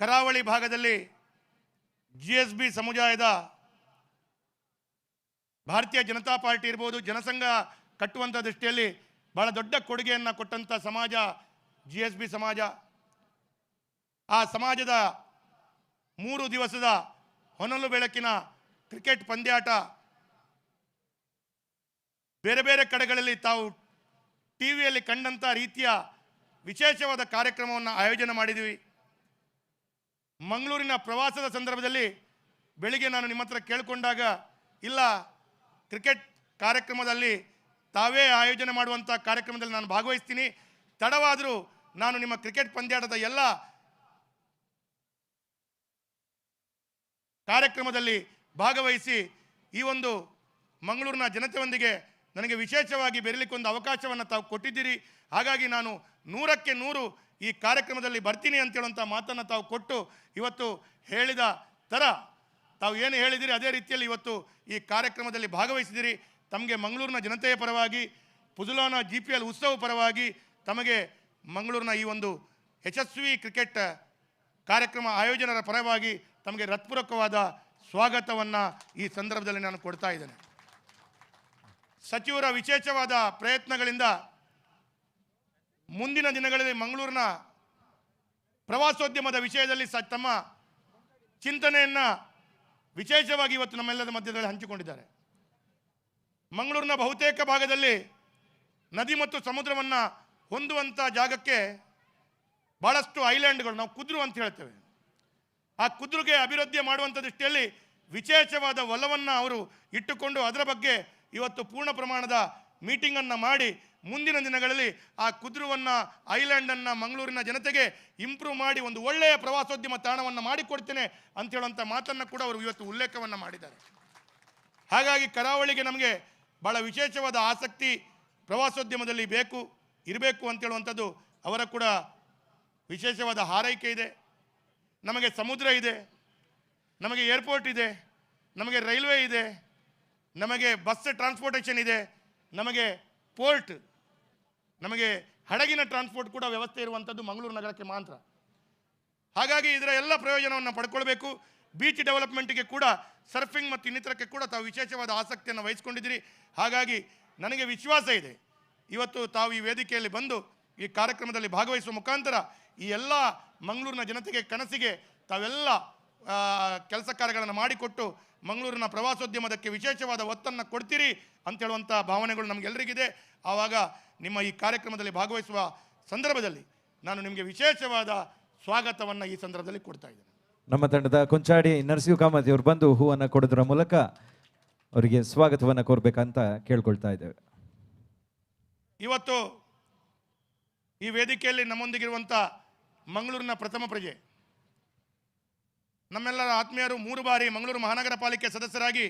ಕರಾವಳಿ ಭಾಗದಲ್ಲಿ GSB ಸಮುದಾಯದ ಭಾರತೀಯ ಜನತಾ ಪಾರ್ಟಿ ಇರ್ಬೋದು, ಜನಸಂಘ ಕಟ್ಟುವಂಥ ದೃಷ್ಟಿಯಲ್ಲಿ ಬಹಳ ದೊಡ್ಡ ಕೊಡುಗೆಯನ್ನು ಕೊಟ್ಟಂಥ ಸಮಾಜ GSB ಸಮಾಜ. ಆ ಸಮಾಜದ 3 ದಿವಸದ ಹೊನಲು ಬೆಳಕಿನ ಕ್ರಿಕೆಟ್ ಪಂದ್ಯಾಟ ಬೇರೆ ಬೇರೆ ಕಡೆಗಳಲ್ಲಿ ತಾವು ಟಿವಿಯಲ್ಲಿ ಕಂಡಂಥ ರೀತಿಯ ವಿಶೇಷವಾದ ಕಾರ್ಯಕ್ರಮವನ್ನು ಆಯೋಜನೆ ಮಾಡಿದ್ವಿ. ಮಂಗಳೂರಿನ ಪ್ರವಾಸದ ಸಂದರ್ಭದಲ್ಲಿ ಬೆಳಿಗ್ಗೆ ನಾನು ನಿಮ್ಮ ಹತ್ರ ಕೇಳಿಕೊಂಡಾಗ, ಇಲ್ಲ ಕ್ರಿಕೆಟ್ ಕಾರ್ಯಕ್ರಮದಲ್ಲಿ ತಾವೇ ಆಯೋಜನೆ ಮಾಡುವಂಥ ಕಾರ್ಯಕ್ರಮದಲ್ಲಿ ನಾನು ಭಾಗವಹಿಸ್ತೀನಿ, ತಡವಾದರೂ ನಾನು ನಿಮ್ಮ ಕ್ರಿಕೆಟ್ ಪಂದ್ಯಾಟದ ಎಲ್ಲ ಕಾರ್ಯಕ್ರಮದಲ್ಲಿ ಭಾಗವಹಿಸಿ ಈ ಒಂದು ಮಂಗಳೂರಿನ ಜನತೆಯೊಂದಿಗೆ ನನಗೆ ವಿಶೇಷವಾಗಿ ಬೆರಲಿಕ್ಕೊಂದು ಅವಕಾಶವನ್ನು ತಾವು ಕೊಟ್ಟಿದ್ದೀರಿ. ಹಾಗಾಗಿ ನಾನು 100ಕ್ಕೆ 100 ಈ ಕಾರ್ಯಕ್ರಮದಲ್ಲಿ ಬರ್ತೀನಿ ಅಂತೇಳುವಂಥ ಮಾತನ್ನು ತಾವು ಕೊಟ್ಟು ಇವತ್ತು ಹೇಳಿದ ಥರ ತಾವು ಏನು ಹೇಳಿದಿರಿ ಅದೇ ರೀತಿಯಲ್ಲಿ ಇವತ್ತು ಈ ಕಾರ್ಯಕ್ರಮದಲ್ಲಿ ಭಾಗವಹಿಸಿದಿರಿ. ತಮಗೆ ಮಂಗಳೂರಿನ ಜನತೆಯ ಪರವಾಗಿ, ಪುಜುಲಾನಾ GPL ಉತ್ಸವ ಪರವಾಗಿ ತಮಗೆ ಮಂಗಳೂರಿನ ಈ ಒಂದು ಯಶಸ್ವಿ ಕ್ರಿಕೆಟ್ ಕಾರ್ಯಕ್ರಮ ಆಯೋಜನರ ಪರವಾಗಿ ತಮಗೆ ಹೃತ್ಪೂರ್ವಕವಾದ ಸ್ವಾಗತವನ್ನು ಈ ಸಂದರ್ಭದಲ್ಲಿ ನಾನು ಕೊಡ್ತಾ ಇದ್ದೇನೆ. ಸಚಿವರ ವಿಶೇಷವಾದ ಪ್ರಯತ್ನಗಳಿಂದ ಮುಂದಿನ ದಿನಗಳಲ್ಲಿ ಮಂಗಳೂರಿನ ಪ್ರವಾಸೋದ್ಯಮದ ವಿಷಯದಲ್ಲಿ ತಮ್ಮ ಚಿಂತನೆಯನ್ನು ವಿಶೇಷವಾಗಿ ಇವತ್ತು ನಮ್ಮೆಲ್ಲರ ಮಧ್ಯದಲ್ಲಿ ಹಂಚಿಕೊಂಡಿದ್ದಾರೆ. ಮಂಗಳೂರಿನ ಬಹುತೇಕ ಭಾಗದಲ್ಲಿ ನದಿ ಮತ್ತು ಸಮುದ್ರವನ್ನು ಹೊಂದುವಂಥ ಜಾಗಕ್ಕೆ ಭಾಳಷ್ಟು ಐಲ್ಯಾಂಡ್ಗಳು, ನಾವು ಕುದ್ರು ಅಂತ ಹೇಳ್ತೇವೆ, ಆ ಕುದ್ರಿಗೆ ಅಭಿವೃದ್ಧಿ ಮಾಡುವಂಥ ದೃಷ್ಟಿಯಲ್ಲಿ ವಿಶೇಷವಾದ ಒಲವನ್ನು ಅವರು ಇಟ್ಟುಕೊಂಡು ಅದರ ಬಗ್ಗೆ ಇವತ್ತು ಪೂರ್ಣ ಪ್ರಮಾಣದ ಮೀಟಿಂಗನ್ನು ಮಾಡಿ ಮುಂದಿನ ದಿನಗಳಲ್ಲಿ ಆ ಕುದ್ರುವನ್ನು, ಐಲ್ಯಾಂಡನ್ನು ಮಂಗಳೂರಿನ ಜನತೆಗೆ ಇಂಪ್ರೂವ್ ಮಾಡಿ ಒಂದು ಒಳ್ಳೆಯ ಪ್ರವಾಸೋದ್ಯಮ ತಾಣವನ್ನು ಮಾಡಿಕೊಡ್ತೇನೆ ಅಂತ ಹೇಳುವಂಥ ಮಾತನ್ನು ಕೂಡ ಅವರು ಇವತ್ತು ಉಲ್ಲೇಖವನ್ನು ಮಾಡಿದ್ದಾರೆ. ಹಾಗಾಗಿ ಕರಾವಳಿಗೆ ನಮಗೆ ಭಾಳ ವಿಶೇಷವಾದ ಆಸಕ್ತಿ ಪ್ರವಾಸೋದ್ಯಮದಲ್ಲಿ ಇರಬೇಕು ಅಂತ ಹೇಳುವಂಥದ್ದು ಅವರ ಕೂಡ ವಿಶೇಷವಾದ ಹಾರೈಕೆ ಇದೆ. ನಮಗೆ ಸಮುದ್ರ ಇದೆ, ನಮಗೆ ಏರ್ಪೋರ್ಟ್ ಇದೆ, ನಮಗೆ ರೈಲ್ವೆ ಇದೆ, ನಮಗೆ ಬಸ್ ಟ್ರಾನ್ಸ್ಪೋರ್ಟೇಷನ್ ಇದೆ, ನಮಗೆ ಪೋರ್ಟ್, ನಮಗೆ ಹಡಗಿನ ಟ್ರಾನ್ಸ್ಪೋರ್ಟ್ ಕೂಡ ವ್ಯವಸ್ಥೆ ಇರುವಂಥದ್ದು ಮಂಗಳೂರು ನಗರಕ್ಕೆ ಮಾತ್ರ. ಹಾಗಾಗಿ ಇದರ ಎಲ್ಲ ಪ್ರಯೋಜನವನ್ನು ಪಡ್ಕೊಳ್ಬೇಕು. ಬೀಚ್ ಡೆವಲಪ್ಮೆಂಟ್ಗೆ ಕೂಡ, ಸರ್ಫಿಂಗ್ ಮತ್ತು ಇನ್ನಿತರಕ್ಕೆ ಕೂಡ ತಾವು ವಿಶೇಷವಾದ ಆಸಕ್ತಿಯನ್ನು ವಹಿಸ್ಕೊಂಡಿದ್ದೀರಿ. ಹಾಗಾಗಿ ನನಗೆ ವಿಶ್ವಾಸ ಇದೆ, ಇವತ್ತು ತಾವು ಈ ವೇದಿಕೆಯಲ್ಲಿ ಬಂದು ಈ ಕಾರ್ಯಕ್ರಮದಲ್ಲಿ ಭಾಗವಹಿಸುವ ಮುಖಾಂತರ ಈ ಎಲ್ಲ ಮಂಗಳೂರಿನ ಜನತೆಗೆ ಕನಸಿಗೆ ತಾವೆಲ್ಲ ಕೆಲಸ ಕಾರ್ಯಗಳನ್ನು ಮಾಡಿಕೊಟ್ಟು ಮಂಗಳೂರಿನ ಪ್ರವಾಸೋದ್ಯಮದಕ್ಕೆ ವಿಶೇಷವಾದ ಒತ್ತನ್ನು ಕೊಡ್ತೀರಿ ಅಂತ ಹೇಳುವಂಥ ಭಾವನೆಗಳು ನಮಗೆಲ್ಲರಿಗಿದೆ. ಆವಾಗ ನಿಮ್ಮ ಈ ಕಾರ್ಯಕ್ರಮದಲ್ಲಿ ಭಾಗವಹಿಸುವ ಸಂದರ್ಭದಲ್ಲಿ ನಾನು ನಿಮಗೆ ವಿಶೇಷವಾದ ಸ್ವಾಗತವನ್ನು ಈ ಸಂದರ್ಭದಲ್ಲಿ ಕೊಡ್ತಾ ಇದ್ದೇನೆ.
ನಮ್ಮ ತಂಡದ ಕೊಂಚಾಡಿ ನರಸಿಂಹ ಕಾಮತಿ ಅವರು ಬಂದು ಹೂವನ್ನು ಕೊಡೋದ್ರ ಮೂಲಕ ಅವರಿಗೆ ಸ್ವಾಗತವನ್ನು ಕೋರ್ಬೇಕಂತ ಕೇಳ್ಕೊಳ್ತಾ ಇದ್ದೇವೆ.
ಇವತ್ತು ಈ ವೇದಿಕೆಯಲ್ಲಿ ನಮ್ಮೊಂದಿಗಿರುವಂಥ ಮಂಗಳೂರಿನ ಪ್ರಥಮ ಪ್ರಜೆ, ನಮ್ಮೆಲ್ಲರ ಆತ್ಮೀಯರು, 3 ಬಾರಿ ಮಂಗಳೂರು ಮಹಾನಗರ ಪಾಲಿಕೆ ಸದಸ್ಯರಾಗಿ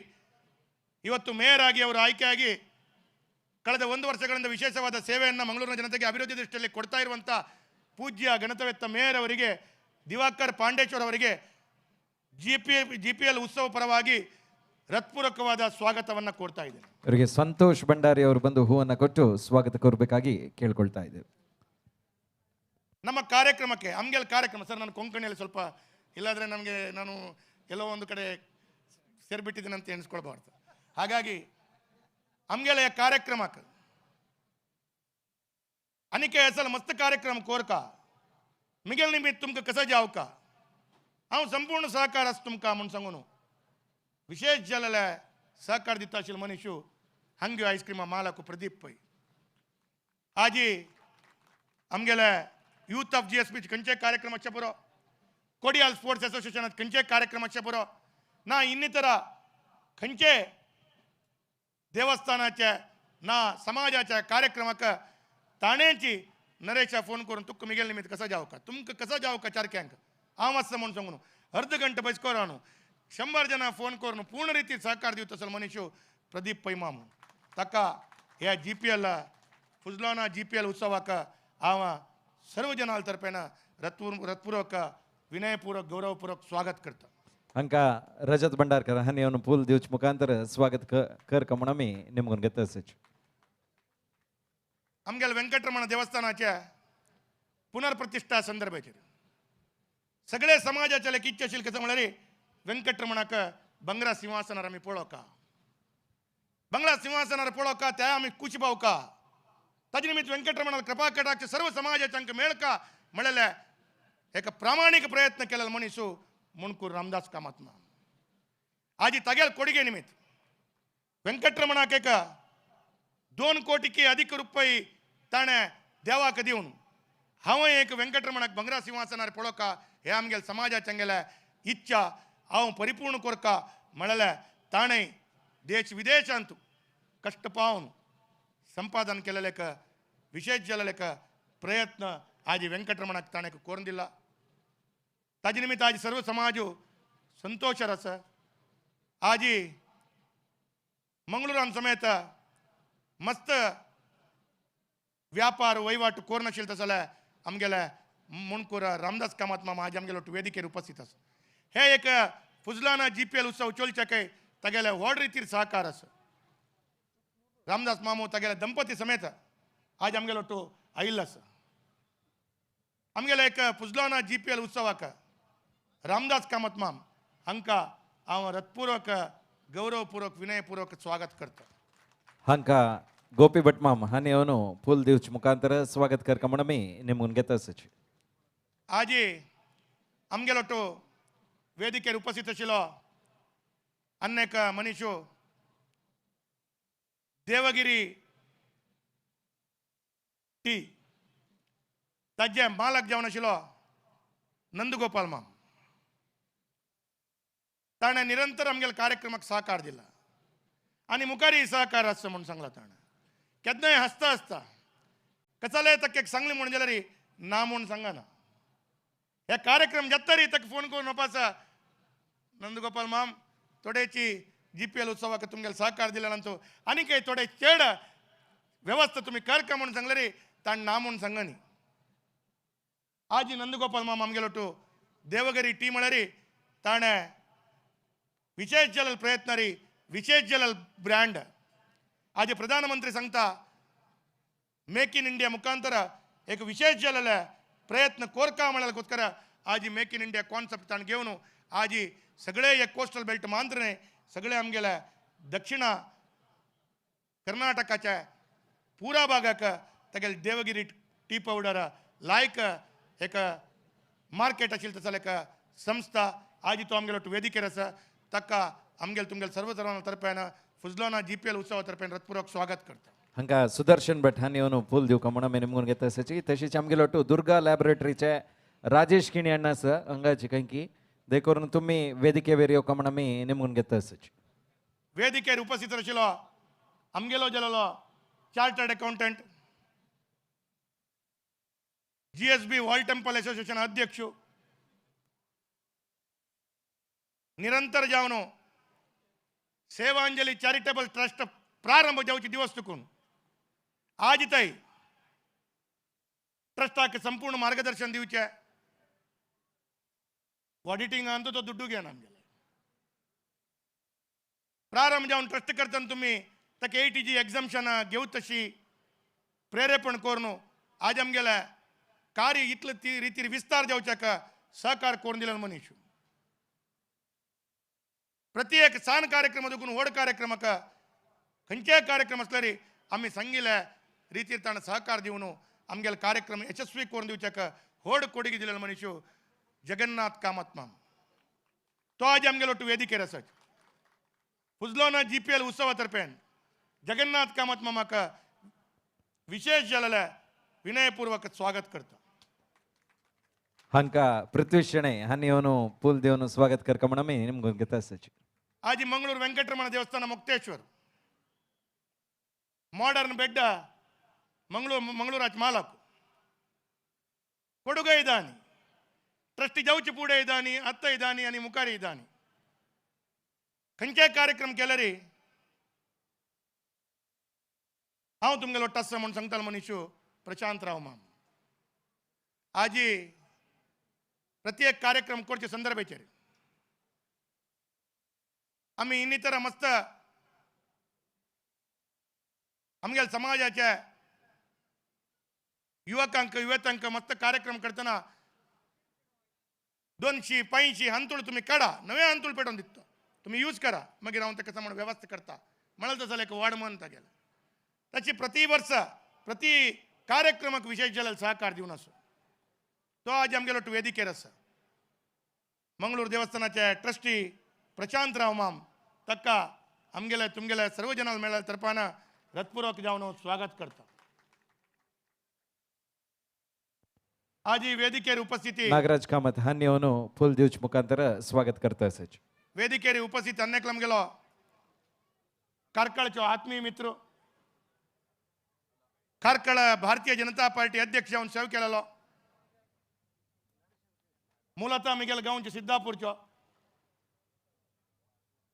ಇವತ್ತು ಮೇಯರ್ ಆಗಿ ಅವರು ಆಯ್ಕೆಯಾಗಿ ಕಳೆದ 1 ವರ್ಷಗಳಿಂದ ವಿಶೇಷವಾದ ಸೇವೆಯನ್ನು ಮಂಗಳೂರಿನ ಜನತೆಗೆ ಅಭಿವೃದ್ಧಿ ದೃಷ್ಟಿಯಲ್ಲಿ ಕೊಡ್ತಾ ಇರುವಂಥ ಪೂಜ್ಯ ಗಣತವೆತ್ತ ಮೇಯರ್ ಅವರಿಗೆ, ದಿವಾಕರ್ ಪಾಂಡೇಶ್ವರ್ ಅವರಿಗೆ GPL ಉತ್ಸವ ಪರವಾಗಿ ಹೃತ್ಪೂರ್ವಕವಾದ ಸ್ವಾಗತವನ್ನು ಕೊಡ್ತಾ ಇದ್ದೇನೆ.
ಅವರಿಗೆ ಸಂತೋಷ್ ಭಂಡಾರಿ ಅವರು ಬಂದು ಹೂವನ್ನು ಕೊಟ್ಟು ಸ್ವಾಗತ ಕೋರಬೇಕಾಗಿ ಕೇಳ್ಕೊಳ್ತಾ ಇದ್ದೇವೆ.
ನಮ್ಮ ಕಾರ್ಯಕ್ರಮಕ್ಕೆ ಅಮ್ಗೆಲ್ ಕಾರ್ಯಕ್ರಮ ಸರ್, ನಾನು ಕೊಂಕಣಿಯಲ್ಲಿ ಸ್ವಲ್ಪ ಇಲ್ಲಾಂದರೆ ನಾನು ಎಲ್ಲೋ ಒಂದು ಕಡೆ ಸೇರಿಬಿಟ್ಟಿದ್ದೀನಿ ಅಂತ ಎಣಿಸ್ಕೊಳ್ಬಾರ್ದು. ಹಾಗಾಗಿ ಅಮ್ಗೆಲೆಯ ಕಾರ್ಯಕ್ರಮಕ್ಕೆ ಅನಿಕೆ ಅसल मस्त कार्यक्रम कोरका मिगेल निमित्त तुमका कसा जाव का हांव संपूर्ण सहकार आस तुमका म्हूण सांगून विशेष जाल्ले सहकार दिता आशिल्लो मनीसू हंग्यो आईस्क्रीमा मालक प्रदीप पै आजी आमगेले यूथ ऑफ GSB खंयचे कार्यक्रम आसचे पुरो, कोडियाल स्पोर्ट्स एसोसिएशनात खंयचे कार्यक्रम आसचे पुरो ना ಇನ್ನಿತರ खंयचे देवस्थानाचे ना समाजाच्या कार्यक्रमाक ताण्याची नरेशा फोन करून तुका मिगेल निमित्त कसा जाव का तुमका कसा जाव का चारक्यांक हांव आसा म्हणून सांगून अर्ध घंटे बसको रावू 100 जणां फोन करून पूर्ण रीती सहकार दिवत असल मनीषो प्रदीप पैमा म्हणून ताका ह्या GPL फुजलाना GPL उत्सवाक हांव सर्व जनां तर्फेन रथपूर्वक विनयपूर्वक गौरवपूर्वक स्वागत करता.
हांकां रजत भंडारकर हांणी येवन फूल दिवचे मुखांतर स्वागत कर म्हणून आमी नेमून घेता आसच.
आमगेल वेंकटरमण देवस्थानाच्या पुनर्प्रतिष्ठा संदर्भाचेर सगळे समाजाचे एक इच्छा आशिल्ली कसं म्हळ्यार वेंकटरमणाक बंगरा सिंहासनार आमी पळोवका बंगला सिंहासनार पळोवका त्या आमी खुश भावका ताजे निमित्त वेंकटरमणाक कृपा कटाक्ष सर्व समाजाच्यांक मेळका म्हळ्यार एक प्रामाणीक प्रयत्न केलेलो मनीसू मुणकूर रामदास कामात्मा आजी तागेल कोडगे निमित्त वेंकटरमणाक एक 2 कोटींकी अधिक रुपये ताणें देवाक दिवन हांव एक वेंकटरमणाक बंगरा सिंहासनार पळोवका हे आमगेल समाजाच्या गेल्या इच्छा हांव परिपूर्ण करता म्हळ्यार ताणें देश विदेशांत कष्ट पावन संपादन केलेले एक विशेष जाल्ले एक प्रयत्न आज वेंकटरमणाक ताणें करून दिला ताजे निमित्त आज सर्व समाज संतोषार आसा. आज मंगळुरान समेत मस्त व्यापार वहिवाट कोर नाशिल्लो तसो जाल्यार आमगेले मुणकूर रामदास कामत मामा आज आमगेलो वेदिकेर उपस्थित आसा. हे एक फुजलाना GPL उत्सव चलचे तागेले व्हड रितीर सहकार आसा. रामदास मामू तागेले दंपती समेत आज आमगेलो आयिल्लो आसा. आमगेले एक फुजलाना GPL उत्सवाक रामदास कामत माम हांकां हांव रथपूर्वक गौरवपूर्वक विनयपूर्वक स्वागत करता.
हांकां गोपी भटमाम हांणी येवन फूल दिवचे मुखांतर स्वागत करता म्हणून आमी नेमून घेता आसच.
आज आमगेलो वेदिकेर उपस्थित आशिल्लो अनेक मनीसो देवगिरी टी ताजे मालक जावन आशिल्लो नंदगोपाल माम ताणें निरंतर आमगेल्या कार्यक्रमाक सहकार दिला आनी मुखारय सहकार आसता म्हणून सांगला. ताणें केन्नाय हसता हसता कचाले ताका सांगलें म्हणून जाल्यार ना म्हूण सांगना हे कार्यक्रम जातरी ताका फोन करून वपासा नंदगोपाल माम थोडेची GPL उत्सवाक तुमगेले सहकार दिल्यानंतर आनी काही थोडे चेड व्यवस्था तुम्ही करका म्हणून सांगले रे ताण ना म्हणून सांगनी. आज नंदगोपाल माम आमगेलो देवगिरी टी म्हळ्यार ताणें विशेष जाल्लो प्रयत्न रे विशेष जाल्लो ब्रँड आज प्रधानमंत्री सांगता मेक इन इंडिया मुखांतर एक विशेष जाल्ले प्रयत्न कोरका म्हळ्यार आज मेक इन इंडिया कॉन्सेप्ट ताणें घेवन आज सगळे एक कोस्टल बेल्ट मांद्रने सगळे आमगेल्या दक्षिण कर्नाटकाच्या पुरा भागाक तागेले देवगिरी टी पावडर लायक एक मार्केट आशिल्लो तसो एक संस्था आज तो आमगेलो वेदिकेर आसा ताका आमगेल तुमगेल सर्व तर्फेन फुजलाना GPL उत्सवा तर्फेन रथपूर्वक स्वागत करता.
हांकां सुदर्शन भट हांणी येवन फूल दिवका म्हणून आमी नेमून घेता आसच. तशेंच आमगेलो दुर्गा लॅबोरेटरीचे राजेश किणी अण्णा आसा हांगाची कंकी दे करून तुमी वेदिकेवेर येवका म्हणून आमी नेमून घेता आसच.
वेदिकेर उपस्थित आशिल्लो आमगेलो जाल्लो chartered accountant GSB world temple association अध्यक्ष निरंतर जावन सेवांजली चॅरिटेबल ट्रस्ट प्रारंभ जावचे दिवस चुकून आज थंय ट्रस्टाक संपूर्ण मार्गदर्शन दिवचे ऑडिटिंगान तो दुड्डू घेना आमगेले प्रारंभ जावन ट्रस्ट करतना तुम्ही ताका ATG एग्जाम्शन घेवं तशी प्रेरेपण करून आज आमगेले कार्य इतले ती रितीर विस्तार जावच्याक सहकार करून दिलो मनीस प्रत्येक सान कार्यक्रम देखून व्हड कार्यक्रमाक खंयचेय कार्यक्रम आसल्यार आमी सांगिल्ल्या रितीर ताणें सहकार दिवन आमगेले कार्यक्रम यशस्वी करून दिवच्याक व्हड कोडगी दिलेलो मनीस जगन्नाथ कामत माम तो आज आमगेलो वेदिकेर आसा. फुजलाना GPL उत्सवा तर्फेन जगन्नाथ कामत मामाक विशेष जाल्ले विनयपूर्वक स्वागत करता.
हांकां पृथ्वी शेणे हांणी येवन फूल दिवन स्वागत करता म्हणून आमी नेमून घेता आसच.
आज मंगळूर वेंकटरमण देवस्थान मुक्तेश्वर मॉडर्न बेड्ड मंगळूराचे मालक कोडुगा इदानी ट्रस्टी जाऊचे पुढे इदानी आत्ता इदानी आणि मुखारी इदानी खंयचे कार्यक्रम केले रे हांव तुमगेलो टस्स म्हणून सांगतालो मनीषू प्रशांतराव माम आजी प्रत्येक कार्यक्रम करचे संदर्भाचेर आम्ही ಇನ್ನಿತರ मस्त आमगेल समाजाच्या युवकांक मस्त कार्यक्रम करताना 200 500 हंतुळ तुम्ही काढा नवे हंतुळ पेटवून दिसतो तुम्ही यूज करा मग राहून ते कसं म्हणून व्यवस्था करता म्हणाल तसं एक वाढ म्हणता गेलं त्याची प्रति वर्ष प्रति कार्यक्रमाक विशेष जल सहकार दिवन असो तो आज आमगेलो वेदिकेर आसा मंगळूर देवस्थानाचे ट्रस्टी प्रशांतराव माम तक्का आमगेले तुमगेले सर्व जनाल मेळ्या तर्फान हृदयपूर्वक जावन स्वागत करता आज ही ವೇದಿಕೆಯ उपस्थिती
ನಾಗರಾಜ್ ಕಾಮತ್ ಹಾನಿ ಅವನು ಫುಲ್ ದಿವ್ಚ ಮುಖಾಂತರ ಸ್ವಾಗತ करता सच
ವೇದಿಕೆಯ उपस्थित अनेक नमगेलो ಕಾರ್ಕಳಚೋ ಆತ್ಮೀಯ ಮಿತ್ರ ಕಾರ್ಕಳ भारतीय जनता पार्टी अध्यक्ष जावन सेव केलेलो मूलतः मिगेल गांवचे सिद्धापूरचो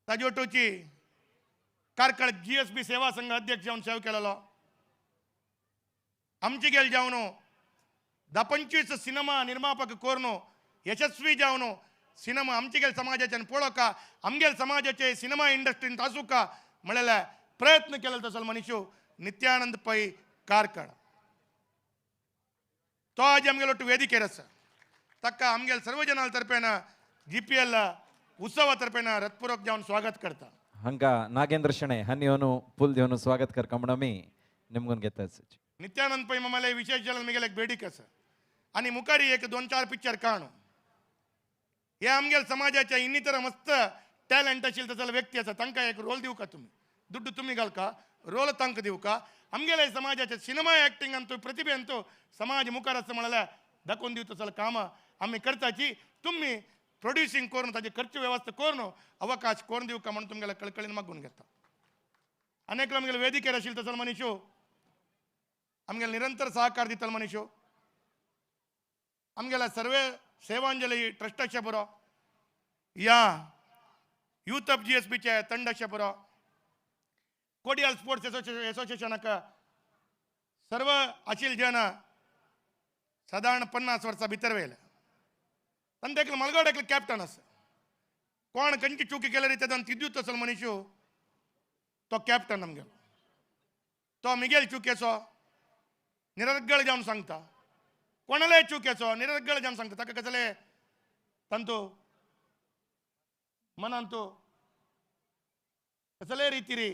ताजोटोची कार्कळ GSB सेवा संघ अध्यक्ष जावन सेव केलेलो आमची गेल जावन 10-25 सिनेमा निर्मापक कोरनो यशस्वी जावन सिनेमा आमची गेल समाजाच्यान पळोवका आमगेल समाजाचे सिनेमा इंडस्ट्रीन तासूका म्हणलेले प्रयत्न केले तसल मनीषू नित्यानंद पै कार्कळ तो आज आमगेलो वेदिकेर आसा तक्का आमगेल सर्व जनाल तर्फेन GPL उत्सवा तर्फेन हृदयपूर्वक जावन स्वागत करता
हंगा नागेंद्र शणे हानी ಅವನು ಫುಲ್ ದೇವನು ಸ್ವಾಗತ करकमणमी निमगून घेता सच
नित्यानंद पै ममाले विशेष जलन मिगेल एक बेडीक आसा आणि मुखारी एक 2-4 पिक्चर काणू हे आमगेल समाजाच्या ಇನ್ನಿತರ मस्त टॅलेंट असेल तसले व्यक्ती आसा तांकां एक रोल दिवका तुम्ही दुड्डू तुम्ही घालका रोल तांकां दिवका आमगेले समाजाचे सिनेमा ऍक्टिंग अंतू प्रतिभे अंतू समाज मुखार आसा म्हळ्यार दाखोवन दिवता तसले कामां आम्ही करताची तुम्ही प्रोड्युसिंग करून ताची खर्च व्यवस्था करून अवकाश करून दिवका म्हणून तुमगेला कळकळीन मागून घेता अनेक आमगेले वेदिकेर आशिल्ले तसले मनीषू आमगेले निरंतर सहकार दितले मनीषू आमगेला सर्व सेवांजली ट्रस्टाचे बरो या यूथ ऑफ GSBचे ತಂಡचे बरो कोडियल स्पोर्ट्स एसोसिएशनाक सर्व आशिल्ले जन साधारण 50 वर्सां भितर वेल तांकां एकलो मलगाड एकलो कॅप्टन आसा कोण खंयची चुकी केल्यार तेदन तिद्यूत तसलो मनीषू तो कॅप्टन आमगेलो तो मिगेल चुकेचो निरर्गळ जावन सांगता कोणालाय चुकेचो निरर्गळ जावन सांगता ताका कसले तांतू मनांतू कसले रितीरी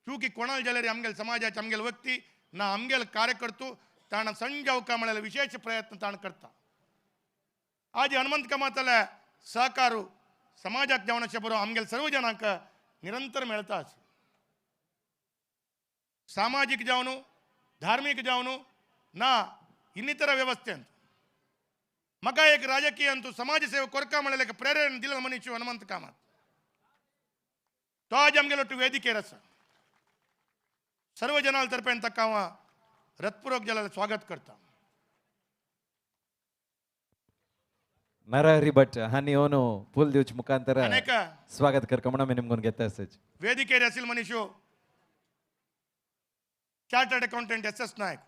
चुकी कोणाला जाल्यार आमगेल समाजाचे आमगेल व्यक्ती ना आमगेल कार्यकर्तो ताणें संजावका म्हळ्यार विशेष प्रयत्न ताणें करता आज हनुमंत कामातले सहकारू समाजाक जावनाचे बरो आमगेल सर्व जनांक निरंतर मेळता सामाजिक जावनु धार्मिक जावनु ना ಇನ್ನಿತರ ವ್ಯವಸ್ಥೆ ಅಂತ म्हाका एक राजकीय अंतू समाज सेवा कोरका म्हळ्यार एक प्रेरणा दिला मनीषू हनुमंत कामत तो आज आमगेलो वेदिकेर आसा सर्व जनाल तर्फेन ताका हांव हृदयपूर्वक जाल्यार स्वागत करता
ನರಹರಿ ಭಟ್ ಹಾನಿ ಅವನು ಫುಲ್ ದಿವ್ಚ ಮುಖಾಂತರ
ಅನೇಕ
ಸ್ವಾಗತ करकमणमी निमगून घेता सच
वेदिकेर आशिल्ले मनीषू चार्टर्ड अकाउंटंट SS नायक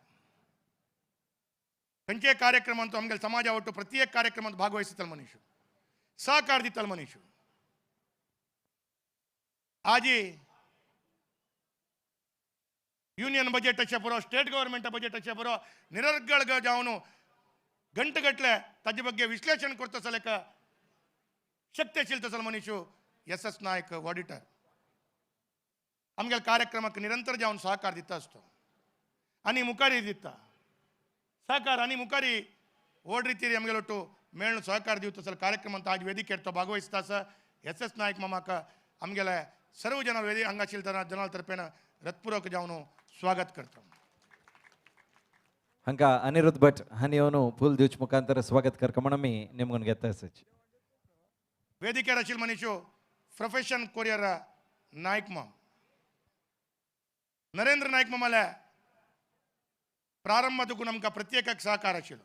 खंयचे कार्यक्रमांत आमगेल समाजा वटू प्रत्येक कार्यक्रमांत भागवहिसतले मनीषू सहकार दितले मनीषू आज यूनियन बजेट अशें बरो स्टेट गव्हर्मेंट बजेट अशें बरो निरर्गळ जावन गंटगटले ताजे ಬಗ್ಗೆ विश्लेषण करता जाल्यार शक्यशील तसले मनीषू SS नायक ऑडिटर आमगेल कार्यक्रमाक निरंतर जावन सहकार दिता आसतो आनी मुखारी दिता सहकार आनी मुखारी व्हड रितीन आमगेलो टू मेळून सहकार दिवता जाल्यार कार्यक्रमांत आज वेदिकेर तो भागवहिसता आसा SS नायक मामाक आमगेले सर्व जनाल वेदी हांगाशिल्ले जनाल तर्फेन हृदयपूर्वक जावन स्वागत करता
हंगा अनिरुद्ध भट हानी ಅವನು ಫುಲ್ ದಿವ್ಚ ಮುಖಾಂತರ ಸ್ವಾಗತ करकमणमी निमगून घेता सच
वेदिकेर आशिल्ले मनीषू प्रोफेशन कोरियर नायक माम नरेंद्र नायक मामाले प्रारंभातून आमकां प्रत्येकाक सहकार आशिल्लो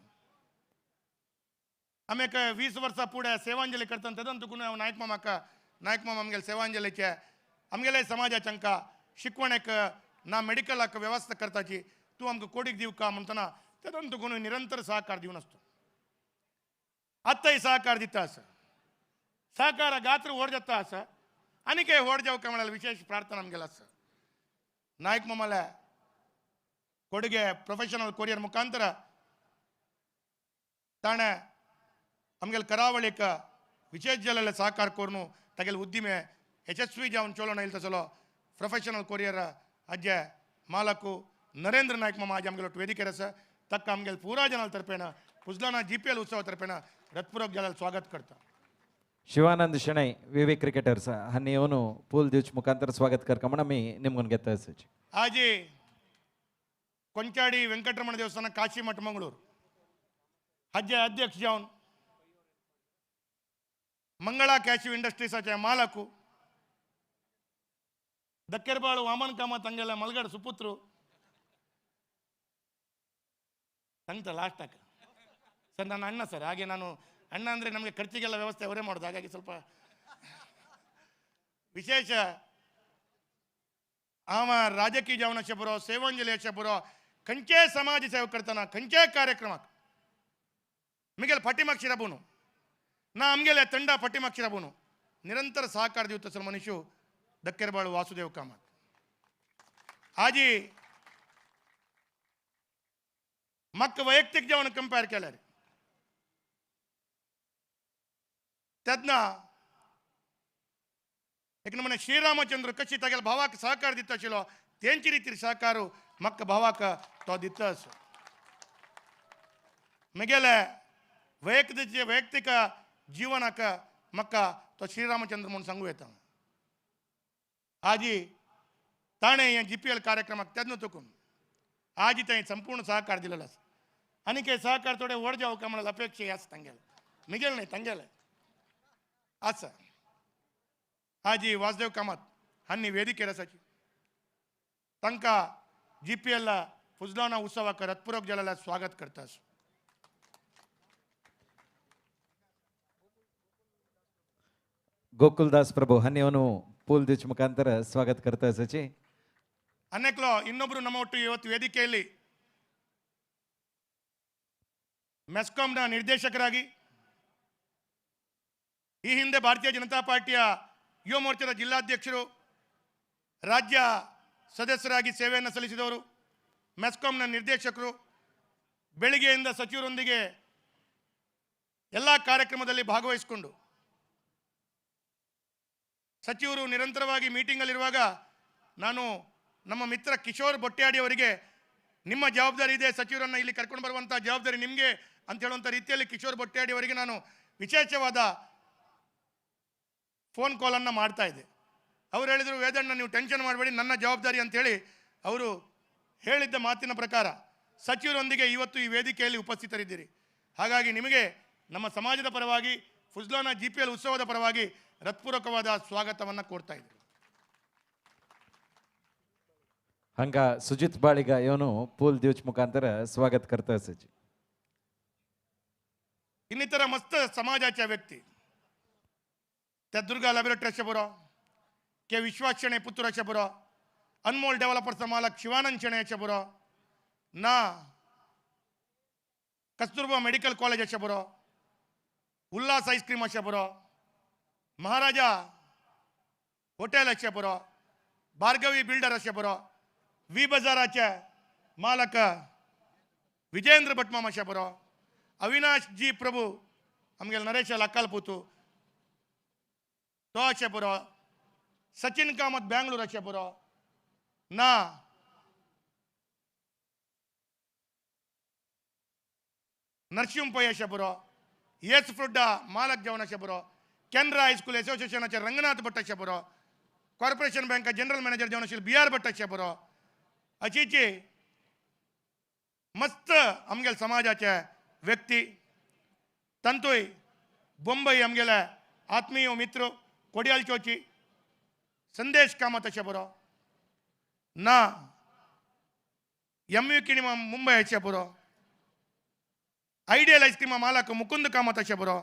आमी एक 20 वर्सां पुढे सेवांजली करता तेदोन हांव नायक मामा आमगेले सेवांजलीचे आमगेले समाजाचे आमकां शिकवणेक ना मेडिकलाक वेवस्था करताची तूं आमकां कोडीक दिवं का म्हणटना तेदोन तुकून निरंतर सहकार दिवन आसता आत्ताय सहकार दिता आसा सहकार गात्र व्हड जाता आसा आनी काही व्हड जावं म्हळ्यार विशेष प्रार्थना आमगेलो आसा नायक मामाले ಕೊಡುಗೆ ಪ್ರೊಫೆಷನಲ್ ಕೊರಿಯರ್ ಮುಖಾಂತರ ತಾणे आमगेले करावळीक विशेष जाल्ले सहकार करून तागेले उद्दिमे यशस्वी जावन चलोवन येयला तसलो प्रोफेशनल कोरियर अजे मालक नरेंद्र नायक मामा आज आमगेलो वेदिकेर आसा ताका आमगेले पुरा जनाल तर्फेन पुजलाना GPL उत्सव तर्फेन रथपूर्वक जाल्यार स्वागत करता
शिवानंद शणै विवेक क्रिकेटर्स हांणी येवन पूल दिवचे मुखांतर स्वागत करता म्हण आमी नेमून घेता आसाची
आज ಕೊಂಚಾಡಿ ವೆಂಕಟರಮಣ ದೇವಸ್ಥಾನ ಕಾಶಿಮಠ ಮಂಗಳೂರು ಹಜ್ಜೆ ಅಧ್ಯಕ್ಷ जावन मंगळा कॅशिव इंडस्ट्रीसाचे मालक दक्केरबाळू वामन कामत हंगेले मलगड सुपुत्र सांगता लास्टाक सर ನನ್ನ ಅಣ್ಣ ಸರ್ ಹಾಗೆ ನಾನು ಅಣ್ಣ ಅಂದರೆ ನಮಗೆ ಖರ್ಚಿಗೆಲ್ಲ ವ್ಯವಸ್ಥೆ ಅವರೇ ಮಾಡೋದು ಹಾಗಾಗಿ ಸ್ವಲ್ಪ ವಿಶೇಷ आम राजकीय जावनाचे बरो सेवांजलीचे बरो खंयचे समाज सेवा करतना खंयचे कार्यक्रमाक मुगेल फाटीमाग शिराबून ना आमगेले तंडा फाटीमाग शिराबून निरंतर सहकार दिवता सर मनुष्य दक्केरबाळू वासुदेव कामत आजी म्हाका वैयक्तीक जेवण कंपेर केल्यार तेदना एक नमुने श्रीरामचंद्र कशी तागेल्या भावाक सहकार दिता आशिल्लो तेंची रितीर सहकार म्हाका भावाक तो दिता आसा मुगेले वैयक्तीक जिवनाक म्हाका तो श्रीरामचंद्र म्हणून सांगू येता आजी ताणें हे GPL कार्यक्रमाक तेन्ना चुकून आजी ताणें संपूर्ण सहकार दिलेलो आसा आनी काही सहकार थोडे व्हड जावं काय म्हळ्यार अपेक्षा आसा तांगेले मुगेले न्ही तांगेले आसा आजी वासुदेव कामत हांणी वेदिकेर आसाची तांकां GPL पुजलाना उत्सवाक रथपूर्वक जाल्ल्या स्वागत करता
गोकुलदास प्रभू हांणी येवन पूल दिवचे मुखांतर स्वागत करता आसाची
अनेकलो ಇನ್ನೊಬ್ಬರು ನಮ್ಮ ಒಟ್ಟು ಇವತ್ತು ವೇದಿಕೆಯಲ್ಲಿ ಮೆಸ್ಕಾಂನ ನಿರ್ದೇಶಕರಾಗಿ ಈ ಹಿಂದೆ ಭಾರತೀಯ ಜನತಾ ಪಾರ್ಟಿಯ ಯುವ ಮೋರ್ಚಾದ ಜಿಲ್ಲಾಧ್ಯಕ್ಷರು ರಾಜ್ಯ ಸದಸ್ಯರಾಗಿ ಸೇವೆಯನ್ನು ಸಲ್ಲಿಸಿದವರು ಮೆಸ್ಕಾಂನ ನಿರ್ದೇಶಕರು ಬೆಳಿಗ್ಗೆಯಿಂದ ಸಚಿವರೊಂದಿಗೆ ಎಲ್ಲ ಕಾರ್ಯಕ್ರಮದಲ್ಲಿ ಭಾಗವಹಿಸಿಕೊಂಡು ಸಚಿವರು ನಿರಂತರವಾಗಿ ಮೀಟಿಂಗಲ್ಲಿರುವಾಗ ನಾನು ನಮ್ಮ ಮಿತ್ರ ಕಿಶೋರ್ ಬೊಟ್ಯಾಡಿ ಅವರಿಗೆ ನಿಮ್ಮ ಜವಾಬ್ದಾರಿ ಇದೆ ಸಚಿವರನ್ನು ಇಲ್ಲಿ ಕರ್ಕೊಂಡು ಬರುವಂಥ ಜವಾಬ್ದಾರಿ ನಿಮಗೆ ಅಂತ ಹೇಳುವಂಥ ರೀತಿಯಲ್ಲಿ ಕಿಶೋರ್ ಬೊಟ್ಯಾಡಿ ಅವರಿಗೆ ನಾನು ವಿಶೇಷವಾದ ಫೋನ್ ಕಾಲನ್ನು ಮಾಡ್ತಾ ಇದ್ದೆ ಅವರು ಹೇಳಿದರು ವೇದಣ್ಣ ನೀವು ಟೆನ್ಷನ್ ಮಾಡಬೇಡಿ ನನ್ನ ಜವಾಬ್ದಾರಿ ಅಂತೇಳಿ ಅವರು ಹೇಳಿದ್ದ ಮಾತಿನ ಪ್ರಕಾರ ಸಚಿವರೊಂದಿಗೆ ಇವತ್ತು ಈ ವೇದಿಕೆಯಲ್ಲಿ ಉಪಸ್ಥಿತರಿದ್ದೀರಿ ಹಾಗಾಗಿ ನಿಮಗೆ ನಮ್ಮ ಸಮಾಜದ ಪರವಾಗಿ ಫುಜ್ಲಾನ GPL ಉತ್ಸವದ ಪರವಾಗಿ ಹೃತ್ಪೂರ್ವಕವಾದ ಸ್ವಾಗತವನ್ನು ಕೋರ್ತಾ ಇದ್ದೀವಿ
हांगा सुजित बाळिगा येवन पूल दिवचे मुखांतर स्वागत करता आसाची
ಇನ್ನಿತರ ಮಸ್ತ್ ಸಮಾಜಾच्या व्यक्ती त्या दुर्गा लॅबोरेटरीचे बरो के विश्वास शेणे पुत्राचे बरो अनमोल डेव्हलपर्सचा मालक शिवानंद शेणेचे बरो ना कस्तुरबा मेडिकल कॉलेजाचे बरो उल्हास आईस्क्रीमाचे बरो महाराजा हॉटेलाचे बरो भार्गवी बिल्डर असे बरो वी बाजाराचे मालक विजेंद्र भटमामाचे बरो अविनाश जी प्रभू आमगेले नरेश लक्कालपुतू तो अशे बरो सचिन कामत बेंगळूर अशे बरो ना नरसिंहपै अशे बरो येस फ्रुड्डा मालक जेवण अशे बरो केनरा हायस्कूल असोसिएशनाचे रंगनाथ भट्ट अशे बरो कॉर्पोरेशन बँक जनरल मॅनेजर जेवण आशिल्ले BR भट्ट अशे बरो अशीचे मस्त आमगेले समाजाचे व्यक्ती तंतोय बॉम्बे आमगेले आत्मीय मित्र कोडियाल चोची संदेश कामत अशे बरो ना MU किनिमा मुंबई अशें पुरो आयडियल आईस्क्रीमा मालक मुकुंद कामत अशें पुरो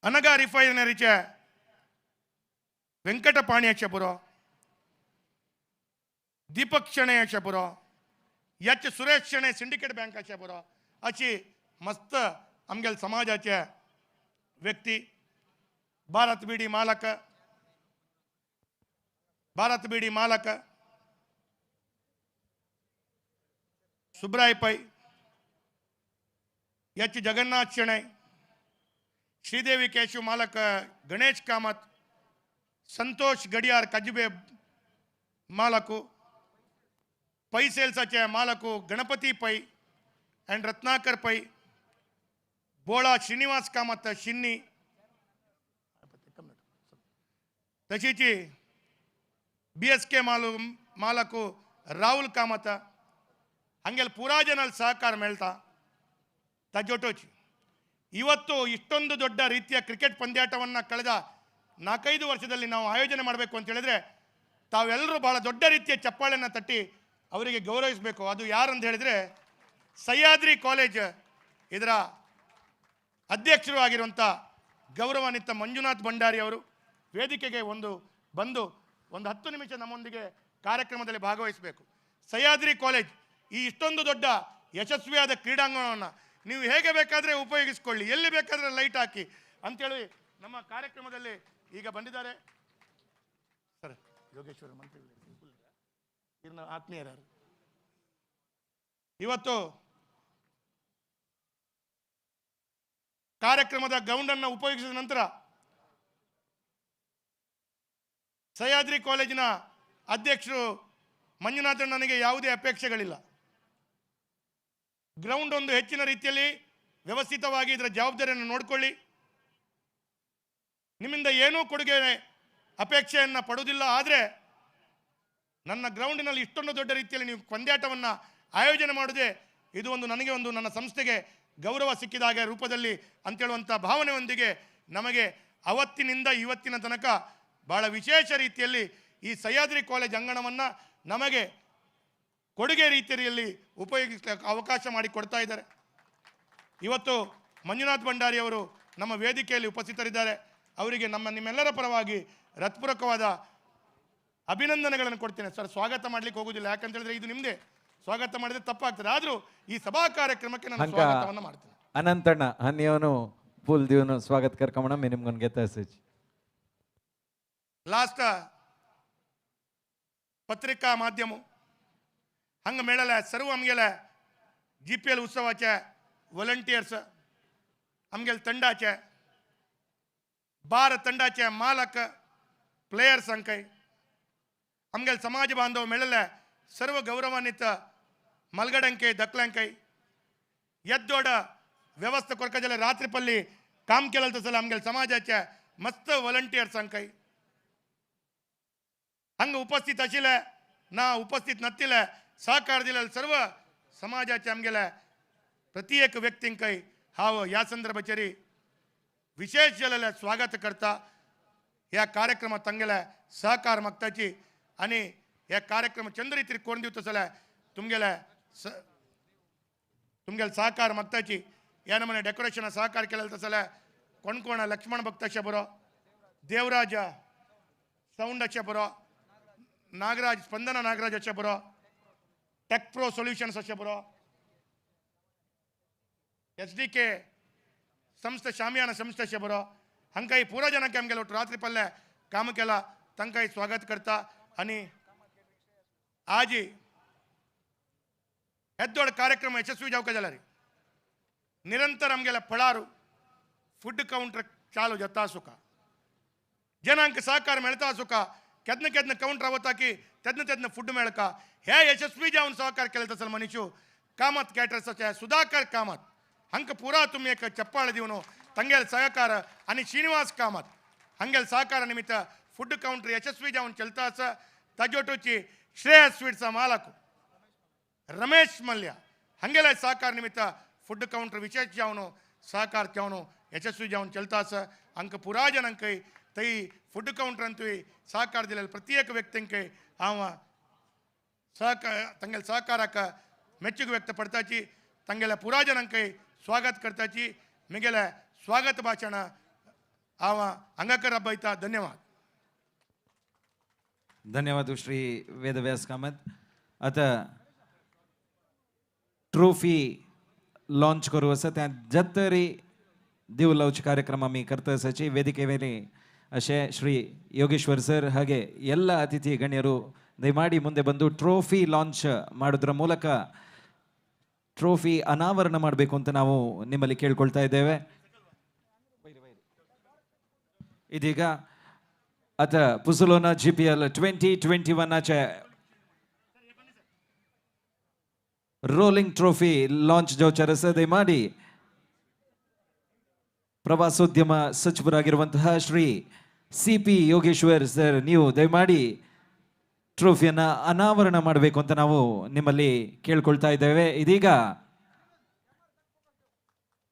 अनगा रिफायनरीचे वेंकटपाणी अशें पुरो दीपक शणे अशें पुरो एच सुरेश शणे सिंडिकेट बँक अशें पुरो अशी मस्त आमगेल समाजाचे व्यक्ती भारत बीडी मालक सुब्राय पै एच जगन्नाथ शणे श्रीदेवी केशव मालक गणेश कामत संतोष गडियार कजबे मालकु पै सेल्साचे मालकु गणपति पै एंड रत्नाकर पै बोळा श्रीनिवास कामत शिन्नी तशीच BSK मालकु राहुल कामत हंगेल पूरा जनल सहकार मेळ्ता तजोटोची ಇವತ್ತು ಇಷ್ಟೊಂದು ದೊಡ್ಡ ರೀತಿಯ ಕ್ರಿಕೆಟ್ ಪಂದ್ಯಾಟವನ್ನು ಕಳೆದ 4-5 ವರ್ಷದಲ್ಲಿ ನಾವು ಆಯೋಜನೆ ಮಾಡಬೇಕು ಅಂತ ಹೇಳಿದ್ರೆ ತಾವೆಲ್ಲರೂ ಬಹಳ ದೊಡ್ಡ ರೀತಿಯ ಚಪ್ಪಾಳೆಯನ್ನು ತಟ್ಟಿ ಅವರಿಗೆ ಗೌರವಿಸಬೇಕು. ಅದು ಯಾರು ಅಂತ ಹೇಳಿದ್ರೆ ಸಹ್ಯಾದ್ರಿ ಕಾಲೇಜ್ ಇದರ ಅಧ್ಯಕ್ಷರು ಆಗಿರುವಂಥ ಗೌರವಾನ್ವಿತ ಮಂಜುನಾಥ್ ಭಂಡಾರಿ ಅವರು ವೇದಿಕೆಗೆ ಬಂದು 10 ನಿಮಿಷ ನಮ್ಮೊಂದಿಗೆ ಕಾರ್ಯಕ್ರಮದಲ್ಲಿ ಭಾಗವಹಿಸಬೇಕು. ಸಹ್ಯಾದ್ರಿ ಕಾಲೇಜ್ ಈ ಇಷ್ಟೊಂದು ದೊಡ್ಡ ಯಶಸ್ವಿಯಾದ ಕ್ರೀಡಾಂಗಣವನ್ನು ನೀವು ಹೇಗೆ ಬೇಕಾದರೆ ಉಪಯೋಗಿಸಿಕೊಳ್ಳಿ, ಎಲ್ಲಿ ಬೇಕಾದರೆ ಲೈಟ್ ಹಾಕಿ ಅಂತೇಳಿ ನಮ್ಮ ಕಾರ್ಯಕ್ರಮದಲ್ಲಿ ಈಗ ಬಂದಿದ್ದಾರೆ. ಸರ್ ಯೋಗೇಶ್ವರ ಮಂತ್ರಿಗಳು ಆತ್ಮೀಯರು ಇವತ್ತು ಕಾರ್ಯಕ್ರಮದ ಗ್ರೌಂಡನ್ನು ಉಪಯೋಗಿಸಿದ ನಂತರ ಸಹ್ಯಾದ್ರಿ ಕಾಲೇಜಿನ ಅಧ್ಯಕ್ಷರು ಮಂಜುನಾಥಣ್ಣನಿಗೆ ಯಾವುದೇ ಅಪೇಕ್ಷೆಗಳಿಲ್ಲ. ಗ್ರೌಂಡ್ ಒಂದು ಹೆಚ್ಚಿನ ರೀತಿಯಲ್ಲಿ ವ್ಯವಸ್ಥಿತವಾಗಿ ಇದರ ಜವಾಬ್ದಾರಿಯನ್ನು ನೋಡಿಕೊಳ್ಳಿ. ನಿಮ್ಮಿಂದ ಏನೂ ಕೊಡುಗೆ ಅಪೇಕ್ಷೆಯನ್ನು ಪಡುವುದಿಲ್ಲ. ಆದರೆ ನನ್ನ ಗ್ರೌಂಡಿನಲ್ಲಿ ಇಷ್ಟೊಂದು ದೊಡ್ಡ ರೀತಿಯಲ್ಲಿ ನೀವು ಪಂದ್ಯಾಟವನ್ನು ಆಯೋಜನೆ ಮಾಡುವುದೇ ಇದು ನನಗೆ ನನ್ನ ಸಂಸ್ಥೆಗೆ ಗೌರವ ಸಿಕ್ಕಿದಾಗ ರೂಪದಲ್ಲಿ ಅಂತೇಳುವಂಥ ಭಾವನೆಯೊಂದಿಗೆ ನಮಗೆ ಅವತ್ತಿನಿಂದ ಇವತ್ತಿನ ತನಕ ಬಹಳ ವಿಶೇಷ ರೀತಿಯಲ್ಲಿ ಈ ಸಹ್ಯಾದ್ರಿ ಕಾಲೇಜ್ ಅಂಗಣವನ್ನು ನಮಗೆ ಕೊಡುಗೆ ರೀತಿಯಲ್ಲಿ ಉಪಯೋಗಿಸಲಿಕ್ಕೆ ಅವಕಾಶ ಮಾಡಿಕೊಡ್ತಾ ಇದ್ದಾರೆ. ಇವತ್ತು ಮಂಜುನಾಥ್ ಭಂಡಾರಿ ಅವರು ನಮ್ಮ ವೇದಿಕೆಯಲ್ಲಿ ಉಪಸ್ಥಿತರಿದ್ದಾರೆ. ಅವರಿಗೆ ನಿಮ್ಮೆಲ್ಲರ ಪರವಾಗಿ ಹೃತ್ಪೂರ್ವಕವಾದ ಅಭಿನಂದನೆಗಳನ್ನು ಕೊಡ್ತೇನೆ. ಸರ್ ಸ್ವಾಗತ ಮಾಡಲಿಕ್ಕೆ ಹೋಗುವುದಿಲ್ಲ, ಯಾಕಂತ ಹೇಳಿದ್ರೆ ಇದು ನಿಮ್ಮದೇ, ಸ್ವಾಗತ ಮಾಡಿದ್ರೆ ತಪ್ಪಾಗ್ತದೆ. ಆದರೂ ಈ ಸಭಾ ಕಾರ್ಯಕ್ರಮಕ್ಕೆ ನಾನು ಸ್ವಾಗತವನ್ನು ಮಾಡ್ತೇನೆ.
अनंतಣ್ಣ ಹನ್ನಿಯವನು ಫುಲ್ ದಿವನು ಸ್ವಾಗತ ಕರ್ಕಮಣ ನಿಮ್ಗೊಂದು ಗೆತ್ತಸೇಜ್
लास्ट पत्रिका माध्यम हंग मेळले सर्व आमगेले GPL उत्सवाचे वॉलंटियर्स आमगेले तंडाचे बार तंडाचे मालक प्लेयर्स अंकय आमगेले समाज बांधव मेळले सर्व गौरवान्वित मलगडंके दक्लंकय यद्दोड व्यवस्था कोरकजले रात्रि पल्ली काम केलं तसं आमगेले समाजाचे मस्त वॉलंटियर्स अंकय हंग उपस्थित आशिल्ले ना उपस्थित नसले सहकार दिलेले सर्व समाजाचे आमगेले प्रत्येक व्यक्तींकय हांव ह्या संदर्भाचेर विशेष जाल्लेले स्वागत करता. ह्या कार्यक्रमात तांगेले सहकार मागताची आनी ह्या कार्यक्रम चंद रितीन कोण दिवता जाल्यार तुमगेले सहकार मागताची. ह्या नमुने डेकोरेशन सहकार केलेले जाल्यार कोण लक्ष्मण भक्त अशें बरो, देवराज साउंड अशें बरो, नागराज स्पंदना नागराज अशें बरो, टेक प्रो सॉल्युशन्स अशें बरो, SDK संस्थे शामियाना संस्थे अशें बरो. हांकांय पुरा जनांक आमगेलो रात्री पल्ले काम केला तांकांय स्वागत करता. आनी आज येदोड कार्यक्रम यशस्वी जावंक जाल्यार निरंतर आमगेले फळारू फूड काउंटर चालू जाता आसुका, जनांक सहकार मेळता आसुका, केदना काउंटर रावता की तेदना फूड मेळका. हे यशस्वी जावन सहकार केले तसं मनीषू कामत कॅटरर्साचे सुधाकर कामत हंक पुरा तुम्ही एक चप्पाळ दिवन तंगेल सहकार आणि श्रीनिवास कामत हंगेल सहकार निमित्त फूड काउंटर यशस्वी जावन चलता आसा. ताजोटूची श्रेयस स्वीट्स मालक रमेश मल्य हंगेले सहकार निमित्त फूड काउंटर विशेष जावन सहकार जावन यशस्वी जावन चलता आसा. हंक पुरा जनांकय तई फूड काउंटर अंतू सहकार दिलेले प्रत्येक व्यक्तींकय हांव तंगेल सहकारक मेಚ್ಚುಗೆ ವ್ಯಕ್ತಪಡ್ತಾची तंगेल पुराजनांक स्वागत करताची मिगेल स्वागत भाषण आव अंगकर अब्बैता धन्यवाद.
धन्यवाद श्री वेदव्यास कामत. आता ट्रॉफी लॉन्च करू असं त्या जत्तरी दिव लवच कार्यक्रम आम्ही करत असायची ವೇದಿಕೆಯಲ್ಲಿ ಅಷ್ಟೇ ಶ್ರೀ ಯೋಗೇಶ್ವರ್ ಸರ್ ಹಾಗೆ ಎಲ್ಲ ಅತಿಥಿ ಗಣ್ಯರು ದಯಮಾಡಿ ಮುಂದೆ ಬಂದು ಟ್ರೋಫಿ ಲಾಂಚ್ ಮಾಡೋದ್ರ ಮೂಲಕ ಟ್ರೋಫಿ ಅನಾವರಣ ಮಾಡಬೇಕು ಅಂತ ನಾವು ನಿಮ್ಮಲ್ಲಿ ಕೇಳ್ಕೊಳ್ತಾ ಇದ್ದೇವೆ. ಇದೀಗ आता पुझोलाना GPL 2021 रोलिंग ट्रॉफी लॉन्च जावचे आसा दयमाडी प्रवासोद्यम सचिवरागिरुವಂತಹ ಶ್ರೀ CP ಯೋಗೇಶ್ವರ್ ಸರ್ ನೀವು ದಯಮಾಡಿ ಟ್ರೋಫಿಯನ್ನ ಅನಾವರಣ ಮಾಡಬೇಕು ಅಂತ ನಾವು ನಿಮ್ಮಲ್ಲಿ ಕೇಳ್ಕೊಳ್ತಾ ಇದ್ದೇವೆ. ಇದೀಗ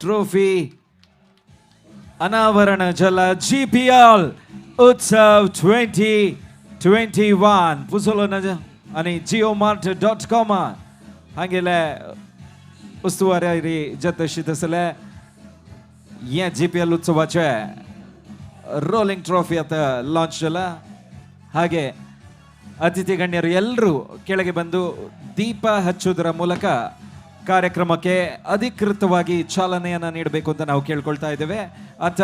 ಟ್ರೋಫಿ ಅನಾವರಣ ಜಲ GPL Utsav 2021 Puzzolana आणि geomart.com हांगेले उस्तुवारी जतशी तसले या GPL उत्सवाचे रोलिंग ट्रॉफी आता लॉन्च झाला. ಹಾಗೆ ಅತಿಥಿ ಗಣ್ಯರು ಎಲ್ಲರೂ ಕೆಳಗೆ ಬಂದು ದೀಪ ಹಚ್ಚುವುದರ ಮೂಲಕ ಕಾರ್ಯಕ್ರಮಕ್ಕೆ ಅಧಿಕೃತವಾಗಿ ಚಾಲನೆಯನ್ನ ನೀಡಬೇಕು ಅಂತ ನಾವು ಕೇಳ್ಕೊಳ್ತಾ ಇದ್ದೇವೆ. ಅತ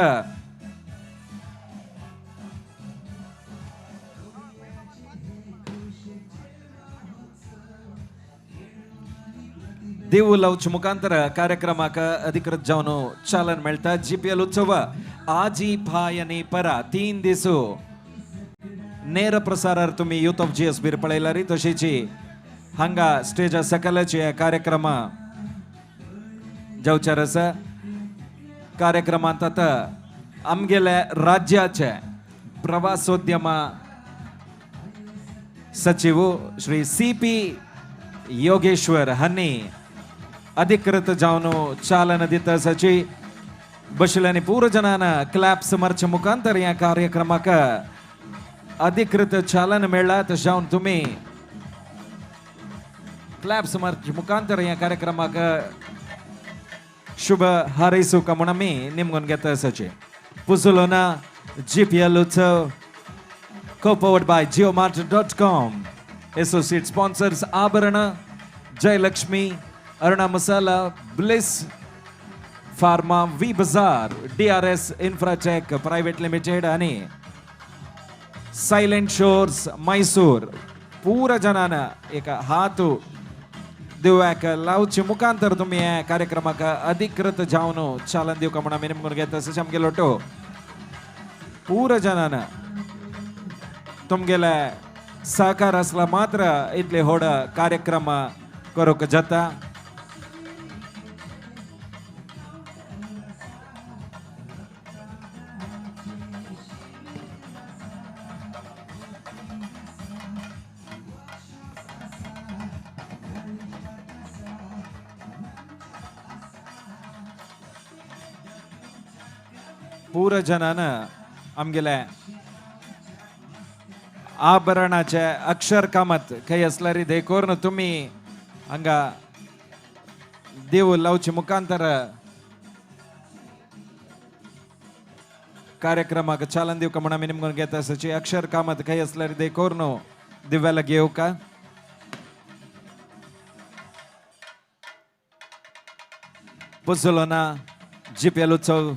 देव लवच मुखांतर कार्यक्रमाक अधिकृत जावन चालन मेळटा. GPL उत्सव आजी भायनी परा 3 दीस ನೇರ ಪ್ರಸಾರ तुम्ही यूथ ऑफ GS बीर पळयलारी तशीची हांगा स्टेजा सकलचे कार्यक्रम जावचार आसा. कार्यक्रमांत आतां आमगेले राज्याचे प्रवासोद्यम सचिव श्री CP योगेश्वर हांणी अधिकृत जावन चालन दिता आसाची बशिल्ल्यानी पूर्ण जनांना क्लॅप्स मारचे मुखांतर ह्या कार्यक्रमाक अधिकृत चालन मेळ्ळा. तशें जावन तुमी क्लॅप्स मारचे मुखांतर ह्या कार्यक्रमाक शुभ हारैसूंक म्हूण आमी निमगून घेता आसाचे. पुझोलाना GPL उत्सव co-powered by geomart.com. Associate sponsors Abharan Jayalakshmi Aruna Masala bliss pharma V Bazaar DRS Infratech private limited आणि सायलेंट शोर्स मैसूर पूरा जनांना एक हात दिव्याक लावचे मुखांतर तुम्ही या कार्यक्रमाक अधिकृत जावन चालन दिवक म्हूण आमी निमगून घेता आसाचे. आमगेलो तो पूरा जनांना तुमगेले सहकार असला मात्र इतले व्हड कार्यक्रम करूंक जाता. पूरा जनान आमगेले आभरणाचे अक्षर कामत काही असल्यारी देखोर तुम्ही हांगा देव लावचे मुखांतर कार्यक्रमाक चालन दिवक म्हूण आमी निमगून घेता आसाची. अक्षर कामत काही असल्यारी देखोर दिव्याला घेवका. पुझोलाना GPL उत्सव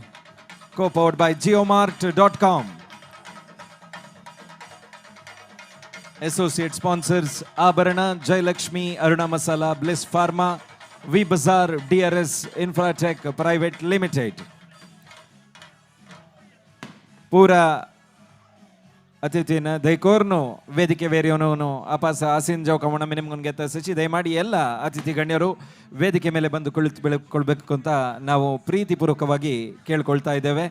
co-powered by geomart.com. Associate sponsors Abharana, Jayalakshmi, Aruna Masala, Bliss Pharma, V Bazaar, DRS Infratech Private Limited. पूरा ಅತಿಥಿನ ದಯಕೋರ್ನು ವೇದಿಕೆ ವೇರಿಯೋನು ಅಪಾಸ ಆಸೀನ್ ಜಾವಕ म्हूण आमी ನಿಮಗನ್ ಗೆತ್ತ ಸಚಿ ದಯಮಾಡಿ ಎಲ್ಲ ಅತಿಥಿ ಗಣ್ಯರು ವೇದಿಕೆ ಮೇಲೆ ಬಂದು ಕುಳಿತುಕೊಳ್ಳಬೇಕು ಅಂತ ನಾವು ಪ್ರೀತಿಪೂರ್ವಕವಾಗಿ ಕೇಳಿಕೊಳ್ತಾ ಇದ್ದೇವೆ.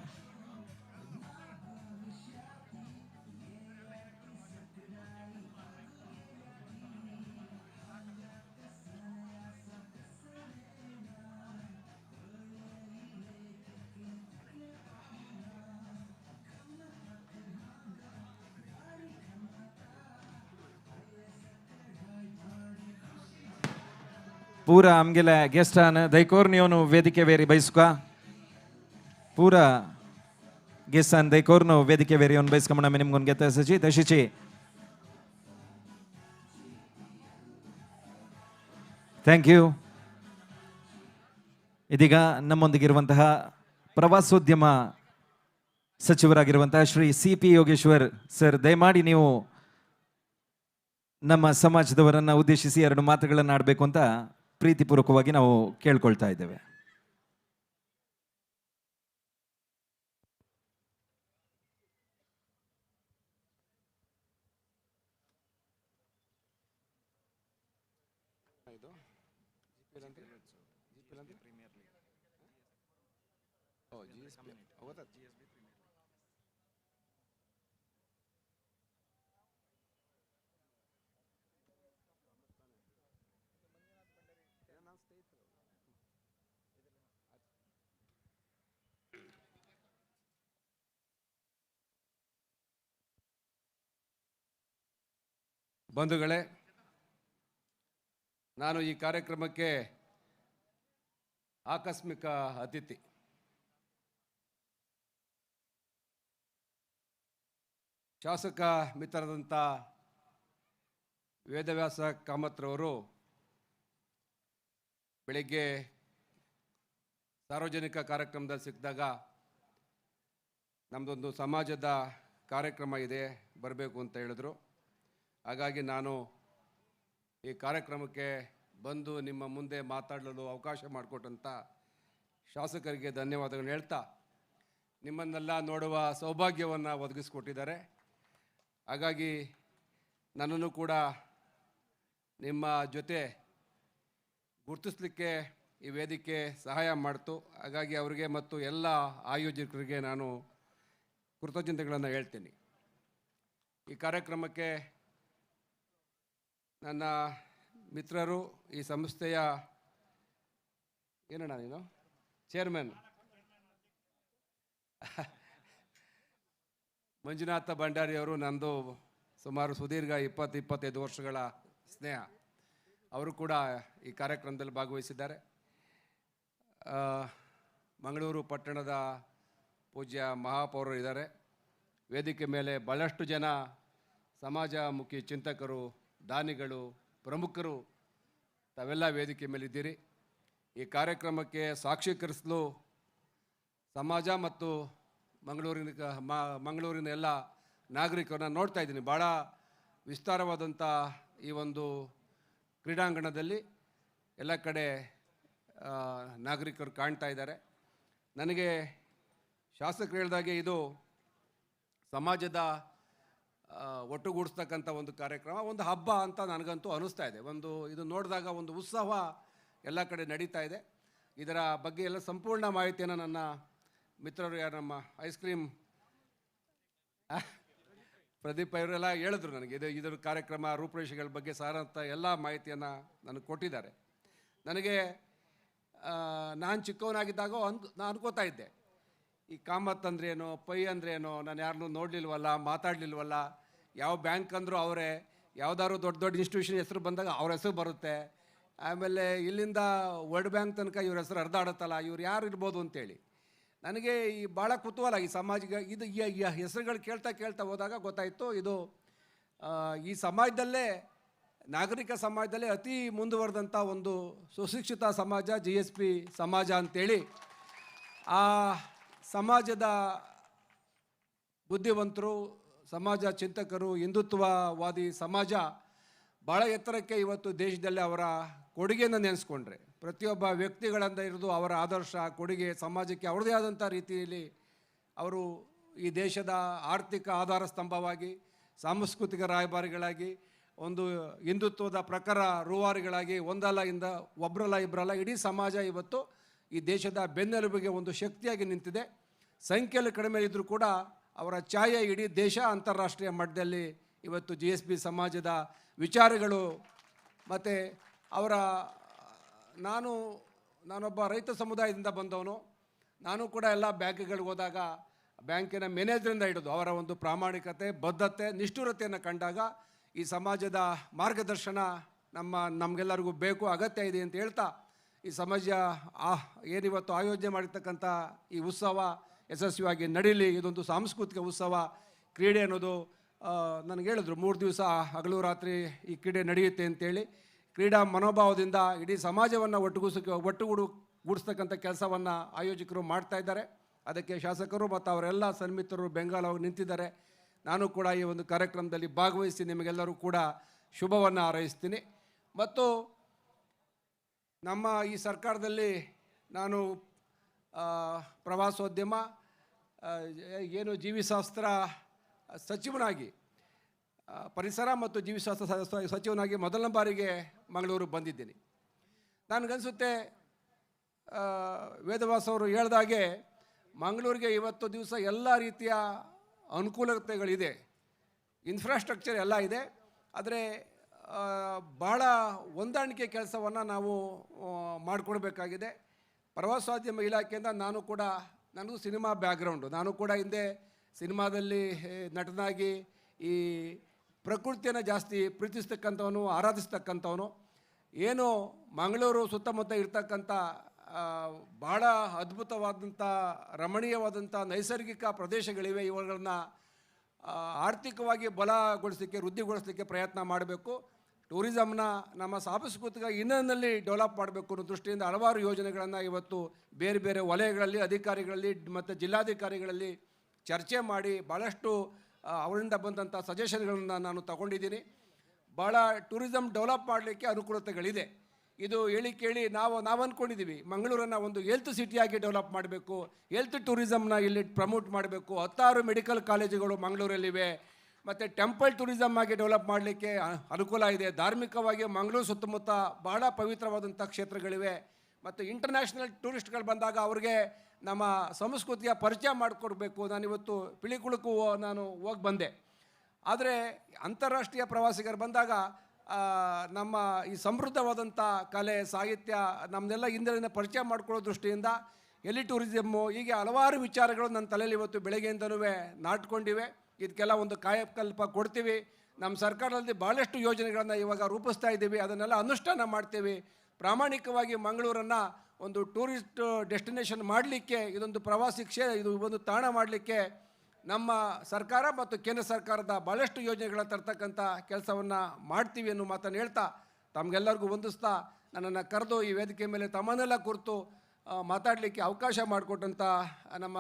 पूरा आमगेला गेस्टान दैकोर्नियोनु वेदिके वेरी बैसुका पूरा गेस्टान दैकोर्नो वेदिके वेरी ओन बैसकमण निम्गोन गेता सची तशीची ಥ್ಯಾಂಕ್ ಯು. ಇದೀಗ ನಮ್ಮೊಂದಿಗಿರುವಂತಹ ಪ್ರವಾಸೋದ್ಯಮ ಸಚಿವರಾಗಿರುವಂತಹ ಶ್ರೀ CP ಯೋಗೇಶ್ವರ್ ಸರ್, ದಯಮಾಡಿ ನೀವು ನಮ್ಮ ಸಮಾಜದವರನ್ನ ಉದ್ದೇಶಿಸಿ 2 ಮಾತುಗಳನ್ನು ಆಡಬೇಕು ಅಂತ ಪ್ರೀತಿಪೂರ್ವಕವಾಗಿ ನಾವು ಕೇಳ್ಕೊಳ್ತಾ ಇದ್ದೇವೆ.
ಬಂಧುಗಳೇ, ನಾನು ಈ ಕಾರ್ಯಕ್ರಮಕ್ಕೆ ಆಕಸ್ಮಿಕ ಅತಿಥಿ. ಶಾಸಕ ಮಿತ್ರರಾದಂಥ ವೇದವ್ಯಾಸ ಕಾಮತ್ರವರು ಬೆಳಿಗ್ಗೆ ಸಾರ್ವಜನಿಕ ಕಾರ್ಯಕ್ರಮದಲ್ಲಿ ಸಿಕ್ಕಿದಾಗ ನಮ್ಮದೊಂದು ಸಮಾಜದ ಕಾರ್ಯಕ್ರಮ ಇದೆ, ಬರಬೇಕು ಅಂತ ಹೇಳಿದ್ರು. ಹಾಗಾಗಿ ನಾನು ಈ ಕಾರ್ಯಕ್ರಮಕ್ಕೆ ಬಂದು ನಿಮ್ಮ ಮುಂದೆ ಮಾತಾಡಲು ಅವಕಾಶ ಮಾಡಿಕೊಟ್ಟಂಥ ಶಾಸಕರಿಗೆ ಧನ್ಯವಾದಗಳನ್ನು ಹೇಳ್ತಾ, ನಿಮ್ಮನ್ನೆಲ್ಲ ನೋಡುವ ಸೌಭಾಗ್ಯವನ್ನು ಒದಗಿಸ್ಕೊಟ್ಟಿದ್ದಾರೆ. ಹಾಗಾಗಿ ನನ್ನನ್ನು ಕೂಡ ನಿಮ್ಮ ಜೊತೆ ಗುರುತಿಸಲಿಕ್ಕೆ ಈ ವೇದಿಕೆ ಸಹಾಯ ಮಾಡ್ತು. ಹಾಗಾಗಿ ಅವರಿಗೆ ಮತ್ತು ಎಲ್ಲ ಆಯೋಜಕರಿಗೆ ನಾನು ಕೃತಜ್ಞತೆಗಳನ್ನು ಹೇಳ್ತೀನಿ. ಈ ಕಾರ್ಯಕ್ರಮಕ್ಕೆ ನನ್ನ ಮಿತ್ರರು, ಈ ಸಂಸ್ಥೆಯ ಏನಣ್ಣ ನೀನು ಚೇರ್ಮನ್ ಮಂಜುನಾಥ ಭಂಡಾರಿಯವರು, ನಂದು ಸುಮಾರು ಸುದೀರ್ಘ 20-25 ವರ್ಷಗಳ ಸ್ನೇಹ. ಅವರು ಕೂಡ ಈ ಕಾರ್ಯಕ್ರಮದಲ್ಲಿ ಭಾಗವಹಿಸಿದ್ದಾರೆ. ಮಂಗಳೂರು ಪಟ್ಟಣದ ಪೂಜ್ಯ ಮಹಾಪೌರರು ಇದ್ದಾರೆ. ವೇದಿಕೆ ಮೇಲೆ ಭಾಳಷ್ಟು ಜನ ಸಮಾಜಮುಖಿ ಚಿಂತಕರು, ದಾನಿಗಳು, ಪ್ರಮುಖರು ತಾವೆಲ್ಲ ವೇದಿಕೆ ಮೇಲಿದ್ದೀರಿ. ಈ ಕಾರ್ಯಕ್ರಮಕ್ಕೆ ಸಾಕ್ಷೀಕರಿಸಲು ಸಮಾಜ ಮತ್ತು ಮಂಗಳೂರಿನ ಎಲ್ಲ ನಾಗರಿಕರನ್ನ ನೋಡ್ತಾ ಇದ್ದೀನಿ. ಭಾಳ ವಿಸ್ತಾರವಾದಂಥ ಈ ಒಂದು ಕ್ರೀಡಾಂಗಣದಲ್ಲಿ ಎಲ್ಲ ಕಡೆ ನಾಗರಿಕರು ಕಾಣ್ತಾ ಇದ್ದಾರೆ. ನನಗೆ ಶಾಸಕರು ಹೇಳಿದಾಗೆ ಇದು ಸಮಾಜದ ಒಟ್ಟುಗೂಡಿಸ್ತಕ್ಕಂಥ ಒಂದು ಕಾರ್ಯಕ್ರಮ, ಒಂದು ಹಬ್ಬ ಅಂತ ನನಗಂತೂ ಅನ್ನಿಸ್ತಾ ಇದೆ. ಇದು ನೋಡಿದಾಗ ಒಂದು ಉತ್ಸವ ಎಲ್ಲ ಕಡೆ ನಡೀತಾ ಇದೆ. ಇದರ ಬಗ್ಗೆ ಎಲ್ಲ ಸಂಪೂರ್ಣ ಮಾಹಿತಿಯನ್ನು ನನ್ನ ಮಿತ್ರರು, ಯಾರು ನಮ್ಮ ಐಸ್ ಕ್ರೀಮ್ ಪ್ರದೀಪ್ ಅವರೆಲ್ಲ ಹೇಳಿದ್ರು ನನಗೆ. ಇದರ ಕಾರ್ಯಕ್ರಮ ರೂಪುರೇಷೆಗಳ ಬಗ್ಗೆ ಸಾರಂತ ಎಲ್ಲ ಮಾಹಿತಿಯನ್ನು ನನಗೆ ಕೊಟ್ಟಿದ್ದಾರೆ. ನನಗೆ ನಾನು ಚಿಕ್ಕವನಾಗಿದ್ದಾಗ ನಾನು ಅನ್ಕೋತಾ ಇದ್ದೆ, ಈ ಕಾಮತ್ ಅಂದ್ರೇನು, ಪೈ ಅಂದ್ರೇನು, ನಾನು ಯಾರನ್ನೂ ನೋಡಲಿಲ್ವಲ್ಲ, ಮಾತಾಡಲಿಲ್ವಲ್ಲ, ಯಾವ ಬ್ಯಾಂಕ್ ಅಂದರೂ ಅವರೇ, ಯಾವುದಾದ್ರು ದೊಡ್ಡ ದೊಡ್ಡ ಇನ್ಸ್ಟಿಟ್ಯೂಷನ್ ಹೆಸರು ಬಂದಾಗ ಅವ್ರ ಹೆಸರು ಬರುತ್ತೆ, ಆಮೇಲೆ ಇಲ್ಲಿಂದ ವರ್ಲ್ಡ್ ಬ್ಯಾಂಕ್ ತನಕ ಇವ್ರ ಹೆಸರು ಹರಿದಾಡುತ್ತಲ್ಲ, ಇವ್ರು ಯಾರು ಇರ್ಬೋದು ಅಂತೇಳಿ ನನಗೆ ಈ ಭಾಳ ಕುತೂಹಲ. ಈ ಸಮಾಜಕ್ಕೆ ಇದು ಈ ಹೆಸರುಗಳು ಕೇಳ್ತಾ ಹೋದಾಗ ಗೊತ್ತಾಯಿತು, ಇದು ಈ ಸಮಾಜದಲ್ಲೇ, ನಾಗರಿಕ ಸಮಾಜದಲ್ಲೇ ಅತಿ ಮುಂದುವರೆದಂಥ ಒಂದು ಸುಶಿಕ್ಷಿತ ಸಮಾಜ GSP ಸಮಾಜ ಅಂತೇಳಿ. ಆ ಸಮಾಜದ ಬುದ್ಧಿವಂತರು, ಸಮಾಜ ಚಿಂತಕರು, ಹಿಂದುತ್ವವಾದಿ ಸಮಾಜ ಭಾಳ ಎತ್ತರಕ್ಕೆ ಇವತ್ತು ದೇಶದಲ್ಲಿ ಅವರ ಕೊಡುಗೆಯನ್ನು ನೆನೆಸ್ಕೊಂಡ್ರೆ, ಪ್ರತಿಯೊಬ್ಬ ವ್ಯಕ್ತಿಗಳಿಂದ ಹಿಡಿದು ಅವರ ಆದರ್ಶ, ಕೊಡುಗೆ ಸಮಾಜಕ್ಕೆ ಅವ್ರದ್ದೇ ಆದಂಥ ರೀತಿಯಲ್ಲಿ ಅವರು ಈ ದೇಶದ ಆರ್ಥಿಕ ಆಧಾರ ಸ್ತಂಭವಾಗಿ, ಸಾಂಸ್ಕೃತಿಕ ರಾಯಭಾರಿಗಳಾಗಿ, ಒಂದು ಹಿಂದುತ್ವದ ಪ್ರಖರ ರೂವಾರಿಗಳಾಗಿ, ಒಬ್ಬರಲ್ಲ ಇಬ್ಬರಲ್ಲ, ಇಡೀ ಸಮಾಜ ಇವತ್ತು ಈ ದೇಶದ ಬೆನ್ನೆಲುಬಿಗೆ ಒಂದು ಶಕ್ತಿಯಾಗಿ ನಿಂತಿದೆ. ಸಂಖ್ಯೆಯಲ್ಲಿ ಕಡಿಮೆ ಇದ್ದರೂ ಕೂಡ ಅವರ ಛಾಯೆ ಇಡೀ ದೇಶ, ಅಂತಾರಾಷ್ಟ್ರೀಯ ಮಟ್ಟದಲ್ಲಿ ಇವತ್ತು GSP ಸಮಾಜದ ವಿಚಾರಗಳು. ಮತ್ತು ನಾನೊಬ್ಬ ರೈತ ಸಮುದಾಯದಿಂದ ಬಂದವನು. ನಾನು ಕೂಡ ಎಲ್ಲ ಬ್ಯಾಂಕ್ಗಳಿಗೆ ಹೋದಾಗ ಬ್ಯಾಂಕಿನ ಮ್ಯಾನೇಜರಿಂದ ಹಿಡಿದು ಅವರ ಒಂದು ಪ್ರಾಮಾಣಿಕತೆ, ಬದ್ಧತೆ, ನಿಷ್ಠುರತೆಯನ್ನು ಕಂಡಾಗ ಈ ಸಮಾಜದ ಮಾರ್ಗದರ್ಶನ ನಮಗೆಲ್ಲರಿಗೂ ಬೇಕು, ಅಗತ್ಯ ಇದೆ ಅಂತ ಹೇಳ್ತಾ ಈ ಸಮಾಜ ಏನಿವತ್ತು ಆಯೋಜನೆ ಮಾಡಿರ್ತಕ್ಕಂಥ ಈ ಉತ್ಸವ ಯಶಸ್ವಿಯಾಗಿ ನಡೀಲಿ. ಇದೊಂದು ಸಾಂಸ್ಕೃತಿಕ ಉತ್ಸವ. ಕ್ರೀಡೆ ಅನ್ನೋದು ನನಗೆ ಹೇಳಿದ್ರು 3 ದಿವಸ ಹಗಲು ರಾತ್ರಿ ಈ ಕ್ರೀಡೆ ನಡೆಯುತ್ತೆ ಅಂತೇಳಿ. ಕ್ರೀಡಾ ಮನೋಭಾವದಿಂದ ಇಡೀ ಸಮಾಜವನ್ನು ಒಟ್ಟುಗೂಡಿಸ್ತಕ್ಕಂಥ ಕೆಲಸವನ್ನು ಆಯೋಜಕರು ಮಾಡ್ತಾ ಇದ್ದಾರೆ. ಅದಕ್ಕೆ ಶಾಸಕರು ಮತ್ತು ಅವರೆಲ್ಲ ಸನ್ಮಿತರು ಬೆಂಗಾಲವಾಗಿ ನಿಂತಿದ್ದಾರೆ. ನಾನು ಕೂಡ ಈ ಒಂದು ಕಾರ್ಯಕ್ರಮದಲ್ಲಿ ಭಾಗವಹಿಸಿ ನಿಮಗೆಲ್ಲರೂ ಕೂಡ ಶುಭವನ್ನು ಹಾರೈಸ್ತೀನಿ. ಮತ್ತು ನಮ್ಮ ಈ ಸರ್ಕಾರದಲ್ಲಿ ನಾನು ಪ್ರವಾಸೋದ್ಯಮ ಜೀವಿಶಾಸ್ತ್ರ ಸಚಿವನಾಗಿ, ಪರಿಸರ ಮತ್ತು ಜೀವಿಶಾಸ್ತ್ರ ಸಚಿವನಾಗಿ ಮೊದಲನೇ ಬಾರಿಗೆ ಮಂಗಳೂರು ಬಂದಿದ್ದೀನಿ. ನನಗನ್ಸುತ್ತೆ ವೇದವಾಸ ಅವರು ಹೇಳ್ದಾಗೆ ಮಂಗಳೂರಿಗೆ ಇವತ್ತು ದಿವಸ ಎಲ್ಲ ರೀತಿಯ ಅನುಕೂಲತೆಗಳಿದೆ, ಇನ್ಫ್ರಾಸ್ಟ್ರಕ್ಚರ್ ಎಲ್ಲ ಇದೆ. ಆದರೆ ಭಾಳ ಹೊಂದಾಣಿಕೆ ಕೆಲಸವನ್ನು ನಾವು ಮಾಡಿಕೊಡ್ಬೇಕಾಗಿದೆ. ಪ್ರವಾಸೋದ್ಯಮ ಇಲಾಖೆಯಿಂದ ನನಗೂ ಸಿನಿಮಾ ಬ್ಯಾಕ್ಗ್ರೌಂಡು, ನಾನು ಕೂಡ ಹಿಂದೆ ಸಿನಿಮಾದಲ್ಲಿ ನಟನಾಗಿ ಈ ಪ್ರಕೃತಿಯನ್ನು ಜಾಸ್ತಿ ಪ್ರೀತಿಸ್ತಕ್ಕಂಥವನು, ಆರಾಧಿಸ್ತಕ್ಕಂಥವನು. ಏನು ಮಂಗಳೂರು ಸುತ್ತಮುತ್ತ ಇರ್ತಕ್ಕಂಥ ಭಾಳ ಅದ್ಭುತವಾದಂಥ ರಮಣೀಯವಾದಂಥ ನೈಸರ್ಗಿಕ ಪ್ರದೇಶಗಳಿವೆ. ಇವುಗಳನ್ನ ಆರ್ಥಿಕವಾಗಿ ಬಲಗೊಳಿಸಲಿಕ್ಕೆ, ವೃದ್ಧಿಗೊಳಿಸಲಿಕ್ಕೆ ಪ್ರಯತ್ನ ಮಾಡಬೇಕು. ಟೂರಿಸಮ್ನ ನಮ್ಮ ಸಾಂಸ್ಕೃತಿಕ ಇನ್ನೊಂದಲ್ಲಿ ಡೆವಲಪ್ ಮಾಡಬೇಕು ಅನ್ನೋ ದೃಷ್ಟಿಯಿಂದ ಹಲವಾರು ಯೋಜನೆಗಳನ್ನು ಇವತ್ತು ಬೇರೆ ಬೇರೆ ವಲಯಗಳಲ್ಲಿ ಅಧಿಕಾರಿಗಳಲ್ಲಿ ಮತ್ತು ಜಿಲ್ಲಾಧಿಕಾರಿಗಳಲ್ಲಿ ಚರ್ಚೆ ಮಾಡಿ ಭಾಳಷ್ಟು ಅವರಿಂದ ಬಂದಂಥ ಸಜೆಷನ್ಗಳನ್ನು ನಾನು ತಗೊಂಡಿದ್ದೀನಿ. ಭಾಳ ಟೂರಿಸಮ್ ಡೆವಲಪ್ ಮಾಡಲಿಕ್ಕೆ ಅನುಕೂಲತೆಗಳಿದೆ. ಇದು ಹೇಳಿ ಕೇಳಿ ನಾವು ಅಂದ್ಕೊಂಡಿದ್ದೀವಿ ಮಂಗಳೂರನ್ನು ಒಂದು ಹೆಲ್ತ್ ಸಿಟಿಯಾಗಿ ಡೆವಲಪ್ ಮಾಡಬೇಕು, ಹೆಲ್ತ್ ಟೂರಿಸಮ್ನ ಇಲ್ಲಿ ಪ್ರಮೋಟ್ ಮಾಡಬೇಕು. 16 ಮೆಡಿಕಲ್ ಕಾಲೇಜುಗಳು ಮಂಗಳೂರಲ್ಲಿವೆ. ಮತ್ತು ಟೆಂಪಲ್ ಟೂರಿಸಮ್ ಆಗಿ ಡೆವಲಪ್ ಮಾಡಲಿಕ್ಕೆ ಅನುಕೂಲ ಇದೆ. ಧಾರ್ಮಿಕವಾಗಿ ಮಂಗಳೂರು ಸುತ್ತಮುತ್ತ ಭಾಳ ಪವಿತ್ರವಾದಂಥ ಕ್ಷೇತ್ರಗಳಿವೆ. ಮತ್ತು ಇಂಟರ್ನ್ಯಾಷನಲ್ ಟೂರಿಸ್ಟ್ಗಳು ಬಂದಾಗ ಅವ್ರಿಗೆ ನಮ್ಮ ಸಂಸ್ಕೃತಿಯ ಪರಿಚಯ ಮಾಡಿಕೊಡ್ಬೇಕು. ನಾನಿವತ್ತು ಪಿಳಿಕುಳಕ್ಕೂ ನಾನು ಹೋಗಿ ಬಂದೆ. ಆದರೆ ಅಂತಾರಾಷ್ಟ್ರೀಯ ಪ್ರವಾಸಿಗರು ಬಂದಾಗ ನಮ್ಮ ಈ ಸಮೃದ್ಧವಾದಂಥ ಕಲೆ, ಸಾಹಿತ್ಯ ನಮ್ಮನ್ನೆಲ್ಲ ಹಿಂದಿನ ಪರಿಚಯ ಮಾಡಿಕೊಳ್ಳೋ ದೃಷ್ಟಿಯಿಂದ ಎಲಿ ಟೂರಿಸಮ್ಮು, ಹೀಗೆ ಹಲವಾರು ವಿಚಾರಗಳು ನನ್ನ ತಲೆಯಲ್ಲಿ ಇವತ್ತು ಬೆಳಗ್ಗೆಯಿಂದಲೂ ನಾಟ್ಕೊಂಡಿವೆ. ಇದಕ್ಕೆಲ್ಲ ಒಂದು ಕಾಯಕಲ್ಪ ಕೊಡ್ತೀವಿ. ನಮ್ಮ ಸರ್ಕಾರದಲ್ಲಿ ಭಾಳಷ್ಟು ಯೋಜನೆಗಳನ್ನು ಇವಾಗ ರೂಪಿಸ್ತಾ ಇದ್ದೀವಿ. ಅದನ್ನೆಲ್ಲ ಅನುಷ್ಠಾನ ಮಾಡ್ತೀವಿ. ಪ್ರಾಮಾಣಿಕವಾಗಿ ಮಂಗಳೂರನ್ನು ಒಂದು ಟೂರಿಸ್ಟ್ ಡೆಸ್ಟಿನೇಷನ್ ಮಾಡಲಿಕ್ಕೆ, ಇದೊಂದು ಪ್ರವಾಸಿ ಇದು ಒಂದು ತಾಣ ಮಾಡಲಿಕ್ಕೆ ನಮ್ಮ ಸರ್ಕಾರ ಮತ್ತು ಕೇಂದ್ರ ಸರ್ಕಾರದ ಭಾಳಷ್ಟು ಯೋಜನೆಗಳ ತರ್ತಕ್ಕಂಥ ಕೆಲಸವನ್ನು ಮಾಡ್ತೀವಿ ಅನ್ನೋ ಮಾತನ್ನು ಹೇಳ್ತಾ ತಮಗೆಲ್ಲರಿಗೂ ವಂದಿಸ್ತಾ ನನ್ನನ್ನು ಕರೆದು ಈ ವೇದಿಕೆ ಮೇಲೆ ತಮ್ಮನ್ನೆಲ್ಲ ಕುರಿತು ಮಾತಾಡಲಿಕ್ಕೆ ಅವಕಾಶ ಮಾಡಿಕೊಟ್ಟಂಥ ನಮ್ಮ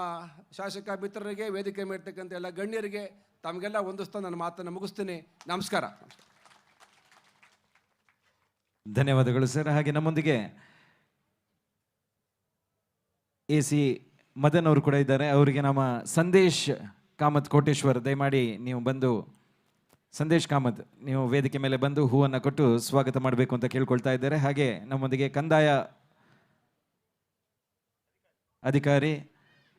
ಶಾಸಕ ಮಿತ್ರರಿಗೆ, ವೇದಿಕೆ ಮೇಲಿರ್ತಕ್ಕಂಥ ಎಲ್ಲ ಗಣ್ಯರಿಗೆ ತಮಗೆಲ್ಲ ವಂದಿಸ್ತಾ ನನ್ನ ಮಾತನ್ನು ಮುಗಿಸ್ತೀನಿ. ನಮಸ್ಕಾರ.
ಧನ್ಯವಾದಗಳು ಸರ್. ಹಾಗೆ ನಮ್ಮೊಂದಿಗೆ AC ಮದನ್ ಅವರು ಕೂಡ ಇದ್ದಾರೆ. ಅವರಿಗೆ ನಮ್ಮ ಸಂದೇಶ್ ಕಾಮತ್ ಕೋಟೇಶ್ವರ್, ದಯಮಾಡಿ ನೀವು ಬಂದು, ಸಂದೇಶ್ ಕಾಮತ್ ನೀವು ವೇದಿಕೆ ಮೇಲೆ ಬಂದು ಹೂವನ್ನು ಕೊಟ್ಟು ಸ್ವಾಗತ ಮಾಡಬೇಕು ಅಂತ ಕೇಳ್ಕೊಳ್ತಾ ಇದ್ದಾರೆ. ಹಾಗೆ ನಮ್ಮೊಂದಿಗೆ ಕಂದಾಯ ಅಧಿಕಾರಿ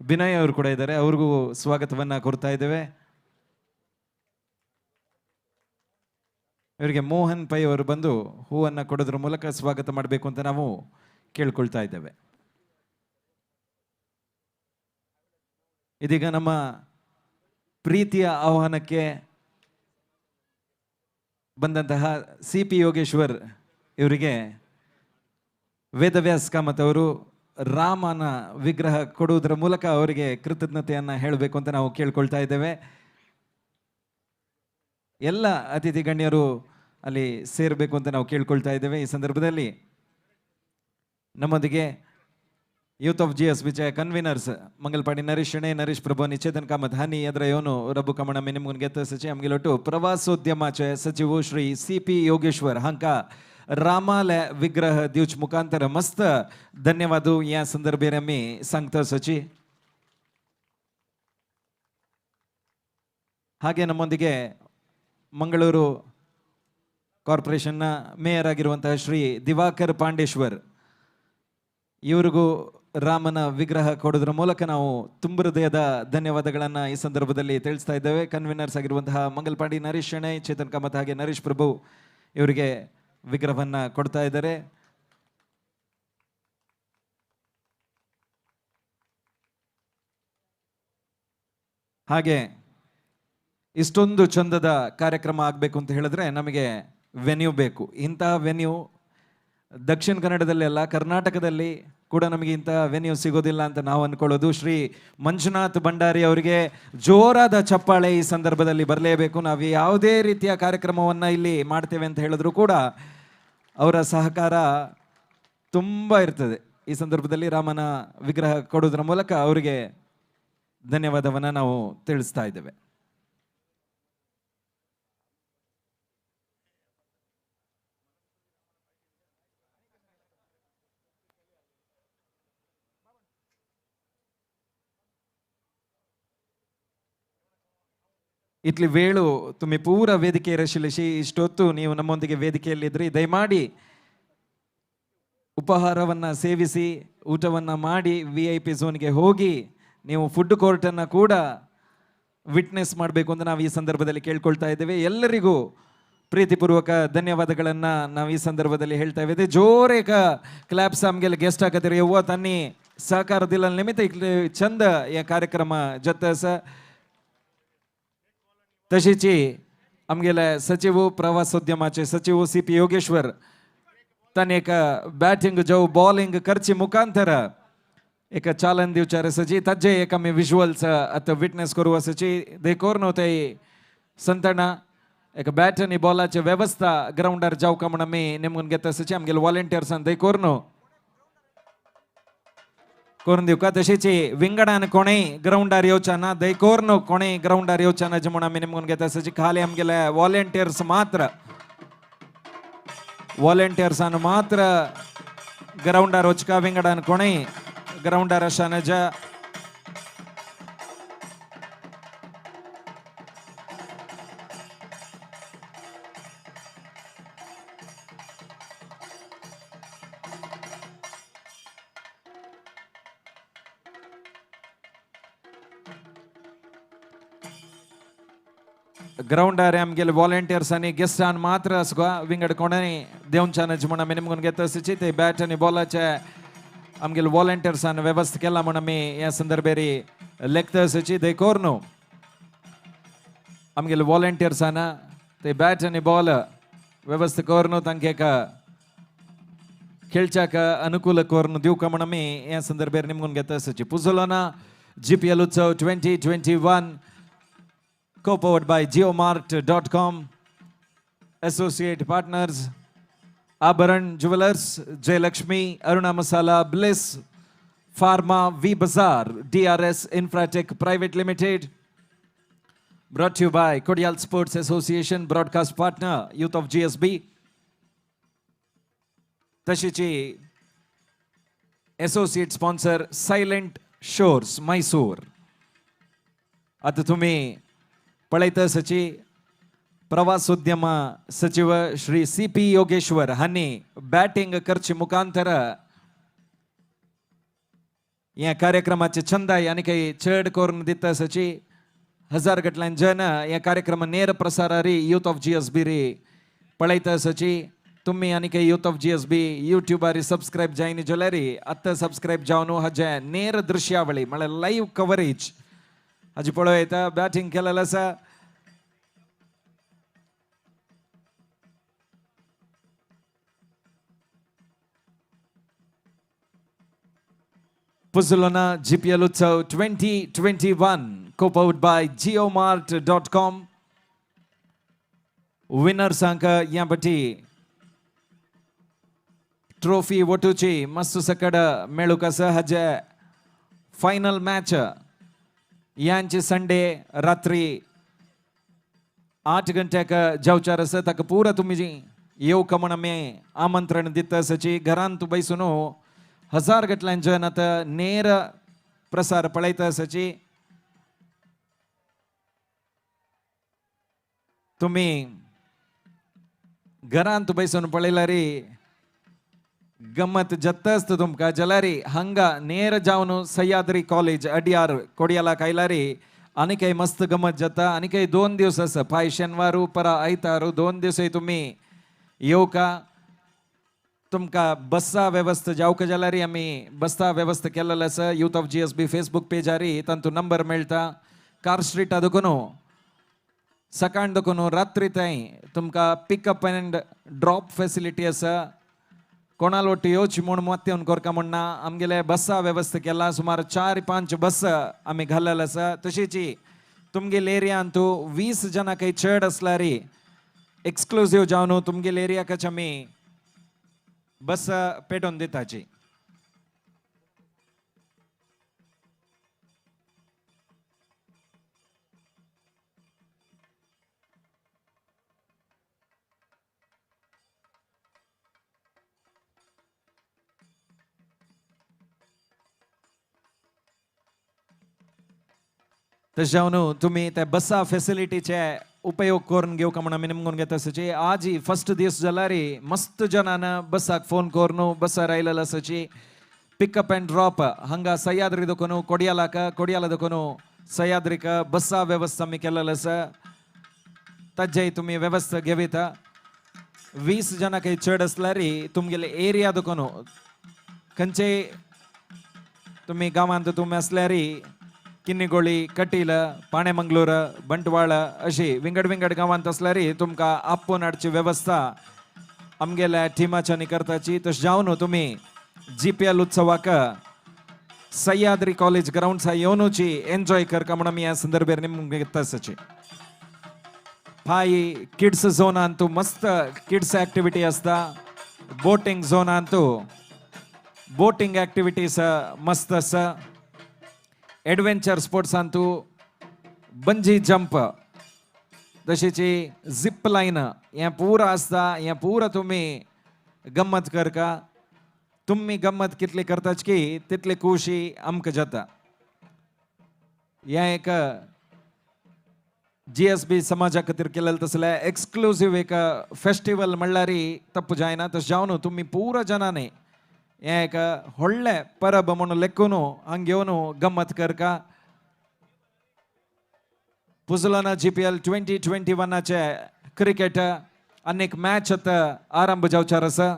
ಬಿನಯ್ ಅವರು ಕೂಡ ಇದ್ದಾರೆ. ಅವ್ರಿಗೂ ಸ್ವಾಗತವನ್ನು ಕೋರ್ತಾ ಇದ್ದೇವೆ. ಇವರಿಗೆ ಮೋಹನ್ ಪೈ ಅವರು ಬಂದು ಹೂವನ್ನು ಕೊಡೋದ್ರ ಮೂಲಕ ಸ್ವಾಗತ ಮಾಡಬೇಕು ಅಂತ ನಾವು ಕೇಳ್ಕೊಳ್ತಾ ಇದ್ದೇವೆ. ಇದೀಗ ನಮ್ಮ ಪ್ರೀತಿಯ ಆಹ್ವಾನಕ್ಕೆ ಬಂದಂತಹ CP ಯೋಗೇಶ್ವರ್ ಇವರಿಗೆ ವೇದವ್ಯಾಸ್ ಕಾಮತ್ ಅವರು ರಾಮನ ವಿಗ್ರಹ ಕೊಡುವುದರ ಮೂಲಕ ಅವರಿಗೆ ಕೃತಜ್ಞತೆಯನ್ನು ಹೇಳಬೇಕು ಅಂತ ನಾವು ಕೇಳ್ಕೊಳ್ತಾ ಇದ್ದೇವೆ. ಎಲ್ಲ ಅತಿಥಿ ಗಣ್ಯರು ಅಲ್ಲಿ ಸೇರಬೇಕು ಅಂತ ನಾವು ಕೇಳ್ಕೊಳ್ತಾ ಇದ್ದೇವೆ. ಈ ಸಂದರ್ಭದಲ್ಲಿ ನಮ್ಮೊಂದಿಗೆ ಯೂತ್ ಆಫ್ GS ವಿಜಯ ಕನ್ವೀನರ್ಸ್ ಮಂಗಲ್ಪಾಡಿ ನರೀಶ್ ಶೆಣೆ, ನರೀಶ್ ಪ್ರಭು, ನಿಚೇತನ್ ಕಾಮತ್, ಹನಿ ಎದ್ರ ಯೋನು ರಬ್ಬು ಕಮಣ ಮಿನಿಮುನ್ ಗೆತ್ತ ಸಚಿ ಅಮ್ಗಿಲೊಟ್ಟು ಪ್ರವಾಸೋದ್ಯಮ ಸಚಿವು ಶ್ರೀ CP ಯೋಗೇಶ್ವರ್ ಹಂಕ रामाला विग्रह दिवच मुखांतर मस्त धन्यवाद या संदर्भात आम्ही सांगतो सची. ಹಾಗೆ ನಮ್ಮೊಂದಿಗೆ ಮಂಗಳೂರು ಕಾರ್ಪೊರೇಷನ್ನ ಮೇಯರ್ ಆಗಿರುವಂತಹ ಶ್ರೀ ದಿವಾಕರ್ ಪಾಂಡೇಶ್ವರ್ ಇವರಿಗೂ ರಾಮನ ವಿಗ್ರಹ ಕೊಡೋದ್ರ ಮೂಲಕ ನಾವು ತುಂಬ ಹೃದಯದ ಧನ್ಯವಾದಗಳನ್ನು ಈ ಸಂದರ್ಭದಲ್ಲಿ ತಿಳಿಸ್ತಾ ಇದ್ದೇವೆ. ಕನ್ವೀನರ್ಸ್ ಆಗಿರುವಂತಹ ಮಂಗಲ್ಪಾಡಿ ನರೀಶ್ ಶೆಣೈ, ಚೇತನ್ ಕಾಮತ್ ಹಾಗೆ ನರೀಶ್ ಪ್ರಭು ಇವರಿಗೆ ವಿಗ್ರಹವನ್ನು ಕೊಡ್ತಾ ಇದ್ದಾರೆ. ಹಾಗೆ ಇಷ್ಟೊಂದು ಚಂದದ ಕಾರ್ಯಕ್ರಮ ಆಗಬೇಕು ಅಂತ ಹೇಳಿದ್ರೆ ನಮಗೆ ವೆನ್ಯೂ ಬೇಕು. ಇಂತಹ ವೆನ್ಯೂ ದಕ್ಷಿಣ ಕನ್ನಡದಲ್ಲಿ ಅಲ್ಲ, ಕರ್ನಾಟಕದಲ್ಲಿ ಕೂಡ ನಮಗೆ ಇಂಥ ವೆನ್ಯೂ ಸಿಗೋದಿಲ್ಲ ಅಂತ ನಾವು ಅಂದ್ಕೊಳ್ಳೋದು. ಶ್ರೀ ಮಂಜುನಾಥ್ ಭಂಡಾರಿ ಅವರಿಗೆ ಜೋರಾದ ಚಪ್ಪಾಳೆ ಈ ಸಂದರ್ಭದಲ್ಲಿ ಬರಲೇಬೇಕು. ನಾವು ಯಾವುದೇ ರೀತಿಯ ಕಾರ್ಯಕ್ರಮವನ್ನು ಇಲ್ಲಿ ಮಾಡ್ತೇವೆ ಅಂತ ಹೇಳಿದ್ರು ಕೂಡ ಅವರ ಸಹಕಾರ ತುಂಬ ಇರ್ತದೆ. ಈ ಸಂದರ್ಭದಲ್ಲಿ ರಾಮನ ವಿಗ್ರಹ ಕೊಡೋದ್ರ ಮೂಲಕ ಅವರಿಗೆ ಧನ್ಯವಾದವನ್ನು ನಾವು ತಿಳಿಸ್ತಾ ಇದ್ದೇವೆ. इतली वेळू तुम्ही पूर ವೇದಿಕೆ ರಶಿಲಿಸಿ ಇಷ್ಟೊತ್ತು ನೀವು ನಮ್ಮೊಂದಿಗೆ ವೇದಿಕೆಯಲ್ಲಿದ್ರಿ. ದಯಮಾಡಿ ಉಪಹಾರವನ್ನು ಸೇವಿಸಿ ಊಟವನ್ನು ಮಾಡಿ VIP ಝೋನ್ಗೆ ಹೋಗಿ ನೀವು ಫುಡ್ ಕೋರ್ಟನ್ನು ಕೂಡ ವಿಟ್ನೆಸ್ ಮಾಡಬೇಕು ಅಂತ ನಾವು ಈ ಸಂದರ್ಭದಲ್ಲಿ ಕೇಳ್ಕೊಳ್ತಾ ಇದ್ದೇವೆ. ಎಲ್ಲರಿಗೂ ಪ್ರೀತಿಪೂರ್ವಕ ಧನ್ಯವಾದಗಳನ್ನು ನಾವು ಈ ಸಂದರ್ಭದಲ್ಲಿ ಹೇಳ್ತಾ ಇದ್ದೇವೆ. ಜೋರೇಕ ಕ್ಲಾಪ್ಸ್ ಆಮ್ಗೆಲ್ಲ ಗೆಸ್ಟ್ ಆಗತ್ತಿರಿ ಯವ್ವ ತನ್ನಿ ಸಹಕಾರದಿಲ್ಲ ನಿಮಿತ್ತ इकडे चंद या कार्यक्रम जतस तशीची आमगेले सचिव प्रवासोद्यमाचे सचिव CP योगेश्वर ताने एक बॅटिंग जाऊ बॉलिंग करची मुखांतर एक चालन दिवचार सची तज्जे एक आम्ही विज्युअल्स आता विटनेस करू असची देखोर नव्हते संतना एक बॅट आणि बॉलाची व्यवस्था ग्राउंडर जाऊ का म्हणून मी नेमून घेत असची आमगेले व्हॉलंटियर्स आणि देखोर नो करून देऊ का. तशीची विंगडान कोणे ग्राउंडार येवचाना दैकोरनो कोणे ग्राउंडार येवचाना जे म्हणून आम्ही नेमून घेत असची खाली आमगेले व्हॉलंटियर्स मात्र ग्राउंडार वचका विंगडान कोणे ग्राउंडार अशान जा ग्राउंडार आमगेले व्हॉलंटियर्स आणि गेस्टान मात्र असगा विंगड कोणाने देवचान म्हणून आम्ही नेमून घेत असची ते बॅट आणि बॉलाचे आमगेले व्हॉलंटियर्सान व्यवस्था केला म्हणून आम्ही या संदर्भेरी लेखत असची देखोरनो आमगेले व्हॉलंटियर्सान ते बॅट आणि बॉल व्यवस्था करून तांके का खेळच्याक अनुकूल करून देऊ का म्हणून आम्ही या संदर्भेरी नेमून घेत असची. पुझोलाना GPL Utsav 2021 co-powered by geomart.com, associate partners Abharan Jewelers, Jay Lakshmi, Aruna Masala, Bliss Pharma, V Bazaar, DRS Infratech Private Limited. Brought to you by Kodial Sports Association, broadcast partner Youth of GSB. Tashichi associate sponsor Silent Shores Mysore. आता तुम्ही पळयत सची प्रवासोद्यम सचिव Shri CP Yogeshwar हांनी batting करचे मुखांतर या कार्यक्रमाचे छंद आणि काही चढ करून दित सची हजार गटल्यान जन या कार्यक्रम ನೇರ ಪ್ರಸಾರರಿ ಯೂತ್ ಆಫ್ GSB ರಿ पळयत सची तुम्ही आणि काही ಯೂತ್ ಆಫ್ GSB ಯೂಟ್ಯೂಬ್ ಆರಿ ಸಬ್ಸ್ಕ್ರೈಬ್ ಜಾಯಿನಿ ಜೊಲರಿ ಅತ್ತ ಸಬ್ಸ್ಕ್ರೈಬ್ ಜಾವನು ಹಜ ನೇರ ದೃಶ್ಯಾವಳಿ ಮಳೆ ಲೈವ್ ಕವರೇಜ್ अजी पळयता बॅटिंग केलेलं असा Puzzolana Gpl Utsav 2021 co-powered by geomart.com. Winners अंक या बटी ट्रॉफी वटूची मस्त सकड मेळू कसा हज फायनल मॅच यांचे संडे रात्री 8 गंटेक जावचार आसा ताका पुरा तुम्ही येऊ का म्हणून आम्ही आमंत्रण दित असची. घरांत बैसून हजार गटल्यान जन आता ನೇರ प्रसार पळयत असची. तुम्ही घरांत बैसून पळयल्यारी गम्मत जत्त असत तुमका जलारी हंगा ನೇರ जावन सह्याद्री कॉलेज अडियार कोडियाला कायलारी आणि काही मस्त गमत जाता आणि काही 2 दिवस असं पाय शनिवारू परा आयतारू 2 दिवसही तुम्ही येऊ का. तुमका बस्सा व्यवस्था जाऊ का जाल्यारी आम्ही बस्ता व्यवस्था केलेलं असं youth of GSB Facebook page आरी तांतू नंबर मेळटा. कार स्ट्रीट ಅದಕ್ಕೂ सकाळ देखून रात्री ताई तुमकां पिकअप अँड ड्रॉप फॅसिलिटी आसा. कोणाल ಒಟ್ಟು येवची म्हूण मत्ते करका म्हणना. आमगेले बसा वेवस्था केला. सुमार 4-5 बस आमी घाल्लेले आसा. तशीच तुमगेल एरियांतू 20 जनां काही चड असल्यार एक्सक्लुझिव्ह जावन तुमगेल एरियाकच आमी बस पेटोवन दिताची. तशें जावन तुम्ही त्या बसा फॅसिलिटीचे उपयोग करून घेवका म्हणून आमी निमगून घेता आसाची. आज ही फर्स्ट दीस जाल्यार मस्त जनान बसाक फोन करून बसार आयलेले आसाची. पिकअप अँड ड्रॉप हांगा सह्याद्री देखून कोडियालाक, कोडियाला देखून सह्याद्रीक बसा वेवस्था आमी केलेले आसा. ताजेय तुम्ही वेवस्था घेविता. 20 जनां काही चड असल्यार तुमगेले एरिया देखून खंयचे तुम्ही गांवांत तुम्ही असल्यार किन्निगोळी, कटील, पाणेमंगलूर, बंटवाळ अशी विंगड विंगड गांवांत असल्यार तुमकां आपोवन हाडची वेवस्था आमगेल्या टिमाच्यांनी करताची. तशें जावन तुम्ही GPL उत्सवाक सह्याद्री कॉलेज ग्राउंड्स येवनूची एन्जॉय करका म्हणून आमी ह्या संदर्भार निमून घेता आसाची. फाय किड्स झोनांतू मस्त किड्स ऍक्टिव्हिटी असता. बोटिंग झोनांतू बोटिंग ऍक्टिव्हिटीज मस्त आसा. एडवेंचर स्पोर्ट्सांतू बंजी जंप तशीच झिप लाईन हें पूरा आसता. हें पूरा तुम्ही गम्मत करका. तुम्ही गम्मत कितली करताच की तितली खुशी आमकां जाता. हें एक GSB समाजा खातीर केलेलें तसलें एक्सक्लुझिव्ह एक फेस्टिवल म्हणल्यार तप्प जायना. तशें जावन तुम्ही पूरा जनांनी हें एक व्हडलें परब म्हणून लेखून हांगा घेवन गम्मत करका. पुजोलाना GPL 2021चे क्रिकेट अनेक मॅच आरंभ जावचार आसा.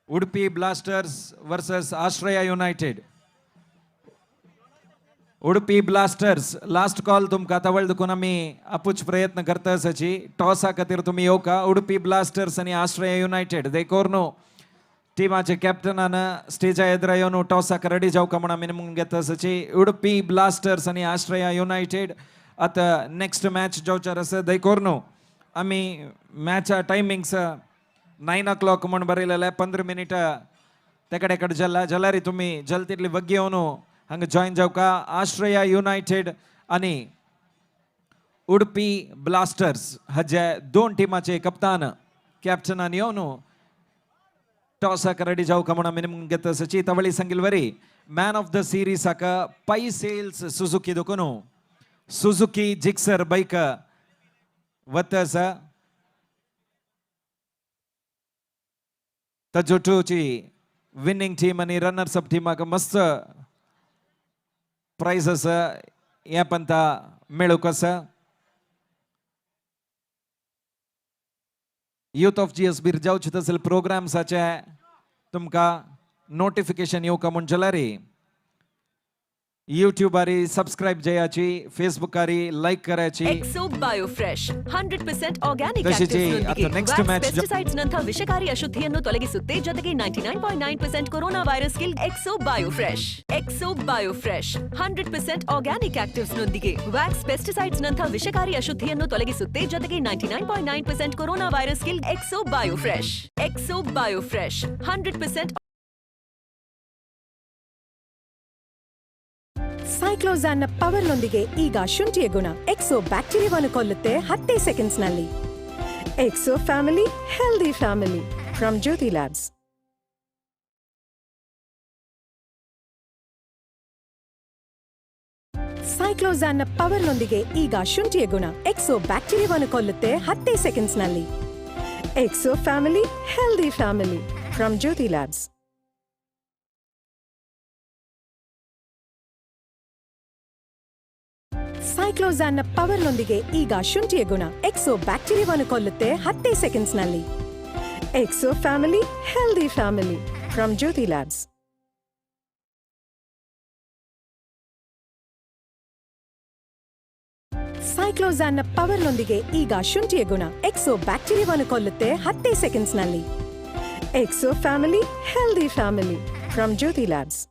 Udupi blasters versus Ashraya united. Udupi blasters last call तुमकां तवळ देखून आमी आपूच प्रयत्न करता आसाची. टॉसा खातीर तुमी येवका. उडपी ब्लास्टर्स आनी आश्रया युनायटेड देखोर न्हू टिमाचे कॅप्टनान स्टेजा येद्र येवन टॉसाक रेडी जावका म्हणून आमी निमून घेता आसाची. उडपी ब्लास्टर्स आनी आश्रया युनायटेड आतां नेक्स्ट मॅच जावचार आसा. देखोर न्हू आमी मॅचा टायमिंग्स 9 o'clock म्हूण बरयलेले. 15 मिनिटां ते कडेन जाल्यार तुमी जल्द तितली वग्गी येवन हांगा जॉइन जावका. आश्रया युनायटेड आनी उडपी ब्लास्टर्स हाजे दोन टिमाचे कप्तान कॅप्टनान येवन टॉसाक रेडी जावका म्हणून आमी निमून घेता आसाची. तवळी सांगिल वरी मॅन ऑफ द सिरीसाक पै सेल्स सुझुकी देखून सुझुकी जिक्सर बाईक वता आसा. ताजोटूची विनिंग टीम आनी रनर्स अप टीमाक मस्त प्राइज आसा. हें पंत मेळूक आसा. यूथ ऑफ GSB जावचे तसले प्रोग्राम्साचे तुमकां नोटिफिकेशन येवका म्हूण जाल्यार यूट्यूबारी सब्सक्राइब చేయాచి, फेसबुकारी लाइक करायची.
एक्सो बायोफ्रेश 100% ಆರ್ಗಾನಿಕ್
ತಶಿಚಿ ಅತ ನೆಕ್ಸ್ಟ್ ಮ್ಯಾಚ್
ಪೆಸ್ಟಿಸೈಡ್ಸ್ ನಂತ ವಿಷಕಾರಿ ಅಶುದ್ಧಿಯನ್ನು ತೊಲಗಿಸುತ್ತೆ. ಜೊತೆಗೆ 99.9% corona virus kill Exo biofresh. Exo biofresh 100% organic actives ನೊಂದಿಗೆ ವ್ಯಾಕ್ಸ್ ಪೆಸ್ಟಿಸೈಡ್ಸ್ ನಂತ ವಿಷಕಾರಿ ಅಶುದ್ಧಿಯನ್ನು ತೊಲಗಿಸುತ್ತೆ. ಜೊತೆಗೆ 99.9% corona virus kill Exo biofresh. Exo biofresh 100%
Cyclozan ನ ಪವರ್ ನೊಂದಿಗೆ ಈಗ ಶುಂಠಿಯ ಗುಣ ಎಕ್ಸೋ ಬ್ಯಾಕ್ಟೀರಿಯಾವನ್ನು ಕೊಲ್ಲುತ್ತೆ 10 ಸೆಕೆಂಡ್ಸ್ ನಲ್ಲಿ. Exo family healthy family from Jyothy Labs. Cyclozan ನ ಪವರ್ ನೊಂದಿಗೆ ಈಗ ಶುಂಠಿಯ ಗುಣ ಎಕ್ಸೋ ಬ್ಯಾಕ್ಟೀರಿಯಾವನ್ನು ಕೊಲ್ಲುತ್ತೆ 10 ಸೆಕೆಂಡ್ಸ್ ನಲ್ಲಿ. Exo family healthy family from Jyothy Labs. Cyclozan ನ ಪವರ್ ನೊಂದಿಗೆ ಈಗ ಶುಂಠಿಯ ಗುಣ ಎಕ್ಸೋ ಬ್ಯಾಕ್ಟೀರಿಯಾವನ್ನು ಕೊಲ್ಲುತ್ತೆ 10 ಸೆಕೆಂಡ್ಸ್ ನಲ್ಲಿ. Exo family, healthy family from Jyoti Labs. ಸೈಕ್ಲೋಸಾನ್ನ ಪವರ್ನೊಂದಿಗೆ ಈಗ ಶುಂಠಿಯ ಗುಣ ಎಕ್ಸೋ ಬ್ಯಾಕ್ಟೀರಿಯಾವನ್ನು ಕೊಲ್ಲುತ್ತೆ 10 ಸೆಕೆಂಡ್ಸ್ನಲ್ಲಿ. Exo family, healthy family from Jyothy labs.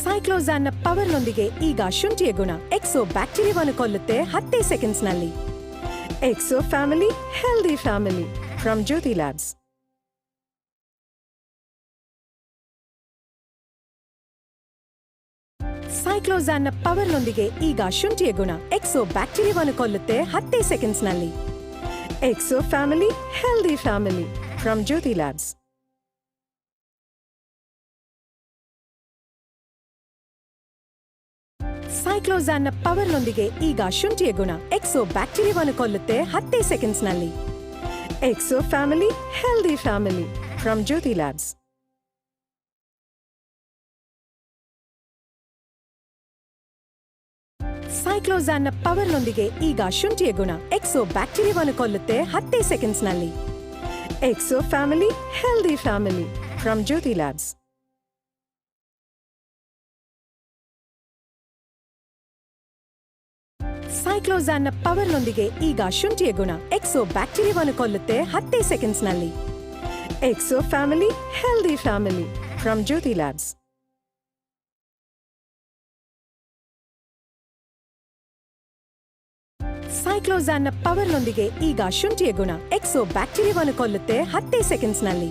ಸೈಕ್ಲೋಸಾನ್ನ ಪವರ್ನೊಂದಿಗೆ ಈಗ ಶುಂಠಿಯ ಗುಣ ಎಕ್ಸೋ ಬ್ಯಾಕ್ಟೀರಿಯಾವನ್ನು ಕೊಲ್ಲುತ್ತೆ 10 ಸೆಕೆಂಡ್ಸ್ನಲ್ಲಿ. Exo family, healthy family from Jyothy labs. ಸೈಕ್ಲೋಸಾನ್ನ ಪವರ್ನೊಂದಿಗೆ ಈಗ ಶುಂಠಿಯ ಗುಣ ಎಕ್ಸೋ ಬ್ಯಾಕ್ಟೀರಿಯಾವನ್ನು ಕೊಲ್ಲುತ್ತೆ 10 ಸೆಕೆಂಡ್ಸ್ನಲ್ಲಿ. Exo family, healthy family from Jyothy labs. ಸೈಕ್ಲೋಸಾನ್ನ ಪವರ್ನೊಂದಿಗೆ ಈಗ ಶುಂಠಿಯ ಗುಣ ಎಕ್ಸೋ ಬ್ಯಾಕ್ಟೀರಿಯಾವನ್ನು ಕೊಲ್ಲುತ್ತೆ 10 ಸೆಕೆಂಡ್ಸ್ನಲ್ಲಿ. Exo family, healthy family from Jyothy labs. ಸೈಕ್ಲೋಸಾನ್ನ ಪವರ್ನೊಂದಿಗೆ ಈಗ ಶುಂಠಿಯ ಗುಣ ಎಕ್ಸೋ ಬ್ಯಾಕ್ಟೀರಿಯಾವನ್ನು ಕೊಲ್ಲುತ್ತೆ 10 ಸೆಕೆಂಡ್ಸ್ನಲ್ಲಿ. Exo family, healthy family from Jyothy labs. ಸೈಕ್ಲೋಸಾನ್ನ ಪವರ್ನೊಂದಿಗೆ ಈಗ ಶುಂಠಿಯ ಗುಣ ಎಕ್ಸೋ ಬ್ಯಾಕ್ಟೀರಿಯಾವನ್ನು ಕೊಲ್ಲುತ್ತೆ 10 ಸೆಕೆಂಡ್ಸ್ನಲ್ಲಿ. Exo family, healthy family from Jyothy labs. ಸೈಕ್ಲೋಸಾನ್ನ ಪವರ್ನೊಂದಿಗೆ ಈಗ ಶುಂಠಿಯ ಗುಣ ಎಕ್ಸೋ ಬ್ಯಾಕ್ಟೀರಿಯಾವನ್ನು ಕೊಲ್ಲುತ್ತೆ 10 ಸೆಕೆಂಡ್ಸ್ನಲ್ಲಿ.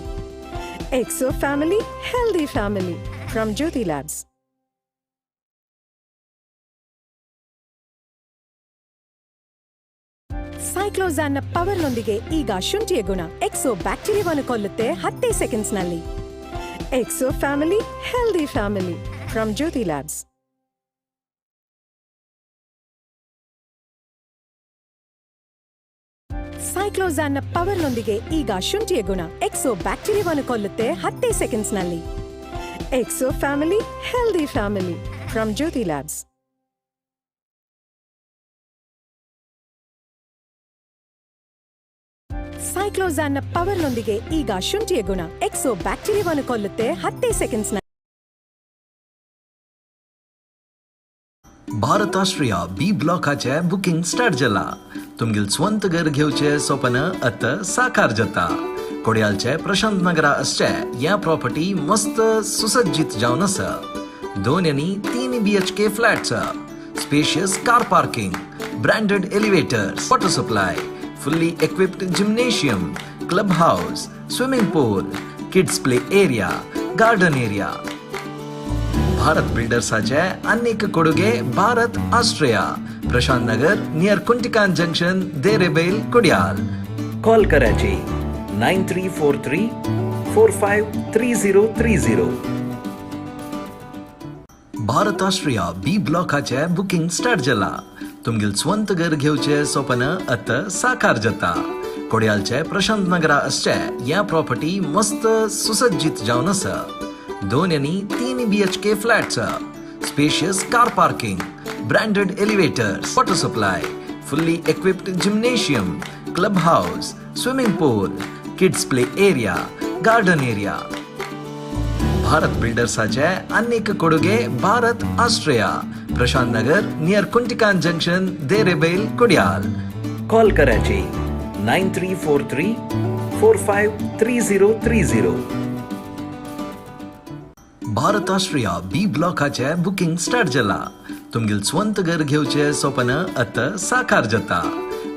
Exo family, healthy family from Jyothy labs. ಸೈಕ್ಲೋಸಾನ್ನ ಪವರ್ನೊಂದಿಗೆ ಈಗ ಶುಂಠಿಯ ಗುಣ ಎಕ್ಸೋ ಬ್ಯಾಕ್ಟೀರಿಯಾವನ್ನು ಕೊಲ್ಲುತ್ತೆ 10 ಸೆಕೆಂಡ್ಸ್ನಲ್ಲಿ. Exo family, healthy family from Jyothy labs. ಸೈಕ್ಲೋಸಾನ್ನ ಪವರ್ನೊಂದಿಗೆ ಈಗ ಶುಂಠಿಯ ಗುಣ ಎಕ್ಸೋ ಬ್ಯಾಕ್ಟೀರಿಯಾವನ್ನು ಕೊಲ್ಲುತ್ತೆ 10 ಸೆಕೆಂಡ್ಸ್ನಲ್ಲಿ. Exo family, healthy family from Jyothy labs. ಸೈಕ್ಲೋಸಾನ್ನ ಪವರ್ನೊಂದಿಗೆ ಈಗ ಶುಂಠಿಯ ಗುಣ ಎಕ್ಸೋ ಬ್ಯಾಕ್ಟೀರಿಯಾವನ್ನು ಕೊಲ್ಲುತ್ತೆ 10 ಸೆಕೆಂಡ್ಸ್ನಲ್ಲಿ.
भारताश्रया बी ब्लॉकाचे बुकिंग स्टार्ट जाला. तुमगेल स्वंत घर घेवचे स्वप्न आतां साकार जाता. कोडयालचे प्रशांत नगरा असचे ह्या प्रॉपर्टी मस्त सुसज्जित जावन आसा. 2 आनी 3 BHK flats, spacious car parking, branded elevators, water supply, fully equipped gymnasium, club house, swimming pool, kids play area, garden area. Bharat बिल्डर्साचे अनेक कोडुगे Bharat Austria, Prashant Nagar near Kuntikan junction, Derebail, Kodial. Call कराची 9343453030. भारत ऑस्ट्रिया बी ब्लॉकाचे बुकिंग स्टार्ट जाला. तुमगेल स्वंत घर घेवचे स्वप्न आतां साकार जाता. कोडयालचे प्रशांत नगरा असचे ह्या प्रॉपर्टी मस्त सुसज्जित जावन आसा. 2 आनी 3 BHK flats, spacious car parking, branded elevators, water supply, fully equipped gymnasium, club house, swimming pool, kids play area, garden area. Bharat बिल्डर्साचे अनेक कोडुगे Bharat Austria, Prashant Nagar near Kuntikan junction, Derebail, Kodial. Call कराची 9343453030. भारत ऑस्ट्रिया बी ब्लॉकाचे बुकिंग स्टार्ट जाला. तुमगेल स्वंत घर घेवचे स्वप्न आतां साकार जाता.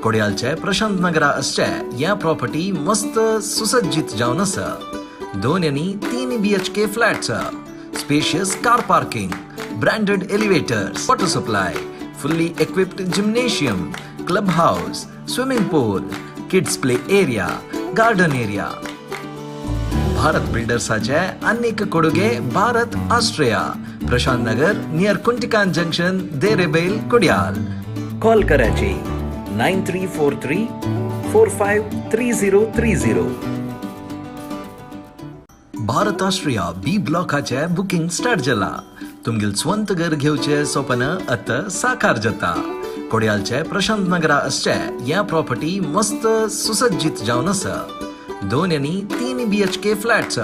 कोडयालचे प्रशांत नगरा असचे ह्या प्रॉपर्टी मस्त सुसज्जित जावन आसा. 2 आनी 3 BHK flats, spacious car parking, branded elevators, water supply, fully equipped gymnasium, club house, swimming pool, kids play area, garden area. Bharat बिल्डर्साचे अनेक कोडुगे Bharat Austria, Prashant Nagar near Kuntikan junction, Derebail, Kodial. Call कराची 9343453030. भारत ऑस्ट्रिया बी ब्लॉकाचे बुकिंग स्टार्ट जाला. तुमगेल स्वंत घर घेवचे स्वप्न आतां साकार जाता. कोडयालचे प्रशांत नगरा असचे या प्रॉपर्टी मस्त सुसज्जित जावन आसा. 2 आणि 3 BHK flats,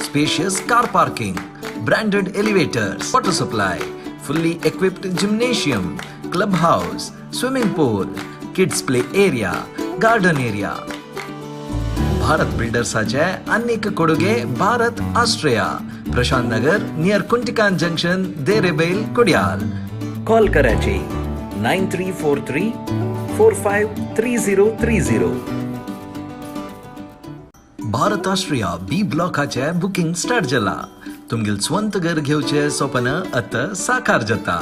spacious car parking, branded elevators, water supply, fully equipped gymnasium, club house, swimming pool, kids play area, garden area. Bharat बिल्डर्साचे अनेक कोडुगे Bharat Austria, Prashant Nagar near Kuntikan junction, Derebail, Kodial.
Call कराची 9343 453030.
भारत ऑस्ट्रिया बी ब्लॉकाचे बुकिंग स्टार्ट जाला. तुमगेल स्ವಂತ घर घेवचे स्वप्न आता साकार जाता.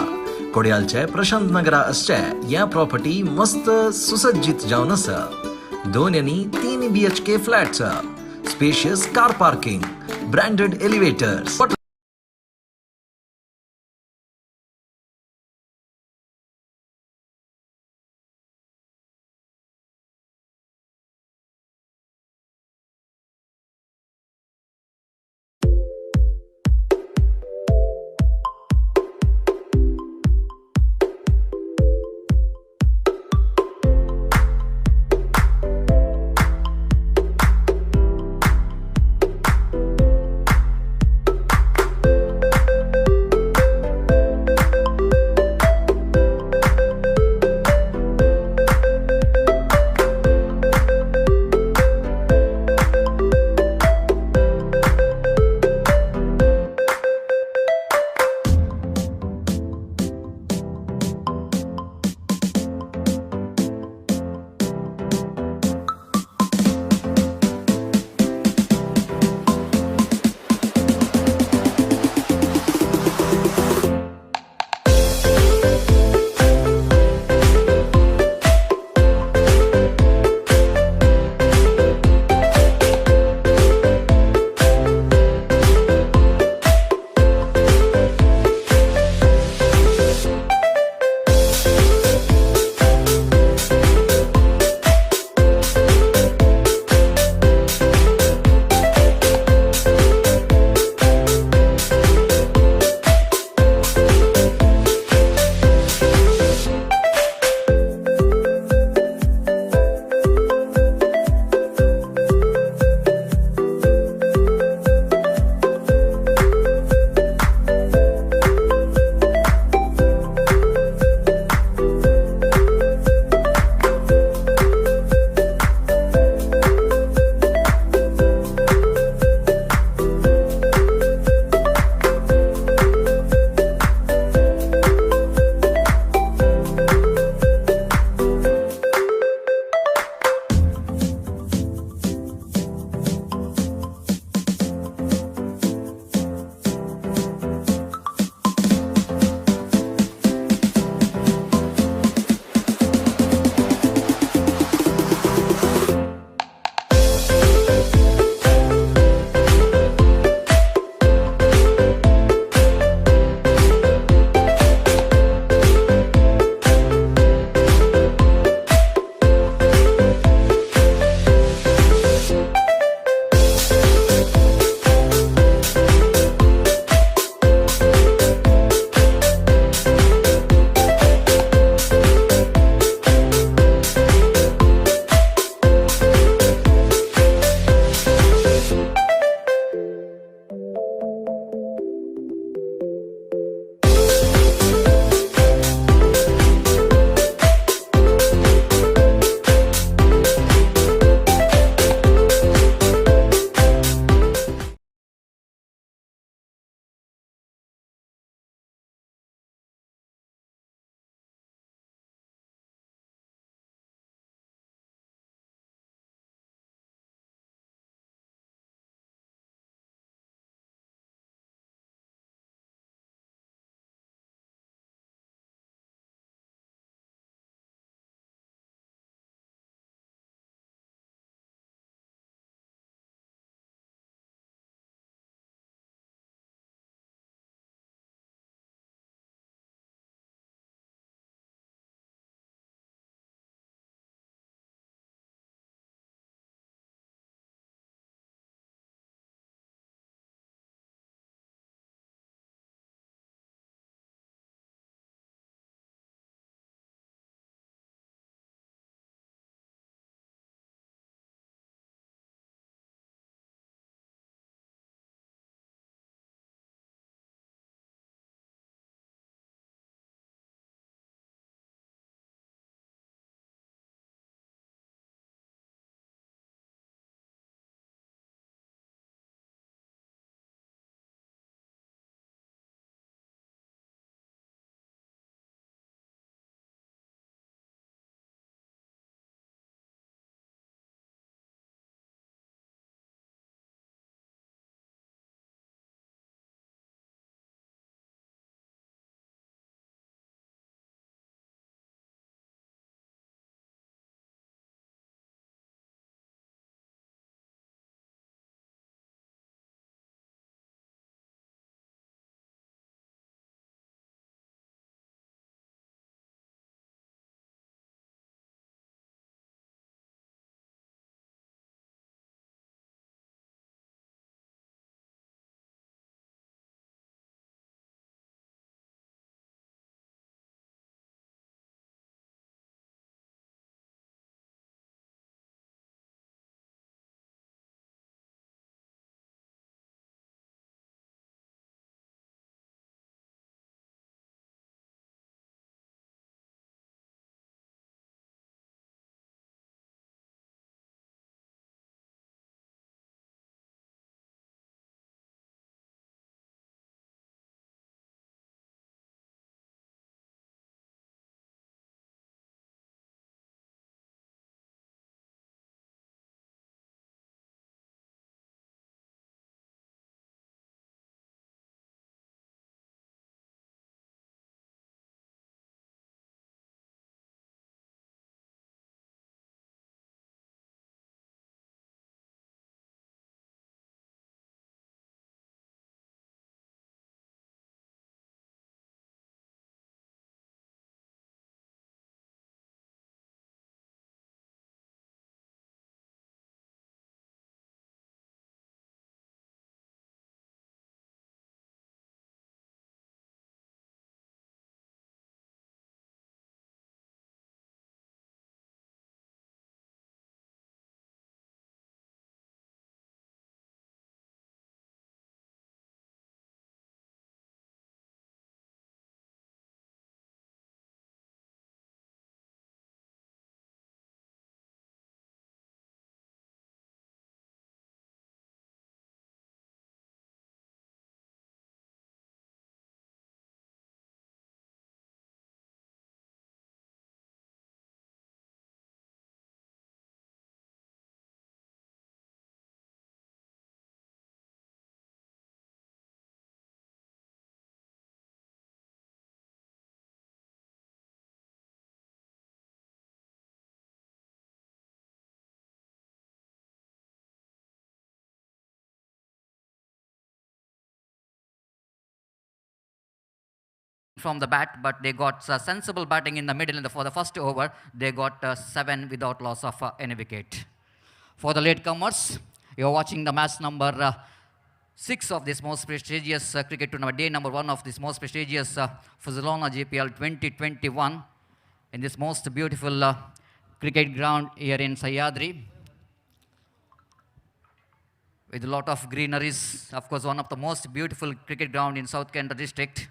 कोडयालचे प्रशांत नगरा असचे या प्रॉपर्टी मस्त सुसज्जित जावन आसा. 2 आणि 3 BHK flats, spacious car parking, branded elevators.
from the bat, but they got sensible batting in the middle for the first over. They got 7 without loss of any wicket. For the latecomers, you're watching the match number 6 of this most prestigious cricket tournament, day number 1 of this most prestigious Puzzolana Gpl 2021 in this most beautiful cricket ground here in Sahyadri, with a lot of greeneries. Of course, one of the most beautiful cricket ground in South Kendra district.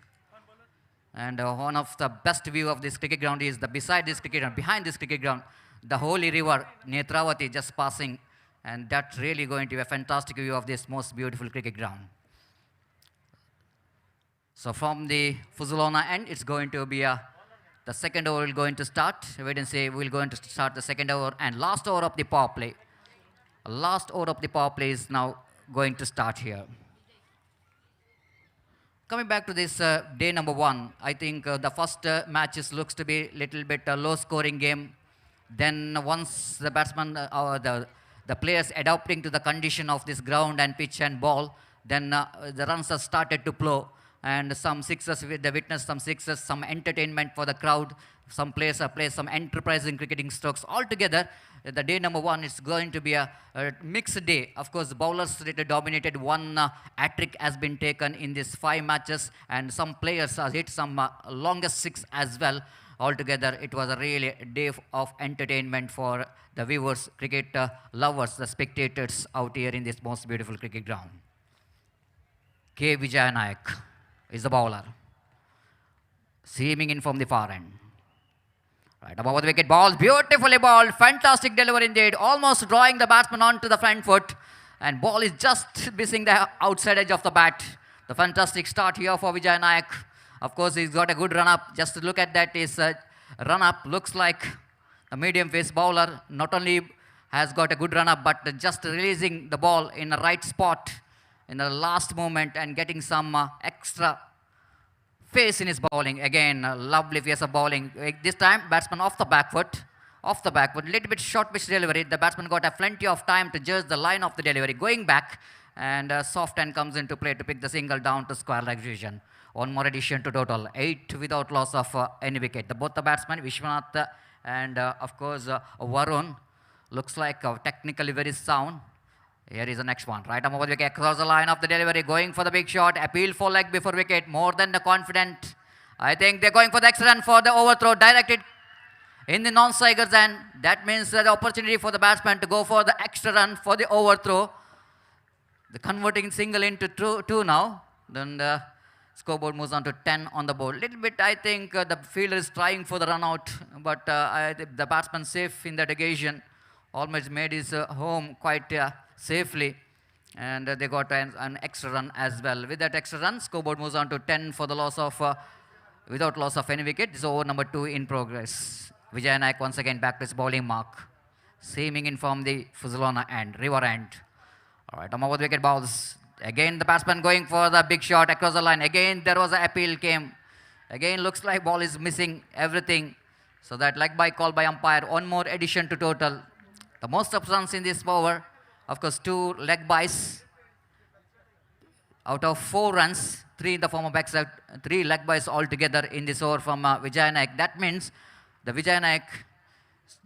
And one of the best view of this cricket ground is beside this cricket ground, behind this cricket ground, the holy river Netravati just passing. And that's really going to be a fantastic view of this most beautiful cricket ground. So from the Puzzolana end, it's going to be the second over is going to start. Wait and see, we're going to start the second over and last over of the power play. Last over of the power play is now going to start here. Coming back to this day number 1, I think the first matches looks to be a little bit low scoring game. Then once the batsman, the players adapting to the condition of this ground and pitch and ball, then the runs have started to flow. And some sixes, they witnessed some sixes, some entertainment for the crowd. Some players have played some enterprising cricketing strokes. Altogether, the day number 1 is going to be a mixed day. Of course, bowlers really dominated. One hat-trick has been taken in these 5 matches, and some players have hit some longest 6 as well. Altogether, it was a really day of entertainment for the viewers, cricket lovers, the spectators out here in this most beautiful cricket ground. K. Vijayanayak is the bowler, seaming in from the far end. Right above the wicket, balls beautifully balled, fantastic delivery indeed, almost drawing the batsman onto the front foot, and ball is just missing the outside edge of the bat. The fantastic start here for Vijay Nayak. Of course, he's got a good run-up. Just to look at that, his run-up looks like the medium-pace bowler not only has got a good run-up, but just releasing the ball in the right spot in the last moment and getting some extra face in his bowling. Again, lovely face of bowling. This time, batsman off the back foot, little bit short pitch delivery. The batsman got a plenty of time to judge the line of the delivery. Going back, and soft hand comes into play to pick the single down to square leg vision. One more addition to total, 8 without loss of any wicket. Both the batsmen, Vishwanath and of course Varun, looks like technically very sound. Here is the next one. Right arm over the wicket, across the line of the delivery, going for the big shot, appeal for leg before wicket, more than the confident. I think they're going for the extra run for the overthrow, directed in the non-striker's end. That means the opportunity for the batsman to go for the extra run for the overthrow. The converting single into 2 now. Then the scoreboard moves on to 10 on the board. Little bit, I think the fielder is trying for the run out, but the batsman safe in that occasion. Almost made his home quite safely, and they got an extra run as well. With that extra run, scoreboard moves on to 10 for the loss of, without loss of any wicket. This is over number 2 in progress. Vijay Nayak once again back to his bowling mark, seaming in from the Puzzolana end, river end. All right, over the wicket balls. Again, the batsman going for the big shot across the line. Again, there was an appeal came. Again, looks like ball is missing everything. So that leg by call by umpire. One more addition to total. The most of runs in this over. Of course, 2 leg buys out of 4 runs, 3 in the form of backside, 3 leg buys altogether in this over from Vijay Nayak. That means the Vijay Nayak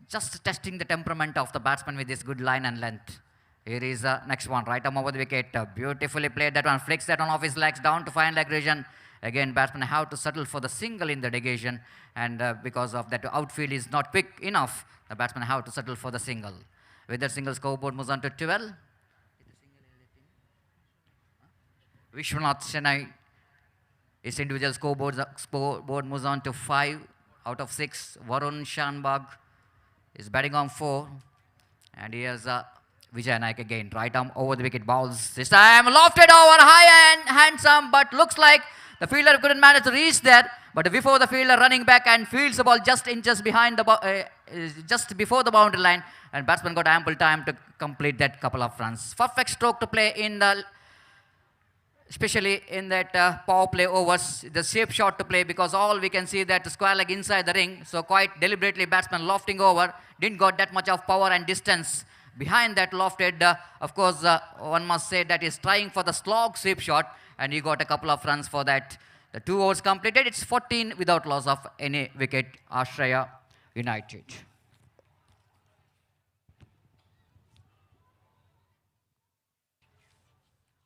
just testing the temperament of the batsman with this good line and length. Here is the next one, right arm over the wicket. Beautifully played that one, flicks that one off his legs down to fine leg region. Again, batsman have to settle for the single in the negation, and because of that outfield is not quick enough, the batsman have to settle for the single. With that single, scoreboard moves on to 12. Vishwanath Chennai, his individual scoreboard moves on to 5 out of 6. Varun Shanbag is batting on 4. And here's Vijay Nayak again. Right arm over the wicket, balls. This time lofted over, high and handsome, but looks like the fielder couldn't manage to reach there. But before the fielder running back and fields the ball just inches behind the just before the boundary line, and batsman got ample time to complete that couple of runs. Perfect stroke to play in the, especially in that power play overs, the shape shot to play, because all we can see that square leg inside the ring. So quite deliberately batsman lofting over, didn't got that much of power and distance behind that lofted. Of course, one must say that he's trying for the slog sweep shot, and he got a couple of runs for that. The 2 overs completed. It's 14 without loss of any wicket, Australia United.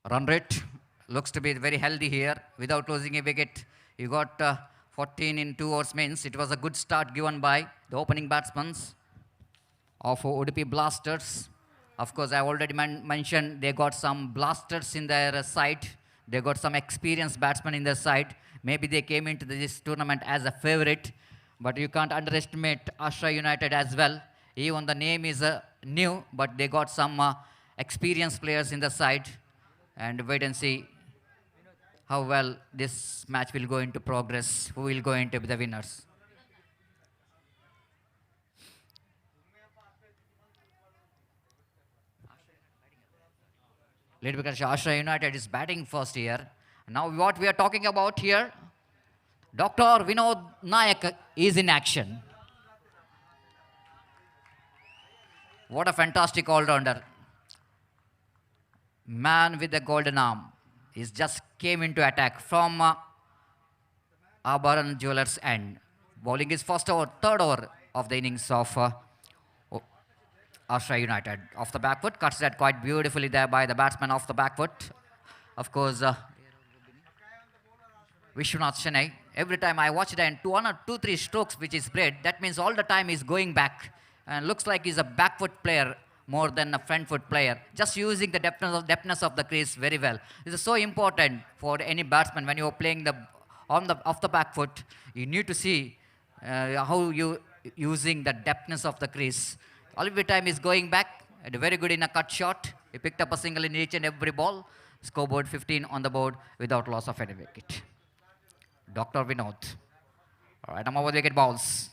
Run rate looks to be very healthy here without losing a wicket. You got 14 in 2 overs means it was a good start given by the opening batsmen of Udupi Blasters. Of course, I already mentioned they got some blasters in their side. They got some experienced batsmen in their side. Maybe they came into this tournament as a favorite, but you can't underestimate Australia United as well. Even the name is new, but they got some experienced players in the side. And wait and see how well this match will go into progress, who will go into be the winners. Little because Australia United is batting first here. Now what we are talking about here, Dr. Vinod Nayak is in action. What a fantastic all-rounder. Man with the golden arm. He just came into attack from Abaran Jewelers' end. Bowling his first over, third over of the innings of Australia United. Off the back foot, cuts that quite beautifully there by the batsman off the back foot. Of course, Vishwanath Chennai. Every time I watch it and 1 or 2, 3 strokes which is played, that means all the time he's going back. And looks like he's a back foot player more than a front foot player. Just using the depthness of the crease very well. This is so important for any batsman when you're playing off the back foot. You need to see how you using the depthness of the crease. Every time he's going back, and very good in a cut shot. He picked up a single in each and every ball. Scoreboard 15 on the board without loss of any wicket. Dr. Vinod. All right, over wicket balls.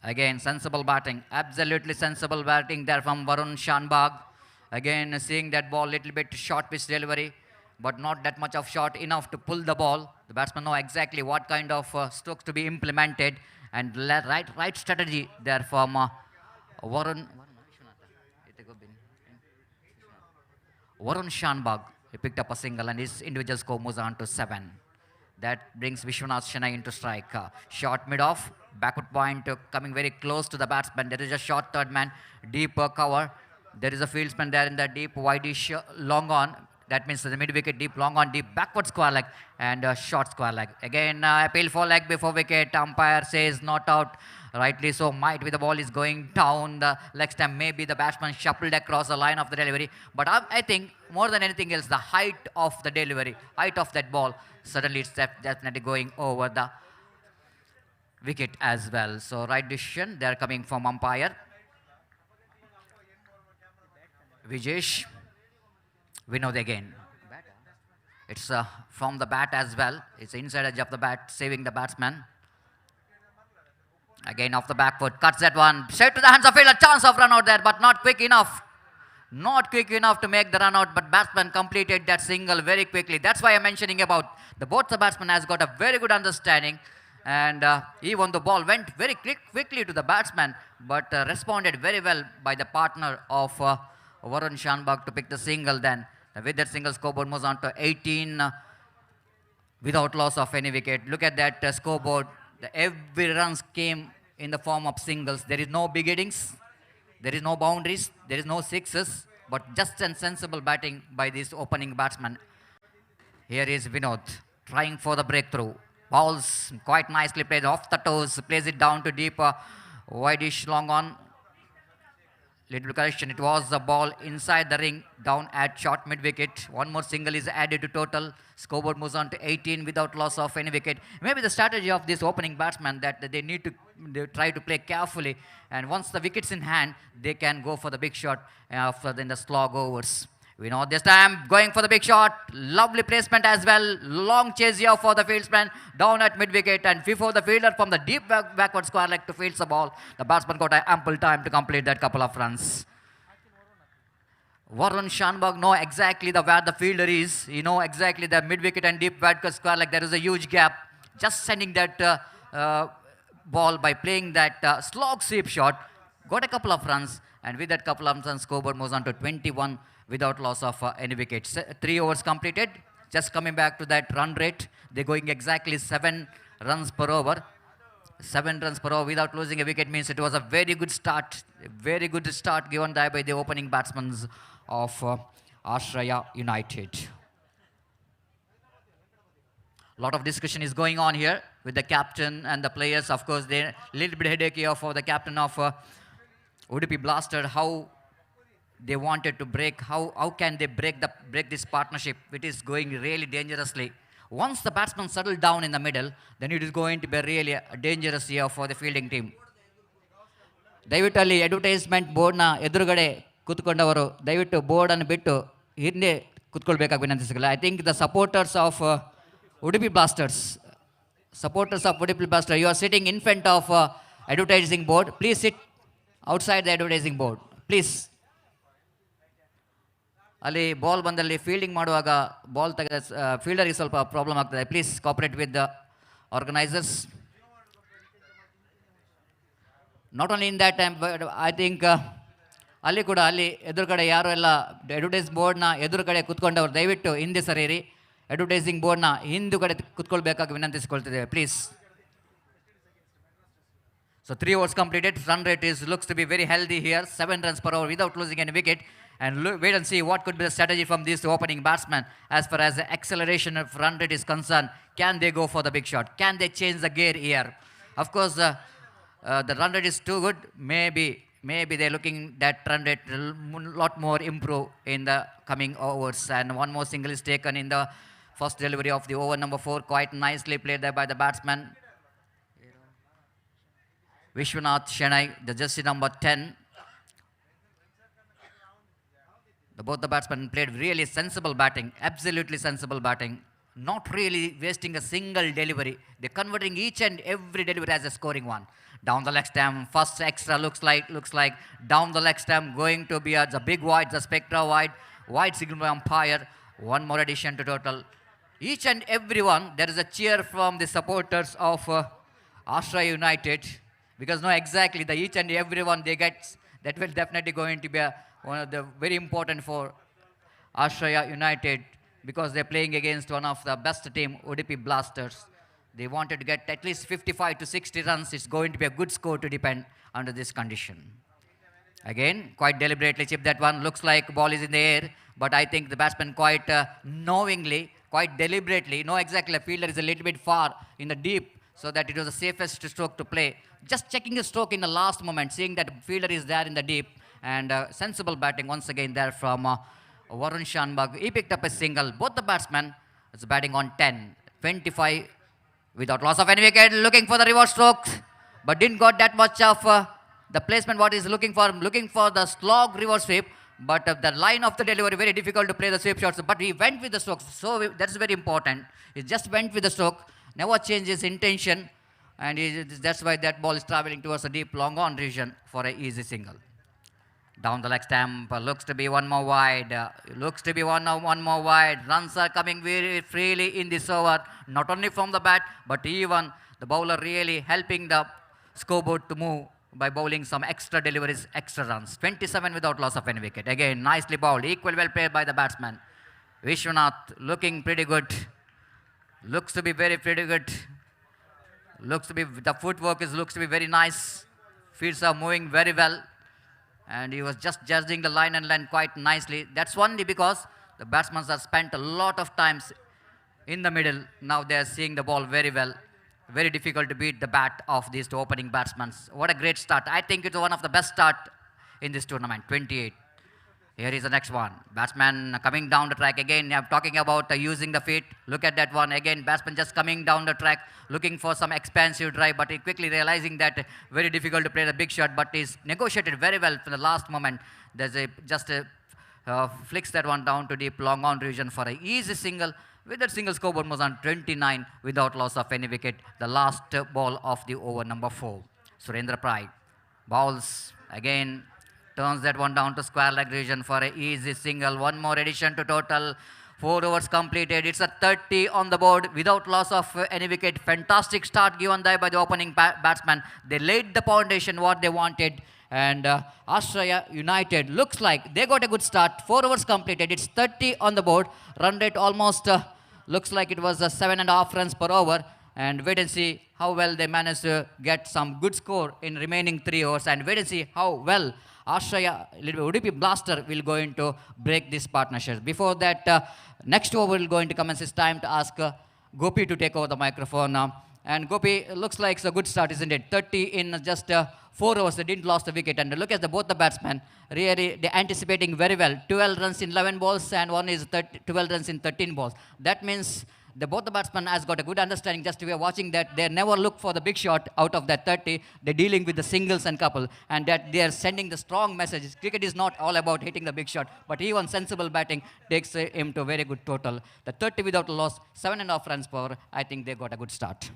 Again, sensible batting. Absolutely sensible batting there from Varun Shanbag. Again, seeing that ball, little bit short pitch delivery, but not that much of short enough to pull the ball. The batsman know exactly what kind of strokes to be implemented, and right strategy there from Varun Shanbag. He picked up a single and his individual score moves on to 7. That brings Vishwanath Chennai into strike. Short mid-off, backward point coming very close to the batsman. There is a short third man, deep cover. There is a fieldsman there in the deep, wideish long on. That means the mid-wicket, deep long on, deep backward square leg and short square leg. Again, appeal for leg before wicket. Umpire says not out. Rightly so, might be the ball is going down the leg stump. Maybe the batsman shuffled across the line of the delivery. But I think more than anything else, the height of the delivery, height of that ball, suddenly it's definitely going over the wicket as well. So right decision, they are coming from umpire. Vijesh. Vinod again. It's from the bat as well. It's inside edge of the bat, saving the batsman. Again off the back foot, cuts that one. Straight to the hands of fielder. Chance of run out there, but not quick enough. Not quick enough to make the run out, but batsman completed that single very quickly. That's why I'm mentioning about both the batsman has got a very good understanding. And even the ball went very quickly to the batsman, but responded very well by the partner of Varun Shanbag to pick the single then. With that single, scoreboard moves on to 18 without loss of any wicket. Look at that scoreboard. Every runs came in the form of singles. There is no big innings. There is no boundaries. There is no sixes. But just and sensible batting by this opening batsman. Here is Vinod trying for the breakthrough. Balls quite nicely played off the toes. Plays it down to deep, wideish long on. Little correction, it was the ball inside the ring, down at short mid-wicket. One more single is added to total. Scoreboard moves on to 18 without loss of any wicket. Maybe the strategy of this opening batsman that they need to try to play carefully. And once the wicket's in hand, they can go for the big shot in the slog overs. We know this time going for the big shot. Lovely placement as well. Long chase here for the fieldsman down at mid-wicket. And before the fielder from the deep backward square leg to field the ball, the batsman got ample time to complete that couple of runs. Varun Shanbag know exactly where the fielder is. He know exactly the mid-wicket and deep backward square leg. There is a huge gap. Just sending that ball by playing that slog sweep shot. Got a couple of runs. And with that couple of runs, scoreboard moves on to 21 without loss of any wickets. 3 overs completed. Just coming back to that run rate, they're going exactly 7 runs per over. 7 runs per over without losing a wicket means it was a very good start. A very good start given there by the opening batsmen of Ashraya United. A lot of discussion is going on here with the captain and the players. Of course, they're a little bit headache for the captain of Udupi Blaster. How they wanted to break, how can they break this partnership, which is going really dangerously. Once the batsman settle down in the middle, then it is going to be really a dangerous year for the fielding team. ದಯವಿಟ್ಟು ಅಲ್ಲಿ advertisement ಬೋರ್ಡ್ನ ಎದುರುಗಡೆ ಕೂತ್ಕೊಂಡವರು ದಯವಿಟ್ಟು ಬೋರ್ಡನ್ನು ಬಿಟ್ಟು ಹಿಂದೆ ಕೂತ್ಕೊಳ್ಬೇಕಾಗಿ ವಿನಂತಿಸಲ್ಲ. I think the supporters of Udupi blasters, you are sitting in front of advertising board. Please sit outside the advertising board, please. ಅಲ್ಲಿ ಬಾಲ್ ಬಂದಲ್ಲಿ ಫೀಲ್ಡಿಂಗ್ ಮಾಡುವಾಗ ಬಾಲ್ ತೆಗೆದ ಫೀಲ್ಡರಿಗೆ ಸ್ವಲ್ಪ ಪ್ರಾಬ್ಲಮ್ ಆಗ್ತದೆ. Please cooperate with the organisers. Not only in that time, but I think ಅಲ್ಲಿ ಕೂಡ ಅಲ್ಲಿ ಎದುರುಗಡೆ ಯಾರು ಎಲ್ಲ ಅಡ್ವರ್ಟೈಸ್ ಬೋರ್ಡ್ನ ಎದುರುಗಡೆ ಕುತ್ಕೊಂಡವ್ರು ದಯವಿಟ್ಟು ಹಿಂದೆ ಸರಿಯಿರಿ. ಅಡ್ವರ್ಟೈಸಿಂಗ್ ಬೋರ್ಡ್ನ ಹಿಂದುಗಡೆ ಕುತ್ಕೊಳ್ಬೇಕಾಗಿ ವಿನಂತಿಸಿಕೊಳ್ತಿದ್ದೇವೆ, please. So 3 overs completed. Run rate looks to be very healthy here. 7 runs per over without losing any wicket. And wait and see what could be the strategy from these 2 opening batsmen as far as the acceleration of run rate is concerned. Can they go for the big shot? Can they change the gear here? Of course, the run rate is too good. Maybe they're looking that run rate a lot more improve in the coming overs. And one more single is taken in the first delivery of the over number 4. Quite nicely played there by the batsman Vishwanath Shenai, the jersey number 10. Both the batsmen played really sensible batting, absolutely sensible batting, not really wasting a single delivery. They're converting each and every delivery as a scoring one. Down the leg stamp, first extra looks like down the leg stamp, going to be the big wide, the spectra wide signal by umpire. One more addition to total. Each and every one, there is a cheer from the supporters of Ashraya United, because no, exactly the each and every one they get, that will definitely going to be one of the very important for Ashraya United, because they're playing against one of the best team, Udupi Blasters. They wanted to get at least 55 to 60 runs. It's going to be a good score to depend under this condition. Again, quite deliberately chipped that one. Looks like ball is in the air, but I think the batsman quite knowingly, quite deliberately, know exactly the fielder is a little bit far in the deep, so that it was the safest stroke to play. Just checking the stroke in the last moment, seeing that fielder is there in the deep, and sensible batting once again there from Varun Shanbag. He picked up a single. Both the batsmen is batting on 10, 25 without loss of any wicket, looking for the reverse stroke, but didn't got that much of the placement what he's looking for the slog reverse sweep, but the line of the delivery very difficult to play the sweep shots, but he went with the stroke, so that's very important. He just went with the stroke, never changed his intention, and that's why that ball is traveling towards the deep long on region for an easy single. Down the leg stamp, looks to be one more wide. One more wide. Runs are coming very freely in this over, not only from the bat, but even the bowler really helping the scoreboard to move by bowling some extra deliveries, extra runs. 27 without loss of any wicket. Again, nicely bowled, equal well played by the batsman. Vishwanath looking pretty good. Looks to be pretty good. The footwork looks to be very nice. Fields are moving very well. And he was just judging the line and length quite nicely. That's only because the batsmen have spent a lot of times in the middle. Now they are seeing the ball very well. Very difficult to beat the bat of these 2 opening batsmen. What a great start. I think it's one of the best start in this tournament, 28. Here is the next one. Batsman coming down the track again. I'm talking about using the feet. Look at that one. Again, batsman just coming down the track, looking for some expansive drive, but he quickly realizing that very difficult to play the big shot, but he's negotiated very well for the last moment. There's flicks that one down to deep long on region for an easy single. With that single, scoreboard was on 29 without loss of any wicket. The last ball of the over number 4. Surendra Pride bowls again. Turns that one down to square leg region for an easy single. One more addition to total. 4 overs completed. It's a 30 on the board without loss of any wicket. Fantastic start given there by the opening batsman. They laid the foundation what they wanted. And Ashraya United looks like they got a good start. 4 overs completed. It's 30 on the board. Run rate almost looks like it was 7.5 runs per over. And wait and see how well they managed to get some good score in remaining 3 overs. And wait and see how well Ashraya Udupi Blaster will going to break this partnership. Before that, next over will going to commence. It's time to ask Gopi to take over the microphone now. And Gopi, looks like it's a good start, isn't it? 30 in just 4 overs, they didn't lose the wicket. And look at both the batsmen, really they're anticipating very well. 12 runs in 11 balls and one is 12 runs in 13 balls. That means both the batsmen has got a good understanding. Just we are watching that they never look for the big shot out of that 30. They're dealing with the singles and couple, and that they are sending the strong messages. Cricket is not all about hitting the big shot, but even sensible batting takes him to a very good total. The 30 without a loss, 7.5 runs per over. I think they got a good start.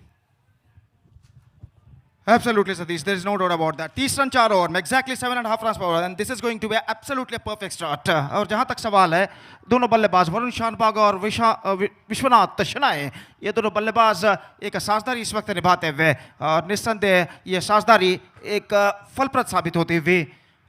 Absolutely, Satish. There is no doubt about that. 30 run 4 over में exactly 7.5 runs per over, and this is going to be absolutely a perfect start. और जहां तक सवाल है, दोनों बल्लेबाज वरुण शानबाग और विश्वनाथ शनाए, ये दोनों बल्लेबाज एक साझेदारी इस वक्त निभाते हुए और निस्संदेह ये साझेदारी एक फलप्रद साबित होती हुई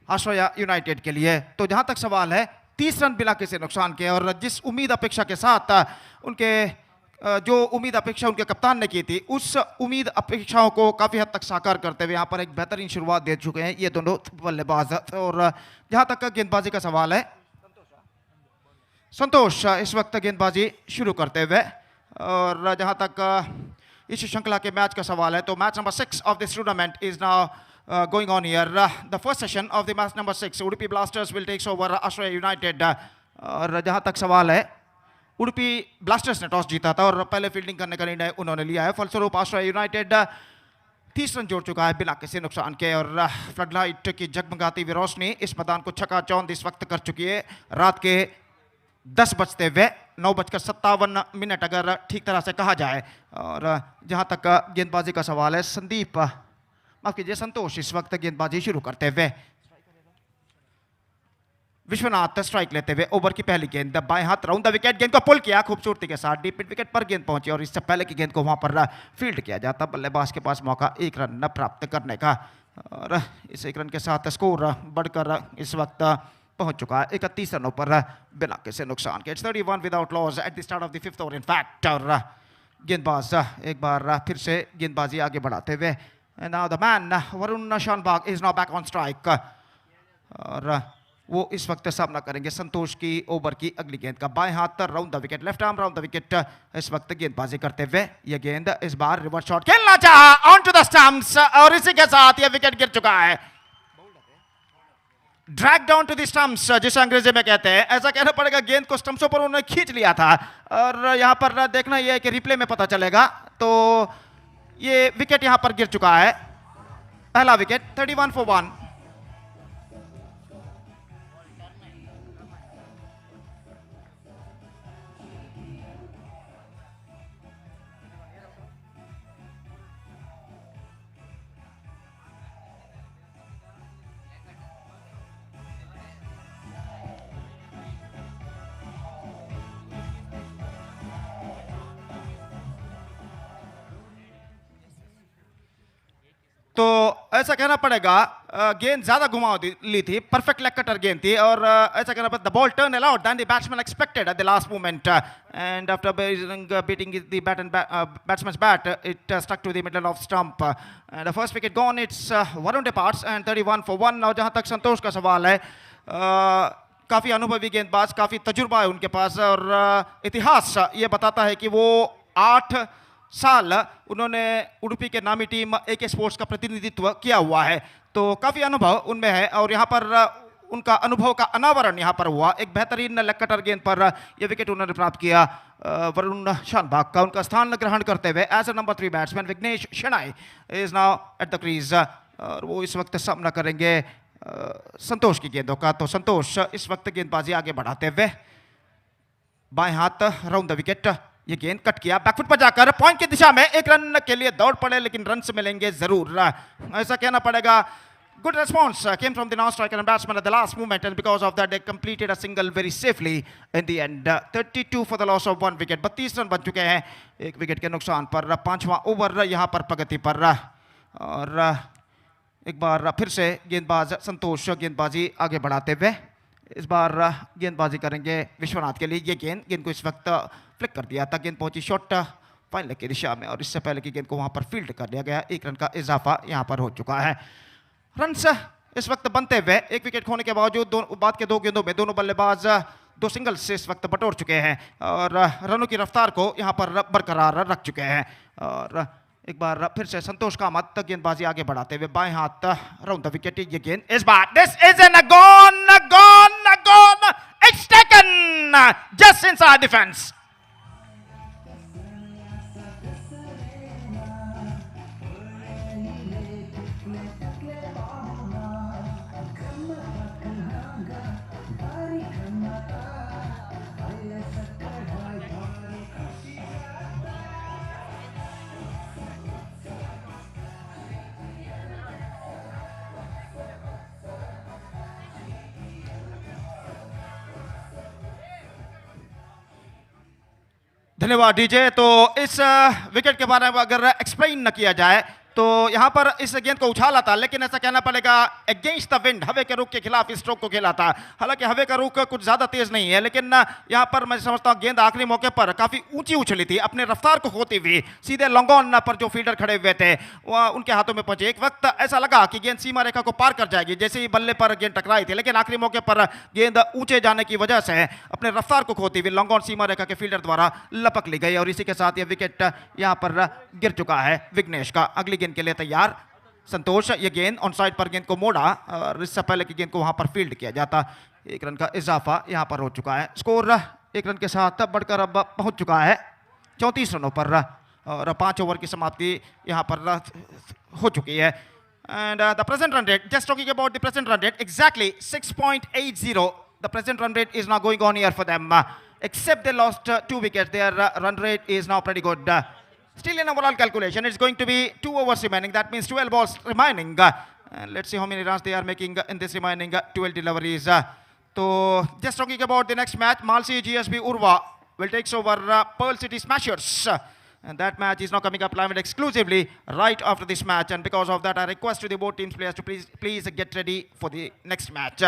आश्रया यूनाइटेड के लिए. तो जहां तक सवाल है 30 रन बिना किसी नुकसान के, और जिस उम्मीद अपेक्षा के साथ उनके जो उम्मीद अपेक्षा उनके कप्तान ने की थी, उस उम्मीद अपेक्षाओं को काफ़ी हद तक साकार करते हुए यहाँ पर एक बेहतरीन शुरुआत दे चुके हैं ये दोनों बल्लेबाज. और जहाँ तक गेंदबाजी का सवाल है, संतोष इस वक्त गेंदबाजी शुरू करते हुए, और जहाँ तक इस श्रृंखला के मैच का सवाल है तो match number 6 of this tournament is now going on here. The first session of the match number 6, Udupi Blasters will take over Ashraya United. और जहाँ तक सवाल है, उडुपी ब्लास्टर्स ने टॉस जीता था और पहले फील्डिंग करने का निर्णय उन्होंने लिया है. फलस्वरूप आश्रय यूनाइटेड 30 रन जोड़ चुका है बिना किसी नुकसान के, और फ्लडलाइट की जगमगाती हुई रोशनी इस मैदान को चकाचौंध इस वक्त कर चुकी है. रात के 10 बजते हुए 9:57 अगर ठीक तरह से कहा जाए. और जहां तक गेंदबाजी का सवाल है, संदीप माफ कीजिए संतोष इस वक्त गेंदबाजी शुरू करते हुए. विश्वनाथ स्ट्राइक लेते हुए ओवर की पहली गेंद बाएं हाथ राउंड द विकेट, गेंद को पुल किया खूबसूरती के साथ, डीप मिड विकेट पर गेंद पहुंची और इससे पहले की गेंद को वहां पर फील्ड किया जाता. बल्लेबाज के पास मौका 1 रन प्राप्त करने का, और इस 1 रन के साथ स्कोर बढ़कर इस वक्त पहुंच चुका है 31 रनों पर बिना किसी नुकसान के. 31 without loss at the start of the 5th over in fact. और गेंदबाज एक बार फिर से गेंदबाजी आगे बढ़ाते हुए. Now the man Varun Shanbhag is now back on strike, और वो इस वक्त सामना करेंगे संतोष की ओवर की अगली गेंद का. बाएं हाथ round the wicket, left arm round the wicket इस वक्त गेंदबाजी करते हुए. ये गेंद इस बार रिवर्स शॉट खेलना चाहा ऑन टू द स्टंप्स, और इसी के साथ ये विकेट गिर चुका है. Drag down to the stumps जिसे अंग्रेजी में कहते हैं, ऐसा कहना पड़ेगा. गेंद को स्टंप्सों पर उन्होंने खींच लिया था, और यहां पर देखना यह है कि रिप्ले में पता चलेगा. तो ये विकेट यहां पर गिर चुका है, पहला विकेट. 31 for 1. तो ऐसा कहना पड़ेगा गेंद ज्यादा घुमाव ली थी, परफेक्ट लेग कटर गेंद थी, और ऐसा कहना पड़ेगा the ball turn allowed then the batsman expected at the last moment, and after beating the batsman's bat it stuck to the middle of stump, and the first wicket gone. It's Varun departs and 31 for 1. now जहां तक संतोष का सवाल है, काफी अनुभवी गेंदबाज, काफी तजुर्बा है उनके पास, और इतिहास ये बताता है कि वो 8 साल उन्होंने उडुपी के नामी टीम AK स्पोर्ट्स का प्रतिनिधित्व किया हुआ है. तो काफ़ी अनुभव उनमें है, और यहाँ पर उनका अनुभव का अनावरण यहाँ पर हुआ. एक बेहतरीन लेग कटर गेंद पर यह विकेट उन्होंने प्राप्त किया वरुण शानबाग का. उनका स्थान ग्रहण करते हुए as a number 3 batsman Vignesh Shenoy is now at the crease, और वो इस वक्त सामना करेंगे संतोष की गेंदों का. तो संतोष इस वक्त गेंदबाजी आगे बढ़ाते हुए बाएं हाथ राउंड द विकेट, ये गेंद कट किया बैकफुट पर जाकर पॉइंट की दिशा में. 1 रन के लिए दौड़ पड़े, लेकिन रन से मिलेंगे जरूर, ऐसा कहना पड़ेगा. Good response came from the non-striker and batsman at the last moment, and because of that they completed a single very safely in the end. 32 for the loss of 1 wicket. 32 run बन चुके हैं 1 wicket के नुकसान पर. 5वां over यहाँ पर प्रगति पर, और एक बार फिर से गेंदबाज संतोष गेंदबाजी आगे बढ़ाते हुए इस बार गेंदबाजी करेंगे विश्वनाथ के लिए। ये गेंद को इस वक्त फ्लिक कर दिया था, गेंद पहुंची शॉट फाइन लेग की दिशा में और इससे पहले की गेंद को वहां पर फील्ड कर लिया गया। 1 रन का इजाफा यहां पर हो चुका है। रन्स इस वक्त बनते हुए 1 विकेट खोने के बावजूद बाद के 2 गेंदों में दोनों बल्लेबाज 2 सिंगल्स से इस वक्त बटोर चुके हैं और रनों की रफ्तार को यहां पर बरकरार रख चुके हैं। और एक बार फिर से संतोष कामत गेंदबाजी आगे बढ़ाते हुए बाएं हाथ राउंड द विकेट। ये गेंद इस बार this is an gone, it's taken just inside defence. धन्यवाद डीजे। तो इस विकेट के बारे में अगर एक्सप्लेन न किया जाए तो यहां पर इस गेंद को उछाला था, लेकिन ऐसा कहना पड़ेगा अगेंस्ट द विंड, हवे के रुख के खिलाफ इस स्ट्रोक को खेला था। हालांकि हवे का रुख कुछ ज्यादा तेज नहीं है, लेकिन यहां पर मैं समझता हूं गेंद आखिरी मौके पर काफी ऊंची उछली थी, अपने रफ्तार को खोती हुई सीधे लॉन्ग ऑन पर जो फील्डर खड़े हुए थे वह उनके हाथों में पहुंचे। एक वक्त ऐसा लगा कि गेंद सीमा रेखा को पार कर जाएगी जैसे ही बल्ले पर गेंद टकराई थी, लेकिन आखिरी मौके पर गेंद ऊंचे जाने की वजह से अपने रफ्तार को खोती हुई लॉन्ग ऑन सीमा रेखा के फील्डर द्वारा लपक ली गई और इसी के साथ यह विकेट यहां पर गिर चुका है विघ्नेश का। अगली गेंद के लिए तैयार संतोष। ये गेंद ऑन साइड पर गेंद को मोड़ा और इससे पहले की गेंद को वहां पर फील्ड किया जाता। 1 रन का इजाफा यहां पर हो चुका है। स्कोर 1 रन के साथ बढ़कर अब पहुंच चुका है 34 रनों पर और 5 ओवर की समाप्ति यहां पर हो चुकी है। And the present run rate, just talking about the present run rate, exactly 6.80 the present run rate is now going on here for them, except they lost 2 wickets. Their run rate is now pretty good. Still in overall calculation, it's going to be 2 overs remaining. That means 12 balls remaining. And let's see how many runs they are making in this remaining 12 deliveries. So, just talking about the next match, Malsi GSB Urva will take over Pearl City Smashers. And that match is now coming up live and exclusively right after this match. And because of that, I request to the both teams players to please get ready for the next match.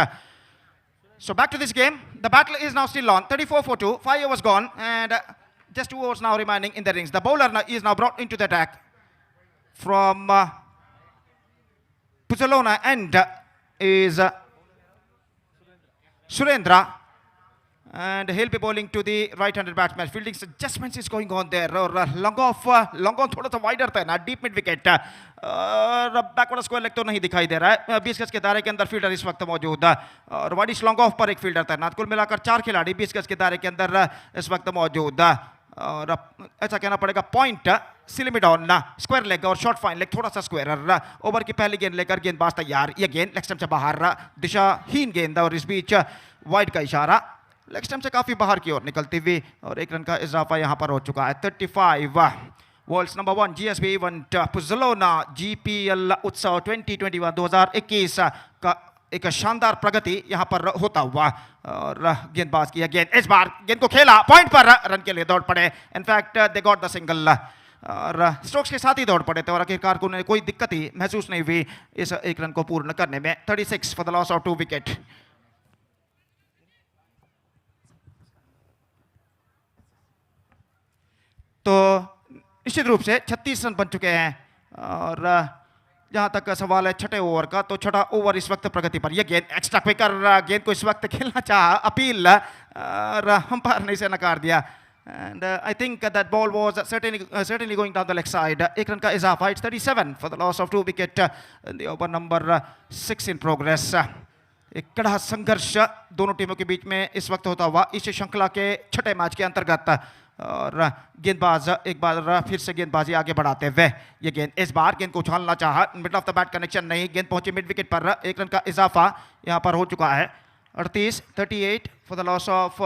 So back to this game. The battle is now still on. 34-4-2. 5 overs gone. And just 2 overs now remaining in the rings. The bowler is now brought into the attack from Puzzolana end is Surendra. And he'll be bowling to the right-handed batsman. Fielding adjustments is going on there. Long on थोड़ा सा wider था ना, deep mid wicket. Backward square leg तो नहीं दिखाई दे रहा है। 20 गज के दायरे के अंदर फील्डर इस वक्त मौजूद है और वाइडिश लॉन्ग ऑफ पर एक फील्डर तैनात। कुल मिलाकर 4 खिलाड़ी 20 गज के दायरे के अंदर इस वक्त मौजूद है और ऐसा कहना पड़ेगा पॉइंट सिलिमिड ऑन स्क्वायर लेग और शॉर्ट फाइन लेग थोड़ा सा स्क्वायर। ओवर की पहली गेंद लेकर गेंदबाज तैयार। ये गेंद लेग स्टंप से बाहर, दिशाहीन गेंद और इस बीच वाइड का इशारा, लेग स्टंप से काफी बाहर की ओर निकलती हुई और 1 रन का इजाफा यहां पर हो चुका है। 35 वर्ल्ड्स नंबर 1 जीएसबी इवेंट पुज़लोना जीपीएल उत्सव 2021 का एक शानदार प्रगति यहां पर होता हुआ और गेंदबाज की गेंद इस बार गेंद को खेला पॉइंट पर, रन के लिए दौड़ पड़े। In fact they got the single और स्ट्रोक्स के साथ ही दौड़ पड़े थे और आखिरकार को उन्हें कोई दिक्कत ही महसूस नहीं हुई इस 1 रन को पूर्ण करने में। 36 for the loss of 2 wicket. तो निश्चित रूप से 36 रन बन चुके हैं और जहां तक सवाल है छठे ओवर का, तो छठा ओवर इस वक्त प्रगति पर। यह गेंद एक्स्ट्रा क्विकर, गेंद को इस वक्त खेलना चाहा, अपील और अंपायर ने इसे नकार दिया। And I think that ball was certainly going down the leg side. 1 run का इजाफा। It's 37 for the loss of 2 wicket in the over number 6 in progress. एक कड़ा संघर्ष दोनों टीमों के बीच में इस वक्त होता हुआ इस श्रृंखला के छठे मैच के अंतर्गत और गेंदबाज एक बार फिर से गेंदबाजी आगे बढ़ाते हुए ये गेंद इस बार गेंद को उछालना चाहा, middle of the bat connection नहीं, गेंद पहुंची मिड विकेट पर। 1 रन का इजाफा यहां पर हो चुका है। 38 for the loss of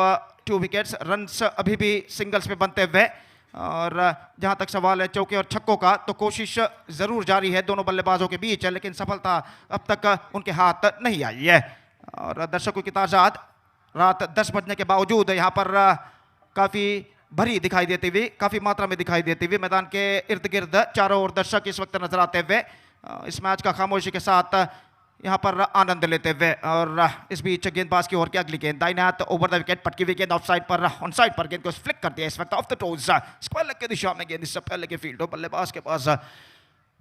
2 wickets. Runs अभी भी सिंगल्स पे बनते हुए और जहां तक सवाल है चौके और छक्कों का, तो कोशिश जरूर जारी है दोनों बल्लेबाजों के बीच, लेकिन सफलता अब तक उनके हाथ नहीं आई है। और दर्शकों की तादाद रात 10 बजने के बावजूद यहाँ पर काफी भरी दिखाई देती हुई, काफी मात्रा में दिखाई देती हुई मैदान के इर्द गिर्द चारों ओर दर्शक इस वक्त नजर आते हुए इस मैच का खामोशी के साथ यहाँ पर आनंद लेते हुए। और इस बीच गेंदबाज की ओर की अगली गेंद दाहिने हाथ ओवर द विकेट, पटकी हुई गेंद ऑफ साइड पर, ऑन साइड पर गेंद को फ्लिक कर दिया इस वक्त of the toes, square leg की दिशा में गेंद, इससे पहले के फील्ड हो, बल्लेबाज के पास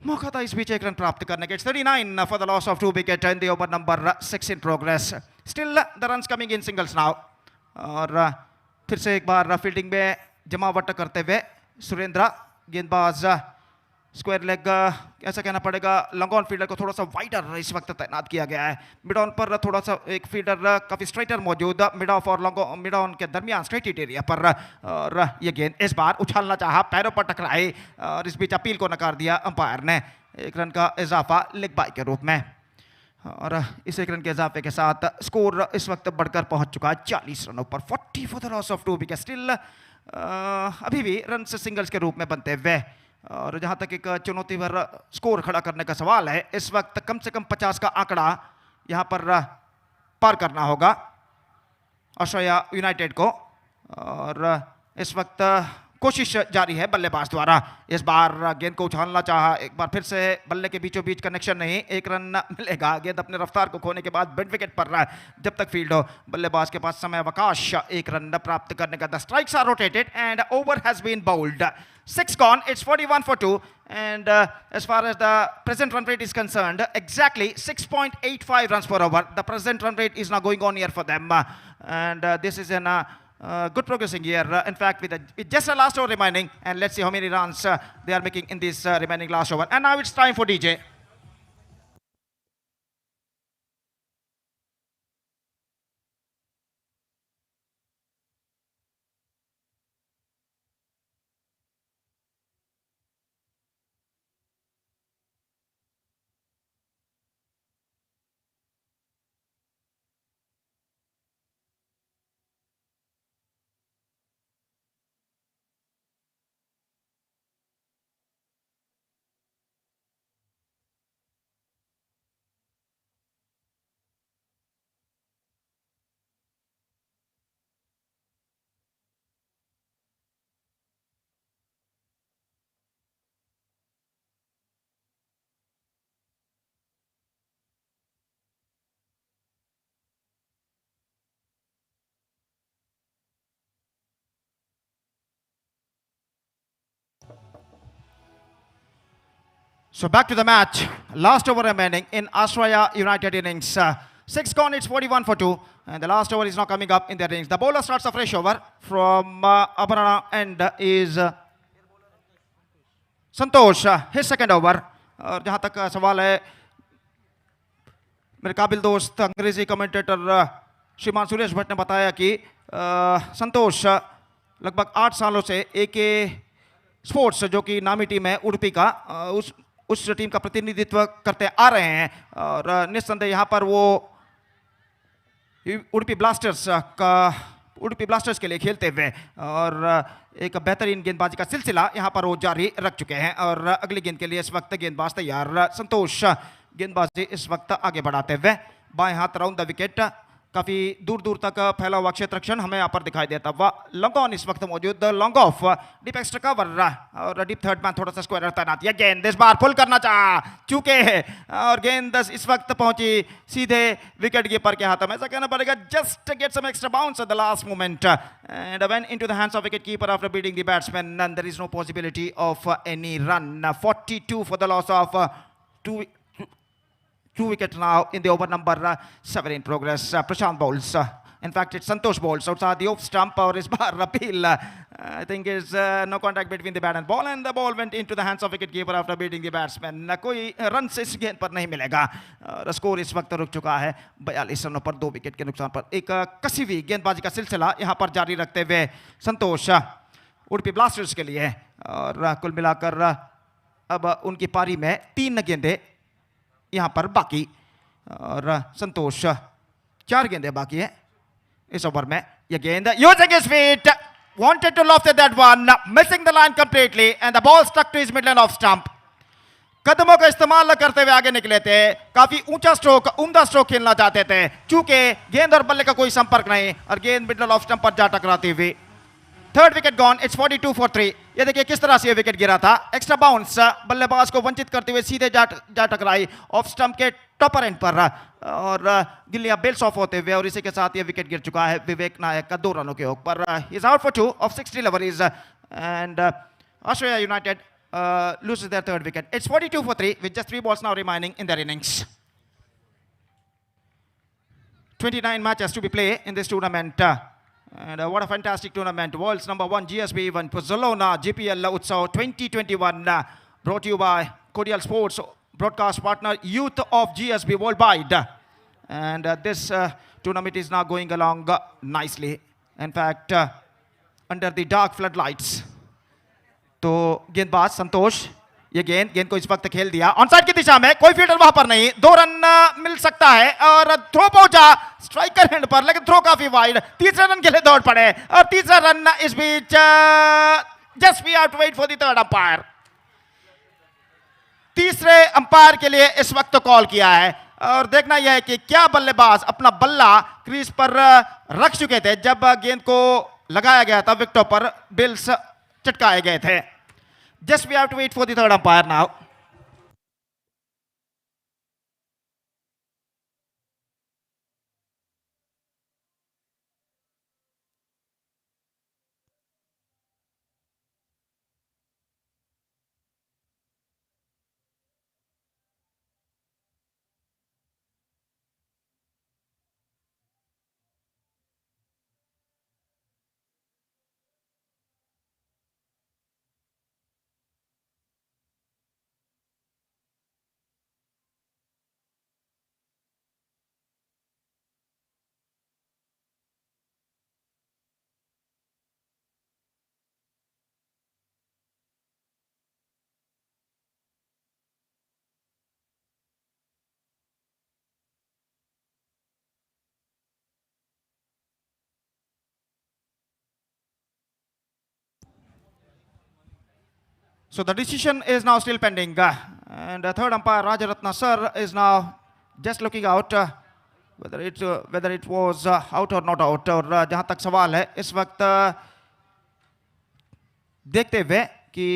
मौका था इस बीच एक रन प्राप्त करने के। 39 for the loss of 2 wicket in the over number 6 in progress, still the runs coming in singles now. और फिर से एक बार फील्डिंग में जमावट करते हुए सुरेंद्र, गेंदबाज स्क्वायर लेग ऐसा कहना पड़ेगा, लॉन्ग ऑन फील्डर को थोड़ा सा वाइडर इस वक्त तैनात किया गया है। मिड ऑन पर थोड़ा सा एक फील्डर काफी स्ट्राइटर मौजूद, मिड ऑफ और लॉन्ग मिड ऑन के दरमियान स्ट्राइट एरिया पर। और ये गेंद इस बार उछालना चाहा, पैरों पर टकराई और इस बीच अपील को नकार दिया अंपायर ने। एक रन का इजाफा लेग बाय के रूप में, और इस एक रन के इजाफे के साथ स्कोर इस वक्त बढ़कर पहुंच चुका है 40 रनों पर। 40 for the loss of 2 wicket, still अभी भी रन से सिंगल्स के रूप में बनते हुए। और जहां तक एक चुनौती भर स्कोर खड़ा करने का सवाल है, इस वक्त कम से कम 50 का आंकड़ा यहां पर पार करना होगा ऑस्ट्रेलिया यूनाइटेड को। और इस वक्त कोशिश जारी है बल्लेबाज द्वारा। इस बार गेंद को उछालना चाहा, एक बार फिर से बल्ले के बीचों बीच कनेक्शन नहीं, एक रन मिलेगा। गेंद अपने रफ्तार को खोने के बाद मिड विकेट पर जब तक फील्ड हो, बल्लेबाज के पास समय अवकाश एक रन प्राप्त करने का। The strikes are rotated and over has been bowled, 6 gone, it's 41 for 2, and as far as the present run rate is concerned, exactly 6.85 runs per over. The present run rate is now going on here for them, and this is an good progressing here. In fact, with just a last over remaining, and let's see how many runs they are making in this remaining last over. And now it's time for DJ. So back to the match. Last over remaining in Australia United innings. 6 gone, it's 41 for 2. And the last over is now coming up in their innings. The bowler starts a fresh over from Aparana end is Santosh, his second over. और जहाँ तक सवाल है, मेरे काबिल दोस्त अंग्रेजी commentator श्रीमान सुरेश भट्ट ने बताया कि संतोष लगभग 8 सालों से एके स्पोर्ट्स जो कि नामी टीम है उडुपी का, उस टीम का प्रतिनिधित्व करते आ रहे हैं। और निस्संदेह यहाँ पर वो उडुपी ब्लास्टर्स के लिए खेलते हुए और एक बेहतरीन गेंदबाजी का सिलसिला यहाँ पर वो जारी रख चुके हैं। और अगली गेंद के लिए इस वक्त गेंदबाज तैयार। संतोष गेंदबाजी इस वक्त आगे बढ़ाते हुए, बाएं हाथ राउंड द विकेट, काफी दूर दूर तक फैला हुआ क्षेत्र रक्षण हमें यहाँ पर दिखाई देता हुआ। लॉन्ग ऑन इस वक्त मौजूद, long off, deep extra cover और डीप थर्ड मैन थोड़ा सा स्क्वायर तैनात। यह गेंद इस बार पुल करना चाहा, चूके और गेंद इस वक्त पहुंची सीधे विकेट कीपर के हाथों में। ऐसा कहना पड़ेगा just get some extra bounce at the last moment and went into the hands of wicket keeper after beating the batsman and there is no possibility of any run. 42 for the loss of 2 wickets now in the over number 7 in progress. Prashant bowls. In fact, it's Santosh bowls outside the off stump or his bar appeal. I think is no contact between the bat and the ball went into the hands of wicket keeper after beating the batsman. कोई run से इस गेंद पर नहीं मिलेगा। Score इस वक्त रुक चुका है 42 रनों पर 2 विकेट के नुकसान पर। एक कसी हुई गेंदबाजी का सिलसिला यहाँ पर जारी रखते हुए संतोष उडुपी ब्लास्टर्स के लिए। और कुल मिलाकर अब उनकी पारी में 3 गेंदें यहाँ पर बाकी और संतोष 4 गेंदें बाकी है इस ओवर में। यह गेंद using his feet wanted to loft that one, missing the line completely and the ball stuck to his midland off stump. कदमों का इस्तेमाल करते हुए आगे निकले थे, काफी ऊंचा स्ट्रोक, उम्दा स्ट्रोक खेलना चाहते थे, चूंकि गेंद और बल्ले का कोई संपर्क नहीं और गेंद मिडल ऑफ स्टंप पर जा टकराती हुई। Third wicket gone, it's 42 for 3। ये देखिए किस तरह से ये विकेट गिरा था, एक्स्ट्रा बाउंस बल्लेबाज को वंचित करते हुए सीधे जा टकराई ऑफ स्टंप के टॉपर एंड पर और गिल्लियां बेल्स ऑफ होते हुए, और इसी के साथ ये विकेट गिर चुका है विवेक नायक का 2 रनों के ऊपर। He is out for 2 of 60 deliveries and Australia United loses their third wicket. It's 42 for 3 with just 3 balls now remaining in their innings. 29 matches to be played in this tournament. And what a fantastic tournament. World's number 1 GSB event, Puzzolana Gpl Utsav 2021. Brought to you by Kodial Sports, broadcast partner Youth of GSB worldwide. And this tournament is now going along nicely. In fact, under the dark floodlights. तो गेंदबाज संतोष, ये गेंद को इस वक्त खेल दिया on side की दिशा में, कोई फील्डर वहां पर नहीं, 2 रन मिल सकता है और थ्रो पहुंचा स्ट्राइकर हैंड पर, लेकिन थ्रो काफी वाइड। तीसरे रन के लिए दौड़ पड़े और तीसरा रन इस बीच just we have to wait for the third umpire. तीसरे अंपायर के लिए इस वक्त कॉल किया है और देखना यह है कि क्या बल्लेबाज अपना बल्ला क्रीज पर रख चुके थे जब गेंद को लगाया गया था विकेटों पर, बिल्स चटकाए गए थे। Just we have to wait for the third umpire now. So the decision is now still pending, and the third umpire Rajaratna sir is now just looking out whether it was out or not out. और जहां तक सवाल है इस वक्त देखते हुए कि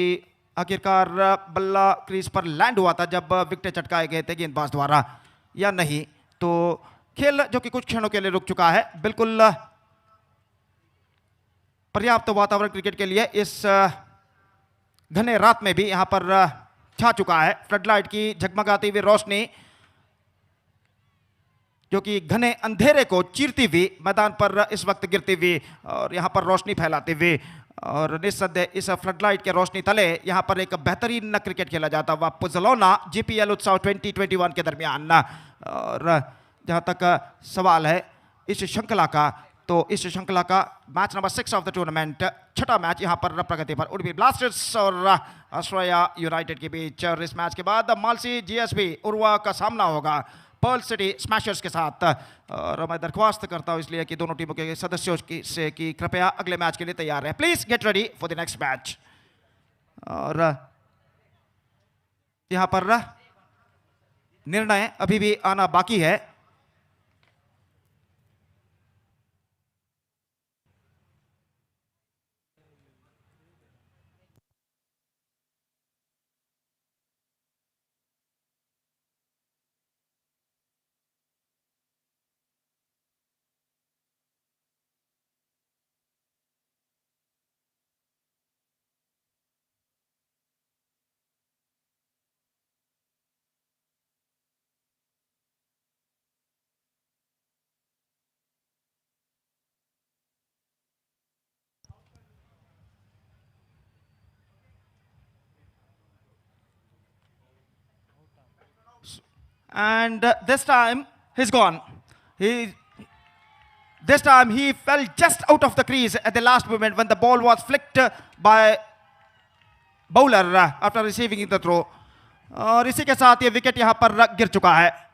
आखिरकार बल्ला क्रीज पर लैंड हुआ था जब विकेट चटकाए गए थे गेंदबाज द्वारा या नहीं, तो खेल जो कि कुछ क्षणों के लिए रुक चुका है। बिल्कुल पर्याप्त वातावरण क्रिकेट के लिए इस घने रात में भी यहां पर छा चुका है। फ्लडलाइट की झगमगाती हुई रोशनी जो कि घने अंधेरे को चीरती हुई मैदान पर इस वक्त गिरती हुई और यहां पर रोशनी फैलाती हुई, और निस्संदेह इस फ्लडलाइट के रोशनी तले यहां पर एक बेहतरीन क्रिकेट खेला जाता हुआ पुज़लोना GPL उत्सव 2021 के दरमियान। और जहां तक सवाल है इस श्रृंखला का, तो इस श्रृंखला का match number 6 of the tournament, छठा मैच यहां पर प्रगति पर उड़पी ब्लास्टर्स और ऑस्ट्रेलिया यूनाइटेड के बीच। और इस मैच के बाद मालसी GSB उर्वा का सामना होगा पर्ल सिटी स्मैशर्स के साथ। और मैं दरख्वास्त करता हूं इसलिए कि दोनों टीमों के सदस्यों से कि कृपया अगले मैच के लिए तैयार रहें। Please get ready for the next match. और यहां पर निर्णय अभी भी आना बाकी है। And this time he's gone. This time he fell just out of the crease at the last moment when the ball was flicked by bowler after receiving the throw. और इसी के साथ ये विकेट यहां पर गिर चुका है।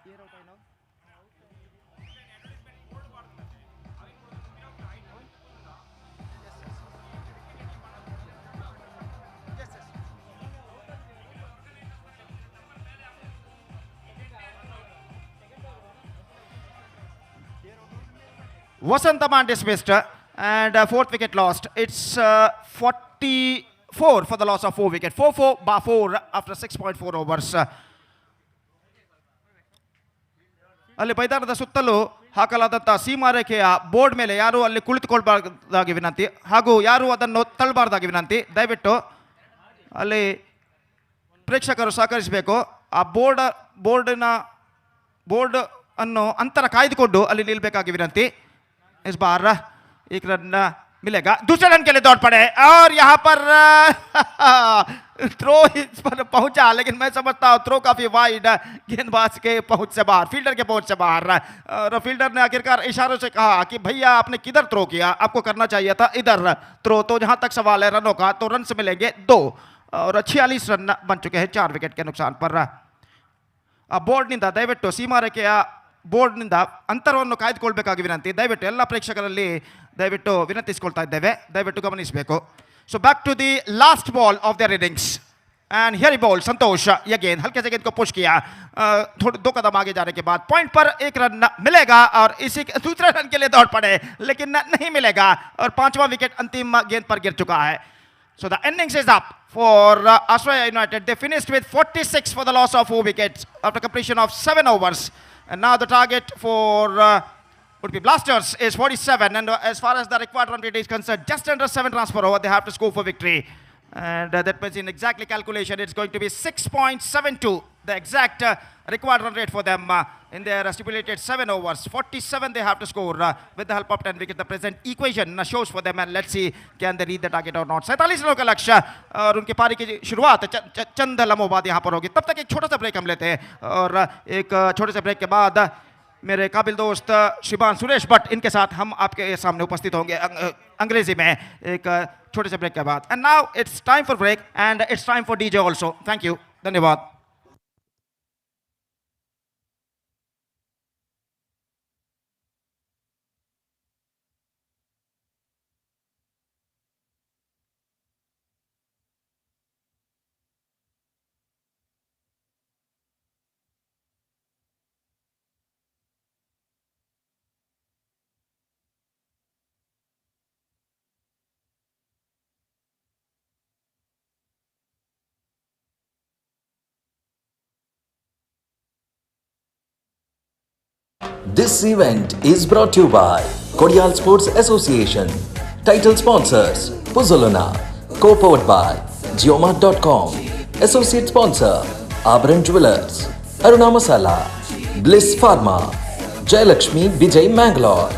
Vasantaman dismissed, and fourth wicket lost. It's 44 for the loss of 4 wicket. 4-4 bar 4 after 6.4 overs. ಅಲ್ಲಿ ಮೈದಾನದ ಸುತ್ತಲೂ ಹಾಕಲಾದಂಥ ಸೀಮಾರೇಖೆಯ ಬೋರ್ಡ್ ಮೇಲೆ ಯಾರು ಅಲ್ಲಿ ಕುಳಿತುಕೊಳ್ಬಾರ್ದಾಗಿ ವಿನಂತಿ, ಹಾಗೂ ಯಾರು ಅದನ್ನು ತಳ್ಳಬಾರ್ದಾಗಿ ವಿನಂತಿ. ದಯವಿಟ್ಟು ಅಲ್ಲಿ ಪ್ರೇಕ್ಷಕರು ಸಹಕರಿಸಬೇಕು. ಆ ಬೋರ್ಡ್ ಅನ್ನು ಅಂತರ ಕಾಯ್ದುಕೊಂಡು ಅಲ್ಲಿ ನಿಲ್ಬೇಕಾಗಿ ವಿನಂತಿ. इस बार एक रन मिलेगा. दूसरे रन के लिए दौड़ पड़े और यहाँ पर थ्रो इस पर पहुंचा, लेकिन मैं समझता हूँ थ्रो काफी वाइड, गेंदबाज के पहुंच से बाहर, फील्डर के पहुंच से बाहर. और फील्डर ने आखिरकार इशारों से कहा कि भैया आपने किधर थ्रो किया, आपको करना चाहिए था इधर थ्रो. तो जहां तक सवाल है रनों का, तो रन से मिलेंगे 2 और 46 रन बन चुके हैं 4 विकेट के नुकसान पर. ಬೋರ್ಡ್ ನಿಂದ ದಯವಿಟ್ಟು ಸೀಮಾರೇಖೆಯ ಬೋರ್ಡ್ನಿಂದ ಅಂತರವನ್ನು ಕಾಯ್ದುಕೊಳ್ಬೇಕಾಗಿ ವಿನಂತಿ. ದಯವಿಟ್ಟು ಎಲ್ಲ ಪ್ರೇಕ್ಷಕರಲ್ಲಿ ದಯವಿಟ್ಟು ವಿನಂತಿಸಿಕೊಳ್ತಾ ಇದ್ದೇವೆ, ದಯವಿಟ್ಟು ಗಮನಿಸಬೇಕು. So back to the last ball of their innings and here he ball Santosh again हल्के से गेंद को पुश किया. थोड़े 2 कदम आगे जाने के बाद पॉइंट पर 1 रन मिलेगा और इसी दूसरे रन के लिए दौड़ पड़े, लेकिन नहीं मिलेगा और 5वां विकेट अंतिम गेंद पर गिर चुका है. So the innings is up for Australia United. They finished with 46 for the loss of 4 wickets after completion of 7 overs. And now the target for would be Blasters is 47. And as far as the required run rate is concerned, just under 7 runs per over they have to score for victory. And that means in exactly calculation, it's going to be 6.72, the exact required run rate for them in their stipulated 7 overs. 47 they have to score with the help of 10 wickets. The present equation shows for them, and let's see can they reach the target or not. 47 रनों का लक्ष्य और उनकी पारी की शुरुआत चंद लम्हों बाद यहाँ पर होगी. तब तक एक छोटा सा ब्रेक हम लेते हैं और एक छोटे से ब्रेक के बाद मेरे काबिल दोस्त शिबान सुरेश भट्ट, इनके साथ हम आपके सामने उपस्थित होंगे अंग्रेजी में एक छोटे से ब्रेक के बाद. And now it's time for break and it's time for DJ also. Thank you, धन्यवाद.
This event is brought to you by Kodial Sports Association. Title sponsors Puzzolana, co-powered by Geomart.com. Associate sponsor Abran Jewelers, Aruna Masala, Bliss Pharma, Jayalakshmi Vijay Mangalore,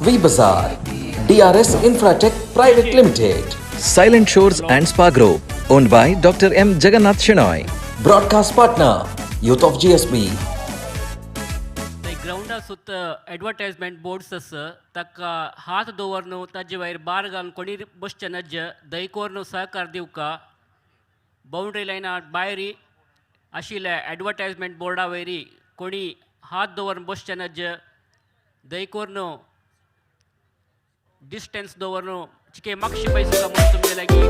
V Bazaar, DRS Infratech Private Limited.
Silent Shores and Spa Group, owned by Dr. M. Jagannath Shenoy.
Broadcast partner Youth of GSB.
ग्राउंडा सुತ್ತ advertisement boards ತಕ್ಕ ಹಾತ್ ದೋವರ್ನು ತಜ್ಜ wire ಬಾರ್ಗನ್ ಕೊಡಿ bus ಚನಜ್ಜ ದೈಕೋರ್ನು ಸಹಕಾರ ದಿವ್ಕ boundary line Bayari ಅಶಿಲ advertisement ಬೋರ್ಡಾ ವೈರಿ ಕೊಡಿ Haat ದೋವರ್ನು bus ಚನಜ್ಜ ದೈಕೋರ್ನು distance ದೋವರ್ನು ಚಿಕೆ ಮಕ್ಷಿ ಬೈಸುಗ ಮುತ್ತು ಮೇಲಾಗಿ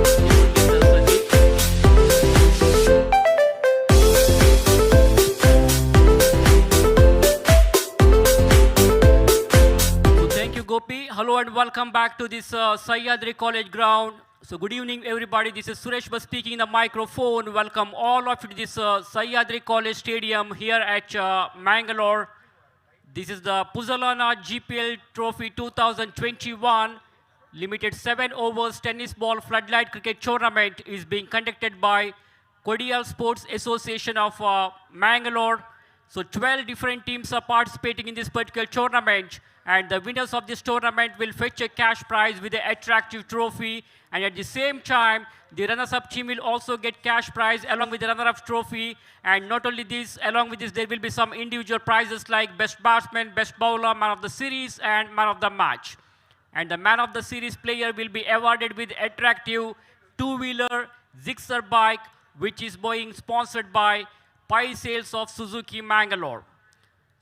Gopi. Hello and welcome back to this Sahyadri College ground. So good evening everybody, this is Suresh Bas speaking in the microphone. Welcome all of you to this Sahyadri College Stadium here at Mangalore. This is the Puzzolana Gpl Trophy 2021 limited 7 overs tennis ball floodlight cricket tournament is being conducted by Kodial Sports Association of Mangalore. So 12 different teams are participating in this particular tournament, and the winners of this tournament will fetch a cash prize with an attractive trophy, and at the same time the runners-up team will also get cash prize along with the runner-up trophy. And not only this, along with this there will be some individual prizes like best batsman, best bowler, man of the series and man of the match. And the man of the series player will be awarded with attractive two-wheeler Zixer bike, which is being sponsored by Pi Sales of Suzuki Mangalore.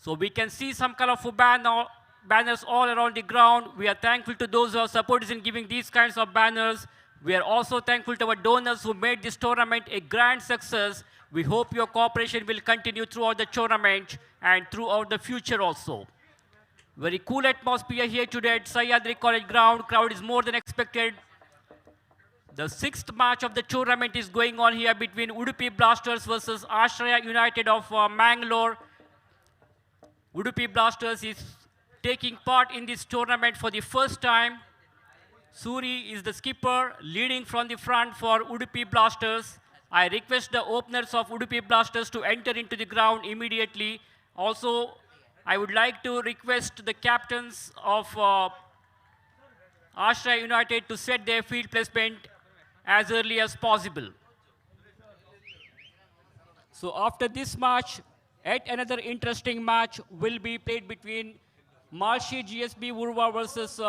So we can see some colorful banners all around the ground. We are thankful to those who are supporters in giving these kinds of banners. We are also thankful to our donors who made this tournament a grand success. We hope your cooperation will continue throughout the tournament and throughout the future also. Very cool atmosphere here today at Sahyadri College ground. Crowd is more than expected. The 6th match of the tournament is going on here between Udupi Blasters versus Ashraya United of Mangalore. Udupi Blasters is taking part in this tournament for the first time. Suri is the skipper, leading from the front for Udupi Blasters. I request the openers of Udupi Blasters to enter into the ground immediately. Also, I would like to request the captains of Ashraya United to set their field placement as early as possible. So after this match, yet another interesting match will be played between Malshi GSB Urva versus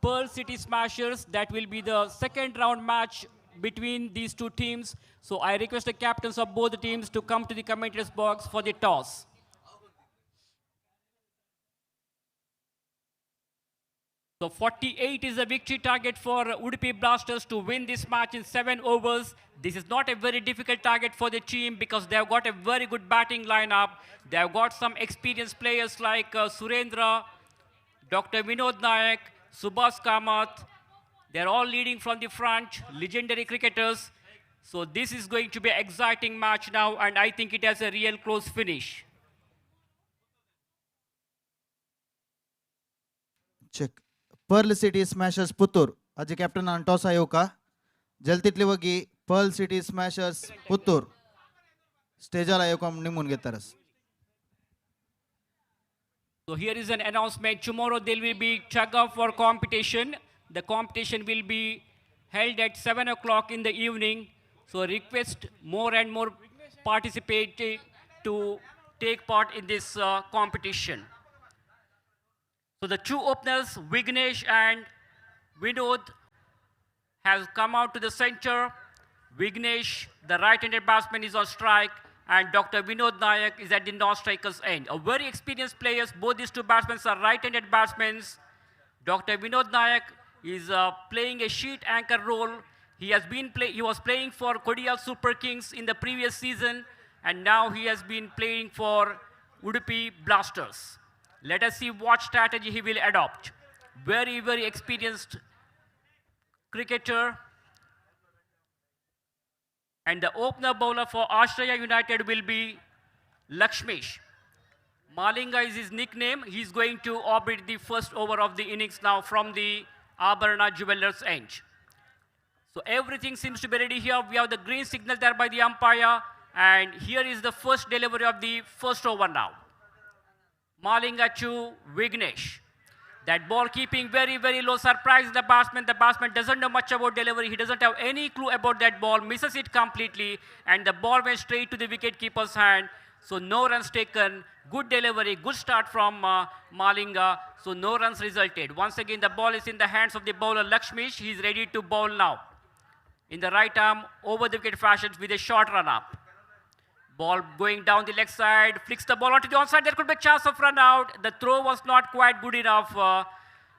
Pearl City Smashers. That will be the second round match between these two teams. So I request the captains of both the teams to come to the commentators box for the toss. So 48 is the victory target for Udupi Blasters to win this match in 7 overs. This is not a very difficult target for the team because they have got a very good batting lineup. They have got some experienced players like Surendra, Dr. Vinod Nayak, Subhas Kamath. They're all leading from the front, legendary cricketers. So this is going to be an exciting match now, and I think it has a real close finish.
Check. Pearl City Smashers Puttur. आज captain अंटॉस आयो का जल्दीतली वगी Pearl City Smashers Puttur. स्टेजर आयो का निमुन के तरस.
So here is an announcement. Tomorrow there will be tug of war competition. The competition will be held at 7 o'clock in the evening. So request more and more participants to take part in this competition. So the two openers, Vignesh and Vinod, has come out to the center. Vignesh, the right-handed batsman, is on strike, and Dr. Vinod Nayak is at the non-striker's end. A very experienced players. Both these two batsmen are right-handed batsmen. Dr. Vinod Nayak is playing a sheet anchor role. He was playing for Kodial Super Kings in the previous season, and now he has been playing for Udupi Blasters. Let us see what strategy he will adopt. Very, very experienced cricketer. And the opener bowler for Ashraya United will be Lakshmish. Malinga is his nickname. He's going to orbit the first over of the innings now from the Abarna Jewelers end. So everything seems to be ready here. We have the green signal there by the umpire. And here is the first delivery of the first over now. Malinga to Vignesh. That ball keeping very, very low. Surprise the batsman. The batsman doesn't know much about delivery. He doesn't have any clue about that ball. Misses it completely. And the ball went straight to the wicket-keeper's hand. So no runs taken. Good delivery. Good start from Malinga. So no runs resulted. Once again, the ball is in the hands of the bowler Lakshmish. He's ready to bowl now. In the right arm, over the wicket fashion with a short run up. Ball going down the leg side, flicks the ball onto the onside. There could be a chance of run out. The throw was not quite good enough.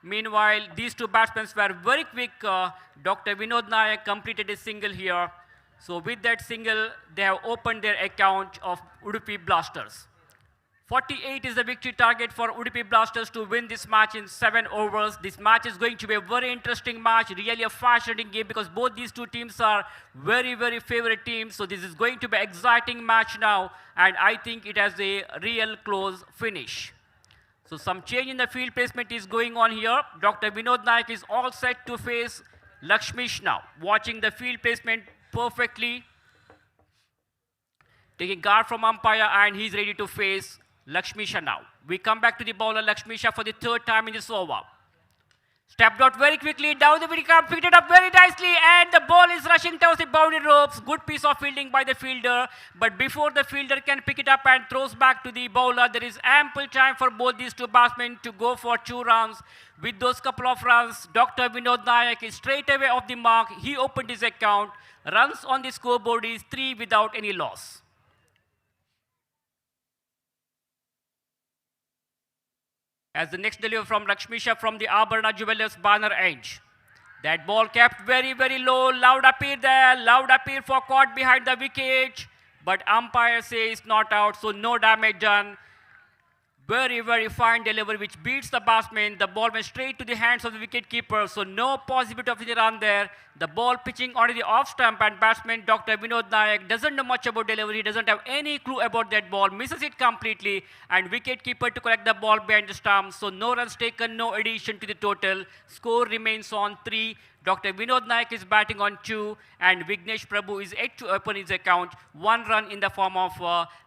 Meanwhile, these two batsmen were very quick. Dr. Vinod Nayak completed a single here. So with that single, they have opened their account of Udupi Blasters. 48 is the victory target for Udupi Blasters to win this match in 7 overs. This match is going to be a very interesting match, really a fascinating game because both these two teams are very, very favorite teams. So this is going to be an exciting match now, and I think it has a real close finish. So some change in the field placement is going on here. Dr. Vinod Nayak is all set to face Lakshmish now, watching the field placement perfectly. Taking guard from umpire, and he's ready to face Lakshmisha now. We come back to the bowler Lakshmisha for the third time in this over. Stepped out very quickly, down the wicket, picked it up very nicely, and the ball is rushing towards the boundary ropes. Good piece of fielding by the fielder, but before the fielder can pick it up and throws back to the bowler, there is ample time for both these two batsmen to go for 2 runs. With those couple of runs, Dr. Vinod Nayak is straight away off the mark. He opened his account. Runs on the scoreboard is 3 without any loss. As the next delivery from Lakshmisha from the Abarna Jewelers banner edge. That ball kept very, very low. Loud appeal there. Loud appeal for caught behind the wicket. But umpire says not out, so no damage done. Very, very fine delivery, which beats the batsman. The ball went straight to the hands of the wicketkeeper, so no possibility of any run there. The ball pitching onto the off stump, and batsman Dr. Vinod Nayak doesn't know much about delivery, doesn't have any clue about that ball, misses it completely, and wicketkeeper to collect the ball behind the stump. So no runs taken, no addition to the total. Score remains on 3. Dr. Vinod Nayak is batting on 2, and Vignesh Prabhu is yet to open his account. 1 run in the form of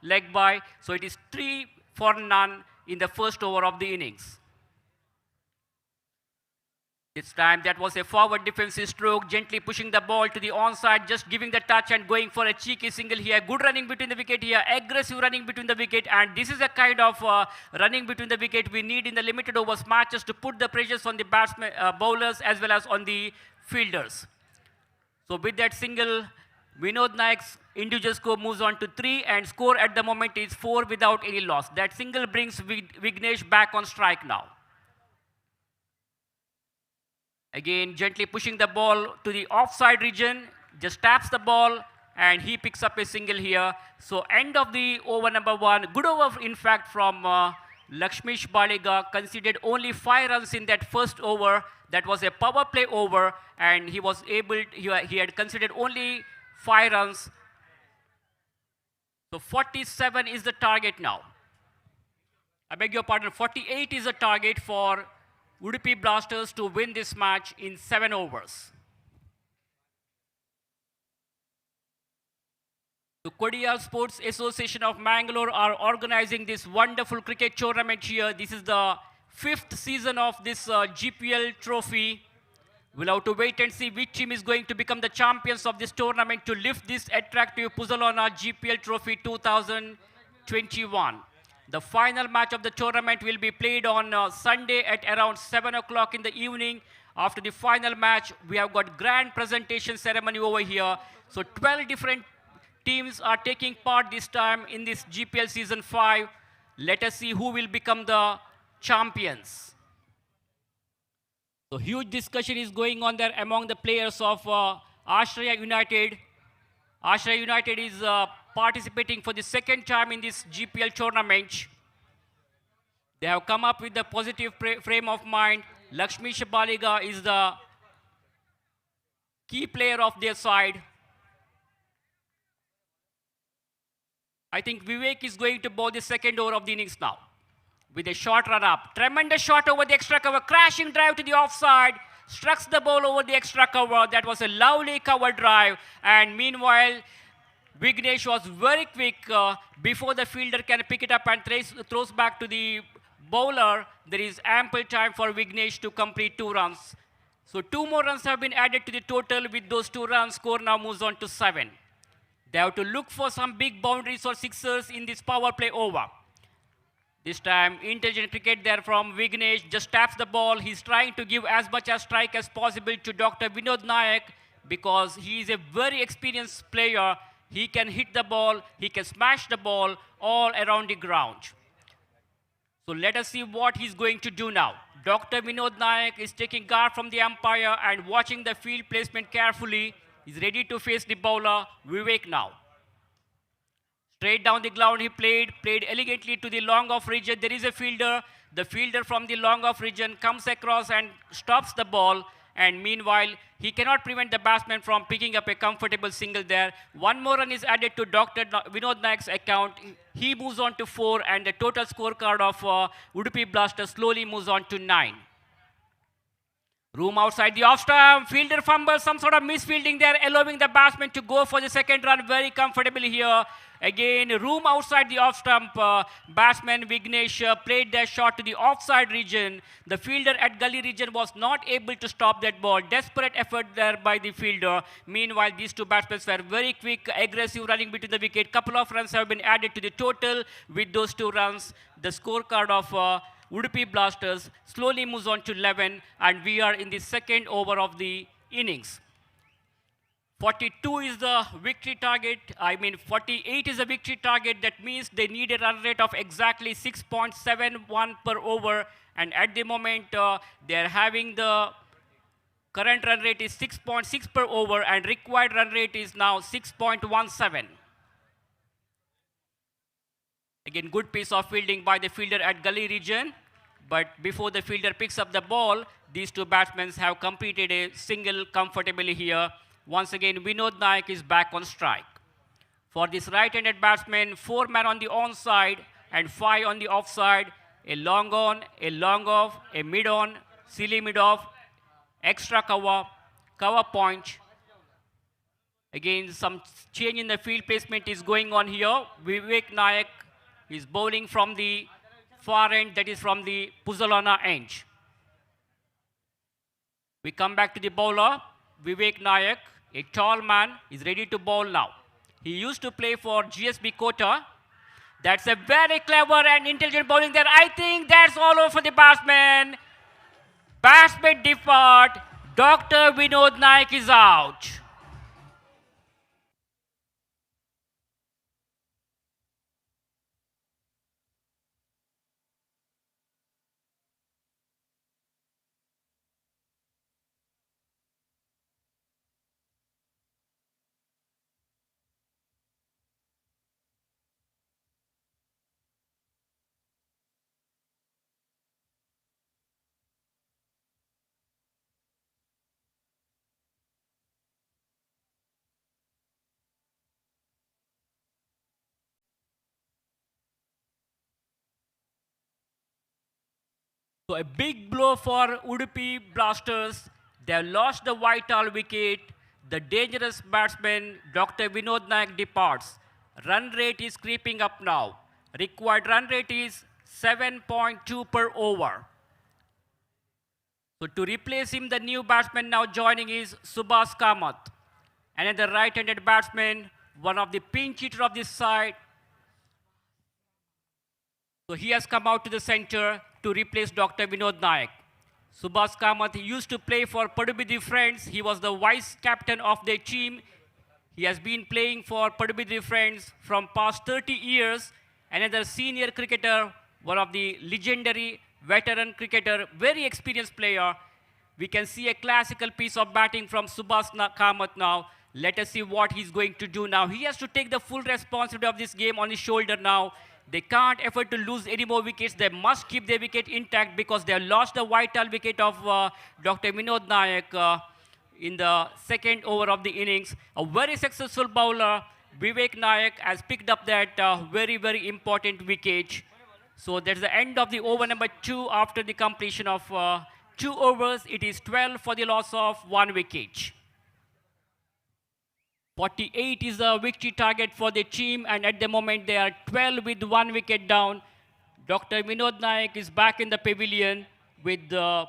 leg bye, so it is 3 for none in the first over of the innings. This time that was a forward defensive stroke, gently pushing the ball to the onside, just giving the touch and going for a cheeky single here. Good running between the wicket here, aggressive running between the wicket, and this is a kind of running between the wicket we need in the limited overs matches to put the pressures on the batsmen, bowlers as well as on the fielders. So with that single, Vinod Nayak's individual score moves on to 3, and score at the moment is 4 without any loss. That single brings Vignesh back on strike now. Again, gently pushing the ball to the offside region, just taps the ball, and he picks up a single here. So end of the over number 1. Good over, in fact, from Lakshmish Baliga, conceded only 5 runs in that first over. That was a power play over, and he was able, he had considered only 5 runs. So 47 is the target now. I beg your pardon, 48 is the target for Udupi Blasters to win this match in 7 overs. The Kodial Sports Association of Mangalore are organizing this wonderful cricket tournament here. This is the 5th season of this GPL trophy. We'll have to wait and see which team is going to become the champions of this tournament to lift this attractive Puzzolana Gpl Trophy 2021. The final match of the tournament will be played on Sunday at around 7 o'clock in the evening. After the final match, we have got grand presentation ceremony over here. So 12 different teams are taking part this time in this GPL Season 5. Let us see who will become the champions. So huge discussion is going on there among the players of Ashraya United. Ashraya United is participating for the 2nd time in this GPL tournament. They have come up with a positive frame of mind. Lakshmi Shabaliga is the key player of their side. I think Vivek is going to bowl the 2nd over of the innings now, with a short run up. Tremendous shot over the extra cover. Crashing drive to the offside. Struck the ball over the extra cover. That was a lovely cover drive. And meanwhile, Vignesh was very quick before the fielder can pick it up and throws back to the bowler. There is ample time for Vignesh to complete 2 runs. So 2 more runs have been added to the total. With those 2 runs, score now moves on to 7. They have to look for some big boundaries or sixers in this power play over. This time, intelligent cricket there from Vignesh, just taps the ball. He's trying to give as much as strike as possible to Dr. Vinod Nayak because he is a very experienced player. He can hit the ball, he can smash the ball all around the ground. So let us see what he's going to do now. Dr. Vinod Nayak is taking guard from the umpire and watching the field placement carefully. He's ready to face the bowler, Vivek now. Straight down the ground he played elegantly to the long off region. There is a fielder. The fielder from the long off region comes across and stops the ball. And meanwhile, he cannot prevent the batsman from picking up a comfortable single there. 1 more run is added to Dr. Vinod Nayak's account. He moves on to 4, and the total scorecard of Udupi Blasters slowly moves on to 9. Room outside the off stump, fielder fumbles, some sort of misfielding there, allowing the batsman to go for the 2nd run very comfortably here. Again, room outside the off stump, batsman Vignesh played that shot to the offside region. The fielder at gully region was not able to stop that ball. Desperate effort there by the fielder. Meanwhile, these 2 batsmen were very quick, aggressive running between the wicket. Couple of runs have been added to the total. With those 2 runs, the scorecard of Udupi Blasters slowly moves on to 11, and we are in the 2nd over of the innings. 42 is the victory target. 48 is the victory target. That means they need a run rate of exactly 6.71 per over. And at the moment, they are having the current run rate is 6.6 per over, and required run rate is now 6.17. Again, good piece of fielding by the fielder at gully region. But before the fielder picks up the ball, these two batsmen have completed a single comfortably here. Once again, Vinod Nayak is back on strike. For this right-handed batsman, 4 men on the onside and 5 on the offside. A long on, a long off, a mid on, silly mid off, extra cover, cover point. Again, some change in the field placement is going on here. Vivek Nayak is bowling from the far end, that is from the Puzzolana end. We come back to the bowler, Vivek Nayak, a tall man, is ready to bowl now. He used to play for GSB Kota. That's a very clever and intelligent bowling there. I think that's all over for the batsman. Batsman depart. Dr. Vinod Nayak is out. So a big blow for Udupi Blasters. They have lost the vital wicket. The dangerous batsman, Dr. Vinod Nayak, departs. Run rate is creeping up now. Required run rate is 7.2 per over. So to replace him, the new batsman now joining is Subhas Kamath. Another right-handed batsman, one of the pinch hitter of this side. So he has come out to the center to replace Dr. Vinod Nayak. Subhas Kamath used to play for Padubidri Friends. He was the vice captain of their team. He has been playing for Padubidri Friends from past 30 years. Another senior cricketer, one of the legendary veteran cricketer, very experienced player. We can see a classical piece of batting from Subhas Kamath now. Let us see what he's going to do now. He has to take the full responsibility of this game on his shoulder now. They can't afford to lose any more wickets. They must keep their wicket intact because they have lost the vital wicket of Dr. Vinod Nayak in the second over of the innings. A very successful bowler, Vivek Nayak, has picked up that very, very important wicket. So that's the end of the over number 2 after the completion of 2 overs. It is 12 for the loss of 1 wicket. 48 is the victory target for the team, and at the moment they are 12 with 1 wicket down. Dr. Vinod Nayak is back in the pavilion with 7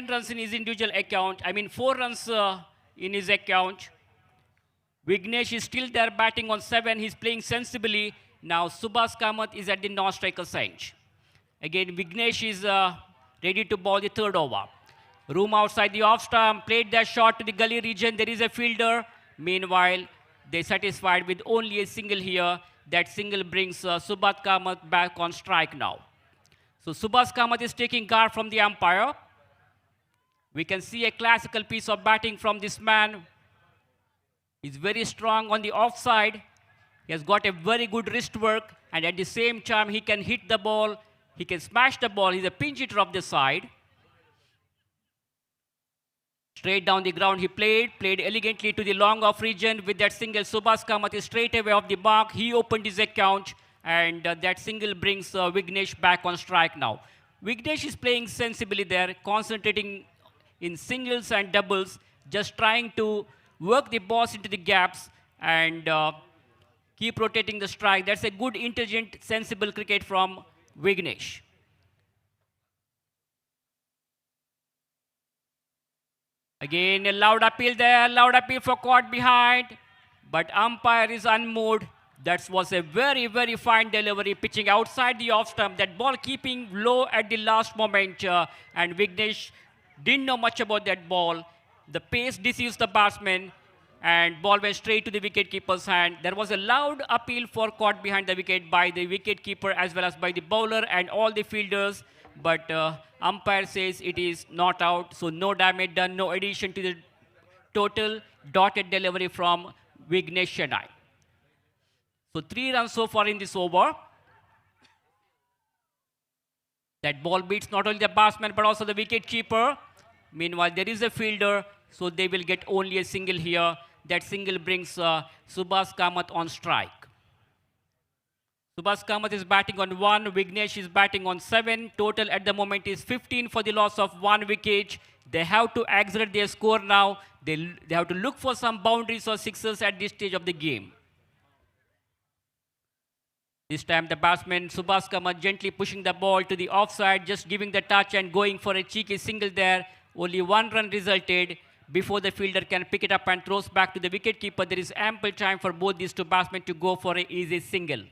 runs in his individual account. 4 runs in his account. Vignesh is still there batting on 7. He's playing sensibly. Now Subhas Kamath is at the non-striker bench. Again, Vignesh is ready to bowl the 3rd over. Room outside the off stump, played that shot to the gully region. There is a fielder. Meanwhile, they're satisfied with only a single here. That single brings Subhas Kamath back on strike now. So Subhas Kamath is taking guard from the umpire. We can see a classical piece of batting from this man. He's very strong on the offside. He has got a very good wrist work, and at the same time, he can hit the ball. He can smash the ball. He's a pinch hitter of the side. Straight down the ground he played elegantly to the long off region with that single. Subhas Kamath is straight away off the mark. He opened his account, and that single brings Vignesh back on strike now. Vignesh is playing sensibly there, concentrating in singles and doubles, just trying to work the balls into the gaps and keep rotating the strike. That's a good, intelligent, sensible cricket from Vignesh. Again, a loud appeal there, loud appeal for caught behind, but umpire is unmoved. That was a very, very fine delivery, pitching outside the off stump, that ball keeping low at the last moment, and Vignesh didn't know much about that ball. The pace deceives the batsman, and ball went straight to the wicket-keeper's hand. There was a loud appeal for caught behind the wicket by the wicket-keeper as well as by the bowler and all the fielders, but umpire says it is not out, so no damage done, no addition to the total. Dotted delivery from Vignesh Chennai. So 3 runs so far in this over. That ball beats not only the batsman but also the wicket keeper. Meanwhile, there is a fielder, so they will get only a single here. That single brings Subhas Kamath on strike. Subhas Kamath is batting on 1, Vignesh is batting on 7. Total at the moment is 15 for the loss of 1 wicket. They have to accelerate their score now. They have to look for some boundaries or sixes at this stage of the game. This time the batsman Subhas Kamath gently pushing the ball to the offside, just giving the touch and going for a cheeky single there. Only 1 run resulted. Before the fielder can pick it up and throws back to the wicketkeeper, there is ample time for both these two batsmen to go for an easy single.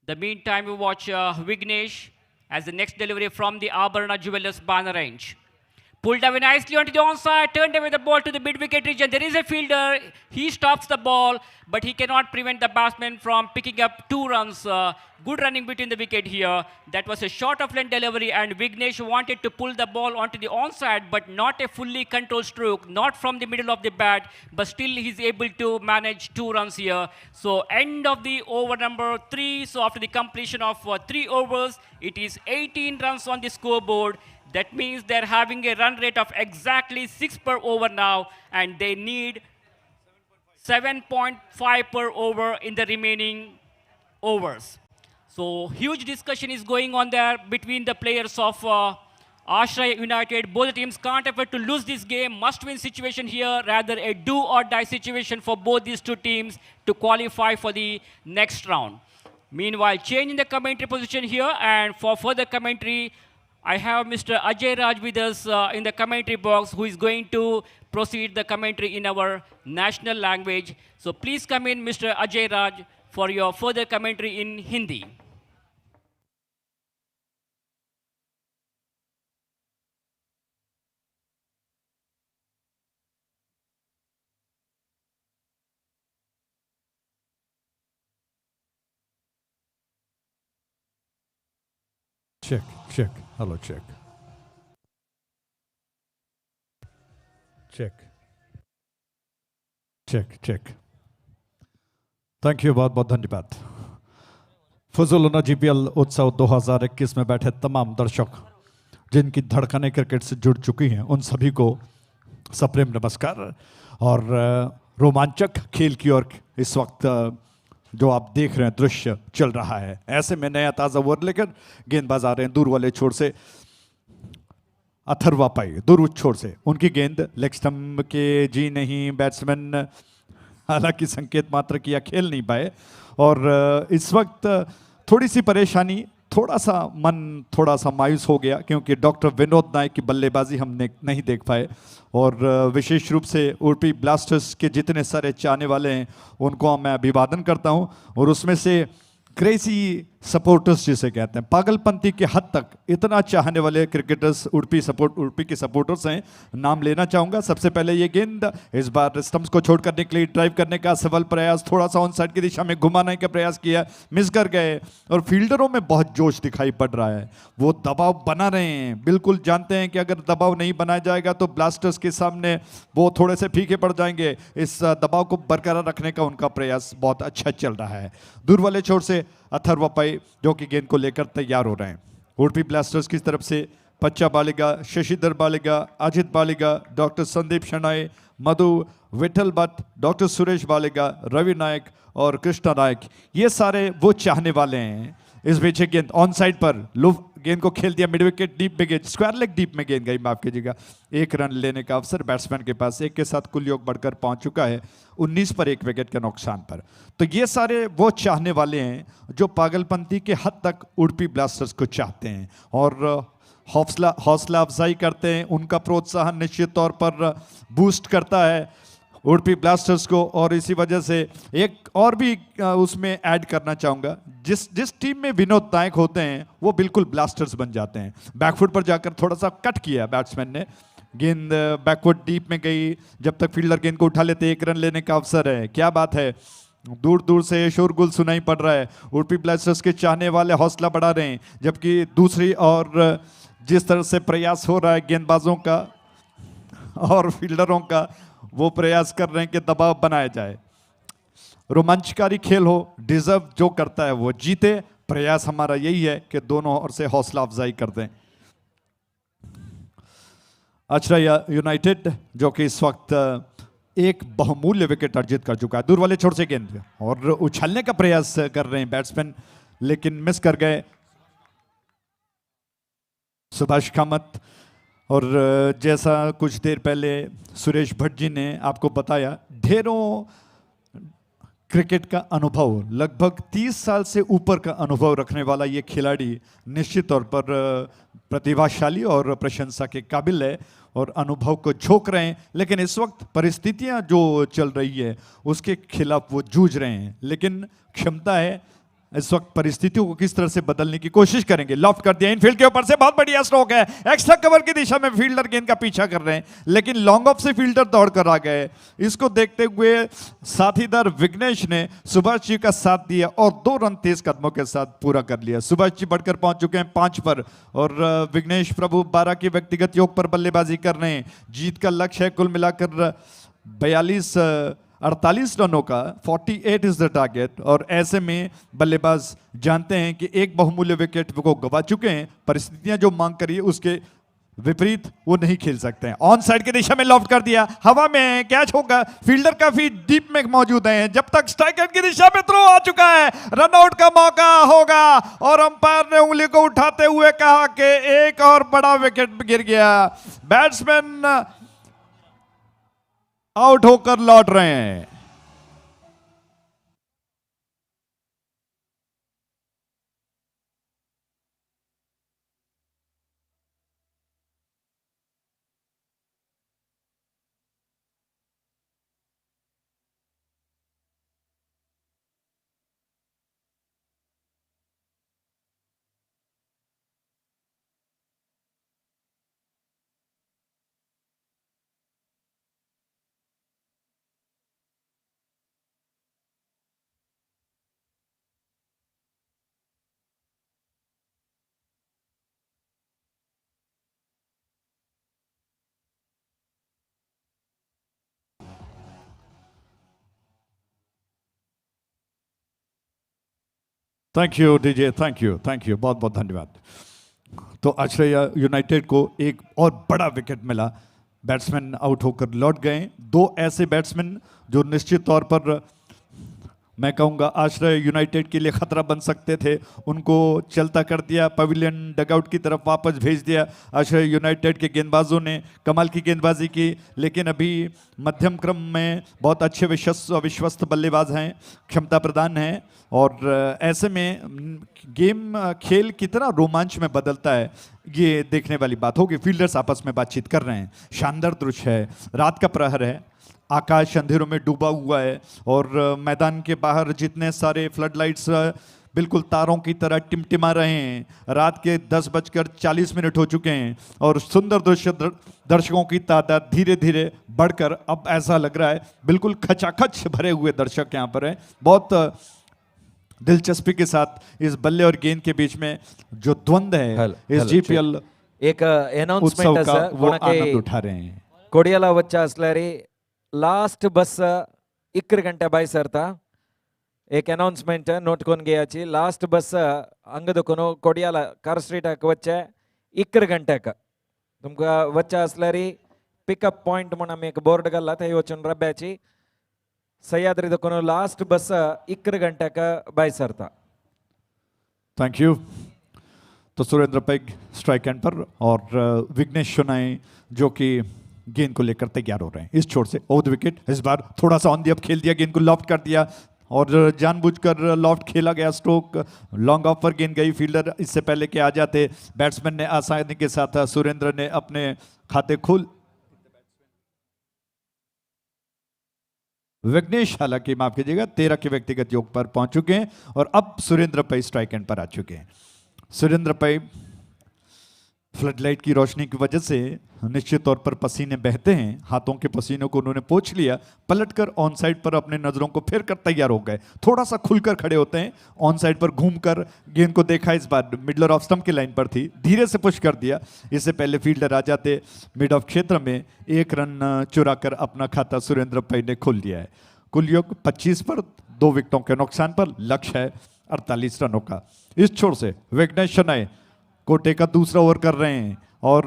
The meantime, we watch Vignesh as the next delivery from the Puzzolana Gpl banner range. Pulled away nicely onto the onside, turned away the ball to the mid-wicket region. There is a fielder. He stops the ball, but he cannot prevent the batsman from picking up 2 runs. Good running between the wicket here. That was a short of length delivery, and Vignesh wanted to pull the ball onto the onside, but not a fully controlled stroke, not from the middle of the bat, but still he's able to manage 2 runs here. So end of the over number 3. So after the completion of 3 overs, it is 18 runs on the scoreboard. That means they're having a run rate of exactly 6 per over now, and they need 7.5 per over in the remaining overs. So huge discussion is going on there between the players of Ashraya United. Both teams can't afford to lose this game. Must-win situation here, rather a do-or-die situation for both these two teams to qualify for the next round. Meanwhile, changing the commentary position here, and for further commentary, I have Mr. Ajay Raj with us in the commentary box, who is going to proceed the commentary in our national language. So please come in, Mr. Ajay Raj, for your further commentary in Hindi.
Check, check. Hello, check. Check. Check, check. Thank you, बहुत बहुत धन्यवाद। फजोलाना GPL उत्सव 2021 में बैठे तमाम दर्शक जिनकी धड़कनें cricket से जुड़ चुकी हैं, उन सभी को सप्रेम नमस्कार। और रोमांचक खेल की ओर इस वक्त जो आप देख रहे हैं दृश्य चल रहा है। ऐसे में नया ताज़ा ओवर लेकर गेंदबाज आ रहे हैं दूर वाले छोर से। अथर्वा पाई दूर छोर से, उनकी गेंद लेग स्टंप के जी नहीं, बैट्समैन हालांकि संकेत मात्र किया, खेल नहीं पाए। और इस वक्त थोड़ी सी परेशानी, थोड़ा सा मन थोड़ा सा मायूस हो गया, क्योंकि डॉक्टर विनोद नायक की बल्लेबाजी हमने नहीं देख पाए। और विशेष रूप से उडुपी ब्लास्टर्स के जितने सारे चाहने वाले हैं उनको मैं अभिवादन करता हूं। और उसमें से क्रेजी सपोर्टर्स जिसे कहते हैं, पागलपंती के हद तक इतना चाहने वाले क्रिकेटर्स उडुपी के सपोर्टर्स हैं, नाम लेना चाहूंगा। सबसे पहले ये गेंद इस बार स्टंप्स को छोड़ करने के लिए ड्राइव करने का सफल प्रयास, थोड़ा सा ऑन साइड की दिशा में घुमाने का प्रयास किया, मिस कर गए। और फील्डरों में बहुत जोश दिखाई पड़ रहा है, वो दबाव बना रहे हैं। बिल्कुल जानते हैं कि अगर दबाव नहीं बनाया जाएगा तो ब्लास्टर्स के सामने वो थोड़े से फीके पड़ जाएंगे। इस दबाव को बरकरार रखने का उनका प्रयास बहुत अच्छा चल रहा है। दूर वाले छोर से अथर्वा पाई जो कि गेंद को लेकर तैयार हो रहे हैं। उडुपी ब्लास्टर्स की तरफ से पच्चा बालिगा, शशिधर बालिगा, अजित बालिगा, डॉक्टर संदीप शनाय, मधु विठल भट्ट, डॉक्टर सुरेश बालिगा, रवि नायक और कृष्णा नायक, ये सारे वो चाहने वाले हैं। इस बीच गेंद ऑन साइड पर लुफ गेंद को खेल दिया मिड विकेट डीप में, गेंद स्क्वायर लेग डीप में गेंद गई, माफ कीजिएगा। 1 रन लेने का अवसर बैट्समैन के पास, 1 के साथ कुल योग बढ़कर पहुंच चुका है 19 पर 1 विकेट के नुकसान पर। तो ये सारे वो चाहने वाले हैं जो पागलपंती के हद तक उडुपी ब्लास्टर्स को चाहते हैं और हौसला अफजाई करते हैं। उनका प्रोत्साहन निश्चित तौर पर बूस्ट करता है उडुपी ब्लास्टर्स को। और इसी वजह से एक और भी उसमें ऐड करना चाहूँगा, जिस टीम में विनोद नायक होते हैं वो बिल्कुल ब्लास्टर्स बन जाते हैं। बैकफुट पर जाकर थोड़ा सा कट किया बैट्समैन ने, गेंद बैकवर्ड डीप में गई। जब तक फील्डर गेंद को उठा लेते 1 रन लेने का अवसर है। क्या बात है, दूर दूर से शोरगुल सुनाई पड़ रहा है। उडुपी ब्लास्टर्स के चाहने वाले हौसला बढ़ा रहे हैं, जबकि दूसरी और जिस तरह से प्रयास हो रहा है गेंदबाजों का और फील्डरों का, वो प्रयास कर रहे हैं कि दबाव बनाया जाए। रोमांचकारी खेल हो, डिजर्व जो करता है वो जीते। प्रयास हमारा यही है कि दोनों ओर से हौसला अफजाई कर दें। आश्रय यूनाइटेड जो कि इस वक्त एक बहुमूल्य विकेट अर्जित कर चुका है, दूर वाले छोर से गेंद और उछालने का प्रयास कर रहे हैं बैट्समैन, लेकिन मिस कर गए सुभाष कामत। और जैसा कुछ देर पहले सुरेश भट्ट जी ने आपको बताया, ढेरों क्रिकेट का अनुभव, लगभग 30 साल से ऊपर का अनुभव रखने वाला ये खिलाड़ी निश्चित तौर पर प्रतिभाशाली और प्रशंसा के काबिल है और अनुभव को झोंक रहे हैं। लेकिन इस वक्त परिस्थितियां जो चल रही है उसके खिलाफ वो जूझ रहे हैं, लेकिन क्षमता है इस वक्त परिस्थितियों को किस तरह से बदलने की कोशिश करेंगे। लॉफ्ट कर दिया इनफील्ड के ऊपर से, बहुत बढ़िया स्ट्रोक है, एक्स्ट्रा कवर की दिशा में फील्डर गेंद का पीछा कर रहे हैं, लेकिन लॉन्ग ऑफ से फील्डर दौड़ कर आ गए। इसको देखते हुए साथीदार विघ्नेश ने सुभाष जी का साथ दिया और 2 रन तेज कदमों के साथ पूरा कर लिया। सुभाष जी बढ़कर पहुंच चुके हैं 5 पर और विघ्नेश प्रभु 12 की व्यक्तिगत योग पर बल्लेबाजी कर रहे हैं। जीत का लक्ष्य है कुल मिलाकर 48 रनों का, 48 इज द टारगेट। और ऐसे में बल्लेबाज जानते हैं कि एक बहुमूल्य विकेट को गवा चुके हैं, परिस्थितियां जो मांग करी है उसके विपरीत वो नहीं खेल सकते हैं। ऑन साइड की दिशा में लॉफ्ट कर दिया, हवा में कैच होगा, फील्डर काफी डीप में मौजूद हैं, जब तक स्ट्राइक की दिशा में थ्रो आ चुका है, रनआउट का मौका होगा। और अंपायर ने उंगली को उठाते हुए कहा कि एक और बड़ा विकेट गिर गया। बैट्समैन आउट होकर लौट रहे हैं। Thank you DJ, thank you, बहुत बहुत धन्यवाद। तो आश्रय यूनाइटेड को एक और बड़ा विकेट मिला, बैट्समैन आउट होकर लौट गए। 2 ऐसे बैट्समैन जो निश्चित तौर पर मैं कहूँगा आश्रय यूनाइटेड के लिए खतरा बन सकते थे, उनको चलता कर दिया, पवेलियन डगआउट की तरफ वापस भेज दिया। आश्रय यूनाइटेड के गेंदबाजों ने कमाल की गेंदबाजी की, लेकिन अभी मध्यम क्रम में बहुत अच्छे विश्वस्त बल्लेबाज हैं, क्षमता प्रदान हैं। और ऐसे में गेम खेल कितना रोमांच में बदलता है ये देखने वाली बात होगी। फील्डर्स आपस में बातचीत कर रहे हैं, शानदार दृश्य है, रात का प्रहर है, आकाश अंधेरों में डूबा हुआ है और मैदान के बाहर जितने सारे फ्लड लाइट्स बिल्कुल तारों की तरह टिमटिमा रहे हैं। रात के 10:40 हो चुके हैं और सुंदर दृश्य, दर्शकों की तादाद धीरे धीरे बढ़कर अब ऐसा लग रहा है बिल्कुल खचाखच भरे हुए दर्शक यहाँ पर हैं। बहुत दिलचस्पी के साथ इस बल्ले और गेंद के बीच में जो द्वंद्व है इस जीपीएल
एक अनाउंसमेंट
का वो आनंद उठा रहे हैं।
कोडियाला वच्चा असल्यारी लास्ट बस 1 गंटे बाय सरता एक अनाउंसमेंट नोटकोन गयाची लास्ट बस अंगदकोनो कोडियाला कार स्ट्रीट वच्चे 1 गंटे तुमका वच्चा असल्यारी पिकअप पॉइंट म्हणून आम्ही एक बोर्ड घालला थंय वचून रब्याची सह्याद्री दकोनो लास्ट बस 1 घंटे का बाय सरता।
Thank you. तो सुरेंद्र पैग स्ट्राइक एंड पर और विघ्नेश शोनाई जो कि गेंद को लेकर तैयार हो रहे हैं इस छोर से ओवर द विकेट। इस बार थोड़ा सा ऑन दी अप खेल दिया, गेंद को लॉफ्ट कर दिया और जानबूझकर लॉफ्ट खेला गया, स्ट्रोक लॉन्ग ऑफ पर गेंद गई। फील्डर इससे पहले के आ जाते, बैट्समैन ने आसानी के साथ सुरेंद्र ने अपने खाते खोल। विघ्नेश हालांकि माफ कीजिएगा 13 के व्यक्तिगत योग पर पहुंच चुके हैं और अब सुरेंद्र पै स्ट्राइक एंड पर आ चुके हैं। सुरेंद्र पै फ्लडलाइट की रोशनी की वजह से निश्चित तौर पर पसीने बहते हैं, हाथों के पसीनों को उन्होंने पोंछ लिया, पलटकर ऑन साइड पर अपने नजरों को फेर कर तैयार हो गए। थोड़ा सा खुलकर खड़े होते हैं, ऑन साइड पर घूमकर गेंद को देखा, इस बार मिडलर ऑफ स्टंप की लाइन पर थी, धीरे से पुश कर दिया। इससे पहले फील्डर आ जाते, मिड ऑफ क्षेत्र में 1 रन चुराकर अपना खाता सुरेंद्र पै ने खोल लिया है। कुल योग 25 पर 2 विकेटों के नुकसान पर। लक्ष्य है 48 रनों का। इस छोर से विघ्नेश शनय कोटे का दूसरा ओवर कर रहे हैं और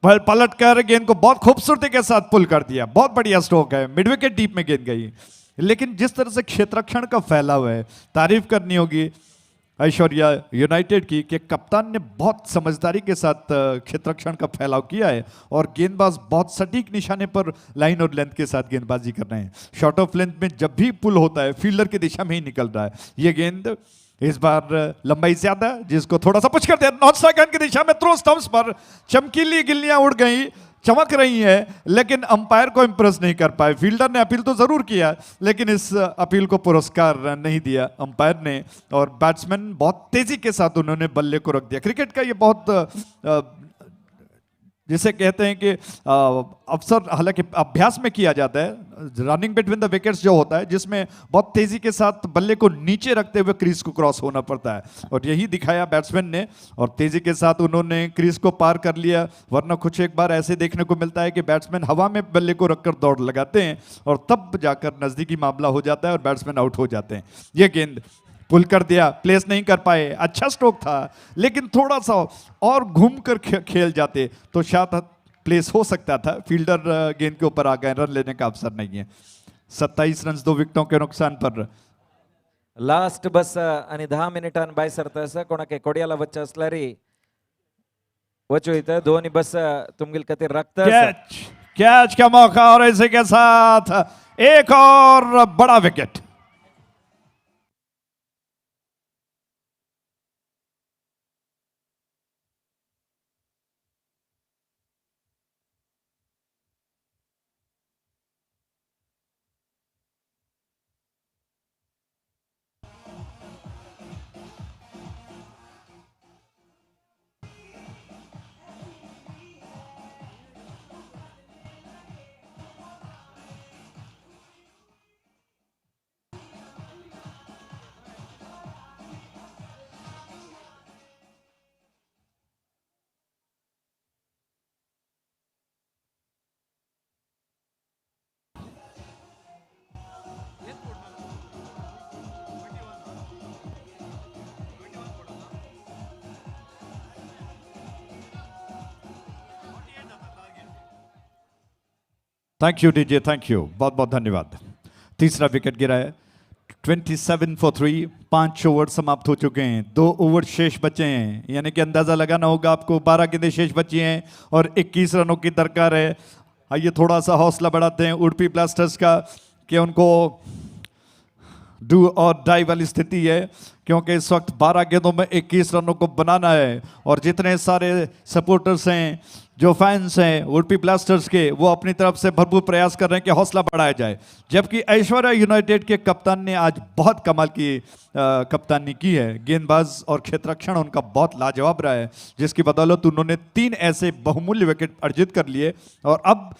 पलट कर गेंद को बहुत खूबसूरती के साथ पुल कर दिया। बहुत बढ़िया स्ट्रोक है, मिड विकेट डीप में गेंद गई। लेकिन जिस तरह से क्षेत्ररक्षण का फैलाव है, तारीफ करनी होगी ऐश्वर्या यूनाइटेड की कि कप्तान ने बहुत समझदारी के साथ क्षेत्ररक्षण का फैलाव किया है और गेंदबाज बहुत सटीक निशाने पर लाइन और लेंथ के साथ गेंदबाजी कर रहे हैं। शॉर्ट ऑफ लेंथ में जब भी पुल होता है फील्डर की दिशा में ही निकल रहा है। ये गेंद इस बार लंबाई ज्यादा, जिसको थोड़ा सा पुश कर दिया नॉन स्ट्राइक की दिशा में। थ्रो स्टंप्स पर चमकीली गिल्लियां उड़ गई, चमक रही है, लेकिन अंपायर को इंप्रेस नहीं कर पाए। फील्डर ने अपील तो जरूर किया, लेकिन इस अपील को पुरस्कार नहीं दिया अंपायर ने। और बैट्समैन बहुत तेजी के साथ उन्होंने बल्ले को रख दिया। क्रिकेट का ये बहुत जिसे कहते हैं कि अवसर हालांकि अभ्यास में किया जाता है, रनिंग बिटवीन द विकेट्स जो होता है, जिसमें बहुत तेजी के साथ बल्ले को नीचे रखते हुए क्रीज को क्रॉस होना पड़ता है और यही दिखाया बैट्समैन ने और तेजी के साथ उन्होंने क्रीज को पार कर लिया। वरना कुछ एक बार ऐसे देखने को मिलता है कि बैट्समैन हवा में बल्ले को रखकर दौड़ लगाते हैं और तब जाकर नजदीकी मामला हो जाता है और बैट्समैन आउट हो जाते हैं। ये गेंद पुल कर दिया, प्लेस नहीं कर पाए। अच्छा स्ट्रोक था, लेकिन थोड़ा सा और घूमकर खेल जाते तो शायद प्लेस हो सकता था। फील्डर गेंद के ऊपर आ गए, रन लेने का अवसर नहीं है। 27 रन 2 विकेटों के नुकसान पर।
लास्ट बस आणि 10 मिनिटां बाय सरता कोणाके कोडियाला वच्चा असल्यारी वचो इथं दोन्ही बस तुमगिल कते रक्त
कैच का मौका और इसी के साथ एक और बड़ा wicket. Thank you DJ, thank you, बहुत बहुत धन्यवाद। तीसरा विकेट गिरा है। 27 for 3, 5 ओवर समाप्त हो चुके हैं, 2 ओवर शेष बचे हैं, यानी कि अंदाजा लगाना होगा आपको 12 गेंदें शेष बची हैं और 21 रनों की दरकार है। आइए थोड़ा सा हौसला बढ़ाते हैं उडुपी ब्लास्टर्स का कि उनको डू और डाई वाली स्थिति है, क्योंकि इस वक्त 12 गेंदों में 21 रनों को बनाना है और जितने सारे सपोर्टर्स हैं, जो फैंस हैं उडुपी ब्लास्टर्स के, वो अपनी तरफ से भरपूर प्रयास कर रहे हैं कि हौसला बढ़ाया जाए। जबकि ऐश्वर्या यूनाइटेड के कप्तान ने आज बहुत कमाल की कप्तानी की है। गेंदबाज और क्षेत्ररक्षण उनका बहुत लाजवाब रहा है, जिसकी बदौलत उन्होंने 3 ऐसे बहुमूल्य विकेट अर्जित कर लिए और अब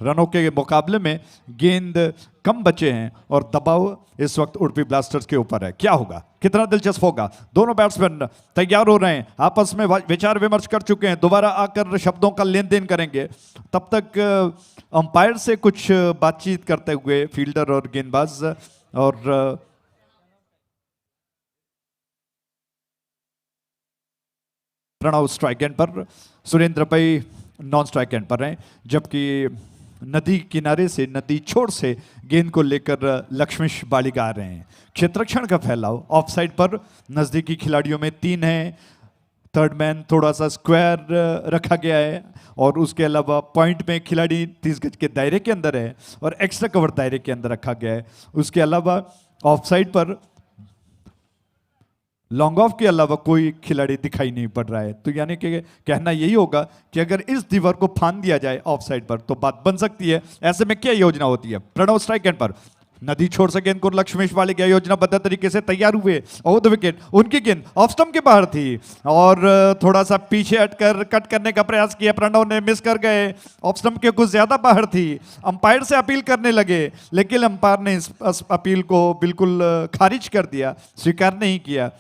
रनों के मुकाबले में गेंद कम बचे हैं और दबाव इस वक्त उडुपी ब्लास्टर्स के ऊपर है। क्या होगा, कितना दिलचस्प होगा। दोनों बैट्समैन तैयार हो रहे हैं, आपस में विचार विमर्श कर चुके हैं, दोबारा आकर शब्दों का लेन देन करेंगे। तब तक अंपायर से कुछ बातचीत करते हुए फील्डर और गेंदबाज, और प्रणव स्ट्राइक एंड पर, सुरेंद्र भाई नॉन स्ट्राइक एंड पर हैं, जबकि नदी किनारे से, नदी छोर से गेंद को लेकर लक्ष्मीश बालिका आ रहे हैं। क्षेत्ररक्षण का फैलाव ऑफ साइड पर नजदीकी खिलाड़ियों में 3 है, थर्ड मैन थोड़ा सा स्क्वायर रखा गया है और उसके अलावा पॉइंट में खिलाड़ी 30 गज के दायरे के अंदर है और एक्स्ट्रा कवर दायरे के अंदर रखा गया है। उसके अलावा ऑफ साइड पर लॉन्ग ऑफ के अलावा कोई खिलाड़ी दिखाई नहीं पड़ रहा है। तो यानी कि कहना यही होगा कि अगर इस दीवार को फांद दिया जाए ऑफ साइड पर तो बात बन सकती है। ऐसे में क्या योजना होती है। प्रणव स्ट्राइक एंड पर, नदी छोड़ से गेंद को लक्ष्मीश वाले क्या योजनाबद्ध तरीके से तैयार हुए। ओवर द विकेट उनकी गेंद ऑफ स्टंप के बाहर थी और थोड़ा सा पीछे हटकर कट करने का प्रयास किया, प्रणव ने मिस कर गए। ऑफ स्टंप के कुछ ज्यादा बाहर थी, अंपायर से अपील करने लगे, लेकिन अंपायर ने इस अपील को बिल्कुल खारिज कर दिया, स्वीकार नहीं किया।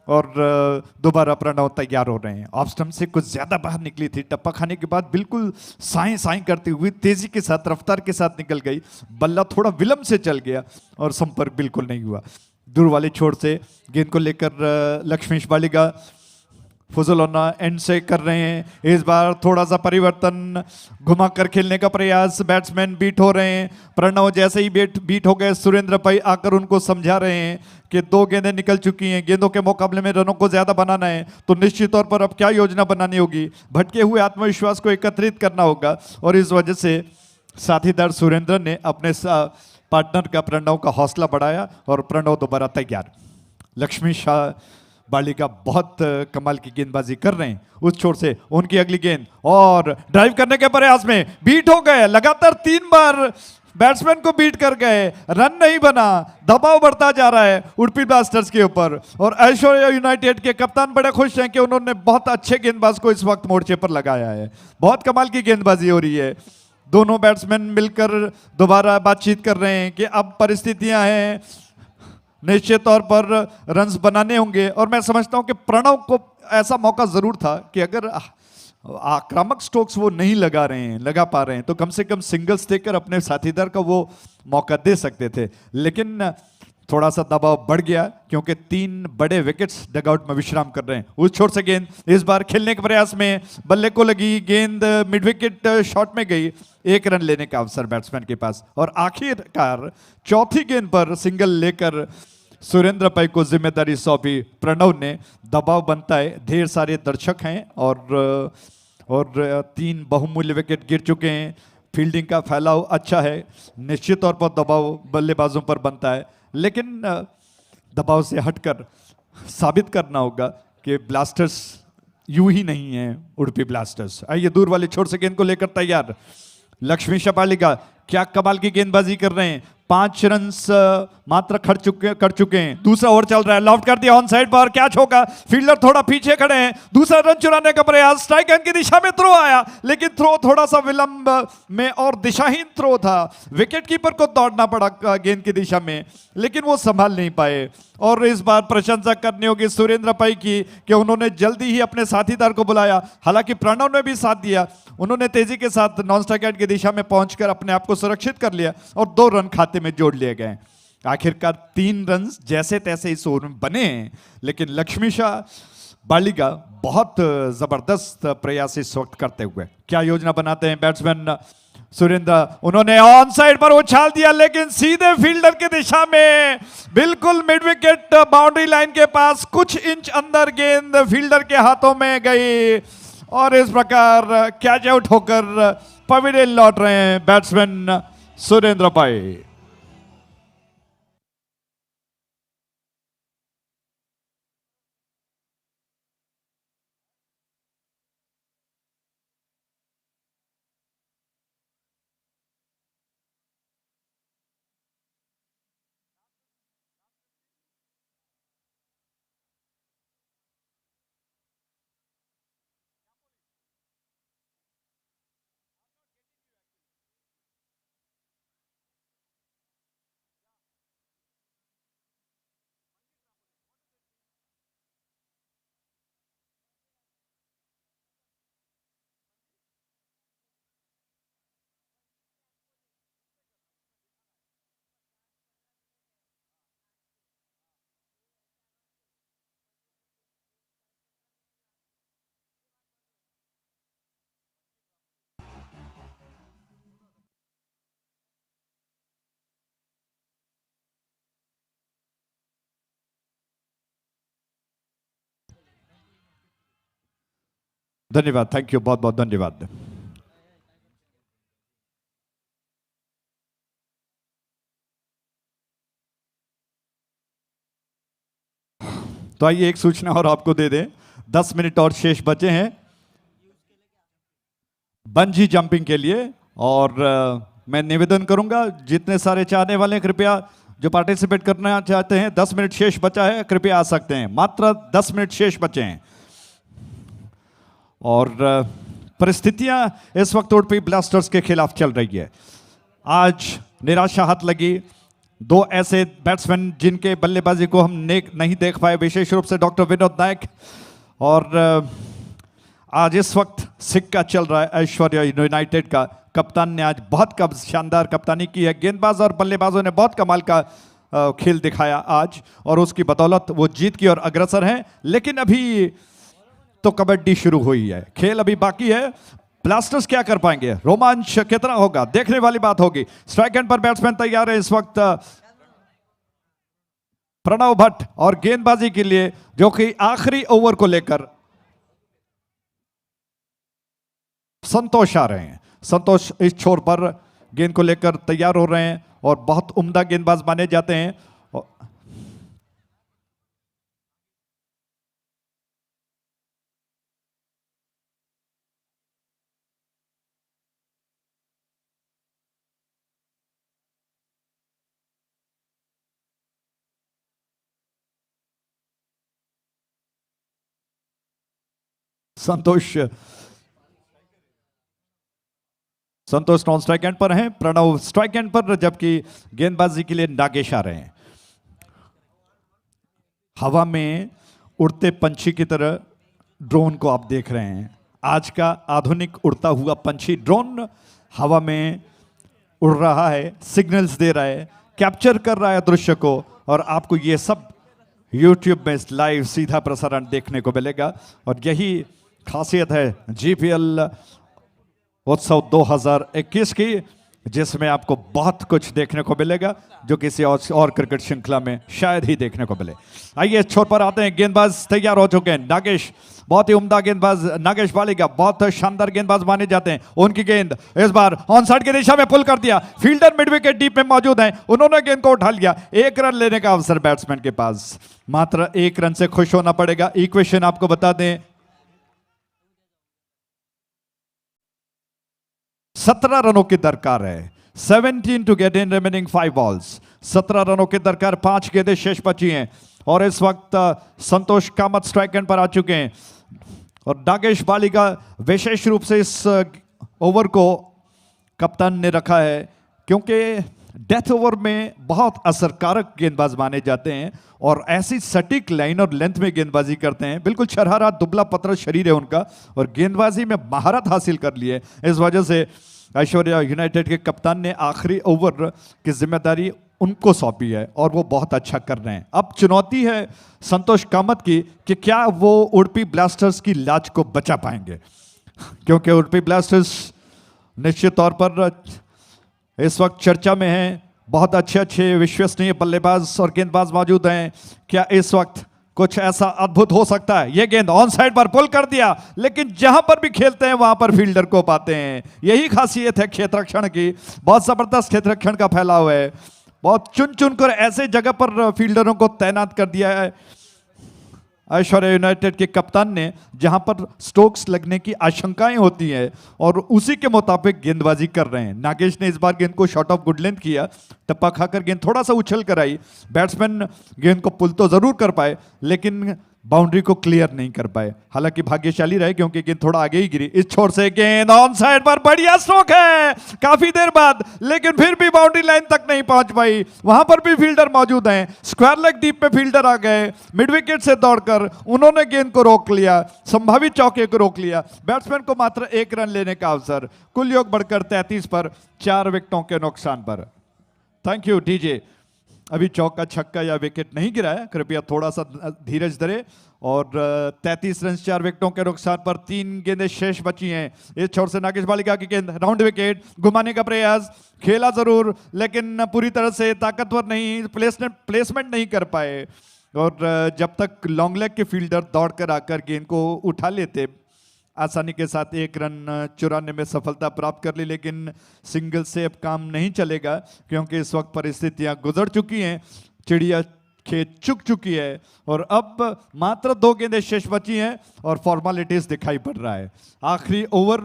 और दोबारा प्रणव तैयार हो रहे हैं। ऑफ स्टंप से कुछ ज्यादा बाहर निकली थी, टप्पा खाने के बाद बिल्कुल साई साई करती हुई तेजी के साथ, रफ्तार के साथ निकल गई। बल्ला थोड़ा विलंब से चल गया और संपर्क बिल्कुल नहीं हुआ। दूर वाले छोर से गेंद को लेकर लक्ष्मीश बालिका फुजोलाना एंड से कर रहे हैं। इस बार थोड़ा सा परिवर्तन, घुमाकर खेलने का प्रयास, बैट्समैन बीट हो रहे हैं। प्रणव जैसे ही बीट हो गए, सुरेंद्र भाई आकर उनको समझा रहे हैं कि 2 गेंदें निकल चुकी हैं, गेंदों के मुकाबले में रनों को ज्यादा बनाना है, तो निश्चित तौर पर अब क्या योजना बनानी होगी, भटके हुए आत्मविश्वास को एकत्रित करना होगा। और इस वजह से साथीदार सुरेंद्र ने अपने पार्टनर का, प्रणव का हौसला बढ़ाया और प्रणव दोबारा तैयार। लक्ष्मी शाह बालिका बहुत कमाल की गेंदबाजी कर रहे हैं। उस छोर से उनकी अगली गेंद और ड्राइव करने के प्रयास में बीट हो गए। लगातार 3 बार बैट्समैन को बीट कर गए, रन नहीं बना, दबाव बढ़ता जा रहा है उडुपी ब्लास्टर्स के ऊपर। और ऐश्वर्या यूनाइटेड के कप्तान बड़े खुश हैं कि उन्होंने बहुत अच्छे गेंदबाज को इस वक्त मोर्चे पर लगाया है। बहुत कमाल की गेंदबाजी हो रही है। दोनों बैट्समैन मिलकर दोबारा बातचीत कर रहे हैं कि अब परिस्थितियां हैं, निश्चित तौर पर रन्स बनाने होंगे। और मैं समझता हूं कि प्रणव को ऐसा मौका जरूर था कि अगर आक्रामक स्ट्रोक्स वो नहीं लगा पा रहे हैं, तो कम से कम सिंगल्स देकर अपने साथीदार का वो मौका दे सकते थे। लेकिन थोड़ा सा दबाव बढ़ गया क्योंकि 3 बड़े विकेट्स डगआउट में विश्राम कर रहे हैं। उस छोर से गेंद इस बार खेलने के प्रयास में बल्ले को लगी, गेंद मिड विकेट शॉट में गई। 1 रन लेने का अवसर बैट्समैन के पास और आखिरकार चौथी गेंद पर सिंगल लेकर सुरेंद्र भाई को जिम्मेदारी सौंपी प्रणव ने। दबाव बनता है, ढेर सारे दर्शक हैं और 3 बहुमूल्य विकेट गिर चुके हैं। फील्डिंग का फैलाव अच्छा है, निश्चित तौर पर दबाव बल्लेबाजों पर बनता है, लेकिन दबाव से हटकर साबित करना होगा कि ब्लास्टर्स यूं ही नहीं है उडुपी ब्लास्टर्स। आइए दूर वाले छोर से गेंद को लेकर तैयार लक्ष्मी बालिका, क्या कमाल की गेंदबाजी कर रहे हैं। 5 रन मात्र कर चुके हैं। दूसरा ओवर चल रहा है, लॉफ्ट कर दिया ऑन साइड पर, कैच होगा। फील्डर थोड़ा पीछे खड़े हैं, दूसरा रन चुराने का प्रयास, स्ट्राइक एंड की दिशा में थ्रो आया, लेकिन थ्रो थोड़ा सा विलंब में और दिशाहीन थ्रो था। विकेट कीपर को दौड़ना पड़ा गेंद की दिशा में, लेकिन वो संभाल नहीं पाए। और इस बार प्रशंसा करनी होगी सुरेंद्र भाई की कि उन्होंने जल्दी ही अपने साथीदार को बुलाया। हालांकि प्रणव ने भी साथ दिया, उन्होंने तेजी के साथ नॉन स्ट्राइक आउट की दिशा में पहुंचकर अपने आप को सुरक्षित कर लिया और 2 रन खाते में जोड़ लिए गए। आखिरकार 3 रन जैसे तैसे इस ओवर में बने, लेकिन लक्ष्मी शाह बालिका बहुत जबरदस्त प्रयास इस वक्त करते हुए। क्या योजना बनाते हैं बैट्समैन सुरेंद्र, उन्होंने ऑन साइड पर उछाल दिया, लेकिन सीधे फील्डर की दिशा में, बिल्कुल मिड विकेट बाउंड्री लाइन के पास कुछ इंच अंदर गेंद फील्डर के हाथों में गई और इस प्रकार कैच आउट होकर पवेलियन लौट रहे हैं बैट्समैन सुरेंद्र भाई। धन्यवाद, थैंक यू, बहुत बहुत धन्यवाद। तो आइए एक सूचना और आपको दे दें, 10 मिनट और शेष बचे हैं बंजी जंपिंग के लिए। और मैं निवेदन करूंगा जितने सारे चाहने वाले हैं, कृपया जो पार्टिसिपेट करना चाहते हैं, 10 मिनट शेष बचा है, कृपया आ सकते हैं। मात्र 10 मिनट शेष बचे हैं। और परिस्थितियां इस वक्त उडुपी ब्लास्टर्स के खिलाफ चल रही है। आज निराशा हाथ लगी, दो ऐसे बैट्समैन जिनके बल्लेबाजी को हम नहीं देख पाए, विशेष रूप से डॉक्टर विनोद नायक। और आज इस वक्त सिक्का चल रहा है ऐश्वर्या यूनाइटेड का। कप्तान ने आज बहुत शानदार कप्तानी की है। गेंदबाज और बल्लेबाजों ने बहुत कमाल का खेल दिखाया आज, और उसकी बदौलत वो जीत की ओर अग्रसर हैं। लेकिन अभी तो कबड्डी शुरू हुई है, खेल अभी बाकी है। ब्लास्टर्स क्या कर पाएंगे, रोमांच कितना होगा, देखने वाली बात होगी। स्ट्राइक एंड पर बैट्समैन तैयार है इस वक्त प्रणव भट्ट, और गेंदबाजी के लिए जो कि आखिरी ओवर को लेकर संतोष आ रहे हैं। संतोष इस छोर पर गेंद को लेकर तैयार हो रहे हैं और बहुत उम्दा गेंदबाज माने जाते हैं। संतोष नॉन स्ट्राइक एंड पर हैं, प्रणव स्ट्राइक एंड पर, जबकि गेंदबाजी के लिए नागेश आ रहे हैं। हवा में उड़ते पंछी की तरह ड्रोन को आप देख रहे हैं। आज का आधुनिक उड़ता हुआ पंछी ड्रोन हवा में उड़ रहा है, सिग्नल्स दे रहा है, कैप्चर कर रहा है दृश्य को, और आपको ये सब YouTube में लाइव सीधा प्रसारण देखने को मिलेगा। और यही खासियत है GPL उत्सव 2021 की, जिसमें आपको बहुत कुछ देखने को मिलेगा जो किसी और क्रिकेट श्रृंखला में शायद ही देखने को मिले। आइए छोर पर आते हैं, गेंदबाज तैयार हो चुके हैं। नागेश, बहुत ही उम्दा गेंदबाज नागेश बालिका, बहुत शानदार गेंदबाज माने जाते हैं। उनकी गेंद इस बार ऑन साइड की दिशा में पुल कर दिया, फील्डर मिड विकेट डीप में मौजूद हैं, उन्होंने गेंद को उठा लिया। एक रन लेने का अवसर बैट्समैन के पास, मात्र एक रन से खुश होना पड़ेगा। इक्वेशन आपको बता दें, 17 रनों की दरकार है, 17 to get in remaining 5 balls. 17 रनों की दरकार, 5 गेंदें शेष बची हैं। और इस वक्त संतोष कामत स्ट्राइक एंड पर आ चुके हैं, और नागेश बालिका विशेष रूप से इस ओवर को कप्तान ने रखा है, क्योंकि डेथ ओवर में बहुत असरकारक गेंदबाज माने जाते हैं और ऐसी सटीक लाइन और लेंथ में गेंदबाजी करते हैं। बिल्कुल छरहरा दुबला पतला शरीर है उनका, और गेंदबाजी में महारत हासिल कर ली है। इस वजह से ऐश्वर्या यूनाइटेड के कप्तान ने आखिरी ओवर की जिम्मेदारी उनको सौंपी है, और वो बहुत अच्छा कर रहे हैं। अब चुनौती है संतोष कामत की कि क्या वो उडुपी ब्लास्टर्स की लाज को बचा पाएंगे, क्योंकि उडुपी ब्लास्टर्स निश्चित तौर पर इस वक्त चर्चा में हैं। बहुत अच्छे विश्वसनीय बल्लेबाज और गेंदबाज मौजूद हैं। क्या इस वक्त कुछ ऐसा अद्भुत हो सकता है? ये गेंद ऑन साइड पर पुल कर दिया, लेकिन जहां पर भी खेलते हैं वहां पर फील्डर को पाते हैं। यही खासियत है क्षेत्ररक्षण की, बहुत जबरदस्त क्षेत्ररक्षण का फैलाव है। बहुत चुन कर ऐसे जगह पर फील्डरों को तैनात कर दिया है ऐश्वर्या यूनाइटेड के कप्तान ने, जहां पर स्ट्रोक्स लगने की आशंकाएं होती है, और उसी के मुताबिक गेंदबाजी कर रहे हैं। नागेश ने इस बार गेंद को शॉट ऑफ गुड लेंथ किया, टप्पा खाकर गेंद थोड़ा सा उछल कर आई। बैट्समैन गेंद को पुल तो जरूर कर पाए, लेकिन बाउंड्री को क्लियर नहीं कर पाए। हालांकि भाग्यशाली रहे, क्योंकि गेंद थोड़ा आगे ही गिरी। इस छोर से गेंद ऑन साइड पर, बढ़िया स्ट्रोक है काफी देर बाद, लेकिन फिर भी बाउंड्री लाइन तक नहीं पहुंच पाई। वहां पर भी फील्डर मौजूद हैं। स्क्वायर लेग डीप में फील्डर आ गए, मिड विकेट से दौड़कर उन्होंने गेंद को रोक लिया, संभावित चौके को रोक लिया। बैट्समैन को मात्र 1 रन लेने का अवसर, कुल योग बढ़कर 33 पर, 4 विकेटों के नुकसान पर। Thank you DJ. अभी चौका छक्का या विकेट नहीं गिरा है, कृपया थोड़ा सा धीरज धरे। और 33 रन 4 विकेटों के नुकसान पर 3 गेंदें शेष बची हैं। इस छोर से नागेश बालिका की गेंद राउंड विकेट, घुमाने का प्रयास, खेला जरूर लेकिन पूरी तरह से ताकतवर नहीं, प्लेसमेंट नहीं कर पाए। और जब तक लॉन्ग लेग के फील्डर दौड़कर आकर गेंद को उठा लेते, आसानी के साथ 1 रन चुराने में सफलता प्राप्त कर ली, लेकिन सिंगल से अब काम नहीं चलेगा, क्योंकि इस वक्त परिस्थितियां गुजर चुकी हैं, चिड़िया खेत चुक चुकी है, और अब मात्र 2 गेंदें शेष बची हैं और फॉर्मेलिटीज दिखाई पड़ रहा है। आखिरी ओवर,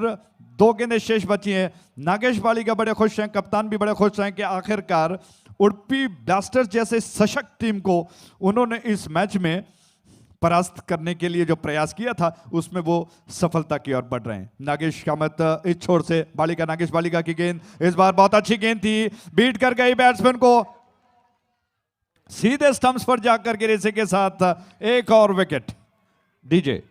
2 गेंदें शेष बची हैं। नागेश बालिका बड़े खुश हैं, कप्तान भी बड़े खुश हैं कि आखिरकार उडुपी ब्लास्टर्स जैसे सशक्त टीम को उन्होंने इस मैच में परास्त करने के लिए जो प्रयास किया था, उसमें वो सफलता की ओर बढ़ रहे हैं। नागेश कामत इस छोर से बालिका, नागेश बालिका की गेंद इस बार बहुत अच्छी गेंद थी, बीट कर गई बैट्समैन को। सीधे स्टंप्स पर जाकर गिरे, इसी के साथ एक और wicket. DJ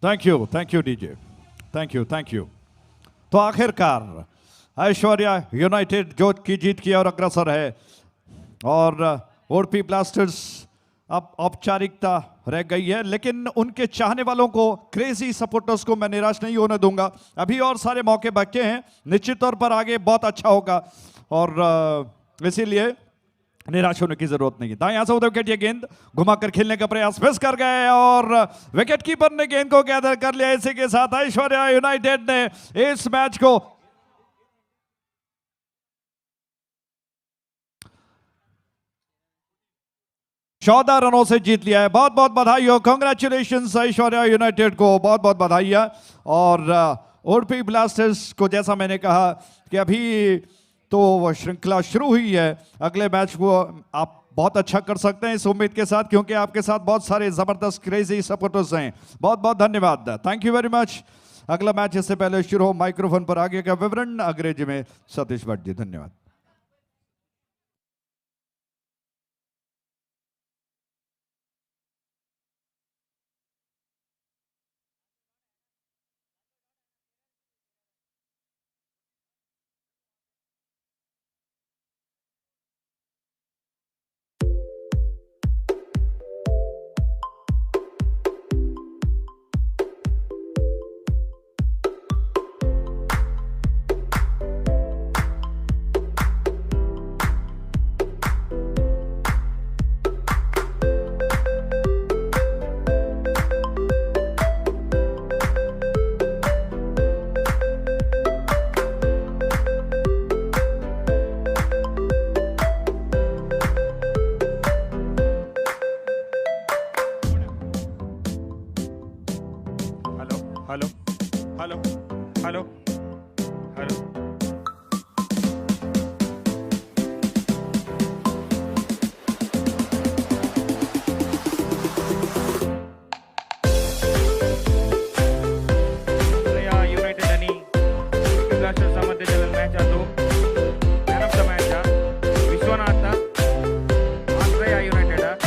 thank you DJ, thank you. तो आखिरकार ऐश्वर्या यूनाइटेड जो की जीत की और अग्रसर है, और ओडपी ब्लास्टर्स अब औपचारिकता रह गई है, लेकिन उनके चाहने वालों को, क्रेजी सपोर्टर्स को मैं निराश नहीं होने दूंगा। अभी और सारे मौके बचे हैं, निश्चित तौर पर आगे बहुत अच्छा होगा, और इसीलिए निराश होने की जरूरत नहीं है। दाएं से विकेट, ये गेंद घुमाकर खेलने का प्रयास मिस कर गए और विकेट कीपर ने गेंद को गैदर कर लिया। इसी के साथ ऐश्वर्या यूनाइटेड ने इस मैच को 14 रनों से जीत लिया है। बहुत बहुत बधाई हो, कांग्रेचुलेशंस ऐश्वर्या यूनाइटेड को, बहुत बहुत बधाई है। और ओडपी ब्लास्टर्स को, जैसा मैंने कहा कि अभी तो वो श्रृंखला शुरू हुई है, अगले मैच को आप बहुत अच्छा कर सकते हैं इस उम्मीद के साथ, क्योंकि आपके साथ बहुत सारे जबरदस्त क्रेजी सपोर्टर्स हैं। बहुत बहुत धन्यवाद, थैंक यू वेरी मच। अगला मैच इससे पहले शुरू हो, माइक्रोफोन पर आगे का विवरण अंग्रेजी में सतीश भट्ट जी। धन्यवाद।
Hello hello hello hello United आणि ब्लास्टर्समध्ये झालेला मॅच आहे तो मॅन ऑफ द मॅच आहे विश्वनाथ आश्रया युनायटेड आहे.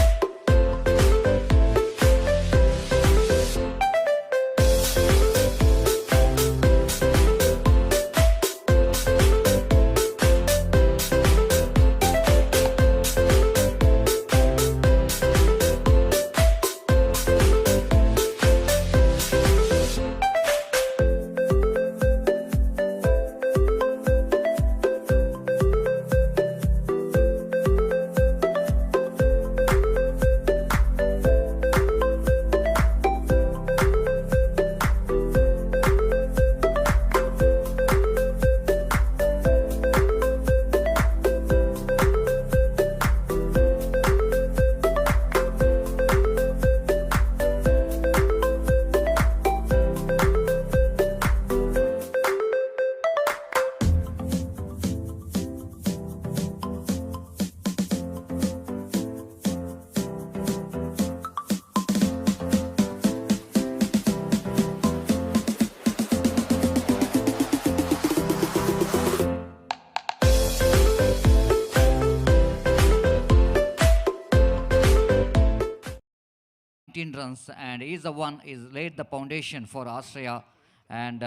Runs, and he's the one is laid the foundation for Australia, and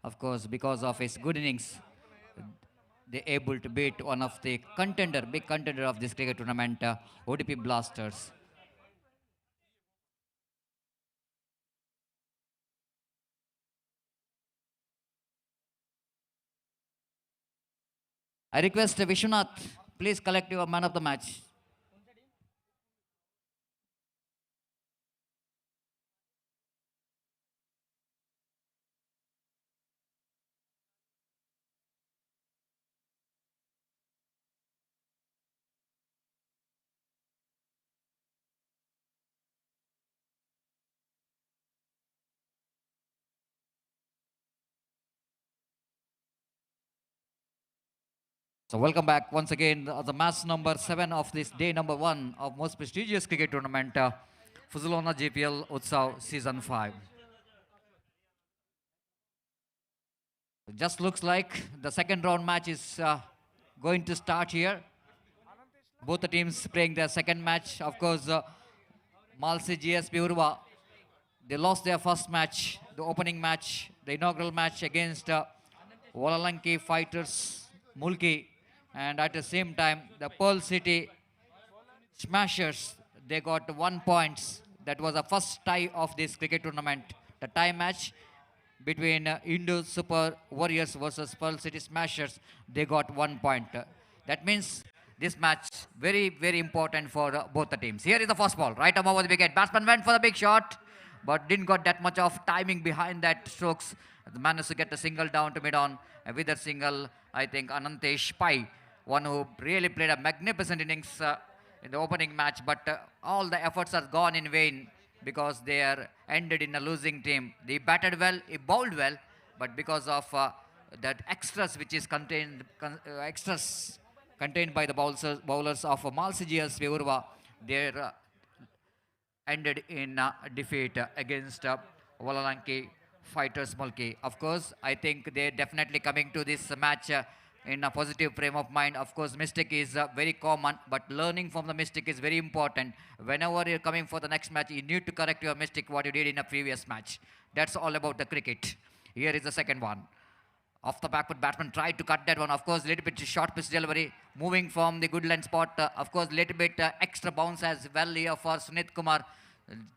of course because of his good innings they able to beat one of the big contender of this cricket tournament, ODP Blasters. I request Vishwanath, please collect your man of the match. So welcome back once again, the match number 7 of this day number 1 of most prestigious cricket tournament, Puzzolana Gpl Utsav Season 5. Just looks like the second round match is going to start here. Both the teams playing their second match. Of course, Malsi GSB Urva, they lost their first match, the opening match, the inaugural match against Walalanki Fighters Mulki. And at the same time, the Pearl City Smashers, they got 1 point. That was the first tie of this cricket tournament. The tie match between Indo Super Warriors versus Pearl City Smashers, they got 1 point. That means this match very, very important for both the teams. Here is the first ball, right above the wicket. Batsman went for the big shot, but didn't got that much of timing behind that strokes. Managed to get a single down to mid-on. With that single, I think Anantesh Pai, one who really played a magnificent innings in the opening match, but all the efforts are gone in vain because they are ended in a losing team. They batted well, he bowled well, but because of that extras which is contained by the bowlers of Malsi GSB Urva, they ended in defeat against Walalanki Fighters Mulki. Of course, I think they're definitely coming to this match in a positive frame of mind. Of course, mistake is very common, but learning from the mistake is very important. Whenever you're coming for the next match, you need to correct your mistake, what you did in a previous match. That's all about the cricket. Here is the second one. Off the back foot, batsman tried to cut that one. Of course, little bit short pitch delivery, moving from the good line spot. Of course, little bit extra bounce as well here for Sunit Kumar.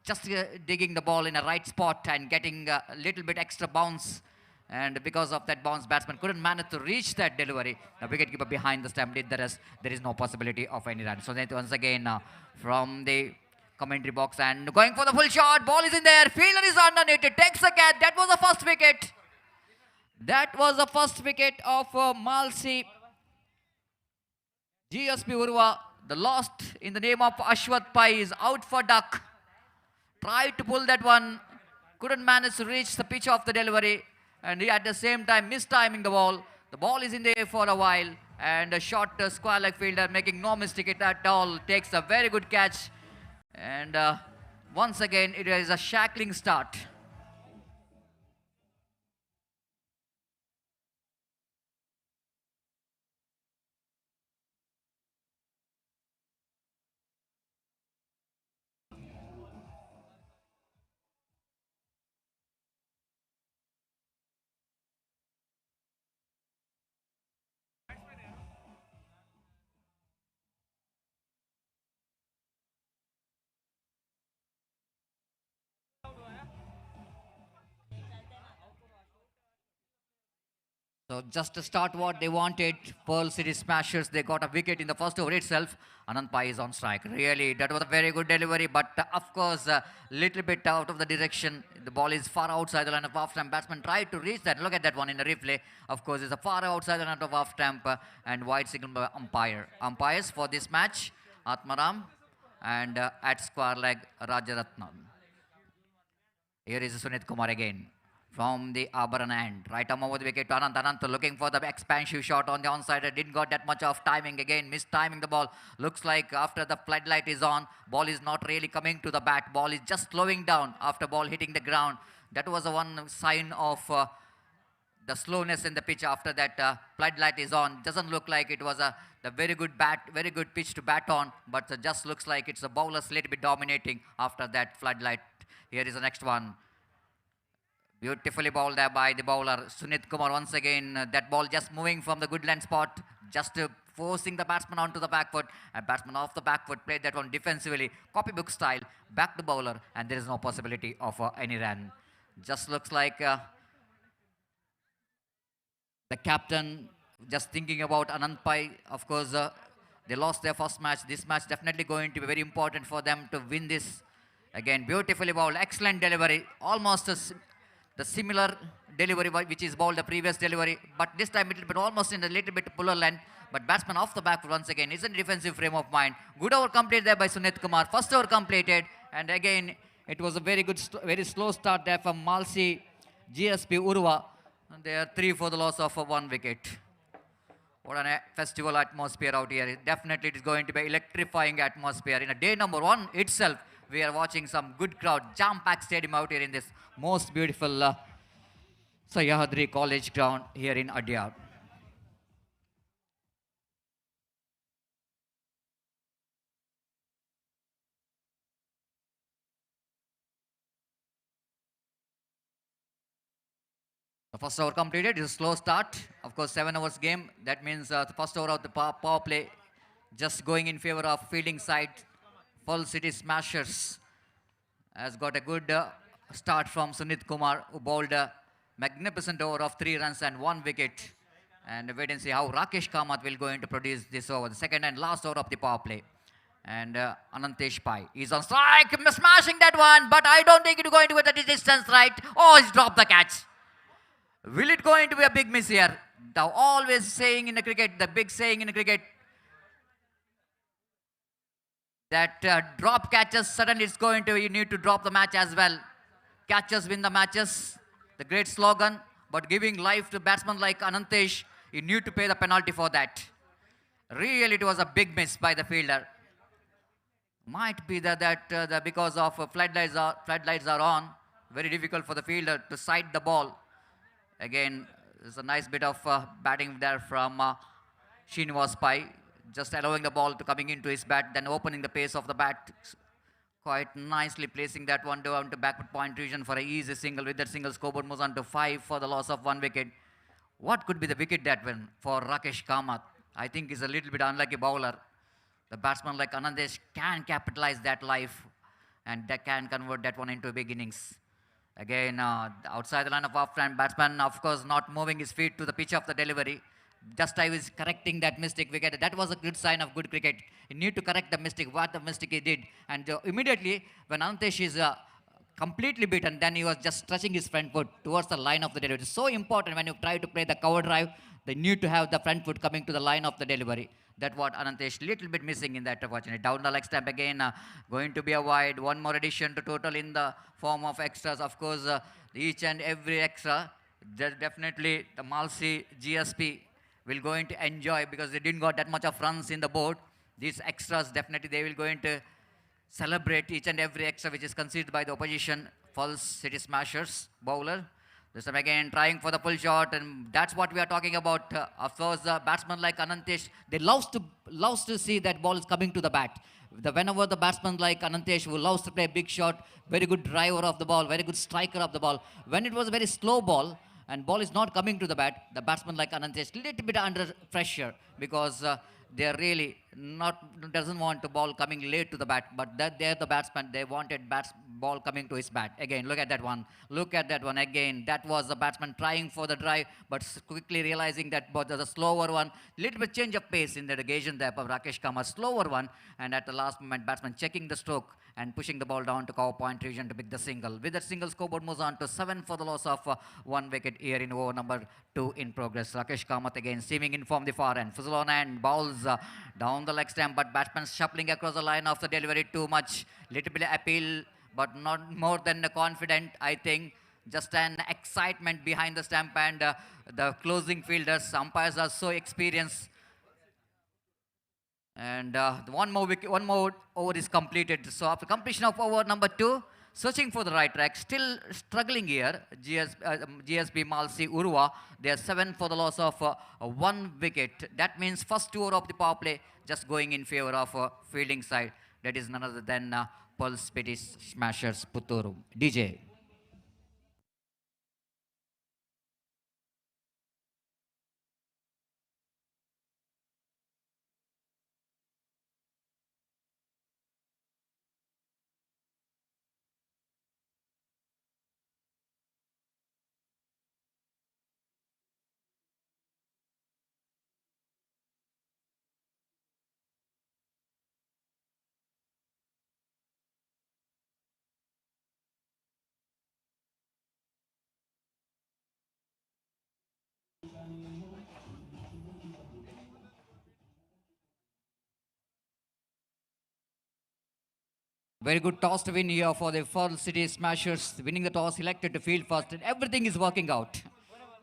Just digging the ball in a right spot and getting a little bit extra bounce. And because of that bounce, batsman couldn't manage to reach that delivery. The wicketkeeper behind the stump did the rest. There is no possibility of any run. So then once again from the commentary box and going for the full shot. Ball is in there. Fielder is underneath. It takes a catch. That was the first wicket. That was the first wicket of Malsi GSB Urva. The lost in the name of Ashwath Pai is out for duck. Tried to pull that one. Couldn't manage to reach the pitch of the delivery. And he at the same time mistiming the ball. The ball is in there for a while. And a short square leg fielder making no mistake at all. Takes a very good catch. And once again it is a shackling start. So just to start what they wanted, Pearl City Smashers, they got a wicket in the first over itself. Anand Pai is on strike. Really, that was a very good delivery, but of course, a little bit out of the direction. The ball is far outside the line of off-stump. Batsman tried to reach that. Look at that one in the replay. Of course, it's a far outside the line of off-stump and wide signal by umpire. Umpires for this match, Atmaram and at square leg, Rajaratnam. Here is Sunit Kumar again. From the Abharana end, right arm over the wicket to Anant. Anant looking for the expansive shot on the onside. Didn't got that much of timing again. Mistiming the ball. Looks like after the floodlight is on, ball is not really coming to the bat. Ball is just slowing down after ball hitting the ground. That was the one sign of the slowness in the pitch after that floodlight is on. Doesn't look like it was the very good pitch to bat on, but just looks like it's a bowler's little bit dominating after that floodlight. Here is the next one. Beautifully bowled there by the bowler Sunit Kumar once again. That ball just moving from the good land spot, just forcing the batsman onto the back foot. And batsman off the back foot played that one defensively, copybook style, back the bowler, and there is no possibility of any run. Just looks like the captain just thinking about Anand Pai. Of course, they lost their first match. This match definitely going to be very important for them to win this. Again, beautifully bowled, excellent delivery, almost the similar delivery which is bowled the previous delivery, but this time it will be almost in a little bit puller length. But batsman off the back once again is in defensive frame of mind. Good over completed there by Sunit Kumar. First over completed, and again it was a very good, very slow start there from Malsi GSB Urva. And they are 3 for the loss of 1 wicket. What a festival atmosphere out here. Definitely it is going to be electrifying atmosphere. In a day number 1 itself, we are watching some good crowd, jam-packed stadium out here in this most beautiful Sahyadri College ground here in Adyar. The first over completed. It's a slow start. Of course, 7 hours game. That means the first over of the power play just going in favor of fielding side. Full City Smashers has got a good start from Sunit Kumar, who bowled a magnificent over of 3 runs and 1 wicket. And wait and see how Rakesh Kamath will going to produce this over, the second and last over of the power play. And Anantesh Pai is on strike, smashing that one, but I don't think it's going to be the distance, right? Oh, he's dropped the catch. Will it going to be a big miss here? The always saying in the cricket, the big saying in the cricket, that drop catches, suddenly it's going to, you need to drop the match as well. Catches win the matches, the great slogan, but giving life to batsmen like Anantesh, you need to pay the penalty for that. Really, it was a big miss by the fielder. Might be that because of floodlights are on, very difficult for the fielder to sight the ball. Again, there's a nice bit of batting there from Srinivas Pai, just allowing the ball to coming into his bat, then opening the pace of the bat, quite nicely placing that one down to backward point region for an easy single. With that single, scoreboard moves on to 5 for the loss of 1 wicket. What could be the wicket that win for Rakesh Kamath? I think he's a little bit unlucky bowler. The batsman like Anandesh can capitalize that life and they can convert that one into big innings. Again, outside the line of off-hand batsman, of course, not moving his feet to the pitch of the delivery. Just I was correcting that mistake wicket. That was a good sign of good cricket. He need to correct the mistake, what the mistake he did. And immediately, when Anantesh is completely beaten, then he was just stretching his front foot towards the line of the delivery. It's so important when you try to play the cover drive, they need to have the front foot coming to the line of the delivery. That's what Anantesh little bit missing in that opportunity. Down the leg stamp again, going to be a wide. One more addition to total in the form of extras. Of course, each and every extra, definitely the Malsi GSP will going to enjoy because they didn't got that much of runs in the board. These extras, definitely they will going to celebrate each and every extra which is conceded by the opposition. False City Smashers bowler. This time again trying for the pull shot, and that's what we are talking about. Of course, batsmen like Anantesh, they loves to see that ball is coming to the bat. Whenever the batsman like Anantesh, who loves to play big shot, very good driver of the ball, very good striker of the ball. When it was a very slow ball and ball is not coming to the bat, the batsman like Anantesh little bit under pressure because they are really doesn't want the ball coming late to the bat, but they're the batsman. They wanted ball coming to his bat. Again, look at that one. Look at that one again. That was the batsman trying for the drive, but quickly realizing that there's a slower one. Little bit change of pace in the occasion there of Rakesh Kamath. Slower one, and at the last moment, batsman checking the stroke and pushing the ball down to cover point region to pick the single. With that single, scoreboard moves on to 7 for the loss of 1 wicket here in over number 2 in progress. Rakesh Kamath again seeming in from the far end. Puzzolana and bowls down the leg stamp, but batsman shuffling across the line of the delivery too much. Little bit of appeal, but not more than confident, I think. Just an excitement behind the stamp, and the closing fielders, umpires are so experienced. And one more over is completed. So after completion of over number 2, searching for the right track, still struggling here. GSB Malsi Urua, they are 7 for the loss of 1 wicket. That means first 2 over of the power play just going in favor of fielding side. That is none other than Pulse City Smashers Putturu. DJ. Very good toss to win here for the Pearl City Smashers. Winning the toss, elected to field first, and everything is working out.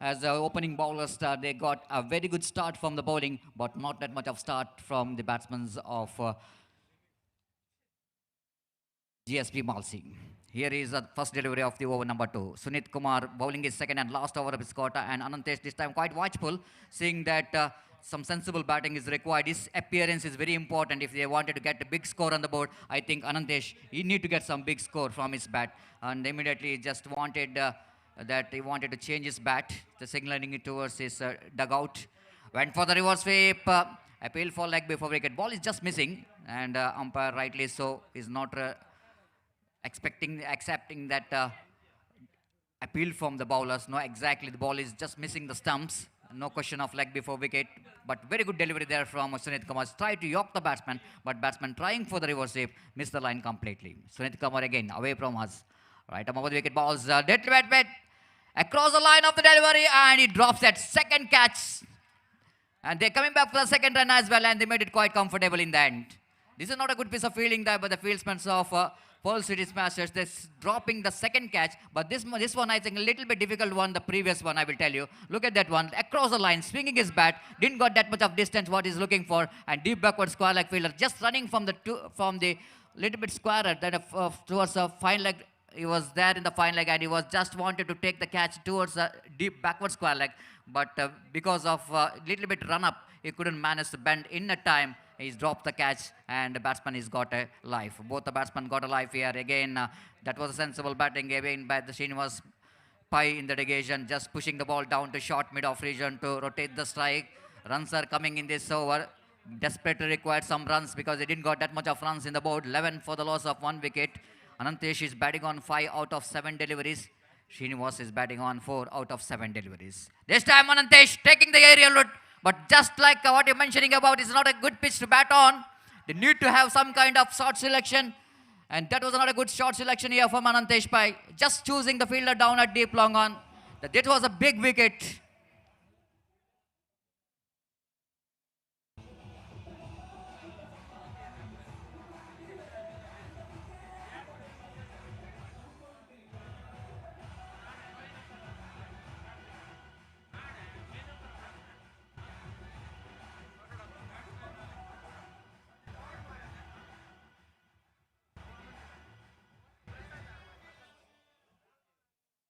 as the opening bowlers, they got a very good start from the bowling, but not that much of start from the batsmen of GSP Malsi. Here is the first delivery of the over number 2. Sunit Kumar bowling his second and last over of his quarter, and Anantesh this time quite watchful, seeing that some sensible batting is required. His appearance is very important if they wanted to get a big score on the board. I think Anantesh, he need to get some big score from his bat, and immediately just wanted that he wanted to change his bat, the signaling it towards his dugout. Went for the reverse sweep, appeal for leg before wicket. Ball is just missing, and umpire rightly so is not accepting that appeal from the bowlers. No, exactly, the ball is just missing the stumps. No question of leg before wicket, but very good delivery there from Sunit Kumar. Tried to yoke the batsman, but batsman trying for the reverse sweep, missed the line completely. Sunit Kumar again away from us. Right above the wicket, balls dead bat across the line of the delivery, and he drops that second catch. And they're coming back for the second run as well, and they made it quite comfortable in the end. This is not a good piece of fielding there by the fieldsmen of Pearl City Smashers. They're dropping the second catch, but this one I think a little bit difficult one, the previous one I will tell you. Look at that one, across the line, swinging his bat, didn't got that much of distance what he's looking for, and deep backward square leg fielder, just running from the little bit squarer towards a fine leg. He was there in the fine leg, and he was just wanted to take the catch towards a deep backward square leg, but because of little bit run up, he couldn't manage to bend in a time. He's dropped the catch, and the batsman has got a life. Both the batsmen got a life here. Again, that was a sensible batting again by the Srinivas Pai in the negation, just pushing the ball down to short mid-off region to rotate the strike. Runs are coming in this over. Desperately required some runs because they didn't got that much of runs in the board. 11 for the loss of 1 wicket. Anantesh is batting on 5 out of 7 deliveries. Srinivas is batting on 4 out of 7 deliveries. This time Anantesh taking the aerial route. But just like what you're mentioning about, it's not a good pitch to bat on. They need to have some kind of shot selection. And that was not a good shot selection here from Anantesh Pai. Just choosing the fielder down at deep long on. That was a big wicket.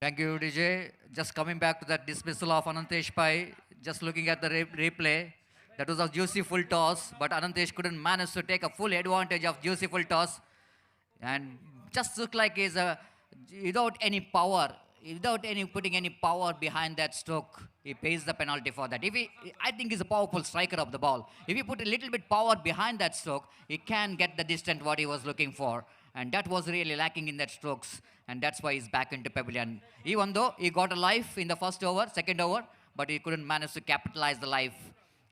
Thank you, DJ. Just coming back to that dismissal of Anantesh Pai, just looking at the replay, that was a juicy full toss, but Anantesh couldn't manage to take a full advantage of juicy full toss, and just looked like he's without any power, without putting any power behind that stroke, he pays the penalty for that. I think he's a powerful striker of the ball. If he put a little bit power behind that stroke, he can get the distance what he was looking for. And that was really lacking in that strokes. And that's why he's back into pavilion. Even though he got a life in the first over, second over, but he couldn't manage to capitalize the life.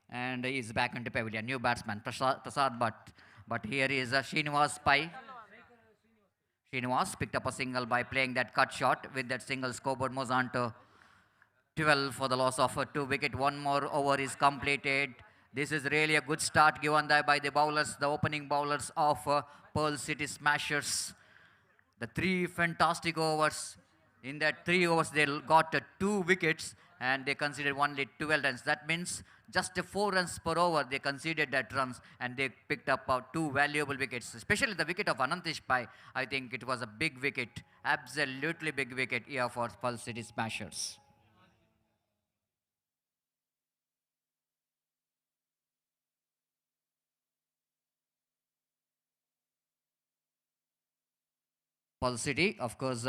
And he's back into pavilion. New batsman, Prasad Bhatt. But here is Srinivas Pai. Srinivas picked up a single by playing that cut shot. With that single, scoreboard moves on to 12 for the loss of a 2 wicket. One more over is completed. This is really a good start given there by the bowlers, the opening bowlers of Pearl City Smashers. The 3 fantastic overs. In that 3 overs, they got 2 wickets and they conceded only 12 runs. That means just 4 runs per over, they conceded that runs and they picked up 2 valuable wickets, especially the wicket of Anantesh Pai. I think it was a big wicket, absolutely big wicket here for Pearl City Smashers. Pearl City, of course,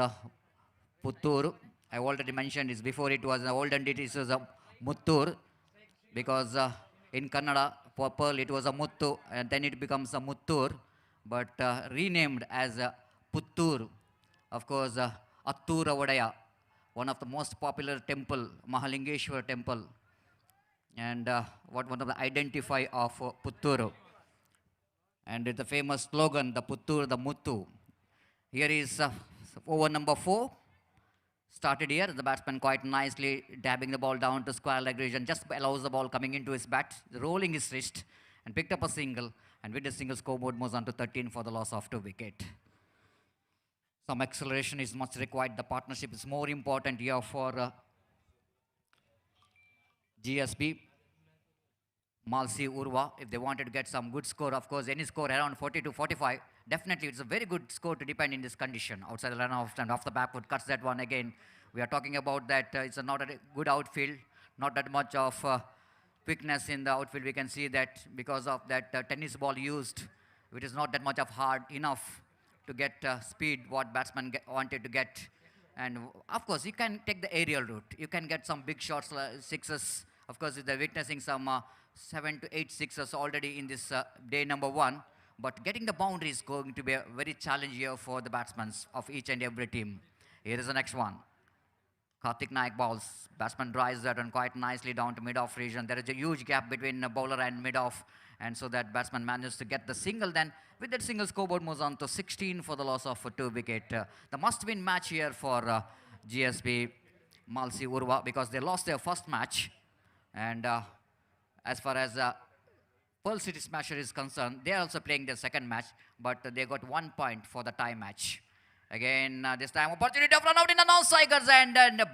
Puttur. I already mentioned this before. It was an olden days. It was a Muttur, because in Kannada for Pearl it was a Muttu, and then it becomes a Muttur, but renamed as Puttur. Of course, Attura Vadaya, one of the most popular temple, Mahalingeshwar temple, and one of the identify of Puttur, and the famous slogan, the Puttur, the Muttu. Here is over number 4. Started here, the batsman quite nicely dabbing the ball down to square leg region, just allows the ball coming into his bat, rolling his wrist, and picked up a single. And with the single, scoreboard moves on to 13 for the loss of 2 wicket. Some acceleration is much required. The partnership is more important here for GSB, Malsi Urva, if they wanted to get some good score, of course, any score around 40 to 45, definitely it's a very good score to depend in this condition. Outside the run-off and off the back foot, cuts that one again. We are talking about that it's not a good outfield, not that much of quickness in the outfield. We can see that because of that tennis ball used, which is not that much of hard enough to get speed what batsman wanted to get. And of course, you can take the aerial route. You can get some big shots, sixes. Of course, they're witnessing some 7 to 8 sixes already in this day number 1. But getting the boundary is going to be a very challenge here for the batsmen of each and every team. Here is the next one. Karthik Naik balls. Batsman drives that one quite nicely down to mid-off region. There is a huge gap between bowler and mid-off. And so that batsman manages to get the single. Then with that single, scoreboard moves on to 16 for the loss of 2 wicket. The must-win match here for GSB Malsi Urva because they lost their first match. And as far as Pearl City Smasher is concerned, they are also playing their second match, but they got 1 point for the tie match. Again, this time opportunity of run out in the non-strikers, and the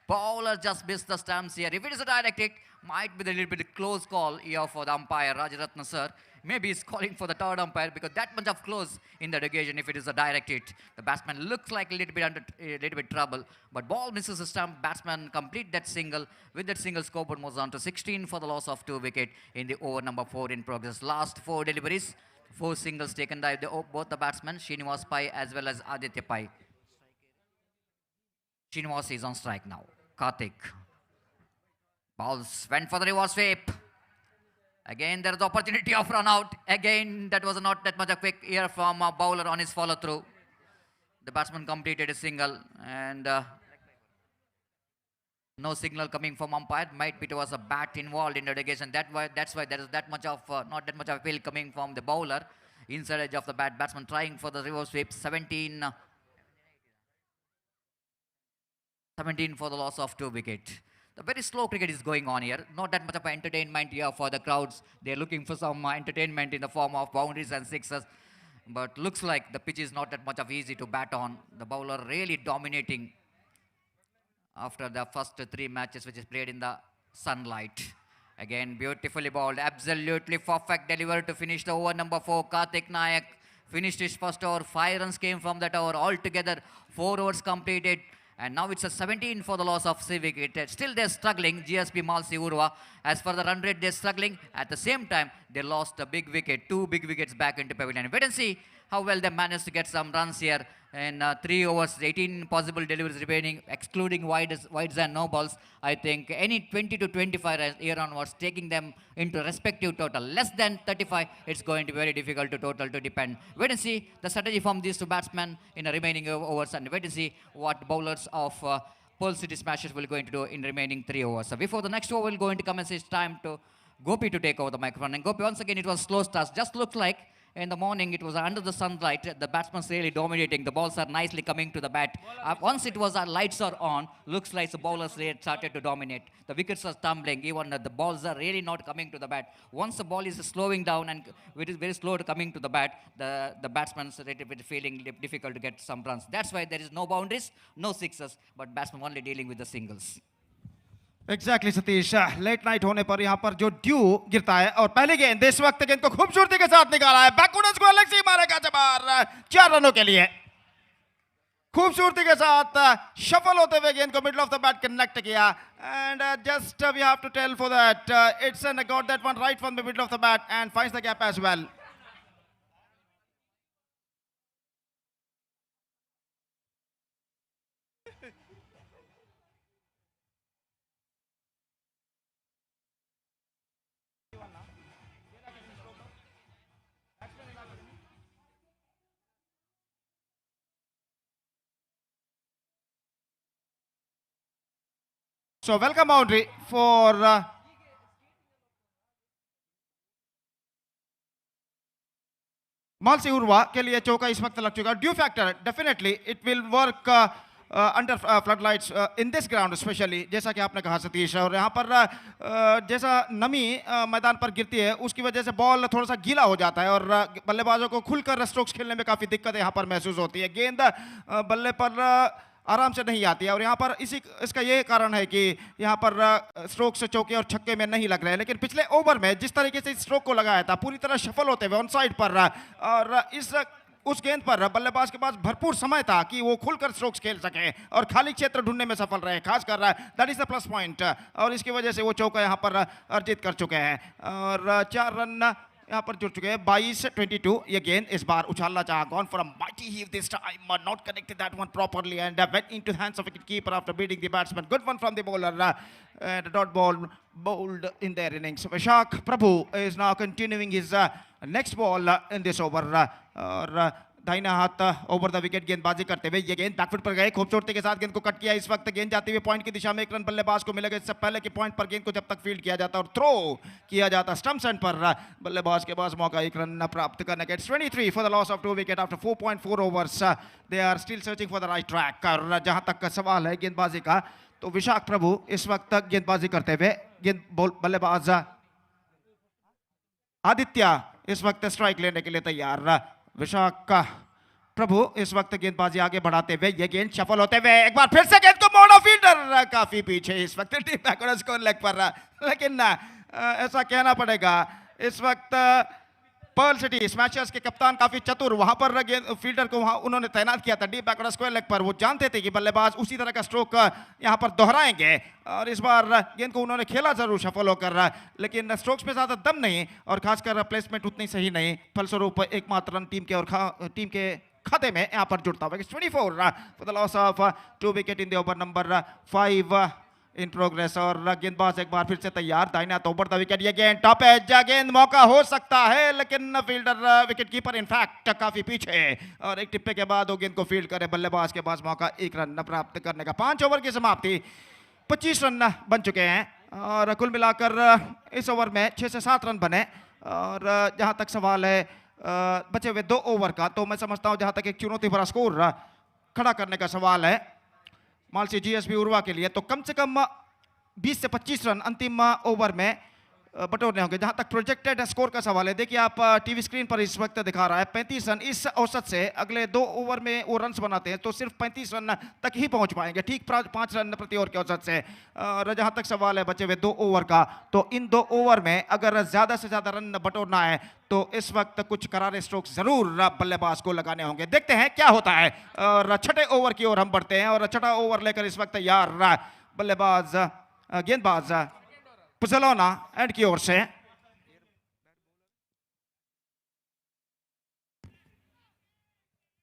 bowler just missed the stumps here. If it is a direct hit, might be a little bit close call here for the umpire, Rajaratna sir. Maybe he's calling for the third umpire because that much of close in that occasion if it is a direct hit. The batsman looks like a little bit under trouble, but ball misses the stump. Batsman complete that single. With that single, scoreboard moves on to 16 for the loss of 2 wicket in the over number 4 in progress. Last 4 deliveries, 4 singles taken by both the batsmen, Srinivas Pai as well as Aditya Pai. Srinivas is on strike now. Karthik. Balls went for the reverse sweep. Again, there is the opportunity of run out. Again, that was not that much a quick ear from a bowler on his follow through. The batsman completed a single, and no signal coming from umpire. Might be it was a bat involved in the negation. That's why there is that much of not that much of appeal coming from the bowler. Inside edge of the bat, batsman trying for the reverse sweep. 17 for the loss of 2 wicket. The very slow cricket is going on here. Not that much of entertainment here for the crowds. They're looking for some entertainment in the form of boundaries and sixes. But looks like the pitch is not that much of easy to bat on. The bowler really dominating after the first 3 matches which is played in the sunlight. Again, beautifully bowled. Absolutely perfect delivery to finish the over number 4. Karthik Naik finished his first over. 5 runs came from that over. Altogether, 4 overs completed. And now it's a 17 for the loss of 3 wicket. Still they're struggling, GSB Malsi Urva. As for the run rate, they're struggling. At the same time, they lost a big wicket, 2 big wickets back into pavilion. Wait and see how well they managed to get some runs here. In 3 overs, 18 possible deliveries remaining, excluding wides and no balls. I think any 20 to 25 runs here onwards, taking them into respective total. Less than 35, it's going to be very difficult to total to depend. Wait and see the strategy from these 2 batsmen in the remaining overs, and wait and see what bowlers of Pearl City Smashers will going to do in remaining 3 overs. So before the next over will go into commence, it's time to Gopi to take over the microphone. And Gopi, once again, it was slow start. Just looked like in the morning, it was under the sunlight. The batsman's really dominating. The balls are nicely coming to the bat. Once it was lights are on, looks like the bowlers really started to dominate. The wickets are tumbling. Even the balls are really not coming to the bat. Once the ball is slowing down and it is very slow to coming to the bat, the batsman's feeling difficult to get some runs. That's why there is no boundaries, no sixes, but batsman only dealing with the singles.
Exactly Satish, late night होने पर यहाँ पर जो due गिरता है और पहले गेंद इस वक्त गेंद को खूबसूरती के साथ निकाला है, बैकवर्ड को अलग से मारेगा जबार 4 रनों के लिए। खूबसूरती के साथ शफल होते हुए गेंद को middle of the bat connect किया, and just we have to tell for that it's an got that one right from the middle of the bat and finds the gap as well. So welcome boundary for Malsi Urva के लिए चौका इस वक्त लग चुका है. Due factor definitely it will work under flood lights in this ground specially, जैसा कि आपने कहा सतीश. और यहाँ पर जैसा नमी मैदान पर गिरती है उसकी वजह से बॉल थोड़ा सा गीला हो जाता है और बल्लेबाजों को खुलकर स्ट्रोक्स खेलने में काफ़ी दिक्कत यहाँ पर महसूस होती है. गेंद बल्ले पर आराम से नहीं आती है। और यहाँ पर इसका ये कारण है कि यहाँ पर स्ट्रोक से चौके और छक्के में नहीं लग रहे हैं, लेकिन पिछले ओवर में जिस तरीके से स्ट्रोक को लगाया था पूरी तरह सफल होते हुए ऑन साइड पर, और उस गेंद पर बल्लेबाज के पास भरपूर समय था कि वो खुलकर स्ट्रोक्स खेल सके और खाली क्षेत्र ढूंढने में सफल रहे, खास कर रहा है that is the plus point. और इसकी वजह से वो चौका यहाँ पर अर्जित कर चुके हैं और 4 रन यहाँ पर जुड़ चुके हैं। 22-22 ये गेंद इस बार उछालना चाहा, gone for a mighty heave this time, not connected that one properly and went into the hands of wicket keeper after beating the batsman. Good one from the bowler and a dot ball bowled in their innings. Vishak Prabhu is now continuing his next ball in this over और दाहिना हाथ over the wicket गेंदबाजी करते हुए ये गेंद back foot पर गए, खूबसूरती के साथ गेंद को कट किया। इस वक्त गेंद जाती हुई पॉइंट की दिशा में 1 रन बल्लेबाज को मिलेगा। इससे पहले कि पॉइंट पर गेंद को जब तक फील्ड किया जाता और थ्रो किया जाता स्टंप्स एंड पर, बल्लेबाज के पास मौका 1 रन प्राप्त करने का। 23 for the loss of 2 wicket after 4.4 overs. They are still searching for the right track. और जहां तक का सवाल है गेंदबाजी का, तो विशाख प्रभु इस वक्त गेंदबाजी करते हुए बल्लेबाज आदित्य इस वक्त स्ट्राइक लेने के लिए तैयार। विशाख प्रभु इस वक्त गेंदबाजी आगे बढ़ाते हुए ये गेंद सफल होते हुए एक बार फिर से गेंद को मोड़ा, फील्डर काफी पीछे इस वक्त टीम बैकवर्ड स्कोर लेग पर, लेकिन ऐसा कहना पड़ेगा इस वक्त पर्ल सिटी स्मैशर्स के कप्तान काफी चतुर, वहां पर फील्डर को वहां उन्होंने तैनात किया था डीप बैकवर्ड स्क्वायर लेग पर। वो जानते थे कि बल्लेबाज उसी तरह का स्ट्रोक यहां पर दोहराएंगे और इस बार गेंद को उन्होंने खेला जरूर सफल होकर, लेकिन स्ट्रोक्स में ज्यादा दम नहीं और खासकर प्लेसमेंट उतनी सही नहीं, फलस्वरूप एकमात्र रन टीम के खाते में यहां पर जुड़ता हुआ। 24 for the loss of 2 wicket in the over number 5 in progress. और गेंदबाज एक बार फिर से तैयार, दाहिना तो ओवर द विकेट, ये गेंद टॉप एज गेंद, मौका हो सकता है लेकिन फील्डर विकेट कीपर इनफैक्ट काफी पीछे और एक टिप्पे के बाद वो गेंद को फील्ड करे। बल्लेबाज के पास मौका 1 रन प्राप्त करने का। 5 ओवर की समाप्ति, 25 रन बन चुके हैं और कुल मिलाकर इस ओवर में 6 से 7 रन बने। और जहां तक सवाल है बचे हुए 2 ओवर का, तो मैं समझता हूं जहां तक एक चुनौती भरा स्कोर खड़ा करने का सवाल है मालसी जीएसबी उर्वा के लिए, तो कम से कम 20 से 25 रन अंतिम ओवर में बटोरने होंगे। जहां तक प्रोजेक्टेड स्कोर का सवाल है, देखिए आप टीवी स्क्रीन पर इस वक्त दिखा रहा है 35 रन। इस औसत से अगले 2 ओवर में वो रन्स बनाते हैं तो सिर्फ 35 रन तक ही पहुंच पाएंगे, ठीक 5 रन प्रति ओवर के औसत से। और जहां तक सवाल है बचे हुए 2 ओवर का, तो इन 2 ओवर में अगर ज्यादा से ज्यादा रन बटोरना है तो इस वक्त कुछ करारे स्ट्रोक जरूर बल्लेबाज को लगाने होंगे। देखते हैं क्या होता है। और 6ठे ओवर की ओर हम बढ़ते हैं और 6ठा ओवर लेकर इस वक्त तैयार गेंदबाज पुजलोना एंड की ओर से।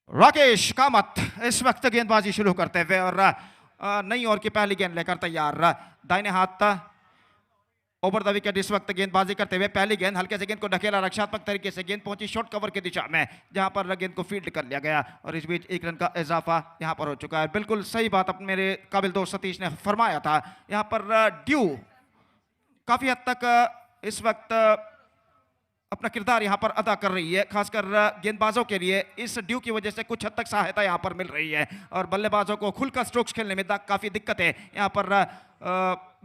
राकेश कामत इस वक्त गेंदबाजी शुरू करते हुए और नई ओवर की पहली गेंद लेकर तैयार, दाहिने हाथ ओवर द विकेट इस वक्त गेंदबाजी करते हुए पहली गेंद हल्के से गेंद को ढकेला, रक्षात्मक तरीके से गेंद पहुंची शॉर्ट कवर की दिशा में जहां पर गेंद को फील्ड कर लिया गया और इस बीच 1 रन का इजाफा यहां पर हो चुका है। बिल्कुल सही बात अपने मेरे काबिल दोस्त सतीश ने फरमाया था, यहां पर ड्यू काफी हद तक इस वक्त अपना किरदार यहां पर अदा कर रही है, खासकर गेंदबाजों के लिए इस ड्यू की वजह से कुछ हद तक सहायता यहां पर मिल रही है और बल्लेबाजों को खुलकर स्ट्रोक्स खेलने में काफी दिक्कतें यहां पर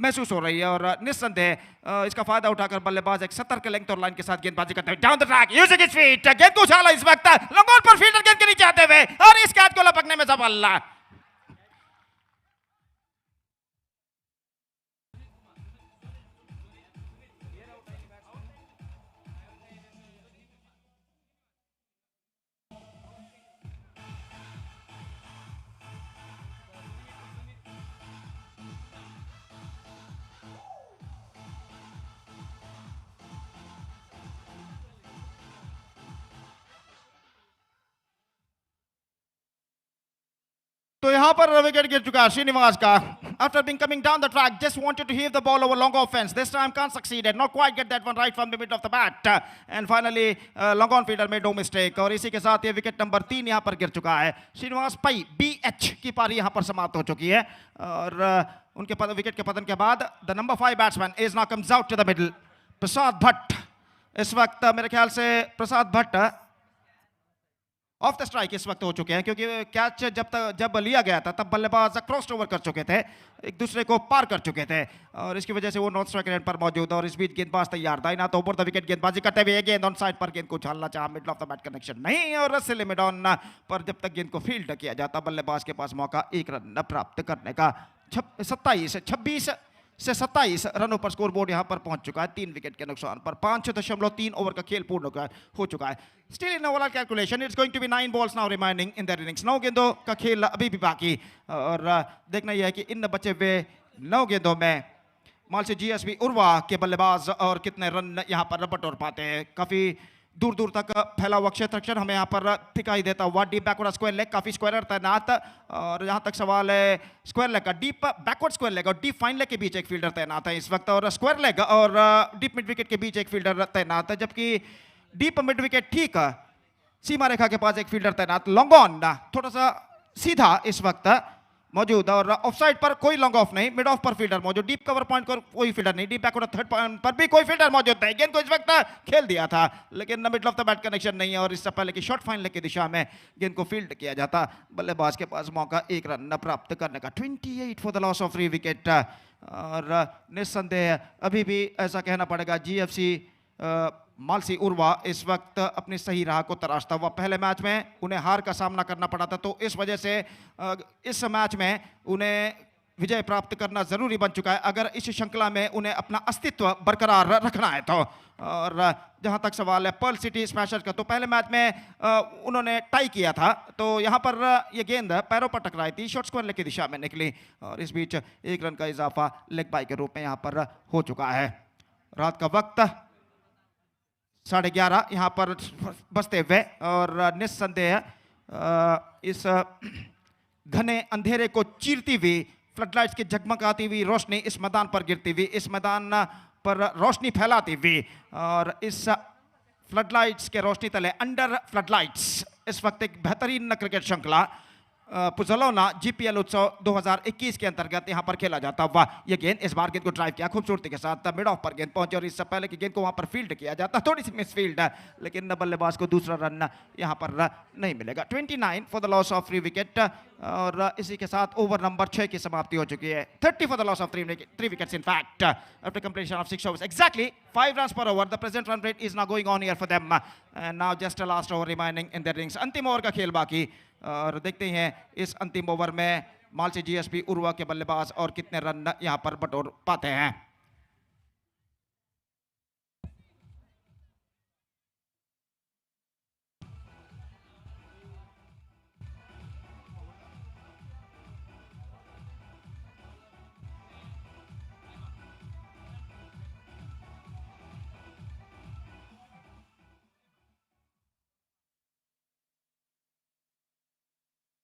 महसूस हो रही है। और निस्संदेह इसका फायदा उठाकर बल्लेबाज एक सतर्क लेंथ और लाइन के साथ गेंदबाजी करते हुए down the track using his feet, गेंद को उछाला इस वक्त लॉन्ग ऑन पर, फील्डर गेंद के नीचे आते हुए और इस गेंद को लपकने में सफल। तो यहां पर विकेट गिर चुका है श्रीनिवास का। After being coming down the track, just wanted to heave the ball over long offense. This time can't succeed. Not quite get that one right from the mid of the bat. And finally, long on fielder made no mistake. और इसी के साथ ये wicket number 3 यहां पर गिर चुका है। श्रीनिवास पई BH की पारी यहां पर समाप्त हो चुकी है और उनके विकेट के पतन के बाद the number 5 batsman is now comes out to the middle. Prasad Bhatt इस वक्त मेरे ख्याल से Prasad Bhatt of the strike इस वक्त हो चुके हैं, क्योंकि कैच जब लिया गया था तब बल्लेबाज क्रॉस ओवर कर चुके थे, एक दूसरे को पार कर चुके थे, और इसकी वजह से वो नॉन स्ट्राइक एंड पर मौजूद। और इस बीच गेंदबाज तैयार था, ना तो ओवर द विकेट गेंदबाजी करते हुए गेंद ऑन साइड पर, गेंद को उछालना चाहा, middle of the bat connection नहीं, और सिले मिड ऑन पर जब तक गेंद को फील्ड किया जाता बल्लेबाज के पास मौका 1 रन प्राप्त करने का। 26 से 27 रनों पर स्कोर बोर्ड यहां पर पहुंच चुका है, 3 विकेट के नुकसान पर। 5.3 ओवर का खेल पूर्ण हो चुका है। Still in overall calculation it's going to be 9 balls now remaining in the innings. 9 गेंदों का खेल अभी भी बाकी, और देखना यह है कि इन बचे हुए 9 गेंदों में मालसी जीएसबी उर्वा के बल्लेबाज और कितने रन यहां पर बटोर पाते हैं। काफी दूर दूर तक फैला हुआ क्षेत्र हमें यहाँ पर दिखाई देता हुआ। डीप बैकवर्ड स्क्वायर लेग, काफी स्क्वायर तैनात, और जहां तक सवाल है स्क्वायर लेग का, डीप बैकवर्ड स्क्वायर लेग और डीप फाइन लेग के बीच एक फील्डर तैनात है इस वक्त, और स्क्वायर लेग और डीप मिड विकेट के बीच एक फील्डर तैनात है, जबकि डीप मिड विकेट ठीक सीमा रेखा के पास एक फील्डर तैनात। लॉन्ग ऑन थोड़ा सा सीधा इस वक्त मौजूद, और ऑफ साइड पर कोई लॉन्ग ऑफ नहीं, मिड ऑफ पर फील्डर मौजूद, डीप कवर पॉइंट पर कोई फील्डर नहीं, डीप बैकवर्ड थर्ड पॉइंट पर भी कोई फील्डर मौजूद नहीं। गेंद को इस वक्त खेल दिया था, लेकिन middle of the bat connection नहीं है, और इससे पहले कि शॉर्ट फाइनल की दिशा में गेंद को फील्ड किया जाता बल्लेबाज के पास मौका 1 रन प्राप्त करने का। 28 for the loss of 3 wicket, और निस्संदेह अभी भी ऐसा कहना पड़ेगा जीएफसी मालसी उर्वा इस वक्त अपनी सही राह को तराशता हुआ। पहले मैच में उन्हें हार का सामना करना पड़ा था, तो इस वजह से इस मैच में उन्हें विजय प्राप्त करना जरूरी बन चुका है अगर इस श्रृंखला में उन्हें अपना अस्तित्व बरकरार रखना है तो। और जहां तक सवाल है पर्ल सिटी स्मैशर्स का, तो पहले मैच में उन्होंने टाई किया था, तो यहां पर ये गेंद पैरों पर टकराई थी, शॉर्ट स्क्वायर लेग की दिशा में निकली, और इस बीच 1 रन का इजाफा लेग बाई के रूप में यहां पर हो चुका है। रात का वक्त 11:30 यहाँ पर बसते हुए, और निस्संदेह इस घने अंधेरे को चीरती हुई, फ्लडलाइट्स की जगमगाती हुई रोशनी इस मैदान पर गिरती हुई, इस मैदान पर रोशनी फैलाती हुई, और इस फ्लडलाइट्स के रोशनी तले अंडर फ्लडलाइट्स इस वक्त एक बेहतरीन क्रिकेट श्रृंखला पुजोलाना जीपीएल उत्सव 2021 के अंतर्गत यहां पर खेला जाता हुआ। यह गेंद इस बार गेंद को ड्राइव किया खूबसूरती के साथ, मिड ऑफ पर गेंद पहुंची, और इससे पहले कि गेंद को वहां पर फील्ड किया जाता थोड़ी सी मिस फील्ड है, लेकिन बल्लेबाज को दूसरा रन यहां पर नहीं मिलेगा। 29 for the loss of 3 wicket, और इसी के साथ ओवर नंबर 6 की समाप्ति हो चुकी है। 30 for the loss of 3 wickets in fact after completion of 6 overs, exactly 5 runs per over. The present run rate is now going on here for them, and now just a last over remaining in their innings. अंतिम over का खेल बाकी, और देखते हैं इस अंतिम over में मालसी जीएसपी उर्वा के बल्लेबाज और कितने रन यहां पर बटोर पाते हैं।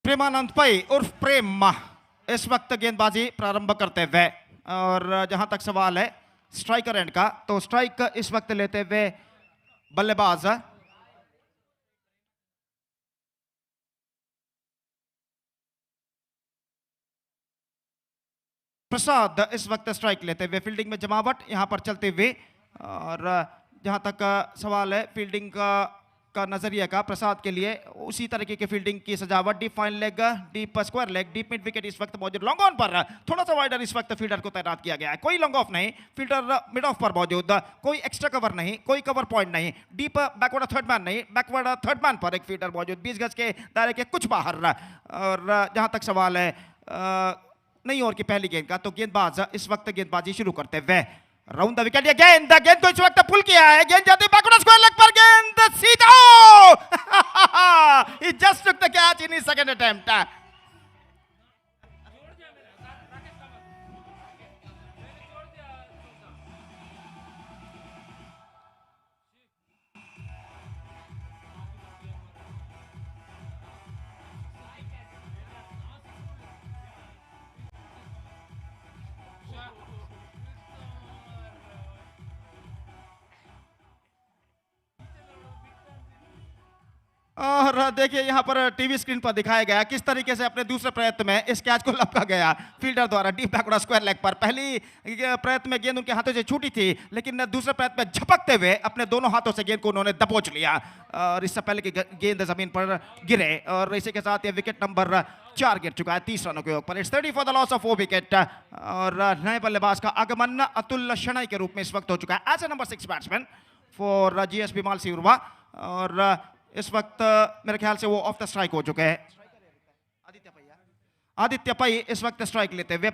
प्रेमानंद पै उर्फ प्रेम इस वक्त गेंदबाजी प्रारंभ करते हुए, और जहां तक सवाल है स्ट्राइकर एंड का, तो स्ट्राइक इस वक्त लेते हुए बल्लेबाज प्रसाद इस वक्त स्ट्राइक लेते हुए, फील्डिंग में जमावट यहां पर चलते हुए, और जहां तक सवाल है फील्डिंग का नजरिया का, प्रसाद के लिए उसी तरीके की फील्डिंग की सजावट, deep fine leg, deep square leg, deep mid wicket इस वक्त मौजूद, लॉन्ग ऑन पर थोड़ा सा वाइडर इस वक्त फील्डर को तैनात किया गया है, कोई लॉन्ग ऑफ नहीं, फील्डर मिड ऑफ पर मौजूद, कोई एक्स्ट्रा कवर नहीं, कोई कवर पॉइंट नहीं, डीप बैकवर्ड थर्ड मैन नहीं, बैकवर्ड थर्ड मैन पर एक फील्डर मौजूद 20 गज के दायरे के कुछ बाहर। और जहां तक सवाल है नई ओवर की पहली गेंद का, तो गेंदबाज इस वक्त गेंदबाजी शुरू करते हुए, राउंड द विकेट, ये गेंद को इस वक्त पुल किया है, गेंद जाती बैकवर्ड स्क्वायर लेग पर, गेंद सीधा he just took the catch in his second attempt. और देखिए यहाँ पर टीवी स्क्रीन पर दिखाया गया किस तरीके से अपने दूसरे प्रयत्न में इस कैच को लपका गया फील्डर द्वारा डीप बैकवर्ड स्क्वायर लेग पर। पहली प्रयत्न में गेंद उनके हाथों से छूटी थी, लेकिन दूसरे प्रयत्न में झपकते हुए अपने दोनों हाथों से गेंद को उन्होंने दबोच लिया और इससे पहले कि गेंद जमीन पर गिरे। और इसी के साथ ये विकेट नंबर 4 गिर चुका है 30 रनों के योग पर। It's 30 for the loss of 4 wicket. और नए बल्लेबाज का आगमन अतुल शनाई के रूप में इस वक्त हो चुका है as a number 6 batsman for GSB मालसीरुवा। और इस वक्त मेरे ख्याल से वो ऑफ द स्ट्राइक हो चुके हैं। आदित्य पै इस वक्त स्ट्राइक लेते हुए,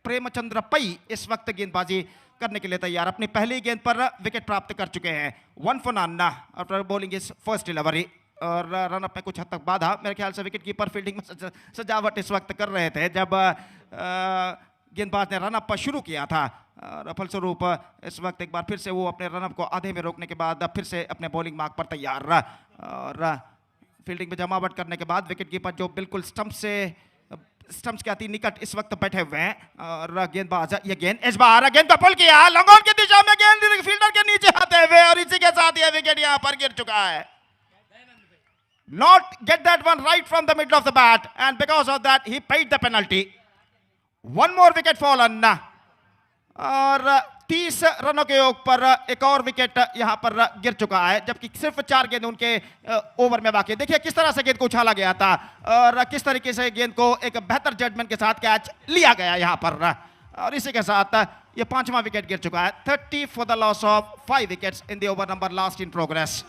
प्रेमचंद्र पै इस वक्त गेंदबाजी करने के लिए तैयार। अपनी पहली गेंद पर विकेट प्राप्त कर चुके हैं। 1 for none after bowling is first delivery. और रन अप में कुछ हद तक बाधा, मेरे ख्याल से विकेट कीपर फील्डिंग में सजावट इस वक्त कर रहे थे जब गेंदबाज ने रन अप शुरू किया था। और फलस्वरूप इस वक्त एक बार फिर से वो अपने रन अप को आधे में रोकने के बाद फिर से अपने बॉलिंग मार्क पर तैयार। और फील्डिंग में जमावट करने के बाद विकेट कीपर जो बिल्कुल स्टंप्स के अति निकट इस वक्त बैठे हुए हैं। और गेंदबाज ये गेंद इस बार गेंद को पुल किया लॉन्ग ऑन की दिशा में, गेंद फील्डर के नीचे आते हुए, और इसी के साथ ये विकेट यहां पर गिर चुका है। Not get that one right from the middle of the bat, and because of that he paid the penalty. One more wicket fallen. और 30 रनों के योग पर एक और विकेट यहां पर गिर चुका है, जबकि सिर्फ 4 गेंद उनके ओवर में बाकी। देखिए किस तरह से गेंद को उछाला गया था और किस तरीके से गेंद को एक बेहतर जजमेंट के साथ कैच लिया गया यहां पर। और इसी के साथ ये 5वां विकेट गिर चुका है। 30 for the loss of 5 wickets in the over number last in progress.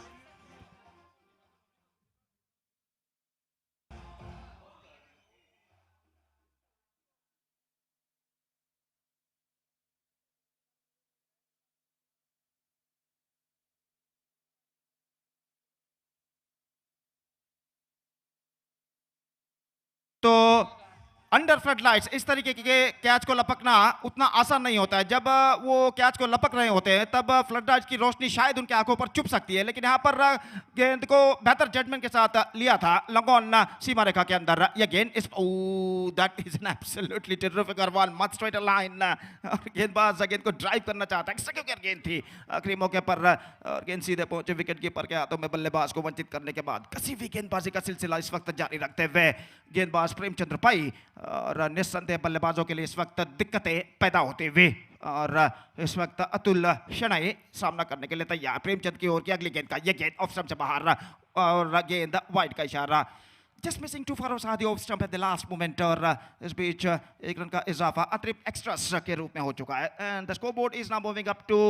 तो अंडर फ्लड लाइट्स इस तरीके के कैच को लपकना उतना आसान नहीं होता है। जब वो कैच को लपक रहे होते हैं तब फ्लड लाइट्स की रोशनी शायद उनके आंखों पर चुभ सकती है, लेकिन यहाँ पर गेंद को बेहतर जजमेंट के साथ लिया था लॉन्ग ऑन सीमा रेखा के अंदर। ये गेंद इस that is an absolutely terrific one much straight line. और गेंदबाज गेंद को ड्राइव करना चाहता है, एक्सक्यूट गेंद थी आखिरी मौके पर, और गेंद सीधे पहुंचे विकेट कीपर के हाथों में। बल्लेबाज को वंचित करने के बाद कसी हुई गेंदबाजी का सिलसिला इस वक्त जारी रखते हुए गेंदबाज प्रेमचंद्र पै और निस्संदेह बल्लेबाजों के लिए इस वक्त दिक्कतें पैदा होते हुए। और इस वक्त अतुल शनाई सामना करने के लिए तैयार। प्रेमचंद की ओर की अगली गेंद का ये गेंद ऑफ स्टंप से बाहर और गेंद वाइड का इशारा। जस्ट मिसिंग 2 for सादी off stump eight the last moment. और इस बीच 1 रन का इजाफा अतिरिक्त एक्स्ट्रास के रूप में हो चुका है। And the score board is now moving up to,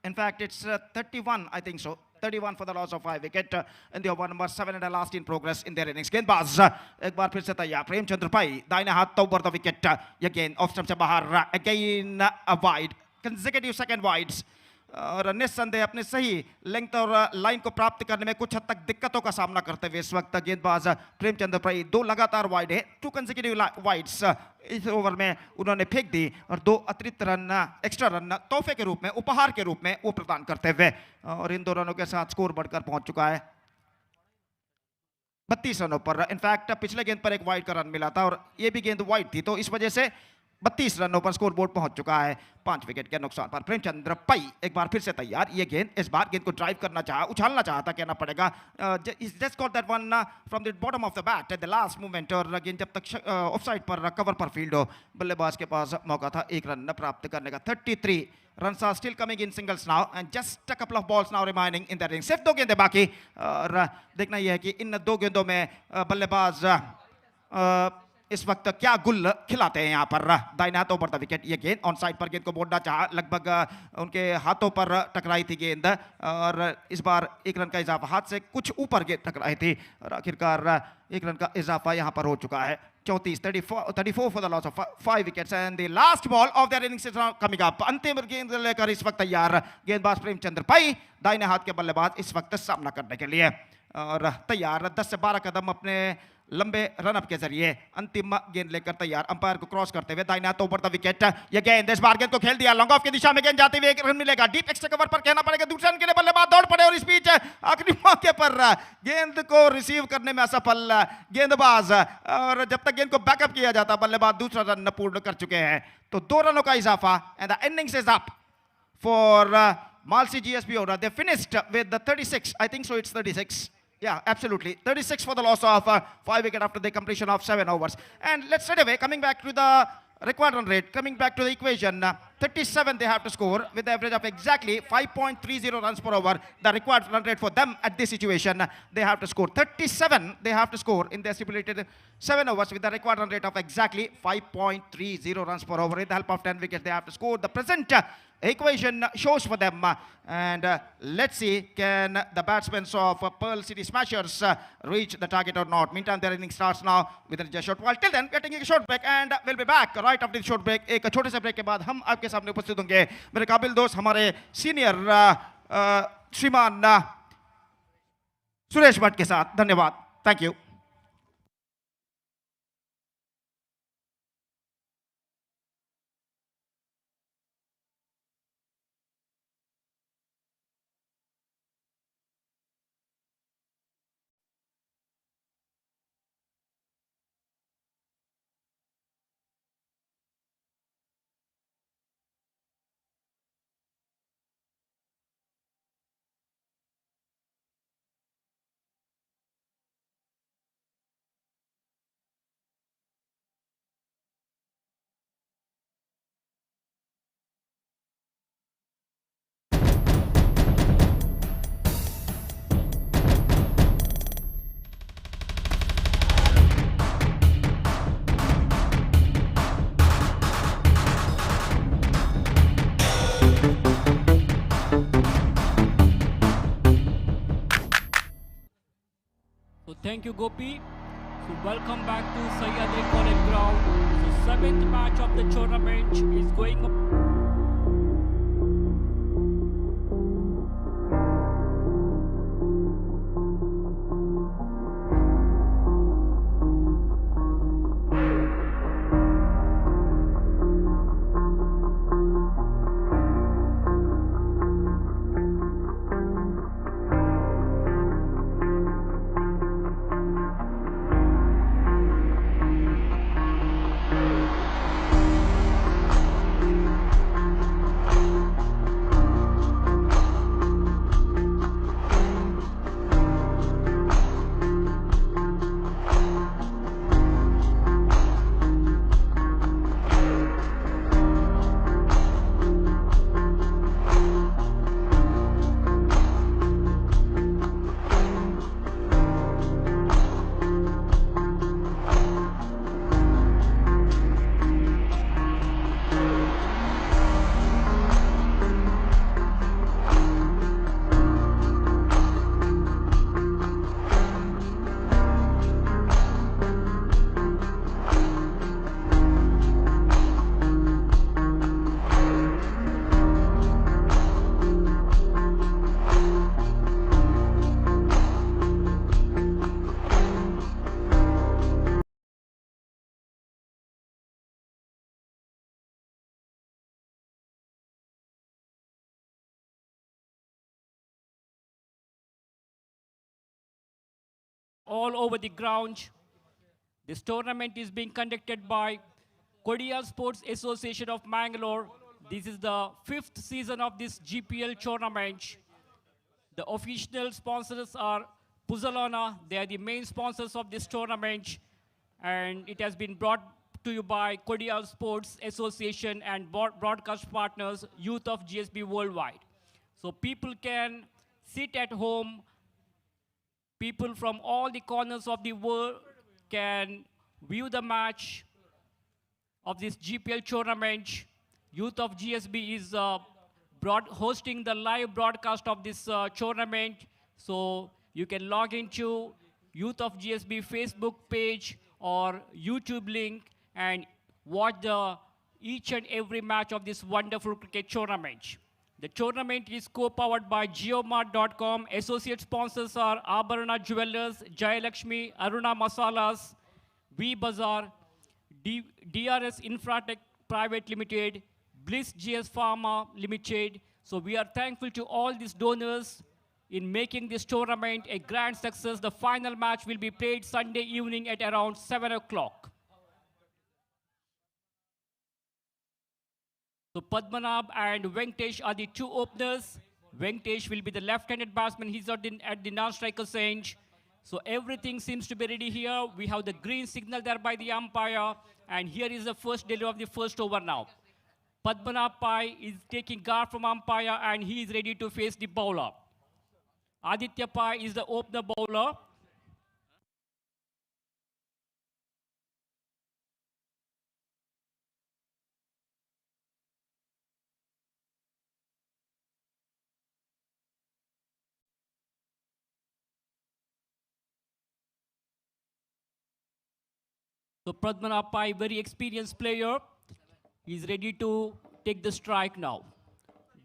in fact it's 31 I think so, 31 for the loss of 5 wicket in the over number 7 and the last in progress in their innings. गेंदबाज एक बार फिर से तैयार। प्रेमचंद्र पै दाहिने हाथ over the wicket, ये गेंद ऑफ स्टंप से बाहर, again a wide, consecutive second wides. और निस्संदेह अपने सही लेंथ और लाइन को प्राप्त करने में कुछ हद तक दिक्कतों का सामना करते हुए इस वक्त गेंदबाज प्रेमचंद्र पै 2 लगातार वाइड है, 2 कंसेक्यूटिव वाइड्स इस ओवर में उन्होंने फेंक दी और 2 अतिरिक्त रन, एक्स्ट्रा रन तोहफे के रूप में, उपहार के रूप में वो प्रदान करते हुए। और इन 2 रनों के साथ स्कोर बढ़कर पहुंच चुका है 32 रनों पर। इनफैक्ट पिछले गेंद पर एक वाइड का रन मिला था और ये भी गेंद वाइड थी, तो इस वजह से 32 रनों पर स्कोर बोर्ड पहुंच चुका है 5 विकेट के नुकसान पर। प्रेमचंद्र पै एक बार फिर से तैयार। ये गेंद इस बार गेंद को ड्राइव करना चाहा, उछालना चाहता कहना पड़ेगा। Just got that one from the bottom of the bat eight the last moment. और गेंद जब तक ऑफसाइड पर कवर पर फील्ड हो, बल्लेबाज के पास मौका था 1 रन प्राप्त करने का। 33 runs are still coming in singles now and just a couple of balls now remaining in the innings. सिर्फ 2 गेंदें बाकी। और देखना यह है कि इन 2 गेंदों में बल्लेबाज इस वक्त क्या गुल खिलाते हैं यहाँ पर। दाहिने हाथों पर था विकेट, ये गेंद ऑन साइड पर गेंद को मोड़ना चाहा, लगभग उनके हाथों पर टकराई थी गेंद और इस बार 1 रन का इजाफा, हाथ से कुछ ऊपर गेंद टकराई थी और आखिरकार 1 रन का इजाफा यहाँ पर हो चुका है। 34 for the loss of 5 wickets and the last ball of their innings is now coming up. अंतिम गेंद लेकर इस वक्त तैयार गेंदबाज प्रेमचंद्र पै, दाहिने हाथ के बल्लेबाज इस वक्त सामना करने के लिए और तैयार। 10 से 12 कदम अपने लंबे रनअप के जरिए अंतिम गेंद लेकर तैयार, अंपायर को क्रॉस करते हुए दाहिने हाथ ओवर द विकेट। ये गेंद इस बार गेंद को खेल दिया, लॉन्ग ऑफ की दिशा में गेंद जाते हुए 1 रन मिलेगा। डीप एक्स्ट्रा कवर पर कहना पड़ेगा, दूसरे रन के लिए बल्लेबाज दौड़ पड़े और इस बीच आखिरी मौके पर गेंद को रिसीव करने में असफल गेंदबाज। और जब तक गेंद को बैकअप किया जाता बल्लेबाज दूसरा रन पूर्ण कर चुके हैं, तो 2 रनों का इजाफा and the innings is up for Malsi GSB order. They finished with the 36, I think so it's 36 Yeah, absolutely. 36 for the loss of 5 wicket after the completion of 7 overs. And let's straight away, coming back to the required run rate, coming back to the equation, 37 they have to score with the average of exactly 5.30 runs per over. The required run rate for them at this situation, they have to score 37. They have to score in their stipulated 7 overs with the required run rate of exactly 5.30 runs per over. With the help of 10 wickets, they have to score. The present equation shows for them. And let's see, can the batsmen of Pearl City Smashers reach the target or not. Meantime, their inning starts now with a short while. Till then, we are taking a short break and we'll be back right after the short break. एक छोटे से break के बाद हम आपके सामने उपस्थित होंगे मेरे काबिल दोस्त हमारे सीनियर श्रीमान सुरेश भट्ट के साथ. धन्यवाद. Thank you.
So thank you, Gopi. So welcome back to Sahyadri College Ground. So 7th match of the tournament is going up. All over the ground. This tournament is being conducted by Kodial Sports Association of Mangalore. This is the 5th season of this GPL tournament. The official sponsors are Puzzolana. They are the main sponsors of this tournament. And it has been brought to you by Kodial Sports Association and broadcast partners, Youth of GSB Worldwide. So people can sit at home. People from all the corners of the world can view the match of this GPL tournament. Youth of GSB is hosting the live broadcast of this tournament. So you can log into Youth of GSB Facebook page or YouTube link and watch each and every match of this wonderful cricket tournament. The tournament is co-powered by geomart.com. Associate sponsors are Abharana Jewelers, Jayalakshmi, Aruna Masalas, V Bazaar, DRS Infratech Private Limited, Bliss GS Pharma Limited. So we are thankful to all these donors in making this tournament a grand success. The final match will be played Sunday evening at around 7 o'clock. So Padmanabh and Venkatesh are the two openers. Venkatesh will be the left-handed batsman. He's at the non-striker's range. So everything seems to be ready here. We have the green signal there by the umpire. And here is the first delivery of the first over now. Padmanabh Pai is taking guard from umpire and he is ready to face the bowler. Aditya Pai is the opener bowler. So Padmanabh Pai, very experienced player. He's ready to take the strike now.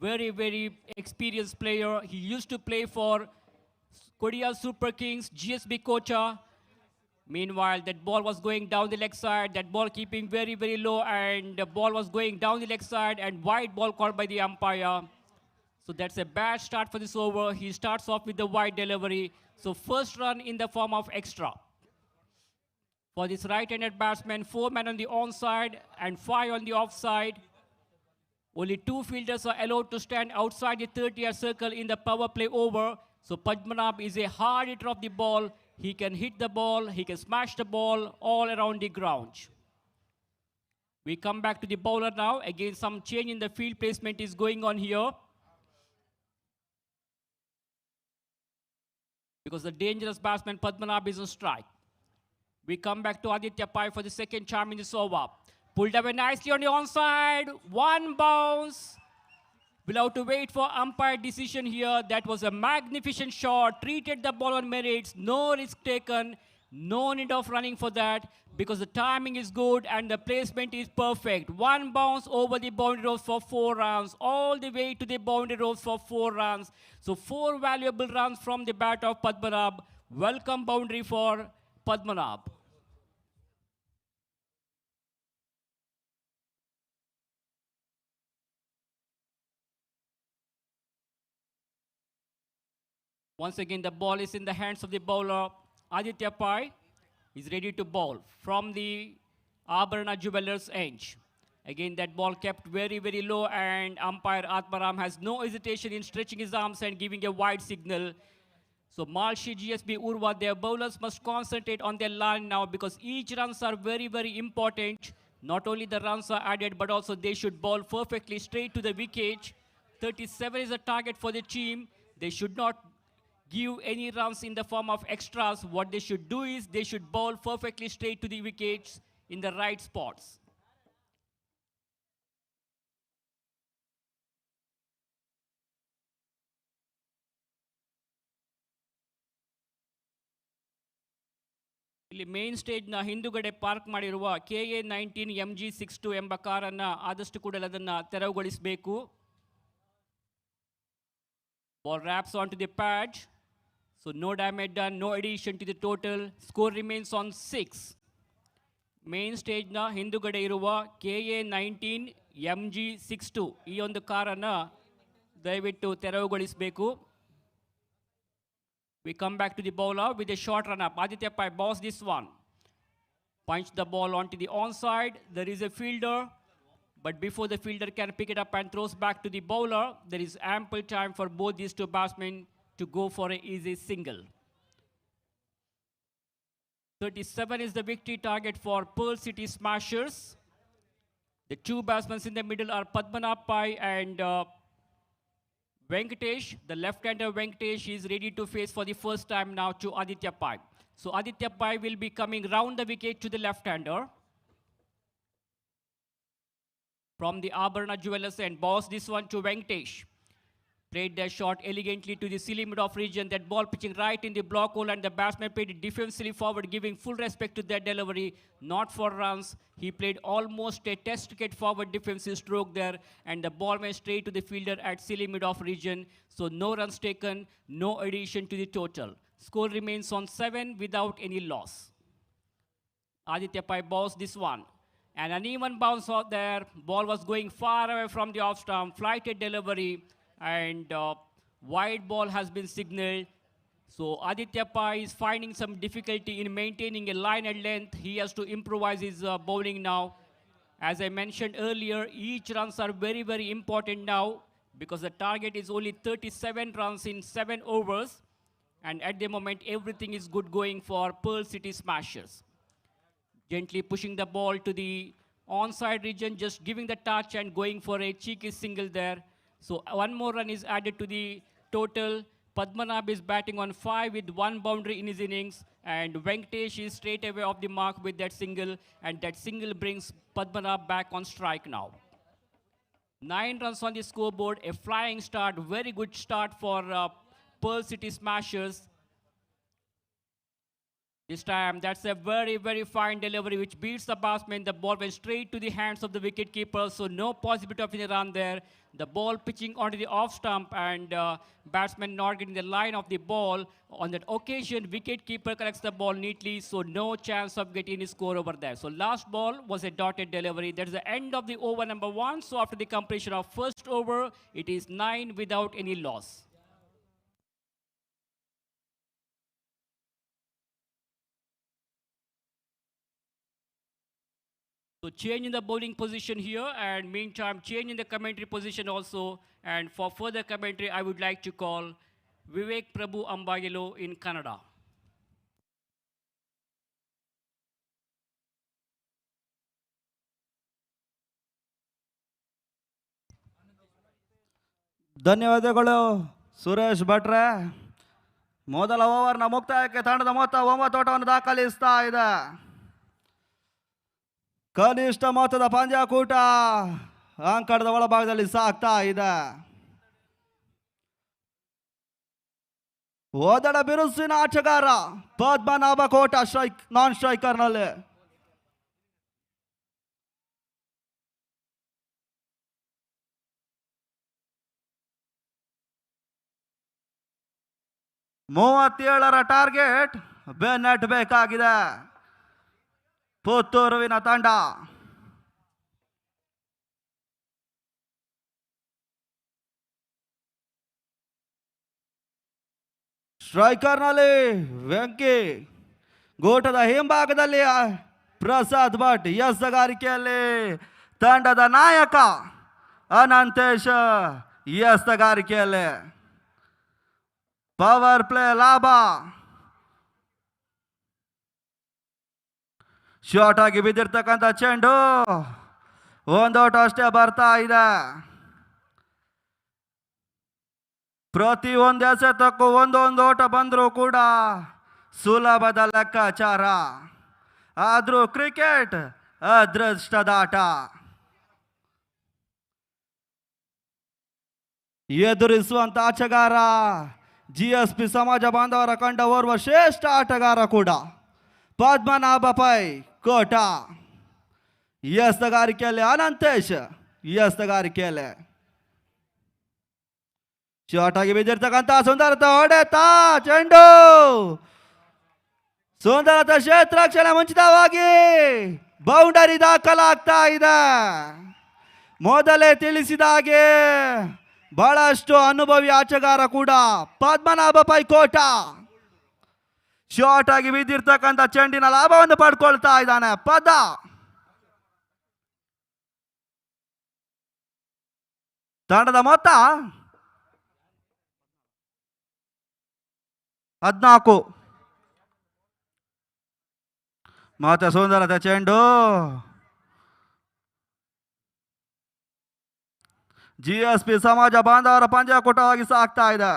Very, very experienced player. He used to play for Kodial Super Kings, GSB Kocha. Meanwhile, that ball was going down the leg side. That ball keeping very, very low. And the ball was going down the leg side. And wide ball called by the umpire. So that's a bad start for this over. He starts off with the wide delivery. So first run in the form of extra. For this right-handed batsman, 4 men on the onside and 5 on the offside. Only 2 fielders are allowed to stand outside the 30-yard circle in the power play over. So Padmanabh is a hard hitter of the ball. He can hit the ball, he can smash the ball all around the ground. We come back to the bowler now. Again, some change in the field placement is going on here. Because the dangerous batsman Padmanabh is on strike. We come back to Aditya Pai for the second charm in this over. Pulled away nicely on the onside. 1 bounce. We'll have to wait for umpire decision here. That was a magnificent shot. Treated the ball on merits. No risk taken. No need of running for that because the timing is good and the placement is perfect. 1 bounce over the boundary ropes for 4 runs. All the way to the boundary ropes for 4 runs. So 4 valuable runs from the bat of Padmanabh. Welcome boundary for Padmanabh. Once again, the ball is in the hands of the bowler. Aditya Pai is ready to bowl from the Abharana Jewelers edge. Again, that ball kept very, very low and umpire Atmaram has no hesitation in stretching his arms and giving a wide signal. So Malshi, GSB, Urva, their bowlers must concentrate on their line now because each runs are very, very important. Not only the runs are added, but also they should bowl perfectly straight to the wicket. 37 is the target for the team. They should not give any runs in the form of extras. What they should do is they should bowl perfectly straight to the wickets in the right spots. ಇಲ್ಲಿ main ಸ್ಟೇಜ್ನ ಹಿಂದುಗಡೆ park ಮಾಡಿರುವ KA19 MG62 ಎಂಬ ಕಾರನ್ನು ಆದಷ್ಟು ಕೂಡಲೇ ಅದನ್ನು ತೆರವುಗೊಳಿಸಬೇಕು. Ball wraps onto the pad. So no damage done, no addition to the total. Score remains on 6. Main stage na hindugade iruva KA19 MG62 ಈ ಒಂದು ಕಾರನ್ನು ದಯವಿಟ್ಟು ತೆರವುಗೊಳಿಸಬೇಕು. We come back to the bowler with a short run up. Aditya Pai boss this one. Punch the ball onto the onside. There is a fielder. But before the fielder can pick it up and throws back to the bowler, there is ample time for both these two batsmen to go for an easy single. 37 is the victory target for Pearl City Smashers. The 2 batsmen in the middle are Padmanabh Pai and Venkatesh. The left-hander Venkatesh is ready to face for the first time now to Aditya Pai. So Aditya Pai will be coming round the wicket to the left-hander. From the Abharana Jewelers and boss this one to Venkatesh. Played their shot elegantly to the silly mid-off region. That ball pitching right in the block hole and the batsman played it defensively forward, giving full respect to their delivery. Not for runs. He played almost a test cricket forward defensive stroke there and the ball went straight to the fielder at silly mid-off region. So no runs taken, no addition to the total. Score remains on 7 without any loss. Aditya Pai balls this one. And an even bounce out there. Ball was going far away from the off stump. Flighted delivery. And wide ball has been signaled. So Aditya Pai is finding some difficulty in maintaining a line at length. He has to improvise his bowling now. As I mentioned earlier, each runs are very, very important now because the target is only 37 runs in 7 overs. And at the moment, everything is good going for Pearl City Smashers. Gently pushing the ball to the onside region, just giving the touch and going for a cheeky single there. So one more run is added to the total. Padmanabh is batting on 5 with 1 boundary in his innings, and Venkatesh is straight away off the mark with that single, and that single brings Padmanabh back on strike now. 9 runs on the scoreboard, a flying start, very good start for Pearl City Smashers. This time, that's a very, very fine delivery which beats the batsman. The ball went straight to the hands of the wicketkeeper, so no possibility of a run there. The ball pitching onto the off stump, and batsman not getting the line of the ball. On that occasion, wicketkeeper collects the ball neatly, so no chance of getting a score over there. So last ball was a dotted delivery. That's the end of the over number 1. So after the completion of first over, it is 9 without any loss. So change in the bowling position here, and meantime change in the commentary position also. And for further commentary, I would like to call Vivek Prabhu Ambagilo in Kannada.
ಧನ್ಯವಾದಗಳು ಸುರೇಶ್ ಭಟ್ರೆ. ಮೊದಲ ಓವರ್ನ ಮುಕ್ತಾಯಕ್ಕೆ ತಂಡದ ಮೊತ್ತ 9 ಓಟವನ್ನು ದಾಖಲಿಸ್ತಾ ಇದೆ. ಕನಿಷ್ಠ ಮೊತ್ತದ ಪಂದ್ಯಾಕೂಟ ಅಂಕಣದ ಒಳಭಾಗದಲ್ಲಿ ಸಾಗ್ತಾ ಇದೆ. ಓದಡ ಬಿರುಸಿನ ಆಟಗಾರ ಪದ್ಮನಾಭ ಕೋಟ ನಾನ್ ಸ್ಟ್ರೈಕರ್ನಲ್ಲಿ. ಮೂವತ್ತೇಳರ ಟಾರ್ಗೆಟ್ ಬೆನ್ನಟ್ಟಬೇಕಾಗಿದೆ ಪುತ್ತೂರುವಿನ ತಂಡ. ಸ್ಟ್ರೈಕರ್ನಲ್ಲಿ ವೆಂಕಿ, ಗೋಟದ ಹಿಂಭಾಗದಲ್ಲಿ ಪ್ರಸಾದ್ ಭಟ್, ಎಸಗಾರಿಕೆಯಲ್ಲಿ ತಂಡದ ನಾಯಕ ಅನಂತೇಶ್ ಎಸಗಾರಿಕೆಯಲ್ಲಿ. ಪವರ್ ಪ್ಲೇ ಲಾಭ. ಶಾರ್ಟ್ ಆಗಿ ಬಿದ್ದಿರ್ತಕ್ಕಂಥ ಚೆಂಡು ಒಂದು ಓಟ ಅಷ್ಟೇ ಬರ್ತಾ ಇದೆ. ಪ್ರತಿ ಒಂದು ಎಸೆತಕ್ಕೂ ಒಂದೊಂದು ಓಟ ಬಂದರೂ ಕೂಡ ಸುಲಭದ ಲೆಕ್ಕಾಚಾರ. ಆದ್ರೂ ಕ್ರಿಕೆಟ್ ಅದೃಷ್ಟದ ಆಟ. ಎದುರಿಸುವಂತ ಆಟಗಾರ GSP ಸಮಾಜ ಬಾಂಧವರ ಕಂಡ ಓರ್ವ ಶ್ರೇಷ್ಠ ಆಟಗಾರ ಕೂಡ ಪದ್ಮನಾಭ ಪೈ ಕೋಟ. ಎಸಗಾರಿಕೆಯಲ್ಲಿ ಅನಂತೇಶ್ ಎಸಗಾರಿಕೆಯಲ್ಲಿ ಶಾರ್ಟ್ ಆಗಿ ಬಿದ್ದಿರ್ತಕ್ಕಂಥ ಸುಂದರತ ಹೊಡೆತ ಚೆಂಡು. ಸುಂದರತ ಕ್ಷೇತ್ರಕ್ಷಣೆ ಮುಂಚಿತವಾಗಿ ಬೌಂಡರಿ ದಾಖಲಾಗ್ತಾ ಇದೆ. ಮೊದಲೇ ತಿಳಿಸಿದ ಹಾಗೆ ಬಹಳಷ್ಟು ಅನುಭವಿ ಆಟಗಾರ ಕೂಡ ಪದ್ಮನಾಭ ಪೈ ಕೋಟ. ಶಾರ್ಟ್ ಆಗಿ ಬಿದ್ದಿರ್ತಕ್ಕಂಥ ಚೆಂಡಿನ ಲಾಭವನ್ನು ಪಡ್ಕೊಳ್ತಾ ಇದ್ದಾನೆ ಪದ. ತಂಡದ ಮೊತ್ತ 14. ಮತ್ತೆ ಸುಂದರತೆ ಚೆಂಡು. GSP ಸಮಾಜ ಬಾಂಧವರ ಪಂದ್ಯಾಕೂಟವಾಗಿ ಸಾಗ್ತಾ ಇದೆ.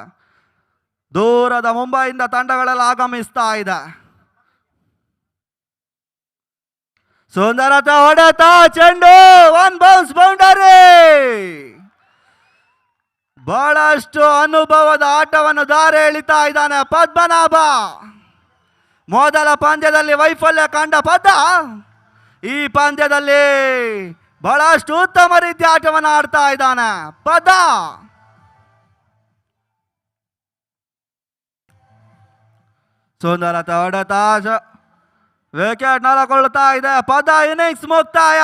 ದೂರದ ಮುಂಬೈಯಿಂದ ತಂಡಗಳೆಲ್ಲ ಆಗಮಿಸ್ತಾ ಇದೆ. ಸುಂದರತೆ ಹೊಡೆತ ಚೆಂಡು, 1 ಬೌನ್ಸ್ ಬೌಂಡರಿ. ಬಹಳಷ್ಟು ಅನುಭವದ ಆಟವನ್ನು ದಾರಿ ಎಳಿತಾ ಇದ್ದಾನೆ ಪದ್ಮನಾಭ. ಮೊದಲ ಪಂದ್ಯದಲ್ಲಿ ವೈಫಲ್ಯ ಕಂಡ ಪದ ಈ ಪಂದ್ಯದಲ್ಲಿ ಬಹಳಷ್ಟು ಉತ್ತಮ ರೀತಿಯ ಆಟವನ್ನು ಆಡ್ತಾ ಇದ್ದಾನೆ ಪದ. ಸುಂದರತೆ ಹೊಡೆತ ವಿಕೆಟ್ ನೆಲಗೊಳ್ಳುತ್ತಾ ಇದೆ. ಪದ ಇನ್ನಿಂಗ್ಸ್ ಮುಕ್ತಾಯ.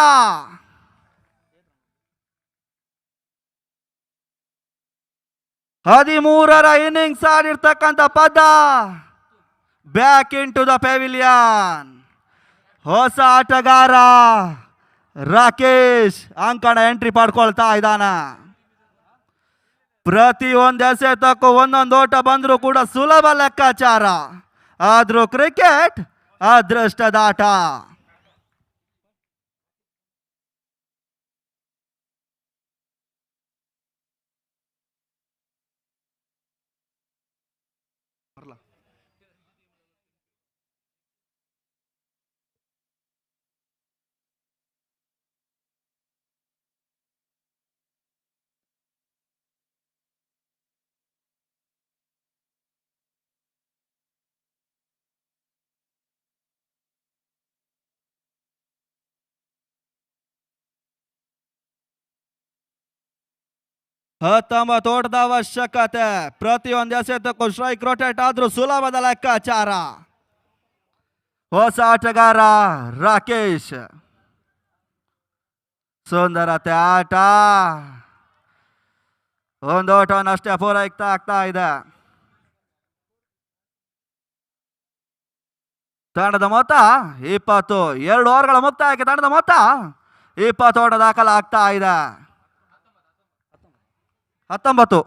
ಹದಿಮೂರರ ಇನ್ನಿಂಗ್ಸ್ ಆಡಿರ್ತಕ್ಕಂಥ ಪದ back into the pavilion. ಹೊಸ ಆಟಗಾರ ರಾಕೇಶ್ ಅಂಕಣ ಎಂಟ್ರಿ ಪಡ್ಕೊಳ್ತಾ ಇದ್ದಾನೆ. ಪ್ರತಿಯೊಂದು ಎಸೆತಕ್ಕೂ ಒಂದೊಂದು ಓಟ ಬಂದರೂ ಕೂಡ ಸುಲಭ ಲೆಕ್ಕಾಚಾರ. ಆದ್ರೂ ಕ್ರಿಕೆಟ್ ಅದೃಷ್ಟದಾಟ. ಹತ್ತೊಂಬತ್ತು ಓಟದ ಅವಶ್ಯಕತೆ. ಪ್ರತಿಯೊಂದು ಎಸೆತಕ್ಕೂ ಸ್ಟ್ರೈಕ್ ರೊಟೇಟ್ ಆದ್ರೂ ಸುಲಭದ ಲೆಕ್ಕಾಚಾರ. ಹೊಸ ಆಟಗಾರ ರಾಕೇಶ್. ಸುಂದರತೆ ಆಟ. ಒಂದು ಓಟವನ್ನಷ್ಟೇ ಪೂರೈಕೆ ಆಗ್ತಾ ಇದೆ. ತಂಡದ ಮೊತ್ತ 20. 2 ಓವರ್ಗಳ ಮುಕ್ತಾಯಕ್ಕೆ ತಂಡದ ಮೊತ್ತ 20 ಓಟ ದಾಖಲಾಗ್ತಾ ಇದೆ. 19.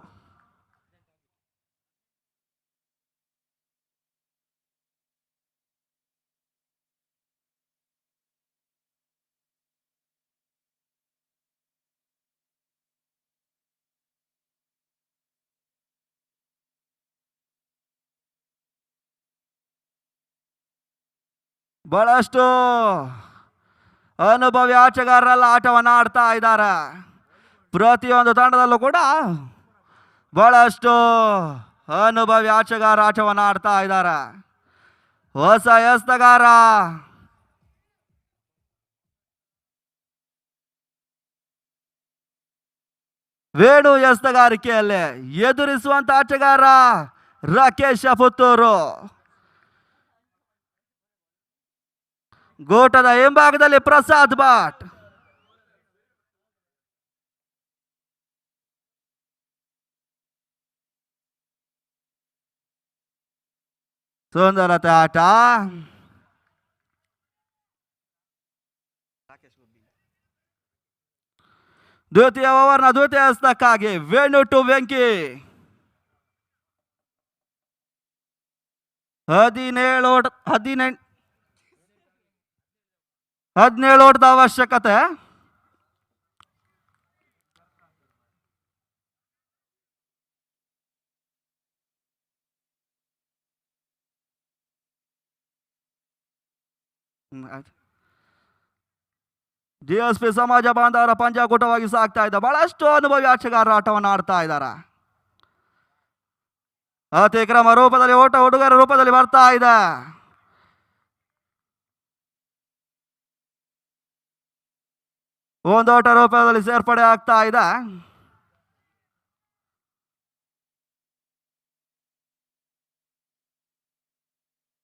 ಬಹಳಷ್ಟು ಅನುಭವಿ ಆಟಗಾರರೆಲ್ಲ ಆಟವನ್ನು ಆಡ್ತಾ ಇದ್ದಾರೆ. ಪ್ರತಿಯೊಂದು ತಂಡದಲ್ಲೂ ಕೂಡ ಬಹಳಷ್ಟು ಅನುಭವಿ ಆಟಗಾರ ಆಟವನ್ನು ಆಡ್ತಾ ಇದ್ದಾರೆ. ಹೊಸ ಎಸೆತಗಾರ ವೇಣು ಎಸೆತಗಾರಿಕೆಯಲ್ಲಿ ಎದುರಿಸುವಂತ ಆಟಗಾರ ರಾಕೇಶ ಪುತ್ತೂರು. ಗೋಟದ ಹಿಂಭಾಗದಲ್ಲಿ ಪ್ರಸಾದ್ ಭಟ್. ಸುಂದರತೆ ಆಟ. ದ್ವಿತೀಯ ಓವರ್ನ ದ್ವಿತೀಯ ಎಸೆತಕ್ಕಾಗಿ ವೇಣು ಟು ವೆಂಕಿ. 17 ಓಟದ ಅವಶ್ಯಕತೆ. ಜಿಎಸ್ಪಿ ಸಮಾಜ ಬಾಂಧವರ ಪಂಚಕೂಟವಾಗಿ ಸಾಗ್ತಾ ಇದೆ. ಬಹಳಷ್ಟು ಅನುಭವಿ ಆಟಗಾರರ ಆಟವನ್ನು ಆಡ್ತಾ ಇದ್ದಾರೆ. ಅತಿಕ್ರಮ ರೂಪದಲ್ಲಿ ಓಟ ಹುಡುಗರ ರೂಪದಲ್ಲಿ ಬರ್ತಾ ಇದೆ. ಒಂದು ಓಟ ರೂಪದಲ್ಲಿ ಸೇರ್ಪಡೆ ಆಗ್ತಾ ಇದೆ.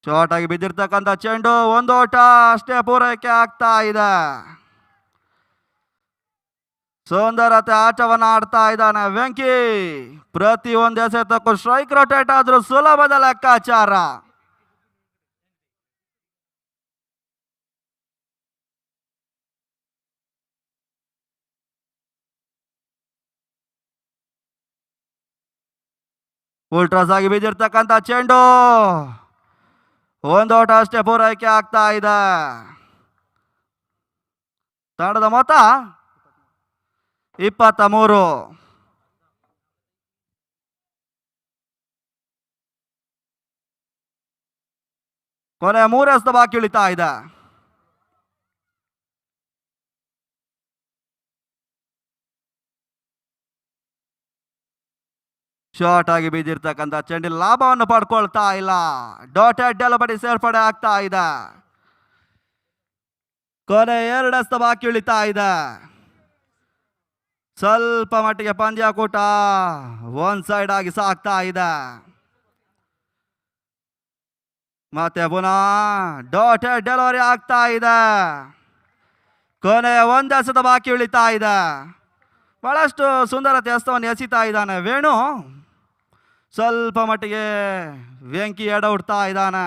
ಶಾರ್ಟ್ ಆಗಿ ಬಿದ್ದಿರ್ತಕ್ಕಂಥ ಚೆಂಡು. ಒಂದು ಓಟ ಅಷ್ಟೇ ಪೂರೈಕೆ ಆಗ್ತಾ ಇದೆ. ಸುಂದರತೆ ಆಟವನ್ನು ಆಡ್ತಾ ಇದ್ದಾನೆ ವೆಂಕಿ. ಪ್ರತಿಯೊಂದು ಎಸೆತಕ್ಕೂ ಸ್ಟ್ರೈಕ್ ರೊಟೇಟ್ ಆದ್ರೂ ಸುಲಭದ ಲೆಕ್ಕಾಚಾರ. ಉಲ್ಟ್ರಾಸ್ ಆಗಿ ಬಿದ್ದಿರ್ತಕ್ಕಂಥ ಚೆಂಡು. ಒಂದು ಓಟ ಅಷ್ಟೇ ಪೂರೈಕೆ ಆಗ್ತಾ ಇದೆ. ತಂಡದ ಮೊತ್ತ 23. ಕೊನೆ 3 ಎಸೆತ ಬಾಕಿ ಉಳಿತಾ ಇದೆ. ಶಾರ್ಟ್ ಆಗಿ ಬಿದ್ದಿರ್ತಕ್ಕಂಥ ಚೆಂಡಿನ ಲಾಭವನ್ನು ಪಡ್ಕೊಳ್ತಾ ಇಲ್ಲ. ಡಾಟೆಡ್ ಡೆಲಿವರಿ ಸೇರ್ಪಡೆ ಆಗ್ತಾ ಇದೆ. ಕೊನೆ 2 ಎಸೆತ ಬಾಕಿ ಉಳಿತಾ ಇದೆ. ಸ್ವಲ್ಪ ಮಟ್ಟಿಗೆ ಪಂದ್ಯಾಕೂಟ ಒನ್ ಸೈಡ್ ಆಗಿ ಸಾಗ್ತಾ ಇದೆ. ಮತ್ತೆ ಪುನಃ ಡಾಟೆಡ್ ಡೆಲಿವರಿ ಆಗ್ತಾ ಇದೆ. ಕೊನೆ 1 ಎಸೆತ ಬಾಕಿ ಉಳಿತಾ ಇದೆ. ಬಹಳಷ್ಟು ಸುಂದರತೆ ಎಸೆತವನ್ನು ಎಸಿತಾ ಇದ್ದಾನೆ ವೇಣು. ಸ್ವಲ್ಪ ಮಟ್ಟಿಗೆ ವೆಂಕಿ ಎಡ ಹುಡ್ತಾ ಇದ್ದಾನೆ.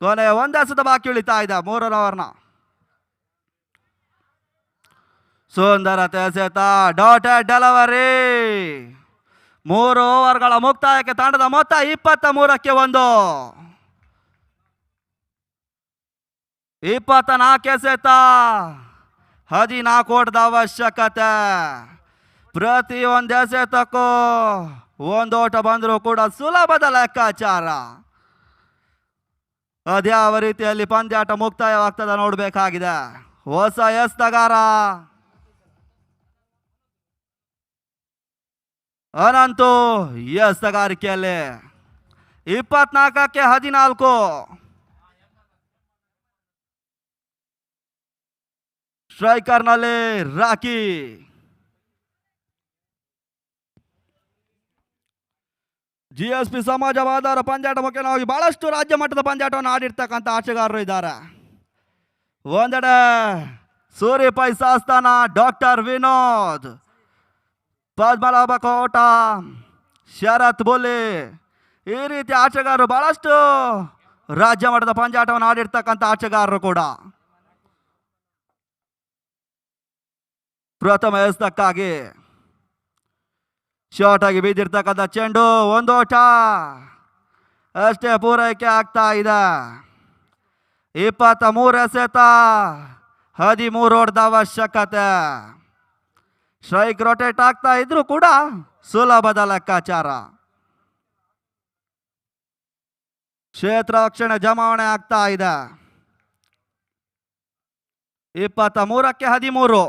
ಕೊನೆ 1 ಎಸೆತ ಬಾಕಿ ಉಳಿತಾ ಇದೆ 3ರ ಓವರ್ನ. ಸುಂದರತೆ ಎಸೆತ ಡಾಟೆಡ್ ಡೆಲಿವರಿ. 3 ಓವರ್ಗಳ ಮುಕ್ತಾಯಕ್ಕೆ ತಂಡದ ಮೊತ್ತ 23ಕ್ಕೆ 1. 24 ಎಸೆತ 14 ಓಟದ ಅವಶ್ಯಕತೆ. ಪ್ರತಿ ಒಂದು ಎಸೆತಕ್ಕೂ 1 ಓಟ ಬಂದರೂ ಕೂಡ ಸುಲಭದ ಲೆಕ್ಕಾಚಾರ. ಅದ್ಯಾವ ರೀತಿಯಲ್ಲಿ ಪಂದ್ಯಾಟ ಮುಕ್ತಾಯವಾಗ್ತದ ನೋಡಬೇಕಾಗಿದೆ. ಹೊಸ ಎಸ್ತಗಾರ ಅನಂತು ಎಸ್ತಗಾರಿಕೆಯಲ್ಲಿ 24ಕ್ಕೆ 14. ಸ್ಟ್ರೈಕರ್ನಲ್ಲಿ ರಾಕಿ. GSP ಸಮಾಜವಾದವರ ಪಂದ್ಯಾಟ ಮುಖ್ಯವಾಗಿ ಬಹಳಷ್ಟು ರಾಜ್ಯ ಮಟ್ಟದ ಪಂದ್ಯಾಟವನ್ನು ಆಡಿರ್ತಕ್ಕಂಥ ಆಟಗಾರರು ಇದ್ದಾರೆ. ಒಂದೆಡೆ ಸೂರ್ಯ ಪೈ ಸಾಸ್ತಾನ ಡಾಕ್ಟರ್ ವಿನೋದ್, ಪದ್ಮನಾಭ ಕೋಟ, ಶರತ್ ಬುಲಿ, ಈ ರೀತಿ ಆಟಗಾರರು ಬಹಳಷ್ಟು ರಾಜ್ಯ ಮಟ್ಟದ ಪಂದ್ಯಾಟವನ್ನು ಆಡಿರ್ತಕ್ಕಂಥ ಆಟಗಾರರು ಕೂಡ. ಪ್ರಥಮ ಎಸೆತಕ್ಕಾಗಿ ಶಾರ್ಟ್ ಆಗಿ ಬಿದ್ದಿರ್ತಕ್ಕಂಥ ಚೆಂಡು 1 ಓಟ ಅಷ್ಟೇ ಪೂರೈಕೆ ಆಗ್ತಾ ಇದೆ. 23 ಎಸೆತ 13 ಓಟದ ಅವಶ್ಯಕತೆ. ಸ್ಟ್ರೈಕ್ ರೊಟೇಟ್ ಆಗ್ತಾ ಇದ್ರು ಕೂಡ ಸುಲಭದ ಲೆಕ್ಕಾಚಾರ. ಕ್ಷೇತ್ರ ರಕ್ಷಣೆ ಜಮಾವಣೆ ಆಗ್ತಾ ಇದೆ. 23ಕ್ಕೆ 13.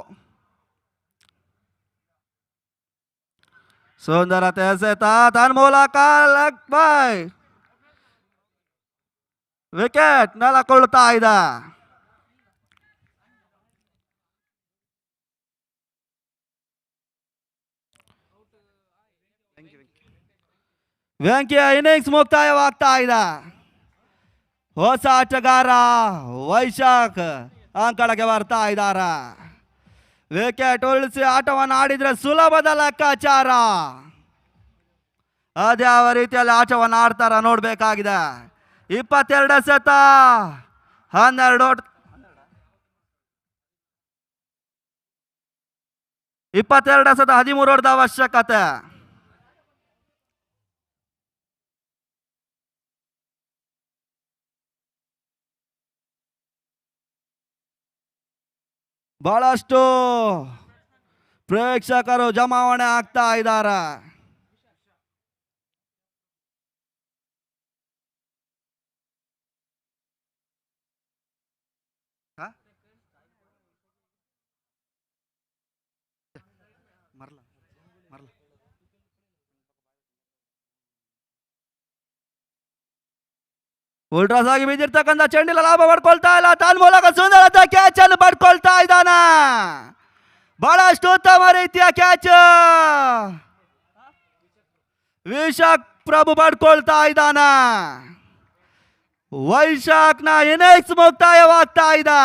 ಸುಂದರತೆ ಎಸೆತ ತನ್ಮೂಲಕ ಲೆಗ್ ಬೈ. ವಿಕೆಟ್ ನೆಲಕೊಳ್ತಾ ಇದೆ. ವೆಂಕಿಯ ಇನ್ನಿಂಗ್ಸ್ ಮುಕ್ತಾಯವಾಗ್ತಾ ಇದೆ. ಹೊಸ ಆಟಗಾರ ವೈಶಾಖ್ ಅಂಕಣಕ್ಕೆ ಬರ್ತಾ ಇದ್ದಾರೆ. ವಿಕೆಟ್ ಉಳಿಸಿ ಆಟವನ್ನು ಆಡಿದ್ರೆ ಸುಲಭದ ಲೆಕ್ಕಾಚಾರ. ಅದ್ಯಾವ ರೀತಿಯಲ್ಲಿ ಆಟವನ್ನು ಆಡ್ತಾರ ನೋಡ್ಬೇಕಾಗಿದೆ. 22 ಎಸೆತ 12 ಓಟ. 22 ಎಸೆತ 13 ಓಟದ ಅವಶ್ಯಕತೆ. ಬಹಳಷ್ಟು ಪ್ರೇಕ್ಷಕರು ಜಮಾವಣೆ ಆಗ್ತಾ ಇದ್ದಾರೆ. ಉಲ್ಟ್ರಾಸ್ ಆಗಿ ಬಿದ್ದಿರ್ತಕ್ಕಂಥ ಚೆಂಡಿನ ಲಾಭ ಪಡ್ಕೊಳ್ತಾ ಇಲ್ಲ. ತನ್ನ ಮೂಲಕ ಸುಂದರದ ಕ್ಯಾಚ್ ಅನ್ನು ಪಡ್ಕೊಳ್ತಾ ಇದ್ದಾನೆ. ಬಹಳಷ್ಟು ಉತ್ತಮ ರೀತಿಯ ಕ್ಯಾಚ್ ವಿಶಾಖ್ ಪ್ರಭು ಪಡ್ಕೊಳ್ತಾ ಇದ್ದಾನೆ. ವೈಶಾಖ್ನ ಇನ್ನಿಂಗ್ಸ್ ಮುಕ್ತಾಯವಾಗ್ತಾ ಇದೆ.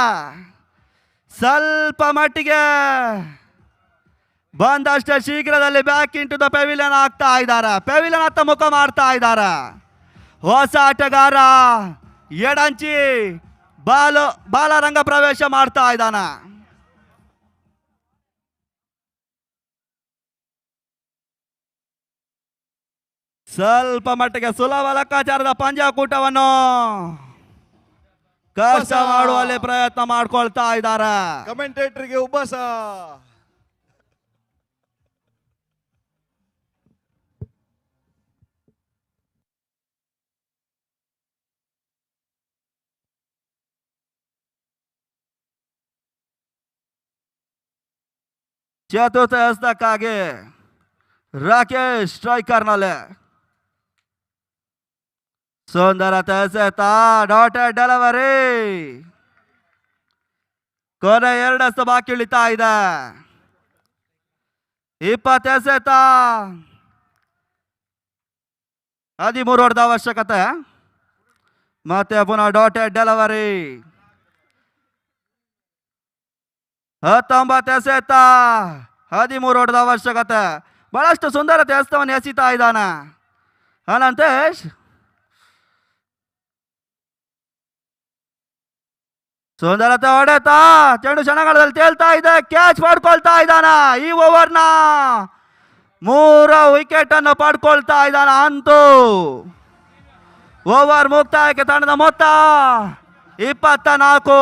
ಸ್ವಲ್ಪ ಮಟ್ಟಿಗೆ ಬಂದಷ್ಟೇ ಶೀಘ್ರದಲ್ಲಿ ಬ್ಯಾಕ್ ಇಂಟು ದ ಪೆವಿಲಿಯನ್ ಆಗ್ತಾ ಇದ್ದಾರೆ. ಪೆವಿಲಿಯನ್ ಹತ್ತ ಮುಖ ಮಾಡ್ತಾ ಇದ್ದಾರೆ. ಹೊಸ ಆಟಗಾರ ಎಡಂಚಿ ಬಾಲರಂಗ ಪ್ರವೇಶ ಮಾಡ್ತಾ ಇದ್ದಾನೆ. ಸ್ವಲ್ಪ ಮಟ್ಟಿಗೆ ಸುಲಭ ಲೆಕ್ಕಾಚಾರದ ಪಂದ್ಯಾಕೂಟವನ್ನು ಕಷ್ಟ ಮಾಡುವಲ್ಲಿ ಪ್ರಯತ್ನ ಮಾಡ್ಕೊಳ್ತಾ ಇದ್ದಾರೆ.
ಕಮೆಂಟೇಟರ್ಗೆ ಉಬ್ಬಸ.
ಚತುರ್ಥ ಎಸೆತಕ್ಕಾಗಿ ರಾಕೇಶ್ ಸ್ಟ್ರೈಕರ್ನಲ್ಲಿ. ಸುಂದರತೆ ಎಸೆತ ಡಾಟೆಡ್ ಡೆಲಿವರಿ. ಕೊನೆ 2 ಎಸೆತ ಬಾಕಿ ಉಳಿತಾ ಇದೆ. 20 ಎಸೆತ 13 ಓಟದ ಅವಶ್ಯಕತೆ. ಮತ್ತೆ ಪುನಃ ಡಾಟೆಡ್ ಡೆಲಿವರಿ. 19 ಎಸೆತ 13 ಓಟದ ಅವಶ್ಯಕತೆ. ಬಹಳಷ್ಟು ಸುಂದರತೆ ಎಸೆತವನ್ನು ಎಸಿತಾ ಇದ್ದಾನೆ ಅನಂತೇಶ್. ಸುಂದರತೆ ಹೊಡೆತ ಚೆಂಡು ಕ್ಷಣಗಳಲ್ಲಿ ತೇಲ್ತಾ ಇದೆ, ಕ್ಯಾಚ್ ಪಡ್ಕೊಳ್ತಾ ಇದ್ದಾನ. ಈ ಓವರ್ನ 3 ವಿಕೆಟ್ ಅನ್ನು ಪಡ್ಕೊಳ್ತಾ ಇದ್ದಾನ. ಅಂತೂ ಓವರ್ ಮುಕ್ತಾಯಕ್ಕೆ ತಂಡದ ಮೊತ್ತ 24.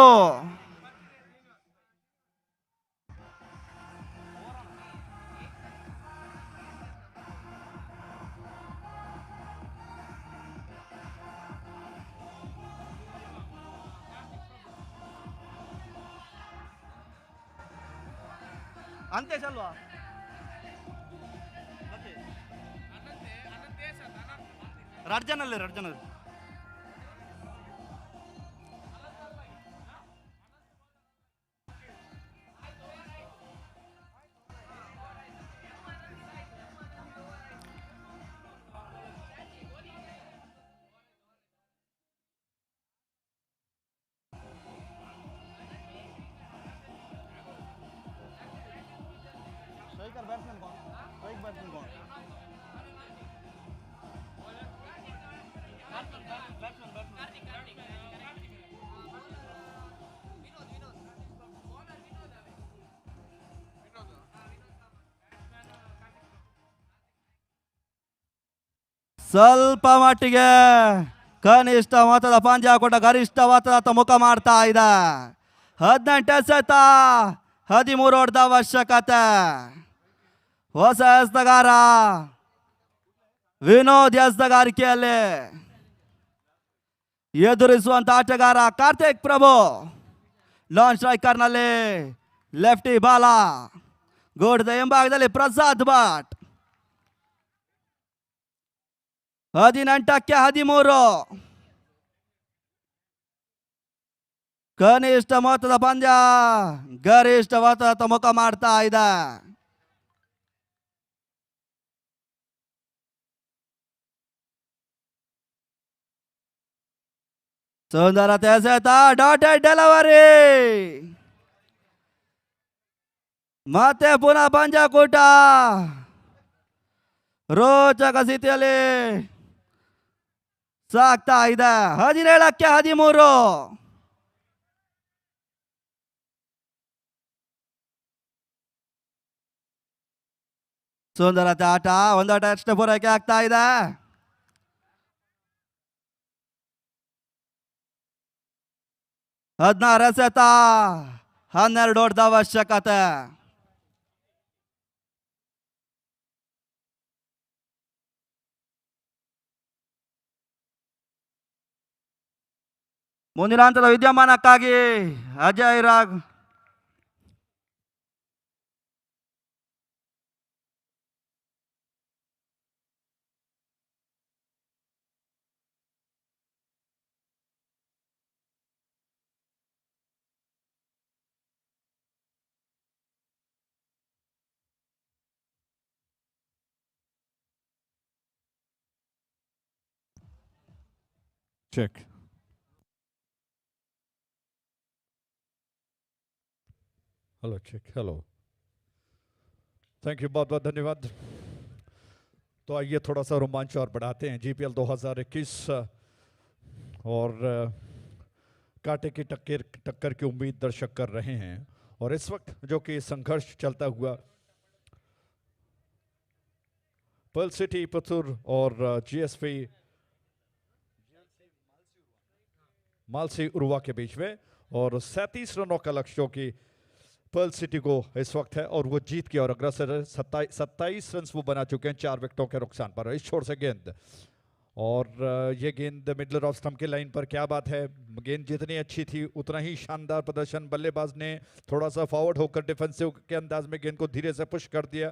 ಅಂತೆ ಚಲ್ವಾ ರಡ್ಜನಲ್ಲಿ ಸ್ವಲ್ಪ ಮಟ್ಟಿಗೆ ಕನಿಷ್ಠ ಮೊತ್ತದ ಪಂದ್ಯ ಕೊಟ್ಟ ಗರಿಷ್ಠ ಮೊತ್ತದ ಮುಖ ಮಾಡ್ತಾ ಇದೆ. 18 ಎಸೆತ 13 ಹೊಡೆದ ಅವಶ್ಯಕತೆ. ಹೊಸ ಎಸೆತಗಾರ ವಿನೋದ್ ಎಸೆತಗಾರಿಕೆಯಲ್ಲಿ ಎದುರಿಸುವಂತ ಆಟಗಾರ ಕಾರ್ತಿಕ್ ಪ್ರಭು. ಲಾಂಚ್ ಸ್ಟ್ರೈಕರ್ನಲ್ಲಿ ಲೆಫ್ಟಿ ಬಾಲ, ಗೋಡದ ಹಿಂಭಾಗದಲ್ಲಿ ಪ್ರಸಾದ್ ಭಟ್. 18ಕ್ಕೆ 13 ಕನಿಷ್ಠ ಮೊತ್ತದ ಪಂದ್ಯ ಗರಿಷ್ಠ ಮೊತ್ತದ ಮುಖ ಮಾಡ್ತಾ ಇದೆ. ಸುಂದರತೆ ಎಸೆತ, ಡಾಟೆಡ್ ಡೆಲಿವರಿ. ಮತ್ತೆ ಪುನಃ ಪಂಜಾಕೂಟ ರೋಚಕ ಸ್ಥಿತಿಯಲ್ಲಿ ಸಾಗ್ತಾ ಇದೆ. 17ಕ್ಕೆ 13 ಸುಂದರತೆ ಆಟ, ಒಂದಾಟ ಅಷ್ಟೇ ಪೂರೈಕೆ ಆಗ್ತಾ ಇದೆ. ಹದಿನಾರು ಎಸೆತ 12 ಹೊಡೆದ ಅವಶ್ಯಕತೆ. ಮುಂದಿನ ಹಂತದ ವಿದ್ಯಮಾನಕ್ಕಾಗಿ ಅಜಯ್ ರಾಗ್
check. Hello check, hello, thank you, बहुत बहुत धन्यवाद. तो आइए थोड़ा सा रोमांच और बढ़ाते हैं. जीपीएल 2021 और कांटे की टक्कर की उम्मीद दर्शक कर रहे हैं. और इस वक्त जो कि संघर्ष चलता हुआ पर्ल सिटी पुथुर और जीएसपी मालसी उरुवा के बीच में, और 37 रनों का लक्ष्य जो कि पर्ल सिटी को इस वक्त है और वो जीत की और अग्रसर है. 27 रन वो बना चुके हैं 4 विकेटों के नुकसान पर. इस छोर से गेंद, और ये गेंद मिडल ऑफ स्टंप की लाइन पर. क्या बात है, गेंद जितनी अच्छी थी उतना ही शानदार प्रदर्शन. बल्लेबाज ने थोड़ा सा फॉरवर्ड होकर डिफेंसिव के अंदाज में गेंद को धीरे से पुश कर दिया.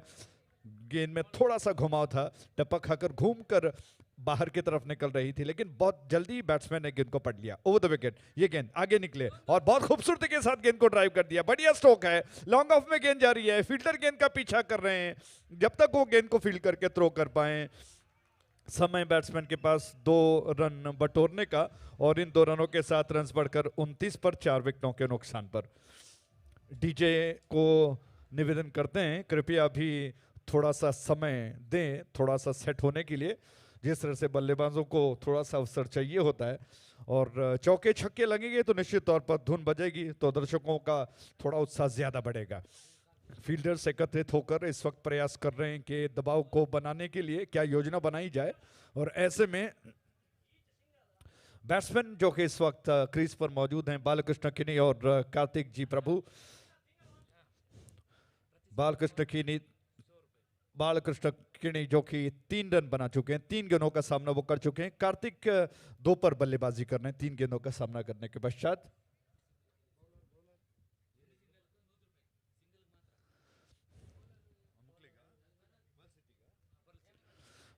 गेंद में थोड़ा सा घुमाव था, टपक खाकर घूमकर बाहर की तरफ निकल रही थी, लेकिन बहुत जल्दी बैट्समैन ने गेंद को पढ़ लिया. ओवर द विकेट ये गेंद आगे निकले और बहुत खूबसूरती के साथ गेंद को ड्राइव कर दिया. बढ़िया स्ट्रोक है. लॉन्ग ऑफ में गेंद जा रही है, फील्डर गेंद का पीछा कर रहे हैं जब तक वो गेंद को फील्ड करके थ्रो कर पाए. समय बैट्समैन के पास 2 रन बटोरने का, और इन 2 रनों के साथ रन बढ़कर 29 पर 4 विकेटों के नुकसान पर. डीजे को निवेदन करते हैं कृपया अभी थोड़ा सा समय दें, थोड़ा सा सेट होने के लिए. जिस तरह से बल्लेबाजों को थोड़ा सा अवसर चाहिए होता है और चौके छक्के लगेंगे तो निश्चित तौर पर धुन बजेगी, तो दर्शकों का थोड़ा उत्साह ज्यादा बढ़ेगा। फील्डर्स एकत्रित होकर इस वक्त प्रयास कर रहे हैं कि दबाव को बनाने के लिए क्या योजना बनाई जाए, और ऐसे में बैट्समैन जो कि इस वक्त क्रीज पर मौजूद हैं, बालकृष्ण किनी और कार्तिक जी प्रभु। बालकृष्ण किनी जो कि 3 रन बना चुके हैं, 3 गेंदों का सामना वो कर चुके हैं। कार्तिक 2 पर बल्लेबाजी कर रहे हैं 3 गेंदों का सामना करने के पश्चात।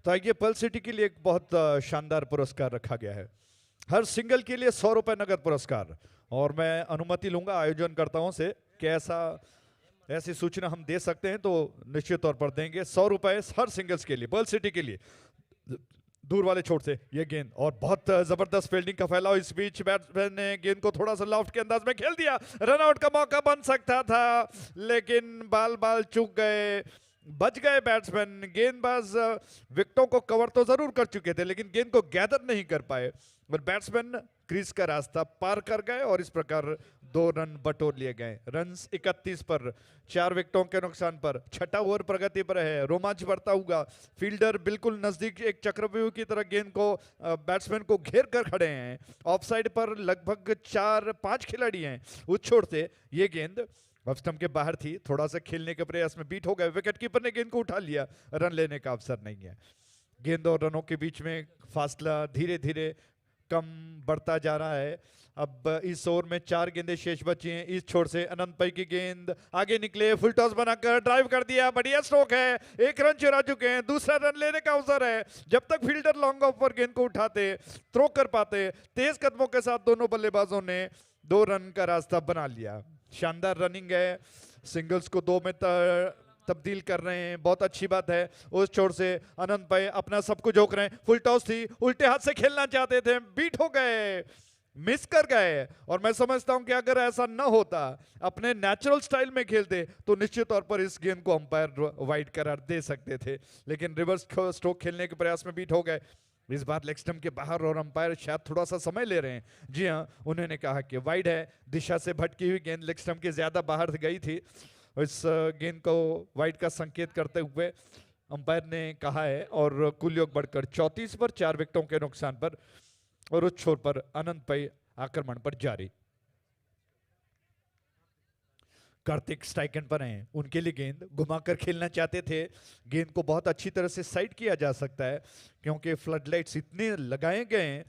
तो आइए, पर्ल सिटी के लिए एक बहुत शानदार पुरस्कार रखा गया है। हर सिंगल के लिए 100 रुपए नगद पुरस्कार, और मैं अनुमति लूंगा आयोजनकर्ताओं से कि ऐसी सूचना हम दे सकते हैं तो निश्चित तौर पर देंगे। 100 रुपए हर सिंगल्स के लिए, पर्ल सिटी के लिए। दूर वाले छोर से ये गेंद, और बहुत जबरदस्त फील्डिंग का फैलाव। इस बीच बैट्समैन ने गेंद को थोड़ा सा लॉफ्ट के अंदाज में खेल दिया। रनआउट का मौका बन सकता था, लेकिन बाल चूक गए, बच गए बैट्समैन। गेंदबाज विकेटों को कवर तो जरूर कर चुके थे, लेकिन गेंद को गैदर नहीं कर पाए, और बैट्समैन क्रीज का रास्ता पार कर गए, और इस प्रकार 2 रन बटोर लिए गए। रन्स 31 पर, 4 विकेटों के नुकसान पर। 6वां ओवर प्रगति पर है, रोमांच बढ़ता हुआ। फील्डर बिल्कुल नजदीक एक चक्रव्यूह की तरह गेंद को बैट्समैन को घेर कर खड़े हैं। ऑफ साइड पर लगभग 4-5 खिलाड़ी हैं। उस छोर से ये गेंद ऑफ स्टंप के बाहर थी, थोड़ा सा खेलने के प्रयास में बीट हो गए। विकेट कीपर ने गेंद को उठा लिया, रन लेने का अवसर नहीं है। गेंद और रनों के बीच में फासला धीरे धीरे कम बढ़ता जा रहा है। अब इस ओवर में 4 गेंदें शेष बची हैं। इस छोर से अनंत पई की गेंद आगे निकले, फुल टॉस बनाकर ड्राइव कर दिया, बढ़िया स्ट्रोक है। 1 रन चुरा चुके हैं, दूसरा रन लेने का अवसर है। जब तक फील्डर लॉन्ग ऑफ पर गेंद को उठाते, थ्रो कर पाते, तेज कदमों के साथ दोनों बल्लेबाजों ने 2 रन का रास्ता बना लिया। शानदार रनिंग है, सिंगल्स को 2 में तब्दील कर रहे हैं, बहुत अच्छी बात है। उस छोर से अनंत भाई अपना सब कुछ झोंक रहे हैं। फुल टॉस थी, उल्टे हाथ से खेलना चाहते थे, बीट हो गए, मिस कर गए। और मैं समझता हूं कि अगर ऐसा न होता, अपने नेचुरल स्टाइल में खेलते, तो निश्चित तौर पर इस गेंद को अंपायर वाइड करार दे सकते थे, लेकिन रिवर्स स्ट्रोक खेलने के प्रयास में बीट हो गए। इस बार लेग स्टंप के बाहर, और अंपायर शायद थोड़ा सा समय ले रहे हैं। जी हाँ, उन्होंने कहा कि वाइड है, दिशा से भटकी हुई गेंद लेग स्टंप के ज्यादा बाहर गई थी। इस गेंद को वाइड का संकेत करते हुए अंपायर ने कहा है, और कुल योग बढ़कर 34 पर, 4 विकेटों के नुकसान पर, और उस छोर पर अनंत पई आक्रमण पर जारी। कार्तिक स्ट्राइक एंड पर हैं, उनके लिए गेंद घुमाकर खेलना चाहते थे। गेंद को बहुत अच्छी तरह से साइड किया जा सकता है, क्योंकि फ्लडलाइट्स इतने लगाए गए हैं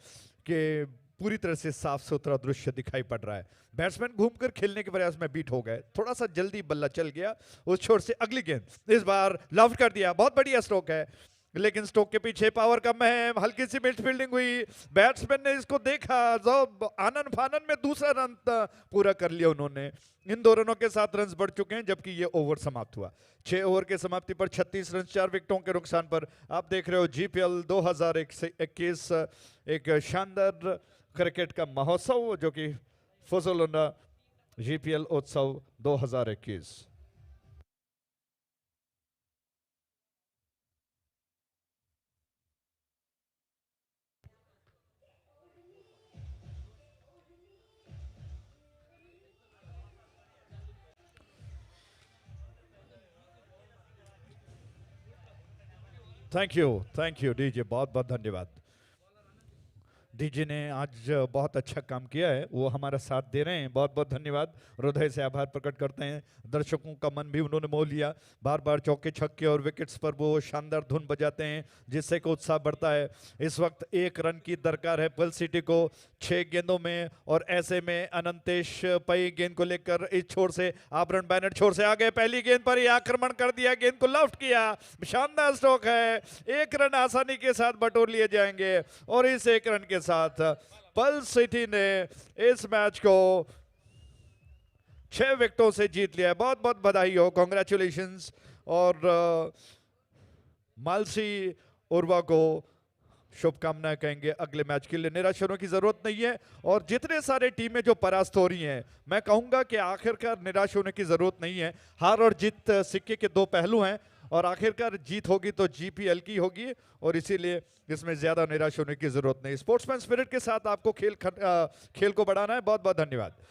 कि पूरी तरह से साफ सुथरा दृश्य दिखाई पड़ रहा है। बैट्समैन घूमकर खेलने के प्रयास में बीट हो गए, थोड़ा सा जल्दी बल्ला चल गया। उस छोर से अगली गेंद, इस बार लॉफ्ट कर दिया, बहुत बढ़िया स्ट्रोक है, लेकिन स्ट्रोक के पीछे पावर कम है, हल्की सी मिड फील्डिंग हुई। बैट्समैन ने इसको देखा, जो आनन फानन में दूसरा रन पूरा कर लिया उन्होंने। इन 2 रनों के साथ रन बढ़ चुके हैं, जबकि ये ओवर समाप्त हुआ। 6 ओवर के समाप्ति पर 36 रन, 4 विकेटों के नुकसान पर। आप देख रहे हो GPL 2021, एक शानदार क्रिकेट का महोत्सव, जो कि फजोलना GPL Utsav 2021। Thank you DJ, बहुत बहुत धन्यवाद। डीजे ने आज बहुत अच्छा काम किया है, वो हमारा साथ दे रहे हैं, बहुत बहुत धन्यवाद। हृदय से आभार प्रकट करते हैं। दर्शकों का मन भी उन्होंने मोह लिया, बार बार चौके छक्के और विकेट्स पर वो शानदार धुन बजाते हैं, जिससे को उत्साह बढ़ता है। इस वक्त 1 रन की दरकार है पर्ल सिटी को 6 गेंदों में, और ऐसे में अनंतेश पई गेंद को लेकर इस छोर से, आबरण बैनर छोर से आ गए, पहली गेंद पर ही आक्रमण कर दिया, गेंद को लॉफ्ट किया, शानदार स्ट्रोक है। 1 रन आसानी के साथ बटोर लिए जाएंगे, और इस 1 रन के साथ पर्ल सिटी ने इस मैच को 6 विकेटों से जीत लिया है। बहुत बहुत बधाई हो, कॉन्ग्रेचुलेशंस। और मालसी उर्वा को शुभकामनाएं कहेंगे अगले मैच के लिए। निराश होने की जरूरत नहीं है, और जितने सारे टीमें जो परास्त हो रही हैं, मैं कहूंगा कि आखिरकार निराश होने की जरूरत नहीं है। हार और जीत सिक्के के 2 पहलू हैं, और आखिरकार जीत होगी तो जीपीएल की होगी, और इसीलिए इसमें ज्यादा निराश होने की जरूरत नहीं। स्पोर्ट्समैन स्पिरिट के साथ आपको खेल को बढ़ाना है। बहुत बहुत धन्यवाद।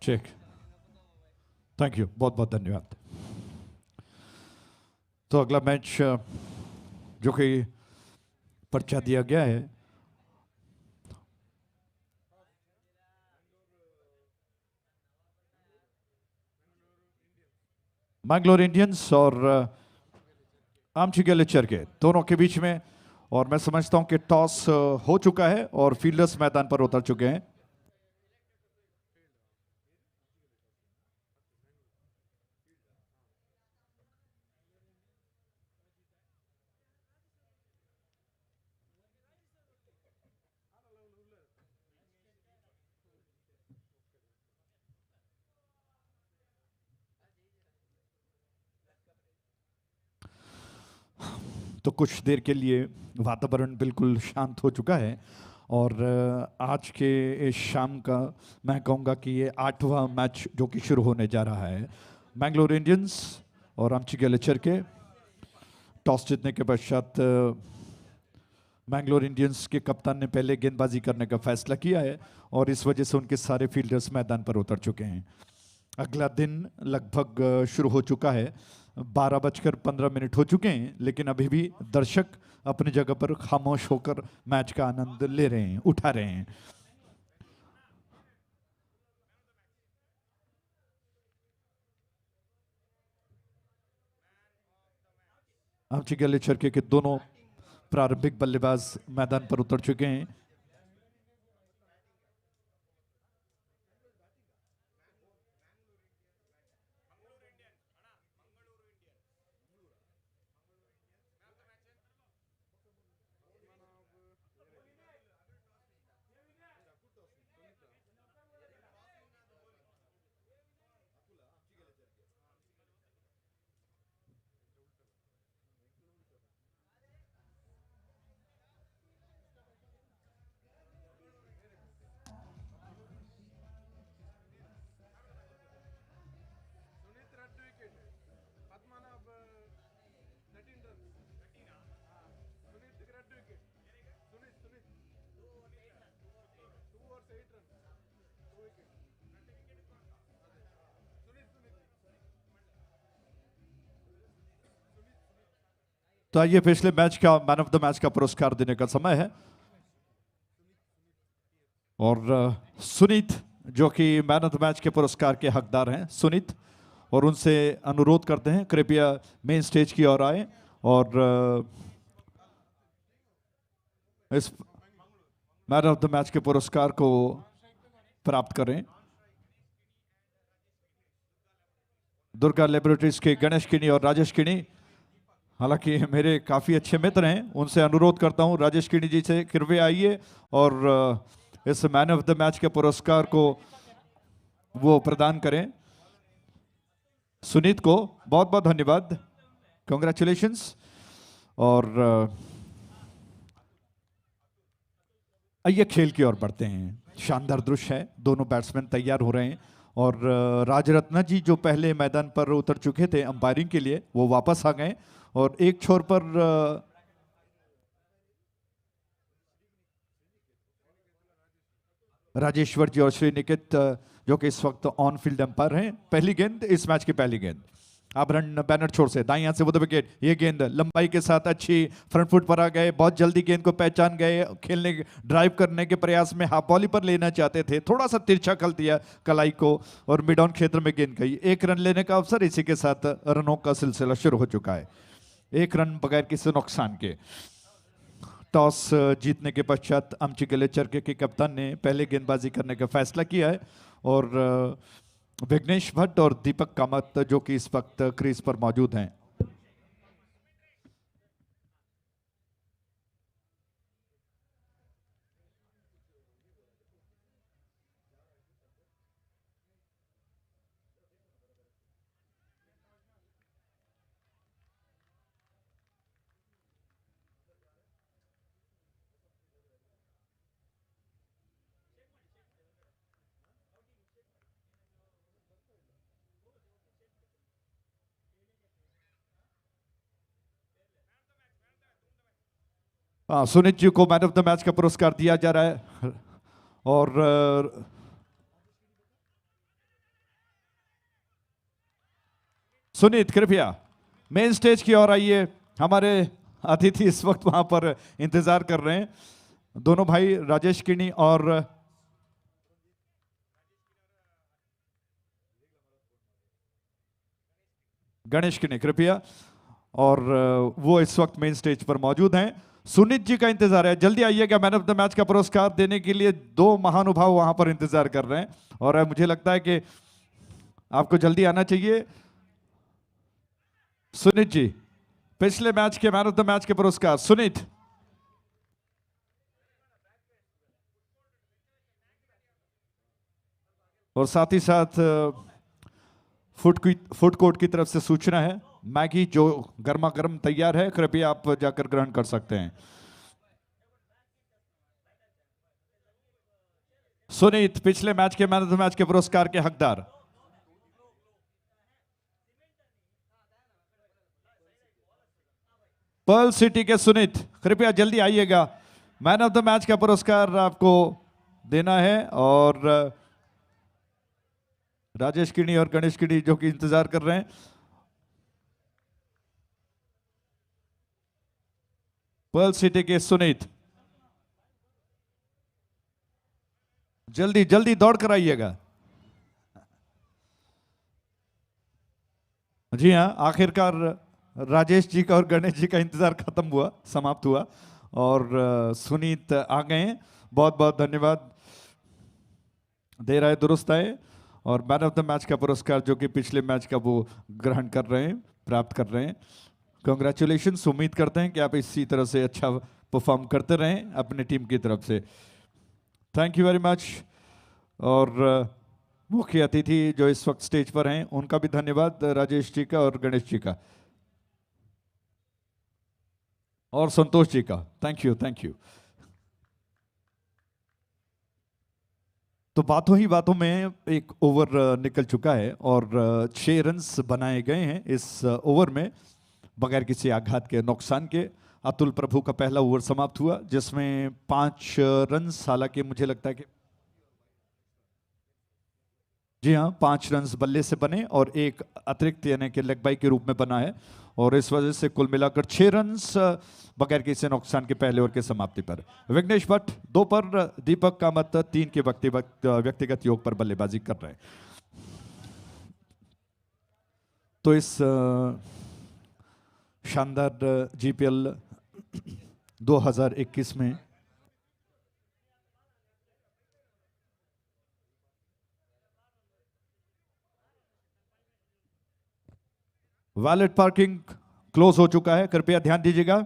चेक, थैंक यू, बहुत बहुत धन्यवाद। तो अगला मैच जो कि पर्चा दिया गया है, मैंगलोर इंडियंस और आमची गैलेचर के दोनों के बीच में, और मैं समझता हूं कि टॉस हो चुका है और फील्डर्स मैदान पर उतर चुके हैं। तो कुछ देर के लिए वातावरण बिल्कुल शांत हो चुका है, और आज के इस शाम का मैं कहूँगा कि ये 8वां मैच जो कि शुरू होने जा रहा है, मैंगलोर इंडियंस और आमची गैलेचर के। टॉस जीतने के पश्चात मैंगलोर इंडियंस के कप्तान ने पहले गेंदबाजी करने का फैसला किया है, और इस वजह से उनके सारे फील्डर्स मैदान पर उतर चुके हैं। अगला दिन लगभग शुरू हो चुका है, 12:15 हो चुके हैं, लेकिन अभी भी दर्शक अपनी जगह पर खामोश होकर मैच का आनंद ले रहे हैं, उठा रहे हैं। आमची गैलेचर के दोनों प्रारंभिक बल्लेबाज मैदान पर उतर चुके हैं। तो आइए पिछले मैच का मैन ऑफ द मैच का पुरस्कार देने का समय है, और सुनीत जो कि मैन ऑफ द मैच के पुरस्कार के हकदार हैं, सुनीत, और उनसे अनुरोध करते हैं कृपया मेन स्टेज की ओर आए और इस मैन ऑफ द मैच के पुरस्कार को प्राप्त करें। दुर्गा लेबोरेटरीज के गणेश किनी और राजेश किनी हालांकि मेरे काफ़ी अच्छे मित्र हैं, उनसे अनुरोध करता हूं राजेश किणी जी से कृपया आइए और इस मैन ऑफ द मैच के पुरस्कार को वो प्रदान करें। सुनीत को बहुत बहुत धन्यवाद, कॉन्ग्रेचुलेशंस। और आइए खेल की ओर बढ़ते हैं। शानदार दृश्य है, दोनों बैट्समैन तैयार हो रहे हैं और राजरत्ना जी जो पहले मैदान पर उतर चुके थे अंपायरिंग के लिए, वो वापस आ गए और एक छोर पर राजेश्वर जी और श्रीनिकेत जो कि इस वक्त ऑन फील्ड अंपायर हैं। पहली गेंद इस मैच की पहली गेंद, आभरण बैनर छोर से दाईं हाथ से वो विकेट। ये गेंद लंबाई के साथ अच्छी फ्रंट फुट पर आ गए, बहुत जल्दी गेंद को पहचान गए, खेलने ड्राइव करने के प्रयास में हाफ बॉली पर लेना चाहते थे, थोड़ा सा तिरछा कल दिया कलाई को और मिड ऑन क्षेत्र में गेंद गई। एक रन लेने का अवसर, इसी के साथ रनों का सिलसिला शुरू हो चुका है। एक रन बगैर किसी नुकसान के। टॉस जीतने के पश्चात अमचिकले चरके के कप्तान ने पहले गेंदबाजी करने का फैसला किया है और विघ्नेश भट्ट और दीपक कामत जो कि इस वक्त क्रीज पर मौजूद हैं। सुनीत जी को मैन ऑफ द मैच का पुरस्कार दिया जा रहा है और सुनीत कृपया मेन स्टेज की ओर आइए। हमारे अतिथि इस वक्त वहां पर इंतजार कर रहे हैं। दोनों भाई राजेश किणी और गणेश किणी कृपया, और वो इस वक्त मेन स्टेज पर मौजूद हैं। सुनीत जी का इंतजार है, जल्दी आइएगा। मैन ऑफ द मैच का पुरस्कार देने के लिए दो महानुभाव वहां पर इंतजार कर रहे हैं और मुझे लगता है कि आपको जल्दी आना चाहिए। सुनीत जी, पिछले मैच के मैन ऑफ द मैच के पुरस्कार सुनीत। और साथ ही साथ फूड कोर्ट की तरफ से सूचना है, मैगी जो गर्मा गर्म तैयार है, कृपया आप जाकर ग्रहण कर सकते हैं। सुनीत पिछले मैच के मैन ऑफ द मैच के पुरस्कार के हकदार। पर्ल सिटी के सुनीत, कृपया जल्दी आइएगा। मैन ऑफ द मैच का पुरस्कार आपको देना है और राजेश किणी और गणेश किणी जो कि इंतजार कर रहे हैं। पर्ल सिटी के सुनीत, जल्दी जल्दी दौड़ कर आइएगा। जी हाँ, आखिरकार राजेश जी का और गणेश जी का इंतजार खत्म हुआ, समाप्त हुआ और सुनीत आ गए हैं। बहुत बहुत धन्यवाद। देर आए दुरुस्त आए और मैन ऑफ द मैच का पुरस्कार जो कि पिछले मैच का वो ग्रहण कर रहे हैं, प्राप्त कर रहे हैं। कॉन्ग्रेचुलेशंस। उम्मीद करते हैं कि आप इसी तरह से अच्छा परफॉर्म करते रहें अपने टीम की तरफ से। Thank you very much. और मुख्य अतिथि जो इस वक्त स्टेज पर हैं उनका भी धन्यवाद, राजेश जी का और गणेश जी का और संतोष जी का। Thank you, thank you. तो बातों ही बातों में एक ओवर निकल चुका है और 6 रन्स बनाए गए हैं इस ओवर में बगैर किसी आघात के, नुकसान के। अतुल प्रभु का पहला ओवर समाप्त हुआ जिसमें 5 रन्स, हालांकि मुझे लगता है कि जी हाँ 5 रन्स बल्ले से बने और एक अतिरिक्त यानी कि लेग बाई के रूप में बना है और इस वजह से कुल मिलाकर 6 रन्स बगैर किसी नुकसान के पहले ओवर के समाप्ति पर। विघ्नेश भट्ट 2 पर, दीपक कामत 3 के व्यक्तिगत योग पर बल्लेबाजी कर रहे हैं। तो इस शानदार जीपीएल 2021 में वैलेट पार्किंग क्लोज हो चुका है, कृपया ध्यान दीजिएगा।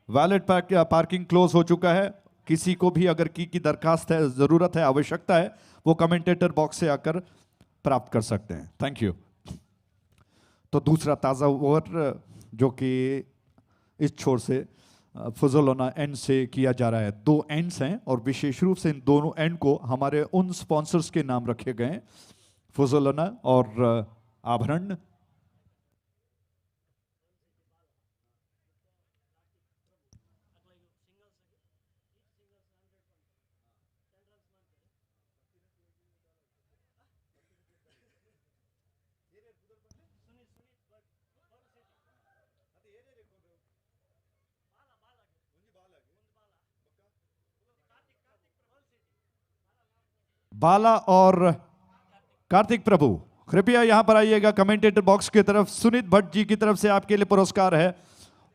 वैलेट पार्किंग क्लोज हो चुका है। किसी को भी अगर की दरखास्त है, जरूरत है, आवश्यकता है, वो कमेंटेटर बॉक्स से आकर प्राप्त कर सकते हैं। Thank you. तो दूसरा ताज़ा ओवर जो कि इस छोर से फुजोलाना एंड से किया जा रहा है। 2 एंड्स हैं और विशेष रूप से इन दोनों एंड को हमारे उन स्पॉन्सर्स के नाम रखे गए हैं, फुजोलाना और आभरण। बाला और कार्तिक प्रभु कृपया यहां पर आइएगा कमेंटेटर बॉक्स की तरफ। सुनीत भट्ट जी की तरफ से आपके लिए पुरस्कार है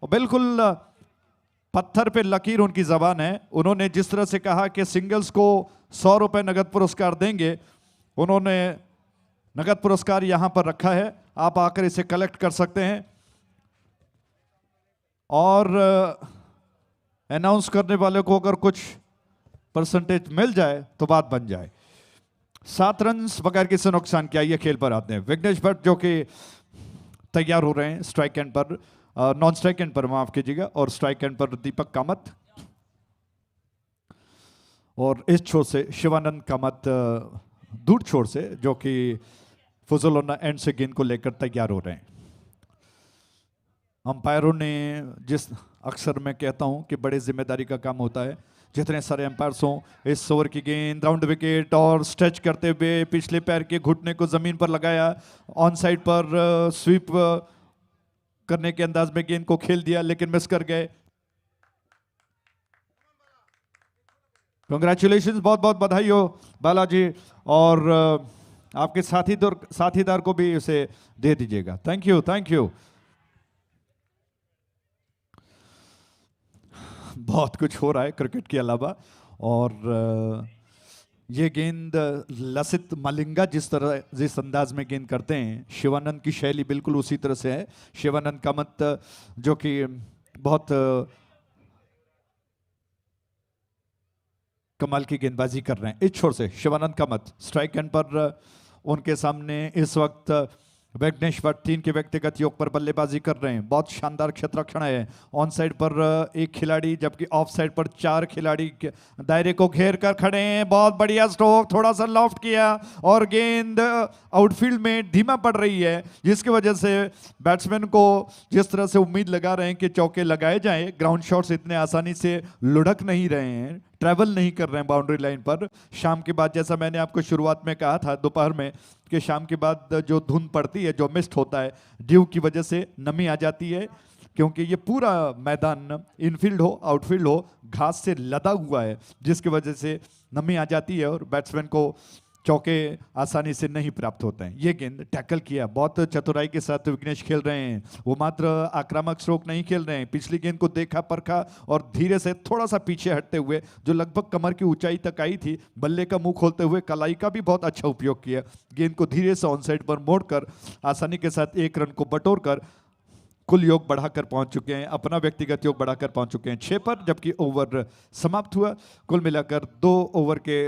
और बिल्कुल पत्थर पे लकीर उनकी जबान है। उन्होंने जिस तरह से कहा कि सिंगल्स को 100 रुपए नगद पुरस्कार देंगे, उन्होंने नगद पुरस्कार यहां पर रखा है। आप आकर इसे कलेक्ट कर सकते हैं और अनाउंस करने वाले को अगर कुछ परसेंटेज मिल जाए तो बात बन जाए। 7 रन बगैर किसी नुकसान किया। ये खेल पर आते हैं विघ्नेश भट्ट जो कि तैयार हो रहे हैं स्ट्राइक एंड पर, नॉन स्ट्राइक एंड पर माफ कीजिएगा, और स्ट्राइक एंड पर दीपक कामत, और इस छोर से शिवानंद कामत दूर छोर से जो कि फुजोलाना एंड से गेंद को लेकर तैयार हो रहे हैं। अंपायरों ने जिस अक्सर मैं कहता हूं कि बड़े जिम्मेदारी का काम होता है, जितने सारे एम्पायर्स हों, इस ओवर की गेंद राउंड विकेट और स्ट्रेच करते हुए पिछले पैर के घुटने को जमीन पर लगाया, ऑन साइड पर स्वीप करने के अंदाज में गेंद को खेल दिया लेकिन मिस कर गए। कंग्रेचुलेशंस, बहुत बहुत बधाई हो बालाजी, और आपके साथीदार को भी उसे दे दीजिएगा। Thank you, thank you. बहुत कुछ हो रहा है क्रिकेट के अलावा, और ये गेंद लसित मलिंगा जिस अंदाज में गेंद करते हैं, शिवानंद की शैली बिल्कुल उसी तरह से है। शिवानंद कामत जो कि बहुत कमाल की गेंदबाजी कर रहे हैं। इस छोर से शिवानंद कामत स्ट्राइक एंड पर, उनके सामने इस वक्त विघ्नेश भट्ट 3 के व्यक्तिगत योग पर बल्लेबाजी कर रहे हैं। बहुत शानदार क्षेत्ररक्षण है। ऑन साइड पर 1 खिलाड़ी जबकि ऑफ साइड पर 4 खिलाड़ी दायरे को घेर कर खड़े हैं। बहुत बढ़िया स्ट्रोक, थोड़ा सा लॉफ्ट किया और गेंद आउटफील्ड में धीमा पड़ रही है, जिसकी वजह से बैट्समैन को जिस तरह से उम्मीद लगा रहे हैं कि चौके लगाए जाएं, ग्राउंड शॉट्स इतने आसानी से लुढ़क नहीं रहे हैं, ट्रैवल नहीं कर रहे हैं बाउंड्री लाइन पर। शाम के बाद, जैसा मैंने आपको शुरुआत में कहा था दोपहर में, कि शाम के बाद जो धुंध पड़ती है, जो मिस्ट होता है, ड्यू की वजह से नमी आ जाती है, क्योंकि ये पूरा मैदान इनफील्ड हो आउटफील्ड हो घास से लदा हुआ है, जिसकी वजह से नमी आ जाती है और बैट्समैन को चौके आसानी से नहीं प्राप्त होते हैं। ये गेंद टैकल किया, बहुत चतुराई के साथ विघ्नेश खेल रहे हैं। वो मात्र आक्रामक स्ट्रोक नहीं खेल रहे हैं, पिछली गेंद को देखा परखा और धीरे से थोड़ा सा पीछे हटते हुए, जो लगभग कमर की ऊंचाई तक आई थी, बल्ले का मुंह खोलते हुए कलाई का भी बहुत अच्छा उपयोग किया। गेंद को धीरे से ऑन साइड पर मोड़कर आसानी के साथ 1 रन को बटोरकर कुल योग बढ़ाकर पहुंच चुके हैं, अपना व्यक्तिगत योग बढ़ाकर पहुंच चुके हैं 6 पर, जबकि ओवर समाप्त हुआ। कुल मिलाकर 2 ओवर के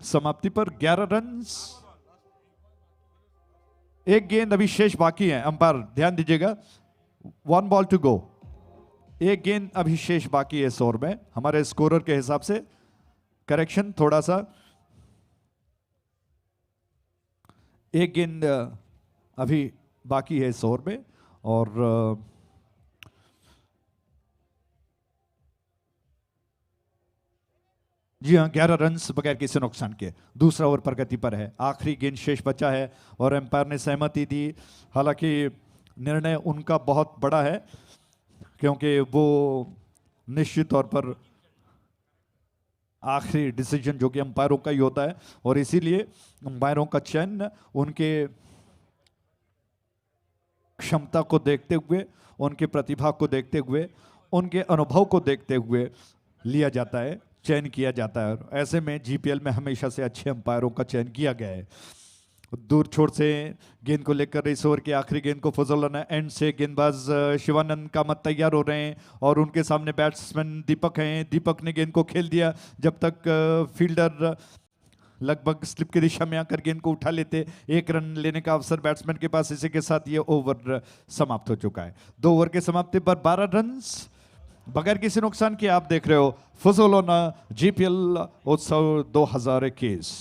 समाप्ति पर 11 रन, 1 गेंद अभी शेष बाकी है। अंपायर ध्यान दीजिएगा, 1 बॉल टू गो, 1 गेंद अभी शेष बाकी है इस ओवर में। हमारे स्कोरर के हिसाब से करेक्शन थोड़ा सा, 1 गेंद अभी बाकी है इस ओवर में, और जी हाँ, 11 रन बगैर किसी नुकसान के दूसरा ओवर प्रगति पर है। आखिरी गेंद शेष बचा है और एम्पायर ने सहमति दी। हालांकि निर्णय उनका बहुत बड़ा है, क्योंकि वो निश्चित तौर पर आखिरी डिसीजन जो कि अंपायरों का ही होता है, और इसीलिए अंपायरों का चयन उनके क्षमता को देखते हुए, उनके प्रतिभा को देखते हुए, उनके अनुभव को देखते हुए लिया जाता है, चयन किया जाता है। ऐसे में जीपीएल में हमेशा से अच्छे अंपायरों का चयन किया गया है। दूर छोर से गेंद को लेकर इस ओवर की आखिरी गेंद को फजोलाना एंड से गेंदबाज शिवानंद कामत तैयार हो रहे हैं और उनके सामने बैट्समैन दीपक हैं। दीपक ने गेंद को खेल दिया जब तक फील्डर लगभग स्लिप की दिशा में आकर गेंद को उठा लेते। 1 रन लेने का अवसर बैट्समैन के पास। इसी के साथ ये ओवर समाप्त हो चुका है। 2 ओवर के समाप्ति पर 12 रन बगैर किसी नुकसान के। आप देख रहे हो पुज़ोलाना जीपीएल उत्सव 2021।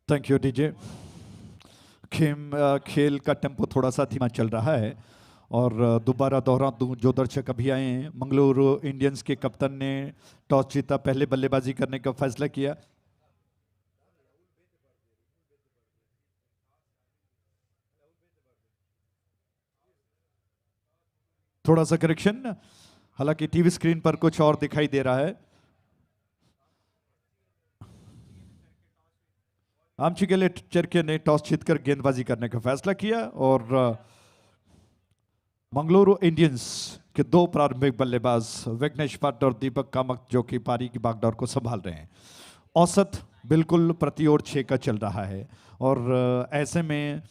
Thank you DJ. खेल का टेम्पो थोड़ा सा धीमा चल रहा है और दोबारा दोहरा दूं, जो दर्शक अभी आए हैं, मंगलुरु इंडियंस के कप्तान ने टॉस जीता, पहले बल्लेबाजी करने का फैसला किया। थोड़ा सा करेक्शन, हालांकि टीवी स्क्रीन पर कुछ और दिखाई दे रहा है। आमचिगेले चरके ने टॉस जीतकर गेंदबाजी करने का फैसला किया और मंगलुरु इंडियंस के 2 प्रारंभिक बल्लेबाज विघ्नेश भट्ट और दीपक कामत जो कि पारी की बागडोर को संभाल रहे हैं। औसत बिल्कुल प्रति ओवर 6 का चल रहा है और ऐसे में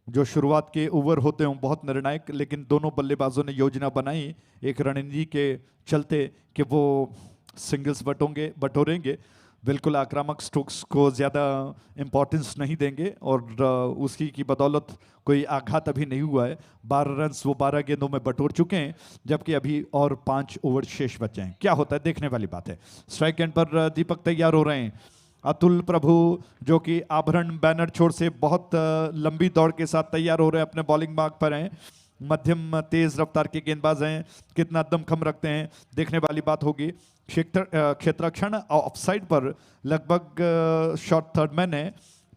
जो शुरुआत के ओवर होते हैं बहुत निर्णायक, लेकिन दोनों बल्लेबाजों ने योजना बनाई एक रणनीति के चलते कि वो सिंगल्स बटोरेंगे, बिल्कुल आक्रामक स्ट्रोक्स को ज़्यादा इम्पोर्टेंस नहीं देंगे और उसकी की बदौलत कोई आघात अभी नहीं हुआ है। 12 रन वो 12 गेंदों में बटोर चुके हैं, जबकि अभी और 5 ओवर शेष बचे हैं। क्या होता है देखने वाली बात है। स्ट्राइक एंड पर दीपक तैयार हो रहे हैं। अतुल प्रभु जो कि आभरण बैनर छोर से बहुत लंबी दौड़ के साथ तैयार हो रहे हैं, अपने बॉलिंग मार्ग पर हैं। मध्यम तेज रफ्तार के गेंदबाज हैं, कितना दमखम रखते हैं देखने वाली बात होगी। क्षेत्ररक्षण ऑफसाइड पर लगभग शॉर्ट थर्डमैन है।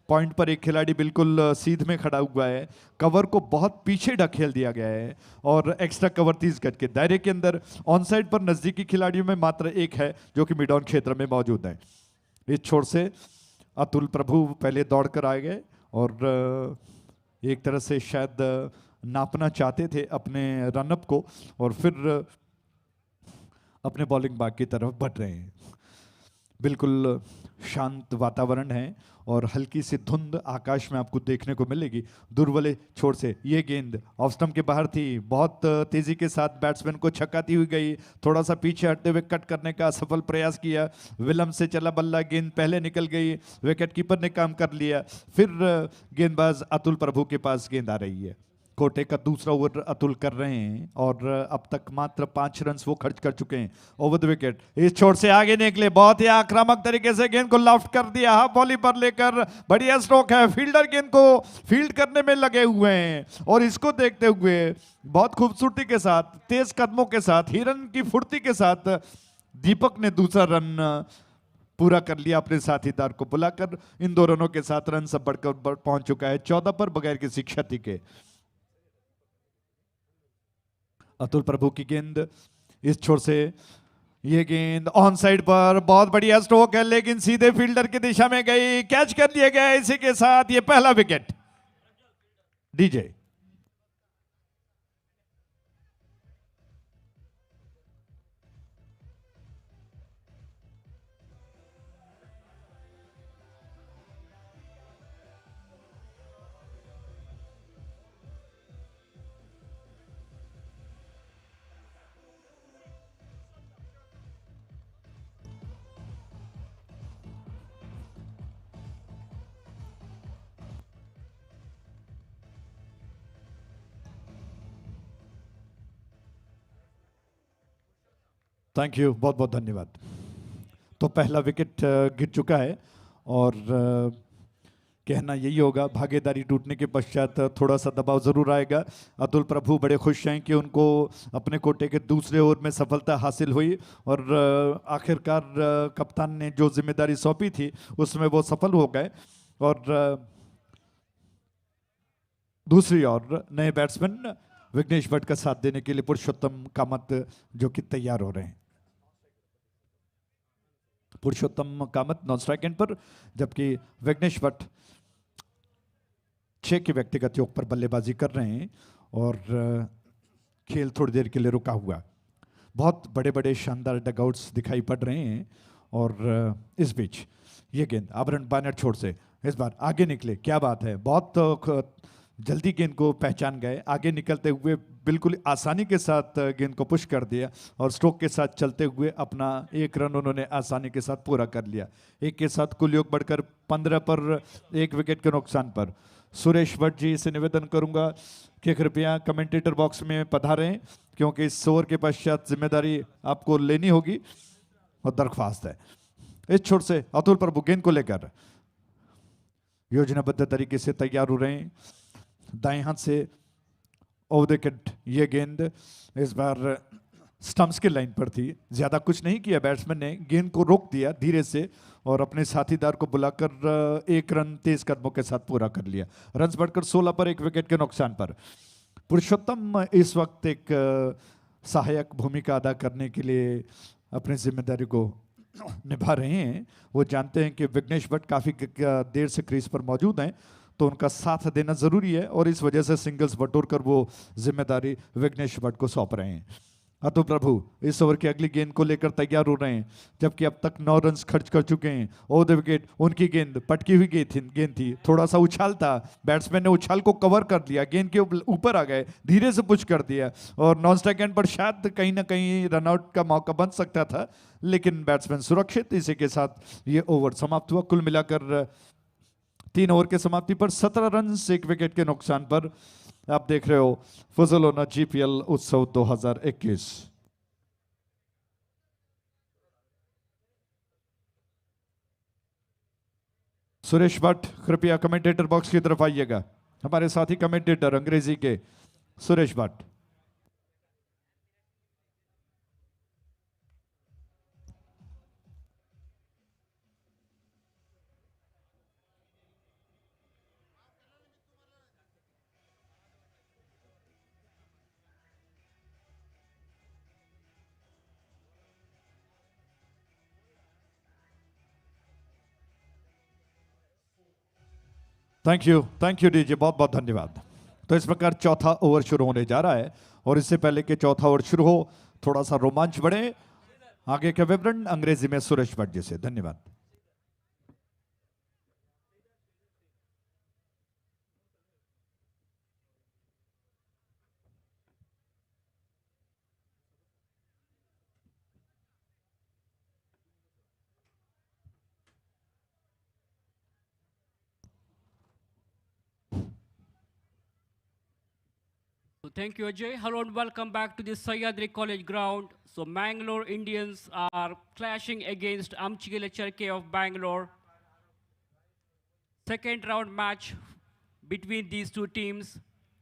पॉइंट पर एक खिलाड़ी बिल्कुल सीध में खड़ा हुआ है। कवर को बहुत पीछे ढकेल दिया गया है और एक्स्ट्रा कवर 30 गज के दायरे के अंदर। ऑन साइड पर नजदीकी खिलाड़ियों में मात्र एक है जो कि मिड ऑन क्षेत्र में मौजूद है। इस छोर से अतुल प्रभु पहले दौड़ कर आ गए और एक तरह से शायद नापना चाहते थे अपने रनअप को और फिर अपने बॉलिंग बाग की तरफ बढ़ रहे हैं। बिल्कुल शांत वातावरण है और हल्की सी धुंध आकाश में आपको देखने को मिलेगी। दूर वाले छोर से ये गेंद ऑफ स्टंप के बाहर थी, बहुत तेजी के साथ बैट्समैन को छक्काती हुई गई। थोड़ा सा पीछे हटते हुए कट करने का सफल प्रयास किया, विलंब से चला बल्ला, गेंद पहले निकल गई, विकेट कीपर ने काम कर लिया। फिर गेंदबाज अतुल प्रभु के पास गेंद आ रही है। कोटे का दूसरा ओवर अतुल कर रहे हैं और अब तक मात्र 5 रन वो खर्च कर चुके हैं ओवर द विकेट। इस छोर से आगे निकले, बहुत ही आक्रामक तरीके से गेंद को लॉफ्ट कर दिया, हाफ वॉली पर लेकर बढ़िया स्ट्रोक है। फील्डर गेंद को फील्ड करने में लगे हुए हैं और इसको देखते हुए बहुत खूबसूरती के साथ, तेज कदमों के साथ, हिरन की फुर्ती के साथ दीपक ने दूसरा रन पूरा कर लिया अपने साथीदार को बुलाकर। इन 2 रनों के साथ रन सब बढ़कर पहुंच चुका है 14 पर बगैर किसी क्षति के। अतुल प्रभु की गेंद इस छोर से, ये गेंद ऑन साइड पर, बहुत बढ़िया स्ट्रोक है लेकिन सीधे फील्डर की दिशा में गई, कैच कर लिया गया। इसी के साथ ये पहला विकेट। डीजे थैंक यू, बहुत बहुत धन्यवाद। तो पहला विकेट गिर चुका है और कहना यही होगा, भागीदारी टूटने के पश्चात थोड़ा सा दबाव जरूर आएगा। अतुल प्रभु बड़े खुश हैं कि उनको अपने कोटे के दूसरे ओवर में सफलता हासिल हुई और आखिरकार कप्तान ने जो जिम्मेदारी सौंपी थी उसमें वो सफल हो गए। और दूसरी ओर नए बैट्समैन विघ्नेश भट्ट का साथ देने के लिए पुरुषोत्तम कामत जो कि तैयार हो रहे हैं। पुरुषोत्तम कामत नॉन स्ट्राइक एंड पर, जबकि विघ्नेश भट्ट 6 के व्यक्तिगत योग पर बल्लेबाजी कर रहे हैं और खेल थोड़ी देर के लिए रुका हुआ। बहुत बड़े बड़े शानदार डगआउट्स दिखाई पड़ रहे हैं और इस बीच ये गेंद आवरण बानर छोड़ से इस बार आगे निकले, क्या बात है, बहुत जल्दी गेंद को पहचान गए, आगे निकलते हुए बिल्कुल आसानी के साथ गेंद को पुश कर दिया और स्ट्रोक के साथ चलते हुए अपना 1 रन उन्होंने आसानी के साथ पूरा कर लिया। एक के साथ कुल योग बढ़कर 15 पर 1 विकेट के नुकसान पर। सुरेश भट्ट जी से निवेदन करूंगा कि कृपया कमेंटेटर बॉक्स में पधारें, क्योंकि इस ओवर के पश्चात जिम्मेदारी आपको लेनी होगी और दरख्वास्त है। इस छोर से अतुल प्रभु गेंद को लेकर योजनाबद्ध तरीके से तैयार हो रहे हैं। दाएं हाथ से ओवर द विकेट ये गेंद इस बार स्टंप्स के लाइन पर थी, ज्यादा कुछ नहीं किया बैट्समैन ने, गेंद को रोक दिया धीरे से और अपने साथीदार को बुलाकर 1 रन तेज कदमों के साथ पूरा कर लिया। रन्स बढ़कर 16 पर 1 विकेट के नुकसान पर। पुरुषोत्तम इस वक्त एक सहायक भूमिका अदा करने के लिए अपनी जिम्मेदारी को निभा रहे हैं। वो जानते हैं कि विघ्नेश भट्ट काफी देर से क्रीज पर मौजूद हैं, तो उनका साथ देना जरूरी है और इस वजह से सिंगल्स बटोर वो जिम्मेदारी विघ्नेश भट्ट को सौंप रहे हैं। अतुल प्रभु इस ओवर की अगली गेंद को लेकर तैयार हो रहे हैं, जबकि अब तक 9 रन खर्च कर चुके हैं। ओवर द विकेट उनकी गेंद पटकी हुई गेंद थी, थोड़ा सा उछाल था, बैट्समैन ने उछाल को कवर कर लिया, गेंद के ऊपर आ गए, धीरे से पुश कर दिया और नॉन स्ट्राइक एंड पर शायद कहीं ना कहीं रनआउट का मौका बन सकता था, लेकिन बैट्समैन सुरक्षित। इसी के साथ ये ओवर समाप्त हुआ। कुल मिलाकर 3 ओवर के समाप्ति पर 17 रन 1 विकेट के नुकसान पर। आप देख रहे हो फजलोना जीपीएल उत्सव 2021। सुरेश भट्ट कृपया कमेंटेटर बॉक्स की तरफ आइएगा, हमारे साथी कमेंटेटर अंग्रेजी के Suresh Bhatt. Thank you DJ, बहुत बहुत धन्यवाद। तो इस प्रकार चौथा ओवर शुरू होने जा रहा है और इससे पहले कि चौथा ओवर शुरू हो थोड़ा सा रोमांच बढ़े, आगे के विवरण अंग्रेजी में सुरेश भट्ट जी से। धन्यवाद।
So thank you, Ajay. Hello and welcome back to the Sahyadri College ground. So Mangalore Indians are clashing against Amchigile Charke of Bangalore. Second round match between these two teams.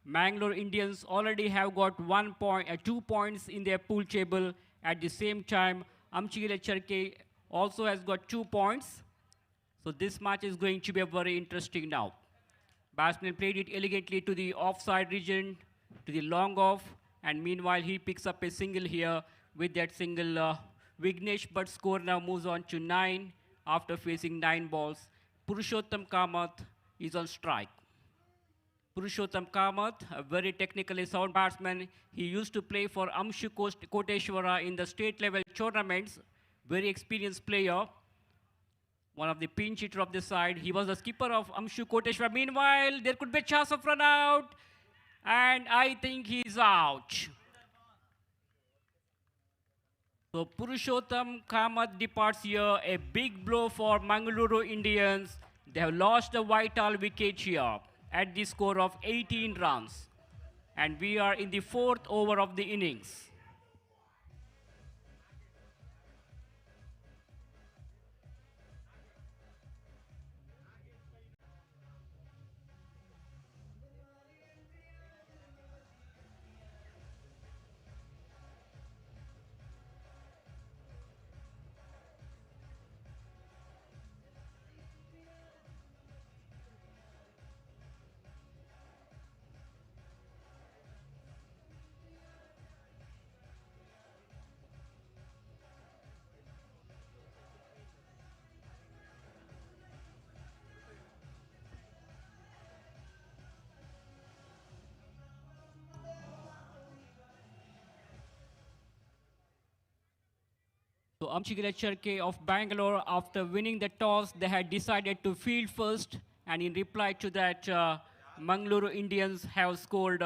Mangalore Indians already have got 2 points in their pool table. At the same time, Amchigile Charke also has got 2 points. So this match is going to be very interesting now. Batsman played it elegantly to the offside region, to the long off, and meanwhile he picks up a single here. With that single, Vignesh Bhatt's score now moves on to 9 after facing 9 balls. Purushottam Kamath is on strike. Purushottam Kamath, a very technically sound batsman. He used to play for Amshu Koteshwara in the state level tournaments. Very experienced player. One of the pinch hitter of the side. He was the skipper of Amshu Koteshwara. Meanwhile, there could be a chance of run out. And I think he's out. So Purushottam Kamath departs here. A big blow for Mangaluru Indians. They have lost a vital wicket here at the score of 18 runs. And we are in the 4th over of the innings. So Amchigila Cherke of Bangalore, after winning the toss, they had decided to field first, and in reply to that, Mangaluru Indians have scored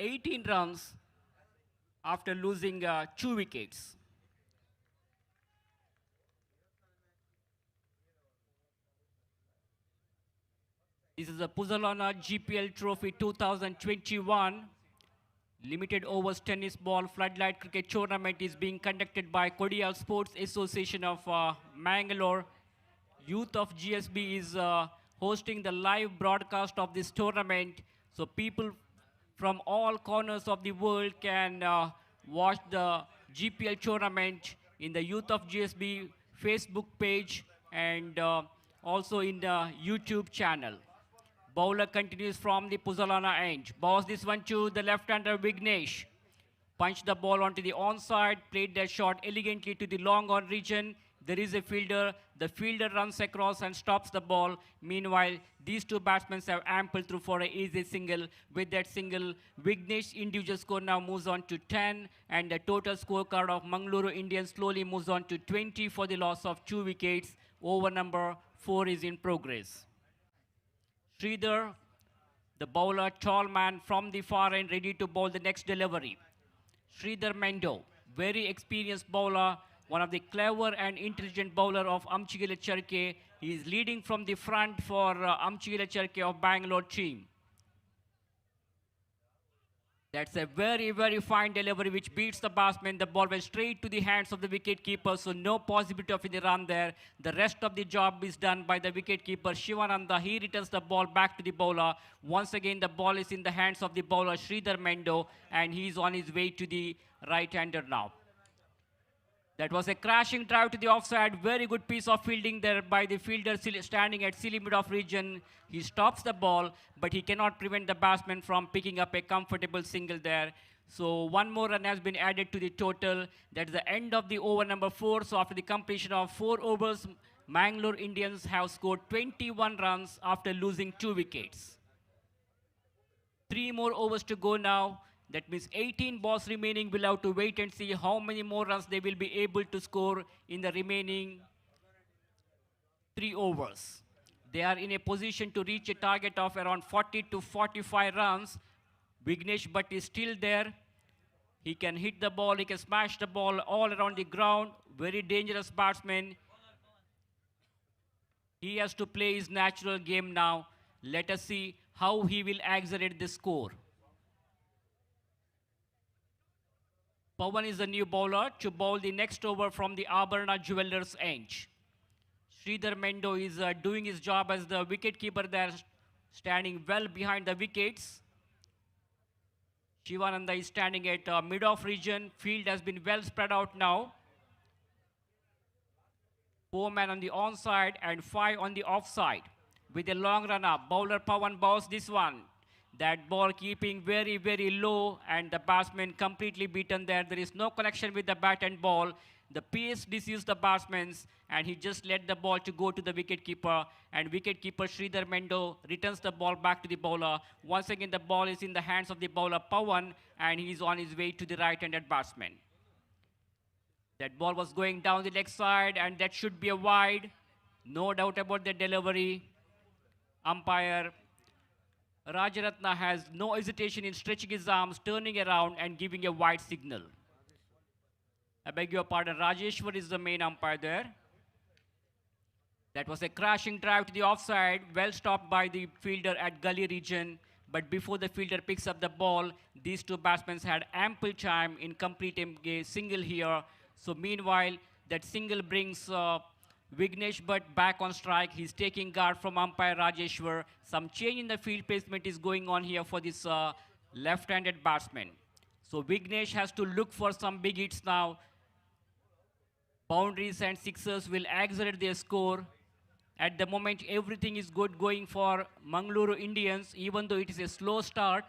18 runs after losing 2 wickets. This is the Puzzolana Gpl Trophy 2021. Limited overs tennis ball floodlight cricket tournament is being conducted by Kodial Sports Association of Mangalore. Youth of GSB is hosting the live broadcast of this tournament. So people from all corners of the world can watch the GPL tournament in the Youth of GSB Facebook page and also in the YouTube channel. Bowler continues from the Puzzolana end. Bows this one to the left-hander Vignesh. Punched the ball onto the onside, played that shot elegantly to the long on region. There is a fielder. The fielder runs across and stops the ball. Meanwhile, these two batsmen have ample through for an easy single. With that single, Vignesh individual score now moves on to 10, and the total scorecard of Mangaluru Indians slowly moves on to 20 for the loss of 2 wickets. Over number 4 is in progress. Sridhar, the bowler, tall man from the far end, ready to bowl the next delivery. Sridhar Mendo, very experienced bowler, one of the clever and intelligent bowler of Amchigila Cherke. He is leading from the front for Amchigila Cherke of Bangalore team. That's a very, very fine delivery which beats the batsman. The ball went straight to the hands of the wicketkeeper, so no possibility of any run there. The rest of the job is done by the wicketkeeper, Shivananda. He returns the ball back to the bowler. Once again, the ball is in the hands of the bowler, Sridhar Mendo, and he's on his way to the right-hander now. That was a crashing drive to the offside. Very good piece of fielding there by the fielder standing at silly mid-off region. He stops the ball, but he cannot prevent the batsman from picking up a comfortable single there. So one more run has been added to the total. That's the end of the over number 4. So after the completion of 4 overs, Mangalore Indians have scored 21 runs after losing 2 wickets. 3 more overs to go now. That means 18 balls remaining. We'll have to wait and see how many more runs they will be able to score in the remaining 3 overs. They are in a position to reach a target of around 40 to 45 runs. Vignesh Bhatt is still there. He can hit the ball, he can smash the ball all around the ground. Very dangerous batsman. He has to play his natural game now. Let us see how he will accelerate the score. Pawan is the new bowler to bowl the next over from the Abharana Jewelers end. Sridhar Mendo is doing his job as the wicketkeeper there, standing well behind the wickets. Shivananda is standing at mid-off region. Field has been well spread out now. 4 men on the onside and 5 on the offside. With a long run-up, bowler Pawan bows this one. That ball keeping very, very low, and the batsman completely beaten there. There is no connection with the bat and ball. The pace deceived the batsmen, and he just let the ball to go to the wicketkeeper. And wicketkeeper Sridhar Mendo returns the ball back to the bowler. Once again, the ball is in the hands of the bowler Pawan, and he's on his way to the right-handed batsman. That ball was going down the leg side, and that should be a wide. No doubt about the delivery. Umpire Rajaratna has no hesitation in stretching his arms, turning around and giving a wide signal. I beg your pardon, Rajeshwar is the main umpire there. That was a crashing drive to the offside, well stopped by the fielder at gully region. But before the fielder picks up the ball, these two batsmen had ample time in completing a single here. So meanwhile, that single brings Vignesh Bhatt back on strike. He's taking guard from umpire Rajeshwar. Some change in the field placement is going on here for this left-handed batsman. So Vignesh has to look for some big hits now. Boundaries and sixers will accelerate their score. At the moment, everything is good going for Mangaluru Indians, even though it is a slow start.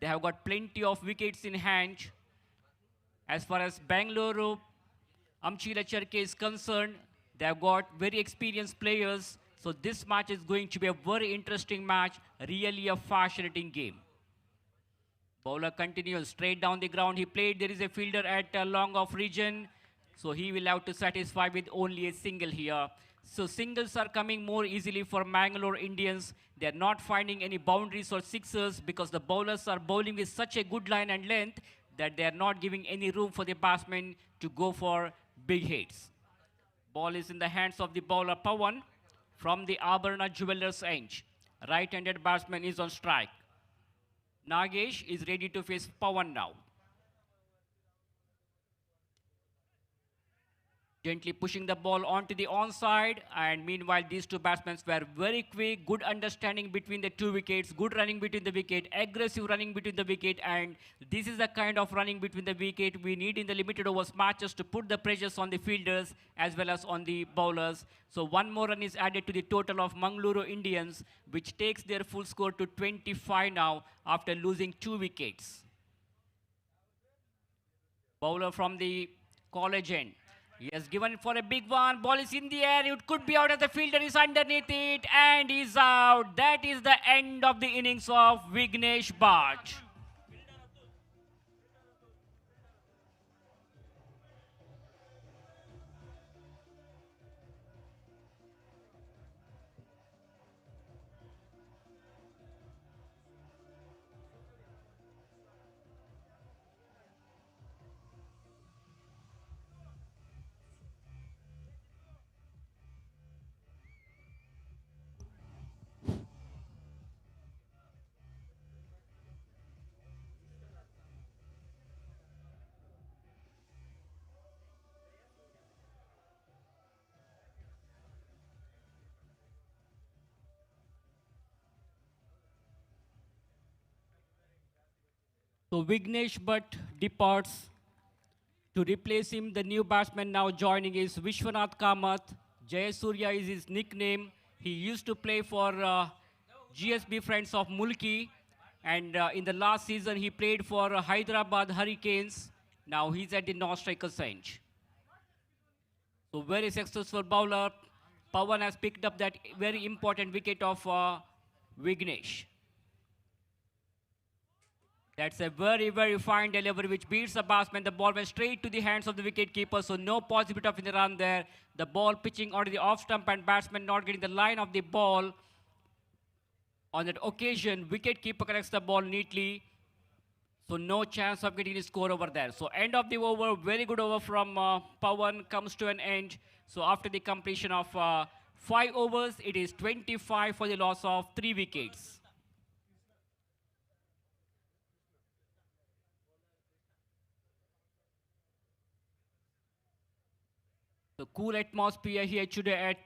They have got plenty of wickets in hand. As far as Bangalore, Amchigila Cherke is concerned, they have got very experienced players. So this match is going to be a very interesting match, really a fascinating game. Bowler continues straight down the ground. He played. There is a fielder at long off region. So he will have to satisfy with only a single here. So singles are coming more easily for Mangalore Indians. They're not finding any boundaries or sixes because the bowlers are bowling with such a good line and length that they're not giving any room for the batsmen to go for big hits. Ball is in the hands of the bowler Pawan from the Abharana Jewelers end. Right-handed batsman is on strike. Nagesh is ready to face Pawan now. Gently pushing the ball onto the onside, and meanwhile these two batsmen were very quick, good understanding between the two wickets, good running between the wicket, aggressive running between the wicket, and this is the kind of running between the wicket we need in the limited overs matches to put the pressures on the fielders as well as on the bowlers. So one more run is added to the total of Mangaluru Indians, which takes their full score to 25 now after losing 2 wickets. Bowler from the college end. He has given it for a big one. Ball is in the air. It could be out as the fielder is underneath it and is out. That is the end of the innings of Vignesh Bhatt. So Vignesh Bhatt departs. To replace him, the new batsman now joining is Vishwanath Kamath. Jayasurya is his nickname. He used to play for GSB Friends of Mulki. And in the last season, he played for Hyderabad Hurricanes. Now he's at the North Strikers end. So very successful bowler. Pawan has picked up that very important wicket of Vignesh. That's a very, very fine delivery which beats the batsman. The ball went straight to the hands of the wicketkeeper, so no possibility of the run there. The ball pitching onto the off stump and batsman not getting the line of the ball. On that occasion, wicketkeeper connects the ball neatly, so no chance of getting the score over there. So end of the over, very good over from Pawan comes to an end. So after the completion of 5 overs, it is 25 for the loss of 3 wickets. The cool atmosphere here today at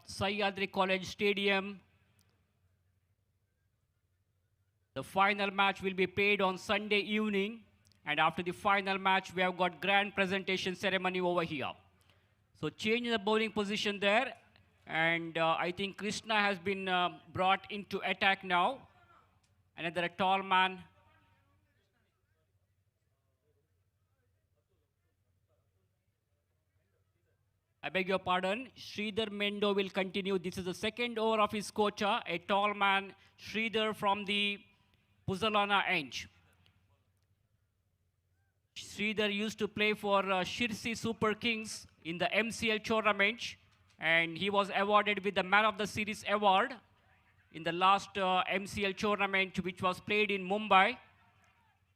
Sahyadri College Stadium. The final match will be played on Sunday evening. And after the final match, we have got grand presentation ceremony over here. So change in the bowling position there. And I think Krishna has been brought into attack now. Another tall man. I beg your pardon, Sridhar Mendo will continue. This is the second over of his quota, a tall man, Sridhar from the Puzzolana end. Sridhar used to play for Shirsi Super Kings in the MCL tournament, and he was awarded with the Man of the Series award in the last MCL tournament, which was played in Mumbai.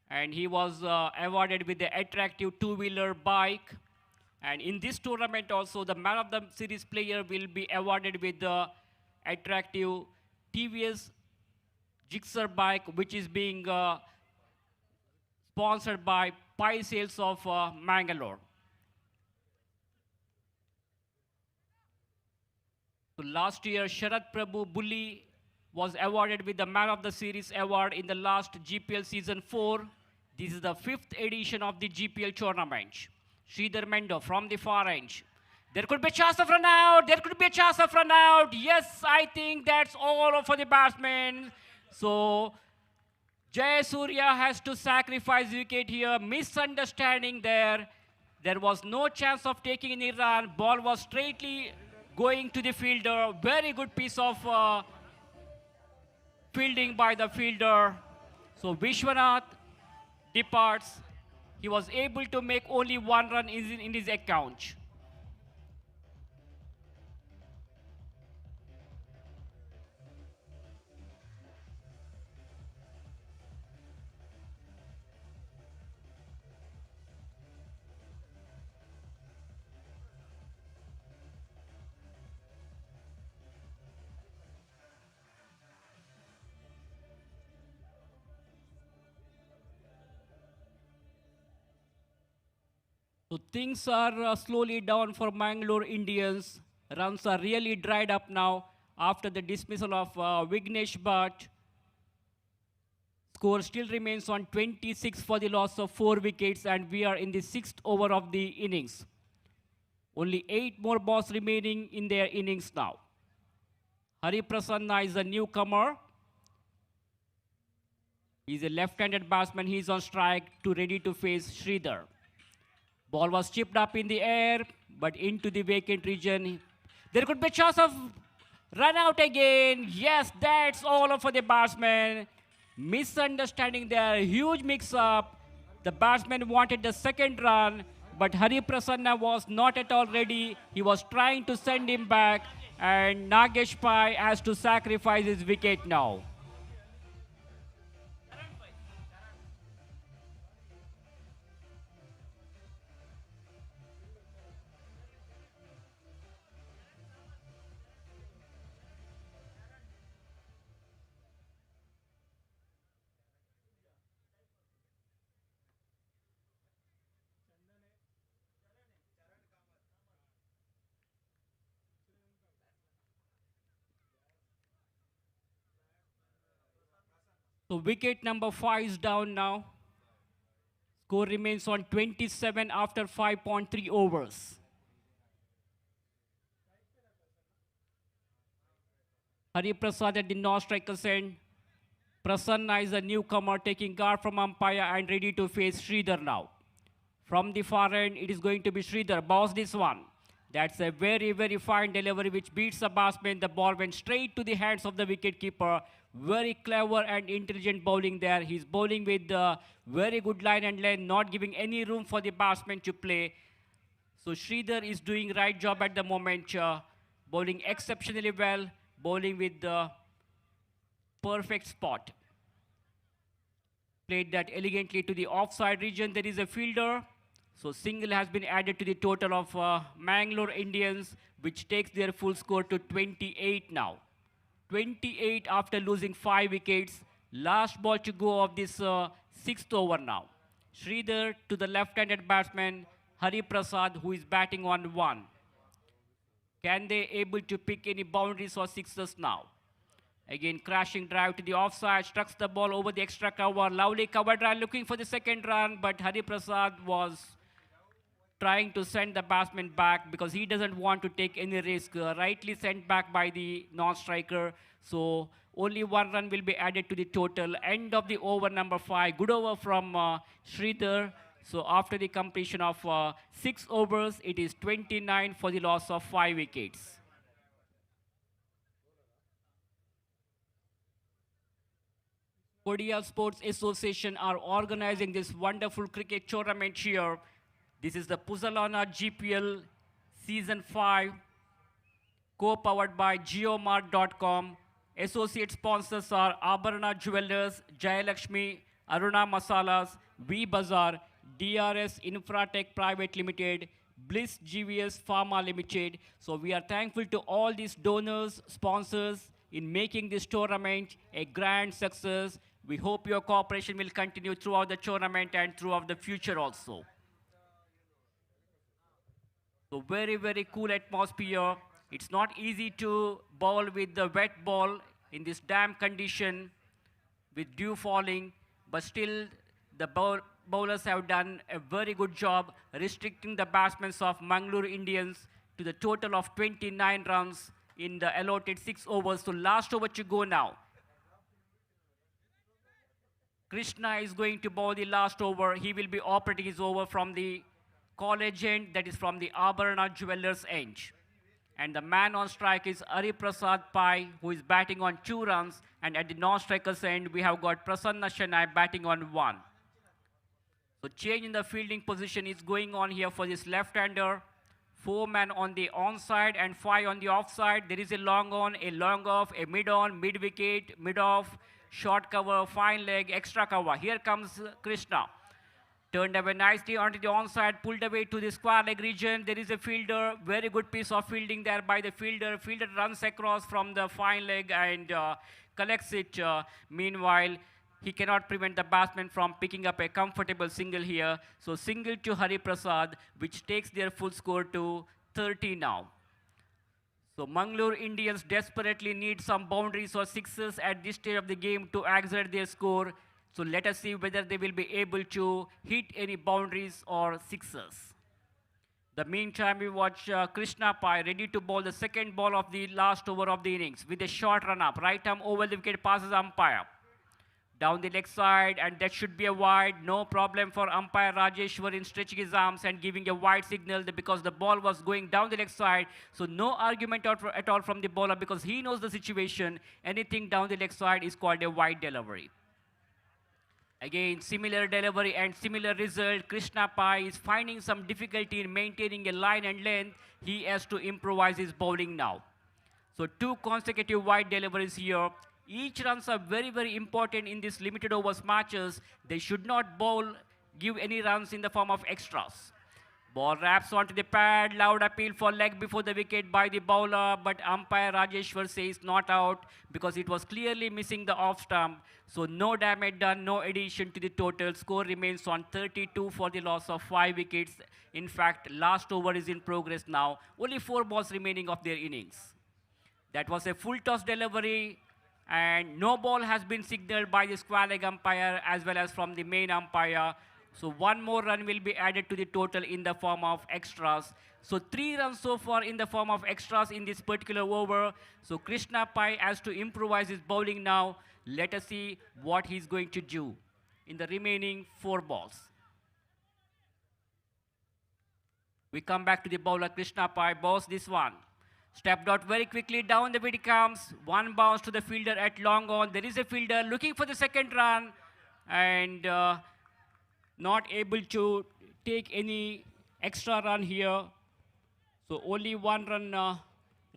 And he was awarded with the attractive two-wheeler bike. And in this tournament also, the Man of the Series player will be awarded with the attractive TVS Gixxer bike, which is being sponsored by Pi Sales of Mangalore. So last year, Sharad Prabhu Bulli was awarded with the Man of the Series award in the last GPL Season 4. This is the 5th edition of the GPL tournament. Sridhar Mendo from the far end. There could be a chance of run out. There could be a chance of run out. Yes, I think that's all for the batsmen. So Jayasurya has to sacrifice wicket here. Misunderstanding there. There was no chance of taking any run. Ball was straightly going to the fielder. Very good piece of fielding by the fielder. So Vishwanath departs. He was able to make only 1 run in his account. So things are slowly down for Mangalore Indians. Runs are really dried up now after the dismissal of Vignesh Bhatt. Score still remains on 26 for the loss of 4 wickets, and we are in the 6th over of the innings. Only 8 more balls remaining in their innings now. Hari Prasanna is a newcomer. He's a left-handed batsman. He's on strike ready to face Sridhar. Ball was chipped up in the air, but into the vacant region. There could be a chance of run out again. Yes, that's all for the batsman. Misunderstanding there, huge mix-up. The batsman wanted the second run, but Hari Prasanna was not at all ready. He was trying to send him back, and Nagesh Pai has to sacrifice his wicket now. So wicket number 5 is down now. Score remains on 27 after 5.3 overs. Hari Prasad at the non-striker's end. Prasanna is a newcomer taking guard from umpire and ready to face Sridhar now. From the far end, it is going to be Sridhar. Bounce this one. That's a very, very fine delivery which beats the batsman. The ball went straight to the hands of the wicketkeeper. Very clever and intelligent bowling there. He's bowling with very good line and length, not giving any room for the batsman to play. So Sridhar is doing right job at the moment. Bowling exceptionally well. Bowling with the perfect spot. Played that elegantly to the offside region. There is a fielder. So single has been added to the total of Mangalore Indians, which takes their full score to 28 now. 28 after losing 5 wickets. Last ball to go of this 6th over now. Sridhar to the left-handed batsman, Hari Prasad, who is batting on 1. Can they able to pick any boundaries or sixes now? Again, crashing drive to the offside, struck the ball over the extra cover. Lovely cover drive looking for the second run, but Hari Prasad was trying to send the batsman back because he doesn't want to take any risk. Rightly sent back by the non-striker. So only 1 run will be added to the total. End of the over number 5. Good over from Sridhar. So after the completion of 6 overs, it is 29 for the loss of 5 wickets. Kodial Sports Association are organizing this wonderful cricket tournament here. This is the Puzzolana Gpl Season 5, co-powered by geomart.com. Associate sponsors are Abharana Jewelers, Jayalakshmi, Aruna Masalas, V Bazaar, DRS Infratech Private Limited, Bliss GVS Pharma Limited. So we are thankful to all these donors, sponsors in making this tournament a grand success. We hope your cooperation will continue throughout the tournament and throughout the future also. So very, very cool atmosphere. It's not easy to bowl with the wet ball in this damp condition with dew falling, but still the bowlers have done a very good job restricting the batsmen of Mangalore Indians to the total of 29 runs in the allotted 6 overs. So last over to go now. Krishna is going to bowl the last over. He will be operating his over from the college end, that is from the Abharana Jewelers end. And the man on strike is Hari Prasad Pai, who is batting on 2 runs. And at the non-strikers end, we have got Prasanna Shenoy batting on 1. So change in the fielding position is going on here for this left-hander. 4 men on the onside and 5 on the offside. There is a long on, a long off, a mid on, mid wicket, mid off, short cover, fine leg, extra cover. Here comes Krishna. Turned away nicely onto the onside, pulled away to the square leg region. There is a fielder, very good piece of fielding there by the fielder. Fielder runs across from the fine leg and collects it. Meanwhile, he cannot prevent the batsman from picking up a comfortable single here. So single to Hari Prasad, which takes their full score to 30 now. So Mangalore Indians desperately need some boundaries or sixes at this stage of the game to accelerate their score. So let us see whether they will be able to hit any boundaries or sixes. The meantime, we watch Krishna Pai ready to bowl the second ball of the last over of the innings with a short run-up. Right arm over the wicket, passes umpire. Down the leg side, and that should be a wide. No problem for umpire Rajeshwar in stretching his arms and giving a wide signal because the ball was going down the leg side. So no argument at all from the bowler because he knows the situation. Anything down the leg side is called a wide delivery. Again, similar delivery and similar result. Krishna Pai is finding some difficulty in maintaining a line and length. He has to improvise his bowling now. So 2 consecutive wide deliveries here. Each runs are very, very important in these limited overs matches. They should not give any runs in the form of extras. Ball wraps onto the pad, loud appeal for leg before the wicket by the bowler, but umpire Rajeshwar says not out because it was clearly missing the off stump. So no damage done, no addition to the total. Score remains on 32 for the loss of 5 wickets. In fact, last over is in progress now. Only 4 balls remaining of their innings. That was a full toss delivery. And no ball has been signaled by the square leg umpire as well as from the main umpire. So 1 more run will be added to the total in the form of extras. So 3 runs so far in the form of extras in this particular over. So Krishna Pai has to improvise his bowling now. Let us see what he's going to do in the remaining 4 balls. We come back to the bowler Krishna Pai, bowls this one. Stepped out very quickly, down the wicket comes. 1 bounce to the fielder at long on. There is a fielder looking for the second run and not able to take any extra run here. So only 1 run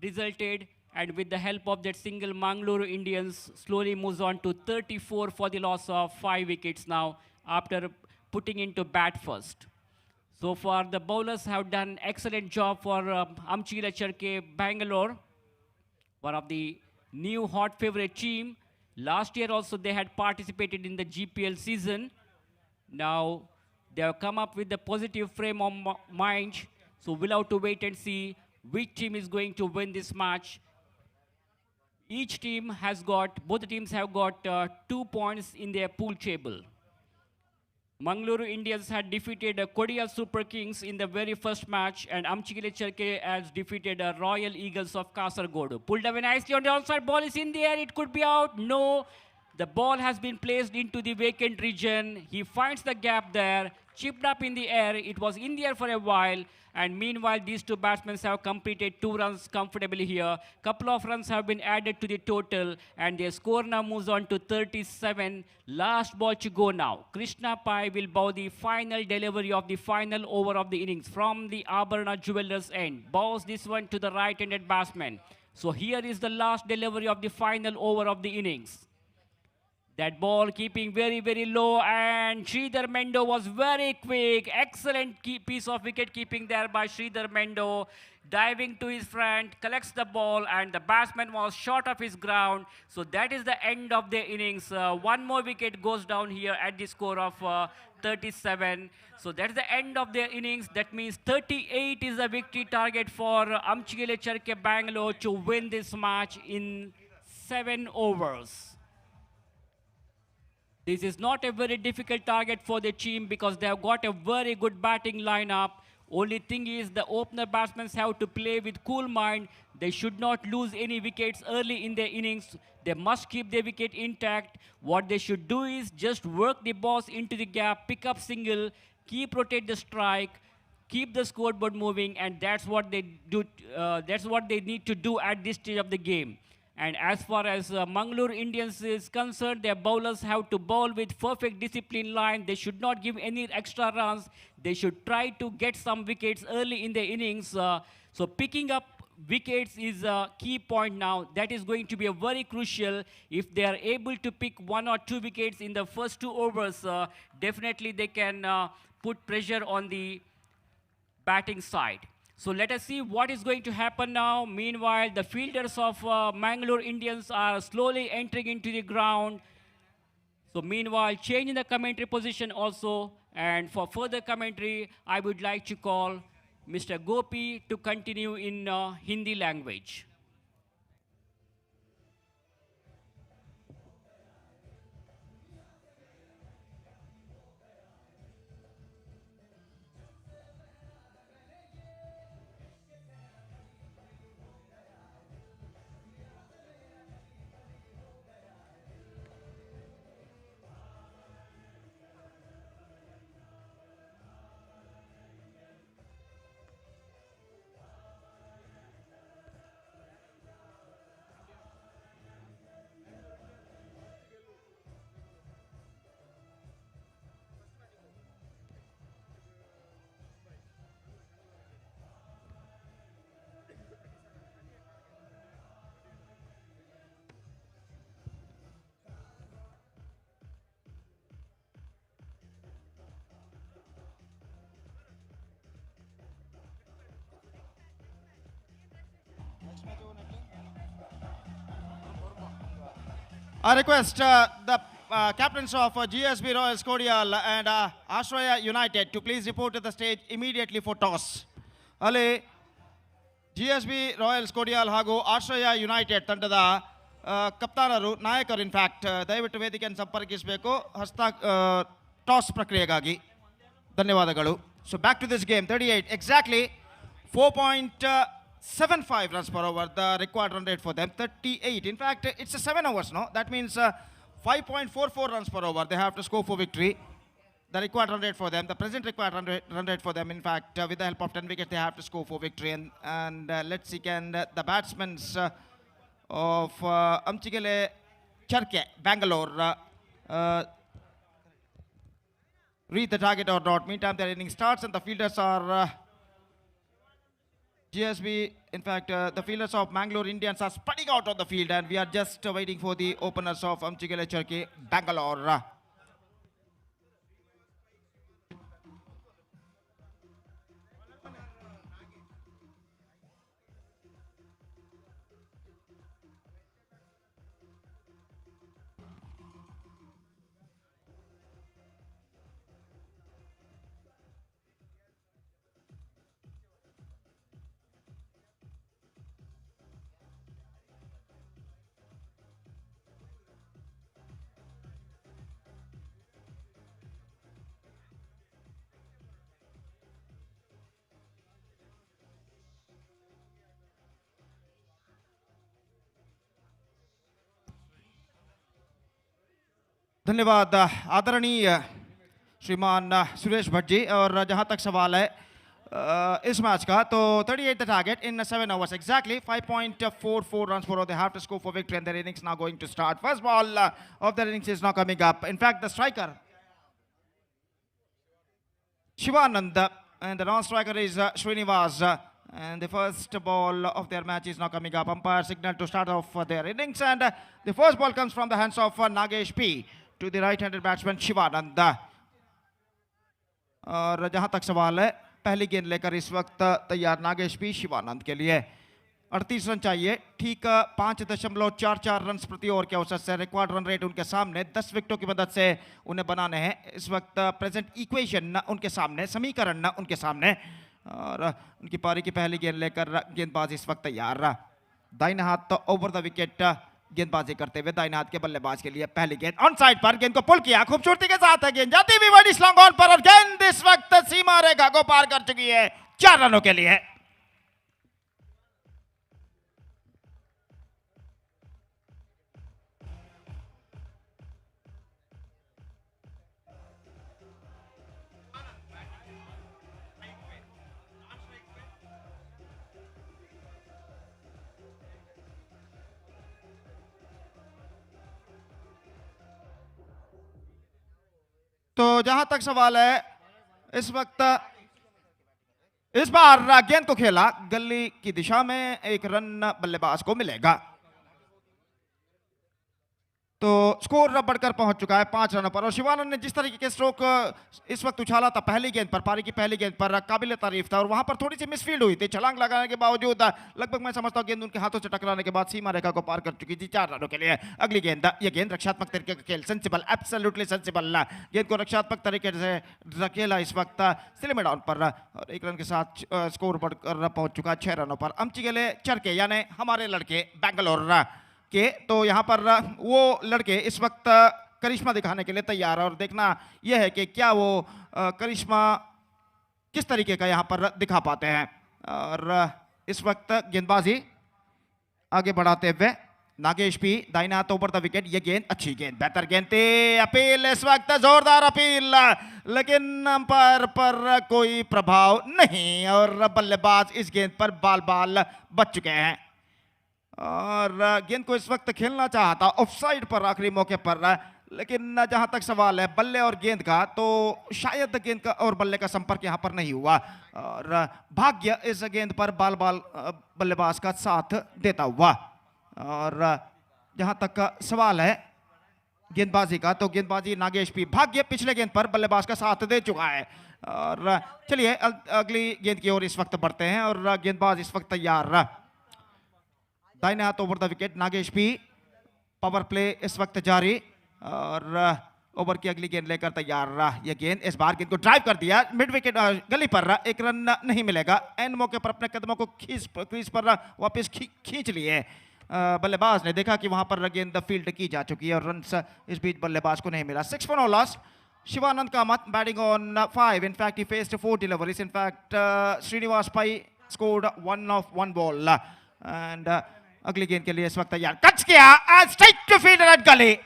resulted, and with the help of that single, Mangalore Indians slowly moves on to 34 for the loss of 5 wickets now after putting into bat first. So far, the bowlers have done excellent job for Amchila Charke Bangalore, one of the new hot favorite team. Last year also they had participated in the GPL season. Now they have come up with a positive frame of mind. So we'll have to wait and see which team is going to win this match. Each team has got, both teams have got 2 points in their pool table. Mangalore Indians had defeated Kodial Super Kings in the very first match, and Amchikile Charke has defeated Royal Eagles of Kasaragod. Pulled away nicely on the outside, ball is in the air, it could be out. No, the ball has been placed into the vacant region. He finds the gap there, chipped up in the air, it was in the air for a while, and meanwhile these 2 batsmen have completed 2 runs comfortably here. Couple of runs have been added to the total, and their score now moves on to 37. Last ball to go now. Krishna Pai will bow the final delivery of the final over of the innings from the Abharana Jewelers end. Bows this one to the right-handed batsman. So here is the last delivery of the final over of the innings. That ball keeping very, very low, and Sridhar Mendo was very quick. Excellent piece of wicket keeping there by Sridhar Mendo. Diving to his front, collects the ball, and the batsman was short of his ground. So that is the end of the innings. 1 more wicket goes down here at the score of 37. So that's the end of their innings. That means 38 is the victory target for Amchikile Charke Bangalore to win this match in 7 overs. This is not a very difficult target for the team because they have got a very good batting lineup. Only thing is the opener batsmen have to play with cool mind. They should not lose any wickets early in their innings. They must keep their wicket intact. What they should do is just work the balls into the gap, pick up single, rotate the strike, keep the scoreboard moving, and that's what they do. That's what they need to do at this stage of the game. And as far as Mangalore Indians is concerned, their bowlers have to bowl with perfect discipline line. They should not give any extra runs. They should try to get some wickets early in the innings. So picking up wickets is a key point now. That is going to be a very crucial. If they are able to pick 1 or 2 wickets in the first 2 overs, definitely they can put pressure on the batting side. So let us see what is going to happen now. Meanwhile, the fielders of Mangalore Indians are slowly entering into the ground. So meanwhile, changing the commentary position also. And for further commentary, I would like to call Mr. Gopi to continue in Hindi language.
I request the captains of GSB Royals Kodial and Ashraya United to please report to the stage immediately for toss. Ali GSB Royals Kodial Hago Ashraya United ತಂಡದ ಕಪ್ತಾನರು ನಾಯಕರು in fact ದಯವಿಟ್ಟು ವೇದಿಕೆಯನ್ನು ಸಂಪರ್ಕಿಸಬೇಕು toss ಪ್ರಕ್ರಿಯೆಗಾಗಿ ಧನ್ಯವಾದಗಳು. So back to this game, 38 exactly 4.75 runs per over, the required run rate for them 38. In fact, it's a 7 overs, no? That means 5.44 runs per over they have to score for victory. The required run rate for them, the present required run rate for them, in fact, with the help of 10 wickets, they have to score for victory. And let's see, can the batsmen of Amchigale Charke, Bangalore, reach the target or not? Meantime, their inning starts and the fielders are GSB, in fact, the fielders of Mangalore Indians are spreading out on the field, and we are just waiting for the openers of Amchigale Charke, Bangalore. धन्यवाद आदरणीय श्रीमान सुरेश भट्ट जी. और जहां तक सवाल है इस match का, तो 38 the target in 7 overs exactly 5.44 runs per over they have to score for victory, and their innings now going to start. First ball of their innings is now coming up. In fact, the striker Shivanand and the non-striker is Srinivas, and the first ball of their match is now coming up. Umpire signal to start off their innings, and the first ball comes from the hands of Nagesh P to the right-handed batsman Shivanand. और जहां तक सवाल है, पहली गेंद लेकर इस वक्त तैयार नागेश पी शिवानंद के लिए. 38 रन चाहिए, ठीक 5.44 रन प्रति ओवर के औसत से. रिक्वायर्ड रन रेट उनके सामने 10 विकेटों की मदद से उन्हें बनाने हैं. इस वक्त प्रेजेंट इक्वेशन उनके सामने, समीकरण उनके सामने, और उनकी पारी की पहली गेंद लेकर गेंदबाज इस वक्त तैयार. दाहिने हाथ ओवर द विकेट गेंदबाजी करते हुए दाहिने हाथ के बल्लेबाज के लिए पहली गेंद ऑन साइड पर, गेंद को पुल किया खूबसूरती के साथ है, गेंद जाती हुई बड़ी स्लॉन्ग ऑन पर, और गेंद इस वक्त सीमा रेखा को पार कर चुकी है 4 रनों के लिए. तो जहां तक सवाल है, इस वक्त इस बार गेंद को खेला गली की दिशा में, एक रन बल्लेबाज को मिलेगा। तो स्कोर बढ़कर पहुंच चुका है 5 रनों पर। और शिवानंद ने जिस तरीके के स्ट्रोक इस वक्त उछाला था पहली गेंद पर, पारी की पहली गेंद पर, काबिल तारीफ था। और वहां पर थोड़ी सी मिसफील्ड हुई थी, छलांग लगाने के बावजूद लगभग मैं समझता हूं गेंद उनके हाथों से टकराने के बाद सीमा रेखा को पार कर चुकी थी 4 रनों के लिए। अगली गेंद, ये गेंद रक्षात्मक तरीके का खेल, सेंसिबल, एब्सोल्युटली सेंसिबल। गेंद को रक्षात्मक तरीके से खेला इस वक्त स्लिम डाउन पर, और 1 रन के साथ स्कोर बढ़कर पहुंच चुका है 6 रनों पर। अमचिगेले चरके यानी हमारे लड़के बेंगलोर के, तो यहाँ पर वो लड़के इस वक्त करिश्मा दिखाने के लिए तैयार है। और देखना यह है कि क्या वो करिश्मा किस तरीके का यहाँ पर दिखा पाते हैं। और इस वक्त गेंदबाजी आगे बढ़ाते हुए नागेश पी दाहिने हाथ ओवर द विकेट। ये गेंद अच्छी गेंद, बेहतर गेंद थी। अपील इस वक्त जोरदार अपील, लेकिन अंपायर पर कोई प्रभाव नहीं और बल्लेबाज इस गेंद पर बाल बाल बच चुके हैं। और गेंद को इस वक्त खेलना चाहता ऑफसाइड पर आखिरी मौके पर, लेकिन जहां तक सवाल है बल्ले और गेंद का, तो शायद गेंद का और बल्ले का संपर्क यहां पर नहीं हुआ। और भाग्य इस गेंद पर बाल बाल बल्लेबाज का साथ देता हुआ। और जहां तक सवाल है गेंदबाजी का, तो गेंदबाजी नागेश पी, भाग्य पिछले गेंद पर बल्लेबाज का साथ दे चुका है। और चलिए अगली गेंद की ओर इस वक्त बढ़ते हैं। और गेंदबाज इस वक्त तैयार, दाहिने हाथ over the wicket Nagesh P, power play इस वक्त जारी। और ओवर की अगली गेंद लेकर तैयार। ये गेंद इस बार गेंद को ड्राइव कर दिया मिड विकेट गली पर, 1 रन नहीं मिलेगा। एंड मौके पर अपने कदमों को क्रीज पर वापस खींच लिए। बल्लेबाज ने देखा कि वहां पर गेंद फील्ड की जा चुकी है और रन इस बीच बल्लेबाज को नहीं मिला। 6 for no loss। Shivanand Kamat batting on 5, in fact he faced 4 deliveries, in fact Srinivas Pai scored 1 of 1 ball। and अगली गेंद के लिए इस वक्त तैयार, कच किया and straight to fielder at gully,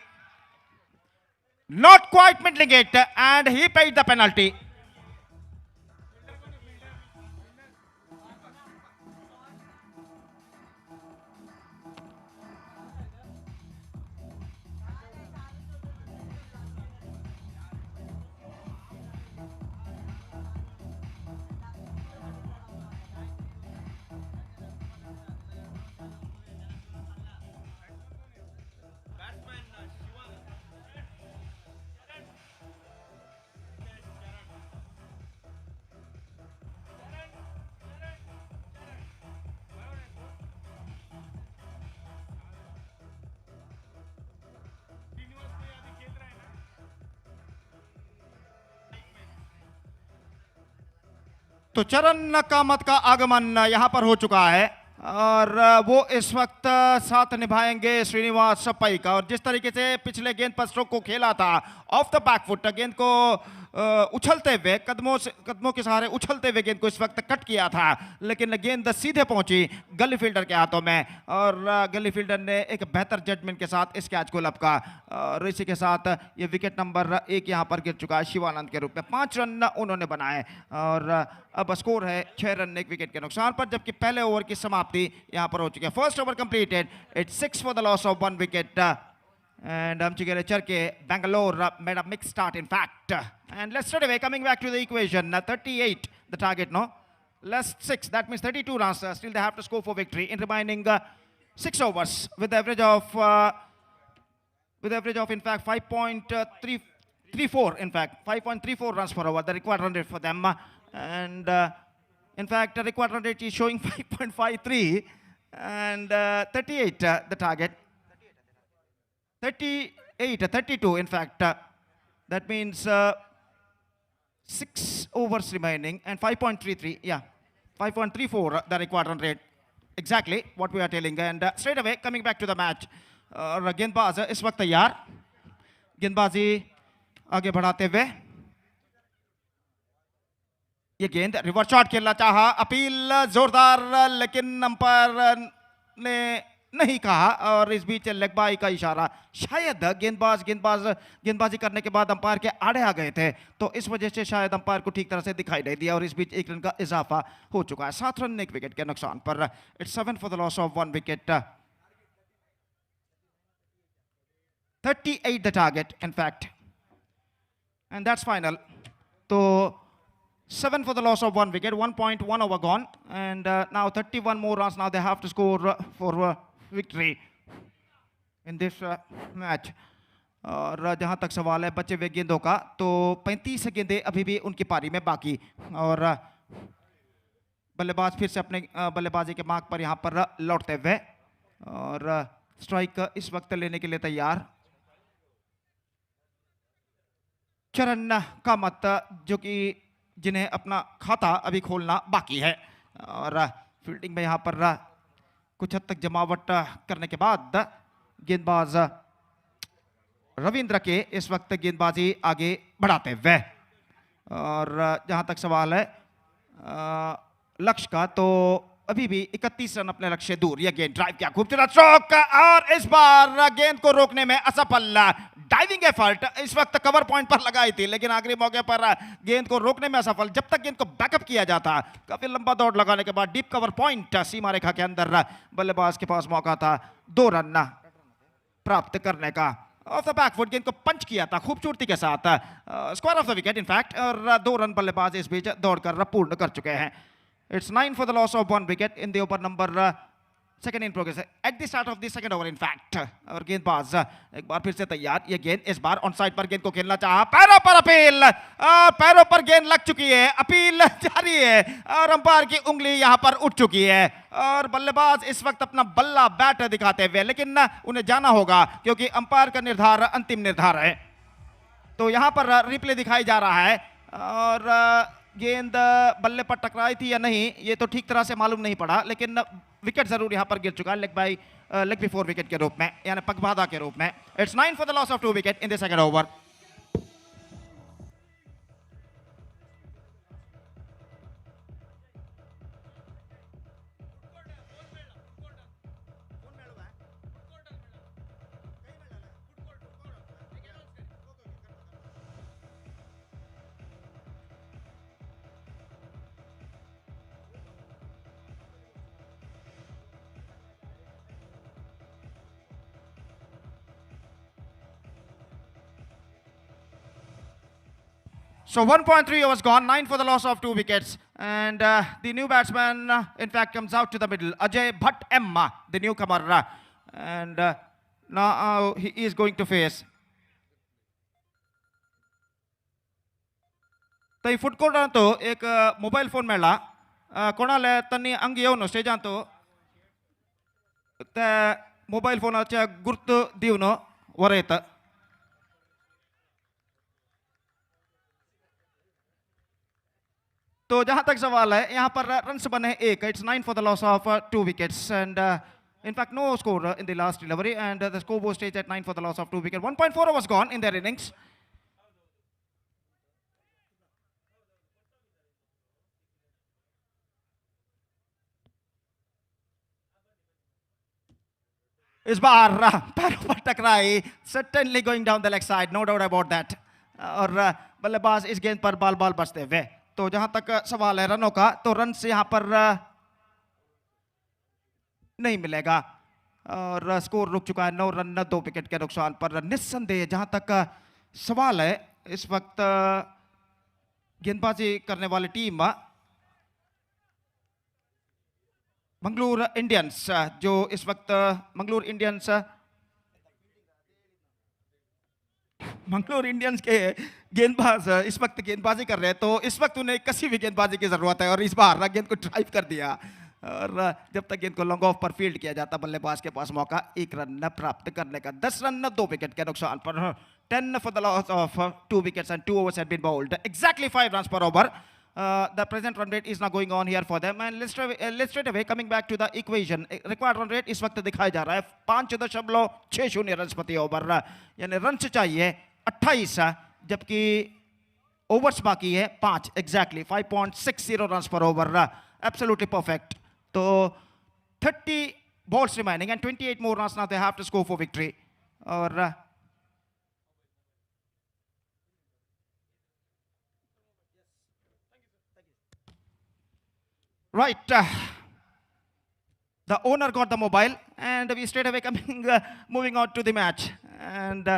not quite middling it and he paid the penalty। तो चरण कामत का आगमन यहां पर हो चुका है और वो इस वक्त साथ निभाएंगे श्रीनिवास पई का। और जिस तरीके से पिछले गेंद पर स्ट्रोक को खेला था ऑफ द बैक फुट, गेंद को उछलते हुए कदमों के सहारे उछलते हुए गेंद को इस वक्त कट किया था, लेकिन गेंद सीधे पहुंची गली फील्डर के हाथों में और गली फील्डर ने एक बेहतर जजमेंट के साथ इस कैच को लपका। और इसी के साथ ये विकेट नंबर 1 यहां पर गिर चुका है शिवानंद के रूप में। 5 रन उन्होंने बनाए और अब स्कोर है 6 रन 1 विकेट के नुकसान पर, जबकि पहले ओवर की समाप्ति यहां पर हो चुकी है। First over completed, it's 6 for the loss of 1 wicket। And Amchigere Charke, Bangalore made a mixed start in fact. And let's straight away coming back to the equation. 38 the target, no? Less 6, that means 32 runs. Still they have to score for victory in remaining 6 overs with average of in fact 5.34 in fact 5.34 runs per over, the required run rate for them. And in fact the required run rate is showing 5.53 and 38 the target. 32 in fact, that means 6 overs remaining and 5.33, yeah, 5.34 the required run rate, exactly what we are telling. And straight away coming back to the match, गेंदबाज इस वक्त तैयार, गेंदबाजी आगे बढ़ाते हुए ये गेंद रिवर्स शॉट खेलना चाहा, अपील जोरदार, लेकिन अंपायर ने नहीं कहा और इस बीच लेग बाई का इशारा। शायद गेंदबाजी करने के बाद अंपायर के आड़े आ गए थे, तो इस वजह से शायद अंपायर को ठीक तरह से दिखाई नहीं दिया और इस बीच 1 रन का इजाफा हो चुका है। 7 रन 1 विकेट के नुकसान पर, it's 7 for the loss of 1 wicket। 38 the target in fact। And that's final. So 7 for the loss of 1 wicket, 1.1 over gone. And now 31 more runs now they have to score for victory in this match. और जहाँ तक सवाल है बचे हुए गेंदों का, तो 35 गेंदें अभी भी उनकी पारी में बाकी, और बल्लेबाज फिर से अपने बल्लेबाजी के मार्ग पर यहाँ पर लौटते हुए, और स्ट्राइक इस वक्त लेने के लिए तैयार। चरण कामत जो कि जिन्हें अपना खाता अभी खोलना बाकी है, और फील्डिंग में यहाँ पर कुछ हद तक जमावट करने के बाद गेंदबाज रविंद्र के इस वक्त गेंदबाजी आगे बढ़ाते हुए, और जहां तक सवाल है लक्ष्य का, तो अभी भी 31 रन अपने लक्ष्य से दूर। यह गेंद ड्राइव किया, खूबसूरत स्ट्रोक, और इस बार गेंद को रोकने में असफल। डाइविंग एफर्ट इस वक्त कवर पॉइंट पर लगाई थी, लेकिन आखिरी मौके पर गेंद को रोकने में असफल। जब तक गेंद को बैकअप किया जाता, काफी लंबा दौड़ लगाने के बाद डीप कवर पॉइंट सीमा रेखा के अंदर बल्लेबाज के पास मौका था 2 रन प्राप्त करने का। ऑफ द बैक फुट गेंद को पंच किया था खूबसूरती के साथ, square of the wicket in fact, और 2 रन बल्लेबाज इस बीच दौड़कर पूर्ण कर चुके हैं। It's 9 for the loss of 1 wicket in the over number second in progress at the start of the second over in fact। और गेंदबाज एक बार फिर से तैयार। ये गेंद इस बार ऑन साइड पर गेंद को खेलना चाहा, पैरों पर अपील, पैरों पर गेंद लग चुकी है, अपील जारी है, और अंपायर की उंगली यहाँ पर उठ चुकी है, और बल्लेबाज इस वक्त अपना बल्ला बैट दिखाते हुए, लेकिन उन्हें जाना होगा क्योंकि अंपायर का निर्धार अंतिम निर्धार है। तो यहाँ पर रिप्ले दिखाई जा रहा है, और गेंद बल्ले पर टकराई थी या नहीं ये तो ठीक तरह से मालूम नहीं पड़ा, लेकिन विकेट जरूर यहां पर गिर चुका है, लेग बिफोर विकेट के रूप में, यानी पगबाधा के रूप में। It's 9 for the loss of 2 wicket in the second over. So 1.3 overs gone, 9 for the loss of 2 wickets. And the new batsman, in fact, comes out to the middle. Ajay Bhatt Emma, the newcomer. And now he is going to face. तो foot court तो एक mobile phone मेला कोणाले तन्नी अंगी येऊन stage तो mobile फोनाच्या गुर्तु दिवन वर येतं। तो जहां तक सवाल है यहाँ पर रन्स बने 1। It's 9 for the loss of 2 wickets, and in fact no score in the last delivery, and the scoreboard stays at 9 for the loss of 2 wickets. 1.4 overs gone in their innings. इस बार पैरों पर टकराई, certainly going down the leg side, no doubt about that, और बल्लेबाज इस गेंद पर बाल बाल बचते हुए। तो जहां तक सवाल है रनों का, तो रन से यहां पर नहीं मिलेगा, और स्कोर रुक चुका है 9 रन 2 विकेट के नुकसान पर। निस्संदेह जहां तक सवाल है इस वक्त गेंदबाजी करने वाली टीम मंगलूर इंडियंस, जो इस वक्त मंगलूर इंडियंस के गेंदबाज इस वक्त गेंदबाजी कर रहे हैं, तो इस वक्त उन्हें कसी भी गेंदबाजी की जरूरत है, और इस बार गेंद को ड्राइव कर दिया, और जब तक गेंद को लॉन्ग ऑफ पर फील्ड किया जाता बल्लेबाज के पास मौका 1 रन प्राप्त करने का। 10 रन 2 विकेट के नुकसान पर। 10 for the loss of 2 wickets and 2 overs had been bowled. Exactly 5 runs per over. The present run rate is now going on here for them, and let's straight away coming back to the equation. Required run rate इस वक्त दिखाया जा रहा है 5.60 run प्रति over, यानी run चाहिए 28, जबकि ओवर्स बाकी है 5। एग्जैक्टली 5.60 रन पर ओवर, एब्सोल्युटली परफेक्ट। तो 30 balls remaining and 28 more runs now they have to score for victory, और right, the owner got the mobile, and we straight away moving on to the match, and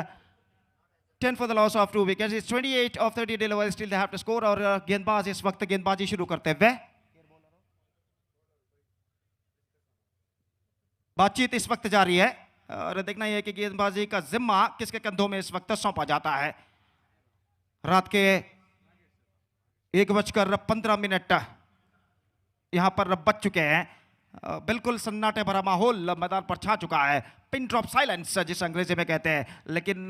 10 for the loss of 2 wickets. It's 28 of 30 deliveries, still they have to score. और गेंदबाज इस वक्त गेंदबाजी शुरू करते हुए बातचीत इस वक्त जारी है और देखना यह है कि गेंदबाजी का जिम्मा किसके कंधों में इस वक्त सौंपा जाता है। रात के 1:15 यहां पर बच चुके हैं। बिल्कुल सन्नाटे भरा माहौल मैदान पर छा चुका है, पिन ड्रॉप साइलेंस जिसे अंग्रेजी में कहते हैं। लेकिन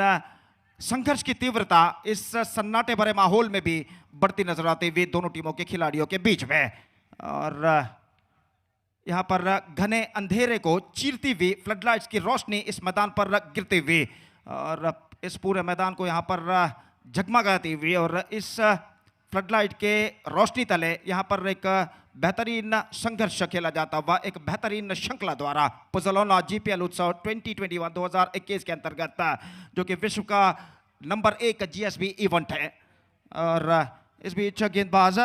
संघर्ष की तीव्रता इस सन्नाटे भरे माहौल में भी बढ़ती नजर आती हुई दोनों टीमों के खिलाड़ियों के बीच में। और यहां पर घने अंधेरे को चीरती हुई फ्लडलाइट्स की रोशनी इस मैदान पर गिरती हुई और इस पूरे मैदान को यहां पर जगमगाती हुई और इस फ्लडलाइट के रोशनी तले यहां पर एक बेहतरीन संघर्ष खेला जाता हुआ एक बेहतरीन श्रृंखला द्वारा पुज़ोलाना GPL उत्सव 2021 के अंतर्गत, जो कि विश्व का नंबर 1 GSB इवेंट है। और इस बीच गेंदबाज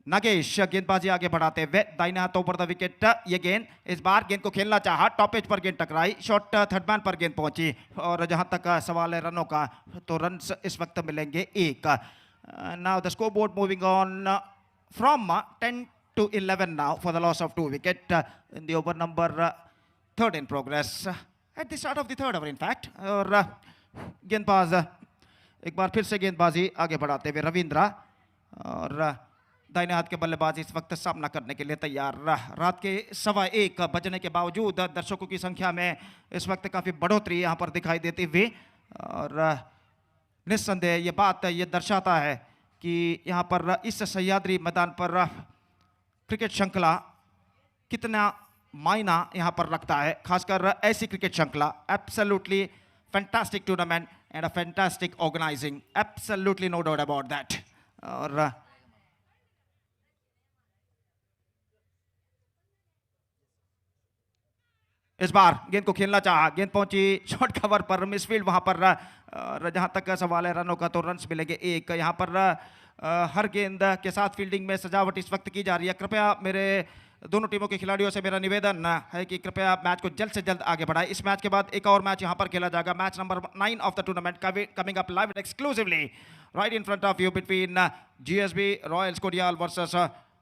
नागेश गेंदबाजी आगे बढ़ाते हुए दाहिने हाथों पर द विकेट। ये गेंद इस बार गेंद को खेलना चाहा, टॉप एज पर गेंद टकराई, शॉट थर्ड मैन पर गेंद पहुंची और जहां तक सवाल है रनों का तो रन्स इस वक्त मिलेंगे 1। Now the scoreboard moving on from 10 to 11 now for the loss of 2 wicket in the over number 3rd in progress. At the start of the 3rd over in fact. और गेंदबाज एक बार फिर से गेंदबाजी आगे बढ़ाते हुए रविंद्रा और दाहिने हाथ के बल्लेबाज इस वक्त सामना करने के लिए तैयार। रात के 1:15 बजने के बावजूद दर्शकों की संख्या में इस वक्त काफी बढ़ोतरी यहां पर दिखाई देती हुई और निस्संदेह ये बात ये दर्शाता है कि यहाँ पर इस सह्याद्री मैदान पर क्रिकेट श्रृंखला कितना मायना यहाँ पर रखता है, खासकर ऐसी क्रिकेट श्रृंखला। Absolutely fantastic tournament and a fantastic organising, absolutely no doubt about that. और इस बार गेंद को खेलना चाहा, गेंद पहुंची शॉर्ट कवर पर, मिसफील्ड वहां पर। जहां तक सवाल है रनों का तो रन्स मिलेंगे 1। यहां पर हर गेंद के साथ फील्डिंग में सजावट इस वक्त की जा रही है। कृपया मेरे दोनों टीमों के खिलाड़ियों से मेरा निवेदन है कि कृपया मैच को जल्द से जल्द आगे बढ़ाएं। इस मैच के बाद एक और मैच यहां पर खेला जाएगा, match number 9 of the tournament coming up live exclusively right in front of you between GSB royals Kodial versus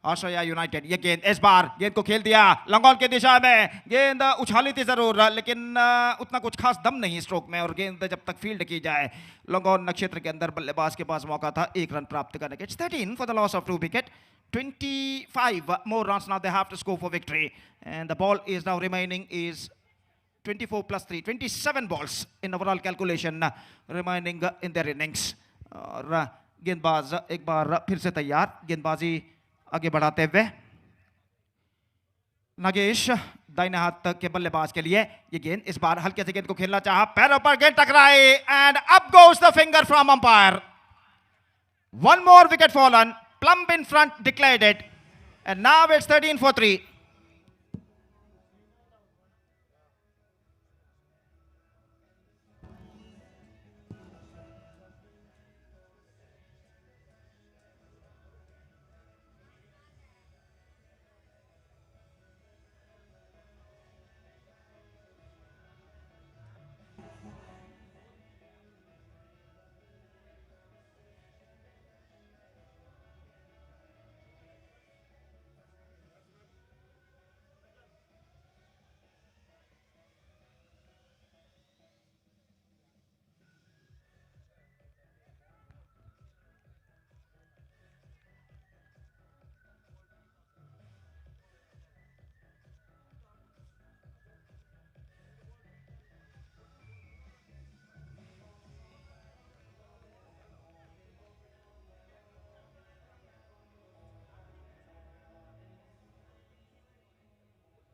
Ashraya united. ये गेंद इस बार गेंद को खेल दिया लॉन्ग की दिशा में, गेंद उछाली थी जरूर लेकिन उतना कुछ खास दम नहीं स्ट्रोक में और गेंद जब तक फील्ड की जाए लॉन्ग ऑन क्षेत्र के अंदर बल्लेबाज के पास मौका था 1 रन प्राप्त करने के। 13 for the loss of 2 wicket, 25 more runs now they have to score for victory and the ball is now remaining is 24 plus 3, 27 balls in overall calculation remaining in their innings। और गेंदबाज एक बार फिर से तैयार, गेंदबाजी आगे बढ़ाते हुए नागेश दाहिने हाथ के बल्लेबाज के लिए। ये गेंद इस बार हल्के से गेंद को खेलना चाहा, पैरों पर गेंद टकराई and up goes the finger from umpire. 1 more wicket fallen, plump in front declared it and now it's 13 for 3।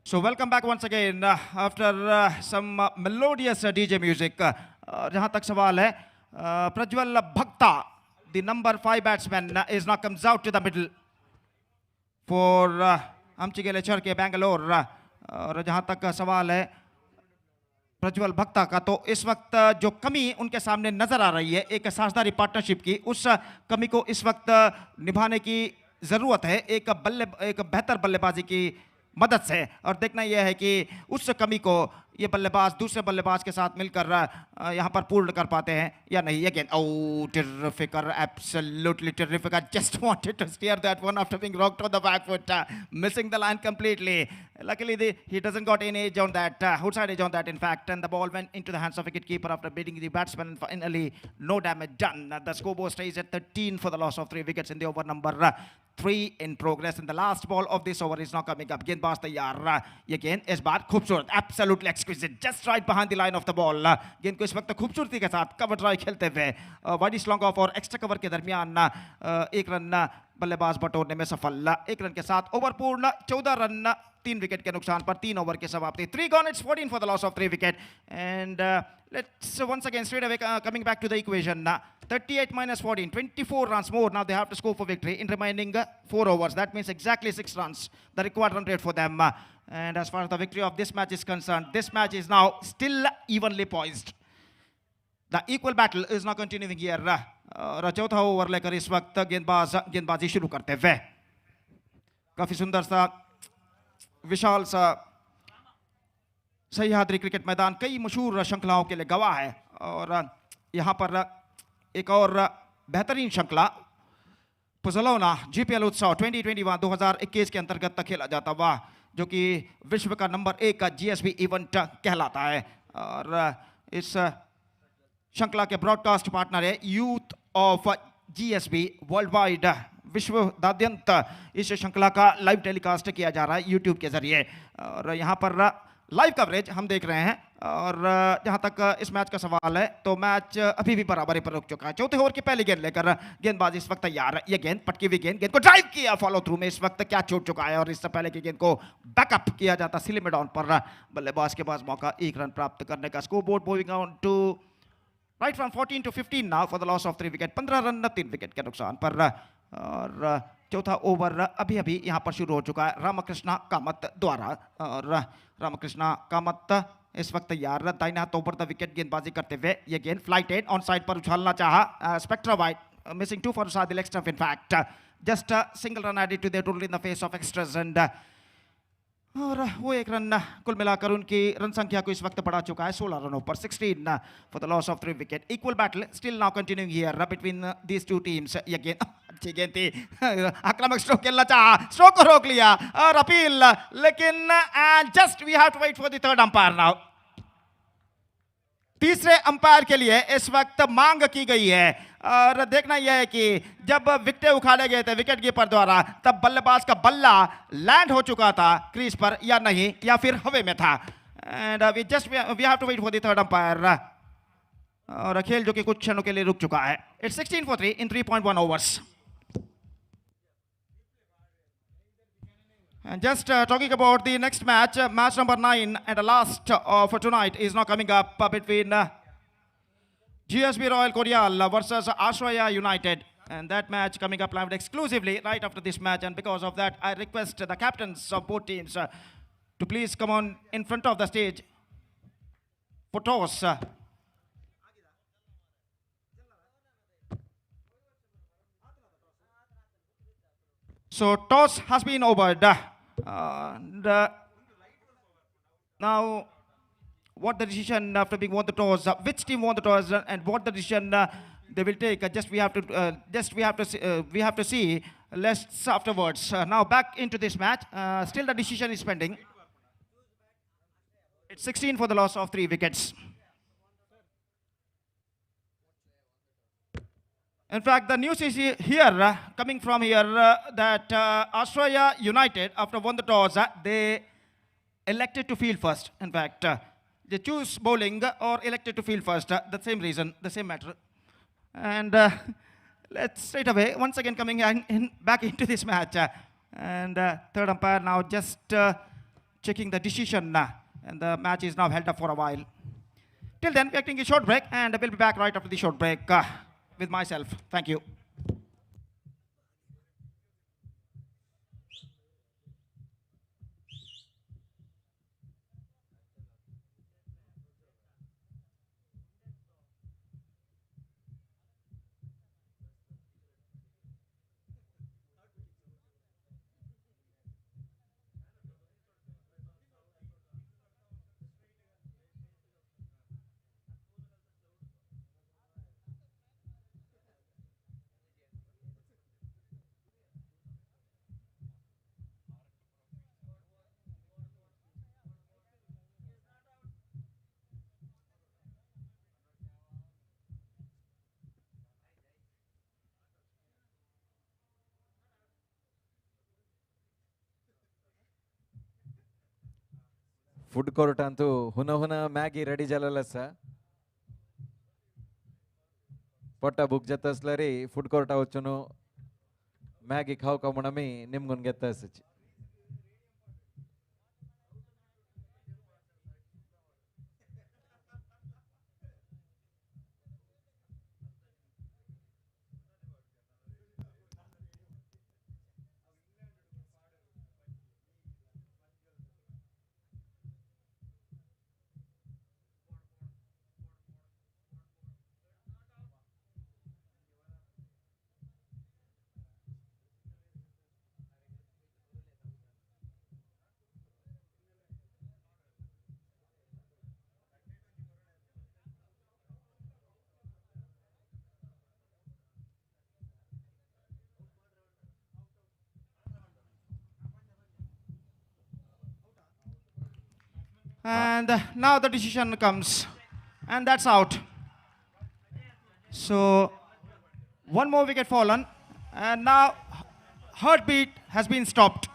So welcome back once again after some melodious DJ music। जहां तक सवाल है प्रज्वल भक्ता, the number 5 batsman is now comes out to the middle for Amchigele Charke Bangalore। और जहां तक सवाल है प्रज्वल भक्ता का तो इस वक्त जो कमी उनके सामने नजर आ रही है एक साझेदारी पार्टनरशिप की, उस कमी को इस वक्त निभाने की जरूरत है एक बेहतर बल्लेबाजी की मदद से। और देखना यह है कि उस कमी को ये बल्लेबाज दूसरे बल्लेबाज के साथ मिलकर यहाँ पर पूर्ण कर पाते हैं या नहीं. Again, oh, terrific, absolutely terrific. I just wanted to steer that one after being rocked on the back foot, missing the line completely. Luckily, he doesn't got any edge on that, outside edge on that, in fact, and the ball went into the hands of wicketkeeper after beating the batsman, and finally, no damage done. The scoreboard stays at 13 for the loss of 3 wickets in the over number 3 in progress, and the last ball of this over is now coming up. गेंदबाज तैयार, ये गेंद इस बार खूबसूरत, absolutely exquisite, just right behind the line of the ball. गेंद को इस वक्त खूबसूरती के साथ कवर ड्राइव खेलते हुए वाइड स्लॉन्ग ऑफ और एक्स्ट्रा कवर के दरमियान एक रन बल्लेबाज बटोरने में सफल. एक रन के साथ ओवर पूर्ण, 14 रन 3 विकेट के नुकसान पर 3 ओवर की समाप्ति. 3 gone, it's 14 for the loss of 3 wicket. And let's once again straight away coming back to the equation. 38 minus 14, 24 runs more. Now they have to score for victory in remaining 4 overs. That means exactly 6 runs, the required run rate for them. And as far as the victory of this match is concerned, this match is now still evenly poised. The equal battle is now continuing here. और चौथा over लेकर इस वक्त गेंदबाजी शुरू करते हुए काफी सुंदर सा विशाल सा सह्याद्री क्रिकेट मैदान कई मशहूर श्रृंखलाओं के लिए गवाह है. और यहाँ पर एक और बेहतरीन श्रृंखला पुज़ोलाना GPL उत्सव 2021 के अंतर्गत खेला जाता हुआ, जो कि विश्व का नंबर 1 का GSB इवेंट कहलाता है. और इस श्रृंखला के ब्रॉडकास्ट पार्टनर है youth of GSB world wide. विश्वदाद्यंत इस श्रृंखला का लाइव टेलीकास्ट किया जा रहा है यूट्यूब के जरिए. और यहाँ पर लाइव कवरेज हम देख रहे हैं. और जहाँ तक इस मैच का सवाल है तो मैच अभी भी बराबरी पर रुक चुका है. चौथे ओवर की पहली गेंद लेकर गेंदबाज इस वक्त तैयार है. ये गेंद पटकी हुई गेंद को ड्राइव किया, फॉलो थ्रू में इस वक्त क्या छूट चुका है. और इससे पहले की गेंद को बैकअप किया जाता स्लिम डाउन पर बल्लेबाज के पास मौका 1 रन प्राप्त करने का. Score board moving on to right from 14 to 15 now for the loss of 3 wicket. 15 run 3 wicket के नुकसान पर. और चौथा ओवर अभी अभी यहाँ पर शुरू हो चुका है रामकृष्णा कामत द्वारा. और रामकृष्णा कामत इस वक्त तैयार, दाहिने हाथ ओवर द विकेट गेंदबाजी करते हुए ये गेंद फ्लाइट एंड ऑन साइड पर उछालना चाहा. स्पेक्ट्रा वाइड, मिसिंग 2 फॉर सादिल extra. In fact just single run added to their total in the face of extras. And और वो 1 रन कुल मिलाकर उनकी रन संख्या को इस वक्त बढ़ा चुका है 16 रनों पर. 16 for the loss of 3 wicket. Equal battle still now continuing here between these 2 teams. ये गेंद अच्छी गेंद थी, आक्रामक स्ट्रोक खेलना चाहा, स्ट्रोक को रोक लिया और अपील, लेकिन just we have to wait for the third umpire now. तीसरे अंपायर के लिए इस वक्त मांग की गई है. और देखना यह है कि जब विकेट उखाड़े गए थे विकेट कीपर द्वारा, तब बल्लेबाज का बल्ला लैंड हो चुका था क्रीज पर या नहीं, या फिर हवा में था. And we have to wait for the third umpire. और खेल जो कि कुछ क्षणों के लिए रुक चुका है. It's 16 for 3 in 3.1 overs. And just talking about the next match, match number 9 and the last for tonight is now coming up between GSB Royal Kodial versus Ashraya United. And that match coming up live exclusively right after this match. And because of that, I request the captains of both teams to please come on in front of the stage for toss. So toss has been over. Now, what the decision after being won the toss, which team won the toss, and what the decision they will take. We have to see less afterwards. Now back into this match. Still the decision is pending. It's 16 for the loss of 3 wickets. In fact, the news is here, coming from here, that Ashraya United, after won the toss, they elected to field first. In fact, they choose bowling or elected to field first. The same reason, the same matter. And let's straight away, once again coming back into this match. And third umpire now just checking the decision. And the match is now held up for a while. Till then, we're taking a short break, and we'll be back right after the short break. With myself. Thank you.
Food court अंतू हुन हुन Maggi ready झालेलं असा पोटा book जात असलं रे food Carta वचून Maggi खाऊ का म्हणून आम्ही निमगून घेत असायची
And now the decision comes, and that's out. So, one more wicket fallen, and now heartbeat has been stopped.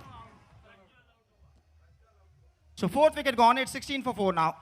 So, fourth wicket gone, it's 16 for 4 now.